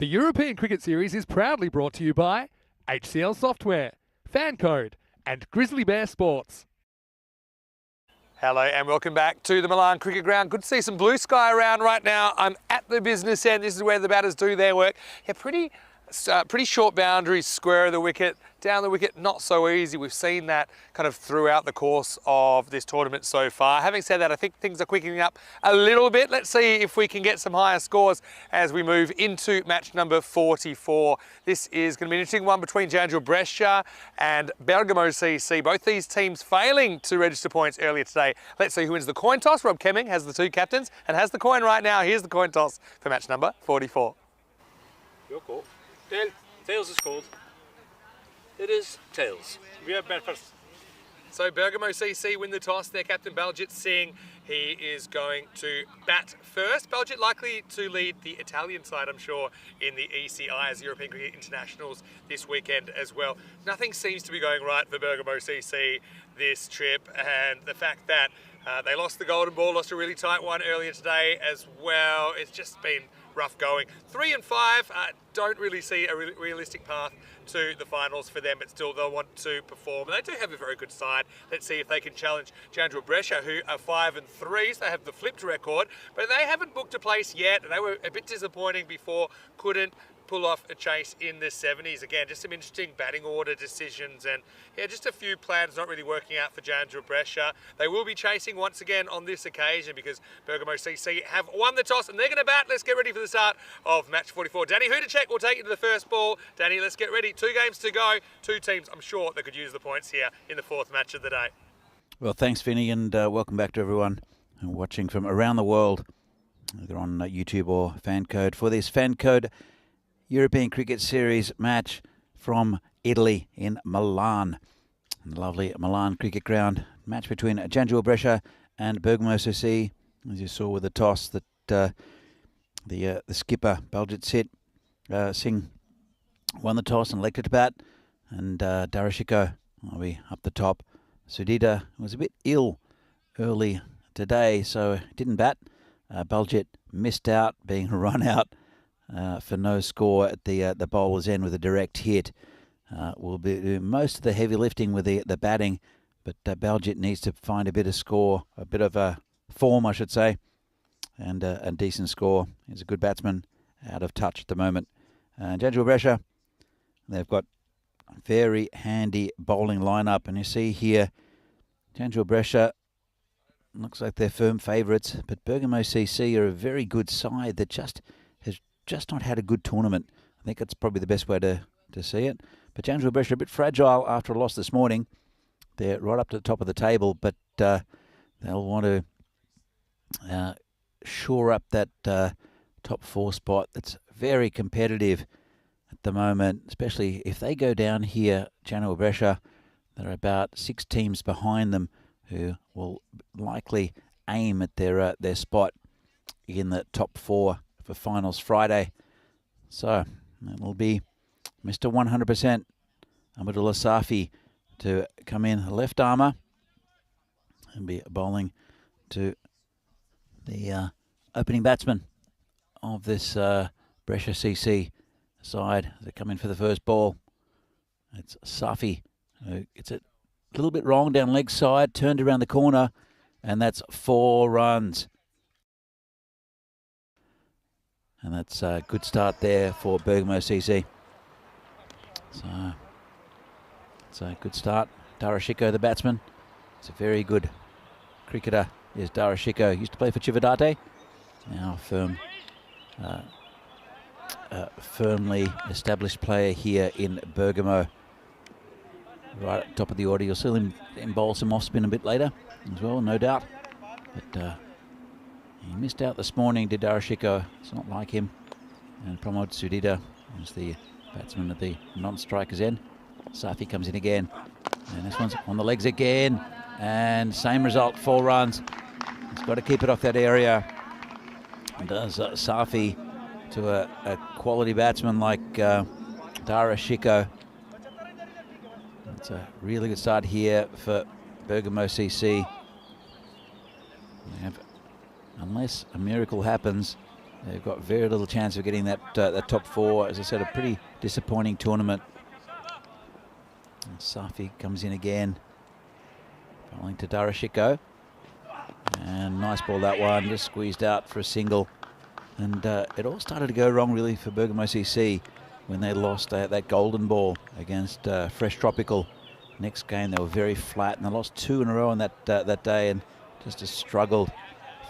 The European Cricket Series is proudly brought to you by HCL Software, Fancode, and Grizzly Bear Sports.
Hello and welcome back to the Milan Cricket Ground. Good to see some blue sky around right now. I'm at the business end. This is where the batters do their work. Yeah, pretty short boundaries, square of the wicket, down the wicket, not so easy. We've seen that kind of throughout the course of this tournament so far. Having said that, I think things are quickening up a little bit. Let's see if we can get some higher scores as we move into match number 44. This is going to be an interesting one between Jandril Brescia and Bergamo CC. Both these teams failing to register points earlier today. Let's see who wins the coin toss. Rob Kemming has the two captains and has the coin right now. Here's the coin toss for match number 44.
Your call. Tails is called. It is tails. We have bat first.
So Bergamo CC win the toss. Their captain Baljit Singh, he is going to bat first. Baljit likely to lead the Italian side, I'm sure, in the ECI as European Cricket Internationals this weekend as well. Nothing seems to be going right for Bergamo CC this trip, and the fact that they lost the golden ball, lost a really tight one earlier today as well. It's just been rough going. 3 and 5 don't really see a realistic path to the finals for them, but still they'll want to perform. And they do have a very good side. Let's see if they can challenge Jandril Brescia, who are 5 and 3, so they have the flipped record, but they haven't booked a place yet, and they were a bit disappointing before, couldn't pull off a chase in the 70s. Again, just some interesting batting order decisions, and yeah, just a few plans not really working out for Jandril Brescia. They will be chasing once again on this occasion because Bergamo CC have won the toss and they're going to bat. Let's get ready for the start of match 44. Danny Hudacek will take you to the first ball. Danny, let's get ready. 2 games to go. 2 teams, I'm sure, that could use the points here in the 4th match of the day.
Well, thanks, Vinny, and welcome back to everyone watching from around the world, either on YouTube or Fancode, for this Fancode European Cricket Series match from Italy in Milan. The lovely Milan Cricket Ground. Match between Jandril Brescia and Bergamo CC. As you saw with the toss, that the skipper Baljit Singh won the toss and elected to bat, and Darashiko will be up the top. Sudhita was a bit ill early today, so didn't bat. Baljit missed out, being run out for no score at the bowler's end with a direct hit. Will be doing most of the heavy lifting with the batting, but Baljit needs to find a bit of score, a bit of a form, I should say, and a decent score. He's a good batsman, out of touch at the moment. Jandril Brescia, they've got a very handy bowling lineup, and you see here, Jandril Brescia looks like they're firm favourites, but Bergamo CC are a very good side that has not had a good tournament. I think that's probably the best way to see it. But Jandril Brescia a bit fragile after a loss this morning. They're right up to the top of the table, but they'll want to shore up that top 4 spot. That's very competitive at the moment, especially if they go down here. Jandril Brescia, there are about 6 teams behind them who will likely aim at their spot in the top 4 for finals Friday. So it'll be Mr. 100% Ahmadullah Safi to come in left armour and be bowling to the opening batsman of this Brescia CC side. They come in for the first ball. It's Safi who gets it a little bit wrong down leg side, turned around the corner, and that's 4 runs. And that's a good start there for Bergamo CC. So it's a good start. Darashiko, the batsman, is a very good cricketer. Is Darashiko. Used to play for Chivadate. Now firmly established player here in Bergamo. Right at the top of the order. You'll see him bowl some off spin a bit later as well, no doubt. But he missed out this morning, did Darashiko. It's not like him. And Pramod Sudhita is the batsman at the non-strikers end. Safi comes in again. And this one's on the legs again. And same result, 4 runs. He's got to keep it off that area. And does Safi to a quality batsman like Darashiko. It's a really good start here for Bergamo CC. Unless a miracle happens, they've got very little chance of getting that top 4. As I said, a pretty disappointing tournament. And Safi comes in again, bowling to Darashiko. And nice ball that one, just squeezed out for a single. And it all started to go wrong really for Bergamo CC when they lost that golden ball against Fresh Tropical. Next game they were very flat and they lost 2 in a row on that day and just struggled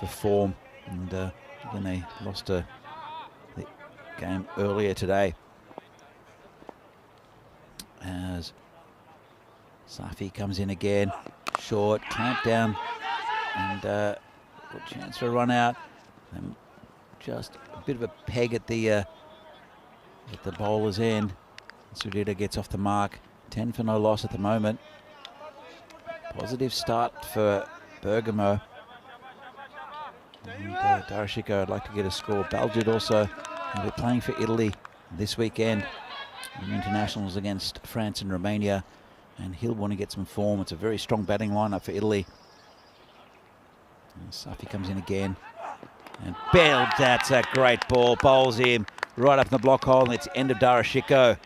for form. And then they lost the game earlier today. As Safi comes in again, short, clamp down, and good chance for a run out. And just a bit of a peg at the bowler's end. Sudhir gets off the mark. 10 for no loss at the moment. Positive start for Bergamo. And Darashiko, I'd like to get a score. Baljit also will be playing for Italy this weekend in internationals against France and Romania, and he'll want to get some form. It's a very strong batting lineup for Italy. And Safi comes in again and bailed. That's a great ball. Bowls him right up in the block hole, and it's the end of Darashiko.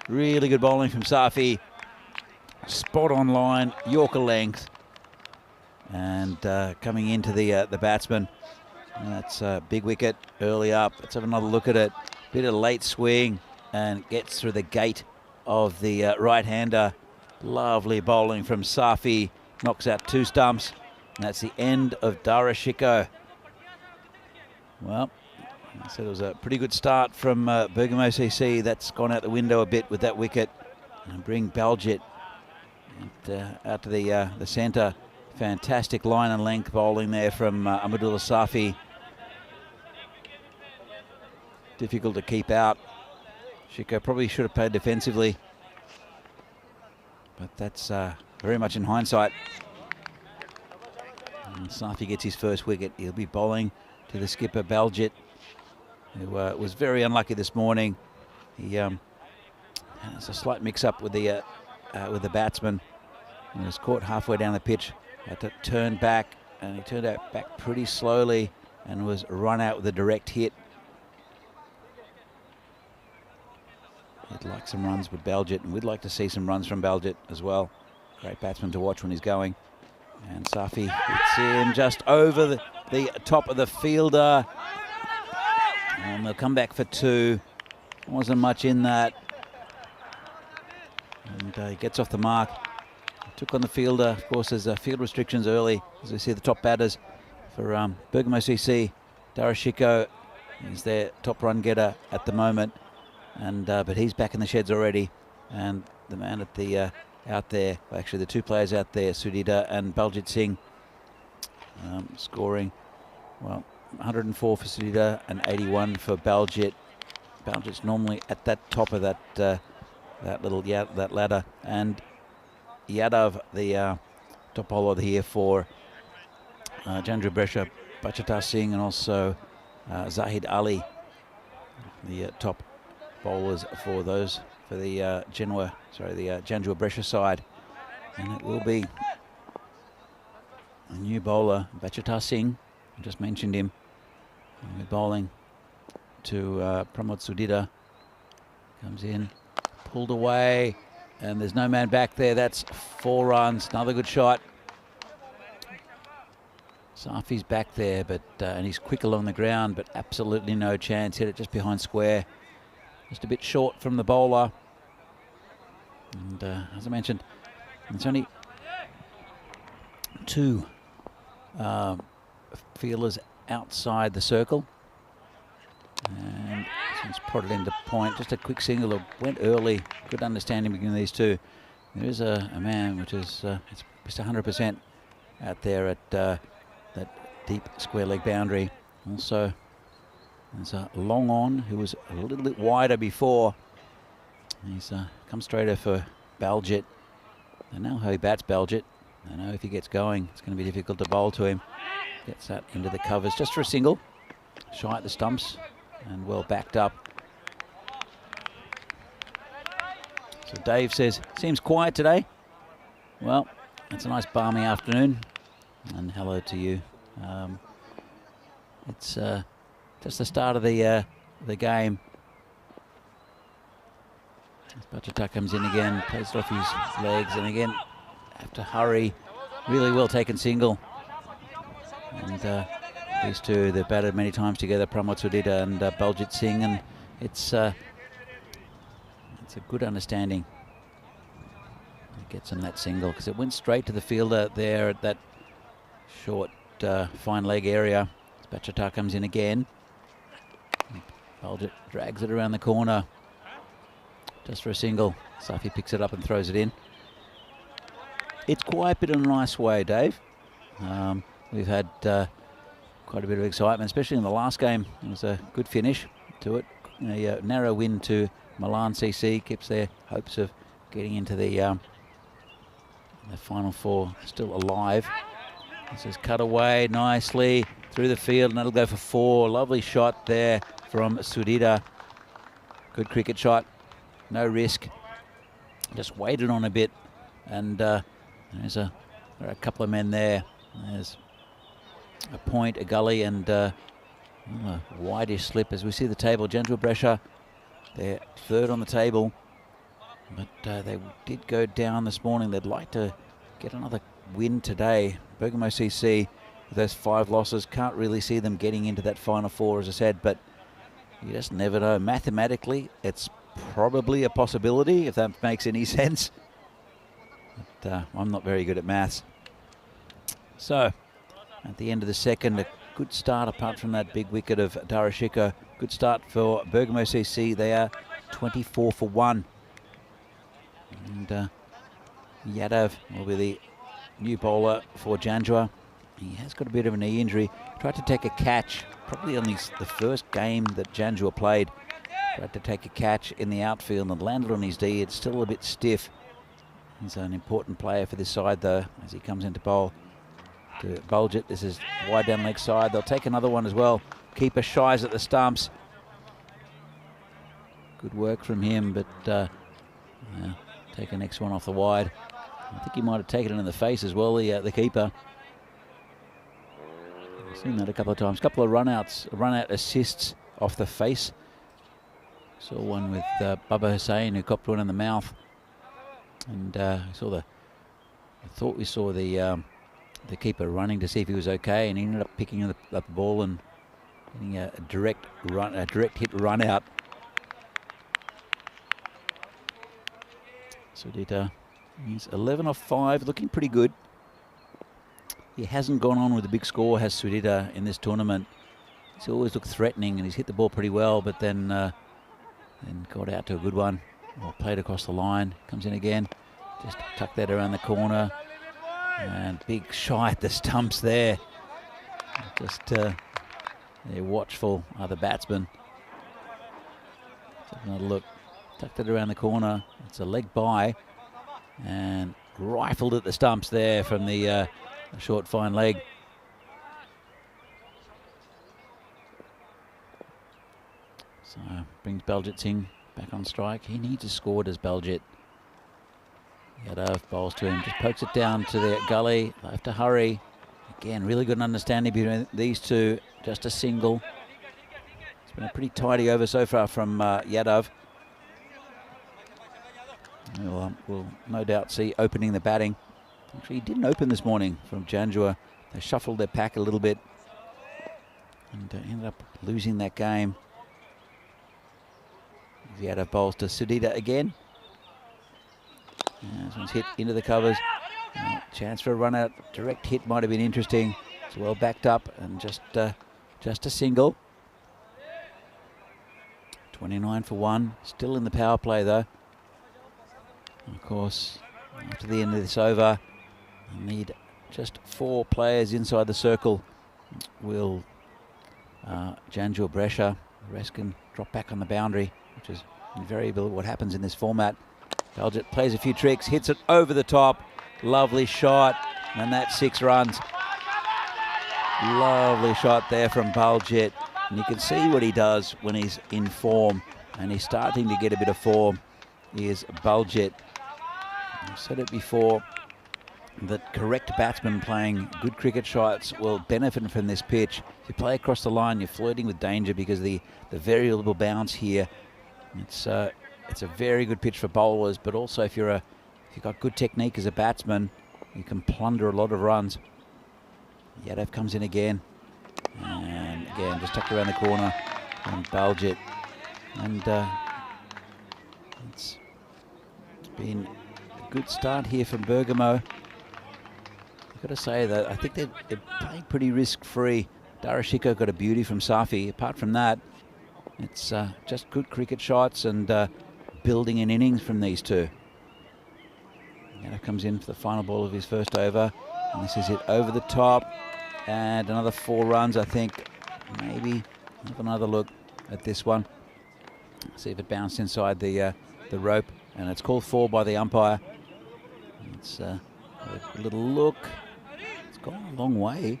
Really good bowling from Safi. Spot on line, Yorker length, and coming into the batsman. And that's a big wicket early up. Let's have another look at it. Bit of late swing and gets through the gate of the right-hander. Lovely bowling from Safi. Knocks out 2 stumps. And that's the end of Darashiko. Well, I said it was a pretty good start from Bergamo CC. That's gone out the window a bit with that wicket. And bring Baljit out to the centre. Fantastic line and length bowling there from Ahmadullah Safi. Difficult to keep out. Shiko probably should have played defensively, but that's very much in hindsight. And Safi gets his first wicket. He'll be bowling to the skipper Baljit, who was very unlucky this morning. He has a slight mix-up with the batsman. He was caught halfway down the pitch. Had to turn back, and he turned out back pretty slowly and was run out with a direct hit. He'd like some runs with Baljit, and we'd like to see some runs from Baljit as well. Great batsman to watch when he's going. And Safi hits him just over the top of the fielder. And they'll come back for 2. Wasn't much in that. And he gets off the mark. Took on the fielder. Of course, there's field restrictions early, as we see the top batters for Bergamo CC. Darashiko is their top run getter at the moment. And but he's back in the sheds already, and the man at the out there, actually the 2 players out there, Sudhir and Baljit Singh, scoring 104 for Sudhir and 81 for Baljit. Baljit's normally at that top of that that ladder, and Yadav, the top bowler here for Chandra Brescia, Bachata Singh, and also Zahid Ali, the top bowlers for the Chandra Brescia side. And it will be a new bowler, Bachata Singh. I just mentioned him. And we're bowling to Pramod Sudhir. Comes in, pulled away, and there's no man back there. That's 4 runs. Another good shot. Safi's back there, but and he's quick along the ground, but absolutely no chance. Hit it just behind square. Just a bit short from the bowler. And as I mentioned, it's only 2 fielders outside the circle. And it's prodded into point. Just a quick single that went early. Good understanding between these 2. There is a man which is it's just 100% out there at that deep square leg boundary. Also, there's a long on who was a little bit wider before. He's come straighter for Baljit. They know how he bats Baljit. They know if he gets going, it's going to be difficult to bowl to him. Gets that into the covers just for a single. Shy at the stumps and well backed up. So Dave says, seems quiet today. Well, it's a nice balmy afternoon. And hello to you. It's just the start of the game. Butchertuck comes in again, plays it off his legs, and again have to hurry. Really well taken single. And these two, they've batted many times together, Pramod Sudhita and Baljit Singh, and it's a good understanding. He gets him that single because it went straight to the fielder there at that short fine leg area. Butchertuck comes in again. Baljit drags it around the corner just for a single. Safi picks it up and throws it in. It's quite a bit in a nice way, Dave. We've had quite a bit of excitement, especially in the last game. It was a good finish to it. A narrow win to Milan CC keeps their hopes of getting into the Final Four still alive. This is cut away nicely through the field, and that'll go for 4. Lovely shot there from Sudhita. Good cricket shot. No risk. Just waited on a bit, and there are a couple of men there. There's a point, a gully, and a wideish slip as we see the table. Janjua Brescia, they're third on the table, but they did go down this morning. They'd like to get another win today. Bergamo CC, with those 5 losses, can't really see them getting into that Final Four, as I said, but you just never know. Mathematically, it's probably a possibility, if that makes any sense. But I'm not very good at maths. So, at the end of the second, a good start apart from that big wicket of Darashika. Good start for Bergamo CC. They are 24 for 1. And Yadav will be the new bowler for Janjua. He has got a bit of a knee injury. Tried to take a catch, probably on the first game that Janjua played. Tried to take a catch in the outfield and landed on his D. It's still a bit stiff. He's an important player for this side, though, as he comes into bowl to Baljit. This is wide down leg side. They'll take another one as well. Keeper shies at the stumps. Good work from him, but take the next one off the wide. I think he might have taken it in the face as well, the keeper. I've seen that a couple of times. A couple of run-out assists off the face. Saw one with Baba Hussain, who copped one in the mouth. And I thought we saw the keeper running to see if he was okay, and he ended up picking up the ball and getting a direct hit run out. Sudhita, he's 11 off 5, looking pretty good. He hasn't gone on with a big score, has Sudhita, in this tournament. He's always looked threatening, and he's hit the ball pretty well, but then got out to a good one. Or played across the line, comes in again, just tuck that around the corner, and big shy at the stumps there. Just they're watchful, the batsmen. Take another look, tucked it around the corner. It's a leg by, and rifled at the stumps there from the short fine leg. So brings Baljit Singh back on strike. He needs a score, does Baljit. Yadav bowls to him, just pokes it down to the gully. They have to hurry. Again, really good understanding between these two. Just a single. It's been a pretty tidy over so far from Yadav. We'll no doubt see opening the batting. Actually, he didn't open this morning from Janjua. They shuffled their pack a little bit and ended up losing that game. Yadav bowls to Sudhita again. This one's hit into the covers. Chance for a run out. Direct hit might have been interesting. It's well backed up and just a single. 29 for 1. Still in the power play though. And of course, after the end of this over, I need just 4 players inside the circle. Will Janjua Brescia, the rest can drop back on the boundary, which is invariably what happens in this format. Baljit plays a few tricks, hits it over the top. Lovely shot, and that's 6 runs. Lovely shot there from Baljit. And you can see what he does when he's in form, and he's starting to get a bit of form. Is Baljit. I've said it before, that correct batsmen playing good cricket shots will benefit from this pitch. If you play across the line, you're flirting with danger because the variable bounce here. It's a very good pitch for bowlers, but also if you've got good technique as a batsman, you can plunder a lot of runs. Yadav comes in again, and again just tucked around the corner, and Baljit, and it's been a good start here from Bergamo. I've got to say that I think they're playing pretty risk-free. Darashiko got a beauty from Safi. Apart from that, it's just good cricket shots and building an innings from these two. Yadav comes in for the final ball of his first over, and this is it over the top, and another 4 runs, I think. Maybe have another look at this one. See if it bounced inside the rope, and it's called 4 by the umpire. It's a little look. It's gone a long way,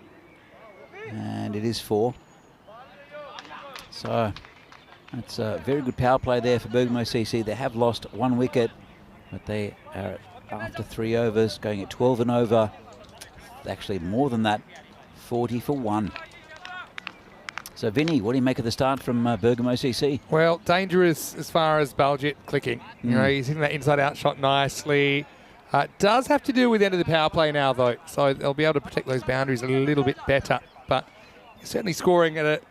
and it is 4. So it's a very good power play there for Bergamo CC. They have lost 1 wicket, but they are after 3 overs, going at 12 and over. Actually more than that, 40 for 1. So Vinny, what do you make of the start from Bergamo CC?
Well, dangerous as far as Baljit clicking. You know, he's hitting that inside-out shot nicely. Does have to do with the end of the power play now, though, so they'll be able to protect those boundaries a little bit better. But certainly scoring at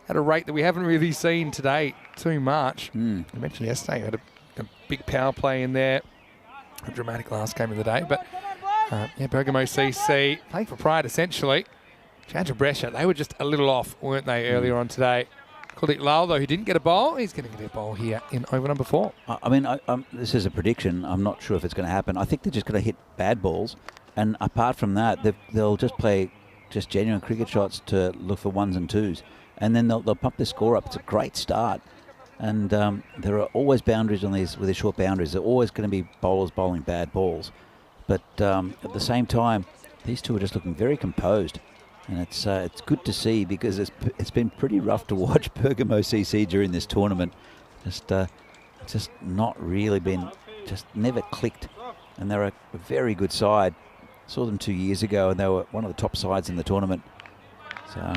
a rate that we haven't really seen today too much. I mentioned yesterday, had a big power play in there. A dramatic last game of the day. But, yeah, Bergamo CC playing for pride, essentially. Chandra Brescia, they were just a little off, weren't they, earlier on today? Kuldeep Lal, though, who didn't get a bowl, he's going to get a bowl here in over number 4.
I mean, this is a prediction. I'm not sure if it's going to happen. I think they're just going to hit bad balls. And apart from that, they'll just play just genuine cricket shots to look for 1s and 2s. And then they'll pump their score up. It's a great start. And there are always boundaries on these, with these short boundaries. There are always going to be bowlers bowling bad balls. But at the same time, these two are just looking very composed. And it's good to see, because it's been pretty rough to watch Bergamo CC during this tournament. Just not really been, just never clicked. And they're a very good side. Saw them 2 years ago, and they were one of the top sides in the tournament. So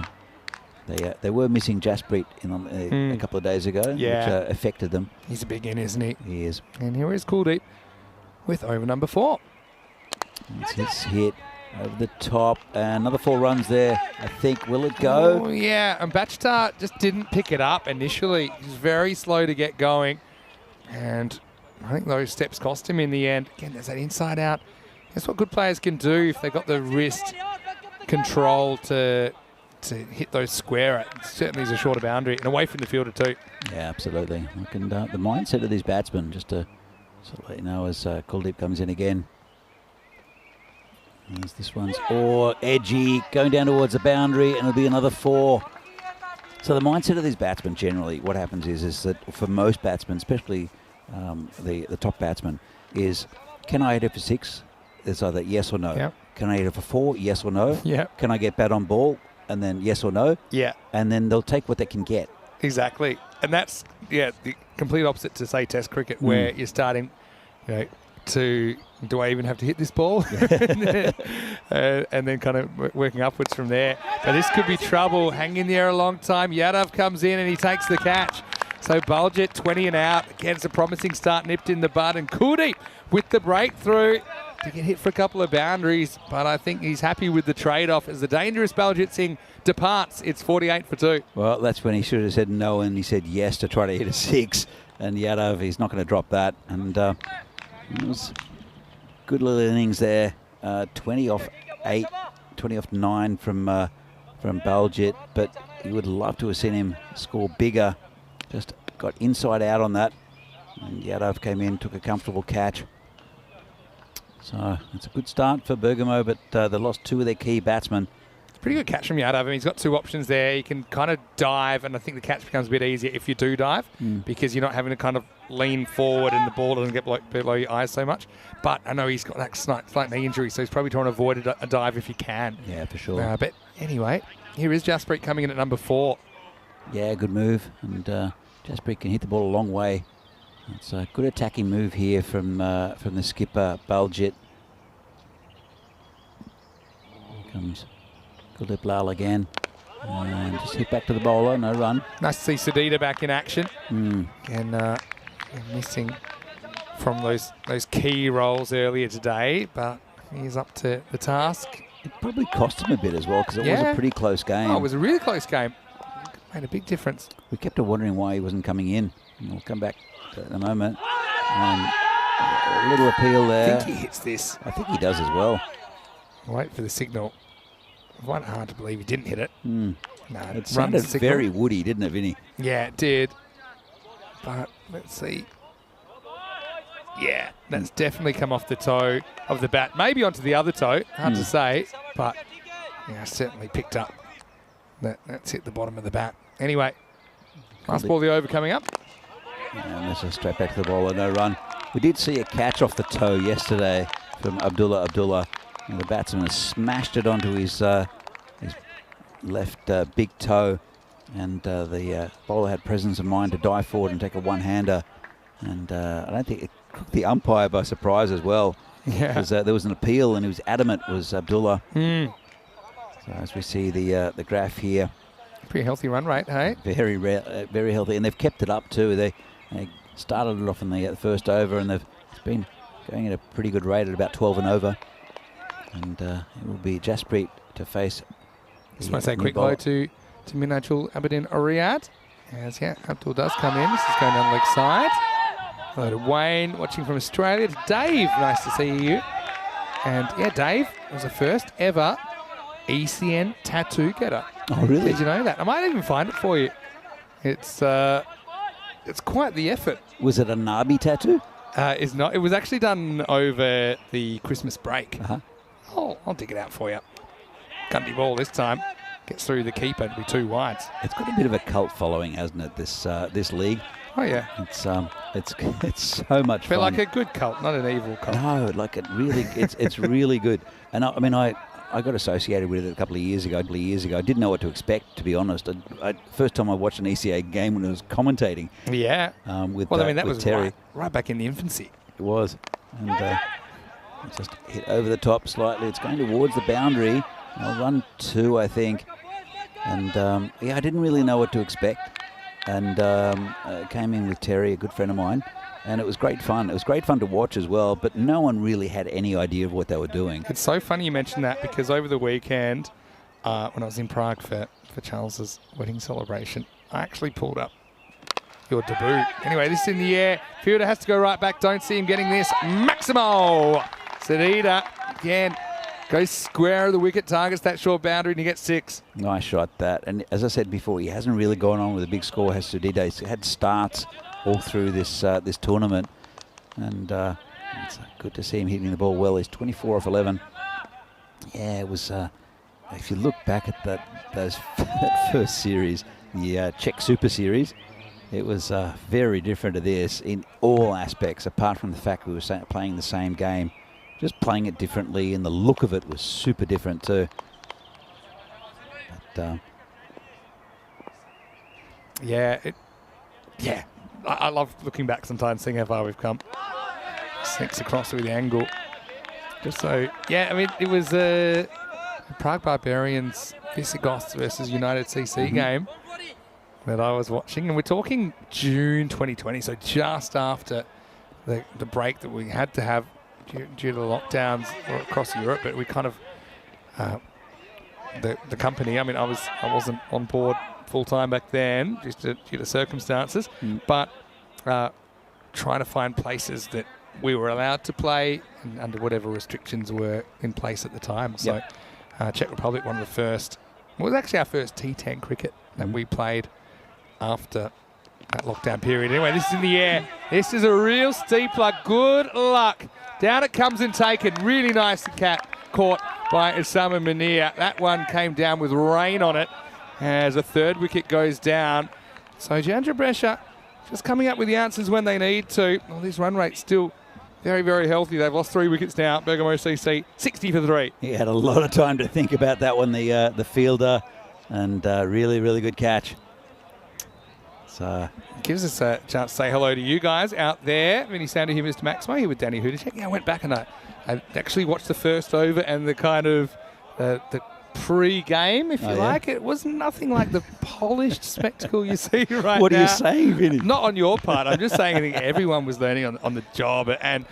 they were missing Jasprit a couple of days ago, which affected them.
He's a big in, isn't he?
He is.
And here is Kuldeep with over number 4.
It's his hit. Over the top, and another 4 runs there, I think. Will it go?
Oh, yeah, and Bachtar just didn't pick it up initially. He was very slow to get going, and I think those steps cost him in the end. Again, there's that inside out. That's what good players can do if they've got the wrist control to hit those square. It certainly is a shorter boundary, and away from the fielder too.
Yeah, absolutely. Look, and the mindset of these batsmen, just to let you know, as Kuldeep comes in again. As this one's edgy, going down towards the boundary, and it'll be another 4. So the mindset of these batsmen generally, what happens is that for most batsmen, especially the top batsmen, is, can I hit it for 6? It's either yes or no.
Yep.
Can I hit it for 4? Yes or no.
Yep.
Can I get bat on ball? And then yes or no.
Yeah.
And then they'll take what they can get.
Exactly. And that's, the complete opposite to, say, Test cricket, where you're starting, do I even have to hit this ball? And then kind of working upwards from there. But this could be trouble. Hang in there a long time. Yadav comes in and he takes the catch. So Baljit 20 and out. Again, it's a promising start, nipped in the bud. And Kuldeep with the breakthrough to get hit for a couple of boundaries. But I think he's happy with the trade-off. As the dangerous Baljit Singh departs, it's 48 for 2.
Well, that's when he should have said no, and he said yes to try to hit a 6. And Yadav, he's not going to drop that. And it was good little innings there. 20 off 8, 20 off 9 from Baljit, but you would love to have seen him score bigger. Just got inside out on that, and Yadav came in, took a comfortable catch. So it's a good start for Bergamo, but they lost 2 of their key batsmen.
Pretty good catch from Yadav. I mean, he's got 2 options there. You can kind of dive, and I think the catch becomes a bit easier if you do dive, because you're not having to kind of lean forward and the ball doesn't get below your eyes so much. But I know he's got that slight knee injury, so he's probably trying to avoid a dive if he can.
Yeah, for sure.
But anyway, here is Jasprit coming in at number 4.
Yeah, good move, and Jasprit can hit the ball a long way. It's a good attacking move here from the skipper, Baljit. Comes Kulip Lal again. And just hit back to the bowler, no run.
Nice to see Sedita back in action. And missing from those key roles earlier today, but he's up to the task.
It probably cost him a bit as well because it was a pretty close game.
Oh, it was a really close game. Made a big difference.
We kept on wondering why he wasn't coming in. And we'll come back to it in a moment. A little appeal there.
I think he hits this.
I think he does as well.
Wait for the signal. Quite hard to believe he didn't hit it. No,
it sounded very woody, didn't it, Vinny?
Yeah, it did. But let's see. Yeah, that's definitely come off the toe of the bat. Maybe onto the other toe. Hard to say. But yeah, certainly picked up. That's hit the bottom of the bat. Anyway, last ball of the over coming up.
And this is straight back to the bowler, no run. We did see a catch off the toe yesterday from Abdullah. And the batsman has smashed it onto his left big toe. And the bowler had presence of mind to dive forward and take a one-hander. And I don't think it took the umpire by surprise as well.
Yeah.
Because there was an appeal and he was adamant, was Abdullah. So as we see the graph here.
Pretty healthy run rate, hey?
Very healthy. And they've kept it up too. They started it off in the first over and it's been going at a pretty good rate at about 12 and over. And it will be Jasprit to face.
Just want to say a quick hello to Minajul Abedin Riyadh. As Abdul does come in. This is going down the leg side. Hello to Wayne watching from Australia. To Dave, nice to see you. And yeah, Dave was the first ever ECN tattoo getter.
Oh, really?
Did you know that? I might even find it for you. It's quite the effort.
Was it a Nabi tattoo?
It's not. It was actually done over the Christmas break.
Oh,
I'll dig it out for you. Gundy ball this time. Gets through the keeper. It'll be 2 wides.
It's got a bit of a cult following, hasn't it? This league.
Oh yeah.
It's so much fun.
But like a good cult, not an evil cult.
No, like it's really good. And I got associated with it a couple of years ago. I didn't know what to expect, to be honest. First time I watched an ECA game when I was commentating.
Yeah. That was
Terry.
Right back in the infancy.
It was. And just hit over the top slightly. It's going towards the boundary. I'll run 2, I think. And I didn't really know what to expect. And came in with Terry, a good friend of mine. And it was great fun. It was great fun to watch as well, but no one really had any idea of what they were doing.
It's so funny you mentioned that because over the weekend, when I was in Prague for Charles's wedding celebration, I actually pulled up your debut. Anyway, this is in the air. Fielder has to go right back. Don't see him getting this. Maximo! Sedita, again, goes square of the wicket, targets that short boundary, and he gets 6.
Nice shot, that. And as I said before, he hasn't really gone on with a big score, has Sedita. He's had starts all through this tournament, and it's good to see him hitting the ball well. He's 24 off 11. Yeah, it was. If you look back at that first series, the Czech Super Series, it was very different to this in all aspects, apart from the fact we were playing the same game, just playing it differently, and the look of it was super different too. But,
I love looking back sometimes, seeing how far we've come. Sneaks across with the angle. Just so, it was Prague Barbarians Visigoths versus United CC game that I was watching. And we're talking June 2020, so just after the break that we had to have due to the lockdowns across Europe. But we kind of, the company, I wasn't on board full-time back then, just due to circumstances, but trying to find places that we were allowed to play and under whatever restrictions were in place at the time. So Czech Republic, one of the first, it was actually our first T10 cricket that we played after that lockdown period. Anyway, this is in the air. This is a real steepler. Good luck. Down it comes and taken. Really nice caught by Osama Munir. That one came down with rain on it as a 3rd wicket goes down. So Jandra Brescia just coming up with the answers when they need to. Well, this run rate's still very, very healthy. They've lost 3 wickets now. Bergamo CC, 60 for 3.
He had a lot of time to think about that one, the fielder, and really, really good catch. So
gives us a chance to say hello to you guys out there. Vinny Sander here, Mr. Maximo, here with Danny Hudacek. I went back and I actually watched the first over and the kind of the pre-game, if you like. It was nothing like the polished spectacle you see right now.
What are you saying, Vinny?
Not on your part. I'm just saying I think everyone was learning on the job, and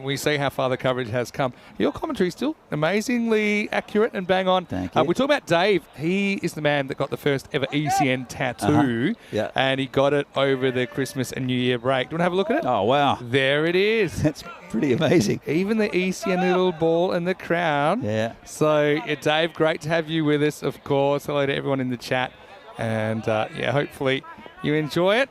we see how far the coverage has come. Your commentary is still amazingly accurate and bang on.
Thank you.
We talk about Dave. He is the man that got the first ever ECN tattoo,
Yeah.
and he got it over the Christmas and New Year break. Do you want to have a look at it?
Oh, wow.
There it is.
That's pretty amazing.
Even the ECN little ball and the crown.
Yeah.
So, Dave, great to have you with us, of course. Hello to everyone in the chat. And, hopefully you enjoy it.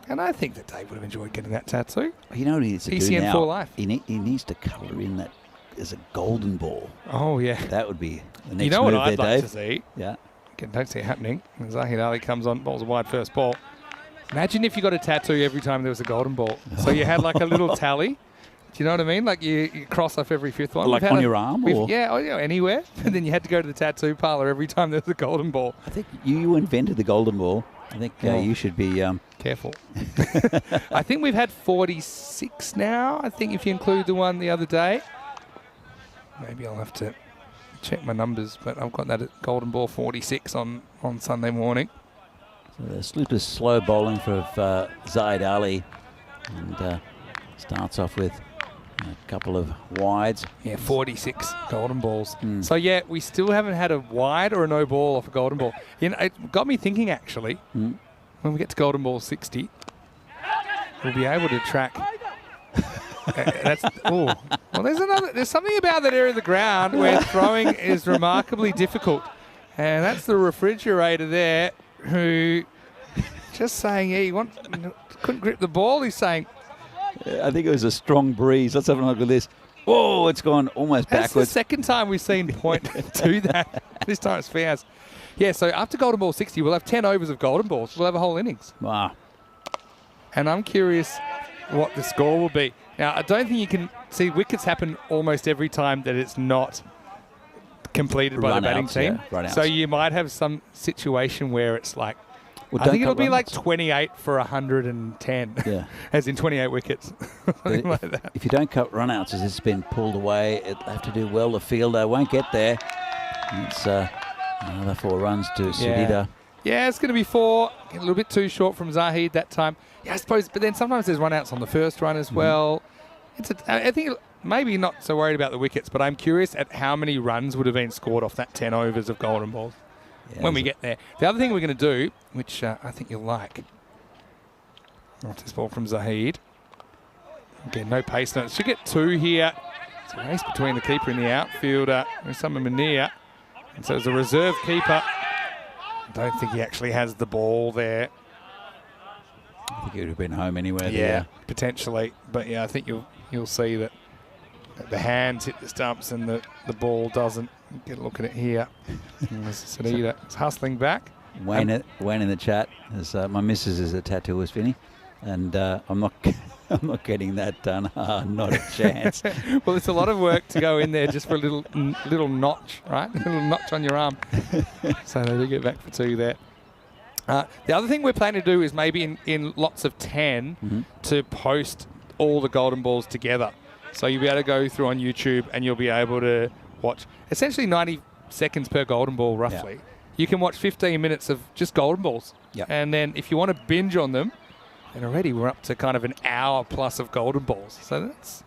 And I think that Dave would have enjoyed getting that tattoo.
You know what he needs to do
ECN
now?
for life.
He needs to colour in that as a golden ball.
Oh, yeah.
That would be the next
You know what
move
I'd
there,
like
Dave.
to see?
Yeah.
Again, don't see it happening. Zahid Ali comes on, bowls a wide first ball. Imagine if you got a tattoo every time there was a golden ball. So you had like a little tally. Do you know what I mean? Like you cross off every fifth one.
Like on your arm? Or?
Yeah, anywhere. And then you had to go to the tattoo parlour every time there was a golden ball.
I think you invented the golden ball. I think you should be...
Careful. I think we've had 46 now, I think, if you include the one the other day. Maybe I'll have to check my numbers, but I've got that at golden ball 46 on Sunday morning.
So the Sloopers slow bowling for Zahid Ali. And starts off with a couple of wides.
Yeah, 46 golden balls. So, we still haven't had a wide or a no ball off a golden ball. You know, it got me thinking, actually, when we get to golden ball 60, we'll be able to track. Well, there's something about that area of the ground where throwing is remarkably difficult. And that's the refrigerator there who just saying, he couldn't grip the ball. He's saying,
I think it was a strong breeze. Let's have a look at this. Oh, it's gone almost
that's
backwards.
the second time we've seen point do that. This time it's fouls. Yeah, so after golden ball 60, we'll have 10 overs of golden balls. We'll have a whole innings.
Wow.
And I'm curious what the score will be. Now, I don't think you can see wickets happen almost every time that it's not completed by the batting team. So you might have some situation where it's like, I think it'll be like 28 for 110, as in 28 wickets. Like that.
If you don't cut runouts as it's been pulled away, it'll have to do well. The fielder won't get there. It's another 4 runs to Sudhir.
Yeah, it's going to be 4. A little bit too short from Zahid that time. Yeah, I suppose, but then sometimes there's runouts on the first run as well. I think maybe not so worried about the wickets, but I'm curious at how many runs would have been scored off that 10 overs of golden balls. When we get there. The other thing we're going to do, which I think you'll like, off this ball from Zahid. Again, no pace. No, it should get 2 here. It's a race between the keeper and the outfielder, Usama Munir. And so as a reserve keeper, I don't think he actually has the ball there.
I think he would have been home anyway.
Yeah, potentially. But I think you'll see that the hands hit the stumps and the ball doesn't. Get a look at it here. Sudhir is hustling back.
Wayne in the chat. My missus is a tattooist, Vinny, and I'm not getting that done. Not a chance.
Well, it's a lot of work to go in there just for a little notch, right? A little notch on your arm. So they do get back for 2 there. The other thing we're planning to do is maybe in lots of 10 to post all the golden balls together. So you'll be able to go through on YouTube and you'll be able to watch essentially 90 seconds per golden ball, roughly. Yeah. You can watch 15 minutes of just golden balls.
Yeah.
And then if you want to binge on them, then already we're up to kind of an hour plus of golden balls. So that's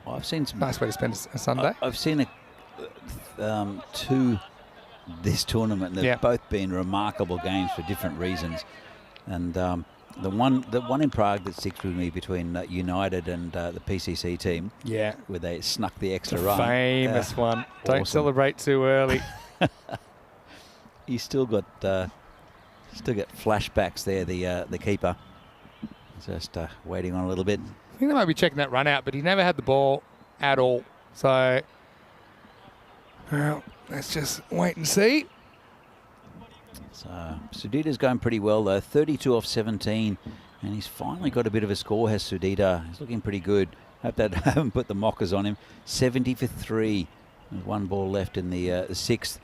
I've seen some
nice way to spend a Sunday.
I've seen 2 this tournament. They've both been remarkable games for different reasons. And the one in Prague that sticks with me between United and the PCC team, where they snuck the extra run.
Famous one. Don't celebrate too early.
You still got flashbacks there. The keeper just waiting on a little bit.
I think they might be checking that run out, but he never had the ball at all. So, well, let's just wait and see.
So Sudhir's going pretty well though, 32 off 17, and he's finally got a bit of a score. Has Sudhir? He's looking pretty good. Hope they haven't put the mockers on him. 70 for 3. There's 1 ball left in the 6th.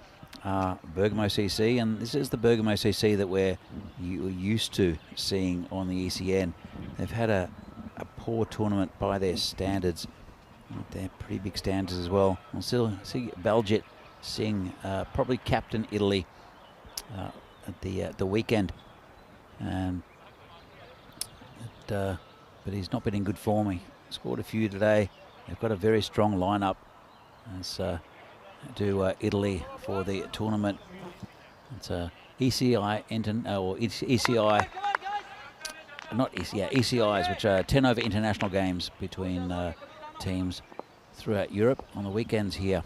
Bergamo CC, and this is the Bergamo CC that we're used to seeing on the ECN. They've had a poor tournament by their standards. They're pretty big standards as well. We'll still see Baljet Singh probably captained Italy at the weekend, but he's not been in good form. He scored a few today. They've got a very strong lineup as do Italy for the tournament. It's ECI, ECI, not ECI, ECIs, which are 10 over international games between teams throughout Europe on the weekends here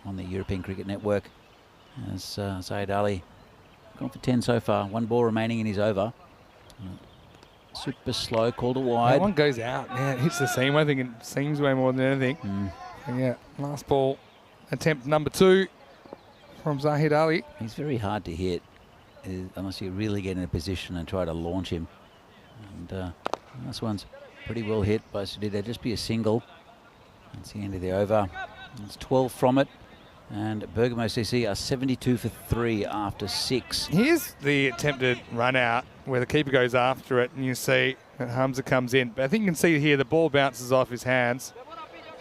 on the European Cricket Network. As Zaid Ali gone for 10 so far, 1 ball remaining in his over. Super slow, called a wide.
That one goes out. Yeah, it hits the seam. I think it seems way more than anything. And yeah, last ball, attempt number 2 from Zahid Ali.
He's very hard to hit unless you really get in a position and try to launch him. And this one's pretty well hit by Sudhir. Just be a single. That's the end of the over. It's 12 from it. And Bergamo CC are 72 for 3 after 6.
Here's the attempted run out where the keeper goes after it, and you see that Hamza comes in. But I think you can see here the ball bounces off his hands,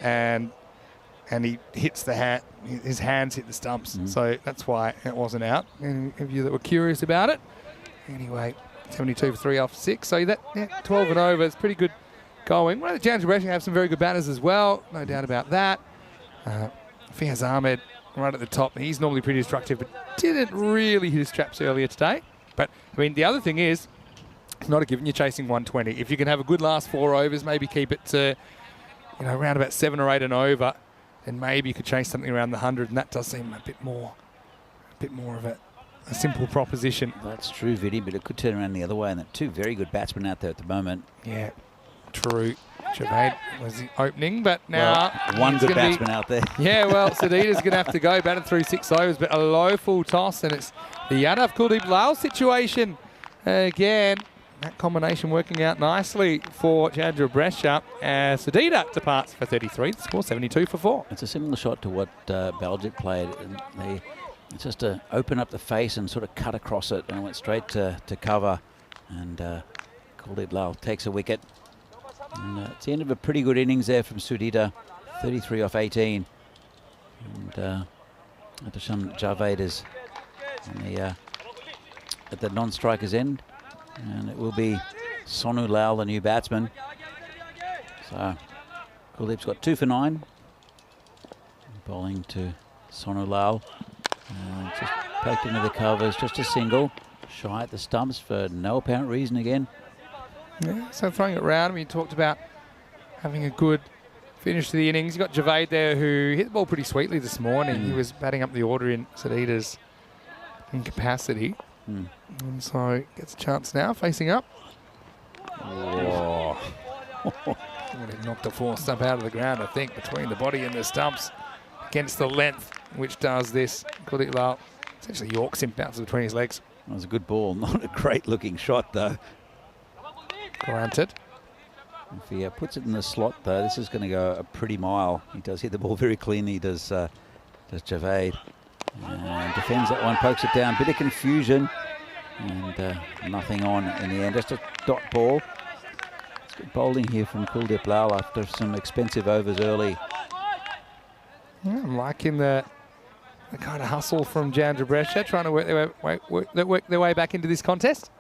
and he hits the hand. His hands hit the stumps, so that's why it wasn't out. Any of you that were curious about it. Anyway, 72 for 3 after 6. So that 12 and over is pretty good going. Well, the Janjabresh have some very good batters as well, no doubt about that. Fiaz Ahmed right at the top. He's normally pretty destructive, but didn't really hit his traps earlier today. But, I mean, the other thing is, it's not a given you're chasing 120. If you can have a good last 4 overs, maybe keep it to, around about 7 or 8 and over, then maybe you could chase something around the 100, and that does seem a bit more of a simple proposition.
That's true, Viddy, but it could turn around the other way, and there are 2 very good batsmen out there at the moment.
Yeah, true. Javed was the opening, but now...
Well, one good batsman out there.
Yeah, well, Sadita's going to have to go. Batted through 6 overs, but a low full toss, and it's the Yadav Kuldeep Lal situation. Again, that combination working out nicely for Chandra Brescia as Sadita departs for 33. The score 72 for 4.
It's a similar shot to what Baljic played. And it's just to open up the face and sort of cut across it, and it went straight to cover. And Kuldeep Lal takes a wicket. And it's the end of a pretty good innings there from Sudhita, 33 off 18. And Atasham Javed is at the non-striker's end. And it will be Sonu Lal, the new batsman. So Kuldeep's got 2 for 9. Bowling to Sonu Lal. Just poked into the covers, just a single. Shy at the stumps for no apparent reason again.
Yeah, so throwing it round, we talked about having a good finish to the innings. You got Javed there who hit the ball pretty sweetly this morning. He was batting up the order in Sadita's incapacity. And so gets a chance now, facing up.
Oh.
Would have knocked the 4 stump out of the ground, I think, between the body and the stumps against the length, which does this. Kuldeep Lal essentially Yorks him, bounces between his legs.
That was a good ball. Not a great looking shot, though.
Granted.
If he puts it in the slot, though, this is going to go a pretty mile. He does hit the ball very cleanly, does Javed. And defends that one, pokes it down. Bit of confusion. And nothing on in the end. Just a dot ball. It's good bowling here from Kuldeep Lal after some expensive overs early.
Yeah, I'm liking the kind of hustle from Chandra Brescia, trying to work their way back into this contest.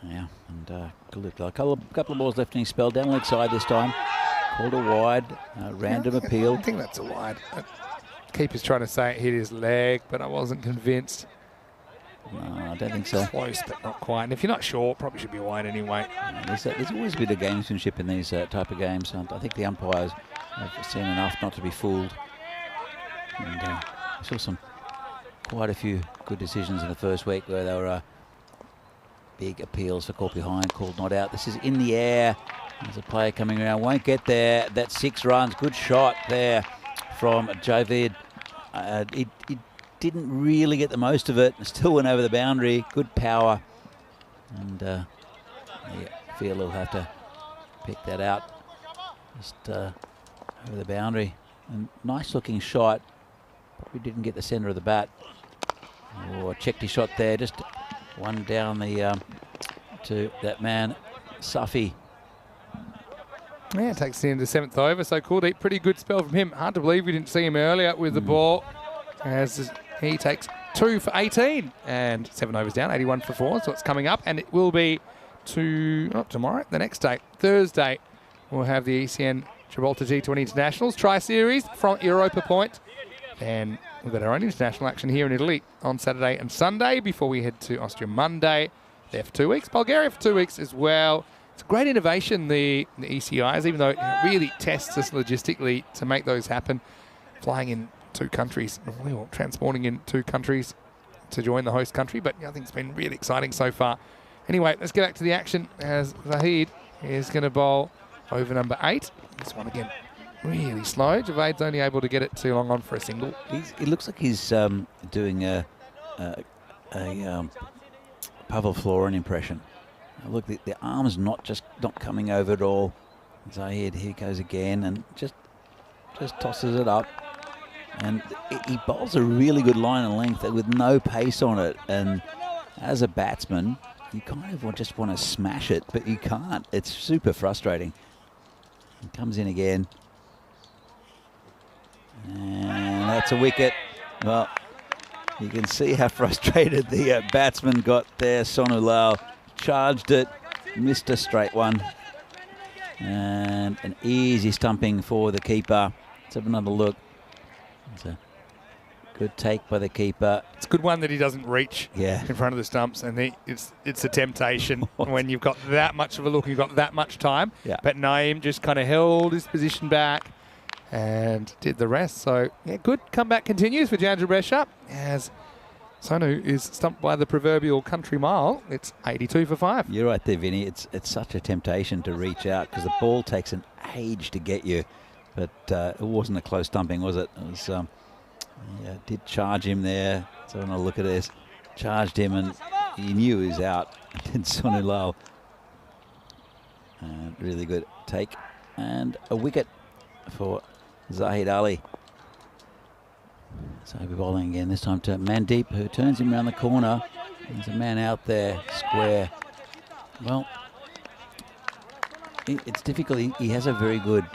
Yeah, and Kuldeep Lal, a couple of balls left in his spell. Down leg side this time. Called a wide, random appeal.
I think that's a wide. Keeper's trying to say it hit his leg, but I wasn't convinced.
No, I don't think so.
Close, but not quite. And if you're not sure, probably should be wide anyway.
There's always a bit of gamesmanship in these type of games. I think the umpires have seen enough not to be fooled. And we saw quite a few good decisions in the first week where there were big appeals for caught behind, called not out. This is in the air. There's a player coming around, won't get there. That's 6 runs. Good shot there from Javed. He didn't really get the most of it. Still went over the boundary. Good power. And yeah, Field will have to pick that out. Just over the boundary. And nice looking shot. Probably didn't get the centre of the bat. Oh, checked his shot there. Just one down the to that man, Safi.
Yeah, takes it into the 7th over. So Kuldeep, pretty good spell from him. Hard to believe we didn't see him earlier with the ball. as he takes 2 for 18 and 7 overs down, 81 for 4. So it's coming up, and it will be not tomorrow, the next day, Thursday. We'll have the ECN Gibraltar T20 Internationals Tri-Series from Europa Point. And we've got our own international action here in Italy on Saturday and Sunday before we head to Austria Monday. There for 2 weeks. Bulgaria for 2 weeks as well. It's a great innovation, the ECIs, even though it really tests us logistically to make those happen. Flying in 2 countries, or transporting in 2 countries to join the host country. But I think it's been really exciting so far. Anyway, let's get back to the action as Zahid is going to bowl over number 8. This one again, really slow. Javaid's only able to get it too long on for a single.
It looks like he's doing a Pavel Florin impression. Look, the arm's not coming over at all. Zahid, here goes again, and just tosses it up. And he bowls a really good line and length with no pace on it. And as a batsman, you kind of just want to smash it, but you can't. It's super frustrating. He comes in again. And that's a wicket. Well, you can see how frustrated the batsman got there. Sonu Lal charged it, missed a straight one. And an easy stumping for the keeper. Let's have another look. It's a good take by the keeper.
It's a good one that he doesn't reach
in
front of the stumps, and it's a temptation when you've got that much of a look, you've got that much time.
Yeah.
But Naeem just kind of held his position back and did the rest. So, yeah, good comeback continues for Jandra Brescia as Sonu is stumped by the proverbial country mile. It's 82 for 5.
You're right there, Vinny. It's such a temptation to reach out because the ball takes an age to get you. But it wasn't a close stumping, was it? It was, did charge him there. So when I look at this, charged him and he knew he was out. Did Sonu Lal. Really good take. And a wicket for Zahid Ali. So he'll be bowling again, this time to Mandeep, who turns him around the corner. There's a man out there, square. Well, it's difficult. He has a very good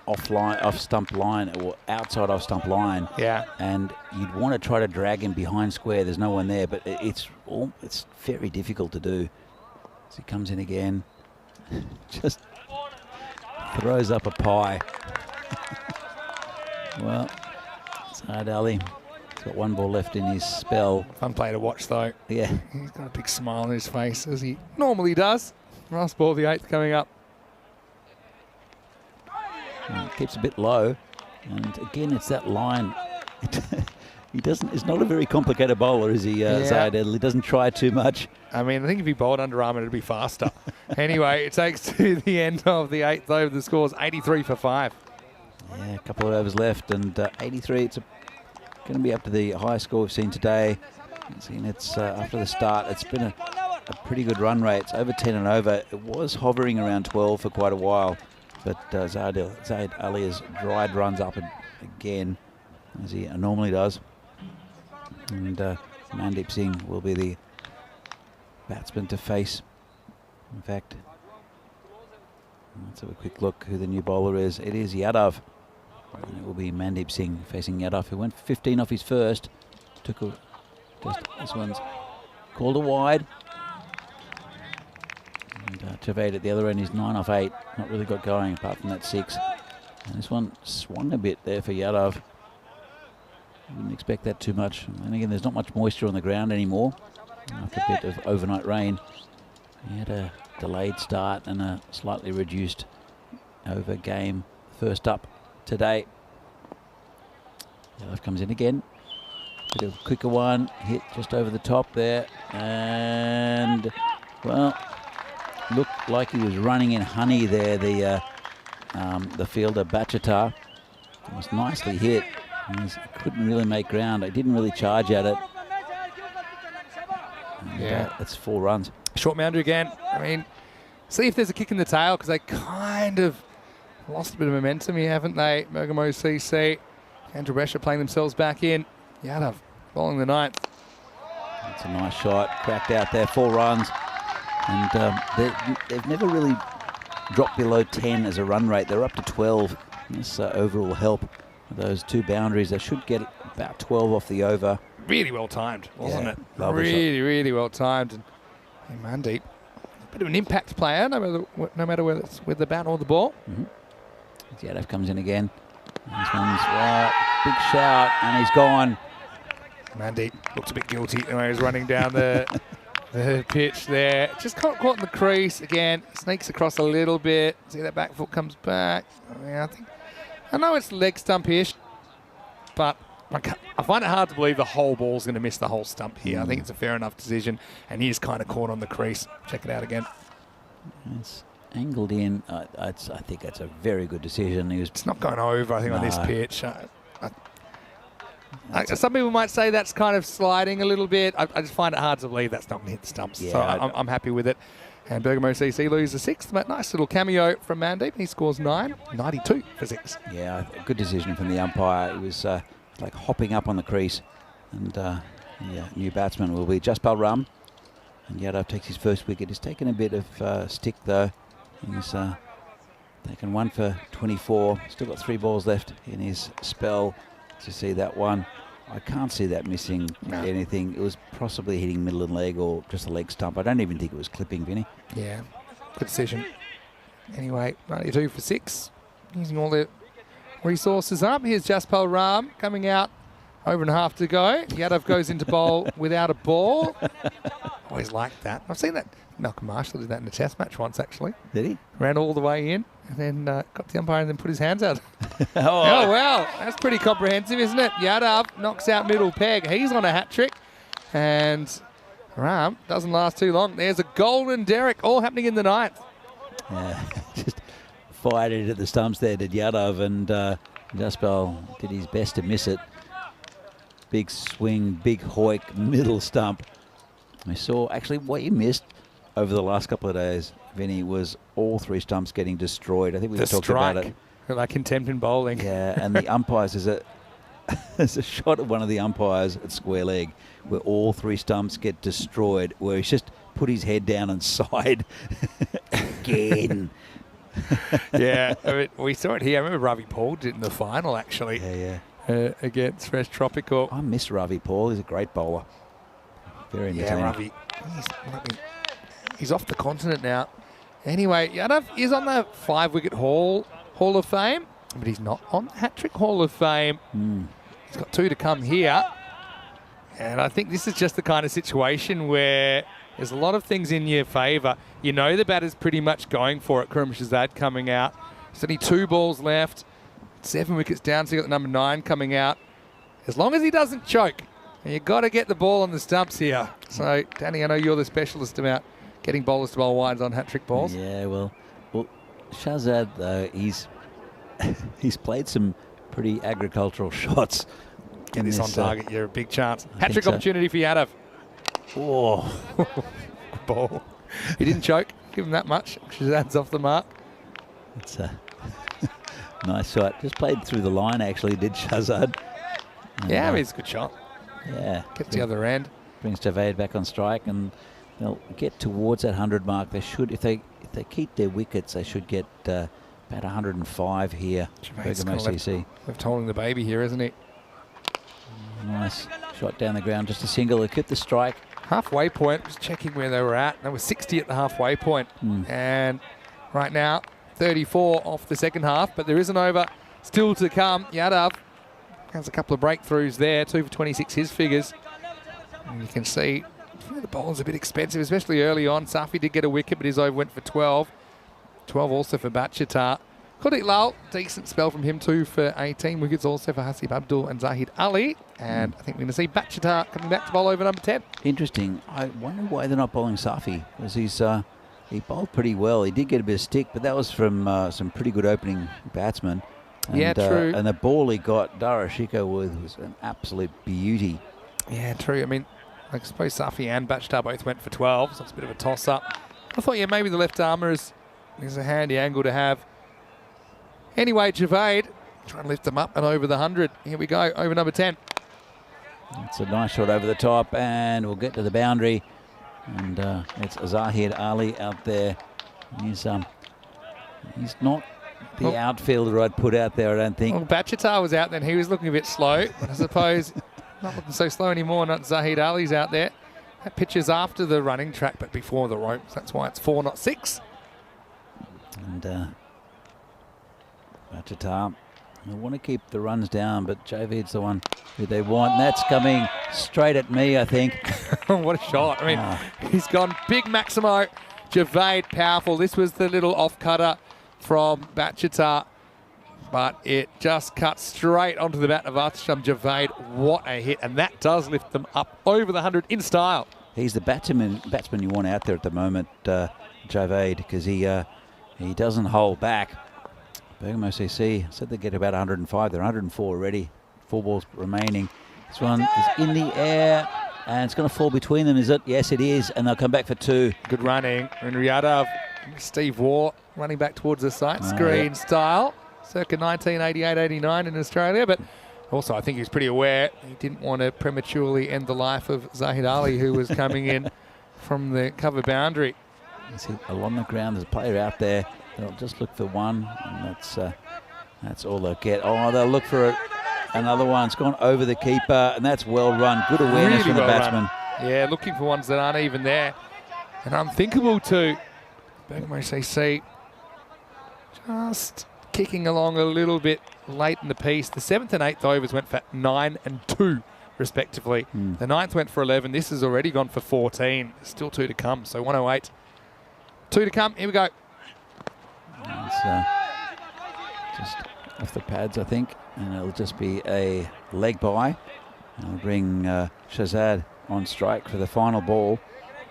off stump line, or outside off stump line.
Yeah.
And you'd want to try to drag him behind square. There's no one there, but it's very difficult to do. So he comes in again, just throws up a pie. Well, Zahid Ali, he's got 1 ball left in his spell.
Fun play to watch, though.
Yeah.
He's got a big smile on his face, as he normally does. Last ball, the 8th coming up.
Keeps a bit low, and again it's that line. He's not a very complicated bowler, is he, Zahid Ali? He doesn't try too much.
I mean, I think if he bowled under arm, it'd be faster. Anyway, it takes to the end of the 8th over. The score's 83 for 5.
Yeah, a couple of overs left, and 83. It's going to be up to the highest score we've seen today. It's after the start. It's been a pretty good run rate. It's over 10 and over. It was hovering around 12 for quite a while. But Zahid Ali has dried runs up again, as he normally does. And Mandeep Singh will be the batsman to face. In fact, let's have a quick look who the new bowler is. It is Yadav. And it will be Mandeep Singh facing Yadav, who went 15 off his first. This one's called a wide. And Javaid at the other end is 9 off 8. Not really got going apart from that 6. And this one swung a bit there for Yadav. Wouldn't expect that too much. And again, there's not much moisture on the ground anymore after a bit of overnight rain. He had a delayed start and a slightly reduced over game first up today. Yadav comes in again. Bit of a quicker one. Hit just over the top there. And, well, looked like he was running in honey there, the fielder Bachata. It was nicely hit. He couldn't really make ground. He didn't really charge at it. And, it's 4 runs.
Short boundary again. I mean, see if there's a kick in the tail, because they kind of lost a bit of momentum here, haven't they? Bergamo CC, Andrew Brescia playing themselves back in. Yadav bowling the 9th.
That's a nice shot. Cracked out there, 4 runs. And they've never really dropped below 10 as a run rate. They're up to 12. This overall help with those 2 boundaries. They should get about 12 off the over.
Really well timed, wasn't
Yeah,
it?
lovely shot.
Really well timed. And Mandeep, a bit of an impact player, no matter whether it's with the bat or the ball.
Yadav comes in again. This one's big shout, and he's gone.
Mandeep looks a bit guilty when he's running down the pitch there. Just caught in the crease again. Sneaks across a little bit. See that back foot comes back. Yeah, I know it's leg stump-ish, but I find it hard to believe the whole ball's going to miss the whole stump here. I think it's a fair enough decision, and he is kind of caught on the crease. Check it out again.
It's angled in. I think that's a very good decision.
It's not going over, I think, on this pitch. Some people might say that's kind of sliding a little bit. I just find it hard to believe that's not going to hit the stumps.
Yeah,
so I'm happy with it. And Bergamo CC loses 6th, but nice little cameo from Mandeep. He scores 9, 92 for 6.
Yeah, a good decision from the umpire. It was like hopping up on the crease. And new batsman will be Jaspal Ram. And Yadav takes his first wicket. He's taken a bit of stick, though. He's taken 1 for 24. Still got 3 balls left in his spell. To see that one, I can't see that missing anything. It was possibly hitting middle and leg or just a leg stump. I don't even think it was clipping, Vinny.
Yeah, good decision. Anyway, 92 for 6. Using all the resources up. Here's Jaspal Ram coming out. Over and a half to go. Yadav goes into bowl without a ball. Always liked that. I've seen that. Malcolm Marshall did that in a test match once, actually.
Did he?
Ran all the way in and then got the umpire and then put his hands out.
Oh,
well, that's pretty comprehensive, isn't it? Yadav knocks out middle peg. He's on a hat trick. And Ram doesn't last too long. There's a golden derrick, all happening in the 9th.
Yeah, just fired it at the stumps there, did Yadav, and Jaspal did his best to miss it. Big swing, big hoik, middle stump. I saw, actually, what you missed over the last couple of days, Vinny, was all 3 stumps getting destroyed. I think we talked about it.
Like contempt in bowling.
Yeah, and the umpires, there's a shot of one of the umpires at square leg where all 3 stumps get destroyed, where he's just put his head down and sighed again.
Yeah, I mean, we saw it here. I remember Ravi Paul did it in the final, actually.
Yeah.
Against Fresh Tropical.
I miss Ravi Paul. He's a great bowler. Very entertaining.
Yeah, Ravi. He's off the continent now. Anyway, Yadav is on the 5-wicket Hall of Fame, but he's not on the hat-trick Hall of Fame. He's got 2 to come here. And I think this is just the kind of situation where there's a lot of things in your favour. You know the batter's pretty much going for it. Kuram Shazad coming out. There's only 2 balls left. 7 wickets down, so you got the number 9 coming out. As long as he doesn't choke, and you've got to get the ball on the stumps here. So, Danny, I know you're the specialist about getting bowlers to bowl wides on hat-trick balls.
Yeah, well, Shazad, though, he's played some pretty agricultural shots.
Get this on target, you're a big chance. Hat-trick opportunity for Yadav.
Oh.
Good ball. He didn't choke. Give him that much. Shazad's off the mark.
It's a nice shot. Just played through the line, actually, did Shazad.
Yeah, I mean, it's a good shot.
Yeah.
Gets the other end.
Brings Javed back on strike, and they'll get towards that 100 mark. They should, if they keep their wickets, they should get about 105 here. Bergamo CC.
Left holding the baby here, isn't he?
Nice shot down the ground, just a single. They kept the strike.
Halfway point, just checking where they were at. They were 60 at the halfway point. And right now, 34 off the second half, but there is an over still to come. Yadav has a couple of breakthroughs there, 2 for 26 his figures. And you can see the bowl's a bit expensive, especially early on. Safi did get a wicket, but his over went for 12. 12 also for Batchatar. Kuldeep Lal, decent spell from him, 2 for 18 wickets also for Hasib Abdul and Zahid Ali. And I think we're going to see Batchatar coming back to bowl over number 10.
Interesting. I wonder why they're not bowling Safi, because he bowled pretty well. He did get a bit of stick, but that was from some pretty good opening batsmen. And,
yeah, true.
And the ball he got Darashiko with was an absolute beauty.
Yeah, true. I mean, I suppose Safi and Batchatar both went for 12, so it's a bit of a toss-up. I thought, yeah, maybe the left armour is a handy angle to have. Anyway, Javed, trying to lift them up and over the 100. Here we go, over number 10.
It's a nice shot over the top, and we'll get to the boundary. And it's Zahid Ali out there. He's not the outfielder I'd put out there, I don't think.
Well, Bachata was out then. He was looking a bit slow. But I suppose not looking so slow anymore. Not Zahid Ali's out there. That pitch is after the running track, but before the ropes. That's why it's 4, not 6.
And Bachata, they want to keep the runs down, but Javid's the one who they want. And that's coming straight at me, I think.
What a shot. I mean, he's gone big Maximo. Javaid, powerful. This was the little off-cutter from Bachata, but it just cut straight onto the bat of Artisham Javaid. What a hit, and that does lift them up over the 100 in style.
He's the batsman you want out there at the moment, Javaid, because he doesn't hold back. Bergamo CC said they get about 105. They're 104 already. 4 balls remaining. This one is in the air, and it's going to fall between them, is it? Yes, it is, and they'll come back for 2.
Good running. And Riyadov, Steve Waugh running back towards the sight screen style, circa 1988-89 in Australia. But also, I think he was pretty aware he didn't want to prematurely end the life of Zahid Ali, who was coming in from the cover boundary.
You see, along the ground, there's a player out there. They'll just look for one, and that's all they'll get. Oh, they'll look for another one. It's gone over the keeper, and that's well run. Good awareness
Really
from the
well
batsman.
run. Yeah, looking for ones that aren't even there. And unthinkable too. Bergamo CC just kicking along a little bit late in the piece. The 7th and 8th overs went for 9 and 2 respectively. The 9th went for 11. This has already gone for 14. Still 2 to come, so 108. 2 to come. Here we go.
It's just off the pads, I think, and it'll just be a leg by. I'll bring Shazad on strike for the final ball.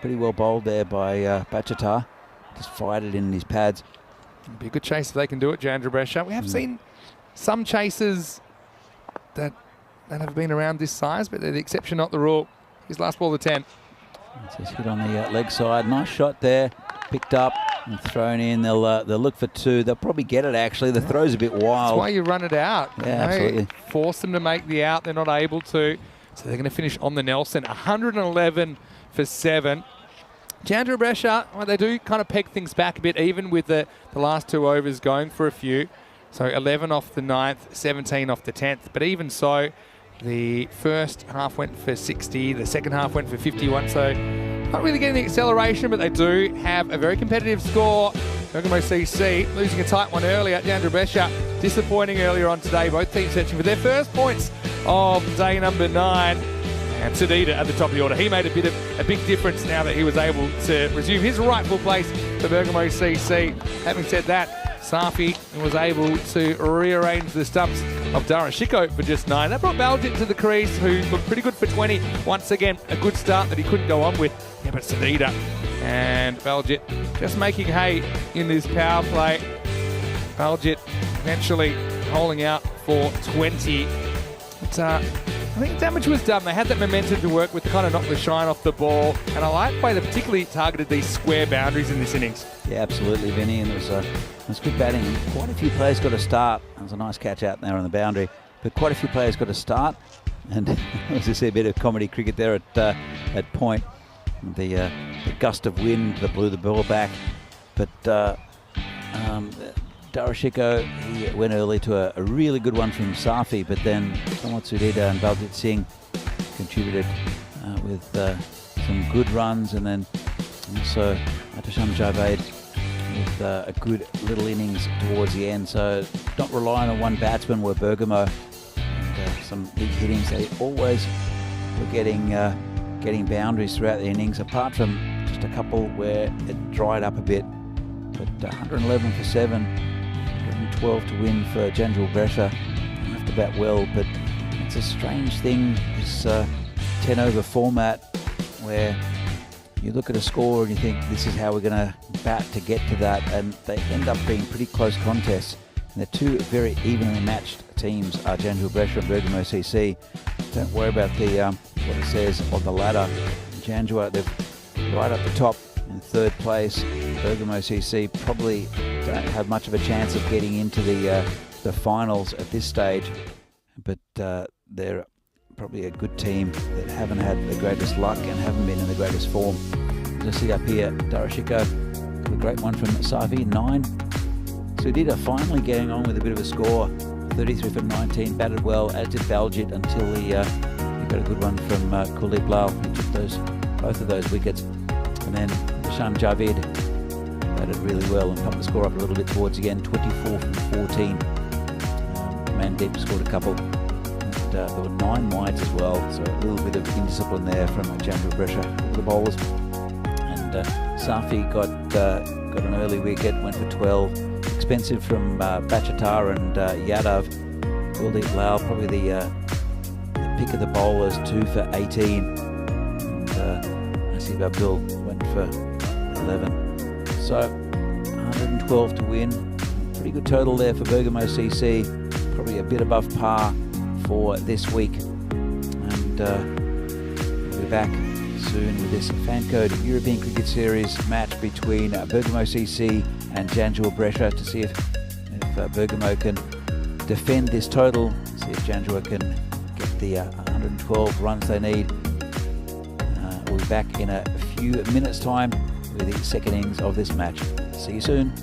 Pretty well bowled there by Bachata. Just fired it in his pads.
It'd be a good chase if they can do it, Jandra Brescia. We have seen some chasers that have been around this size, but they're the exception, not the rule. His last ball, the 10.
Just hit on the leg side. Nice shot there. Picked up and thrown in. They'll look for 2. They'll probably get it, actually. The throw's a bit wild.
That's why you run it out.
Yeah, absolutely.
Force them to make the out. They're not able to. So they're going to finish on the Nelson. 111 for 7. Jandra Brescia, well, they do kind of peg things back a bit, even with the last 2 overs going for a few. So 11 off the 9th, 17 off the 10th. But even so, the first half went for 60. The second half went for 51. So not really getting the acceleration, but they do have a very competitive score. Bergamo CC losing a tight one earlier. Jandra Brescia disappointing earlier on today. Both teams searching for their first points of day number 9. And Sadida at the top of the order. He made a big difference now that he was able to resume his rightful place for Bergamo CC. Having said that, Safi was able to rearrange the stumps of Darashiko for just 9. That brought Baljit to the crease, who looked pretty good for 20. Once again, a good start that he couldn't go on with. Yeah, but Sadida and Baljit just making hay in this power play. Baljit eventually holding out for 20. But, I think damage was done. They had that momentum to work with to kind of knock the shine off the ball. And I like the way they particularly targeted these square boundaries in this innings.
Yeah, absolutely, Vinny. And it was good batting. And quite a few players got a start. There was a nice catch out there on the boundary. But quite a few players got a start. And as I see a bit of comedy cricket there at point. The gust of wind that blew the ball back. But Darashiko, he went early to a really good one from Safi, but then Samad Sudhida and Baljit Singh contributed with some good runs, and then also Atasham Javed with a good little innings towards the end. So not relying on one batsman were Bergamo, and some big hittings. They always were getting boundaries throughout the innings, apart from just a couple where it dried up a bit. But 111 for 7. 12 to win for Jandra Brescia. You have to bat well, but it's a strange thing, this 10-over format, where you look at a score and you think this is how we're going to bat to get to that, and they end up being pretty close contests. And the 2 very evenly matched teams are Jandra Brescia and Bergamo CC. Don't worry about the what it says on the ladder. Jandra, they're right up the top in 3rd place. Bergamo CC probably don't have much of a chance of getting into the finals at this stage, but they're probably a good team that haven't had the greatest luck and haven't been in the greatest form. Just see up here, Darashiko, a great one from Safi, 9. Sudita finally getting on with a bit of a score. 33 for 19, batted well, as did Baljit, until he got a good one from Kuldeep Lal. He took both of those wickets. And then Sham Javid batted really well and pumped the score up a little bit towards again, 24 from 14. Mandeep scored a couple. And, there were 9 wides as well, so a little bit of indiscipline there from Chandra Brescia, the bowlers. And Safi got an early wicket, went for 12. Expensive from Bachatar and Yadav. Kuldeep Lal, probably the pick of the bowlers, 2 for 18. And Nasib Abdul went for 11. So 112 to win. Pretty good total there for Bergamo CC. Probably a bit above par for this week. And we'll be back soon with this Fancode European Cricket Series match between Bergamo CC and Janjua Brescia to see if Bergamo can defend this total, see if Janjua can get the 112 runs they need. We'll be back in a few minutes' time with the second innings of this match. See you soon.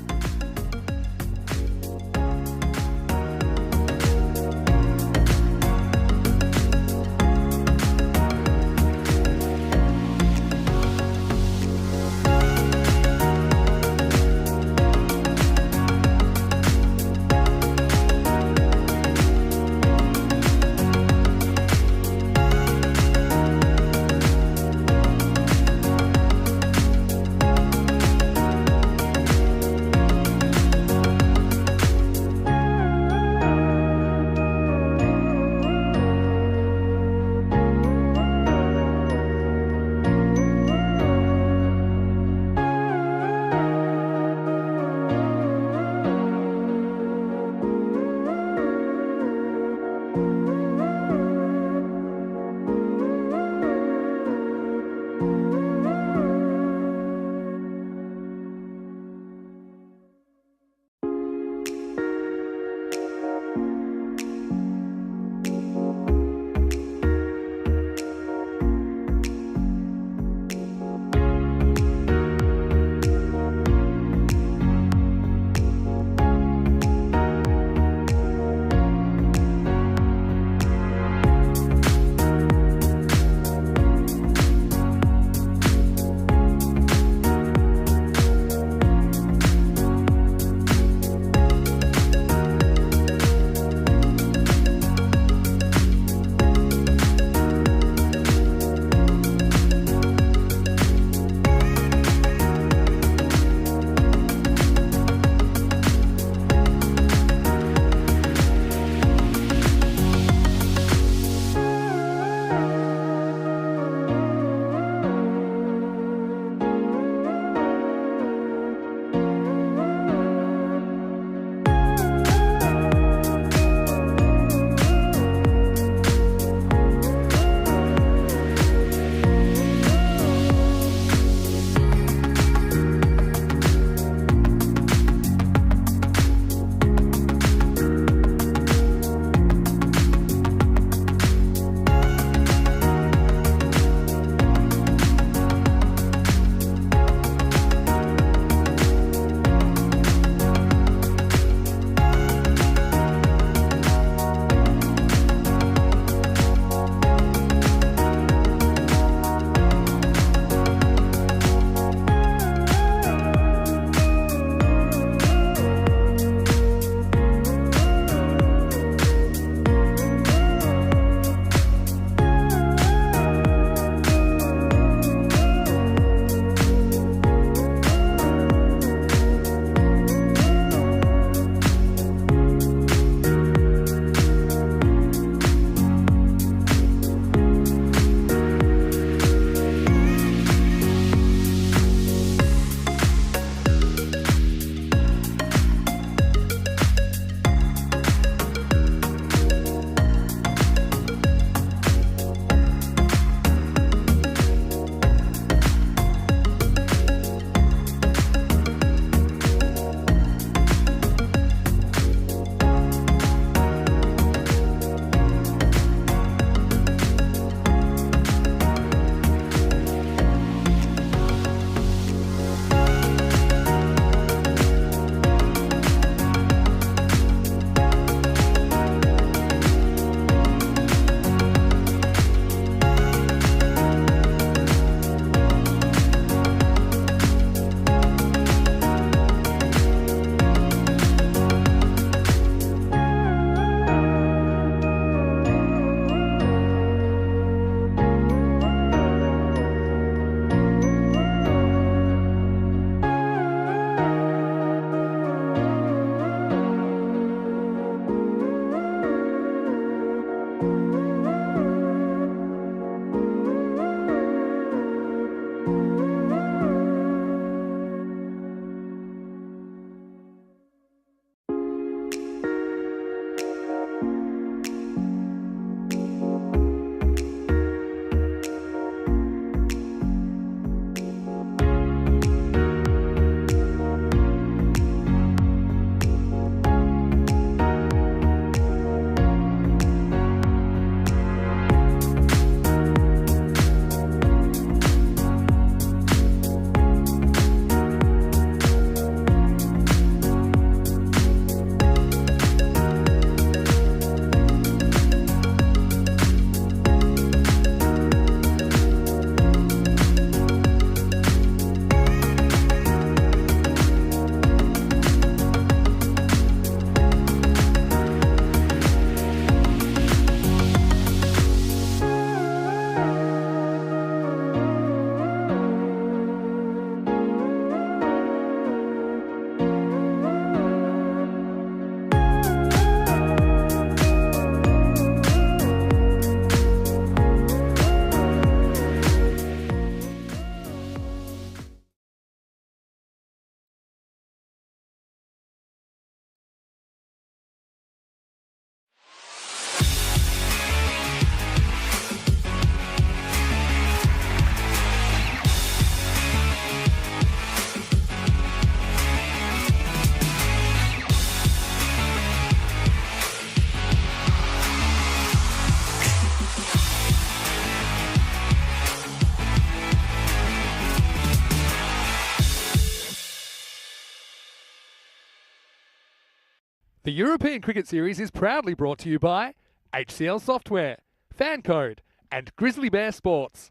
The European Cricket Series is proudly brought to you by HCL Software, Fancode, and Grizzly Bear Sports.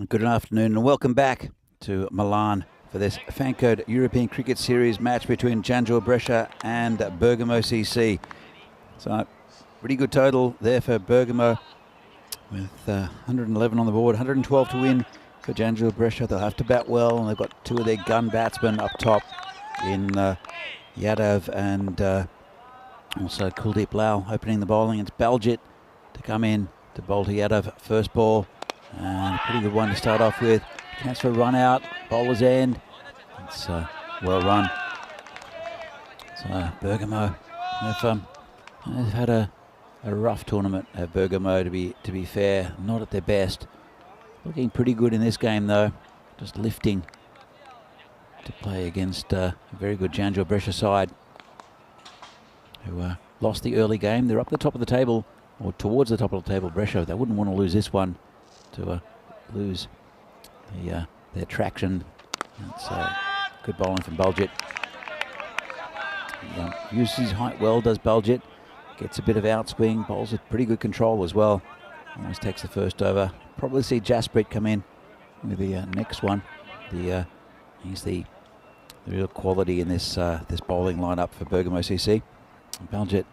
Good afternoon and welcome back to Milan for this Fancode European Cricket Series match between Janjor Brescia and Bergamo CC. So, pretty good total there for Bergamo with 111 on the board, 112 to win for Janjor Brescia. They'll have to bat well, and they've got two of their gun batsmen up top in Yadav and also Kuldeep Lal opening the bowling. It's Baljit to come in to bowl to Yadav. First ball, and a pretty good one to start off with. Chance for a run out, bowler's end. It's well run. So Bergamo, they've had a rough tournament at Bergamo, to be fair. Not at their best. Looking pretty good in this game though. Just lifting to play against a very good Janjor Brescia side, who lost the early game. They're up the top of the table, or towards the top of the table, Brescia. They wouldn't want to lose this one to lose their traction. It's good bowling from Baljit. Uses his height well, does Baljit. Gets a bit of outswing, bowls with pretty good control as well. Almost takes the first over. Probably see Jasprit come in with the next one. He's the real quality in this this bowling lineup for Bergamo CC. Baljit,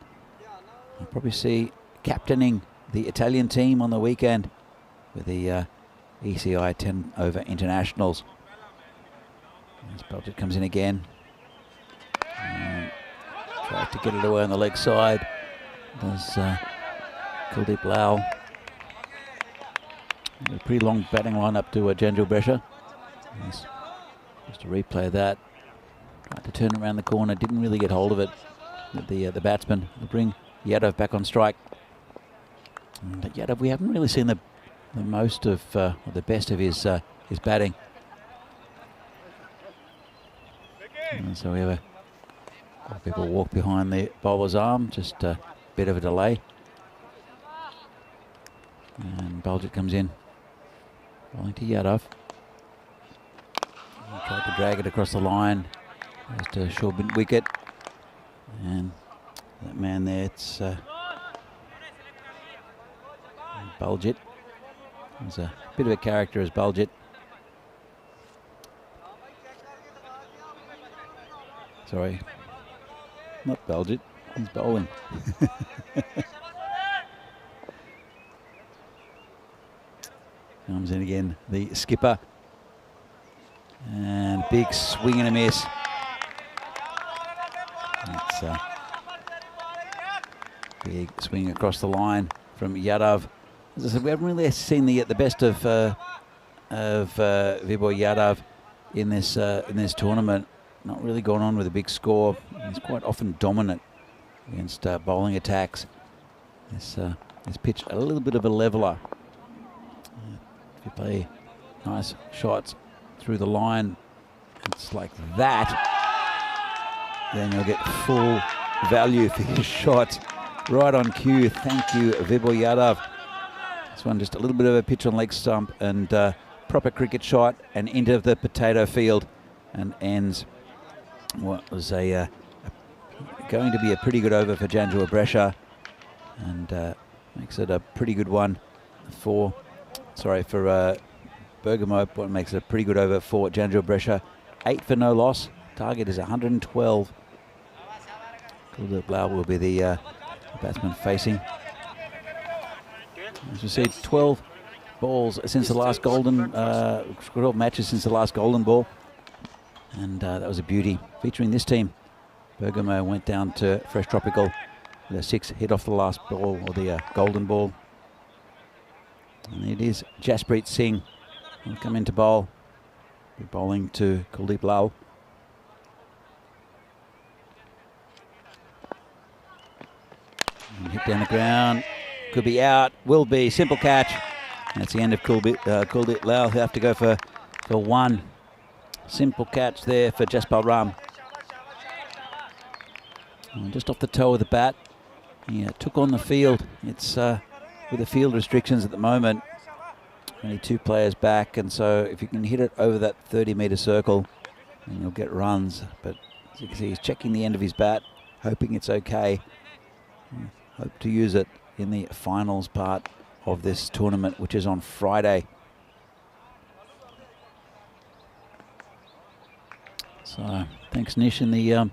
you'll probably see captaining the Italian team on the weekend with the ECI 10 over internationals. As Baljit comes in again. Tries to get it away on the leg side. Does Kuldeep Lal. A pretty long batting lineup to Janjor Brescia. Just to replay that. Tried to turn around the corner, didn't really get hold of it. The batsman will bring Yadav back on strike. And Yadav, we haven't really seen the most of or the best of his batting. And so we have people walk behind the bowler's arm, just a bit of a delay. And Baljit comes in, bowling to Yadav. Tried to drag it across the line, just a short wicket, and that man there, it's Baljit. He's a bit of a character as Baljit. Sorry, not Baljit, he's bowling. Comes in again, the skipper. And big swing and a miss. It's big swing across the line from Yadav. As I said, we haven't really seen the best of Vibor Yadav in this tournament. Not really gone on with a big score. He's quite often dominant against bowling attacks. This pitch a little bit of a leveler. If you play nice shots through the line, it's like that, then you'll get full value for your shot. Right on cue. Thank you, Vibor Yadav. This one just a little bit of a pitch on leg stump and proper cricket shot and into the potato field, and ends what was going to be a pretty good over for Janjor Brescia, and makes it a pretty good one for Bergamo. What makes it a pretty good over for Janjor Brescia. 8 for no loss. Target is 112. Kuldeep Lal will be the batsman facing. As we see, 12 balls since the last 12 matches since the last golden ball. And that was a beauty. Featuring this team, Bergamo went down to Fresh Tropical with a 6 hit off the last ball, or the golden ball. And it is Jasprit Singh will come into bowl. Be bowling to Kuldeep Lal. And hit down the ground. Could be out. Will be. Simple catch. And that's the end of Kuldeep Lal. He'll have to go for one. Simple catch there for Jaspal Ram. And just off the toe of the bat. He took on the field. It's with the field restrictions at the moment, only 2 players back, and so if you can hit it over that 30-metre circle, then you'll get runs. But As you can see, he's checking the end of his bat, hoping it's okay. Hope to use it in the finals part of this tournament, which is on Friday. So thanks, Nish, in the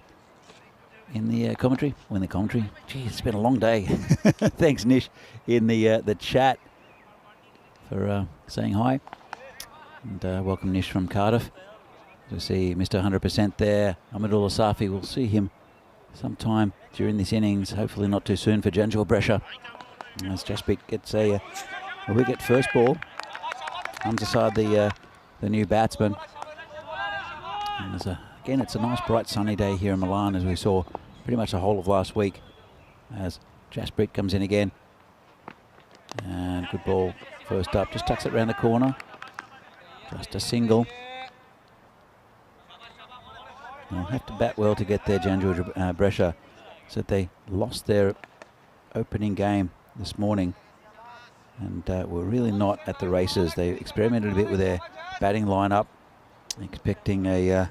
commentary. In the commentary. Gee, it's been a long day. Thanks, Nish, in the chat for saying hi. And welcome, Nish, from Cardiff. We see Mr. 100% there. Ahmedullah Safi. We'll see him sometime during this innings. Hopefully not too soon for Janjua Brescia. As Jasprit gets a wicket first ball. Comes aside the new batsman. And again, it's a nice bright sunny day here in Milan, as we saw pretty much the whole of last week. As Jasprit comes in again. And good ball first up. Just tucks it around the corner. Just a single. They'll have to bat well to get there, Janjua Brescia. So they lost their opening game this morning and were really not at the races. They experimented a bit with their batting lineup, expecting an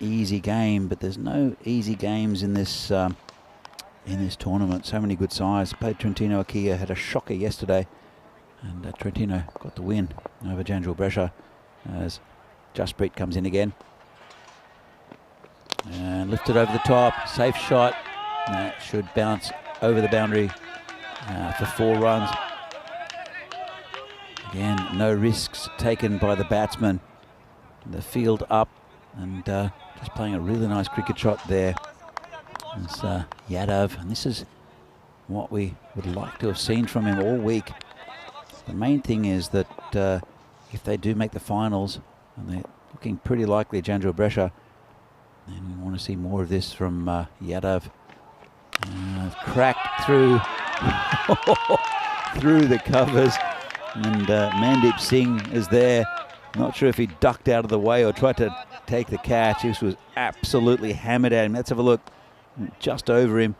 easy game, but there's no easy games in this tournament. So many good sides. Played Trentino Akia, had a shocker yesterday, and Trentino got the win over Janjua Brescia as Jasprit comes in again. And lifted over the top, safe shot. That should bounce over the boundary for 4 runs. Again, no risks taken by the batsman. The field up and just playing a really nice cricket shot there. It's Yadav, and this is what we would like to have seen from him all week. The main thing is that if they do make the finals, and they're looking pretty likely, Janjua Brescia, and we want to see more of this from Yadav. Cracked through through the covers, and Mandeep Singh is there. Not sure if he ducked out of the way or tried to take the catch. This was absolutely hammered at him. Let's have a look. Just over him.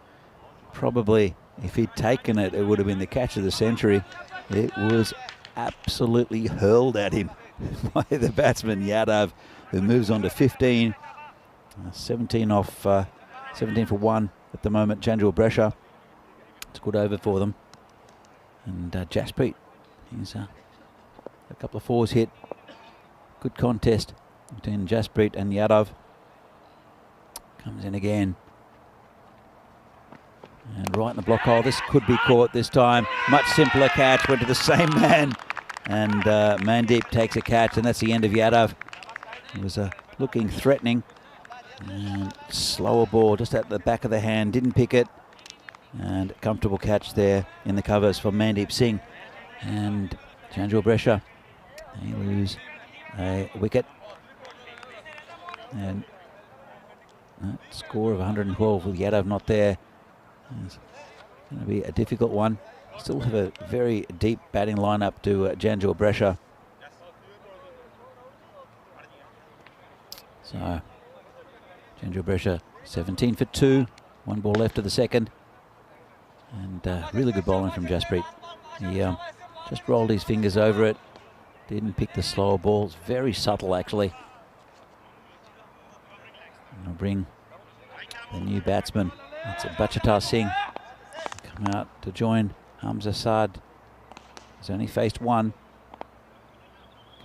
Probably, if he'd taken it, it would have been the catch of the century. It was absolutely hurled at him by the batsman Yadav, who moves on to 15. 17 for 1 at the moment, Janjua Brescia. It's a good over for them. And Jasprit, he's a couple of 4s hit. Good contest between Jasprit and Yadav. Comes in again. And right in the block hole. This could be caught this time. Much simpler catch. Went to the same man. And Mandeep takes a catch. And that's the end of Yadav. It was looking threatening. And slower ball just at the back of the hand. Didn't pick it. And comfortable catch there in the covers for Mandeep Singh. And Janjua Brescia, they lose a wicket. And that score of 112 with Yadav not there. It's going to be a difficult one. Still have a very deep batting lineup to Janjua Brescia. So Janjua Brescia 17 for 2. 1 ball left of the second. And really good bowling from Jasprit. He just rolled his fingers over it. Didn't pick the slower balls. Very subtle, actually. And I'll bring the new batsman. That's Bachatar Singh. Come out to join Hamza Saad. He's only faced 1.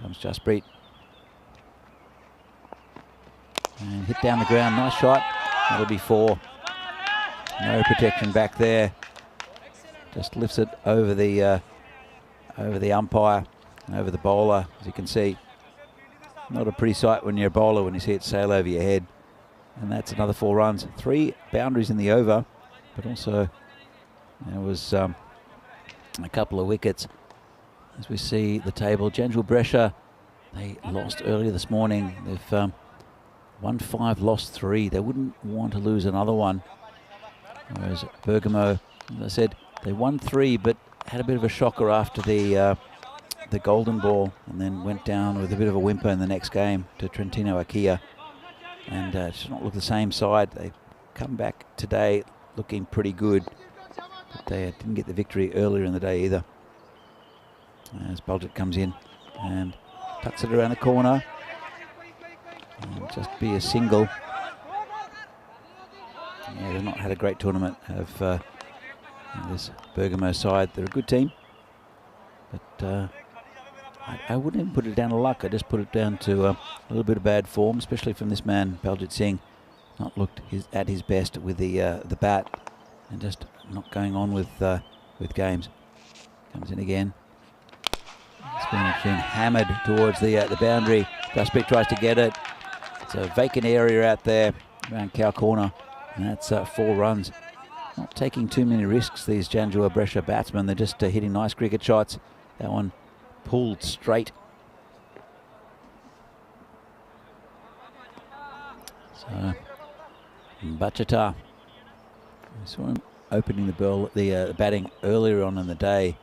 Comes Jasprit. And hit down the ground. Nice shot. That'll be 4. No protection back there. Just lifts it over the umpire and over the bowler, as you can see. Not a pretty sight when you're a bowler when you see it sail over your head. And that's another 4 runs. 3 boundaries in the over, but also there was a couple of wickets. As we see the table, Janjua Brescia, they lost earlier this morning. They've won 5, lost 3. They wouldn't want to lose another one. Whereas Bergamo, as I said, they won 3, but had a bit of a shocker after the golden ball, and then went down with a bit of a whimper in the next game to Trentino Akia. And it's not look the same side. They come back today looking pretty good, but they didn't get the victory earlier in the day either. As Bulgett comes in and tucks it around the corner. And just be a single. they've not had a great tournament of this Bergamo side. They're a good team, but I wouldn't even put it down to luck. I just put it down to a little bit of bad form, especially from this man, Baljit Singh. Not looked at his best with the bat, and just not going on with games. Comes in again. It's been hammered towards the boundary. Jasprit tries to get it. It's a vacant area out there around cow corner, and that's 4 runs. Not taking too many risks, these Janjua Brescia batsmen. They're just hitting nice cricket shots. That one pulled straight. So Bachata, we saw him opening the batting earlier on in the day,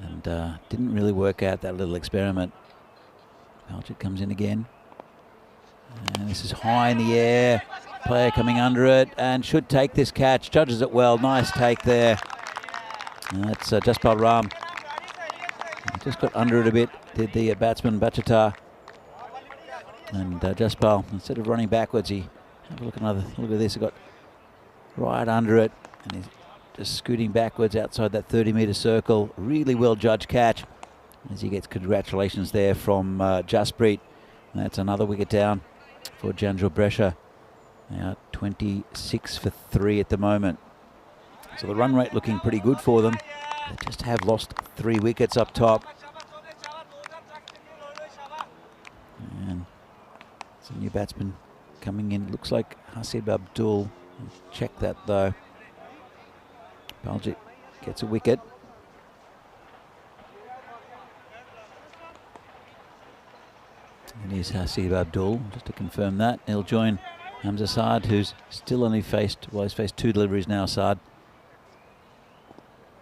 and didn't really work out that little experiment. Baljit comes in again, and this is high in the air. Player coming under it and should take this catch. Judges it well. Nice take there. And that's Jaspal Ram. He just got under it a bit, did the batsman Bachata. And Jaspal, instead of running backwards, he have a look at this. He got right under it, and he's just scooting backwards outside that 30-metre circle. Really well judged catch, as he gets congratulations there from Jasprit. And that's another wicket down for Janjua Brescia. Now 26 for 3 at the moment. So the run rate looking pretty good for them. They just have lost 3 wickets up top. And it's a new batsman coming in. Looks like Hasib Abdul. Check that though. Baljit gets a wicket. And here's Hasib Abdul, just to confirm that. He'll join Hamza Saad, who's still only faced 2 deliveries now, Saad.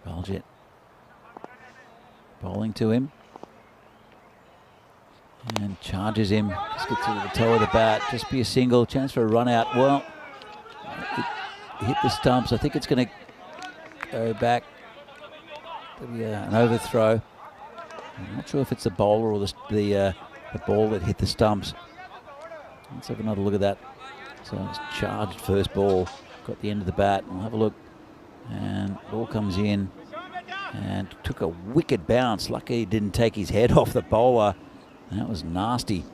Baljit bowling to him. And charges him. Just gets to the toe of the bat. Just be a single. Chance for a run out. Well, it hit the stumps. I think it's going to go back. There'll be an overthrow. I'm not sure if it's the bowler or the ball that hit the stumps. Let's have another look at that. So it's charged first ball. Got the end of the bat. We'll have a look. And ball comes in. And took a wicked bounce. Lucky he didn't take his head off the bowler. That was nasty.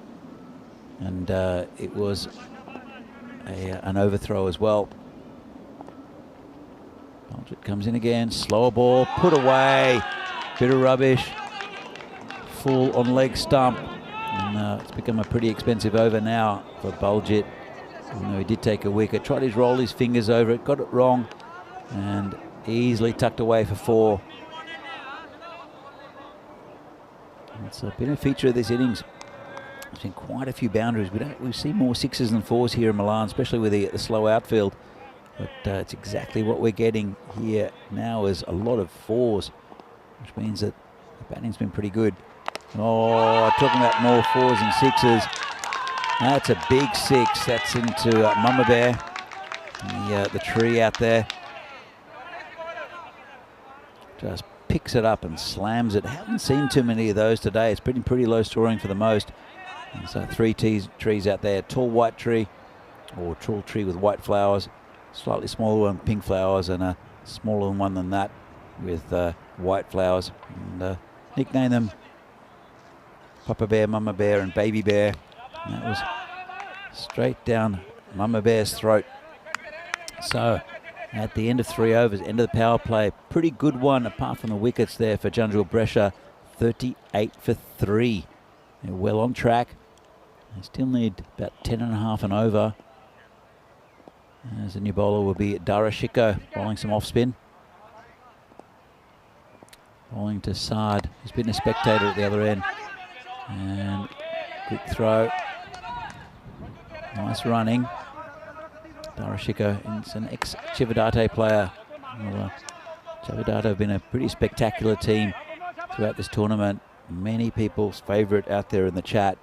And it was an overthrow as well. Baljit comes in again. Slower ball. Put away. Bit of rubbish. Full on leg stump. And it's become a pretty expensive over now for Baljit. Even though he did take a wicket. Tried to roll his fingers over it. Got it wrong. And easily tucked away for 4. It's been a feature of this innings. There's been quite a few boundaries. We see more 6s than 4s here in Milan, especially with the slow outfield. But it's exactly what we're getting here now, is a lot of 4s, which means that the batting's been pretty good. Oh, talking about more 4s and 6s. That's a big 6. That's into Mama Bear, the tree out there. Just picks it up and slams it. Haven't seen too many of those today. It's been pretty low scoring for the most. And so 3 trees out there. Tall white tree, or tall tree with white flowers. Slightly smaller one, pink flowers, and a smaller one than that with white flowers. And nickname them Papa Bear, Mama Bear, and Baby Bear. And that was straight down Mama Bear's throat. So at the end of 3 overs, end of the power play, pretty good one apart from the wickets there for Janjua Brescia. 38 for 3. They're well on track. They still need about 10.5 and over. As the new bowler will be Darashiko, bowling some off spin. Bowling to Saad, who's been a spectator at the other end. And quick throw. Nice running. Darashiko is an ex-Chivadate player. Well, Chivadate have been a pretty spectacular team throughout this tournament. Many people's favourite out there in the chat.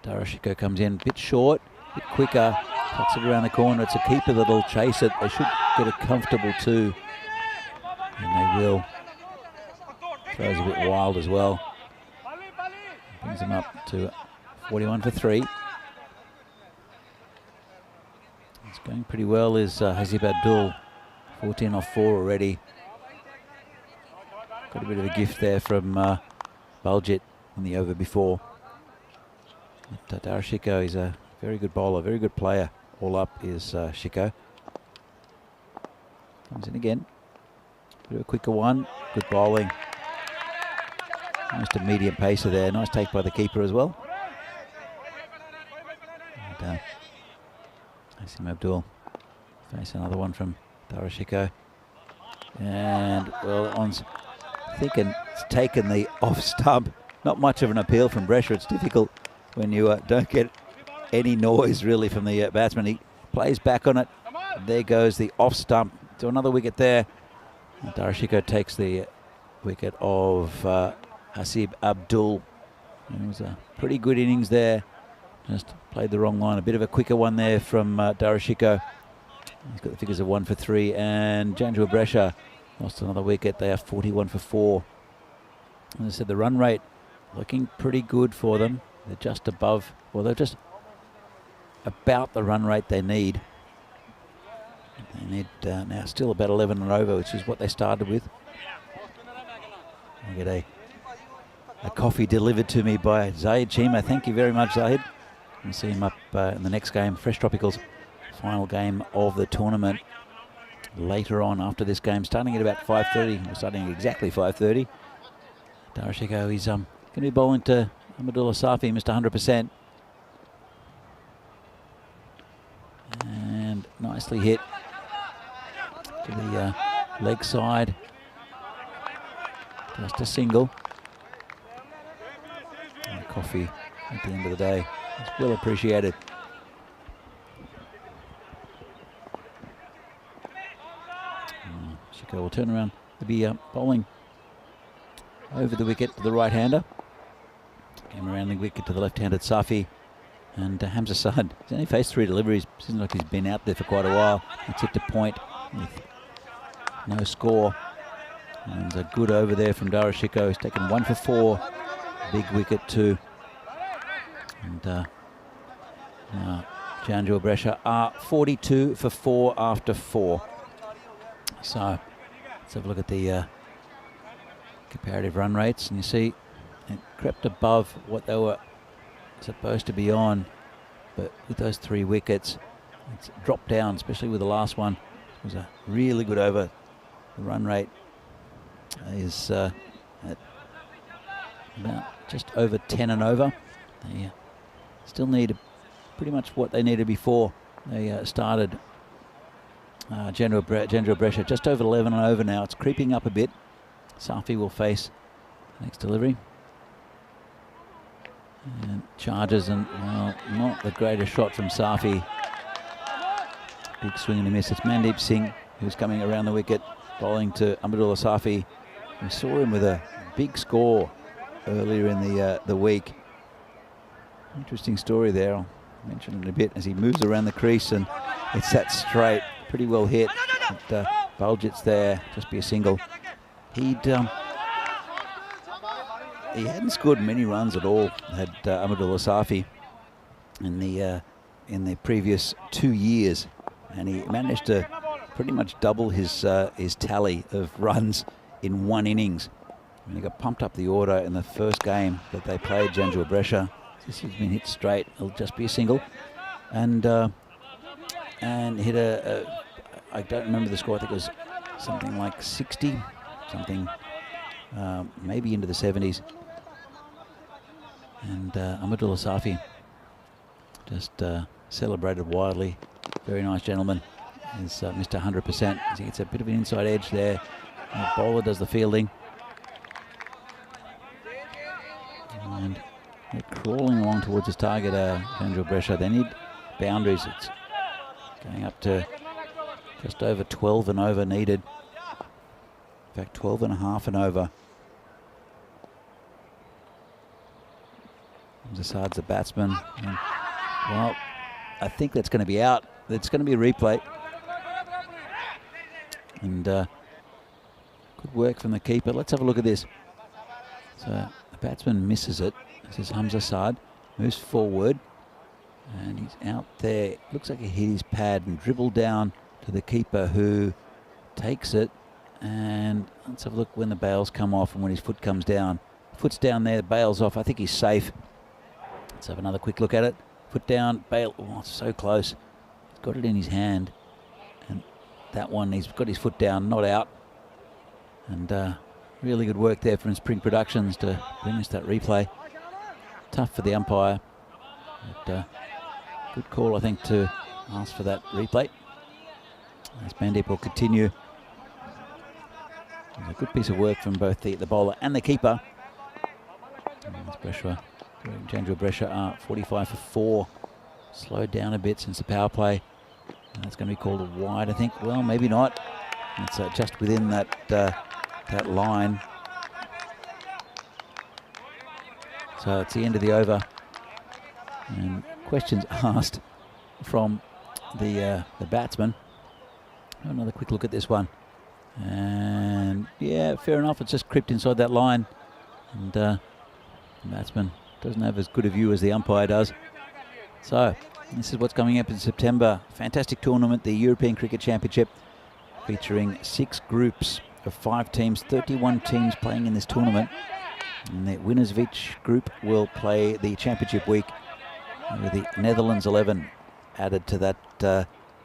Darashiko comes in a bit short, a bit quicker, puts it around the corner. It's a keeper that'll chase it. They should get it comfortable too. And they will. Throws a bit wild as well. Brings him up to 41 for 3. It's going pretty well is Hasib Abdul, 14 off 4 already. Got a bit of a gift there from Baljit in the over before. But Darashiko is a very good bowler, very good player. All up is Shiko. Comes in again. Bit of a quicker one. Good bowling. Almost a medium pacer there. Nice take by the keeper as well. And Hasib Abdul face another one from Darashiko. And well, on's thinking it's taken the off stump. Not much of an appeal from Brescia. It's difficult when you don't get any noise really from the batsman. He plays back on it. There goes the off stump. So another wicket there. And Darashiko takes the wicket of Hasib Abdul. It was a pretty good innings there. Just played the wrong line. A bit of a quicker one there from Darashiko. He's got the figures of 1 for 3. And Janjua Brescia lost another wicket. They are 41 for 4. As I said, the run rate looking pretty good for them. They're just above, well, they're just about the run rate they need. They need now still about 11 and over, which is what they started with. I get a coffee delivered to me by Zahid Chima. Thank you very much, Zahid. We'll see him up in the next game. Fresh Tropicals, final game of the tournament. Later on after this game, starting at about 5:30. We're starting at exactly 5:30. Darashiko, he's going to be bowling to Ahmadullah Safi, Mr. 100%. And nicely hit to the leg side. Just a single. And coffee at the end of the day. It's well appreciated. Shiko will turn around. They'll be bowling over the wicket to the right-hander. Came around the wicket to the left-handed Safi. And Hamza Saad, he's only faced 3 deliveries. Seems like he's been out there for quite a while. He tipped a point with no score. And a good over there from Darashiko. He's taken 1 for 4. Big wicket too. And now Janjua Brescia are 42 for 4 after 4. So let's have a look at the comparative run rates. And you see it crept above what they were supposed to be on, but with those 3 wickets it's dropped down, especially with the last one. It was a really good over. The run rate is at about just over 10 and over. They still need pretty much what they needed before they started. Janjua Brescia just over 11 and over now. It's creeping up a bit. Safi will face the next delivery. And charges, and well, not the greatest shot from Safi. Big swing and a miss. It's Mandeep Singh who's coming around the wicket, bowling to Ahmadullah Safi. We saw him with a big score earlier in the week. Interesting story there. I'll mention it in a bit as he moves around the crease, and it's that straight, pretty well hit. But Baljit's there, just be a single. He hadn't scored many runs at all, had Ahmadullah Safi in the previous 2 years, and he managed to pretty much double his tally of runs in 1 innings. I mean, he got pumped up the order in the first game that they played, Janjua Brescia. This has been hit straight. It'll just be a single, and hit I don't remember the score. I think it was something like 60, something maybe into the 70s. And Ahmadullah Safi just celebrated wildly. Very nice gentleman. Is Mr. 100%. He gets a bit of an inside edge there. The bowler does the fielding. And they're crawling along towards his target, Janjua Brescia. They need boundaries. It's going up to just over 12 and over needed. In fact, 12 and a half and over. Zasad's a batsman. And, well, I think that's going to be out. It's going to be a replay. And good work from the keeper. Let's have a look at this. So the batsman misses it. This is Hamza Saad. Moves forward. And he's out there. Looks like he hit his pad and dribbled down to the keeper, who takes it. And let's have a look when the bails come off and when his foot comes down. Foot's down there, bails off. I think he's safe. Let's have another quick look at it. Foot down, bail. Oh, so close. He's got it in his hand. And that one, he's got his foot down, not out. And really good work there from Spring Productions to bring us that replay. Tough for the umpire. But good call, I think, to ask for that replay. As Bandip will continue. A good piece of work from both the bowler and the keeper. Janjua Brescia are 45 for 4. Slowed down a bit since the power play. And that's going to be called a wide, I think. Well, maybe not. It's just within that that line. So it's the end of the over. And questions asked from the batsman. Another quick look at this one. And yeah, fair enough. It's just crept inside that line. And the batsman doesn't have as good a view as the umpire does. So this is what's coming up in September. Fantastic tournament, the European Cricket Championship, featuring 6 groups of 5 teams, 31 teams playing in this tournament. And the winners of each group will play the championship week with the Netherlands 11 added to that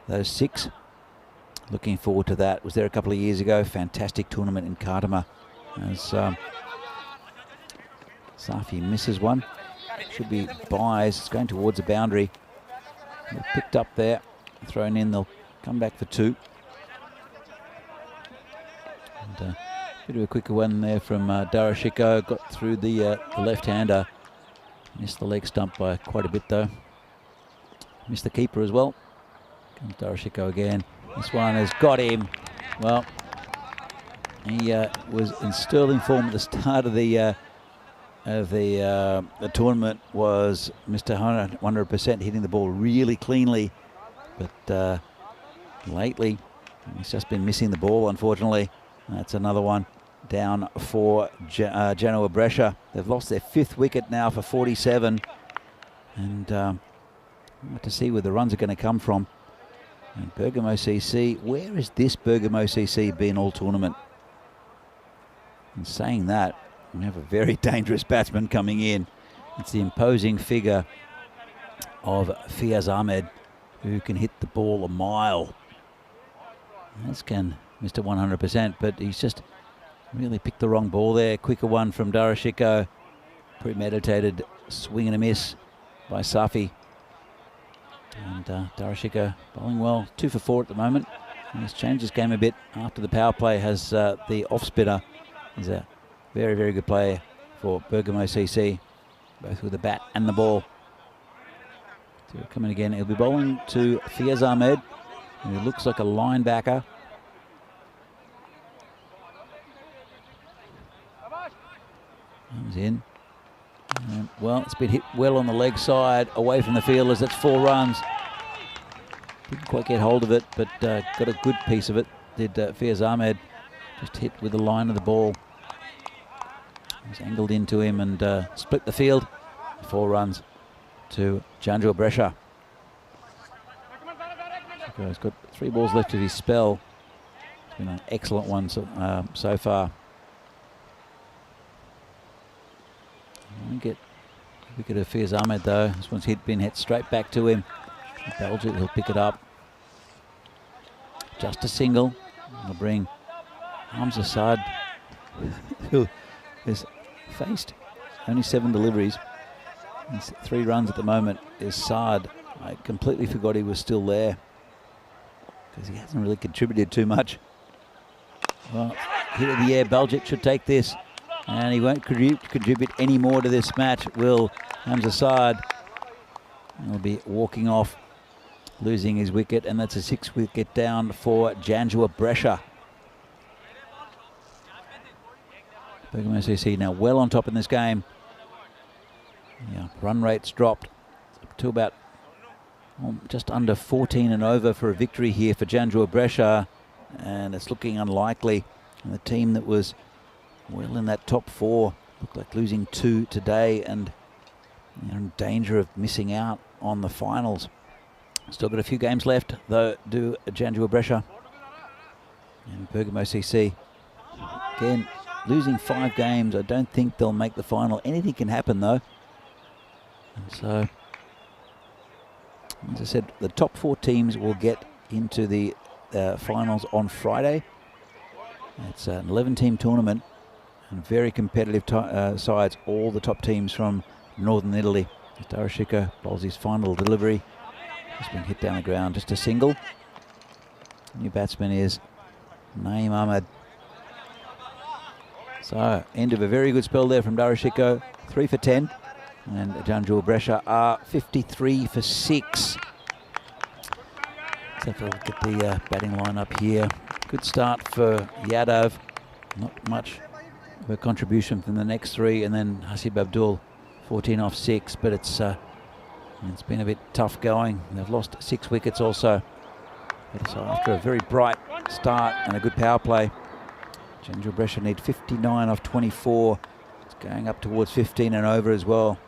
those 6. Looking forward to that. Was there a couple of years ago. Fantastic tournament in Khartoum. As Safi misses one. Should be buys. It's going towards the boundary. They're picked up there. Thrown in. They'll come back for 2. And a bit of a quicker one there from Darashiko. Got through the left-hander. Missed the leg stump by quite a bit though. Missed the keeper as well. Comes Darashiko again. This one has got him. Well, he was in sterling form at the start of the tournament. Was Mr. 100% hitting the ball really cleanly, but lately he's just been missing the ball, unfortunately. That's another one down for Genoa Brescia. They've lost their 5th wicket now for 47, and we'll have to see where the runs are going to come from. And Bergamo CC, where has this Bergamo CC been all tournament? And saying that, we have a very dangerous batsman coming in. It's the imposing figure of Fiaz Ahmed, who can hit the ball a mile. As can Mr. 100%, but he's just really picked the wrong ball there. Quicker one from Darashiko. Premeditated swing and a miss by Safi. And Darashiko bowling well, 2 for 4 at the moment. And he's changed his game a bit after the power play. Has the off spinner. He's a very, very good player for Bergamo CC, both with the bat and the ball. So coming again, he'll be bowling to Fiaz Ahmed, who looks like a linebacker. Comes in. And, well, it's been hit well on the leg side, away from the fielders. That's 4 runs. Didn't quite get hold of it, but got a good piece of it. Did Fiaz Ahmed. Just hit with the line of the ball. It was angled into him and split the field. 4 runs to Janjua Brescia. He's got 3 balls left of his spell. It's been an excellent one so far. Get a wicket of Fiaz Ahmed though. This one's been hit straight back to him. Belgium, he'll pick it up. Just a single. He'll bring Hamza Saad, who has faced only 7 deliveries. He's 3 runs at the moment. Is Saad. I completely forgot he was still there because he hasn't really contributed too much. Well, hit in the air. Belgic should take this. And he won't contribute any more to this match, will Hamza Saad. He'll be walking off, losing his wicket, and that's a 6 wicket down for Janjua Brescia. Bergamo CC now well on top in this game. Yeah, run rate's dropped up to about just under 14 and over for a victory here for Janjua Brescia, and it's looking unlikely. And the team that was well in that top 4 looked like losing 2 today, and they're in danger of missing out on the finals. Still got a few games left, though, do Janjua Brescia and Bergamo CC. Again, losing 5 games, I don't think they'll make the final. Anything can happen, though. And so, as I said, the top 4 teams will get into the finals on Friday. It's an 11-team tournament and very competitive sides, all the top teams from northern Italy. Darashiko bowls his final delivery. He's been hit down the ground, just a single. New batsman is Naeem Ahmed. So, end of a very good spell there from Darashiko. 3 for 10. And Janjua Brescia are 53 for 6. Let's have a look at the batting lineup here. Good start for Yadav. Not much of a contribution from the next 3. And then Hasib Abdul, 14 off 6. But it's been a bit tough going. They've lost 6 wickets also. But so after a very bright start and a good power play, Janjua Brescia need 59 off 24. It's going up towards 15 and over as well.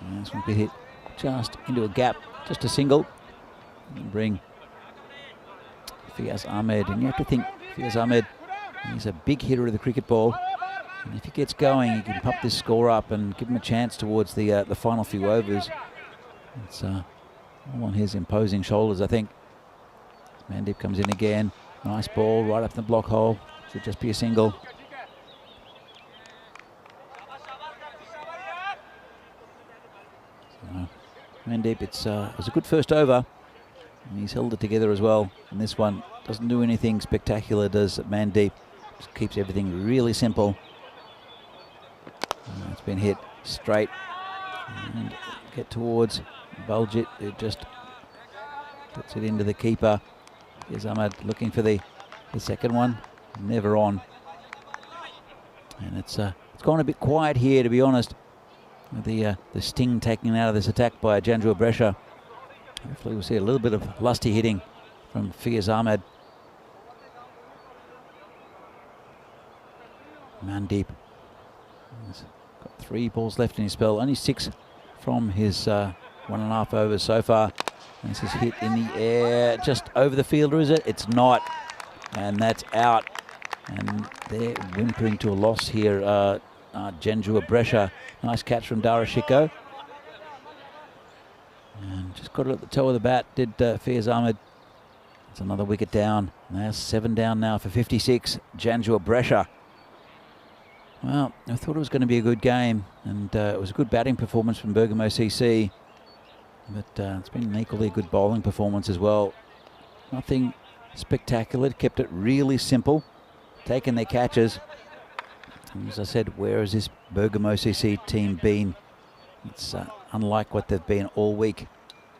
And this one be hit just into a gap, just a single. And bring Fiaz Ahmed, and you have to think Fiaz Ahmed, he's a big hitter of the cricket ball. And if he gets going, he can pump this score up and give him a chance towards the final few overs. It's all on his imposing shoulders, I think. Mandeep comes in again. Nice ball right up the block hole. Should just be a single. So, Mandeep, it was a good first over. And he's held it together as well. And this one doesn't do anything spectacular, does Mandeep. Just keeps everything really simple. It's been hit straight. And get towards Baljit, who just puts it into the keeper. Here's Ahmed looking for the second one. Never on. And it's gone a bit quiet here, to be honest. With the sting taken out of this attack by Janjua Brescia. Hopefully we'll see a little bit of lusty hitting from Fiaz Ahmed. Mandeep. He's got 3 balls left in his spell. Only 6 from his 1.5 overs so far. And this is hit in the air, just over the fielder, is it? It's not. And that's out. And they're whimpering to a loss here. Janjua Brescia. Nice catch from Darashiko. And just got it at the toe of the bat, did Fiaz Ahmed. It's another wicket down. There's 7 down now for 56. Janjua Brescia. Well, I thought it was going to be a good game, and it was a good batting performance from Bergamo CC. But it's been an equally good bowling performance as well. Nothing spectacular, kept it really simple, taking their catches. And as I said, where has this Bergamo CC team been? It's unlike what they've been all week.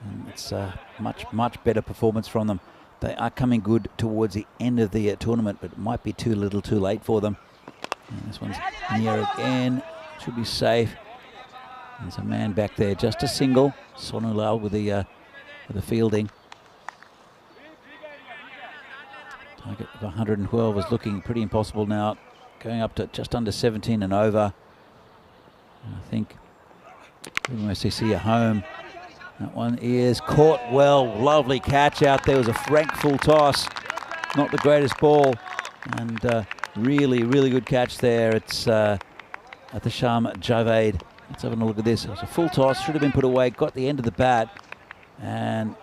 And it's a much better performance from them. They are coming good towards the end of the tournament, but it might be too little too late for them. And this one's near again, should be safe. There's a man back there, just a single. Sonulal with the fielding. Target of 112 is looking pretty impossible now. Going up to just under 17 and over. And I think CC at home. That one is caught well. Lovely catch out there. It was a frank full toss. Not the greatest ball. And really good catch there. It's Atasham Javed. Let's have a look at this. It was a full toss. Should have been put away. Got the end of the bat. And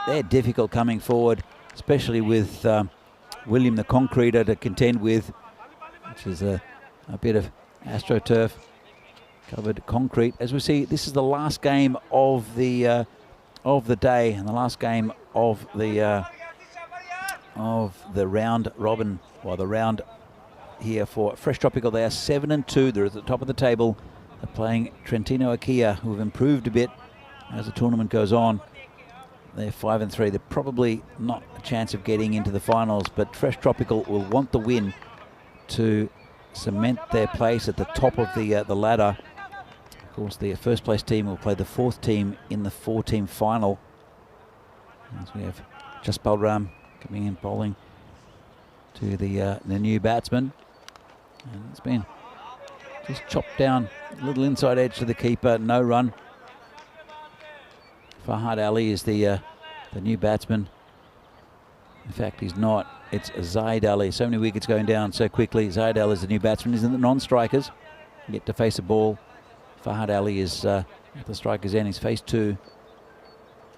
they're difficult coming forward, especially with William the Concreter to contend with, which is a bit of AstroTurf covered concrete. As we see, this is the last game of the day and the last game of the round robin, or the round here for Fresh Tropical. They are 7-2. They're at the top of the table. They're playing Trentino Akia, who have improved a bit as the tournament goes on. They're 5-3. They're probably not a chance of getting into the finals, but Fresh Tropical will want the win to cement their place at the top of the ladder. Of course, the first place team will play the 4th team in the 4-team final. As we have Jaspal Ram coming in bowling to the new batsman. And it's been just chopped down, a little inside edge to the keeper, no run. Fahad Ali is the new batsman. In fact, he's not. It's Zaid Ali. So many wickets going down so quickly. Zaid Ali is the new batsman. Isn't the non-strikers get to face a ball? Fahad Ali is at the striker's end. He's faced 2.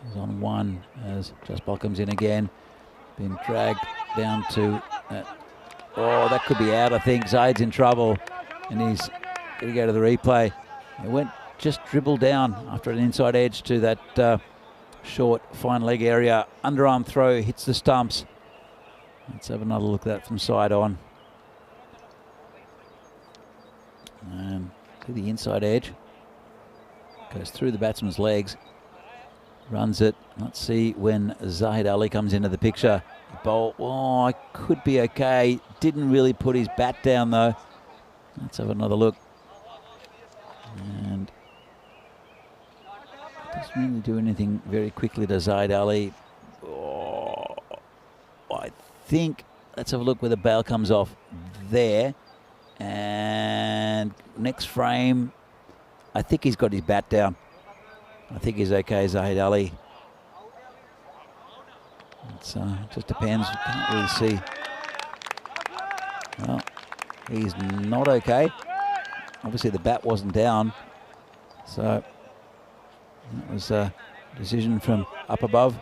He's on 1 as Jaspal comes in again. Been dragged down to... oh, that could be out, I think. Zaid's in trouble. And he's going to go to the replay. It went just dribbled down after an inside edge to that short fine leg area. Underarm throw, hits the stumps. Let's have another look at that from side on. And to the inside edge. Goes through the batsman's legs. Runs it. Let's see when Zahid Ali comes into the picture. Bowl. Oh, could be okay. Didn't really put his bat down though. Let's have another look. And doesn't really do anything very quickly to Zahid Ali. Oh, I think, let's have a look where the bail comes off there. And next frame, I think he's got his bat down. I think he's okay, Zahid Ali. It just depends. You can't really see. Well, he's not okay. Obviously, the bat wasn't down. So that was a decision from up above.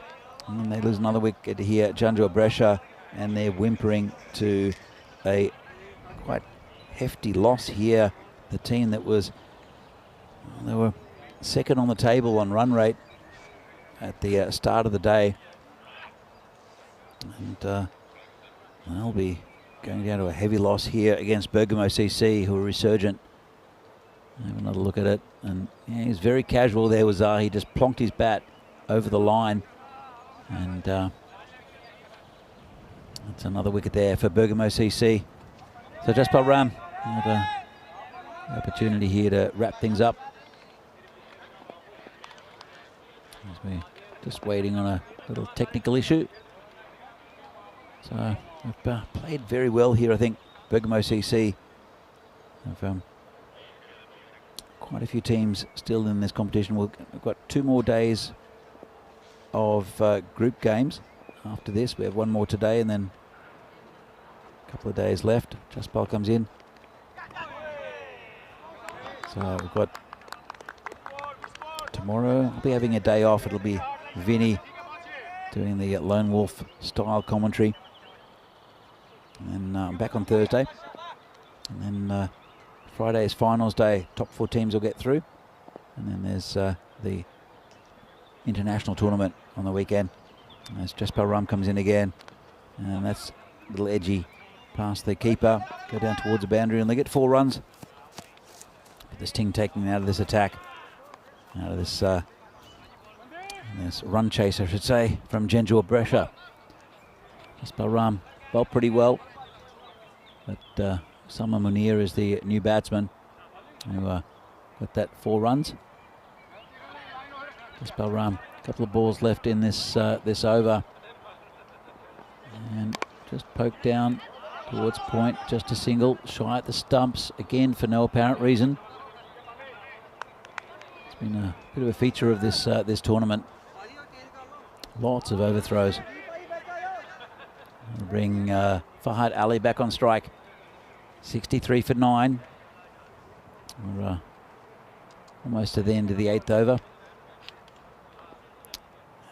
And they lose another wicket here. Janjua Brescia, and they're whimpering to a quite hefty loss here. The team that was, they were second on the table on run rate at the start of the day. And they'll be going down to a heavy loss here against Bergamo CC, who are resurgent. Have another look at it. And yeah, he's very casual there with Zah. He just plonked his bat over the line. And that's another wicket there for Bergamo CC. So Jaspal Ram had an opportunity here to wrap things up. As we're just waiting on a little technical issue. So we've played very well here, I think. Bergamo CC have quite a few teams still in this competition. We've got 2 more days of group games. After this, we have 1 more today and then a couple of days left. Jaspal comes in. So we've got tomorrow. I'll be having a day off. It'll be Vinny doing the Lone Wolf style commentary. And then I'm back on Thursday. And then Friday is finals day. Top 4 teams will get through. And then there's the international tournament on the weekend. As Jaspal Ram comes in again. And that's a little edgy past the keeper. Go down towards the boundary and they get 4 runs. But this team taking out of this attack. Out of this run chase, I should say, from Janjua Brescia. Jaspal Ram bowled pretty well. But Sama Munir is the new batsman who got that 4 runs. Jaspal Ram, a couple of balls left in this this over. And just poked down towards point, just a single, shy at the stumps, again for no apparent reason. It's been a bit of a feature of this this tournament. Lots of overthrows. We'll bring Fahad Ali back on strike. 63 for 9. We're almost to the end of the 8th over.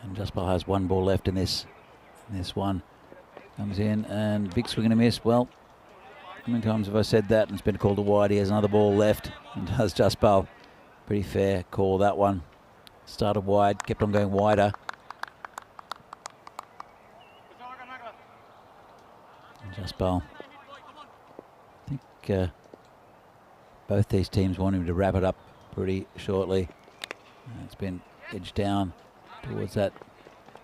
And Jaspal has 1 ball left in this one. Comes in and big swing and a miss. Well, how many times have I said that and it's been called a wide? He has another ball left and does Jaspal. Pretty fair call, that one. Started wide, kept on going wider. And Jaspal, I think both these teams want him to wrap it up pretty shortly. It's been edged down towards that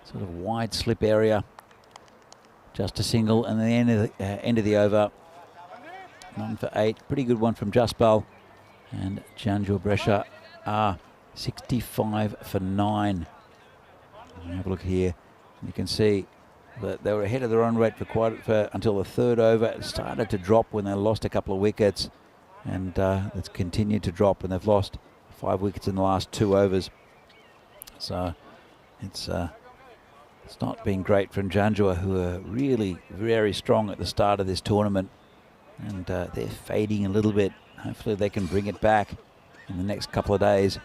sort of wide slip area. Just a single, and the end of the over. 9 for 8. Pretty good one from Jaspal. And Janjua Brescia are 65 for 9. Have a look here. You can see that they were ahead of the run rate for until the 3rd over. It started to drop when they lost a couple of wickets, and it's continued to drop, and they've lost 5 wickets in the last 2 overs. So It's not been great for Njanjua, who are really very strong at the start of this tournament. And they're fading a little bit. Hopefully they can bring it back in the next couple of days.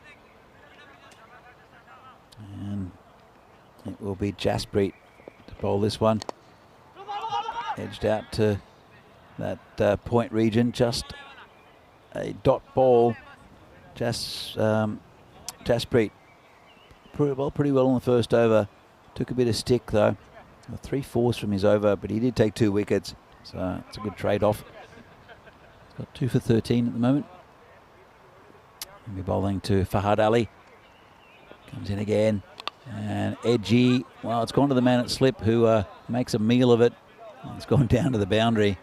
And it will be Jaspreet to bowl this one. Edged out to that point region, just a dot ball. Jaspreet pretty well on the first over. Took a bit of stick though. 3/4 from his over, but he did take 2 wickets, so it's a good trade-off. He's got 2 for 13 at the moment. He'll be bowling to Fahad Ali. Comes in again, and edgy. Well, it's gone to the man at slip, who makes a meal of it. It's gone down to the boundary.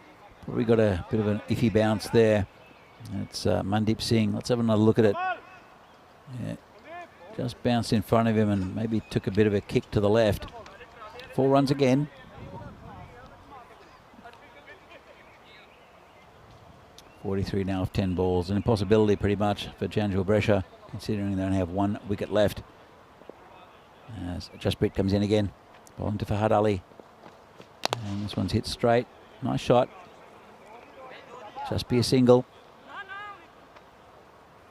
Probably got a bit of an iffy bounce there. It's Mandeep Singh. Let's have another look at it. Yeah, just bounced in front of him and maybe took a bit of a kick to the left. 4 runs again. .43 now of 10 balls. An impossibility pretty much for Janjua Brescia, considering they only have 1 wicket left. As Jaspreet comes in again, bowling to Fahad Ali. And this one's hit straight. Nice shot. Just be a single.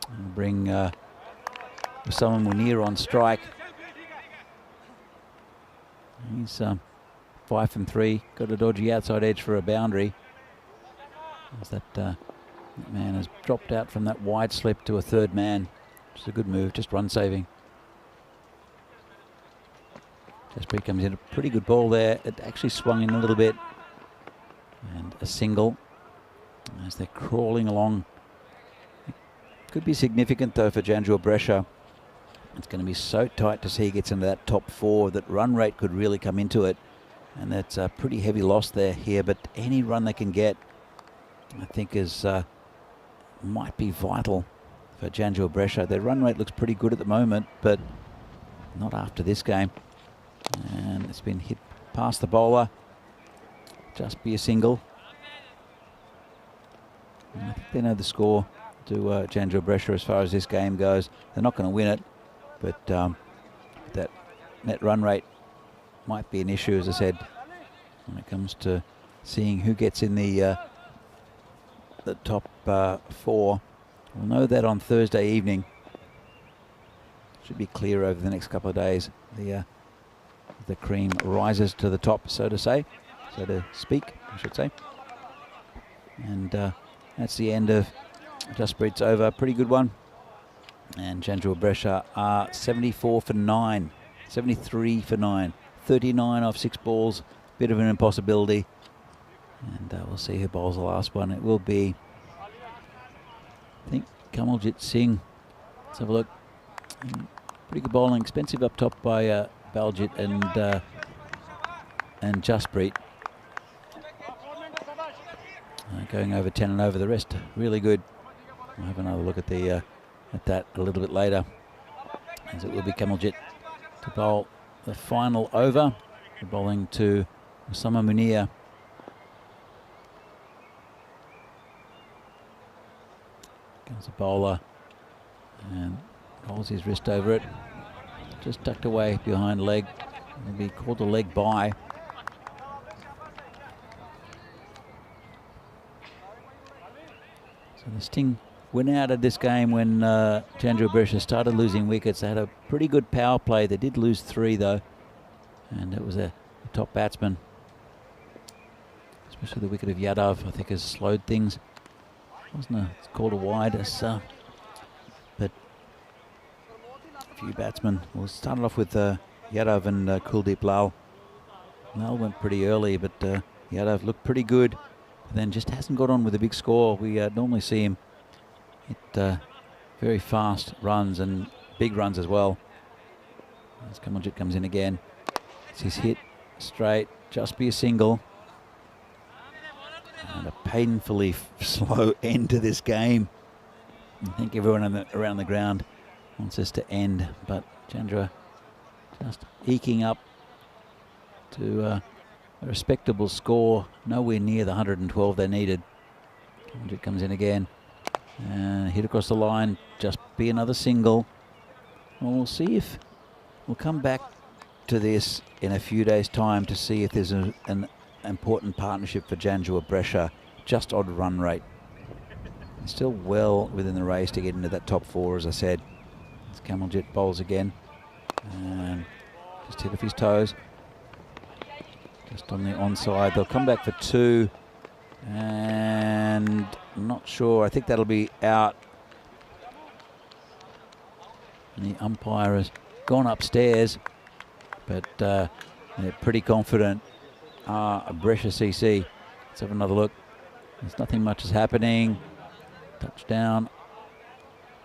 And bring Osama Munir on strike. He's 5 from 3. Got a dodgy outside edge for a boundary. As that man has dropped out from that wide slip to a third man. Just a good move, just run saving. Jaspreet comes in, a pretty good ball there. It actually swung in a little bit. And a single as they're crawling along. It could be significant though for Janjua Brescia. It's going to be so tight to see he gets into that top 4 that run rate could really come into it. And that's a pretty heavy loss there here, but any run they can get, I think is might be vital for Janjua Brescia. Their run rate looks pretty good at the moment, but not after this game. And it's been hit past the bowler. Just be a single. And I think they know the score to Janjua Brescia as far as this game goes. They're not going to win it, but that net run rate might be an issue, as I said, when it comes to seeing who gets in the top 4. We'll know that on Thursday evening. Should be clear over the next couple of days. The cream rises to the top, so to speak, I should say. And that's the end of Jaspreet's over. Pretty good one. And Janjua Brescia are 74 for 9, 73 for 9, 39 off 6 balls. Bit of an impossibility. And we'll see who bowls the last one. It will be, I think, Kamaljit Singh. Let's have a look. Pretty good bowling. Expensive up top by Baljit and Jaspreet. Going over 10 and over the rest. Really good. We'll have another look at that a little bit later, as it will be Kamaljit to bowl the final over. We're bowling to Osama Munir. Comes the bowler and holds his wrist over it. Just tucked away behind leg. It'll be called a leg bye. So the Sting went out of this game when Janjua Brescia started losing wickets. They had a pretty good power play. They did lose 3 though, and it was a top batsman. Especially the wicket of Yadav, I think, has slowed things. It's called a wide, but a few batsmen. We'll start off with Yadav and Kuldeep Lal. Lal went pretty early, but Yadav looked pretty good. But then just hasn't got on with a big score. We normally see him hit very fast runs and big runs as well. As Kamaljit comes in again. It's his hit straight, just be a single. And a painfully slow end to this game. I think everyone around the ground wants this to end, but Janjua just eking up to a respectable score, nowhere near the 112 they needed. Kamaljit comes in again and hit across the line, just be another single. Well, we'll see if we'll come back to this in a few days' time to see if there's an important partnership for Janjua Brescia. Just odd run rate. He's still well within the race to get into that top 4, as I said. It's Kamaljet bowls again. And just hit off his toes. Just on the onside. They'll come back for 2. And I'm not sure. I think that'll be out. And the umpire has gone upstairs. But they're pretty confident. Brescia CC. Let's have another look. There's nothing much is happening. Touchdown.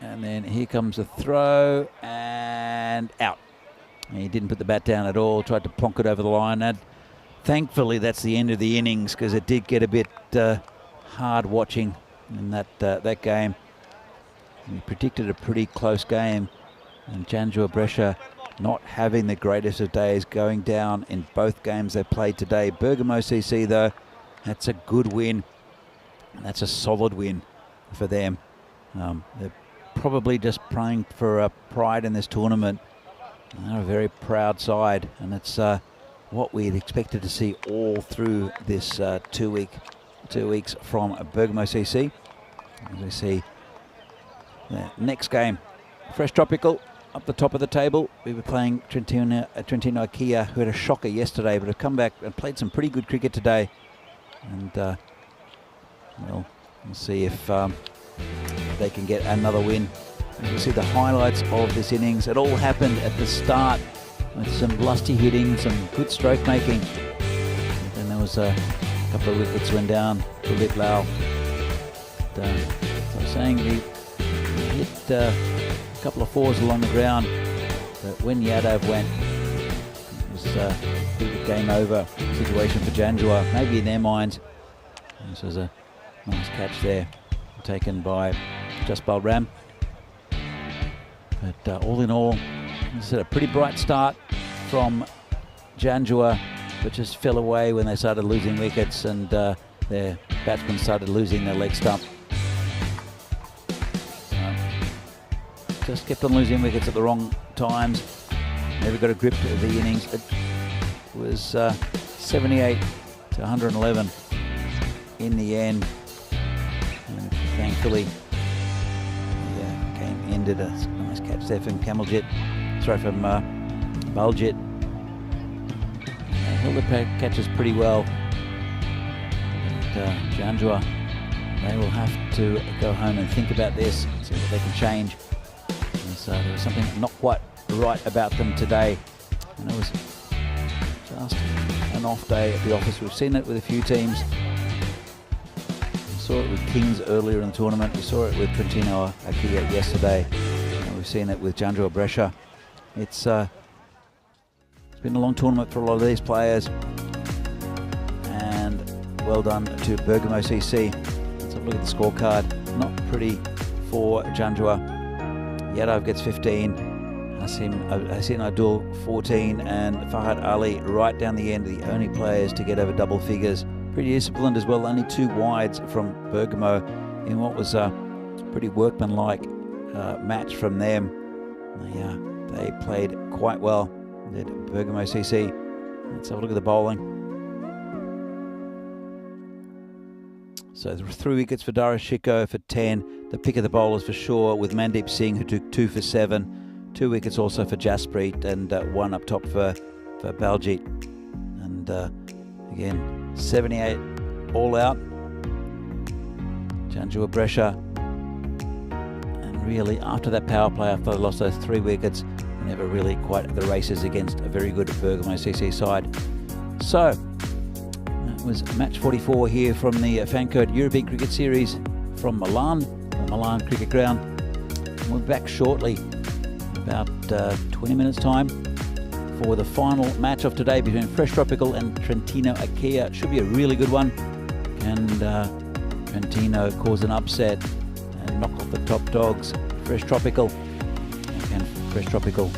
And then here comes the throw. And out. And he didn't put the bat down at all. Tried to plonk it over the line. And thankfully, that's the end of the innings, because it did get a bit hard watching in that game. We predicted a pretty close game. And Janjua Brescia not having the greatest of days, going down in both games they played today. Bergamo CC, though, that's a good win. That's a solid win for them. They're probably just praying for pride in this tournament. They're a very proud side, and it's what we'd expected to see all through this 2 weeks from Bergamo CC. As we see the next game, Fresh Tropical up the top of the table. We were playing Trentino Ikea, who had a shocker yesterday, but have come back and played some pretty good cricket today. And we'll see if they can get another win. You'll see the highlights of this innings. It all happened at the start with some lusty hitting, some good stroke making. And then there was a couple of wickets went down to Lit Lau. As I was saying, he hit a couple of 4s along the ground, but when Yadav went, it was a big game over situation for Janjua, maybe in their minds. This was a nice catch there, taken by Jaspal Ram. But all in all, this is a pretty bright start from Janjua, but just fell away when they started losing wickets and their batsmen started losing their leg stump. Just kept on losing wickets at the wrong times. Never got a grip of the innings. It was 78 to 111 in the end. And thankfully, the game ended. A nice catch there from Kamaljet. Sorry, from Baljit. Held the catches pretty well. And Janjua, they will have to go home and think about this, see what they can change. So there was something not quite right about them today, and it was just an off day at the office. We've seen it with a few teams. We saw it with Kings earlier in the tournament. We saw it with Trentino Ikea yesterday. And we've seen it with Janjua Brescia. It's been a long tournament for a lot of these players, and well done to Bergamo CC. Let's have a look at the scorecard. Not pretty for Janjua. Yadav gets 15, Hasim Abdul 14, and Fahad Ali right down the end, the only players to get over double figures. Pretty disciplined as well, only 2 wides from Bergamo in what was a pretty workmanlike match from them. They played quite well, did Bergamo CC. Let's have a look at the bowling. So 3 wickets for Dara Shiko for 10. The pick of the bowlers for sure, with Mandeep Singh, who took 2 for 7. 2 wickets also for Jaspreet, and 1 up top for Baljit. And again, 78 all out. Janjua Brescia. And really, after that power play, after they lost those 3 wickets, never really quite at the races against a very good Bergamo CC side. So, that was match 44 here from the Fancode European Cricket Series from Milan, the Milan Cricket Ground. And we're back shortly, about 20 minutes time, for the final match of today between Fresh Tropical and Trentino Ikea. Should be a really good one. And Trentino cause an upset and knock off the top dogs, Fresh Tropical. And Fresh Tropical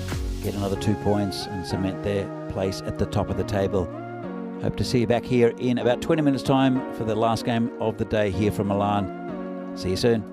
get another 2 points and cement their place at the top of the table. Hope to see you back here in about 20 minutes time for the last game of the day here from Milan. See you soon.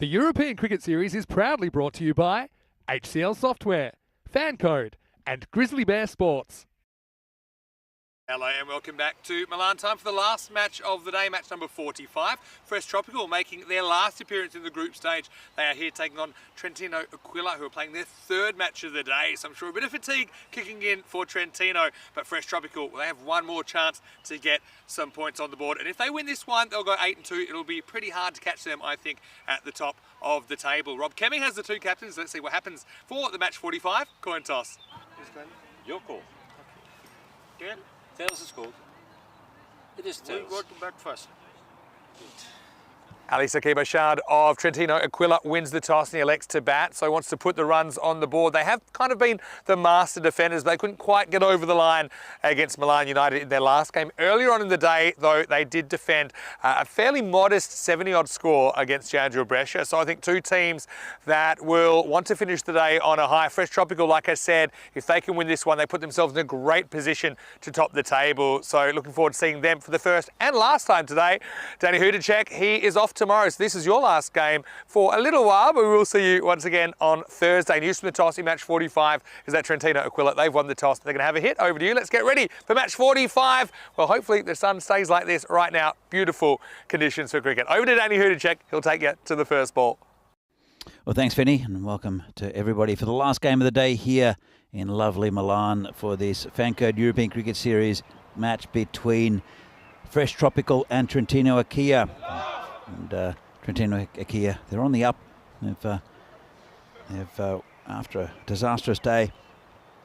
The European Cricket Series is proudly brought to you by HCL Software, Fancode, and Grizzly Bear Sports.
Hello and welcome back to Milan. Time for the last match of the day, match number 45. Fresh Tropical making their last appearance in the group stage. They are here taking on Trentino Aquila, who are playing their third match of the day. So I'm sure a bit of fatigue kicking in for Trentino, but Fresh Tropical, they have one more chance to get some points on the board. And if they win this one, they'll go 8-2. It'll be pretty hard to catch them, I think, at the top of the table. Rob Kemming has the two captains. Let's see what happens for the match 45. Coin toss.
Your call.
Okay.
Tails is called. It is tails.
We'll go to bat first. Ali Sakib-Ashad of Trentino Aquila wins the toss and he elects to bat, so he wants to put the runs on the board. They have kind of been the master defenders. They couldn't quite get over the line against Milan United in their last game. Earlier on in the day, though, they did defend a fairly modest 70-odd score against Jandra Brescia. So I think two teams that will want to finish the day on a high. Fresh Tropical, like I said, if they can win this one, they put themselves in a great position to top the table. So looking forward to seeing them for the first and last time today. Danny Hudacek, he is off tomorrow, so this is your last game for a little while, but we will see you once again on Thursday. News from the toss in match 45 is that Trentino Aquila, they've won the toss. They're going to have a hit. Over to you. Let's get ready for match 45. Well, hopefully the sun stays like this right now. Beautiful conditions for cricket. Over to Danny Hudacek. He'll take you to the first ball.
Well, thanks, Finney, and welcome to everybody for the last game of the day here in lovely Milan for this Fancode European Cricket Series match between Fresh Tropical and Trentino Aquila. And Trentino Aquila, they're on the up. They've after a disastrous day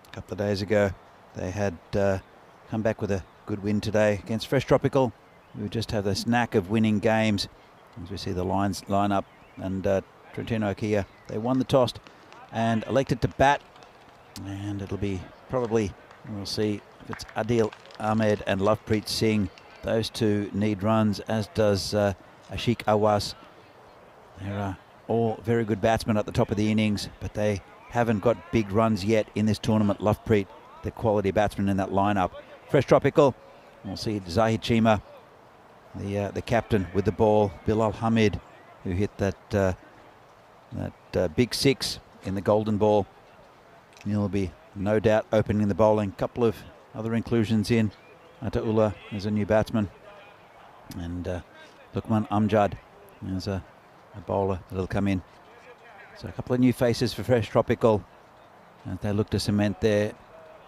a couple of days ago, they had come back with a good win today against Fresh Tropical, who just have this knack of winning games. As we see the lines line up, and Trentino Aquila, they won the toss and elected to bat, and it'll be probably, we'll see if it's Adil Ahmed and Lovepreet Singh. Those two need runs, as does Ashik Awas. They're all very good batsmen at the top of the innings, but they haven't got big runs yet in this tournament. Lovepreet, the quality batsman in that lineup. Fresh Tropical, we'll see Zahid Chima, the captain with the ball. Bilal Hamid, who hit that big six in the golden ball. He'll be no doubt opening the bowling. Couple of other inclusions in. Ataullah is a new batsman, and Lukman Amjad is a bowler that'll come in. So a couple of new faces for Fresh Tropical, and they look to cement their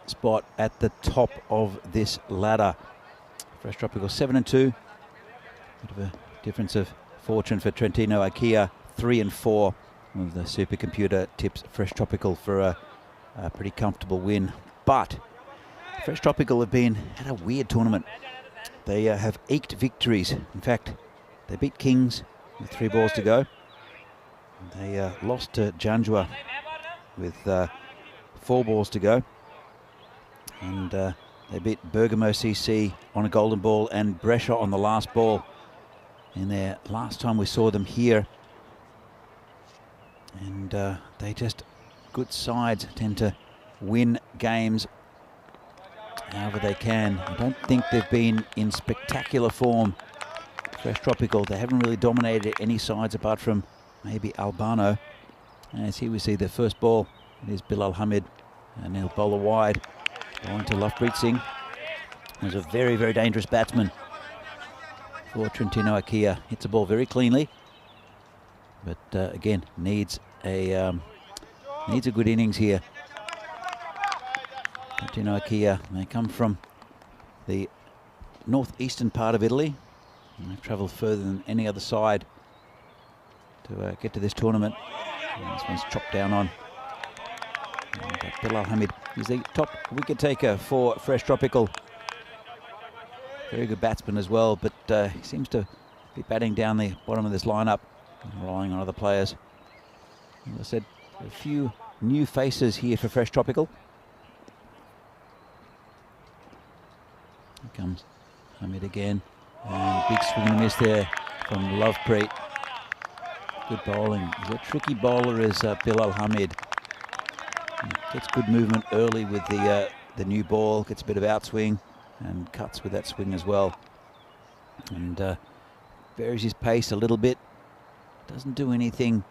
spot at the top of this ladder. Fresh Tropical 7-2. Bit of a difference of fortune for Trentino Aquila. 3-4. Of the supercomputer tips Fresh Tropical for a pretty comfortable win. But Fresh Tropical have had a weird tournament. They have eked victories. In fact, they beat Kings with 3 balls to go. They lost to Janjua with 4 balls to go. And they beat Bergamo CC on a golden ball and Brescia on the last ball in their last time we saw them here. And they just, good sides tend to win games however they can. I don't think they've been in spectacular form. Fresh Tropical, they haven't really dominated any sides apart from maybe Albano. As here we see the first ball, it is Bilal Hamid, and he'll bowl a wide, going to Lovepreet Singh. He's a very, very dangerous batsman for Trentino Aquila. Hits the ball very cleanly, but again, needs a good innings here. Trentino Aquila, they come from the northeastern part of Italy, and they've travelled further than any other side to get to this tournament. And this one's chopped down on. And Bilal Hamid is the top wicket taker for Fresh Tropical. Very good batsman as well, but he seems to be batting down the bottom of this lineup, relying on other players. As I said, a few new faces here for Fresh Tropical. Here comes Hamid again, and big swing and a miss there from Lovepreet. Good bowling. He's a tricky bowler, is Bilal Hamid. Gets good movement early with the new ball, gets a bit of outswing and cuts with that swing as well. And varies his pace a little bit. doesn't do anything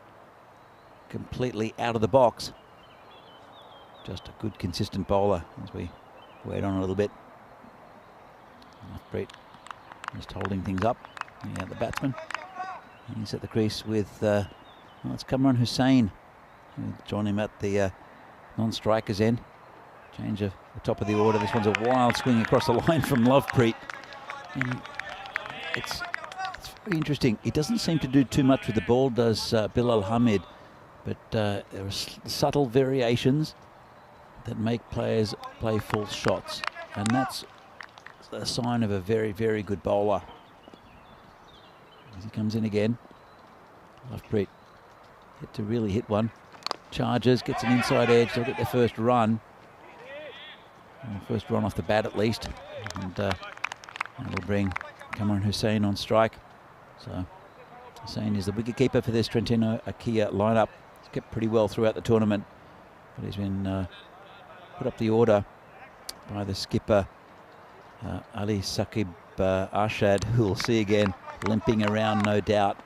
completely out of the box. Just a good, consistent bowler as we wait on a little bit. Brett just holding things up. Yeah, the batsman. And he's at the crease with, well, it's Kamran Hussain. We'll join him at the non-strikers end. Change of the top of the order. This one's a wild swing across the line from Lovepreet. And it's very interesting. He doesn't seem to do too much with the ball, does Bilal Hamid. But there are subtle variations that make players play false shots. And that's a sign of a very, very good bowler. As he comes in again, Lovepreet yet to really hit one. Charges, gets an inside edge, they'll get their first run. First run off the bat at least. And that'll bring Kamran Hussain on strike. So Hussain is the wicketkeeper for this Trentino Akia lineup. He's kept pretty well throughout the tournament, but he's been put up the order by the skipper Ali Saqib Arshad, who we'll see again limping around, no doubt.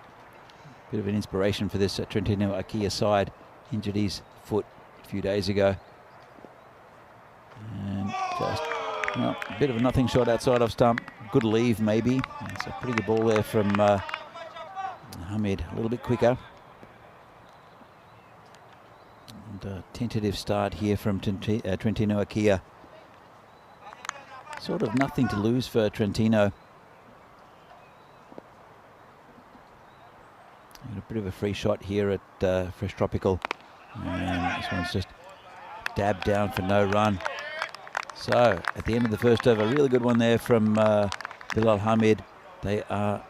Bit of an inspiration for this Trentino Akia side. Injured his foot a few days ago. And just, well, a bit of a nothing shot outside of stump. Good leave, maybe. It's a pretty good ball there from Hamid. A little bit quicker. And a tentative start here from Trentino Akia. Sort of nothing to lose for Trentino. A bit of a free shot here at Fresh Tropical. And this one's just dabbed down for no run. So at the end of the first over, a really good one there from Bilal Hamid. They are,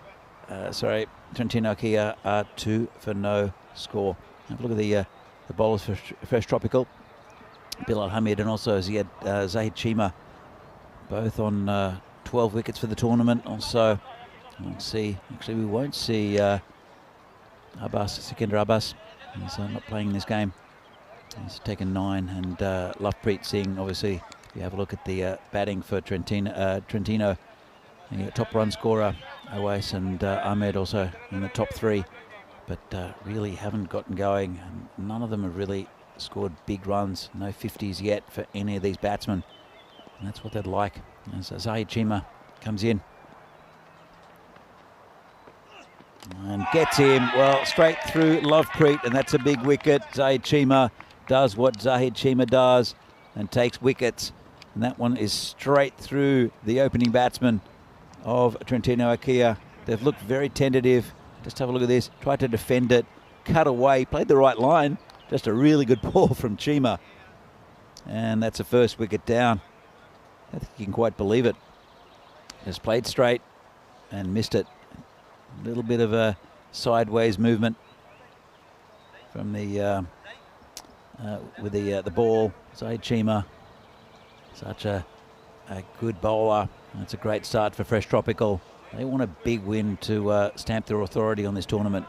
Trentino Akia are 2 for no score. Have a look at the bowlers for Fresh Tropical. Bilal Hamid and also Zahid Chima, both on 12 wickets for the tournament. Also, we'll see. Actually, we won't see Sikandar Abbas. He's not playing this game. He's taken 9, and Lovepreet Singh, obviously, if you have a look at the batting for Trentino, the top run scorer, Awais and Ahmed also in the top 3, but really haven't gotten going. None of them have really scored big runs, no 50s yet for any of these batsmen. And that's what they'd like. As Zahid Chima comes in. And gets him, well, straight through Lovepreet, and that's a big wicket. Zahid Chima does what Zahid Chima does and takes wickets. And that one is straight through the opening batsman of Trentino Akia. They've looked very tentative. Just have a look at this. Tried to defend it, cut away, played the right line. Just a really good ball from Chima. And that's a first wicket down. I think you can quite believe it. Just played straight and missed it. A little bit of a sideways movement from the with the ball. Zahid Chima, such a good bowler. That's a great start for Fresh Tropical. They want a big win to stamp their authority on this tournament.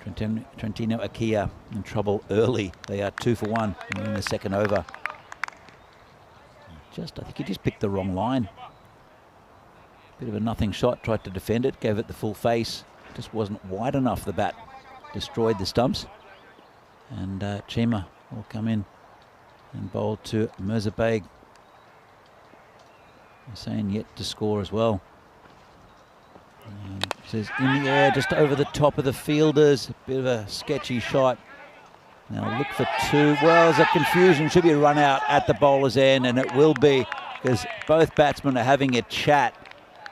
Trentino Akia in trouble early. They are 2 for 1 in the second over. I think he just picked the wrong line. Bit of a nothing shot, tried to defend it, gave it the full face. Just wasn't wide enough, the bat. Destroyed the stumps. And Chima will come in and bowl to Mirza Baig. Hussain yet to score as well. And says in the air, just over the top of the fielders. A bit of a sketchy shot. Now look for 2. Well, there's a confusion. Should be a run out at the bowler's end, and it will be, because both batsmen are having a chat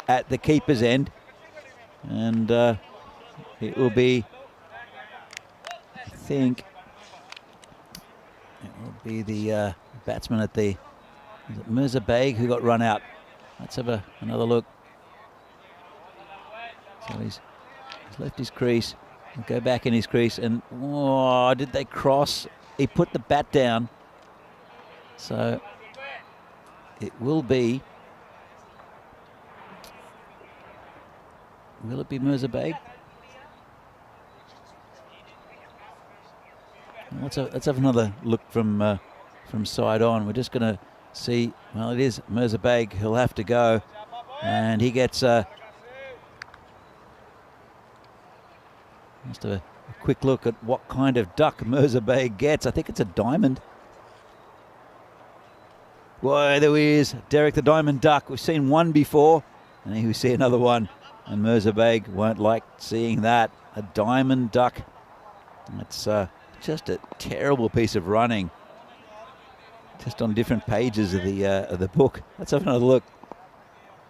at the keeper's end. And it will be, I think, it will be the batsman at the Mirza Baig who got run out. Let's have another look. So he's left his crease. He'll go back in his crease, and oh, did they cross? He put the bat down. So it will be. Will it be Mirza Baig? Let's have another look from side on. We're just going to see. Well, it is Mirza Baig. He'll have to go, and he gets must have A quick look at what kind of duck Merzabay gets. I think it's a diamond. Whoa, there he is, Derek the Diamond Duck. We've seen one before, and here we see another one. And Merzabay won't like seeing that. A diamond duck. It's just a terrible piece of running. Just on different pages of the book. Let's have another look.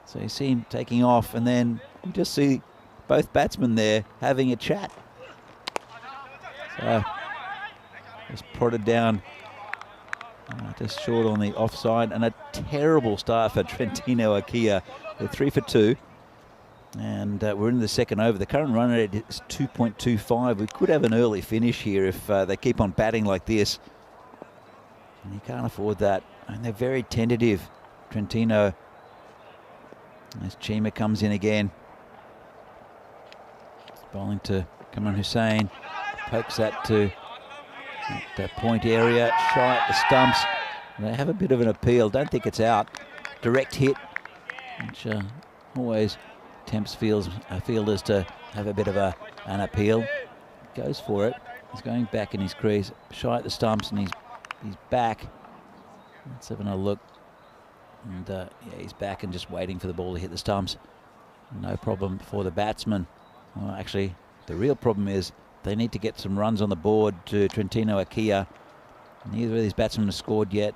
So you see him taking off, and then you just see both batsmen there having a chat. So just prodded down, just short on the offside, and a terrible start for Trentino Akia. They're 3 for 2, and we're in the second over. The current run rate is 2.25. We could have an early finish here if they keep on batting like this. And you can't afford that. And they're very tentative, Trentino. As Chima comes in again. Bowling to Kamran Hussain. Pokes that to that point area. Shy at the stumps. They have a bit of an appeal. Don't think it's out. Direct hit, which always tempts fielders to have a bit of an appeal. Goes for it. He's going back in his crease. Shy at the stumps, and he's back. Let's have another look. And yeah, he's back and just waiting for the ball to hit the stumps. No problem for the batsman. Well, actually, the real problem is they need to get some runs on the board to Trentino Akia. Neither of these batsmen have scored yet.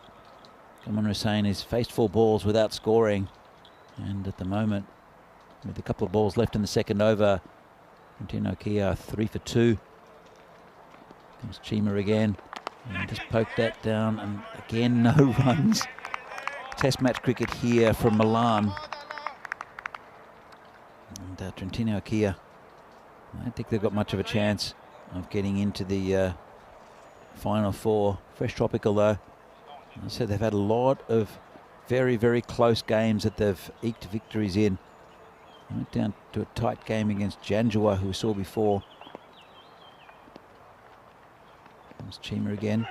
Kamran Hussain has faced 4 balls without scoring. And at the moment, with a couple of balls left in the second over, Trentino Akia 3 for 2. Comes Chima again. And just poked that down, and again, no runs. Test match cricket here from Milan. And Trentino Akia, I don't think they've got much of a chance of getting into the final 4. Fresh tropical though. As I said, they've had a lot of very, very close games that they've eked victories in. They went down to a tight game against Janjua, who we saw before. Comes Chima again.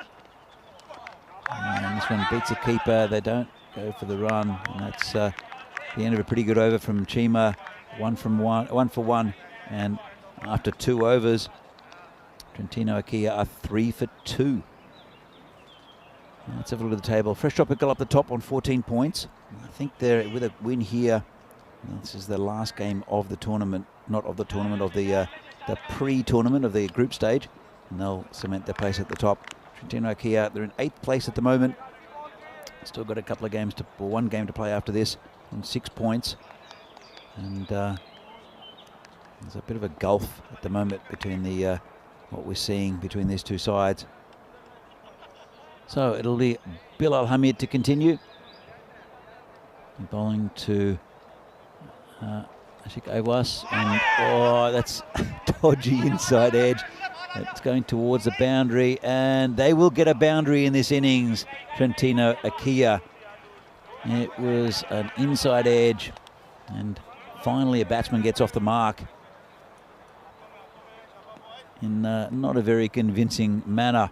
And this one beats a keeper. They don't go for the run. And that's the end of a pretty good over from Chima. 1 for 1. And after 2 overs, Trentino Akia are 3 for 2. Let's have a look at the table. Fresh Tropical up the top on 14 points. I think they're with a win here. This is the last game of the tournament, not of the tournament, of the pre-tournament of the group stage. And they'll cement their place at the top. Trentino Akia, they're in 8th place at the moment. Still got a couple of games one game to play after this on 6 points. And there's a bit of a gulf at the moment between what we're seeing between these two sides. So it'll be Bilal Hamid to continue. Bowling to Ashik Awas, and oh, that's dodgy inside edge. It's going towards the boundary, and they will get a boundary in this innings, Trentino Akia. It was an inside edge, and finally a batsman gets off the mark in not a very convincing manner.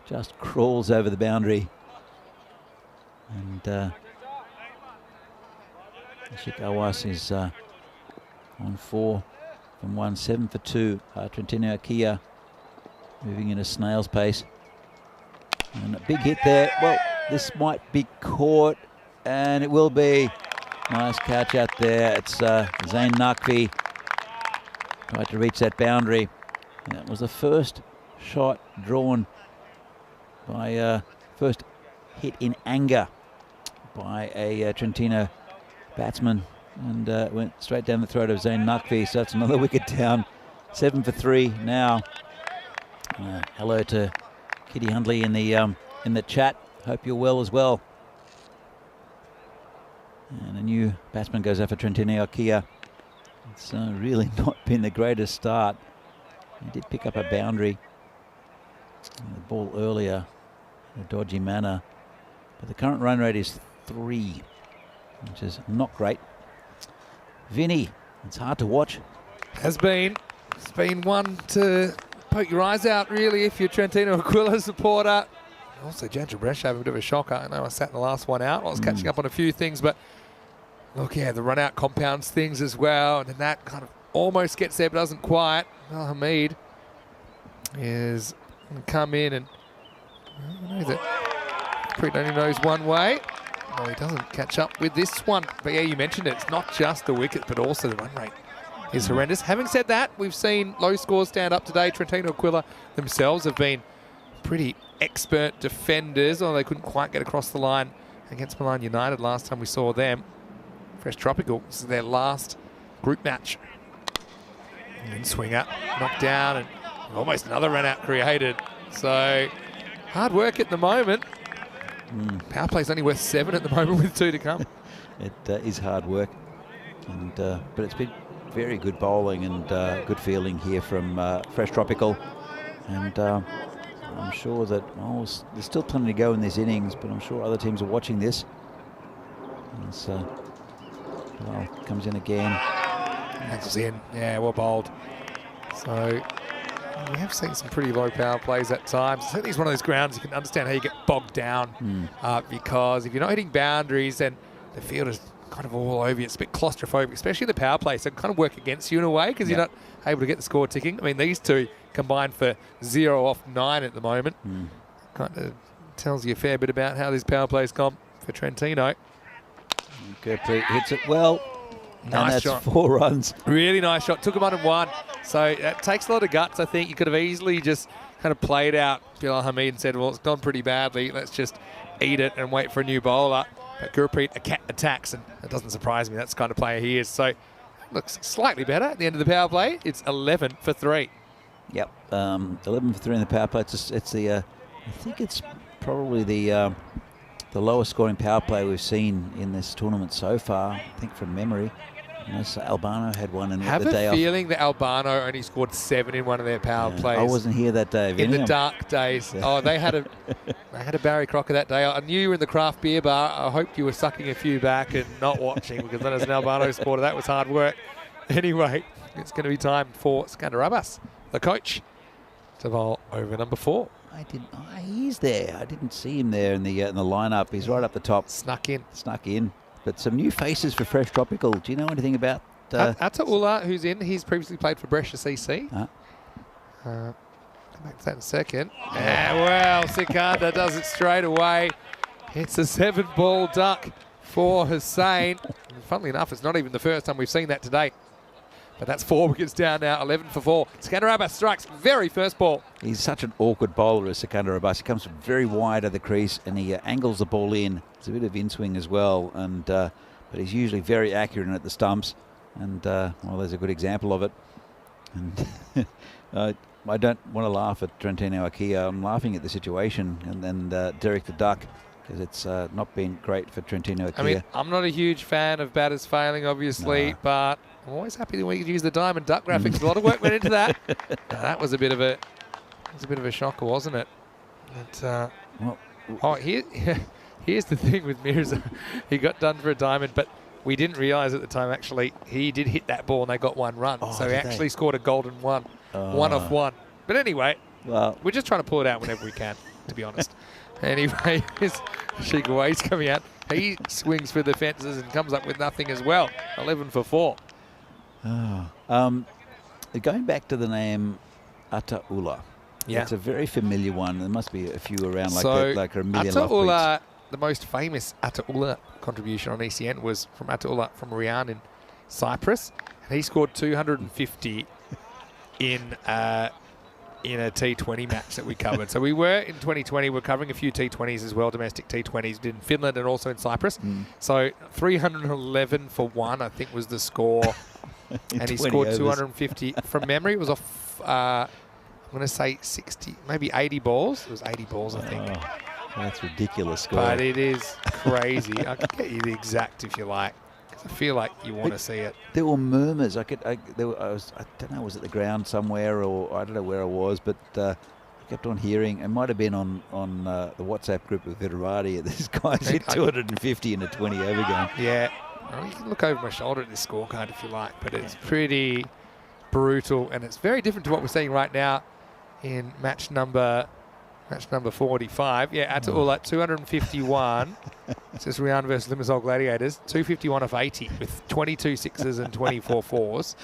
Just crawls over the boundary. And Ashik Awas is on 4 from 1, 7 for 2. Trentino Akia moving in a snail's pace. And a big hit there. Well, this might be caught, and it will be. Nice catch out there. It's Zain Naqvi tried to reach that boundary. And that was the first shot drawn by first hit in anger by a Trentino batsman, and went straight down the throat of Zain Naqvi. So that's another wicket down. 7 for 3 now. Hello to Kitty Hundley in the chat. Hope you're well as well. And a new batsman goes out for Trentino Akia. It's really not been the greatest start. He did pick up a boundary on the ball earlier in a dodgy manner, but the current run rate is 3, which is not great. Vinny, it's hard to watch.
Has been. It's been one to poke your eyes out, really, if you're Trentino Aquila supporter. Also, Jandra Bresh had a bit of a shocker. I know I sat in the last one out. I was catching up on a few things, but look, yeah, the run-out compounds things as well, and then that kind of almost gets there but doesn't quite. Well, Hamid is going to come in and Preet only knows one way. Well, he doesn't catch up with this one. But yeah, you mentioned it. It's not just the wicket, but also the run rate is horrendous. Having said that, we've seen low scores stand up today. Trentino Aquila themselves have been pretty expert defenders, although they couldn't quite get across the line against Milan United last time we saw them. Fresh Tropical, this is their last group match. And swinger knocked down and almost another run out created. So hard work at the moment. Power play's only worth 7 at the moment with 2 to come.
It is hard work, and but it's been very good bowling and good fielding here from Fresh Tropical. And I'm sure that there's still plenty to go in this innings, but I'm sure other teams are watching this. And well, comes in again.
Angles in, yeah, well bowled. So we have seen some pretty low power plays at times. I think it's one of those grounds you can understand how you get bogged down because if you're not hitting boundaries, then the field is kind of all over you. It's a bit claustrophobic, especially the power play. So it can kind of work against you in a way because you're not able to get the score ticking. I mean, these two combined for 0 off 9 at the moment. Kind of tells you a fair bit about how this power play's gone for Trentino.
Gurpreet hits it well.
Nice shot.
4 runs.
Really nice shot. Took him on and 1. So that takes a lot of guts, I think. You could have easily just kind of played out Bilal Hamid and said, well, it's gone pretty badly. Let's just eat it and wait for a new bowler. But Gurpreet attacks, and it doesn't surprise me. That's the kind of player he is. So looks slightly better at the end of the power play. It's 11 for 3.
Yep, 11 for 3 in the power play. It's the I think it's probably the lowest scoring power play we've seen in this tournament so far. I think from memory. Unless Albano had one in the day off.
Have a feeling that Albano only scored 7 in one of their power plays.
I wasn't here that day.
In the dark days. Oh, they had a Barry Crocker that day. I knew you were in the craft beer bar. I hoped you were sucking a few back and not watching, because then as an Albano supporter, that was hard work. Anyway, it's going to be time for Skandarabas, the coach, to bowl over number 4.
He's there. I didn't see him there in the lineup. He's right up the top.
Snuck in.
But some new faces for Fresh Tropical. Do you know anything about...
Ataullah, who's in, he's previously played for Brescia CC. Come back to that in a second. Well, Sikandar does it straight away. It's a 7-ball duck for Hussain. And funnily enough, it's not even the first time we've seen that today. But that's 4 wickets down now, 11 for 4. Skandarabas strikes very first ball. He's
such an awkward bowler as Skandarabas. He comes from very wide of the crease and he angles the ball in. It's a bit of in-swing as well, and but he's usually very accurate at the stumps. And, well, there's a good example of it. And I don't want to laugh at Trentino Aquila. I'm laughing at the situation. And then Derek the Duck, because it's not been great for Trentino Aquila.
I mean, I'm not a huge fan of batters failing, obviously, but I'm always happy that we could use the Diamond Duck graphics. A lot of work went into that. That was a bit of a shocker, wasn't it? But, here's the thing with Mirza. He got done for a diamond, but we didn't realise at the time, actually, he did hit that ball and they got 1 run. So he actually scored a golden 1. 1 off 1. But anyway, we're just trying to pull it out whenever we can, to be honest. Anyway, Shigaway's coming out. He swings for the fences and comes up with nothing as well. 11 for 4.
Going back to the name Ataullah.
Yeah.
It's a very familiar one. There must be a few around like a million
Ataullah, the most famous Ataullah contribution on ECN was from Ataullah from Riyan in Cyprus. And he scored 250 in a T20 match that we covered. So we were in 2020, we're covering a few T20s as well, domestic T20s in Finland and also in Cyprus. So 311 for 1, I think, was the score. And he scored 250. From memory, it was off, I'm going to say 60, maybe 80 balls. It was 80 balls, I think.
That's ridiculous score.
But it is crazy. I could get you the exact if you like, because I feel like you want to see it.
There were murmurs. I don't know, was it the ground somewhere, or I don't know where I was, but I kept on hearing. It might have been on the WhatsApp group with Vitarati. This guy's hit 250 in a 20 over game.
Yeah. Well, you can look over my shoulder at this scorecard if you like, but it's pretty brutal, and it's very different to what we're seeing right now in match number Match number 45. Yeah, add to all that, 251. It's just Rian versus Limassol Gladiators. 251 off 80 with 22 sixes and 24 fours.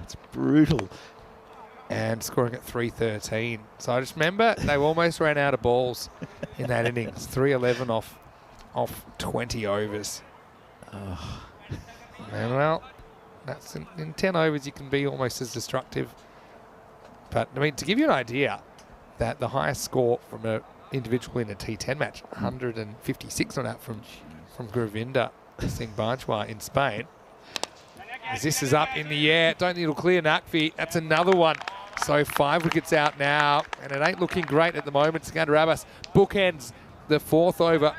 It's brutal.
And scoring at 313. So I just remember they almost ran out of balls in that innings. 311 off 20 overs.
Oh.
And well, that's in 10 overs you can be almost as destructive. But I mean, to give you an idea, that the highest score from an individual in a T10 match, 156 on that from Govinda Singh Banchwa in Spain. As this is up in the air, don't think it'll clear Nakvi. That's another one. So 5 wickets out now, and it ain't looking great at the moment. Skander Abbas bookends the 4th over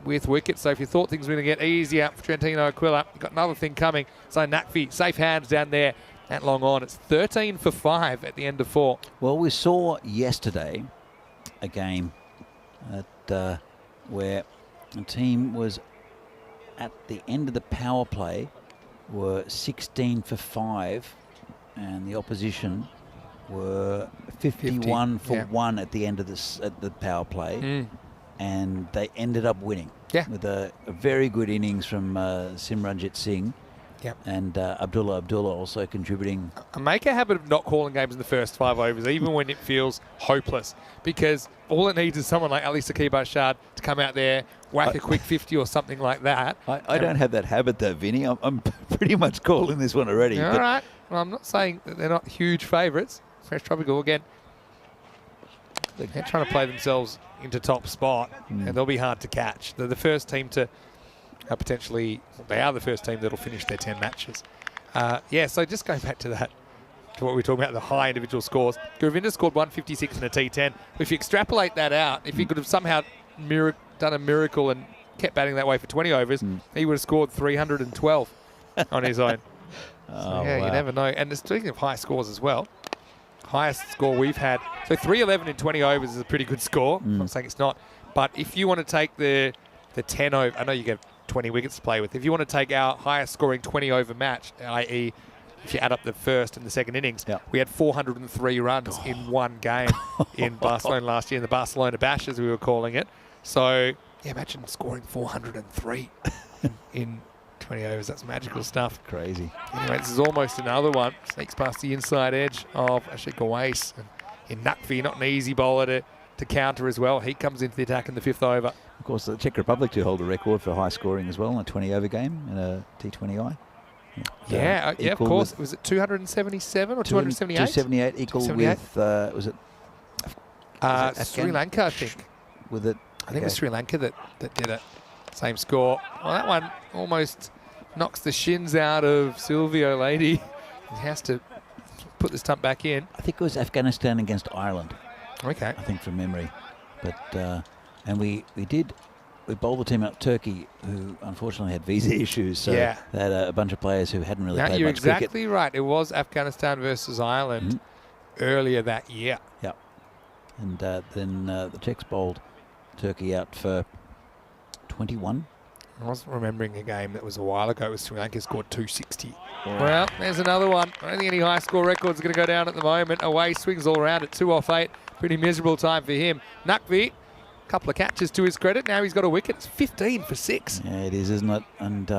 with wickets. So if you thought things were going to get easier for Trentino Aquila, you've got another thing coming. So Nakvi, safe hands down there at long on. It's 13 for 5 at the end of 4.
Well, we saw yesterday a game where a team was at the end of the power play were 16 for 5, and the opposition were 51 for 1 at the end of the power play, and they ended up winning.
Yeah,
with a very good innings from Simranjit Singh.
Yep.
And Abdullah also contributing.
I make a habit of not calling games in the first 5 overs, even when it feels hopeless, because all it needs is someone like Ali Saqib Arshad to come out there, whack a quick 50 or something like that.
I don't have that habit though, Vinny. I'm pretty much calling this one already.
All right. Well, I'm not saying that they're not huge favourites. Fresh Tropical again. They're trying to play themselves into top spot, and they'll be hard to catch. They're the first team to potentially, they are the first team that'll finish their 10 matches. Yeah, so just going back to that, to what we were talking about, the high individual scores. Govinda scored 156 in a T10. If you extrapolate that out, if he could have somehow done a miracle and kept batting that way for 20 overs, he would have scored 312 on his own. So, yeah, wow. You never know. And speaking of high scores as well, highest score we've had. So 311 in 20 overs is a pretty good score. I'm not saying it's not. But if you want to take the 10 over, I know you get 20 wickets to play with. If you want to take our highest scoring 20 over match, i.e. if you add up the first and the second innings, we had 403 runs in one game in Barcelona last year, in the Barcelona Bash, as we were calling it. So, yeah, imagine scoring 403 in 20 overs. That's magical stuff.
Crazy.
Anyway, this is almost another one. Sneaks past the inside edge of Ashik Awais. And in Nakvi, not an easy bowler to counter as well. He comes into the attack in the 5th over.
Of course, the Czech Republic do hold a record for high scoring as well in a 20-over game in a T20I.
Yeah, of course. Was it 277 or 278?
278 equal 278. Was it
Sri Lanka, I think.
With it,
I think it was Sri Lanka that did it. Same score. Well, that one almost knocks the shins out of Silvio Lady. He has to put the stump back in.
I think it was Afghanistan against Ireland.
Okay.
I think from memory. But and we bowled the team out Turkey, who unfortunately had visa issues. So they had a bunch of players who hadn't really played much cricket.
You're exactly right. It was Afghanistan versus Ireland earlier that year.
Yep. And then the Czechs bowled Turkey out for 21.
I wasn't remembering a game that was a while ago. It was Sri Lanka scored 260. Yeah. Well, there's another one. I don't think any high score records are going to go down at the moment. Away swings all around at 2 off 8. Pretty miserable time for him. Nakvi, a couple of catches to his credit. Now he's got a wicket. It's 15 for 6.
Yeah, it is, isn't it? And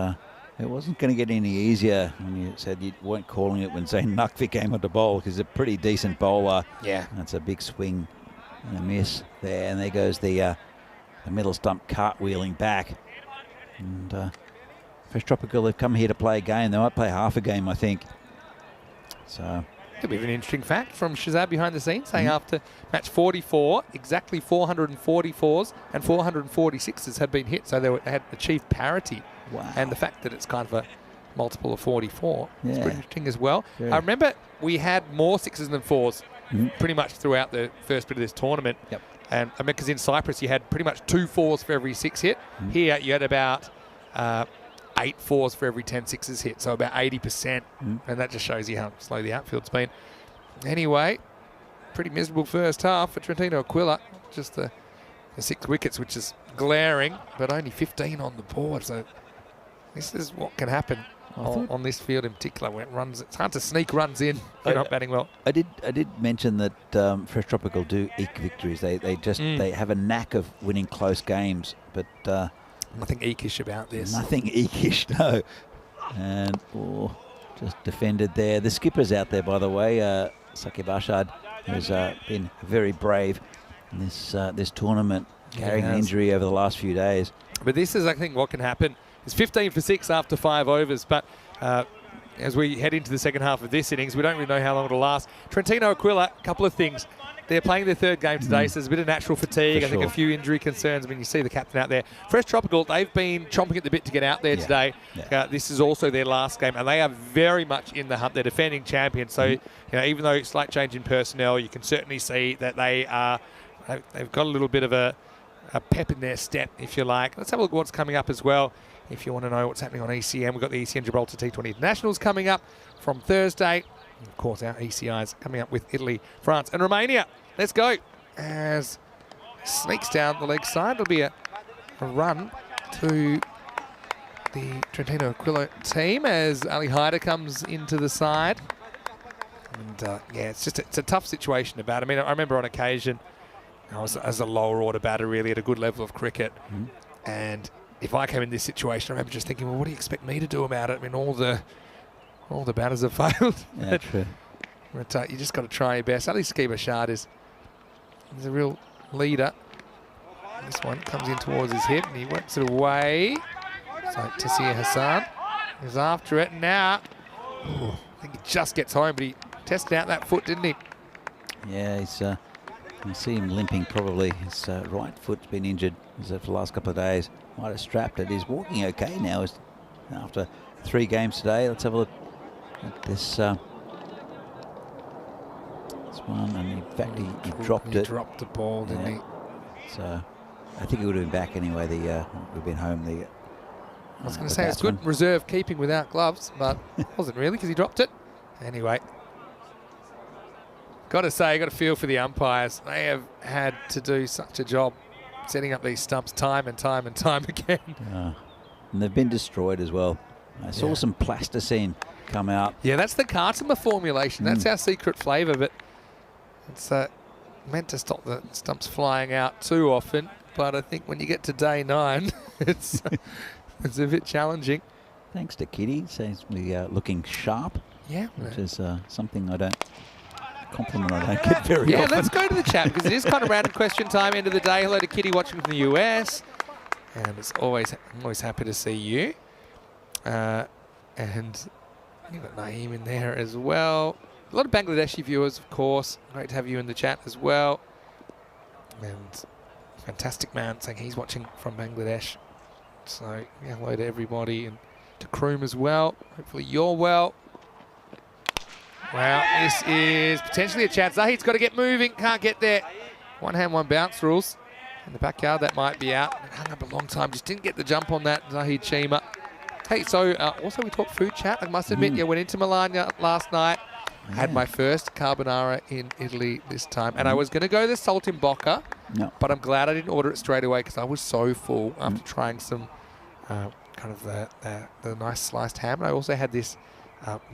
it wasn't going to get any easier when you said you weren't calling it when Zain Nakvi came on the bowl, because he's a pretty decent bowler.
Yeah.
That's a big swing and a miss there. And there goes the middle stump cartwheeling back. And Fresh Tropical, they've come here to play a game. They might play half a game, I think. So
could be an interesting fact from Shazad behind the scenes, saying after match 44, exactly 444s and 446s had been hit. So they had achieved parity.
Wow.
And the fact that it's kind of a multiple of 44 is pretty interesting as well.
Sure.
I remember we had more 6s than 4s pretty much throughout the first bit of this tournament.
Yep.
And I mean, because in Cyprus you had pretty much 2 4s for every 6 hit. Here you had about 8 4s for every 10 6s hit, so about 80%. And that just shows you how slow the outfield's been. Anyway, pretty miserable first half for Trentino Aquila. Just the 6 wickets, which is glaring, but only 15 on the board. So this is what can happen on this field in particular, where it runs. It's hard to sneak runs in if you're not batting well.
I did mention that Fresh Tropical do eke victories. They have a knack of winning close games, but
Nothing eekish about this.
nothing eekish, no. And just defended there. The skipper's out there, by the way. Sakib Ashad, who's been very brave in this tournament, carrying an injury over the last few days.
But this is, I think, what can happen. It's 15 for 6 after 5 overs, but as we head into the second half of this innings, we don't really know how long it'll last. Trentino Aquila, a couple of things. They're playing their third game today, so there's a bit of natural fatigue.
For
I think a few injury concerns. I mean, you see the captain out there. Fresh Tropical, they've been chomping at the bit to get out there today. Yeah. This is also their last game, and they are very much in the hunt. They're defending champions, so you know, even though slight change in personnel, you can certainly see that they've got a little bit of a pep in their step, if you like. Let's have a look at what's coming up as well. If you want to know what's happening on ECN, we've got the ECN Gibraltar T20 Internationals coming up from Thursday. And of course, our ECIs coming up with Italy, France, and Romania. Let's go. As sneaks down the leg side, it'll be a run to the Trentino Aquila team as Ali Hyder comes into the side. And yeah, it's a tough situation to bat. I mean, I remember on occasion, I was as a lower order batter, really at a good level of cricket, and if I came in this situation, I remember just thinking, well, what do you expect me to do about it? I mean, all the batters have failed.
Yeah, true.
But you just got to try your best. Ali Skibashard is a real leader. This one comes in towards his hip, and he works it away. So Tassir Hassan is after it now. I think he just gets home, but he tested out that foot, didn't he?
Yeah, you can see him limping probably. His right foot's been injured for the last couple of days. Might have strapped it. He's walking okay now after 3 games today. Let's have a look at this one. And in fact, he dropped it.
He dropped the ball, didn't he?
So I think he would have been back anyway. Would have been home.
I was going to say it's good reserve keeping without gloves, but it wasn't really because he dropped it. Anyway, got to say, got to feel for the umpires. They have had to do such a job setting up these stumps time and time and time again.
And they've been destroyed as well. I saw some plasticine come out.
Yeah, that's the Cartimer formulation. That's our secret flavour, but it's meant to stop the stumps flying out too often. But I think when you get to day 9, it's a bit challenging.
Thanks to Kitty, seems to be looking sharp.
Yeah,
which is something I don't get very often.
Yeah, let's go to the chat because it is kind of random question time. End of the day. Hello to Kitty watching from the US, and I'm always happy to see you. And you've got Naeem in there as well. A lot of Bangladeshi viewers, of course. Great to have you in the chat as well. And Fantastic Man saying he's watching from Bangladesh. So yeah, hello to everybody and to Kroom as well. Hopefully you're well. Wow, this is potentially a chance. Zahid's got to get moving, can't get there. One hand, one bounce rules. In the backyard, that might be out. It hung up a long time, just didn't get the jump on that, Zahid Shima. Hey, so also we talked food chat. I must admit, went into Milan last night. Had my first carbonara in Italy this time. And I was going to go the salt in Bocca, but I'm glad I didn't order it straight away because I was so full after trying some kind of the nice sliced ham. And I also had this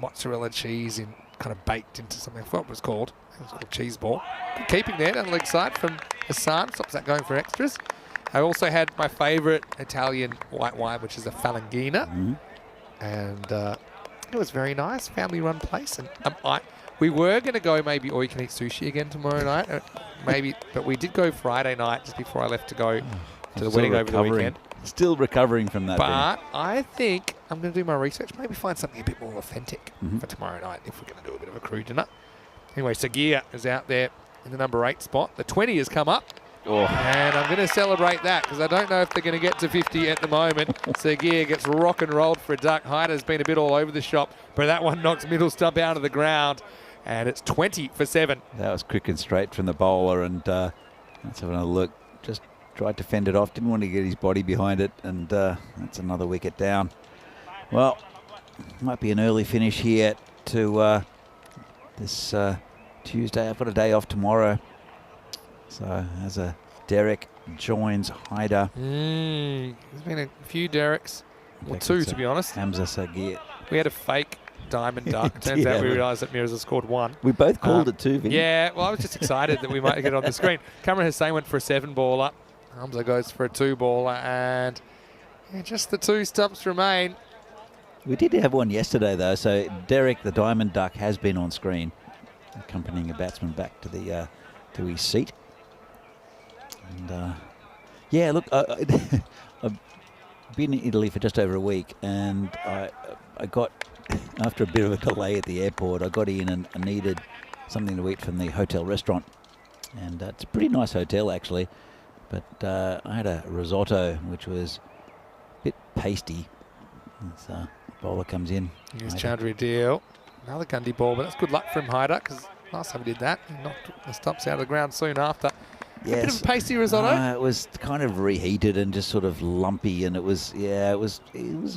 mozzarella cheese in kind of baked into something. I forgot what it was called. It was called cheese ball. Good keeping there down the leg side from Hassan. Stops that going for extras. I also had my favourite Italian white wine, which is a Falangina. And it was very nice, family-run place. And we were going to go maybe all you can eat sushi again tomorrow night. Maybe, but we did go Friday night just before I left to go to the wedding over the weekend.
Still recovering from that.
But I think I'm going to do my research, maybe find something a bit more authentic for tomorrow night if we're going to do a bit of a crew dinner. Anyway, Sagir is out there in the number 8 spot. The 20 has come up. And I'm going to celebrate that because I don't know if they're going to get to 50 at the moment. Sagir gets rock and rolled for a duck. Hyder's been a bit all over the shop, but that one knocks middle stump out of the ground. And it's 20 for 7.
That was quick and straight from the bowler. And let's have another look. Just tried to fend it off. Didn't want to get his body behind it. And that's another wicket down. Well, might be an early finish here to this Tuesday. I've got a day off tomorrow. So as Derek joins Hyder.
There's been a few Dereks Or 2, to be honest.
Hamza Sagir.
We had a fake diamond duck. Turns out we realised that Mirrors has scored 1.
We both called it 2, Vinny.
Yeah, well, I was just excited that we might get it on the screen. Cameron Hussein went for a 7-baller. Hamza goes for a 2-baller, and just the 2 stumps remain.
We did have one yesterday, though, so Derek, the diamond duck, has been on screen, accompanying a batsman back to the to his seat. And, yeah, look, I've been in Italy for just over a week, and I got, after a bit of a delay at the airport, I got in and I needed something to eat from the hotel restaurant. And it's a pretty nice hotel, actually. But I had a risotto, which was a bit pasty. So bowler comes in.
Here's Chandri Deal. Another Gundy ball, but that's good luck for him, Hyder, because last time he did that, he knocked the stumps out of the ground soon after.
Yes.
A bit of a pasty risotto.
It was kind of reheated and just sort of lumpy, and it was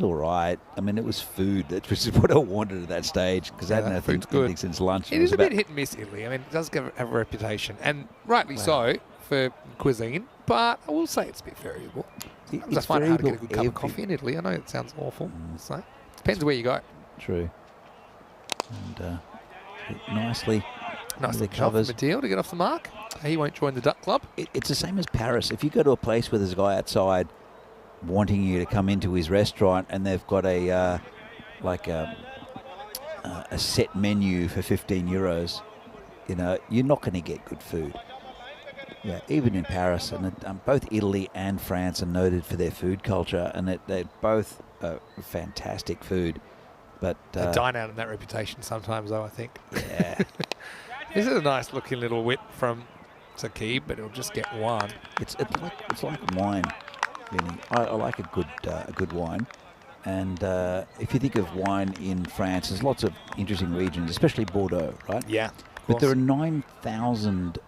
all right. I mean, it was food, which is what I wanted at that stage, because I hadn't had anything since lunch.
It is a bit hit and miss, Italy. I mean, it does have a reputation, and rightly so for cuisine, but I will say it's a bit variable. I find it hard to get a good cup of coffee in Italy. I know it sounds awful, so depends where you go.
True. And nicely
covers. Deal to get off the mark. He won't join the Duck Club.
It's the same as Paris. If you go to a place where there's a guy outside wanting you to come into his restaurant, and they've got a set menu for €15, you're not going to get good food. Yeah, even in Paris, and both Italy and France are noted for their food culture, and they're both fantastic food. But
they dine out in that reputation sometimes, though, I think.
Yeah.
This is a nice looking little wit from Saqib, but it'll just get 1.
It's like wine, Vinny. I like a good wine, and if you think of wine in France, there's lots of interesting regions, especially Bordeaux, right?
Yeah.
But there are 9,000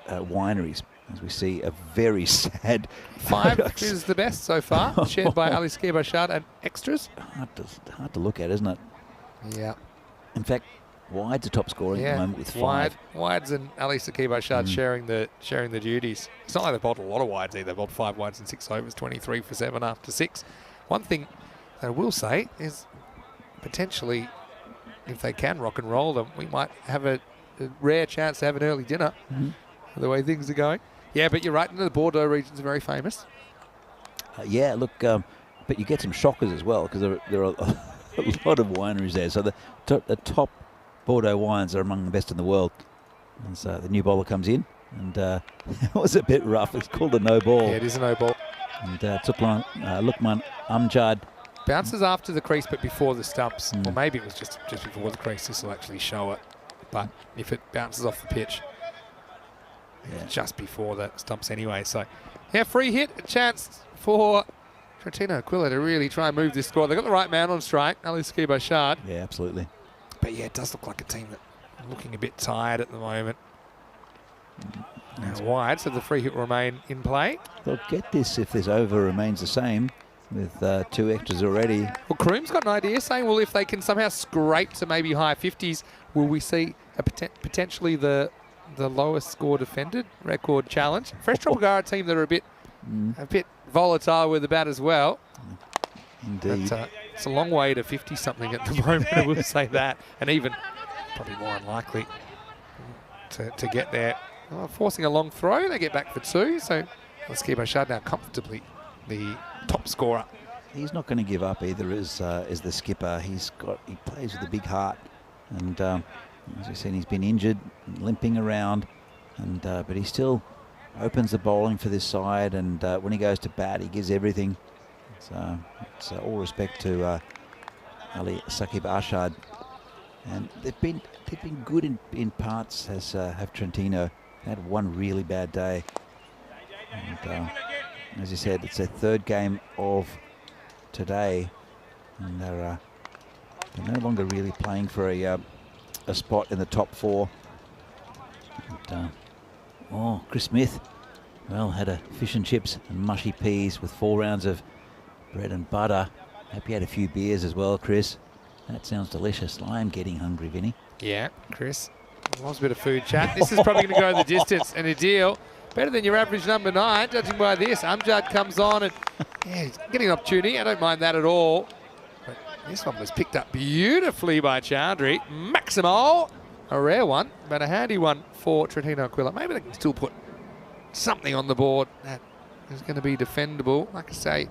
wineries, as we see. A very sad.
5 is the best so far, shared by Ali Saqib Ashad and extras.
Hard to look at, isn't it?
Yeah.
In fact, Wide's a top scorer at the moment with 5.
Wides and Ali Saqib Ashad sharing the duties. It's not like they bowled a lot of wides either. They bowled 5 wides and 6 overs, 23 for 7 after 6. One thing that I will say is potentially, if they can rock and roll them, we might have a rare chance to have an early dinner. The way things are going. Yeah, but you're right. The Bordeaux regions are very famous.
Yeah, look, but you get some shockers as well, because there are a lot of wineries there. So the top Bordeaux wines are among the best in the world. And so the new bowler comes in, and it was a bit rough. It's called a no ball.
Yeah, it is a no ball.
And Lukman Amjad
bounces after the crease, but before the stumps. Or maybe it was just before the crease. This will actually show it. But if it bounces off the pitch, just before the stumps anyway. So, yeah, free hit, a chance for Trentino Aquila to really try and move this squad. They've got the right man on strike, Ali Saqib Ashad.
Yeah, absolutely.
But, yeah, it does look like a team that's looking a bit tired at the moment. Now wide, so the free hit will remain in play.
They'll get this if this over remains the same with 2 extras already.
Well, Kroom's got an idea saying, well, if they can somehow scrape to maybe high 50s, will we see potentially the lowest score defended record challenge? Fresh Tropicana team that are a bit volatile with the bat as well.
Indeed.
But, it's a long way to 50-something at the moment, I will say that. And even probably more unlikely to get there. Oh, forcing a long throw, they get back for 2. So let's keep Ashad now comfortably the top scorer.
He's not going to give up either as the skipper. He plays with a big heart. And as we've seen, he's been injured, limping around, and but he still opens the bowling for this side. And when he goes to bat, he gives everything. So it's all respect to Ali Saqib Ashad, and they've been good in parts, as have Trentino. They had one really bad day, and as you said, it's their 3rd game of today, and they're no longer really playing for a spot in the top 4. And, Chris Smith, well, had a fish and chips and mushy peas with 4 rounds of bread and butter. Hope you had a few beers as well, Chris. That sounds delicious. I am getting hungry, Vinny.
Yeah, Chris. Loves a bit of food chat. This is probably going to go the distance, and a deal better than your average number 9, judging by this. Amjad comes on and yeah, he's getting an opportunity. I don't mind that at all. But this one was picked up beautifully by Chowdhury. Maximo, a rare one, but a handy one for Trentino Aquila. Maybe they can still put something on the board that is going to be defendable. Like I say,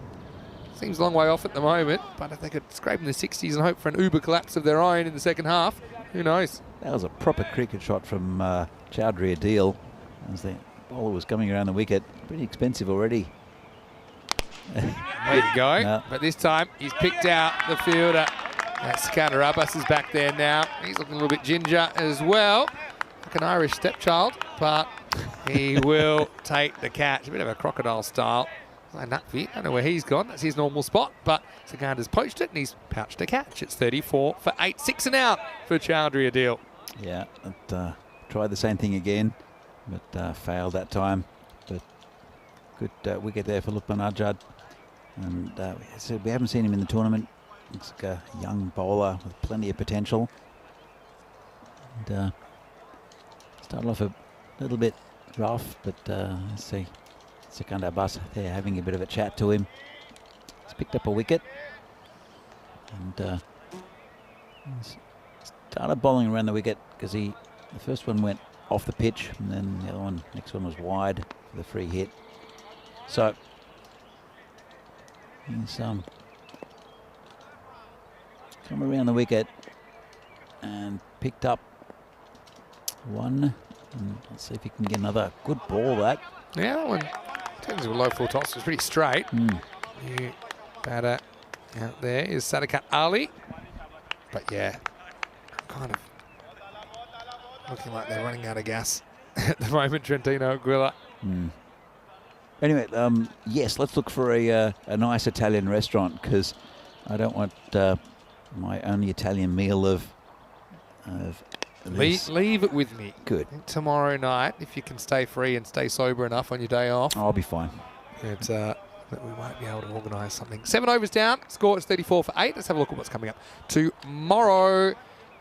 seems a long way off at the moment, but if they could scrape in the 60s and hope for an uber collapse of their own in the second half, who knows?
That was a proper cricket shot from Chowdhury Adil as the bowler was coming around the wicket. Pretty expensive already.
There you go.
No.
But this time he's picked out the fielder. Skander Abbas is back there now. He's looking a little bit ginger as well, like an Irish stepchild, but he will take the catch. A bit of a crocodile style. Like Nutfi, I don't know where he's gone. That's his normal spot, but Sekunder's poached it and he's pouched a catch. It's 34 for 8, 6 and out for Chowdhury Adil.
Yeah, tried the same thing again, but failed that time. But good wicket there for Lukman Ajad. And so we haven't seen him in the tournament. Looks like a young bowler with plenty of potential. And started off a little bit rough, but let's see. Sekunder Abbas there having a bit of a chat to him. He's picked up a wicket and started bowling around the wicket because the first one went off the pitch and then the other one, next one was wide for the free hit. So he's come around the wicket and picked up one. And let's see if he can get another good ball. That.
Yeah, that one. In terms of a low full toss, it's pretty straight. New batter out there is Sadakat Ali. But yeah, kind of looking like they're running out of gas at the moment, Trentino Aquila.
Anyway, yes, let's look for a nice Italian restaurant because I don't want my only Italian meal of
Leave it with me.
Good.
Tomorrow night, if you can stay free and stay sober enough on your day off.
I'll be fine.
That we might be able to organise something. 7 overs down. Score is 34 for 8. Let's have a look at what's coming up tomorrow.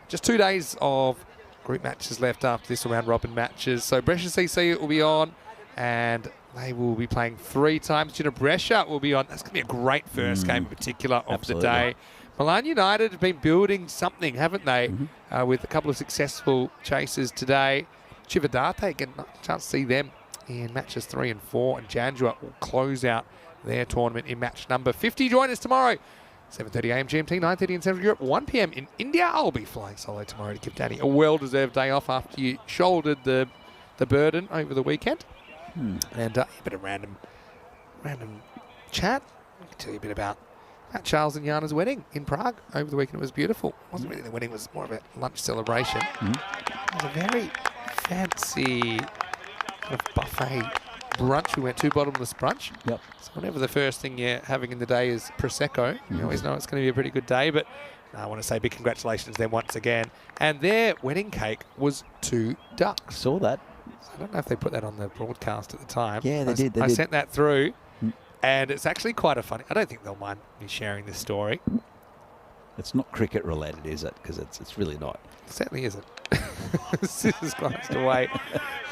Just 2 days of group matches left after this round robin matches. So Brescia CC will be on and they will be playing 3 times. Gina Brescia will be on. That's going to be a great first game in particular of
Absolutely.
the day. Milan United have been building something, haven't they? With a couple of successful chases today. Chivadate, get a chance to see them in matches 3 and 4. And Janjua will close out their tournament in match number 50. Join us tomorrow, 7:30 a.m. GMT, 9:30 in Central Europe, 1 p.m. in India. I'll be flying solo tomorrow to give Danny a well-deserved day off after you shouldered the burden over the weekend. And a bit of random chat. I can tell you a bit about Charles and Jana's wedding in Prague over the weekend. It was beautiful. It wasn't really the wedding, it was more of a lunch celebration. It was a very fancy kind of buffet brunch. We went 2 bottomless brunch.
Yep.
So whenever the first thing you're having in the day is Prosecco, you always know it's going to be a pretty good day. But I want to say big congratulations to them once again. And their wedding cake was 2 ducks.
Saw that.
So I don't know if they put that on the broadcast at the time.
Yeah, they did.
I sent that through. And it's actually quite a funny. I don't think they'll mind me sharing this story.
It's not cricket related, is it? Because it's really not.
It certainly isn't. Scissors glanced away.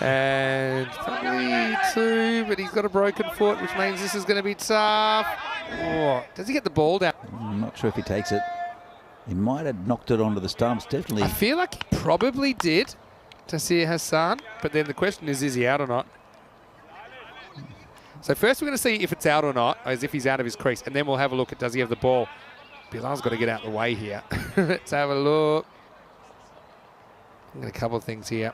And probably 2, but he's got a broken foot, which means this is going to be tough. Oh, does he get the ball down?
I'm not sure if he takes it. He might have knocked it onto the stumps, definitely.
I feel like he probably did, Tasir Hassan. But then the question is he out or not? So first we're going to see if it's out or not, as if he's out of his crease, and then we'll have a look at does he have the ball. Bilal's got to get out of the way here. Let's have a look. I've got a couple of things here.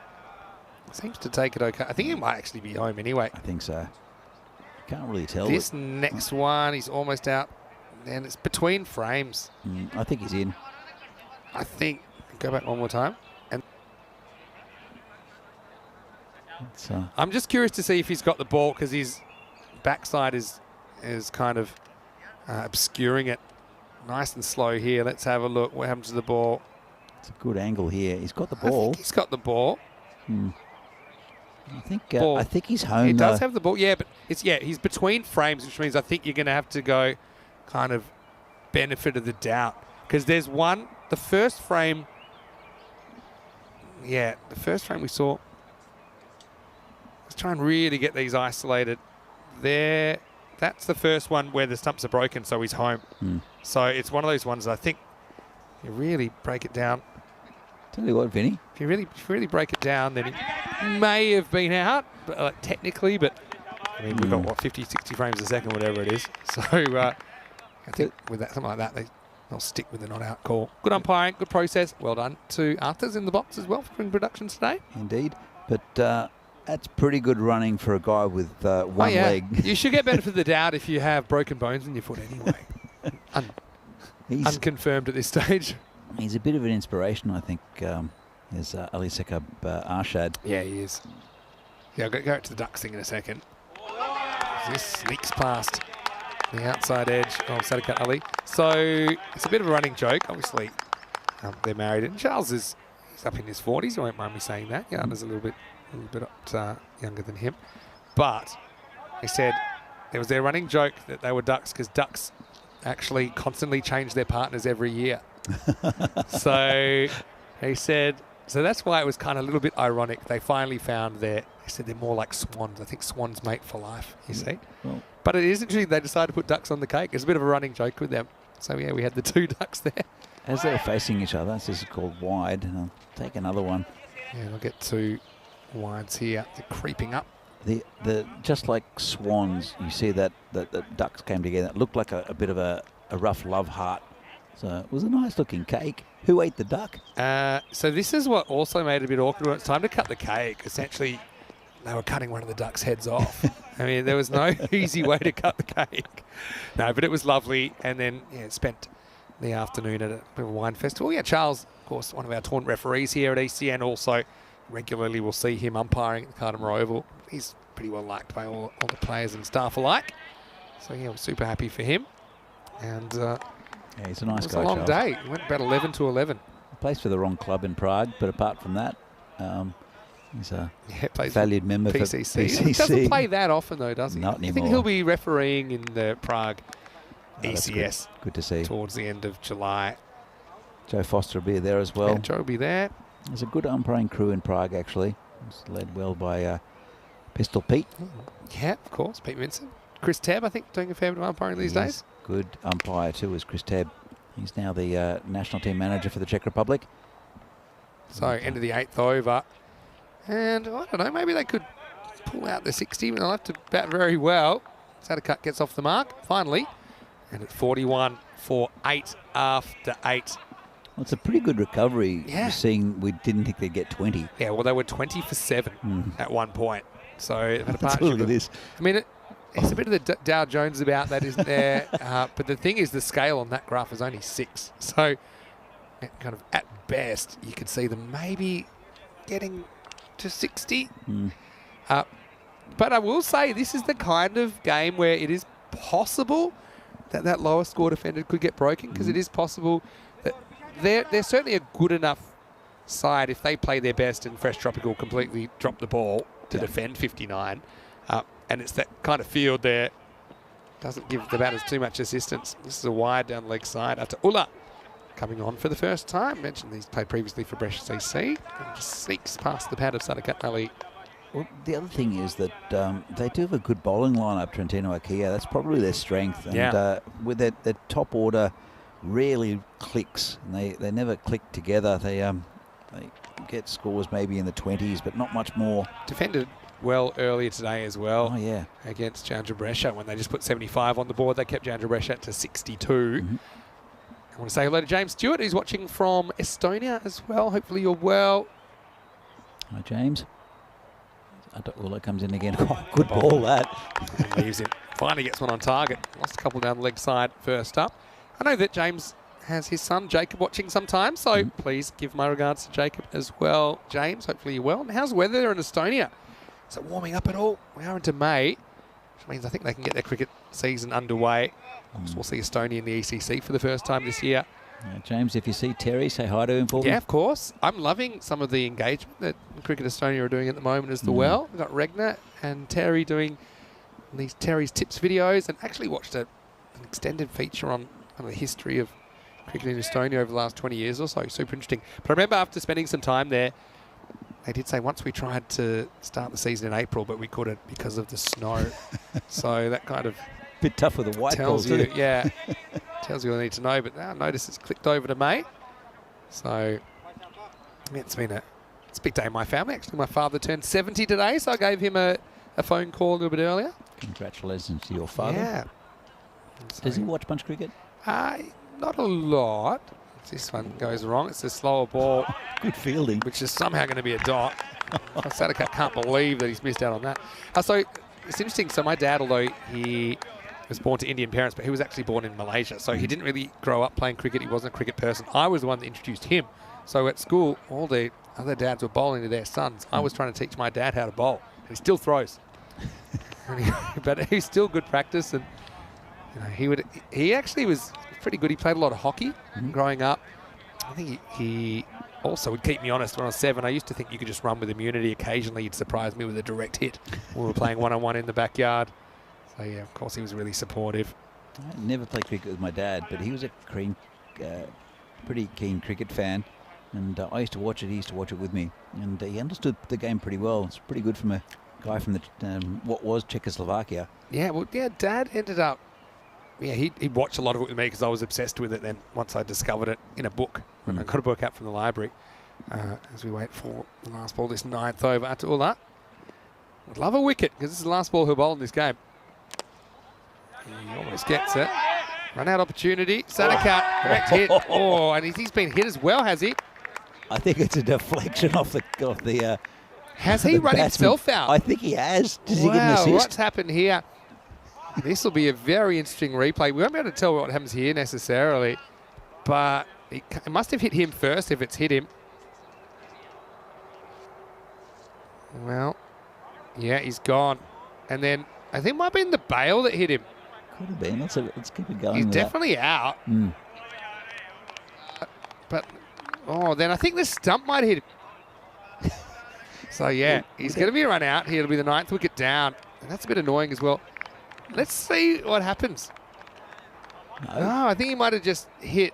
Seems to take it okay. I think he might actually be home anyway.
I think so. Can't really tell.
This next one, he's almost out. And it's between frames.
I think he's in.
I think, go back one more time. And I'm just curious to see if he's got the ball because his backside is kind of obscuring it. Nice and slow here. Let's have a look. What happened to the ball?
It's a good angle here. He's got the ball.
I think he's got the ball.
I think he's home.
He does have the ball. Yeah, but he's between frames, which means I think you're going to have to go kind of benefit of the doubt because there's one. The first frame. Yeah, the first frame we saw. Let's try and really get these isolated. There, that's the first one where the stumps are broken, so he's home. So it's one of those ones I think you really break it down.
Tell you what, Vinny.
If you really break it down, then he may have been out, but, technically, but I mean, we've got, what, 50, 60 frames a second, whatever it is. So I think with that, something like that, they'll stick with the not-out call. Good umpiring, good process. Well done to Arthurs in the box as well for in production today.
Indeed. But that's pretty good running for a guy with one leg.
You should get benefit of the doubt if you have broken bones in your foot anyway. Unconfirmed at this stage.
He's a bit of an inspiration, I think, is Ali Sekab Arshad.
Yeah, he is. Yeah, I'll go to the Ducks thing in a second. This sneaks past the outside edge of Sadiq Ali. So it's a bit of a running joke. Obviously, they're married, and Charles he's up in his 40s. You won't mind me saying that. Yeah, Anna's a little bit younger than him. But he said there was their running joke that they were Ducks because Ducks actually constantly change their partners every year. So he said, so that's why it was kind of a little bit ironic. They finally found he said they're more like swans. I think swans mate for life, you see. Well, but it is interesting they decided to put ducks on the cake. It's a bit of a running joke with them. So yeah, we had the two ducks there.
As they're facing each other, this is called wide. And I'll take another one.
Yeah, we'll get two wides here. They're creeping up.
The just like swans, you see that the ducks came together. It looked like a bit of a rough love heart. So it was a nice looking cake. Who ate the duck?
So this is what also made it a bit awkward. When it's time to cut the cake, essentially they were cutting one of the ducks' heads off. I mean, there was no easy way to cut the cake. No, but it was lovely. And then spent the afternoon at a bit of a wine festival. Yeah, Charles, of course, one of our tournament referees here at ECN. Also, regularly we'll see him umpiring at the Cardamom Oval. He's pretty well liked by all the players and staff alike. So yeah, we're super happy for him. And
yeah, he's a nice guy.
It was a long day. He went about 11 to 11.
He plays for the wrong club in Prague, but apart from that, he's a valued member
PCC.
for PCC.
He doesn't play that often though, does he?
Not anymore.
I think he'll be refereeing in the Prague ECS.
Good to see.
Towards the end of July.
Joe Foster will be there as well.
Yeah, Joe will be there.
There's a good umpiring crew in Prague, actually. It's led well by Pistol Pete.
Yeah, of course. Pete Vincent. Chris Tabb, I think, doing a fair bit of umpiring these days.
Good umpire too is Chris Tabb. He's now the national team manager for the Czech Republic.
So end of the 8th over. And I don't know, maybe they could pull out the 60. They'll have to bat very well. Sadiq gets off the mark, finally. And it's 41 for 8 after 8.
Well, it's a pretty good recovery.
Yeah.
Seeing we didn't think they'd get 20.
Yeah, well, they were 20 for 7 at one point. So they've had a
partnership. Look at this.
I mean, it's a bit of the Dow Jones about that, isn't there? But the thing is, the scale on that graph is only 6. So kind of at best, you could see them maybe getting to 60. But I will say this is the kind of game where it is possible that lower score defender could get broken, because it is possible that they're certainly a good enough side if they play their best and Fresh Tropical completely drop the ball to defend 59. And it's that kind of field there. Doesn't give the batters too much assistance. This is a wide down the leg side after Ulla coming on for the first time. Mentioned he's played previously for Bresh CC. And just sneaks past the pad of Sadiq Ali.
Well, the other thing is that they do have a good bowling lineup, Trentino Ikea. That's probably their strength. And with their top order rarely clicks. And they never click together. They get scores maybe in the 20s, but not much more.
Defended well earlier today as well.
Oh, yeah.
Against Jandra Brescia. When they just put 75 on the board, they kept Jandra Brescia to 62. I want to say hello to James Stewart, who's watching from Estonia as well. Hopefully you're well.
Hi, James. Ulla comes in again. Oh, good ball, that.
And leaves it. Finally gets one on target. Lost a couple down the leg side first up. I know that James has his son, Jacob, watching sometimes, so please give my regards to Jacob as well. James, hopefully you're well. And how's the weather there in Estonia? Is it warming up at all? We are into May, which means I think they can get their cricket season underway. We'll see Estonia in the ECC for the first time this year.
James, if you see Terry, say hi to him for me.
Yeah, of course. I'm loving some of the engagement that Cricket Estonia are doing at the moment as well. We've got Regner and Terry doing these Terry's Tips videos, and actually watched an extended feature on kind of the history of cricket in Estonia over the last 20 years or so. Super interesting. But I remember after spending some time there, They did say once we tried to start the season in April, but we couldn't because of the snow. So that kind of
Bit tough with the white
tells
balls,
you,
isn't it?
yeah, tells you all you need to know. But now notice it's clicked over to May. So yeah, it's a big day in my family. Actually, my father turned 70 today, so I gave him a phone call a little bit earlier.
Congratulations to your father.
Yeah.
Does he watch much cricket?
Not a lot. This one goes wrong. It's a slower ball,
Good fielding.
which is somehow going to be a dot. Sadaka can't believe that he's missed out on that. So it's interesting. So my dad, although he was born to Indian parents, but he was actually born in Malaysia. So he didn't really grow up playing cricket. He wasn't a cricket person. I was the one that introduced him. So at school, all the other dads were bowling to their sons. I was trying to teach my dad how to bowl. And he still throws. But he's still good practice. And he actually was pretty good. He played a lot of hockey growing up. I think he also would keep me honest. When I was 7, I used to think you could just run with immunity. Occasionally he'd surprise me with a direct hit when we were playing one-on-one in the backyard. So yeah, of course he was really supportive.
I never played cricket with my dad, but he was a pretty keen cricket fan. And I used to watch it. He used to watch it with me. And he understood the game pretty well. It's pretty good from a guy from what was Czechoslovakia.
Yeah, well, yeah, Dad ended up... Yeah, he'd watch a lot of it with me because I was obsessed with it then once I discovered it in a book. When I got a book out from the library. As we wait for the last ball, this 9th over. Atullah would love a wicket because this is the last ball he'll bowl in this game. He almost gets it. Run out opportunity. Sanakat, correct hit. Oh, and he's been hit as well, has he?
I think it's a deflection off the
Has he run himself out?
I think he has. Does he get an assist?
What's happened here? This will be a very interesting replay. We won't be able to tell what happens here necessarily, but it must have hit him first if it's hit him. Well, yeah, he's gone. And then I think it might have been the bail that hit him.
Could have been. Let's keep it going.
He's
with
definitely out. But, then I think the stump might hit him. So, yeah, he's going to be run out. He'll be the 9th wicket down. And that's a bit annoying as well. Let's see what happens. No, I think he might have just hit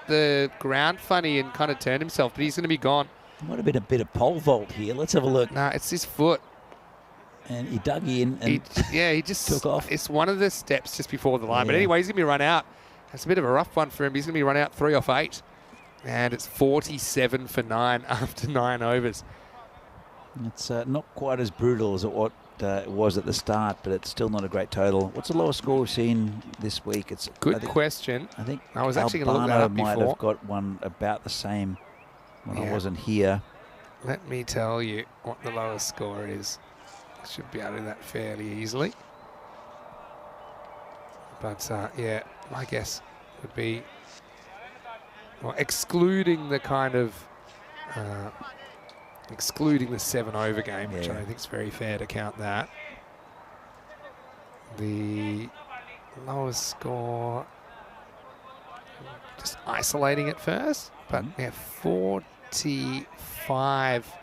the ground funny and kind of turned himself, but he's going to be gone.
Might have been a bit of pole vault here. Let's have a look.
No, it's his foot.
And he dug in and
he just
took off.
It's one of the steps just before the line.
Yeah.
But anyway, he's going to be run out. It's a bit of a rough one for him. He's going to be run out 3 off 8. And it's 47 for 9 after 9 overs.
It's not quite as brutal as it was at the start, but it's still not a great total. What's the lowest score we've seen this week? It's
Good question.
I think
I was actually going to look that up
might
before.
have got one about the same when I
Yeah.
wasn't here.
Let me tell you what the lowest score is. Should be able to do that fairly easily. But, yeah, my guess would be, well, excluding the kind of, excluding the 7 over game, which I don't think is very fair to count that. The lowest score, just isolating it first, but yeah, 45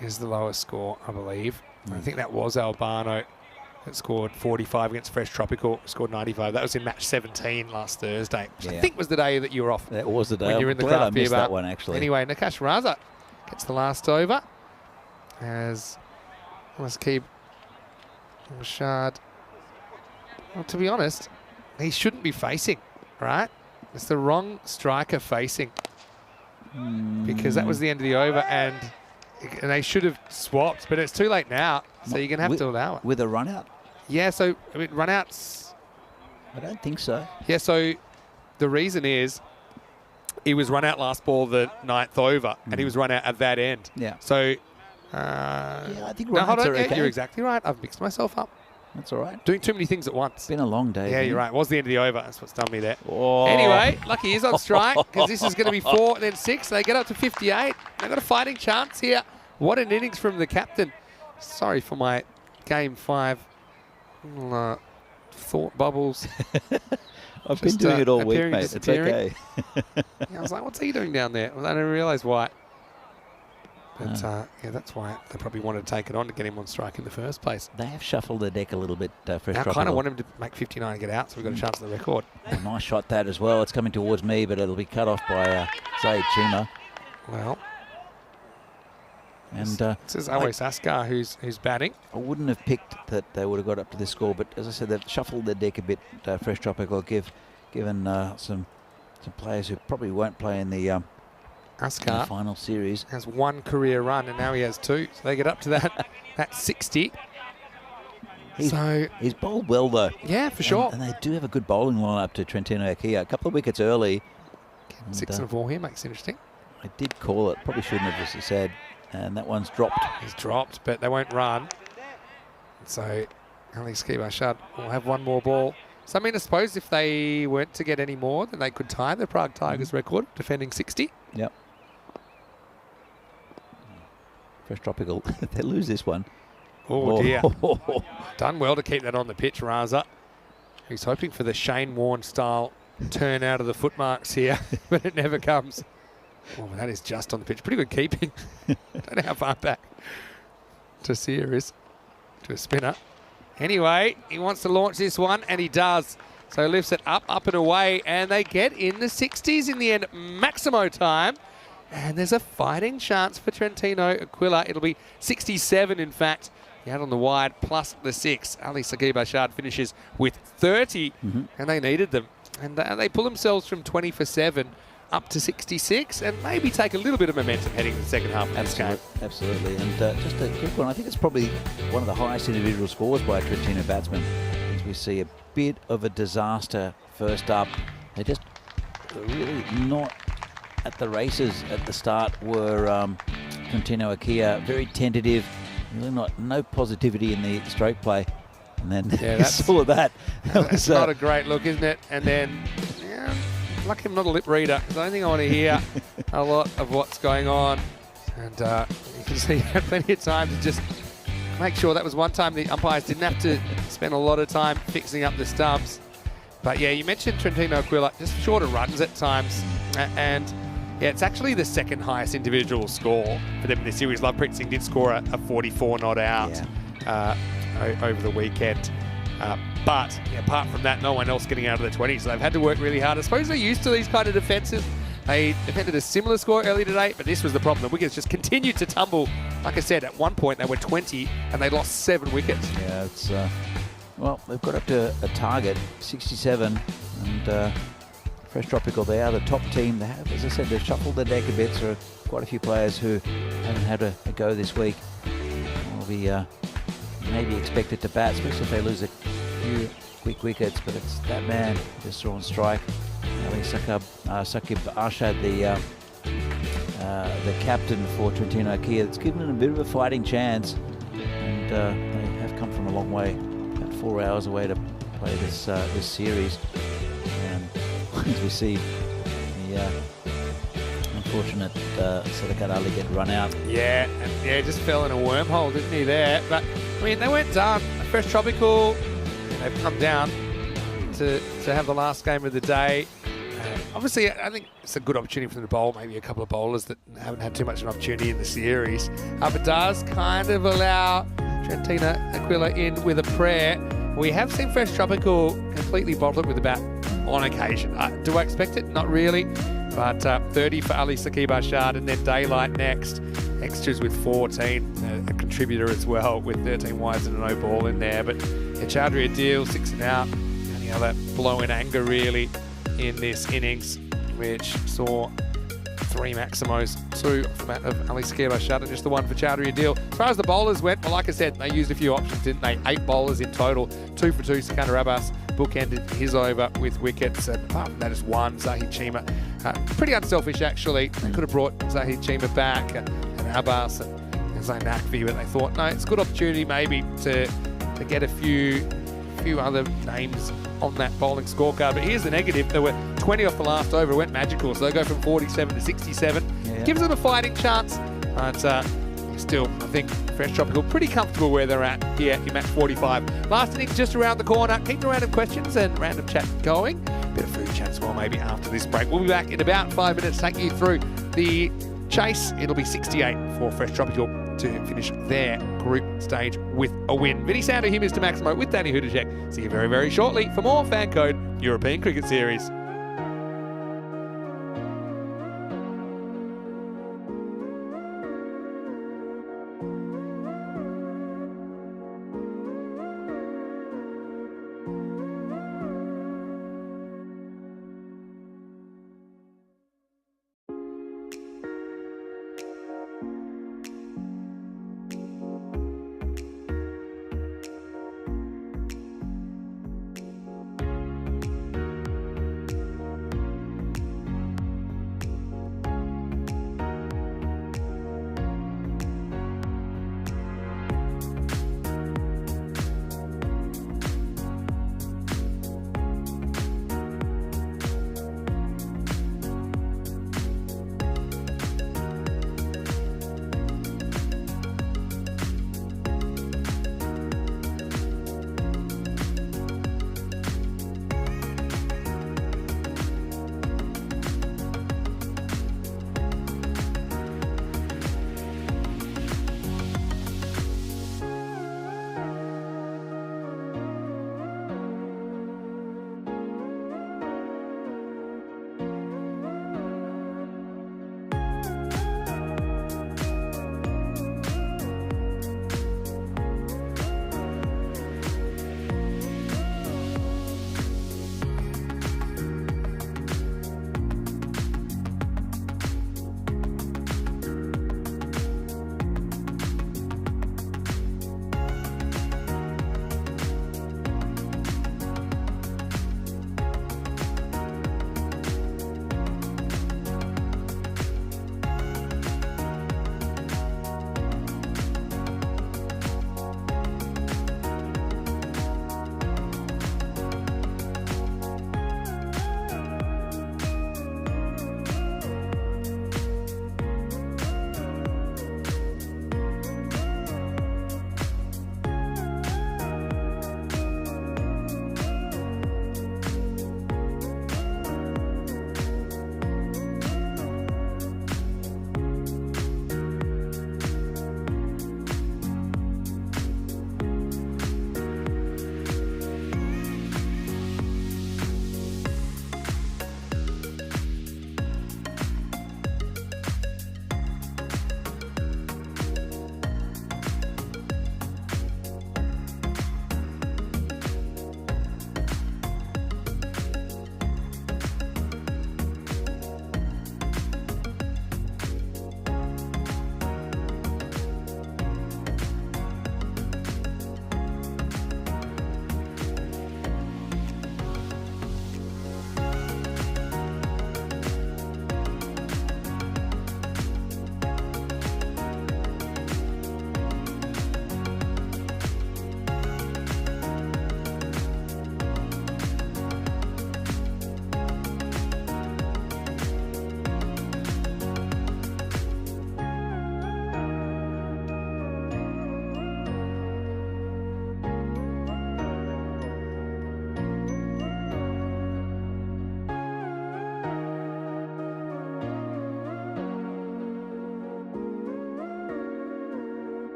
is the lowest score, I believe. I think that was Albano that scored 45 against Fresh Tropical, scored 95. That was in match 17 last Thursday, which I think was the day that you were off.
That was the day.
When you were in the
Glad I
craft beer
missed
bar.
that one, actually.
Anyway, Nakash Raza gets the last over as Waskeeb Rashad. Well, to be honest, he shouldn't be facing, right? It's the wrong striker facing because that was the end of the over and they should have swapped, but it's too late now, so you're going to have to allow it.
With a run out?
Yeah, so I mean, run outs.
I don't think so.
Yeah, so the reason is he was run out last ball the 9th over, and he was run out at that end.
Yeah.
So,
yeah, I think
no,
run
hold
outs
on.
are
Yeah,
okay.
you're exactly right. I've mixed myself up.
That's all right.
Doing too many things at once.
It's been a long day.
Yeah,
man.
you're right. It was the end of the over. That's what's done me there.
Oh.
Anyway, lucky he's on strike because this is going to be 4 and then 6. They get up to 58. They've got a fighting chance here. What an innings from the captain. Sorry for my Game 5 thought bubbles.
I've been doing it all week,
appearing,
mate. It's okay.
I was like, what's he doing down there? Well, I didn't realise why. But, yeah, that's why they probably wanted to take it on to get him on strike in the first place.
They have shuffled the deck a little bit, Fresh
Now I
Tropical.
kind of want him to make 59 and get out, so we've got a chance at the record.
A nice shot that as well. It's coming towards me, but it'll be cut off by Zaid Chima.
Well,
And
This is Always Askar who's batting.
I wouldn't have picked that they would have got up to this score, but as I said, they've shuffled their deck a bit. Fresh Tropical, given some players who probably won't play in the
Askar
final series.
has 1 career run, and now he has 2. So they get up to that 60.
He's bowled well, though.
Yeah, for sure.
And they do have a good bowling line up to Trentino Akia. A couple of wickets early.
6 and 4 here makes it interesting.
I did call it. Probably shouldn't have, as I said. And that one's dropped.
He's dropped, but they won't run. So Ali Skibashad will have 1 more ball. So, I mean, I suppose if they weren't to get any more, then they could tie the Prague Tigers record, defending 60.
Yep. Fresh Tropical. They lose this one.
Oh, dear. Done well to keep that on the pitch, Raza. He's hoping for the Shane Warne style turn out of the footmarks here, but it never comes. Oh, that is just on the pitch. Pretty good keeping. Don't know how far back Taseer is to a spinner. Anyway, he wants to launch this one, and he does. So he lifts it up and away, and they get in the 60s in the end. Maximo time. And there's a fighting chance for Trentino Aquila. It'll be 67, in fact. He had on the wide, plus the 6. Ali Skibashad finishes with 30, and they needed them. And they pull themselves from 20 for 7 up to 66, and maybe take a little bit of momentum heading to the second half of this game.
Absolutely. And just a quick one, I think it's probably one of the highest individual scores by a Trentino batsman. As we see a bit of a disaster first up. They just really not at the races at the start were Trentino Akia, very tentative, really no positivity in the stroke play. And then that's all of that.
That's not a great look, isn't it? And then, lucky I'm not a lip reader, because I don't think I want to hear a lot of what's going on. And you can see plenty of time to just make sure that was one time the umpires didn't have to spend a lot of time fixing up the stumps. But yeah, you mentioned Trentino Aquila, just shorter runs at times. And yeah, it's actually the second highest individual score for them in the series. Lovepreet Singh did score a 44 not out over the weekend. But apart from that, no one else getting out of the 20s. So they've had to work really hard. I suppose they're used to these kind of defences. They defended a similar score earlier today, but this was the problem. The wickets just continued to tumble. Like I said, at one point they were 20 and they lost 7 wickets.
Yeah, it's well, they've got up to a target, 67, and Fresh Tropical, they are the top team. They have, as I said, they've shuffled their deck a bit, so quite a few players who haven't had a go this week will be maybe expected to bat, especially if they lose a few quick wickets. But it's that man just saw on strike, Ali Sakib Arshad, the captain for Trentino Akia. It's given them a bit of a fighting chance, and they have come from a long way, about 4 hours away to play this series. As we see the unfortunate Sadakat Ali get run out.
Yeah, and just fell in a wormhole, didn't he, there? But, I mean, they went down. Fresh Tropical, they've come down to have the last game of the day. Obviously, I think it's a good opportunity for them to bowl maybe a couple of bowlers that haven't had too much of an opportunity in the series. But does kind of allow Trentino Aquila in with a prayer. We have seen Fresh Tropical completely bottle it with a bat on occasion. Do I expect it? Not really. But 30 for Ali Skibashad, and then Daylight next. Extras with 14, a contributor as well with 13 wides and a no ball in there. But Chaudhry Adil, 6 and out. Any other blow in anger really in this innings, which saw 3 Maximos, 2 from of Ali Skibashad, and just the 1 for Chaudhry Adil. As far as the bowlers went, well, like I said, they used a few options, didn't they? 8 bowlers in total, 2 for 2. Sikandar Abbas bookended his over with wickets, and apart from that, just 1. Zahid Chima, pretty unselfish actually. They could have brought Zahid Chima back and Abbas and Zain Naqvi, but they thought, no, it's a good opportunity maybe to get a few other names on that bowling scorecard. But here's the negative: there were 20 off the last over. It went magical, so they go from 47 to 67.
Yeah.
Gives them a fighting chance, but still, I think Fresh Tropical pretty comfortable where they're at here in match 45. Last innings just around the corner. Keep the random questions and random chat going. Bit of food chat as well maybe after this break. We'll be back in about 5 minutes taking you through the chase. It'll be 68 for Fresh Tropical to finish their group stage with a win. Vinny Sander here, Mr. Maximo with Danny Hudacek. See you very, very shortly for more Fan Code European Cricket Series.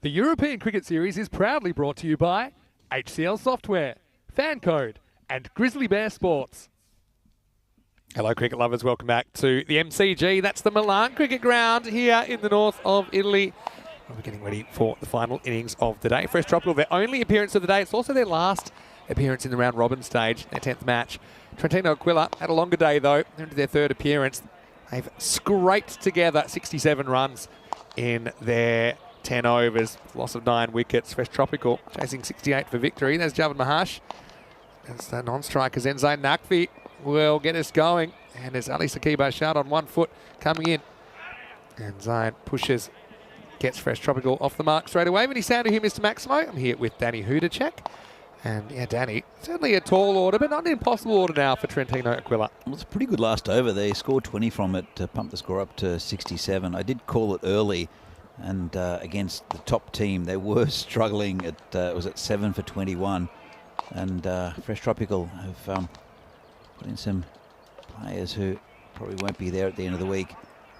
The European Cricket Series is proudly brought to you by HCL Software, Fan Code, and Grizzly Bear Sports. Hello, cricket lovers. Welcome back to the MCG. That's the Milan Cricket Ground here in the north of Italy. We're getting ready for the final innings of the day. Fresh Tropical, their only appearance of the day. It's also their last appearance in the round robin stage, their 10th match. Trentino Aquila had a longer day, though. They're into their third appearance. They've scraped together 67 runs in their 10 overs, loss of 9 wickets. Fresh Tropical chasing 68 for victory. There's Javan Maharsh. That's the non-striker Zain Naqvi will get us going. And there's Ali Saqib Ashad on 1 foot coming in. And Zain pushes, gets Fresh Tropical off the mark straight away. Many sound to you, Mr. Maximo. I'm here with Danny Hudacek. And yeah, Danny, certainly a tall order, but not an impossible order now for Trentino Aquila.
Well, it's a pretty good last over. They scored 20 from it to pump the score up to 67. I did call it early. And against the top team, they were struggling. It was at 7 for 21. And Fresh Tropical have put in some players who probably won't be there at the end of the week,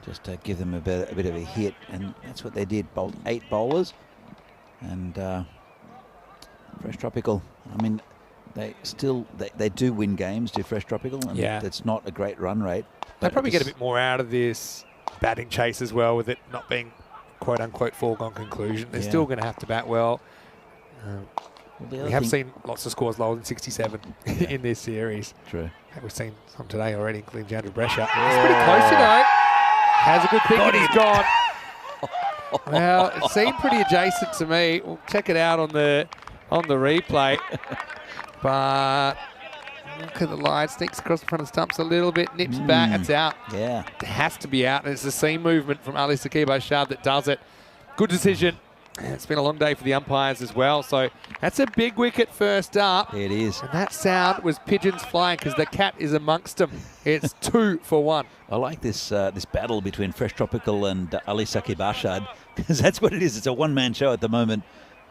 just to give them a bit of a hit. And that's what they did, bowled 8 bowlers. And Fresh Tropical, I mean, they do win games, do Fresh Tropical. And
yeah,
it's not a great run rate.
They probably get a bit more out of this batting chase as well, with it not being quote-unquote foregone conclusion. They're still going to have to bat well. We have seen lots of scores lower than 67 in this series.
True.
We've seen some today already, including Jandra Brescia. It's pretty close, you know. Has a good pick and he's gone. Well, it seemed pretty adjacent to me. We'll check it out on the replay. But look at the line. Sneaks across the front of the stumps a little bit. Nips back. It's out.
Yeah.
It has to be out. And it's the seam movement from Ali Saqib Ashad that does it. Good decision. It's been a long day for the umpires as well. So that's a big wicket first up.
It is.
And that sound was pigeons flying because the cat is amongst them. It's 2 for 1.
I like this this battle between Fresh Tropical and Ali Saqib Ashad, because that's what it is. It's a one-man show at the moment.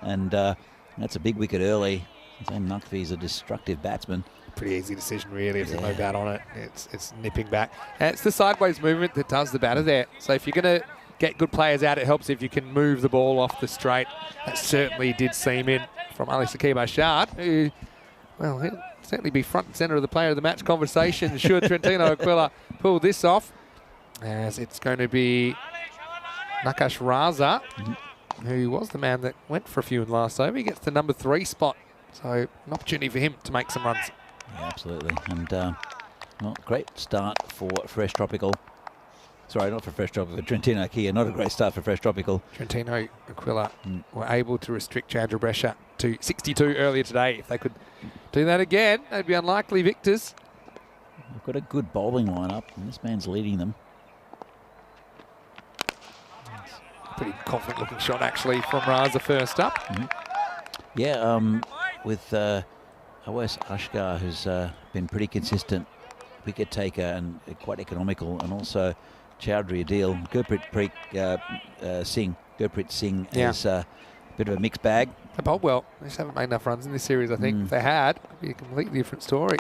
And that's a big wicket early. Zain Naqvi is a destructive batsman.
Pretty easy decision, really, if there's no bat on it. It's nipping back. And it's the sideways movement that does the batter there. So if you're going to get good players out, it helps if you can move the ball off the straight. That certainly did seam in from Ali Saqib Ashad, who, well, he'll certainly be front and centre of the player of the match conversation should Trentino Aquila pull this off. As it's going to be Nakash Raza, who was the man that went for a few in the last over. He gets the number 3 spot. So an opportunity for him to make some runs.
Yeah, absolutely. And well, great start for Fresh Tropical. Sorry, not for Fresh Tropical, Trentino Aquila. Not a great start for Fresh Tropical.
Trentino Aquila were able to restrict Jandra Brescia to 62 earlier today. If they could do that again, they'd be unlikely victors.
They've got a good bowling lineup, and this man's leading them.
Pretty confident looking shot actually from Raza first up.
Yeah, with Awais Ashgar, who's been pretty consistent wicket taker and quite economical, and also Chowdhury Adil, Gurpreet Singh is a bit of a mixed bag.
They bowled well. They just haven't made enough runs in this series, I think. If they had, it'd be a completely different story.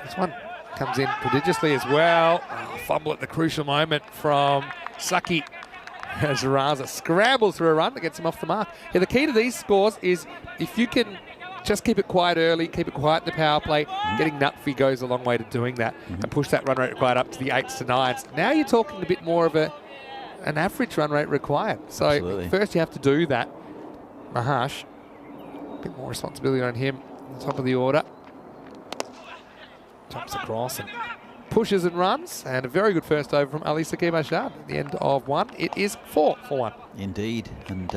This one comes in prodigiously as well. Fumble at the crucial moment from Saki, as Raza scrambles through a run that gets him off the mark. Yeah, the key to these scores is if you can just keep it quiet early, keep it quiet in the power play. Getting Naqvi goes a long way to doing that and push that run rate required up to the 8s to 9s. Now you're talking a bit more of an average run rate required. So
Absolutely.
First you have to do that. Maharsh, a bit more responsibility on him on the top of the order. Jumps across and pushes and runs. And a very good first over from Ali Saqib Ashad. At the end of 1, it is 4 for 1.
Indeed. And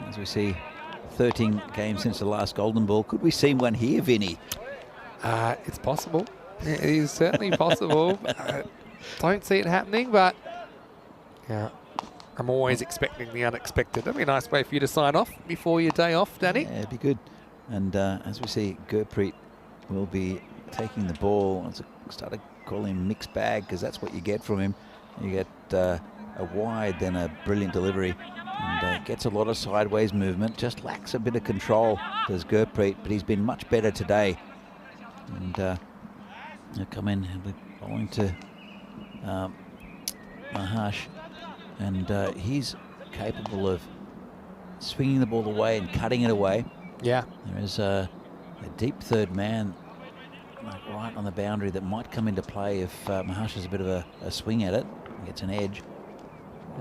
as we see, 13 games since the last Golden Ball. Could we see one here, Vinny?
It's possible. It is certainly possible. Don't see it happening, but yeah, I'm always expecting the unexpected. That'd be a nice way for you to sign off before your day off, Danny.
Yeah, it'd be good. And as we see, Gurpreet will be taking the ball. I started calling him mixed bag because that's what you get from him. You get a wide, then a brilliant delivery. And gets a lot of sideways movement, just lacks a bit of control, does Gurpreet, but he's been much better today. And he'll come in and we're going to Maharsh, and he's capable of swinging the ball away and cutting it away.
Yeah.
There is a deep third man right on the boundary that might come into play if Maharsh has a bit of a swing at it. Gets an edge.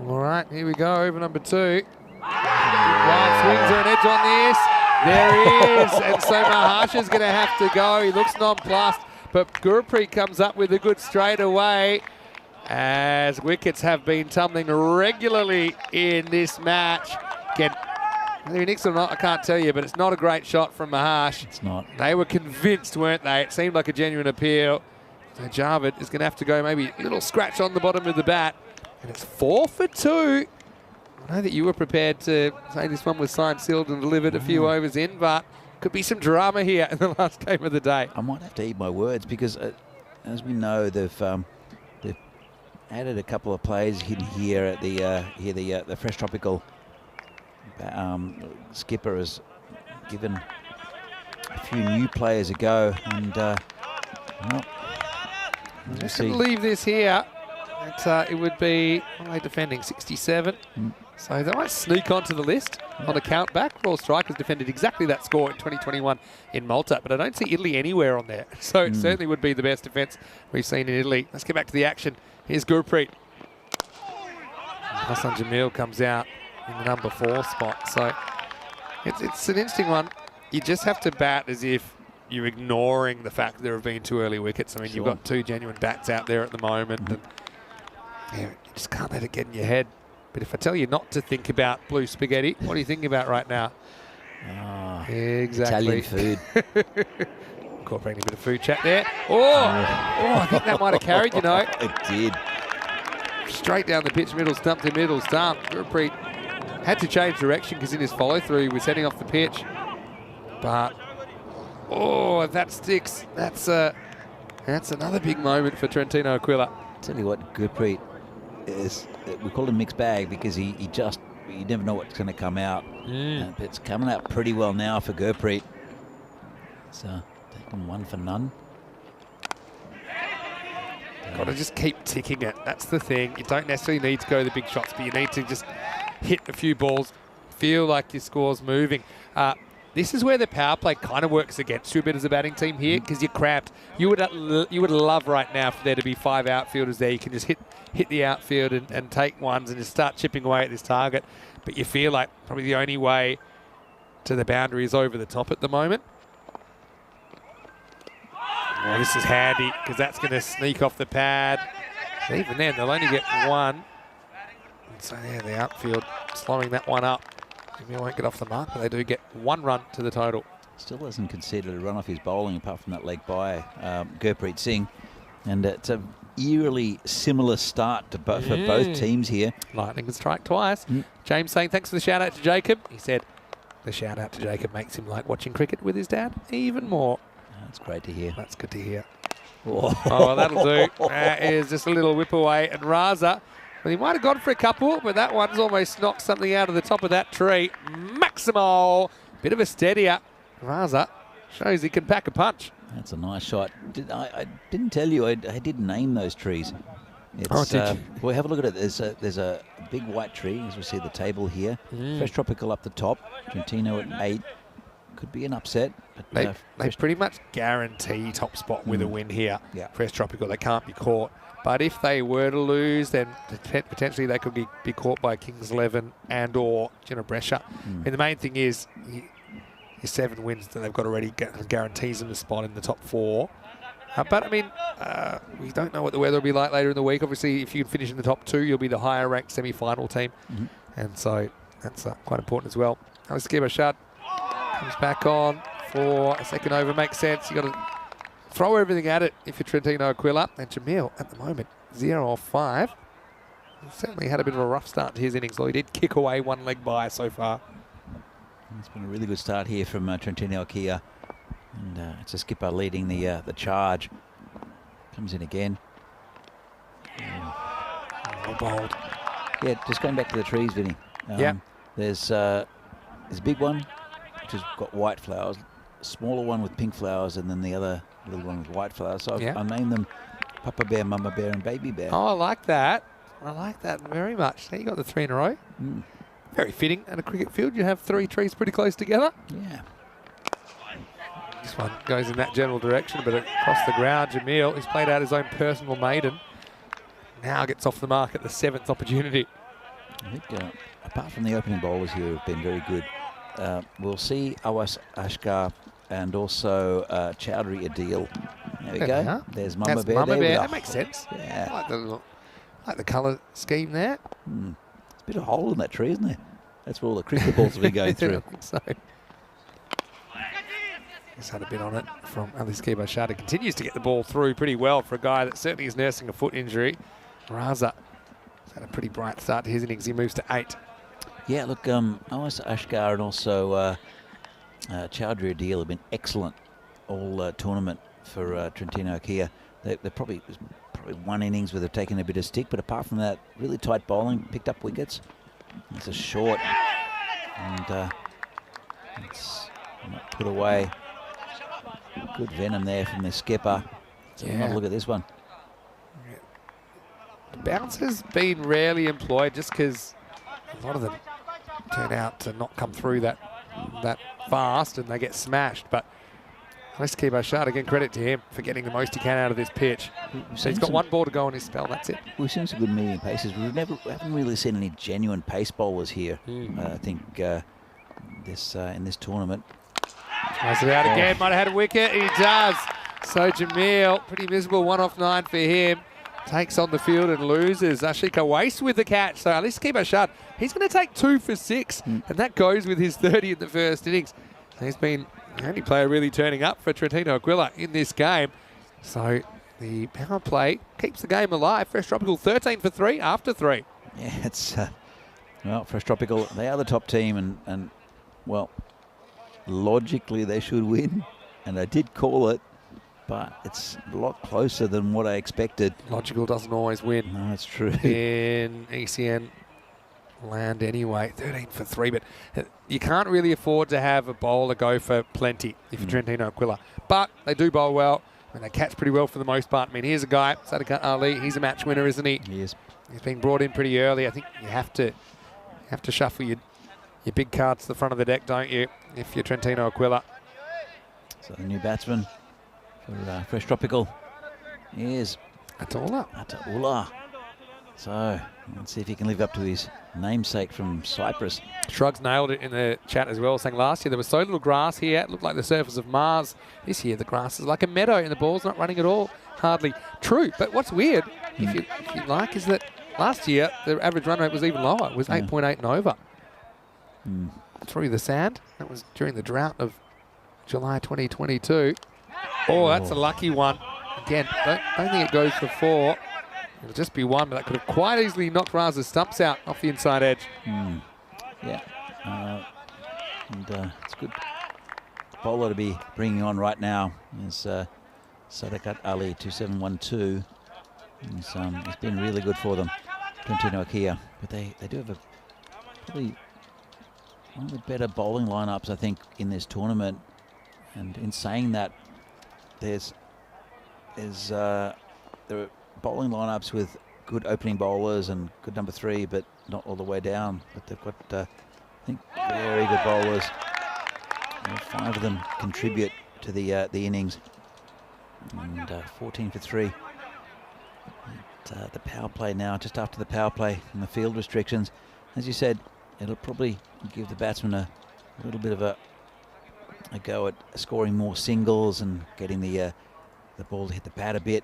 All right, here we go, over number 2. Wild swings are an edge on this. There is, and so Maharsh is going to have to go. He looks nonplussed, but Gurpreet comes up with a good straight away, as wickets have been tumbling regularly in this match. Again, whether he nicks or not, I can't tell you, but it's not a great shot from Maharsh.
It's not.
They were convinced, weren't they? It seemed like a genuine appeal. So Javed is going to have to go maybe a little scratch on the bottom of the bat. And it's 4 for 2. I know that you were prepared to say this one was signed, sealed and delivered a few overs in, but could be some drama here in the last game of the day.
I might have to eat my words because, as we know, they've added a couple of players in here at the Fresh Tropical skipper has given a few new players a go, and well,
I'm just going to leave this here. It would be, what are they defending, 67? So they might sneak onto the list on a count back. Royal Strikers defended exactly that score in 2021 in Malta, but I don't see Italy anywhere on there. So it certainly would be the best defence we've seen in Italy. Let's get back to the action. Here's Gurpreet. Hassan Jamil comes out in the number 4 spot. So it's an interesting one. You just have to bat as if you're ignoring the fact that there have been 2 early wickets. I mean, you've got 2 genuine bats out there at the moment. And yeah, you just can't let it get in your head. But if I tell you not to think about blue spaghetti, what are you thinking about right now? Exactly.
Italian food.
Incorporating a bit of food chat there. I think that might have carried, you know.
It did.
Straight down the pitch, middle stump to middle stump. Gurpreet had to change direction because in his follow-through he was heading off the pitch. But, if that sticks, that's another big moment for Trentino Aquila.
Tell you what, Gurpreet is, we call him mixed bag because you never know what's going to come out. But it's coming out pretty well now for Gurpreet. So taking 1 for none.
Got to just keep ticking it. That's the thing. You don't necessarily need to go the big shots, but you need to just hit a few balls, feel like your score's moving. This is where the power play kind of works against you a bit as a batting team here because you're cramped. You would love right now for there to be 5 outfielders there. You can just hit the outfield and take ones and just start chipping away at this target. But you feel like probably the only way to the boundary is over the top at the moment. Oh, this is handy because that's going to sneak off the pad. But even then, they'll only get 1. And so yeah, the outfield slowing that one up. Maybe won't get off the mark, but they do get 1 run to the total.
Still hasn't conceded a run off his bowling apart from that leg by Gurpreet Singh. And it's a eerily similar start to for both teams here.
Lightning can strike twice. James saying thanks for the shout out to Jacob. He said the shout out to Jacob makes him like watching cricket with his dad even more.
That's great to hear.
That's good to hear. Oh, that'll do. That is just a little whip away. And Raza, well, he might have gone for a couple, but that one's almost knocked something out of the top of that tree. Maximo, bit of a steadier. Raza shows he can pack a punch.
That's a nice shot. I didn't tell you, I did name those trees. It's,
did you?
Well, have a look at it. There's a big white tree, as we see the table here. Fresh Tropical up the top. Trentino at 8. Could be an upset. But
they pretty much guarantee top spot with a win here.
Yeah.
Fresh Tropical, they can't be caught. But if they were to lose, then potentially they could be caught by Kings 11 and or Brescia. And the main thing is your 7 wins that they've got already guarantees them a spot in the top 4. But I mean, we don't know what the weather will be like later in the week. Obviously, if you can finish in the top 2, you'll be the higher ranked semi-final team. And so that's quite important as well. Let's give a shot. Comes back on for a second over. Makes sense. You got to throw everything at it if you're Trentino Aquila. And Jamil, at the moment, 0 off 5. He certainly had a bit of a rough start to his innings, though he did kick away 1 leg by so far.
It's been a really good start here from Trentino Aquila. And it's a skipper leading the charge. Comes in again.
Oh, bold.
Yeah, just going back to the trees, Vinny. There's a big one, which has got white flowers, a smaller one with pink flowers, and then the other little one with white flowers. So I named them Papa Bear, Mama Bear, and Baby Bear.
Oh, I like that. I like that very much. There you got the 3 in a row. Very fitting at a cricket field. You have 3 trees pretty close together.
Yeah.
This one goes in that general direction, but across the ground, Jamil, who's played out his own personal maiden, now gets off the mark at the 7th opportunity.
I think apart from the opening bowlers here have been very good, we'll see Awas Ashkar and also Chowdhury Adil. There we go. There's Mama
That's
Bear
Mama
there.
Bear.
with
That makes sense.
Yeah.
I like the colour scheme there.
There's a bit of a hole in that tree, isn't there? That's where all the cricket balls have been going through.
I think so. He's had a bit on it from Ali Skibashad. He continues to get the ball through pretty well for a guy that certainly is nursing a foot injury. Raza has had a pretty bright start to his innings. He moves to 8.
Yeah, look, Awas Ashkar and also Chowdhury Adil have been excellent all tournament for Trentino Kia. There's probably one innings where they've taken a bit of stick, but apart from that, really tight bowling, picked up wickets. It's a short, and it's not put away. Good venom there from the skipper. So have a look at this one.
The bounce has been rarely employed just because a lot of them turn out to not come through that fast and they get smashed. But let's keep our shot. Again, credit to him for getting the most he can out of this pitch. So he's got 1 ball to go on his spell. That's it.
We've seen some good medium paces. We haven't really seen any genuine pace bowlers here. I think in this tournament.
Tries it out again. Might have had a wicket. He does. So Jamil, pretty miserable 1 off 9 for him. Takes on the field and loses. Ashika Waste with the catch. So let's keep our shot. He's going to take 2 for 6, and that goes with his 30 in the first innings. He's been the only player really turning up for Trentino Aquila in this game. So the power play keeps the game alive. Fresh Tropical 13 for 3 after 3.
Yeah, it's well, Fresh Tropical. They are the top team, and well, logically they should win, and I did call it, but it's a lot closer than what I expected.
Logical doesn't always win.
No, that's true.
In ECN land anyway, 13 for 3, but you can't really afford to have a bowler go for plenty if you're Trentino Aquila. But they do bowl well, and they catch pretty well for the most part. I mean, here's a guy, Sadiq Ali, he's a match winner, isn't he?
He is.
He's been brought in pretty early. I think you have to shuffle your big cards to the front of the deck, don't you, if you're Trentino Aquila.
So the new batsman for Fresh Tropical is Ataullah. So let's see if he can live up to his namesake from Cyprus.
Shrugs nailed it in the chat as well, saying last year there was so little grass here, it looked like the surface of Mars. This year the grass is like a meadow and the ball's not running at all. Hardly true. But what's weird, if you like, is that last year the average run rate was even lower. It was 8.8 and over. Through the sand. That was during the drought of July 2022. Oh, that's a lucky one. Again, don't think it goes for 4. It'll just be 1, but that could have quite easily knocked Raza's stumps out off the inside edge.
Yeah. It's good bowler to be bringing on right now is Sadiq Ali, 2712. It's been really good for them, Trentino Kia. But they do have probably one of the better bowling lineups, I think, in this tournament. And in saying that, there are bowling lineups with good opening bowlers and good number 3, but not all the way down. But they've got, I think, very good bowlers. 5 of them contribute to the innings. And 14 for 3. The power play now, just after the power play and the field restrictions. As you said, it'll probably give the batsman a little bit of a go at scoring more singles and getting the ball to hit the pad a bit.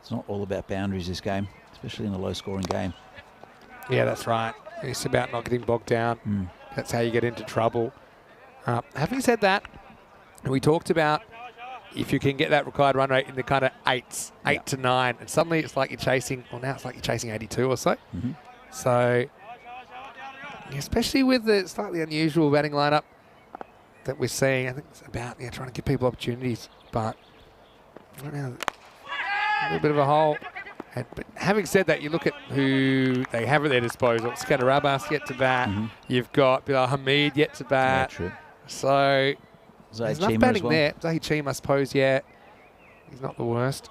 It's not all about boundaries this game, especially in a low-scoring game. Yeah,
that's right. It's about not getting bogged down. That's how you get into trouble. Having said that, we talked about if you can get that required run rate in the kind of 8s, 8 to 9, and suddenly it's like you're chasing, well, now it's like you're chasing 82 or so. So, especially with the slightly unusual batting lineup that we're seeing, I think it's about trying to give people opportunities, but right now, a little bit of a hole. But having said that, you look at who they have at their disposal. Skander Abbas yet to bat. You've got Bilal Hamid yet to bat.
Yeah, true.
So there's enough batting there. Zahid Cheem, I suppose, he's not the worst.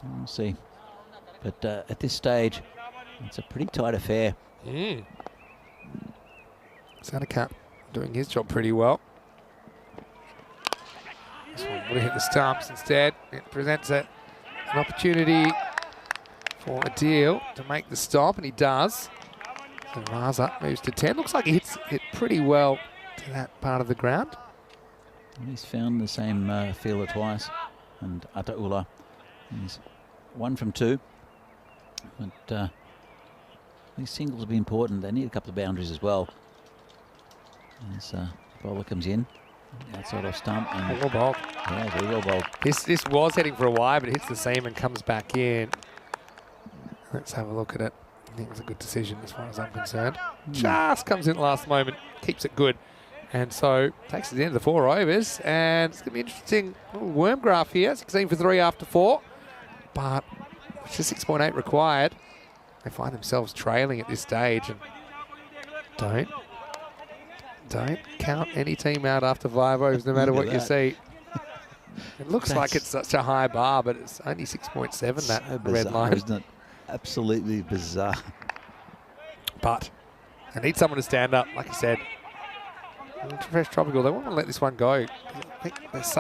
We'll see. But at this stage, it's a pretty tight affair.
Sanakat doing his job pretty well. This one would have hit the stumps instead. It presents an opportunity for a deal to make the stop, and he does. So Raza moves to 10. Looks like he hits it pretty well to that part of the ground.
He's found the same fielder twice, and Ataula. He's 1 from 2. But these singles will be important. They need a couple of boundaries as well. As bowler comes in, outside off stump. And
well bowled.
Yeah, very well bowled.
This was heading for a wide, but it hits the seam and comes back in. Let's have a look at it. I think it was a good decision as far as I'm concerned. Just comes in at the last moment, keeps it good. And so takes it to the end of the 4 overs. And it's going to be interesting little worm graph here. 16 for 3 after 4. But it's just 6.8 required. They find themselves trailing at this stage. And don't count any team out after 5 overs, no matter what you see. It looks like it's such a high bar, but it's only 6.7, that
So
red
bizarre,
line.
isn't it? Absolutely bizarre.
But I need someone to stand up, like I said. Fresh Tropical, they want to let this one go. I think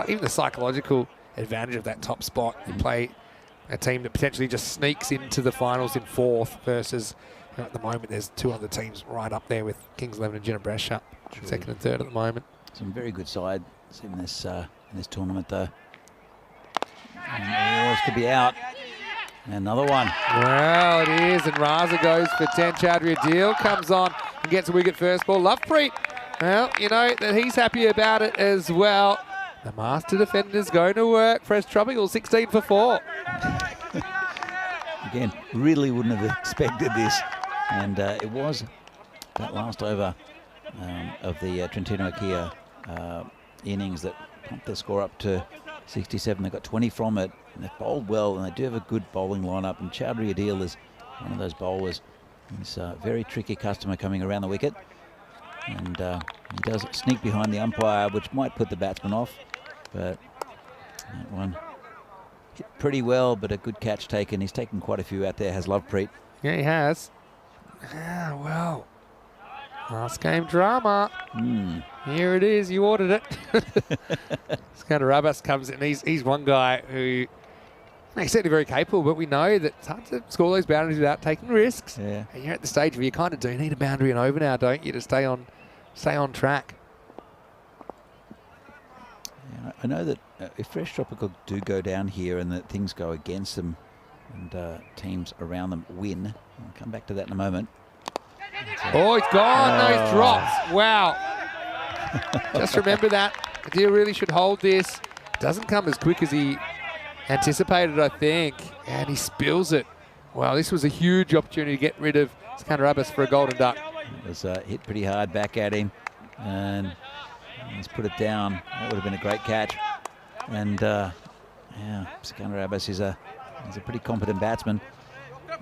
even the psychological advantage of that top spot, you play a team that potentially just sneaks into the finals in 4th versus, at the moment, there's 2 other teams right up there with Kings 11 and Ginebrecia, 2nd and 3rd at the moment.
Some very good sides in this tournament, though. And this could be out. Another one.
Well, it is, and Raza goes for 10. Chowdhury Adil comes on and gets a wicket first ball. Lovepreet, well, you know that he's happy about it as well. The master defender's going to work. Fresh Tropical, 16 for 4.
Again, really wouldn't have expected this. And it was that last over of the Trentino Ikea innings that pumped the score up to 67. They got 20 from it, and they bowled well, and they do have a good bowling lineup. And Chowdhury Adil is one of those bowlers. He's a very tricky customer coming around the wicket, and he does sneak behind the umpire, which might put the batsman off. But that one hit pretty well, but a good catch taken. He's taken quite a few out there, has Lovepreet.
Yeah, he has. Ah, well. Last game drama. Here it is. You ordered it. Skander Abbas comes in. He's one guy who he's certainly very capable, but we know that it's hard to score those boundaries without taking risks.
Yeah.
And you're at the stage where you kind of do need a boundary and over now, don't you, to stay on track.
Yeah, I know that if Fresh Tropical do go down here and that things go against them and teams around them win, I'll come back to that in a moment.
Oh, he's gone. No, he's dropped. Wow. Just remember that. The deal really should hold this. Doesn't come as quick as he anticipated, I think. And he spills it. Wow, this was a huge opportunity to get rid of Skander Abbas for a golden duck.
It was hit pretty hard back at him, and he's put it down. That would have been a great catch. And yeah, Skander Abbas is a pretty competent batsman.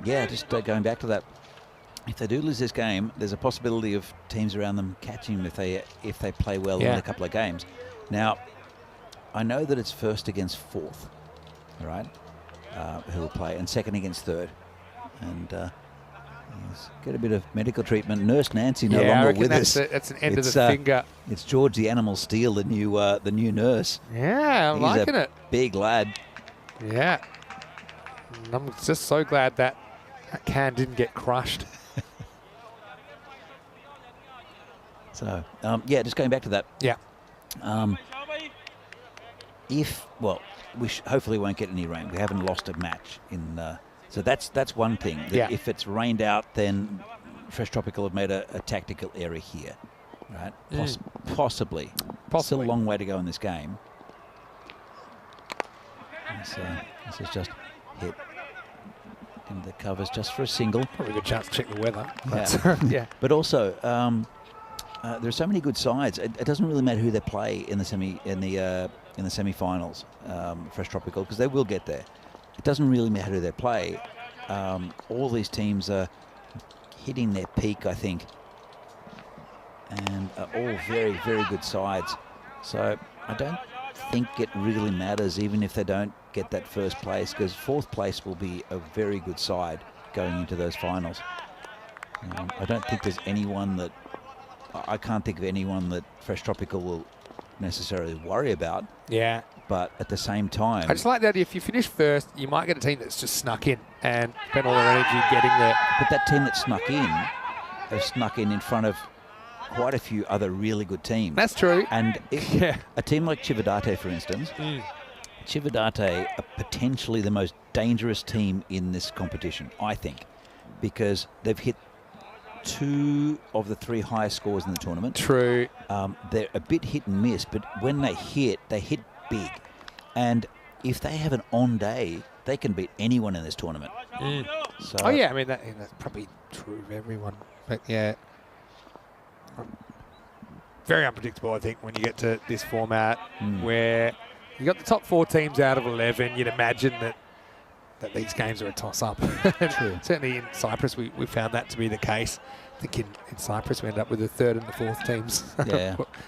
Yeah, just going back to that. If they do lose this game, there's a possibility of teams around them catching them if they play well in a couple of games. Now, I know that it's 1st against 4th, all right, who will play, and 2nd against 3rd. And get a bit of medical treatment. Nurse Nancy no longer with us.
That's an end of the finger.
It's George the Animal Steel, the new nurse.
Yeah, I'm liking it.
Big lad.
Yeah. And I'm just so glad that can didn't get crushed.
So, yeah, just going back to that.
Yeah.
We hopefully won't get any rain. We haven't lost a match in. So that's one thing.
Yeah.
If it's rained out, then Fresh Tropical have made a tactical error here, right? Possibly. Still a long way to go in this game. This is just hit into the covers just for a single.
Probably a good chance to check the weather.
Yeah.
Yeah.
But also, there are so many good sides. It doesn't really matter who they play in the semi-finals, Fresh Tropical, because they will get there. It doesn't really matter who they play. All these teams are hitting their peak, I think, and are all very, very good sides. So I don't think it really matters, even if they don't get that 1st place, because 4th place will be a very good side going into those finals. I don't think there's anyone that I can't think of anyone that Fresh Tropical will necessarily worry about.
Yeah.
But at the same time,
I just like that if you finish first, you might get a team that's just snuck in and spent all their energy getting there.
but that team that snuck in, have snuck in front of quite a few other really good teams.
That's true.
And if
Yeah.
a team like Chivadate, for instance, Chivadate are potentially the most dangerous team in this competition, I think, because they've hit 2 of the 3 highest scores in the tournament.
True.
They're a bit hit and miss, but when they hit big. And if they have an on day, they can beat anyone in this tournament. So,
Oh, yeah, I mean, that's probably true of everyone. But, yeah. Very unpredictable, I think, when you get to this format where you got the top 4 teams out of 11. You'd imagine that these games are a toss-up.
True.
Certainly in Cyprus, we found that to be the case. I think in Cyprus, we ended up with the 3rd and the 4th teams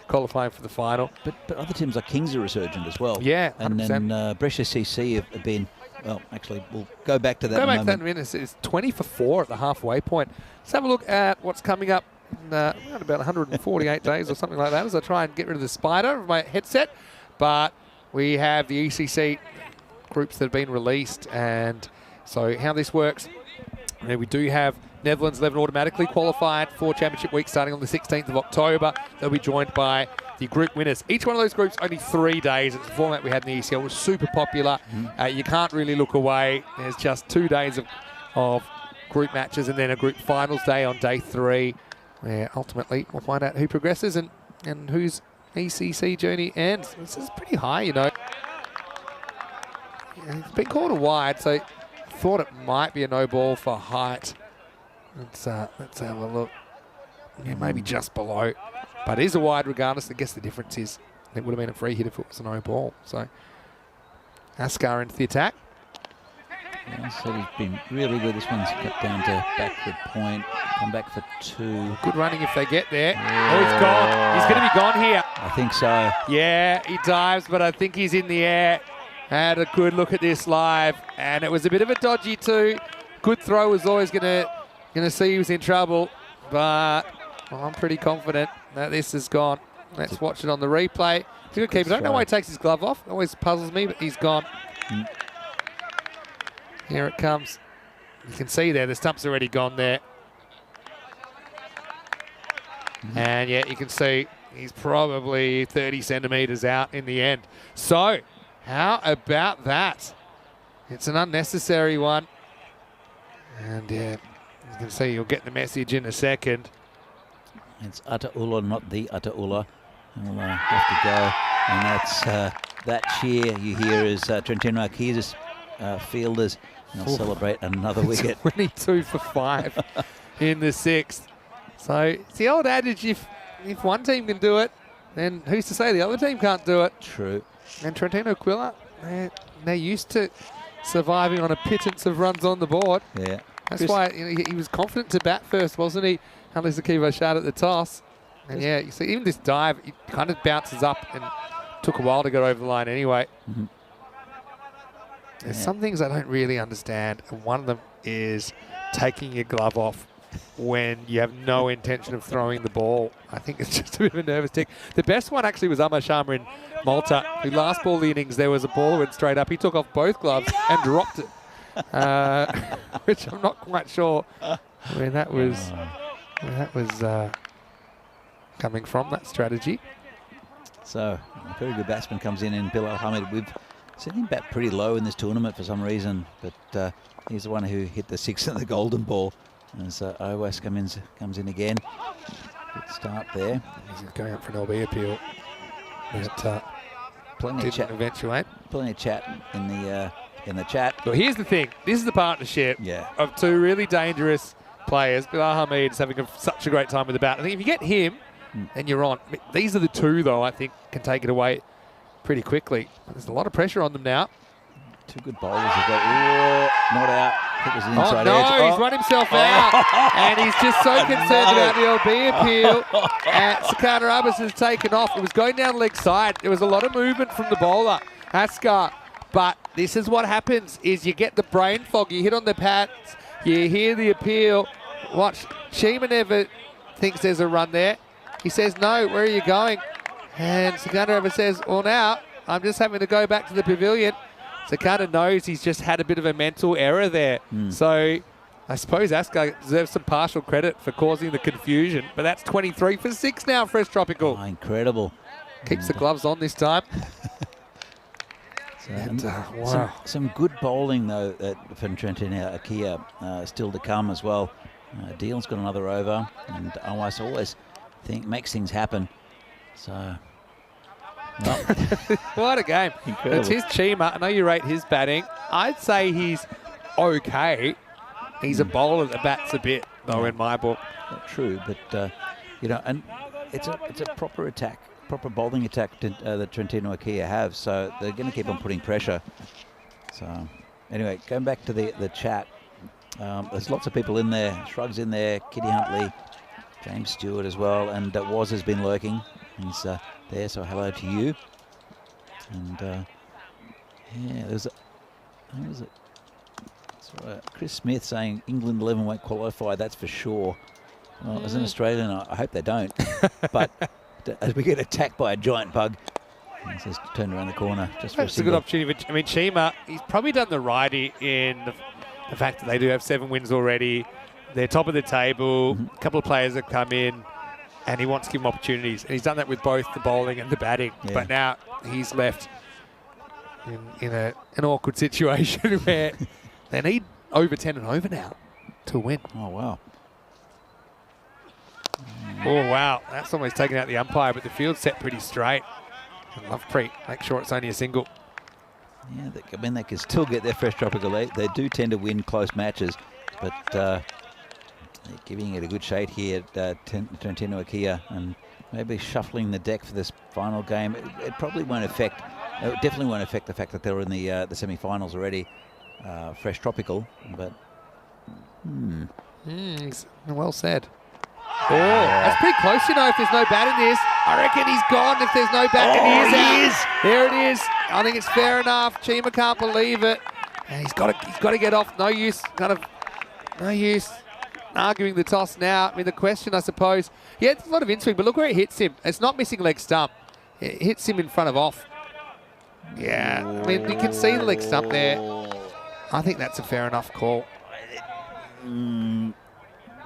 qualifying for the final.
But other teams like Kings are resurgent as well.
Yeah, 100%.
And then Brescia CC have been, well, actually, we'll go back to that
Go
in a
back to that in
moment.
a minute. It's 20 for 4 at the halfway point. Let's have a look at what's coming up in around about 148 days or something like that as I try and get rid of the spider of my headset. But we have the ECC groups that have been released, and so how this works, we do have Netherlands 11 automatically qualified for Championship Week starting on the 16th of October. They'll be joined by the group winners. Each one of those groups only 3 days. It's the format we had in the ECL. It was super popular. You can't really look away. There's just 2 days of group matches and then a group finals day on day 3, where ultimately we'll find out who progresses and whose ECC journey ends. This is pretty high, you know. It's been called a wide, so I thought it might be a no ball for height. Let's have a look. Yeah, maybe just below. But it is a wide regardless. I guess the difference is it would have been a free hit if it was a no ball. So Askar into the attack.
Yeah, so he's been really good. This one's cut down to backward point. Come back for 2.
Good running if they get there. Oh, he's gone. He's going to be gone here.
I think so.
Yeah, he dives, but I think he's in the air. Had a good look at this live, and it was a bit of a dodgy too. Good throw was always gonna see he was in trouble, but I'm pretty confident that this is gone. Let's watch it on the replay. It's a good keeper. I don't know why he takes his glove off. It always puzzles me, but he's gone. Here it comes. You can see there, the stump's already gone there. And yeah, you can see he's probably 30 centimetres out in the end. So, how about that? It's an unnecessary one. And yeah, you can see you'll get the message in a second.
It's Utaula, not the Utaula. We'll have to go. And that's that cheer you hear as Trentino Arquiz's fielders celebrate another wicket.
22 for 5 in the 6th. So it's the old adage, if one team can do it, then who's to say the other team can't do it?
True.
And Trentino Aquila, they're used to surviving on a pittance of runs on the board.
Yeah.
That's why he was confident to bat first, wasn't he? Unless Akiva shot at the toss. And yeah, you see, even this dive, it kind of bounces up and took a while to get over the line anyway. There's some things I don't really understand, and one of them is taking your glove off when you have no intention of throwing the ball. I think it's just a bit of a nervous tick. The best one actually was Amar Sharma in Malta, who last ball the innings, there was a ball that went straight up. He took off both gloves and dropped it, which I'm not quite sure where that was coming from, that strategy.
So, a very good batsman comes in Bilal Hamid. We've seen him bat pretty low in this tournament for some reason, but he's the one who hit the 6 and the golden ball. As OS comes in again. Good start there.
He's going up for an LB appeal. But
Plenty of chat.
Eventuate.
Plenty of chat in the chat.
Well, here's the thing. This is the partnership
Yeah.
of 2 really dangerous players. Bilal Hamid is having such a great time with the bat. I think if you get him, then you're on. These are the 2, though, I think can take it away pretty quickly. There's a lot of pressure on them now.
2 good bowlers have got. Oh, not out. I think it was an inside edge.
He's run himself out. And he's just so concerned about the LB appeal. And Sakana Abbas has taken off. It was going down leg side. There was a lot of movement from the bowler, Askar. But this is what happens, is you get the brain fog. You hit on the pads. You hear the appeal. watch. Shima never thinks there's a run there. He says, no, where are you going? And Sakana says, well, now I'm just having to go back to the pavilion. Sakana knows he's just had a bit of a mental error there. So I suppose Askar deserves some partial credit for causing the confusion. But that's 23 for 6 now, Fresh Tropical.
Oh, incredible.
Keeps the gloves on this time.
Wow. Some good bowling, though, from Trentino Akia still to come as well. Dion's got another over, and Awas always makes things happen. So,
what a game.
Incredible.
It's his Chima. I know you rate his batting. I'd say he's okay. He's a bowler that bats a bit, though, in my book.
Not true, but, and it's a proper attack. Proper bowling attack that Trentino Akia have, so they're going to keep on putting pressure. So, anyway, going back to the chat, there's lots of people in there. Shrugs in there, Kitty Huntley, James Stewart as well, and Woz has been lurking. He's there, so hello to you. And yeah, there's Chris Smith saying England 11 won't qualify. That's for sure. Well, as an Australian, I hope they don't, but. As we get attacked by a giant bug, he says turn around the corner just for
That's a good opportunity. I mean, Chima, he's probably done the righty in the fact that they do have 7 wins already. They're top of the table. A couple of players have come in, and he wants to give them opportunities. And he's done that with both the bowling and the batting.
Yeah.
But now he's left in an awkward situation where they need over 10 and over now to win.
Oh, wow.
Oh, wow. That's almost taken out the umpire, but the field's set pretty straight. And Lovepreet, make sure it's only a single.
Yeah, they can still get their Fresh Tropical. They do tend to win close matches, but they're giving it a good shade here at Trentino Akia, and maybe shuffling the deck for this final game. It probably won't affect, it definitely won't affect the fact that they're in the semi-finals already, Fresh Tropical, but
Well said. Oh, that's pretty close, if there's no bat in this. I reckon he's gone if there's no bat, and he is out. There it is. I think it's fair enough. Chima can't believe it. And he's got to get off. No use arguing the toss now. I mean, the question, I suppose, yeah, it's a lot of in-swing, but look where it hits him. It's not missing leg stump. It hits him in front of off. Yeah, I mean, you can see the leg stump there. I think that's a fair enough call.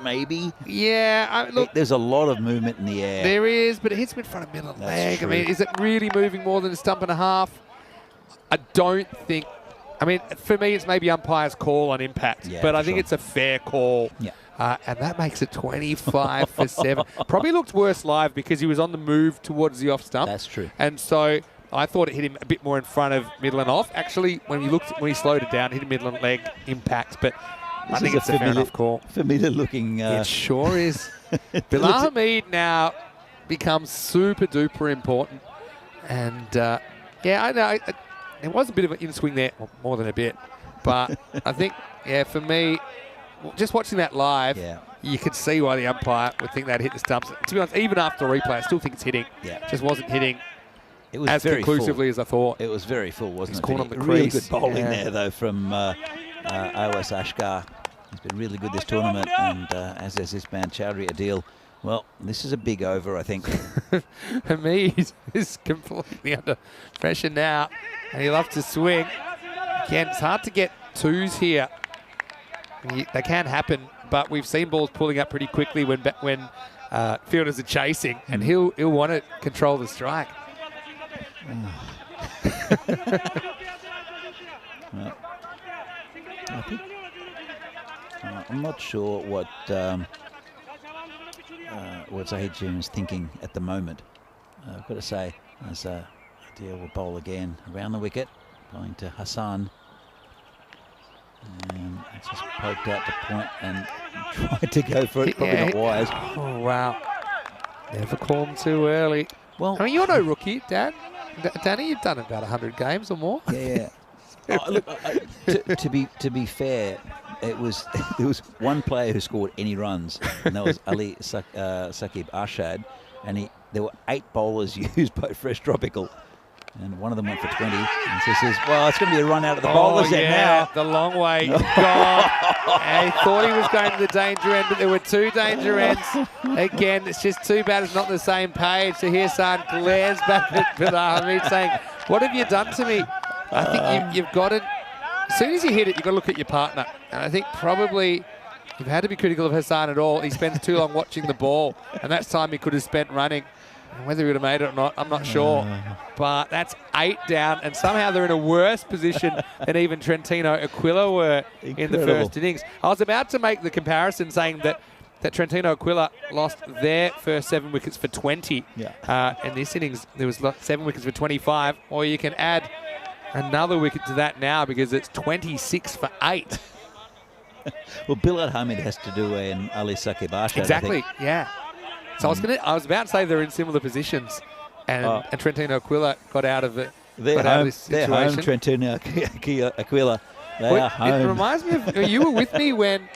maybe.
Yeah, look.
There's a lot of movement in the air.
There is, but it hits him in front of middle leg.
True.
I mean, is it really moving more than a stump and a half? I don't think. I mean, for me, it's maybe umpire's call on impact, but I think it's a fair call.
Yeah.
And that makes it 25 for 7. Probably looked worse live because he was on the move towards the off stump.
That's true.
And so I thought it hit him a bit more in front of middle and off. Actually, when he slowed it down, it hit him middle and leg impact. But I think it's a fair enough call.
Familiar looking.
It sure is. Bilal Hamid now becomes super duper important. And yeah, I know. There was a bit of an in-swing there, well, more than a bit. But I think, yeah, for me, just watching that live, you could see why the umpire would think they'd hit the stumps. To be honest, even after the replay, I still think it's hitting.
Yeah.
Just wasn't hitting
it was
as
very
conclusively
full.
as I thought.
It was very full, wasn't it?
Caught on the
really
crease.
good bowling there, though, from Awas Ashkar. He's been really good this tournament, and as has this man, Chowdhury Adil. Well, this is a big over, I think.
Hamid is completely under pressure now, and he loves to swing. Again, it's hard to get twos here. They can happen, but we've seen balls pulling up pretty quickly when fielders are chasing, and he'll want to control the strike.
Well, I think I'm not sure what Zahid Jim is thinking at the moment. I've got to say, as Adil will bowl again around the wicket, going to Hassan. And it's just poked out to point and tried to go for it, probably not wise.
Oh, wow. Never call him too early.
Well,
I mean, you're no rookie, Dan. Danny, you've done about 100 games or more.
Yeah. Look, to be fair, there was one player who scored any runs, and that was Ali Saqib Arshad, and there were 8 bowlers used by Fresh Tropical. And one of them went for 20. And so says, well, it's going to be a run out of the bowler's end now.
The long way gone. And he thought he was going to the danger end, but there were two danger ends. Again, it's just too bad it's not on the same page. So here San glares back at Bilal Hamid saying, what have you done to me? I think you've got to, as soon as you hit it, you've got to look at your partner. And I think probably you've had to be critical of Hassan at all. He spends too long watching the ball, and that's time he could have spent running. And whether he would have made it or not, I'm not sure. But that's 8 down, and somehow they're in a worse position than even Trentino Aquila were in the first innings. I was about to make the comparison saying that Trentino Aquila lost their first 7 wickets for 20. In this innings, there was 7 wickets for 25. Or you can add another wicket to that now because it's 26 for 8.
Well, Bilal Hamid has to do an Ali Sakibasha.
Exactly, yeah. So I was about to say they're in similar positions, and Trentino Aquila got out of it.
They're home, Trentino Aquila. They are home.
It reminds me of, you were with me when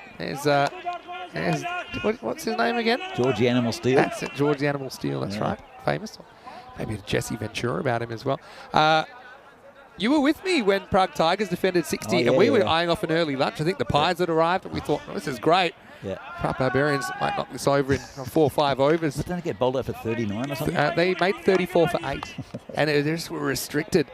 what's his name again?
George the Animal Steel.
That's it, George the Animal Steel, that's right. Famous. Maybe Jesse Ventura about him as well. You were with me when Prague Tigers defended 60, and we were eyeing off an early lunch. I think the Pies had arrived, and we thought, this is great. Prague Barbarians might knock this over in 4 or 5 overs.
But don't they get bowled out for 39 or something?
They made 34 for 8, and they just were restricted.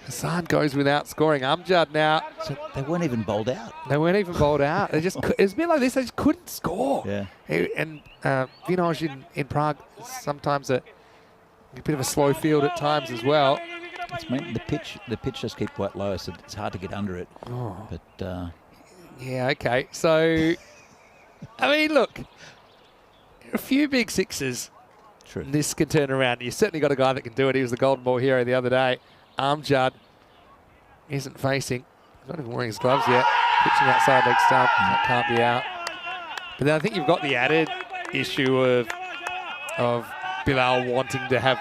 Hassan goes without scoring. Amjad now.
So they weren't even bowled out.
They weren't even bowled out. They just it's a bit like this. They just couldn't score. And Vinoj in Prague is sometimes a bit of a slow field at times as well.
It's meant the pitch just keep quite low, so it's hard to get under it. But
yeah, okay. So, I mean, look, a few big sixes.
True.
This can turn around. You certainly got a guy that can do it. He was the Golden Ball hero the other day. Amjad isn't facing. He's not even wearing his gloves yet. Pitching outside leg stump. That can't be out. But then I think you've got the added issue of Bilal wanting to have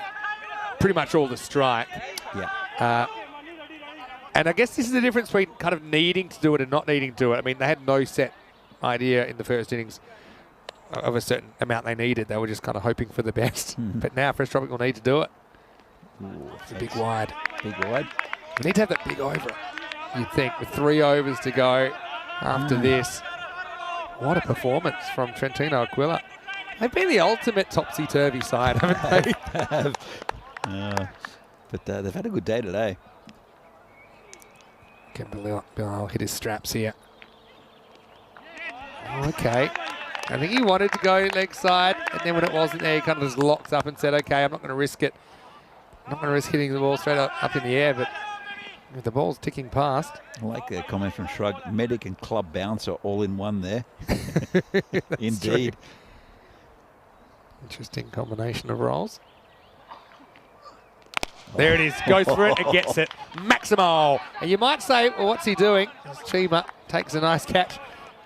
pretty much all the strike. And I guess this is the difference between kind of needing to do it and not needing to do it. I mean, they had no set idea in the first innings of a certain amount they needed. They were just kind of hoping for the best. But now Fresh Tropic will need to do it. It's a big wide.
Big wide.
We need to have that big over, you'd think, with 3 overs to go after this. What a performance from Trentino Aquila. They've been the ultimate topsy-turvy side, haven't they?
But they've had a good day today.
Can Bilal hit his straps here. Okay. I think he wanted to go leg side, and then when it wasn't there, he kind of just locked up and said, okay, I'm not going to risk it. I'm not going to risk hitting the ball straight up in the air, but with the ball's ticking past.
I like a comment from Shrug. Medic and club bouncer all in one there. Indeed.
True. Interesting combination of roles. There it is. Goes for it and gets it. Maximo. And you might say, well, what's he doing? As Chima takes a nice catch.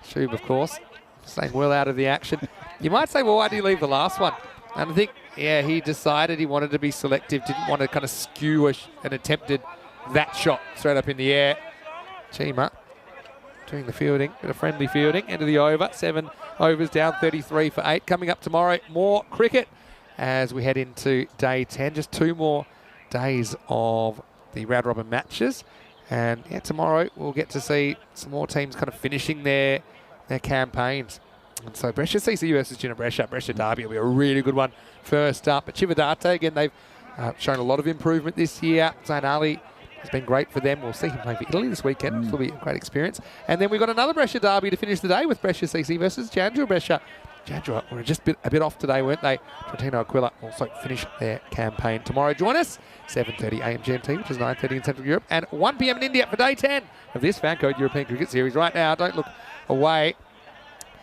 Shub, of course, staying well out of the action. You might say, well, why did he leave the last one? And I think, yeah, he decided he wanted to be selective, didn't want to kind of skew and attempted that shot straight up in the air. Chima doing the fielding, bit of friendly fielding, end of the over. 7 overs down, 33 for 8. Coming up tomorrow, more cricket as we head into day 10. Just 2 more days of the round robin matches. And yeah, tomorrow we'll get to see some more teams kind of finishing their campaigns. And so Brescia CC versus Gina Brescia. Brescia Derby will be a really good one first up. But Chivadate, again, they've shown a lot of improvement this year. Zain Ali has been great for them. We'll see him play for Italy this weekend. It'll be a great experience. And then we've got another Brescia Derby to finish the day with Brescia CC versus Jandra Brescia. Jandra were just a bit off today, weren't they? Trentino Aquila also finish their campaign tomorrow. Join us, 7:30 AM GMT, which is 9:30 in Central Europe, and 1 PM in India for day 10 of this Fan Code European Cricket Series. Right now, don't look away.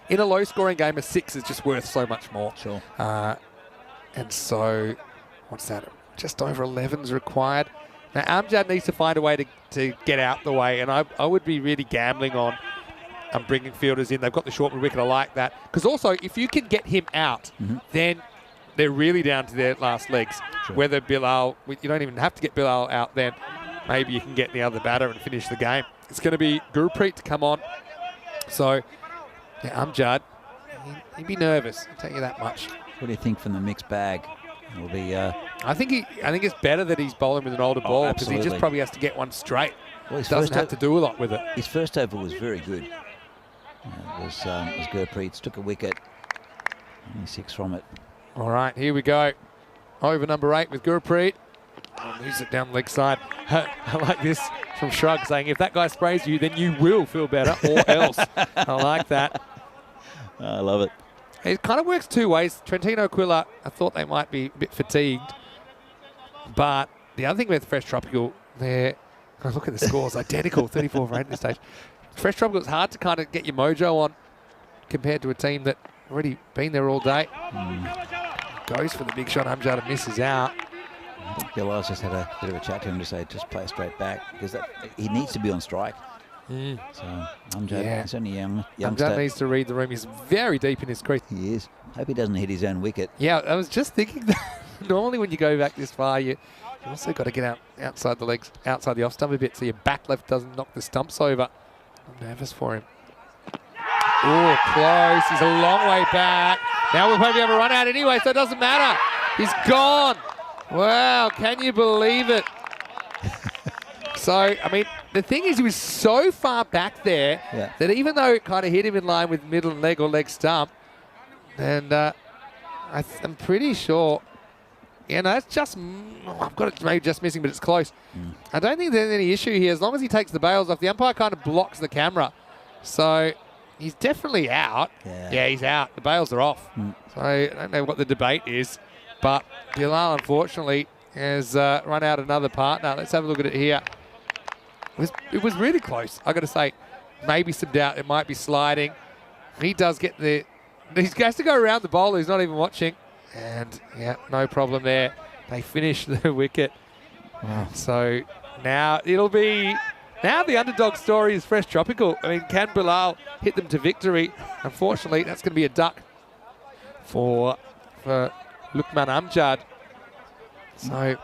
In a low-scoring game, a 6 is just worth so much more.
Sure.
And so, what's that? Just over 11's required. Now, Amjad needs to find a way to get out the way, and I would be really gambling on bringing fielders in. They've got the short wicket. I like that. Because also, if you can get him out, then they're really down to their last legs.
Sure.
Whether Bilal, you don't even have to get Bilal out then. Maybe you can get the other batter and finish the game. It's going to be Gurpreet to come on. So, yeah, Amjad, he'd be nervous. I'll tell you that much.
What do you think from the mixed bag? It'll be.
I think it's better that he's bowling with an older ball because he just
absolutely.
probably has to get one straight.
Well, his
Doesn't
first
have to do a lot with it.
His first over was very good. It was Gurpreet's took a wicket. Only 6 from it.
All right, here we go. Over number 8 with Gurpreet. Moves it down the leg side. I like this from Shrug saying, if that guy sprays you, then you will feel better or else. I like that.
I love it.
It kind of works two ways. Trentino Quilla, I thought they might be a bit fatigued. But the other thing with Fresh Tropical, look at the scores, identical, 34 for 8 at this stage. Fresh Tropical, it's hard to kind of get your mojo on compared to a team that already been there all day. Goes for the big shot, Amjad, and misses out.
I think Bilal's just had a bit of a chat to him to say, just play straight back, because he needs to be on strike. So Amjad, he's only young.
Amjad needs to read the room. He's very deep in his crease.
He is. Hope he doesn't hit his own wicket.
Yeah, I was just thinking that normally when you go back this far, you also got to get outside the legs, outside the off stump a bit, so your back left doesn't knock the stumps over. I'm nervous for him. Oh, close. He's a long way back. Now we'll probably have a run out anyway, so it doesn't matter. He's gone. Wow, can you believe it? So, I mean, the thing is, he was so far back there that even though it kind of hit him in line with middle leg or leg stump, and I'm pretty sure, that's just, I've got it maybe just missing, but it's close. I don't think there's any issue here. As long as he takes the bails off, the umpire kind of blocks the camera. So he's definitely out. Yeah, he's out. The bails are off. So I don't know what the debate is, but Bilal, unfortunately, has run out another partner. Let's have a look at it here. It was really close, I got to say. Maybe some doubt. It might be sliding. He does get he has to go around the bowler. He's not even watching. And, no problem there. They finish the wicket. Wow. So now it'll be... Now the underdog story is Fresh Tropical. I mean, can Bilal hit them to victory? Unfortunately, that's going to be a duck for Lukman Amjad. So...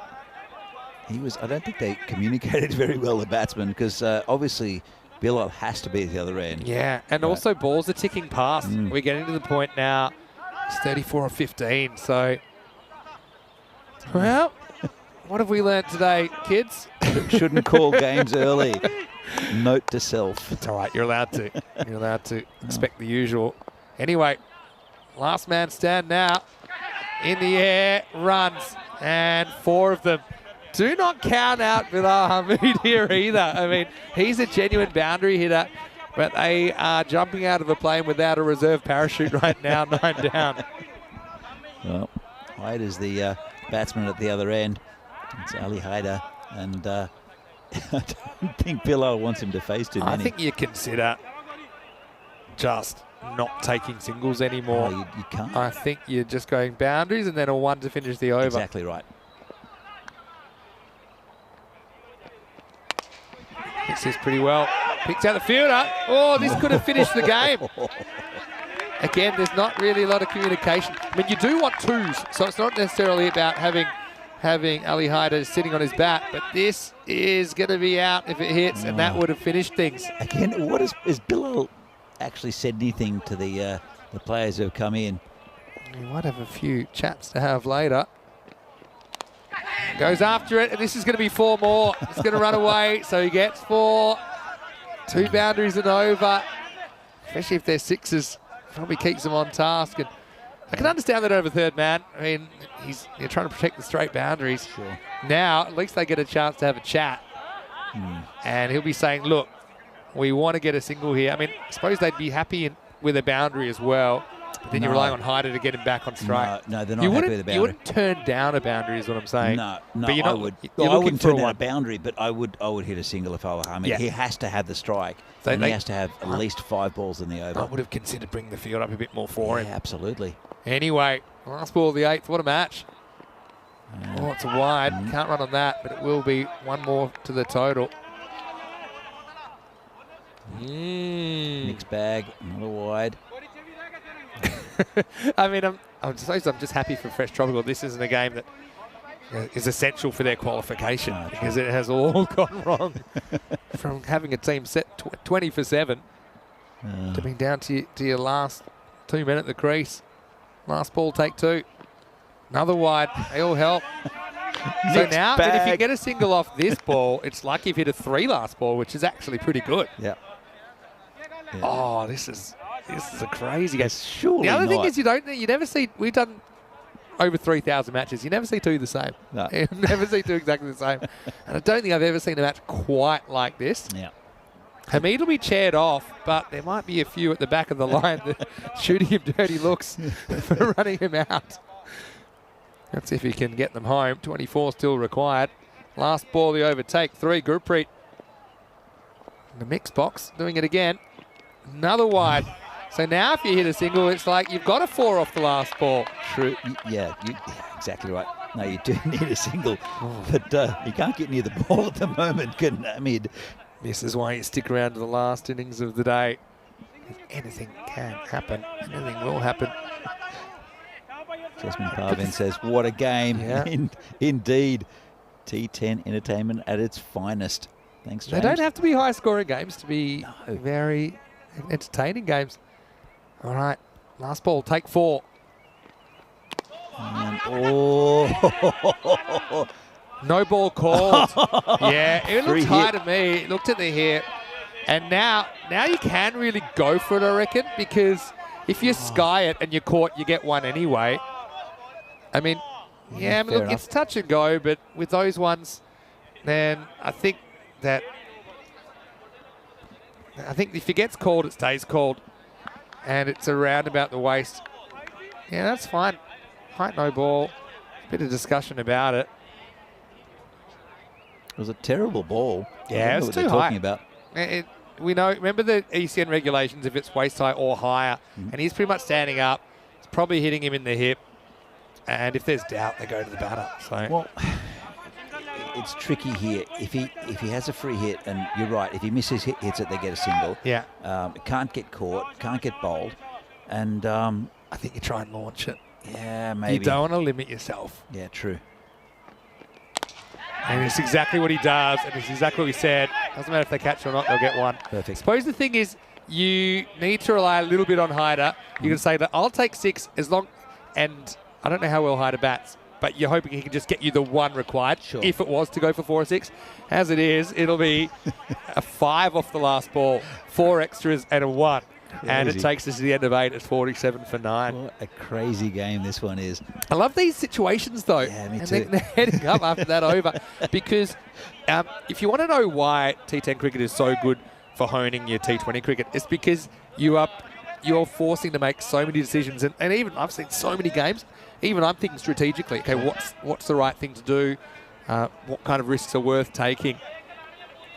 I don't think they communicated very well, the batsman, because obviously Bilal has to be at the other end.
Yeah, and also balls are ticking past. We're getting to the point now. It's 34 or 15, so... Well, what have we learned today, kids?
Shouldn't call games early. Note to self.
It's all right, you're allowed to. You're allowed to expect the usual. Anyway, last man stand now. In the air, runs, and 4 of them. Do not count out Bilal Hamoud here either. I mean, he's a genuine boundary hitter, but they are jumping out of a plane without a reserve parachute right now, 9 down.
Well, Hyde is the batsman at the other end. It's Ali Haider, and I don't think Bilal wants him to face too many.
I think you consider just not taking singles anymore.
Oh, you can't.
I think you're just going boundaries and then a 1 to finish the over.
Exactly right.
Hits this pretty well. Picks out the fielder. Oh, this could have finished the game. Again, there's not really a lot of communication. I mean, you do want 2s, so it's not necessarily about having Ali Haider sitting on his bat, but this is going to be out if it hits, and that would have finished things.
Again, what has Bilal actually said anything to the players who have come in?
We might have a few chats to have later. Goes after it, and this is going to be 4 more. It's going to run away, so he gets 4. 2 boundaries and over. Especially if they're 6s, probably keeps them on task. And I can understand that over third man. I mean, you're trying to protect the straight boundaries.
Sure.
Now, at least they get a chance to have a chat. And he'll be saying, look, we want to get a single here. I mean, I suppose they'd be happy with a boundary as well. But then you're relying on Haider to get him back on strike.
No, they're not happy with the boundary.
You wouldn't turn down a boundary is what I'm saying.
No,
but
I would. I wouldn't turn down a boundary, but I would hit a single if I were Hamid. He has to have the strike. And he has to have at least 5 balls in the over.
I would have considered bringing the field up a bit more for him.
Absolutely.
Anyway, last ball of the 8th. What a match. Oh, it's a wide. Can't run on that, but it will be 1 more to the total.
Mixed bag, another wide.
I mean, I'm just happy for Fresh Tropical. This isn't a game that is essential for their qualification because it has all gone wrong. From having a team set 20 for 7 to being down to your last 2 men at the crease. Last ball, take 2. Another wide. They all help. So
Mixed
now, but if you
bag.
get a single off this ball, it's lucky you've hit a 3 last ball, which is actually pretty good.
Yeah.
Oh, this is a crazy game.
Surely
The other thing
not.
is you never see, we've done over 3,000 matches. You never see two the same.
No.
You never see two exactly the same. And I don't think I've ever seen a match quite like this.
Yeah.
Hamid will be chaired off, but there might be a few at the back of the line that shooting him dirty looks for running him out. Let's see if he can get them home. 24 still required. Last ball, the overtake. 3, Gurpreet. The mix box, doing it again. Another wide. So now if you hit a single, it's like you've got a 4 off the last ball.
True. Yeah, exactly right. No, you do need a single, but you can't get near the ball at the moment, can Hamid?
This is why you stick around to the last innings of the day. Anything can happen. Anything will happen.
Jasmine Parvin says, what a game.
Yeah.
Indeed. T10 entertainment at its finest. Thanks,
They
James.
don't have to be high-scoring games to be
No.
very entertaining games. All right, last ball, take 4.
And, oh.
No ball called. Yeah, it
Free
looked high
hit.
to me. Looked at the hit. And now you can really go for it, I reckon, because if you sky it and you're caught, you get one anyway. I mean, yeah, I mean,
fair
look,
enough.
it's touch and go, but with those ones, then I think if it gets called, it stays called. And it's around about the waist. Yeah, that's fine. Height, no ball. Bit of discussion about it.
It was a terrible ball. I
Yeah,
don't know
it's
what
too
they're
high.
talking about.
We know, remember the ECN regulations if it's waist high or higher, and he's pretty much standing up. It's probably hitting him in the hip. And if there's doubt, they go to the batter. So
Well, it's tricky here. If he has a free hit, and you're right, if he misses hits it, they get a single.
yeah,
Can't get caught, can't get bowled, and
I think you try and launch it.
yeah, maybe.
You don't want to limit yourself.
Yeah, true.
And it's exactly what he does, and it's exactly what we said. Doesn't matter if they catch it or not, they'll get one.
Perfect.
I suppose the thing is, you need to rely a little bit on Hyder. You can say that I'll take 6 as long, and I don't know how well Hyder bats, but you're hoping he can just get you the 1 required.
Sure.
If it was to go for 4 or 6. As it is, it'll be a 5 off the last ball, 4 extras and a 1. And it
Crazy.
takes us to the end of 8 at 47 for 9.
What a crazy game this one is.
I love these situations, though.
Yeah, me
and
too.
then they're heading up after that over. Because if you want to know why T10 cricket is so good for honing your T20 cricket, it's because you're forcing to make so many decisions. And even I've seen so many games, even I'm thinking strategically, okay, what's the right thing to do? What kind of risks are worth taking?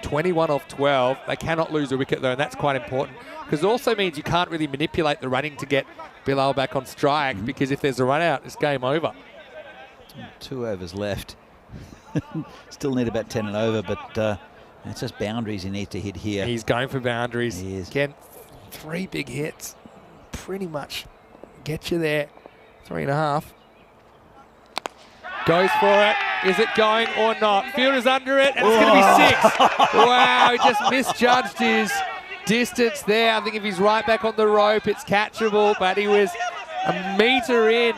21 off 12. They cannot lose a wicket, though, and that's quite important. Because it also means you can't really manipulate the running to get Bilal back on strike, because if there's a run out, it's game over.
2 overs left. Still need about 10 and over, but it's just boundaries he needs to hit here.
He's going for boundaries.
He is.
Again, 3 big hits. Pretty much get you there. 3.5. Goes for it. Is it going or not? Fielder's under it, and it's going to be 6. Wow, he just misjudged his distance there. I think if he's right back on the rope, it's catchable, but he was a metre in,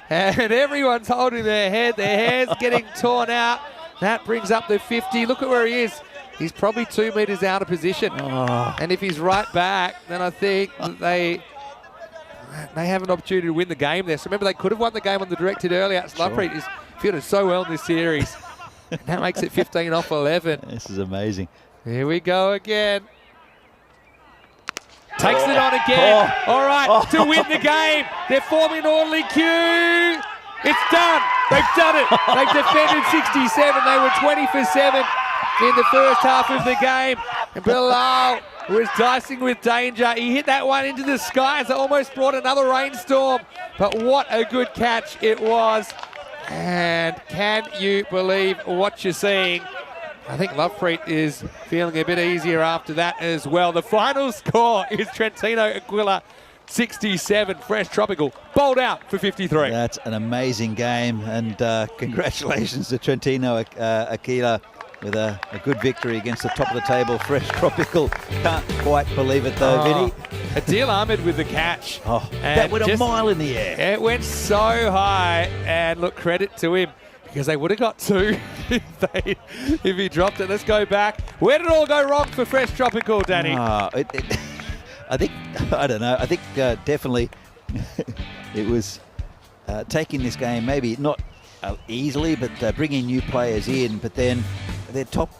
and everyone's holding their hair's getting torn out. That brings up the 50. Look at where he is. He's probably 2 metres out of position.
Oh.
And if he's right back, then I think that they have an opportunity to win the game there. So remember, they could have won the game on the direct hit earlier.
Sure.
Lovepreet is fielded so well in this series. And that makes it 15 off 11.
This is amazing.
Here we go again. Takes it on again. All right, to win the game. They're forming an orderly queue. It's done. They've done it. They've defended 67. They were 20 for 7 in the first half of the game. And Bilal was dicing with danger. He hit that one into the skies. It almost brought another rainstorm. But what a good catch it was. And can you believe what you're seeing? I think Lovepreet is feeling a bit easier after that as well. The final score is Trentino Aquila 67, Fresh Tropical, bowled out for 53.
That's an amazing game, and congratulations to Trentino Aquila with a good victory against the top of the table, Fresh Tropical. Can't quite believe it though, Vinny.
Adil Ahmed with the catch.
Oh,
And
that went a
just-
mile in the air.
It went so high, and look, credit to him, because they would have got 2 if he dropped it. Let's go back. Where did it all go wrong for Fresh Tropical, Danny?
I think, I don't know, I think definitely it was taking this game maybe not easily, but bringing new players in, but then their top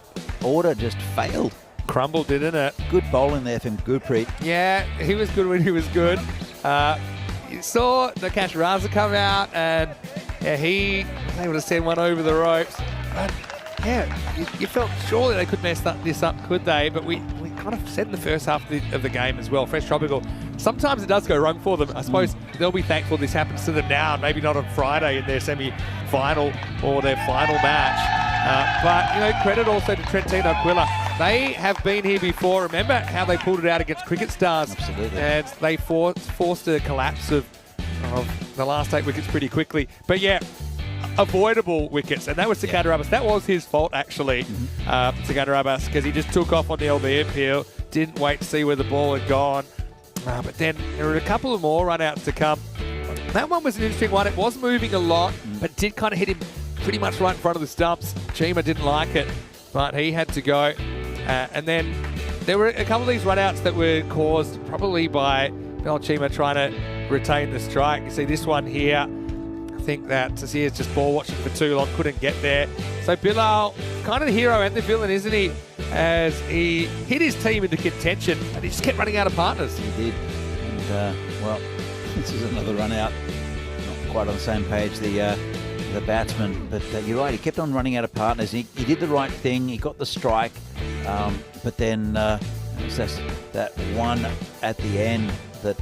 order just failed.
Crumbled, didn't it?
Good bowling there from Gurpreet.
Yeah, he was good when he was good. You saw Nakash Raza come out, and yeah, he was able to send one over the ropes. But yeah, you felt surely they could mess this up, could they? But we kind of said in the first half of the game as well, Fresh Tropical, sometimes it does go wrong for them. I suppose they'll be thankful this happens to them now, and maybe not on Friday in their semi-final or their final match. But, you know, credit also to Trentino Aquila. They have been here before. Remember how they pulled it out against Cricket Stars?
Absolutely.
And they forced a collapse of the last 8 wickets pretty quickly. But, yeah, avoidable wickets. And that was Sikandar Abbas. That was his fault, actually, Sikandar Abbas, because he just took off on the LB appeal, didn't wait to see where the ball had gone. But then there were a couple of more run-outs to come. That one was an interesting one. It was moving a lot, but did kind of hit him pretty much right in front of the stumps. Chima didn't like it, but he had to go. And then there were a couple of these run-outs that were caused probably by Bill Chima trying to retain the strike. You see this one here. I think that Tasir's just ball watching for too long, couldn't get there. So Bilal, kind of the hero and the villain, isn't he? As he hit his team into contention, and he just kept running out of partners.
He did. And, well, this is another run out. Not quite on the same page, the batsman. But you're right, he kept on running out of partners. He did the right thing. He got the strike. But then it was just that one at the end that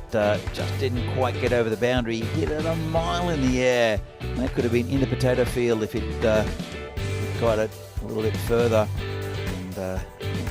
just didn't quite get over the boundary. He hit it a mile in the air. And that could have been in the potato field if it got it a little bit further. And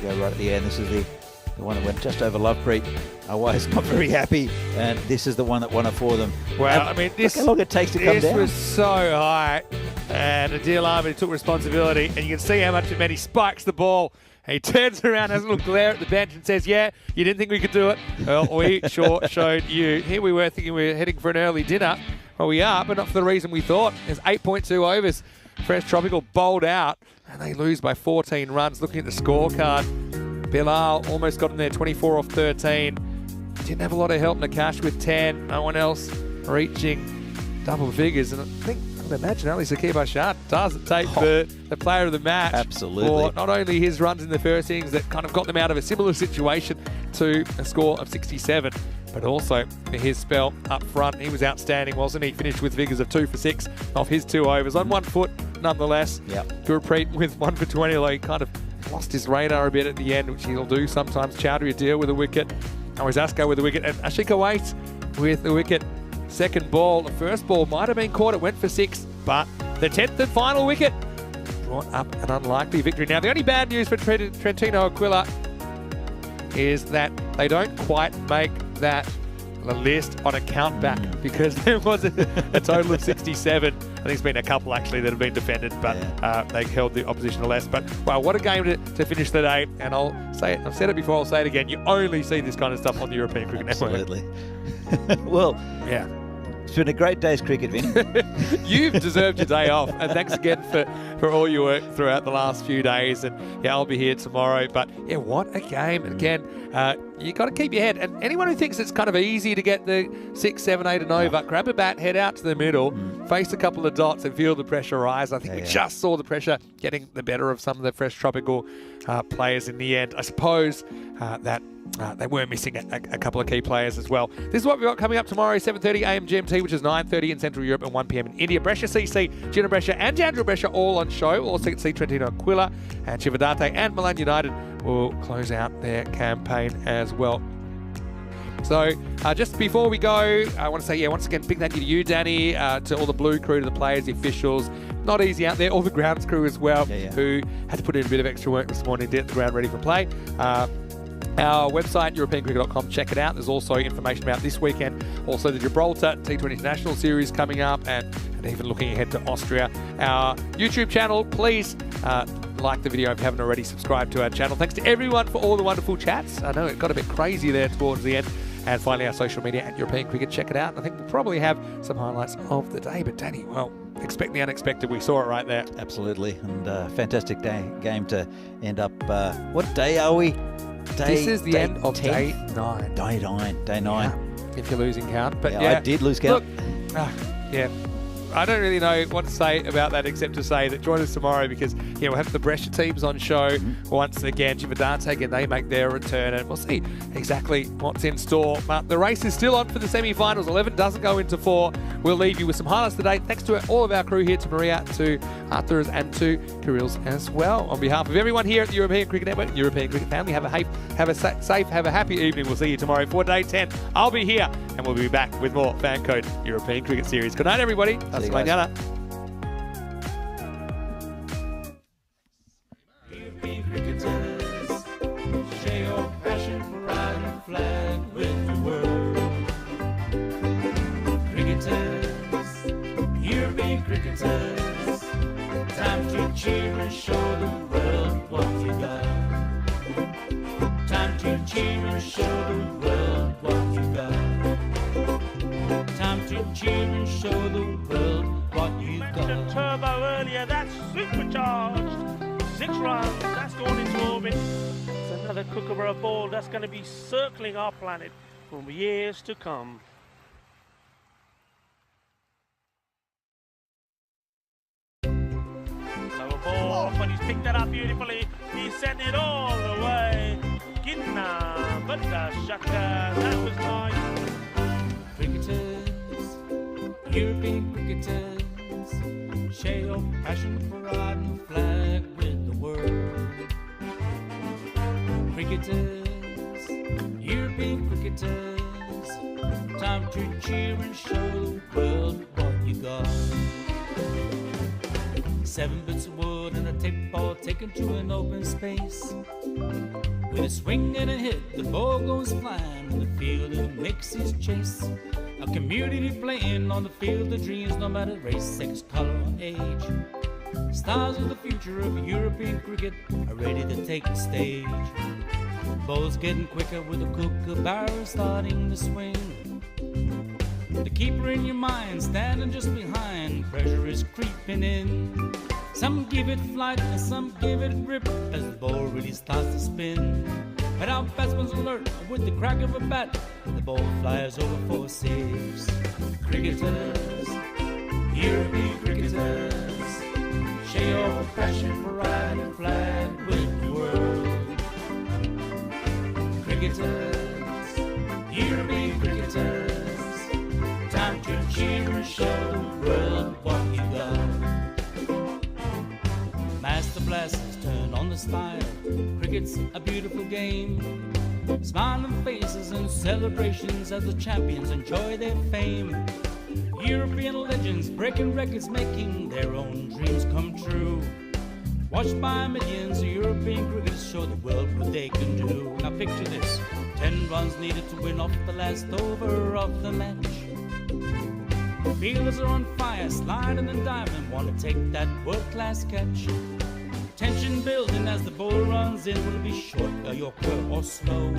go right at the end. This is the one that went just over Lovepreet. Otherwise, not very happy. And this is the one that won it for them.
Well, I mean,
look how long it takes to come down.
This was so high. And Adil Ahmed took responsibility. And you can see how much it meant. He spikes the ball. He turns around, has a little glare at the bench and says, yeah, you didn't think we could do it? Well, we sure showed you. Here we were thinking we were heading for an early dinner. Well, we are, but not for the reason we thought. There's 8.2 overs. Fresh Tropical bowled out, and they lose by 14 runs. Looking at the scorecard, Bilal almost got in there, 24 off 13. Didn't have a lot of help. Nakash with 10. No one else reaching double figures. And I imagine Ali Saqib Ashad doesn't take the player of the match.
Absolutely.
For not only his runs in the first innings that kind of got them out of a similar situation to a score of 67, but also for his spell up front. He was outstanding, wasn't he? Finished with figures of 2 for 6 off his 2 overs on 1 foot, nonetheless.
Yep.
Gurpreet with 1 for 20, although he kind of lost his radar a bit at the end, which he'll do sometimes. Chowdhury Adil with a wicket. Always Asko with a wicket, and Ashika Waite with a wicket. Second ball, the first ball might have been caught, it went for 6, but the 10th and final wicket brought up an unlikely victory. Now, the only bad news for Trentino Aquila is that they don't quite make the list on a countback, because there was a total of 67. I think there's been a couple actually that have been defended, but they held the opposition to less. But wow, what a game to finish the day. And I'll say it, I've said it before, I'll say it again. You only see this kind of stuff on the European Cricket Network.
Absolutely. Well,
yeah.
It's been a great day's cricket, Vin.
You've deserved your day off, and thanks again for all your work throughout the last few days. And yeah, I'll be here tomorrow. But yeah, what a game! And again, you got to keep your head. And anyone who thinks it's kind of easy to get the 6, 7, 8 and over, grab a bat, head out to the middle, face a couple of dots, and feel the pressure rise. I think we just saw the pressure getting the better of some of the Fresh Tropical players in the end. I suppose that. They were missing a couple of key players as well. This is what we've got coming up tomorrow, 7:30 a.m. GMT, which is 9:30 in Central Europe and 1 p.m. in India. Brescia CC, Gina Brescia and Jandra Brescia all on show. We'll also see Trentino Aquila and Chivadate and Milan United will close out their campaign as well. So just before we go, I want to say, once again, big thank you to you, Danny, to all the Blue crew, to the players, the officials. Not easy out there. All the grounds crew as well, who had to put in a bit of extra work this morning to get the ground ready for play. Our website, europeancricket.com, check it out. There's also information about this weekend. Also the Gibraltar T20 International Series coming up, and even looking ahead to Austria. Our YouTube channel, please like the video if you haven't already. Subscribed to our channel. Thanks to everyone for all the wonderful chats. I know it got a bit crazy there towards the end. And finally, our social media at European Cricket. Check it out. I think we'll probably have some highlights of the day. But Danny, well, expect the unexpected. We saw it right there.
Absolutely, and fantastic game to end up. What day are we?
This is the end of
10?
day 9.
Day 9.
Yeah, if you're losing count. But
I did lose count.
Look, yeah. I don't really know what to say about that except to say that join us tomorrow because we'll have the Brescia teams on show once again. Givadante again, they make their return and we'll see exactly what's in store. But the race is still on for the semi-finals. 11 doesn't go into 4. We'll leave you with some highlights today. Thanks to all of our crew here, to Maria, to Arthur's and to Kirill's as well. On behalf of everyone here at the European Cricket Network, European Cricket family, have a safe, have a happy evening. We'll see you tomorrow for day 10. I'll be here and we'll be back with more Fan Code European Cricket Series. Good night, everybody.
See you guys.
Mañana.
Cricketers, share your passion for riding the flag with the world. Cricketers, European cricketers, time to cheer and show the world what you got. Time to cheer and show the world what you got. Time to cheer and show the world what you got.
Turbo earlier, that's supercharged. 6 runs, that's gone into orbit. It's another Kookaburra ball that's going to be circling our planet for years to come. Lower ball, but he's picked that up beautifully. He's setting it all the way. Gidna, but Shaka, that was nice.
Cricketers, European cricketers, share your passion for riding the flag with the world. Cricketers, European cricketers, time to cheer and show the world what you got. 7 bits of wood and a tape ball taken to an open space. With a swing and a hit, the ball goes flying in the field and makes his chase. A community playing on the field of dreams, no matter race, sex, color, or age. Stars of the future of European cricket are ready to take the stage. Ball's getting quicker with a Kookaburra starting to swing. The keeper in your mind standing just behind, pressure is creeping in. Some give it flight and some give it rip as the ball really starts to spin. But our batsman's alert with the crack of a bat, the ball flies over for 6. Cricketers, European cricketers, share your passion for riding the flag with the world. Cricketers, European cricketers, time to cheer and show the world what you got. Master blasters turn on the style. Cricket's a beautiful game. Smiling faces and celebrations as the champions enjoy their fame. European legends breaking records, making their own dreams come true. Watched by millions, European cricketers show the world what they can do. Now picture this, 10 runs needed to win off the last over of the match. Fielders are on fire, sliding and diving, want to take that world-class catch. Tension building as the ball runs in. Will it be short, a yorker or slow?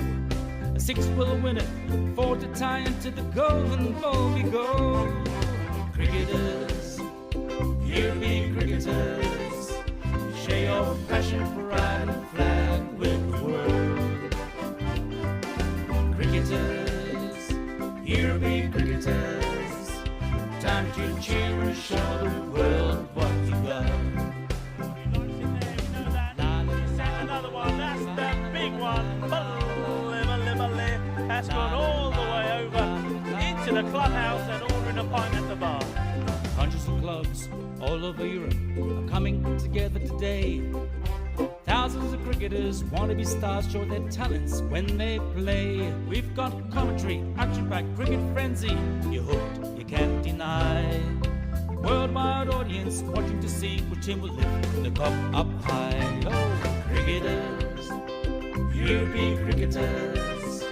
A 6 will win it, 4 to tie into the golden ball we go. Cricketers, European cricketers, share your passion for riding the flag with the world. Cricketers, European cricketers, time to cheer and show the world what you got.
Another one, that's the big one. That's gone all the way over into the clubhouse and ordering a pint at the bar.
Hundreds of clubs all over Europe are coming together today. Thousands of cricketers want to be stars, show their talents when they play. We've got commentary, action-packed cricket frenzy. You're hooked, you can't deny. Worldwide audience watching to see which team will lift the cup up high. Oh, cricketers, European cricketers,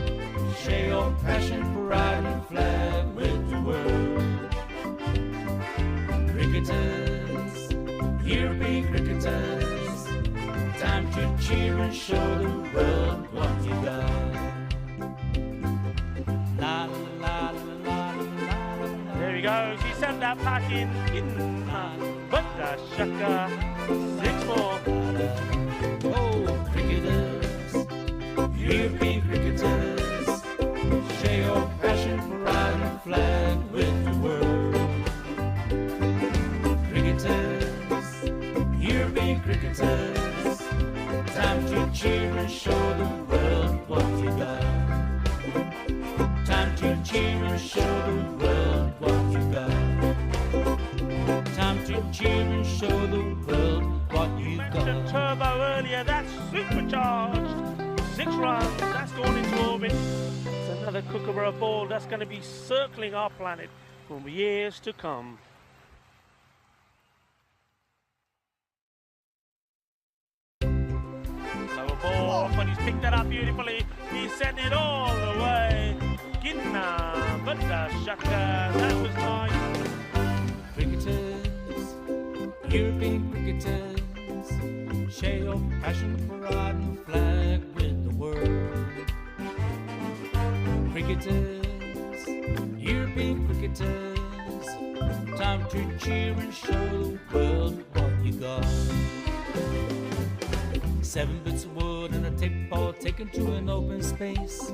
share your passion for riding the flag with the world. Cricketers, European cricketers, time to cheer and show the world what you got.
goes. He sent that pack in, but the shaka. 6 more.
Oh, cricketers, European cricketers, share your passion for riding the flag with the world. Cricketers, European cricketers, time to cheer and show the world what you got. Time to cheer and show the world what you got. Time to cheer and show the world what you
Mentioned
got.
turbo earlier, that's supercharged. 6 runs, that's going into orbit. It's another kookaburra ball that's going to be circling our planet for years to come. Lower ball, but he's picked that up beautifully. He's sent it all the way. Ginna, but the shaka, that was nice.
Cricketers, European cricketers, share your passion for riding the flag with the world. Cricketers, European cricketers, time to cheer and show the world what you got. 7 bits of wood and a tape ball taken to an open space.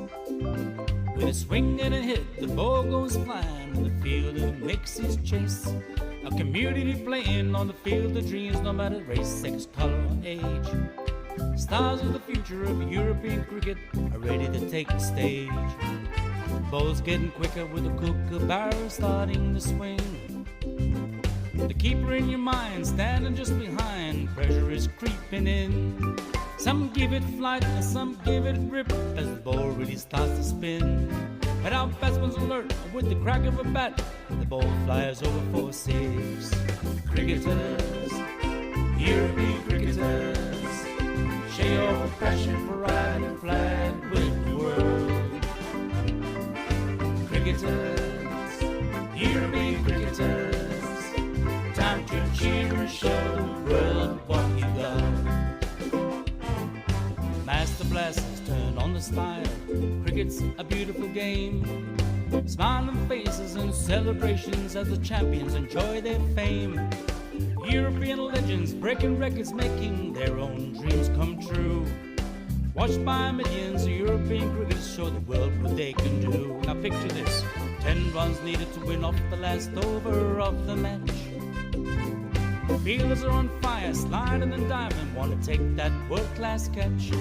With a swing and a hit, the ball goes flying in the field and it makes his chase. A community playing on the field of dreams, no matter race, sex, color, or age. Stars of the future of European cricket are ready to take the stage. Ball's getting quicker with the kookaburra starting to swing. The keeper in your mind standing just behind, pressure is creeping in. Some give it flight and some give it rip as the ball really starts to spin. But our batsman's alert with the crack of a bat, the ball flies over for 6. Cricketers, European cricketers, share your passion for riding the flag with the world. Cricketers, European cricketers, time to cheer and show the world what you got. Master blasters turn on the style. Cricket's a beautiful game. Smiling faces and celebrations as the champions enjoy their fame. European legends breaking records, making their own dreams come true. Watched by millions, European cricketers show the world what they can do. Now picture this, 10 runs needed to win off the last over of the match. Fielders are on fire, sliding and diving, want to take that world-class catch.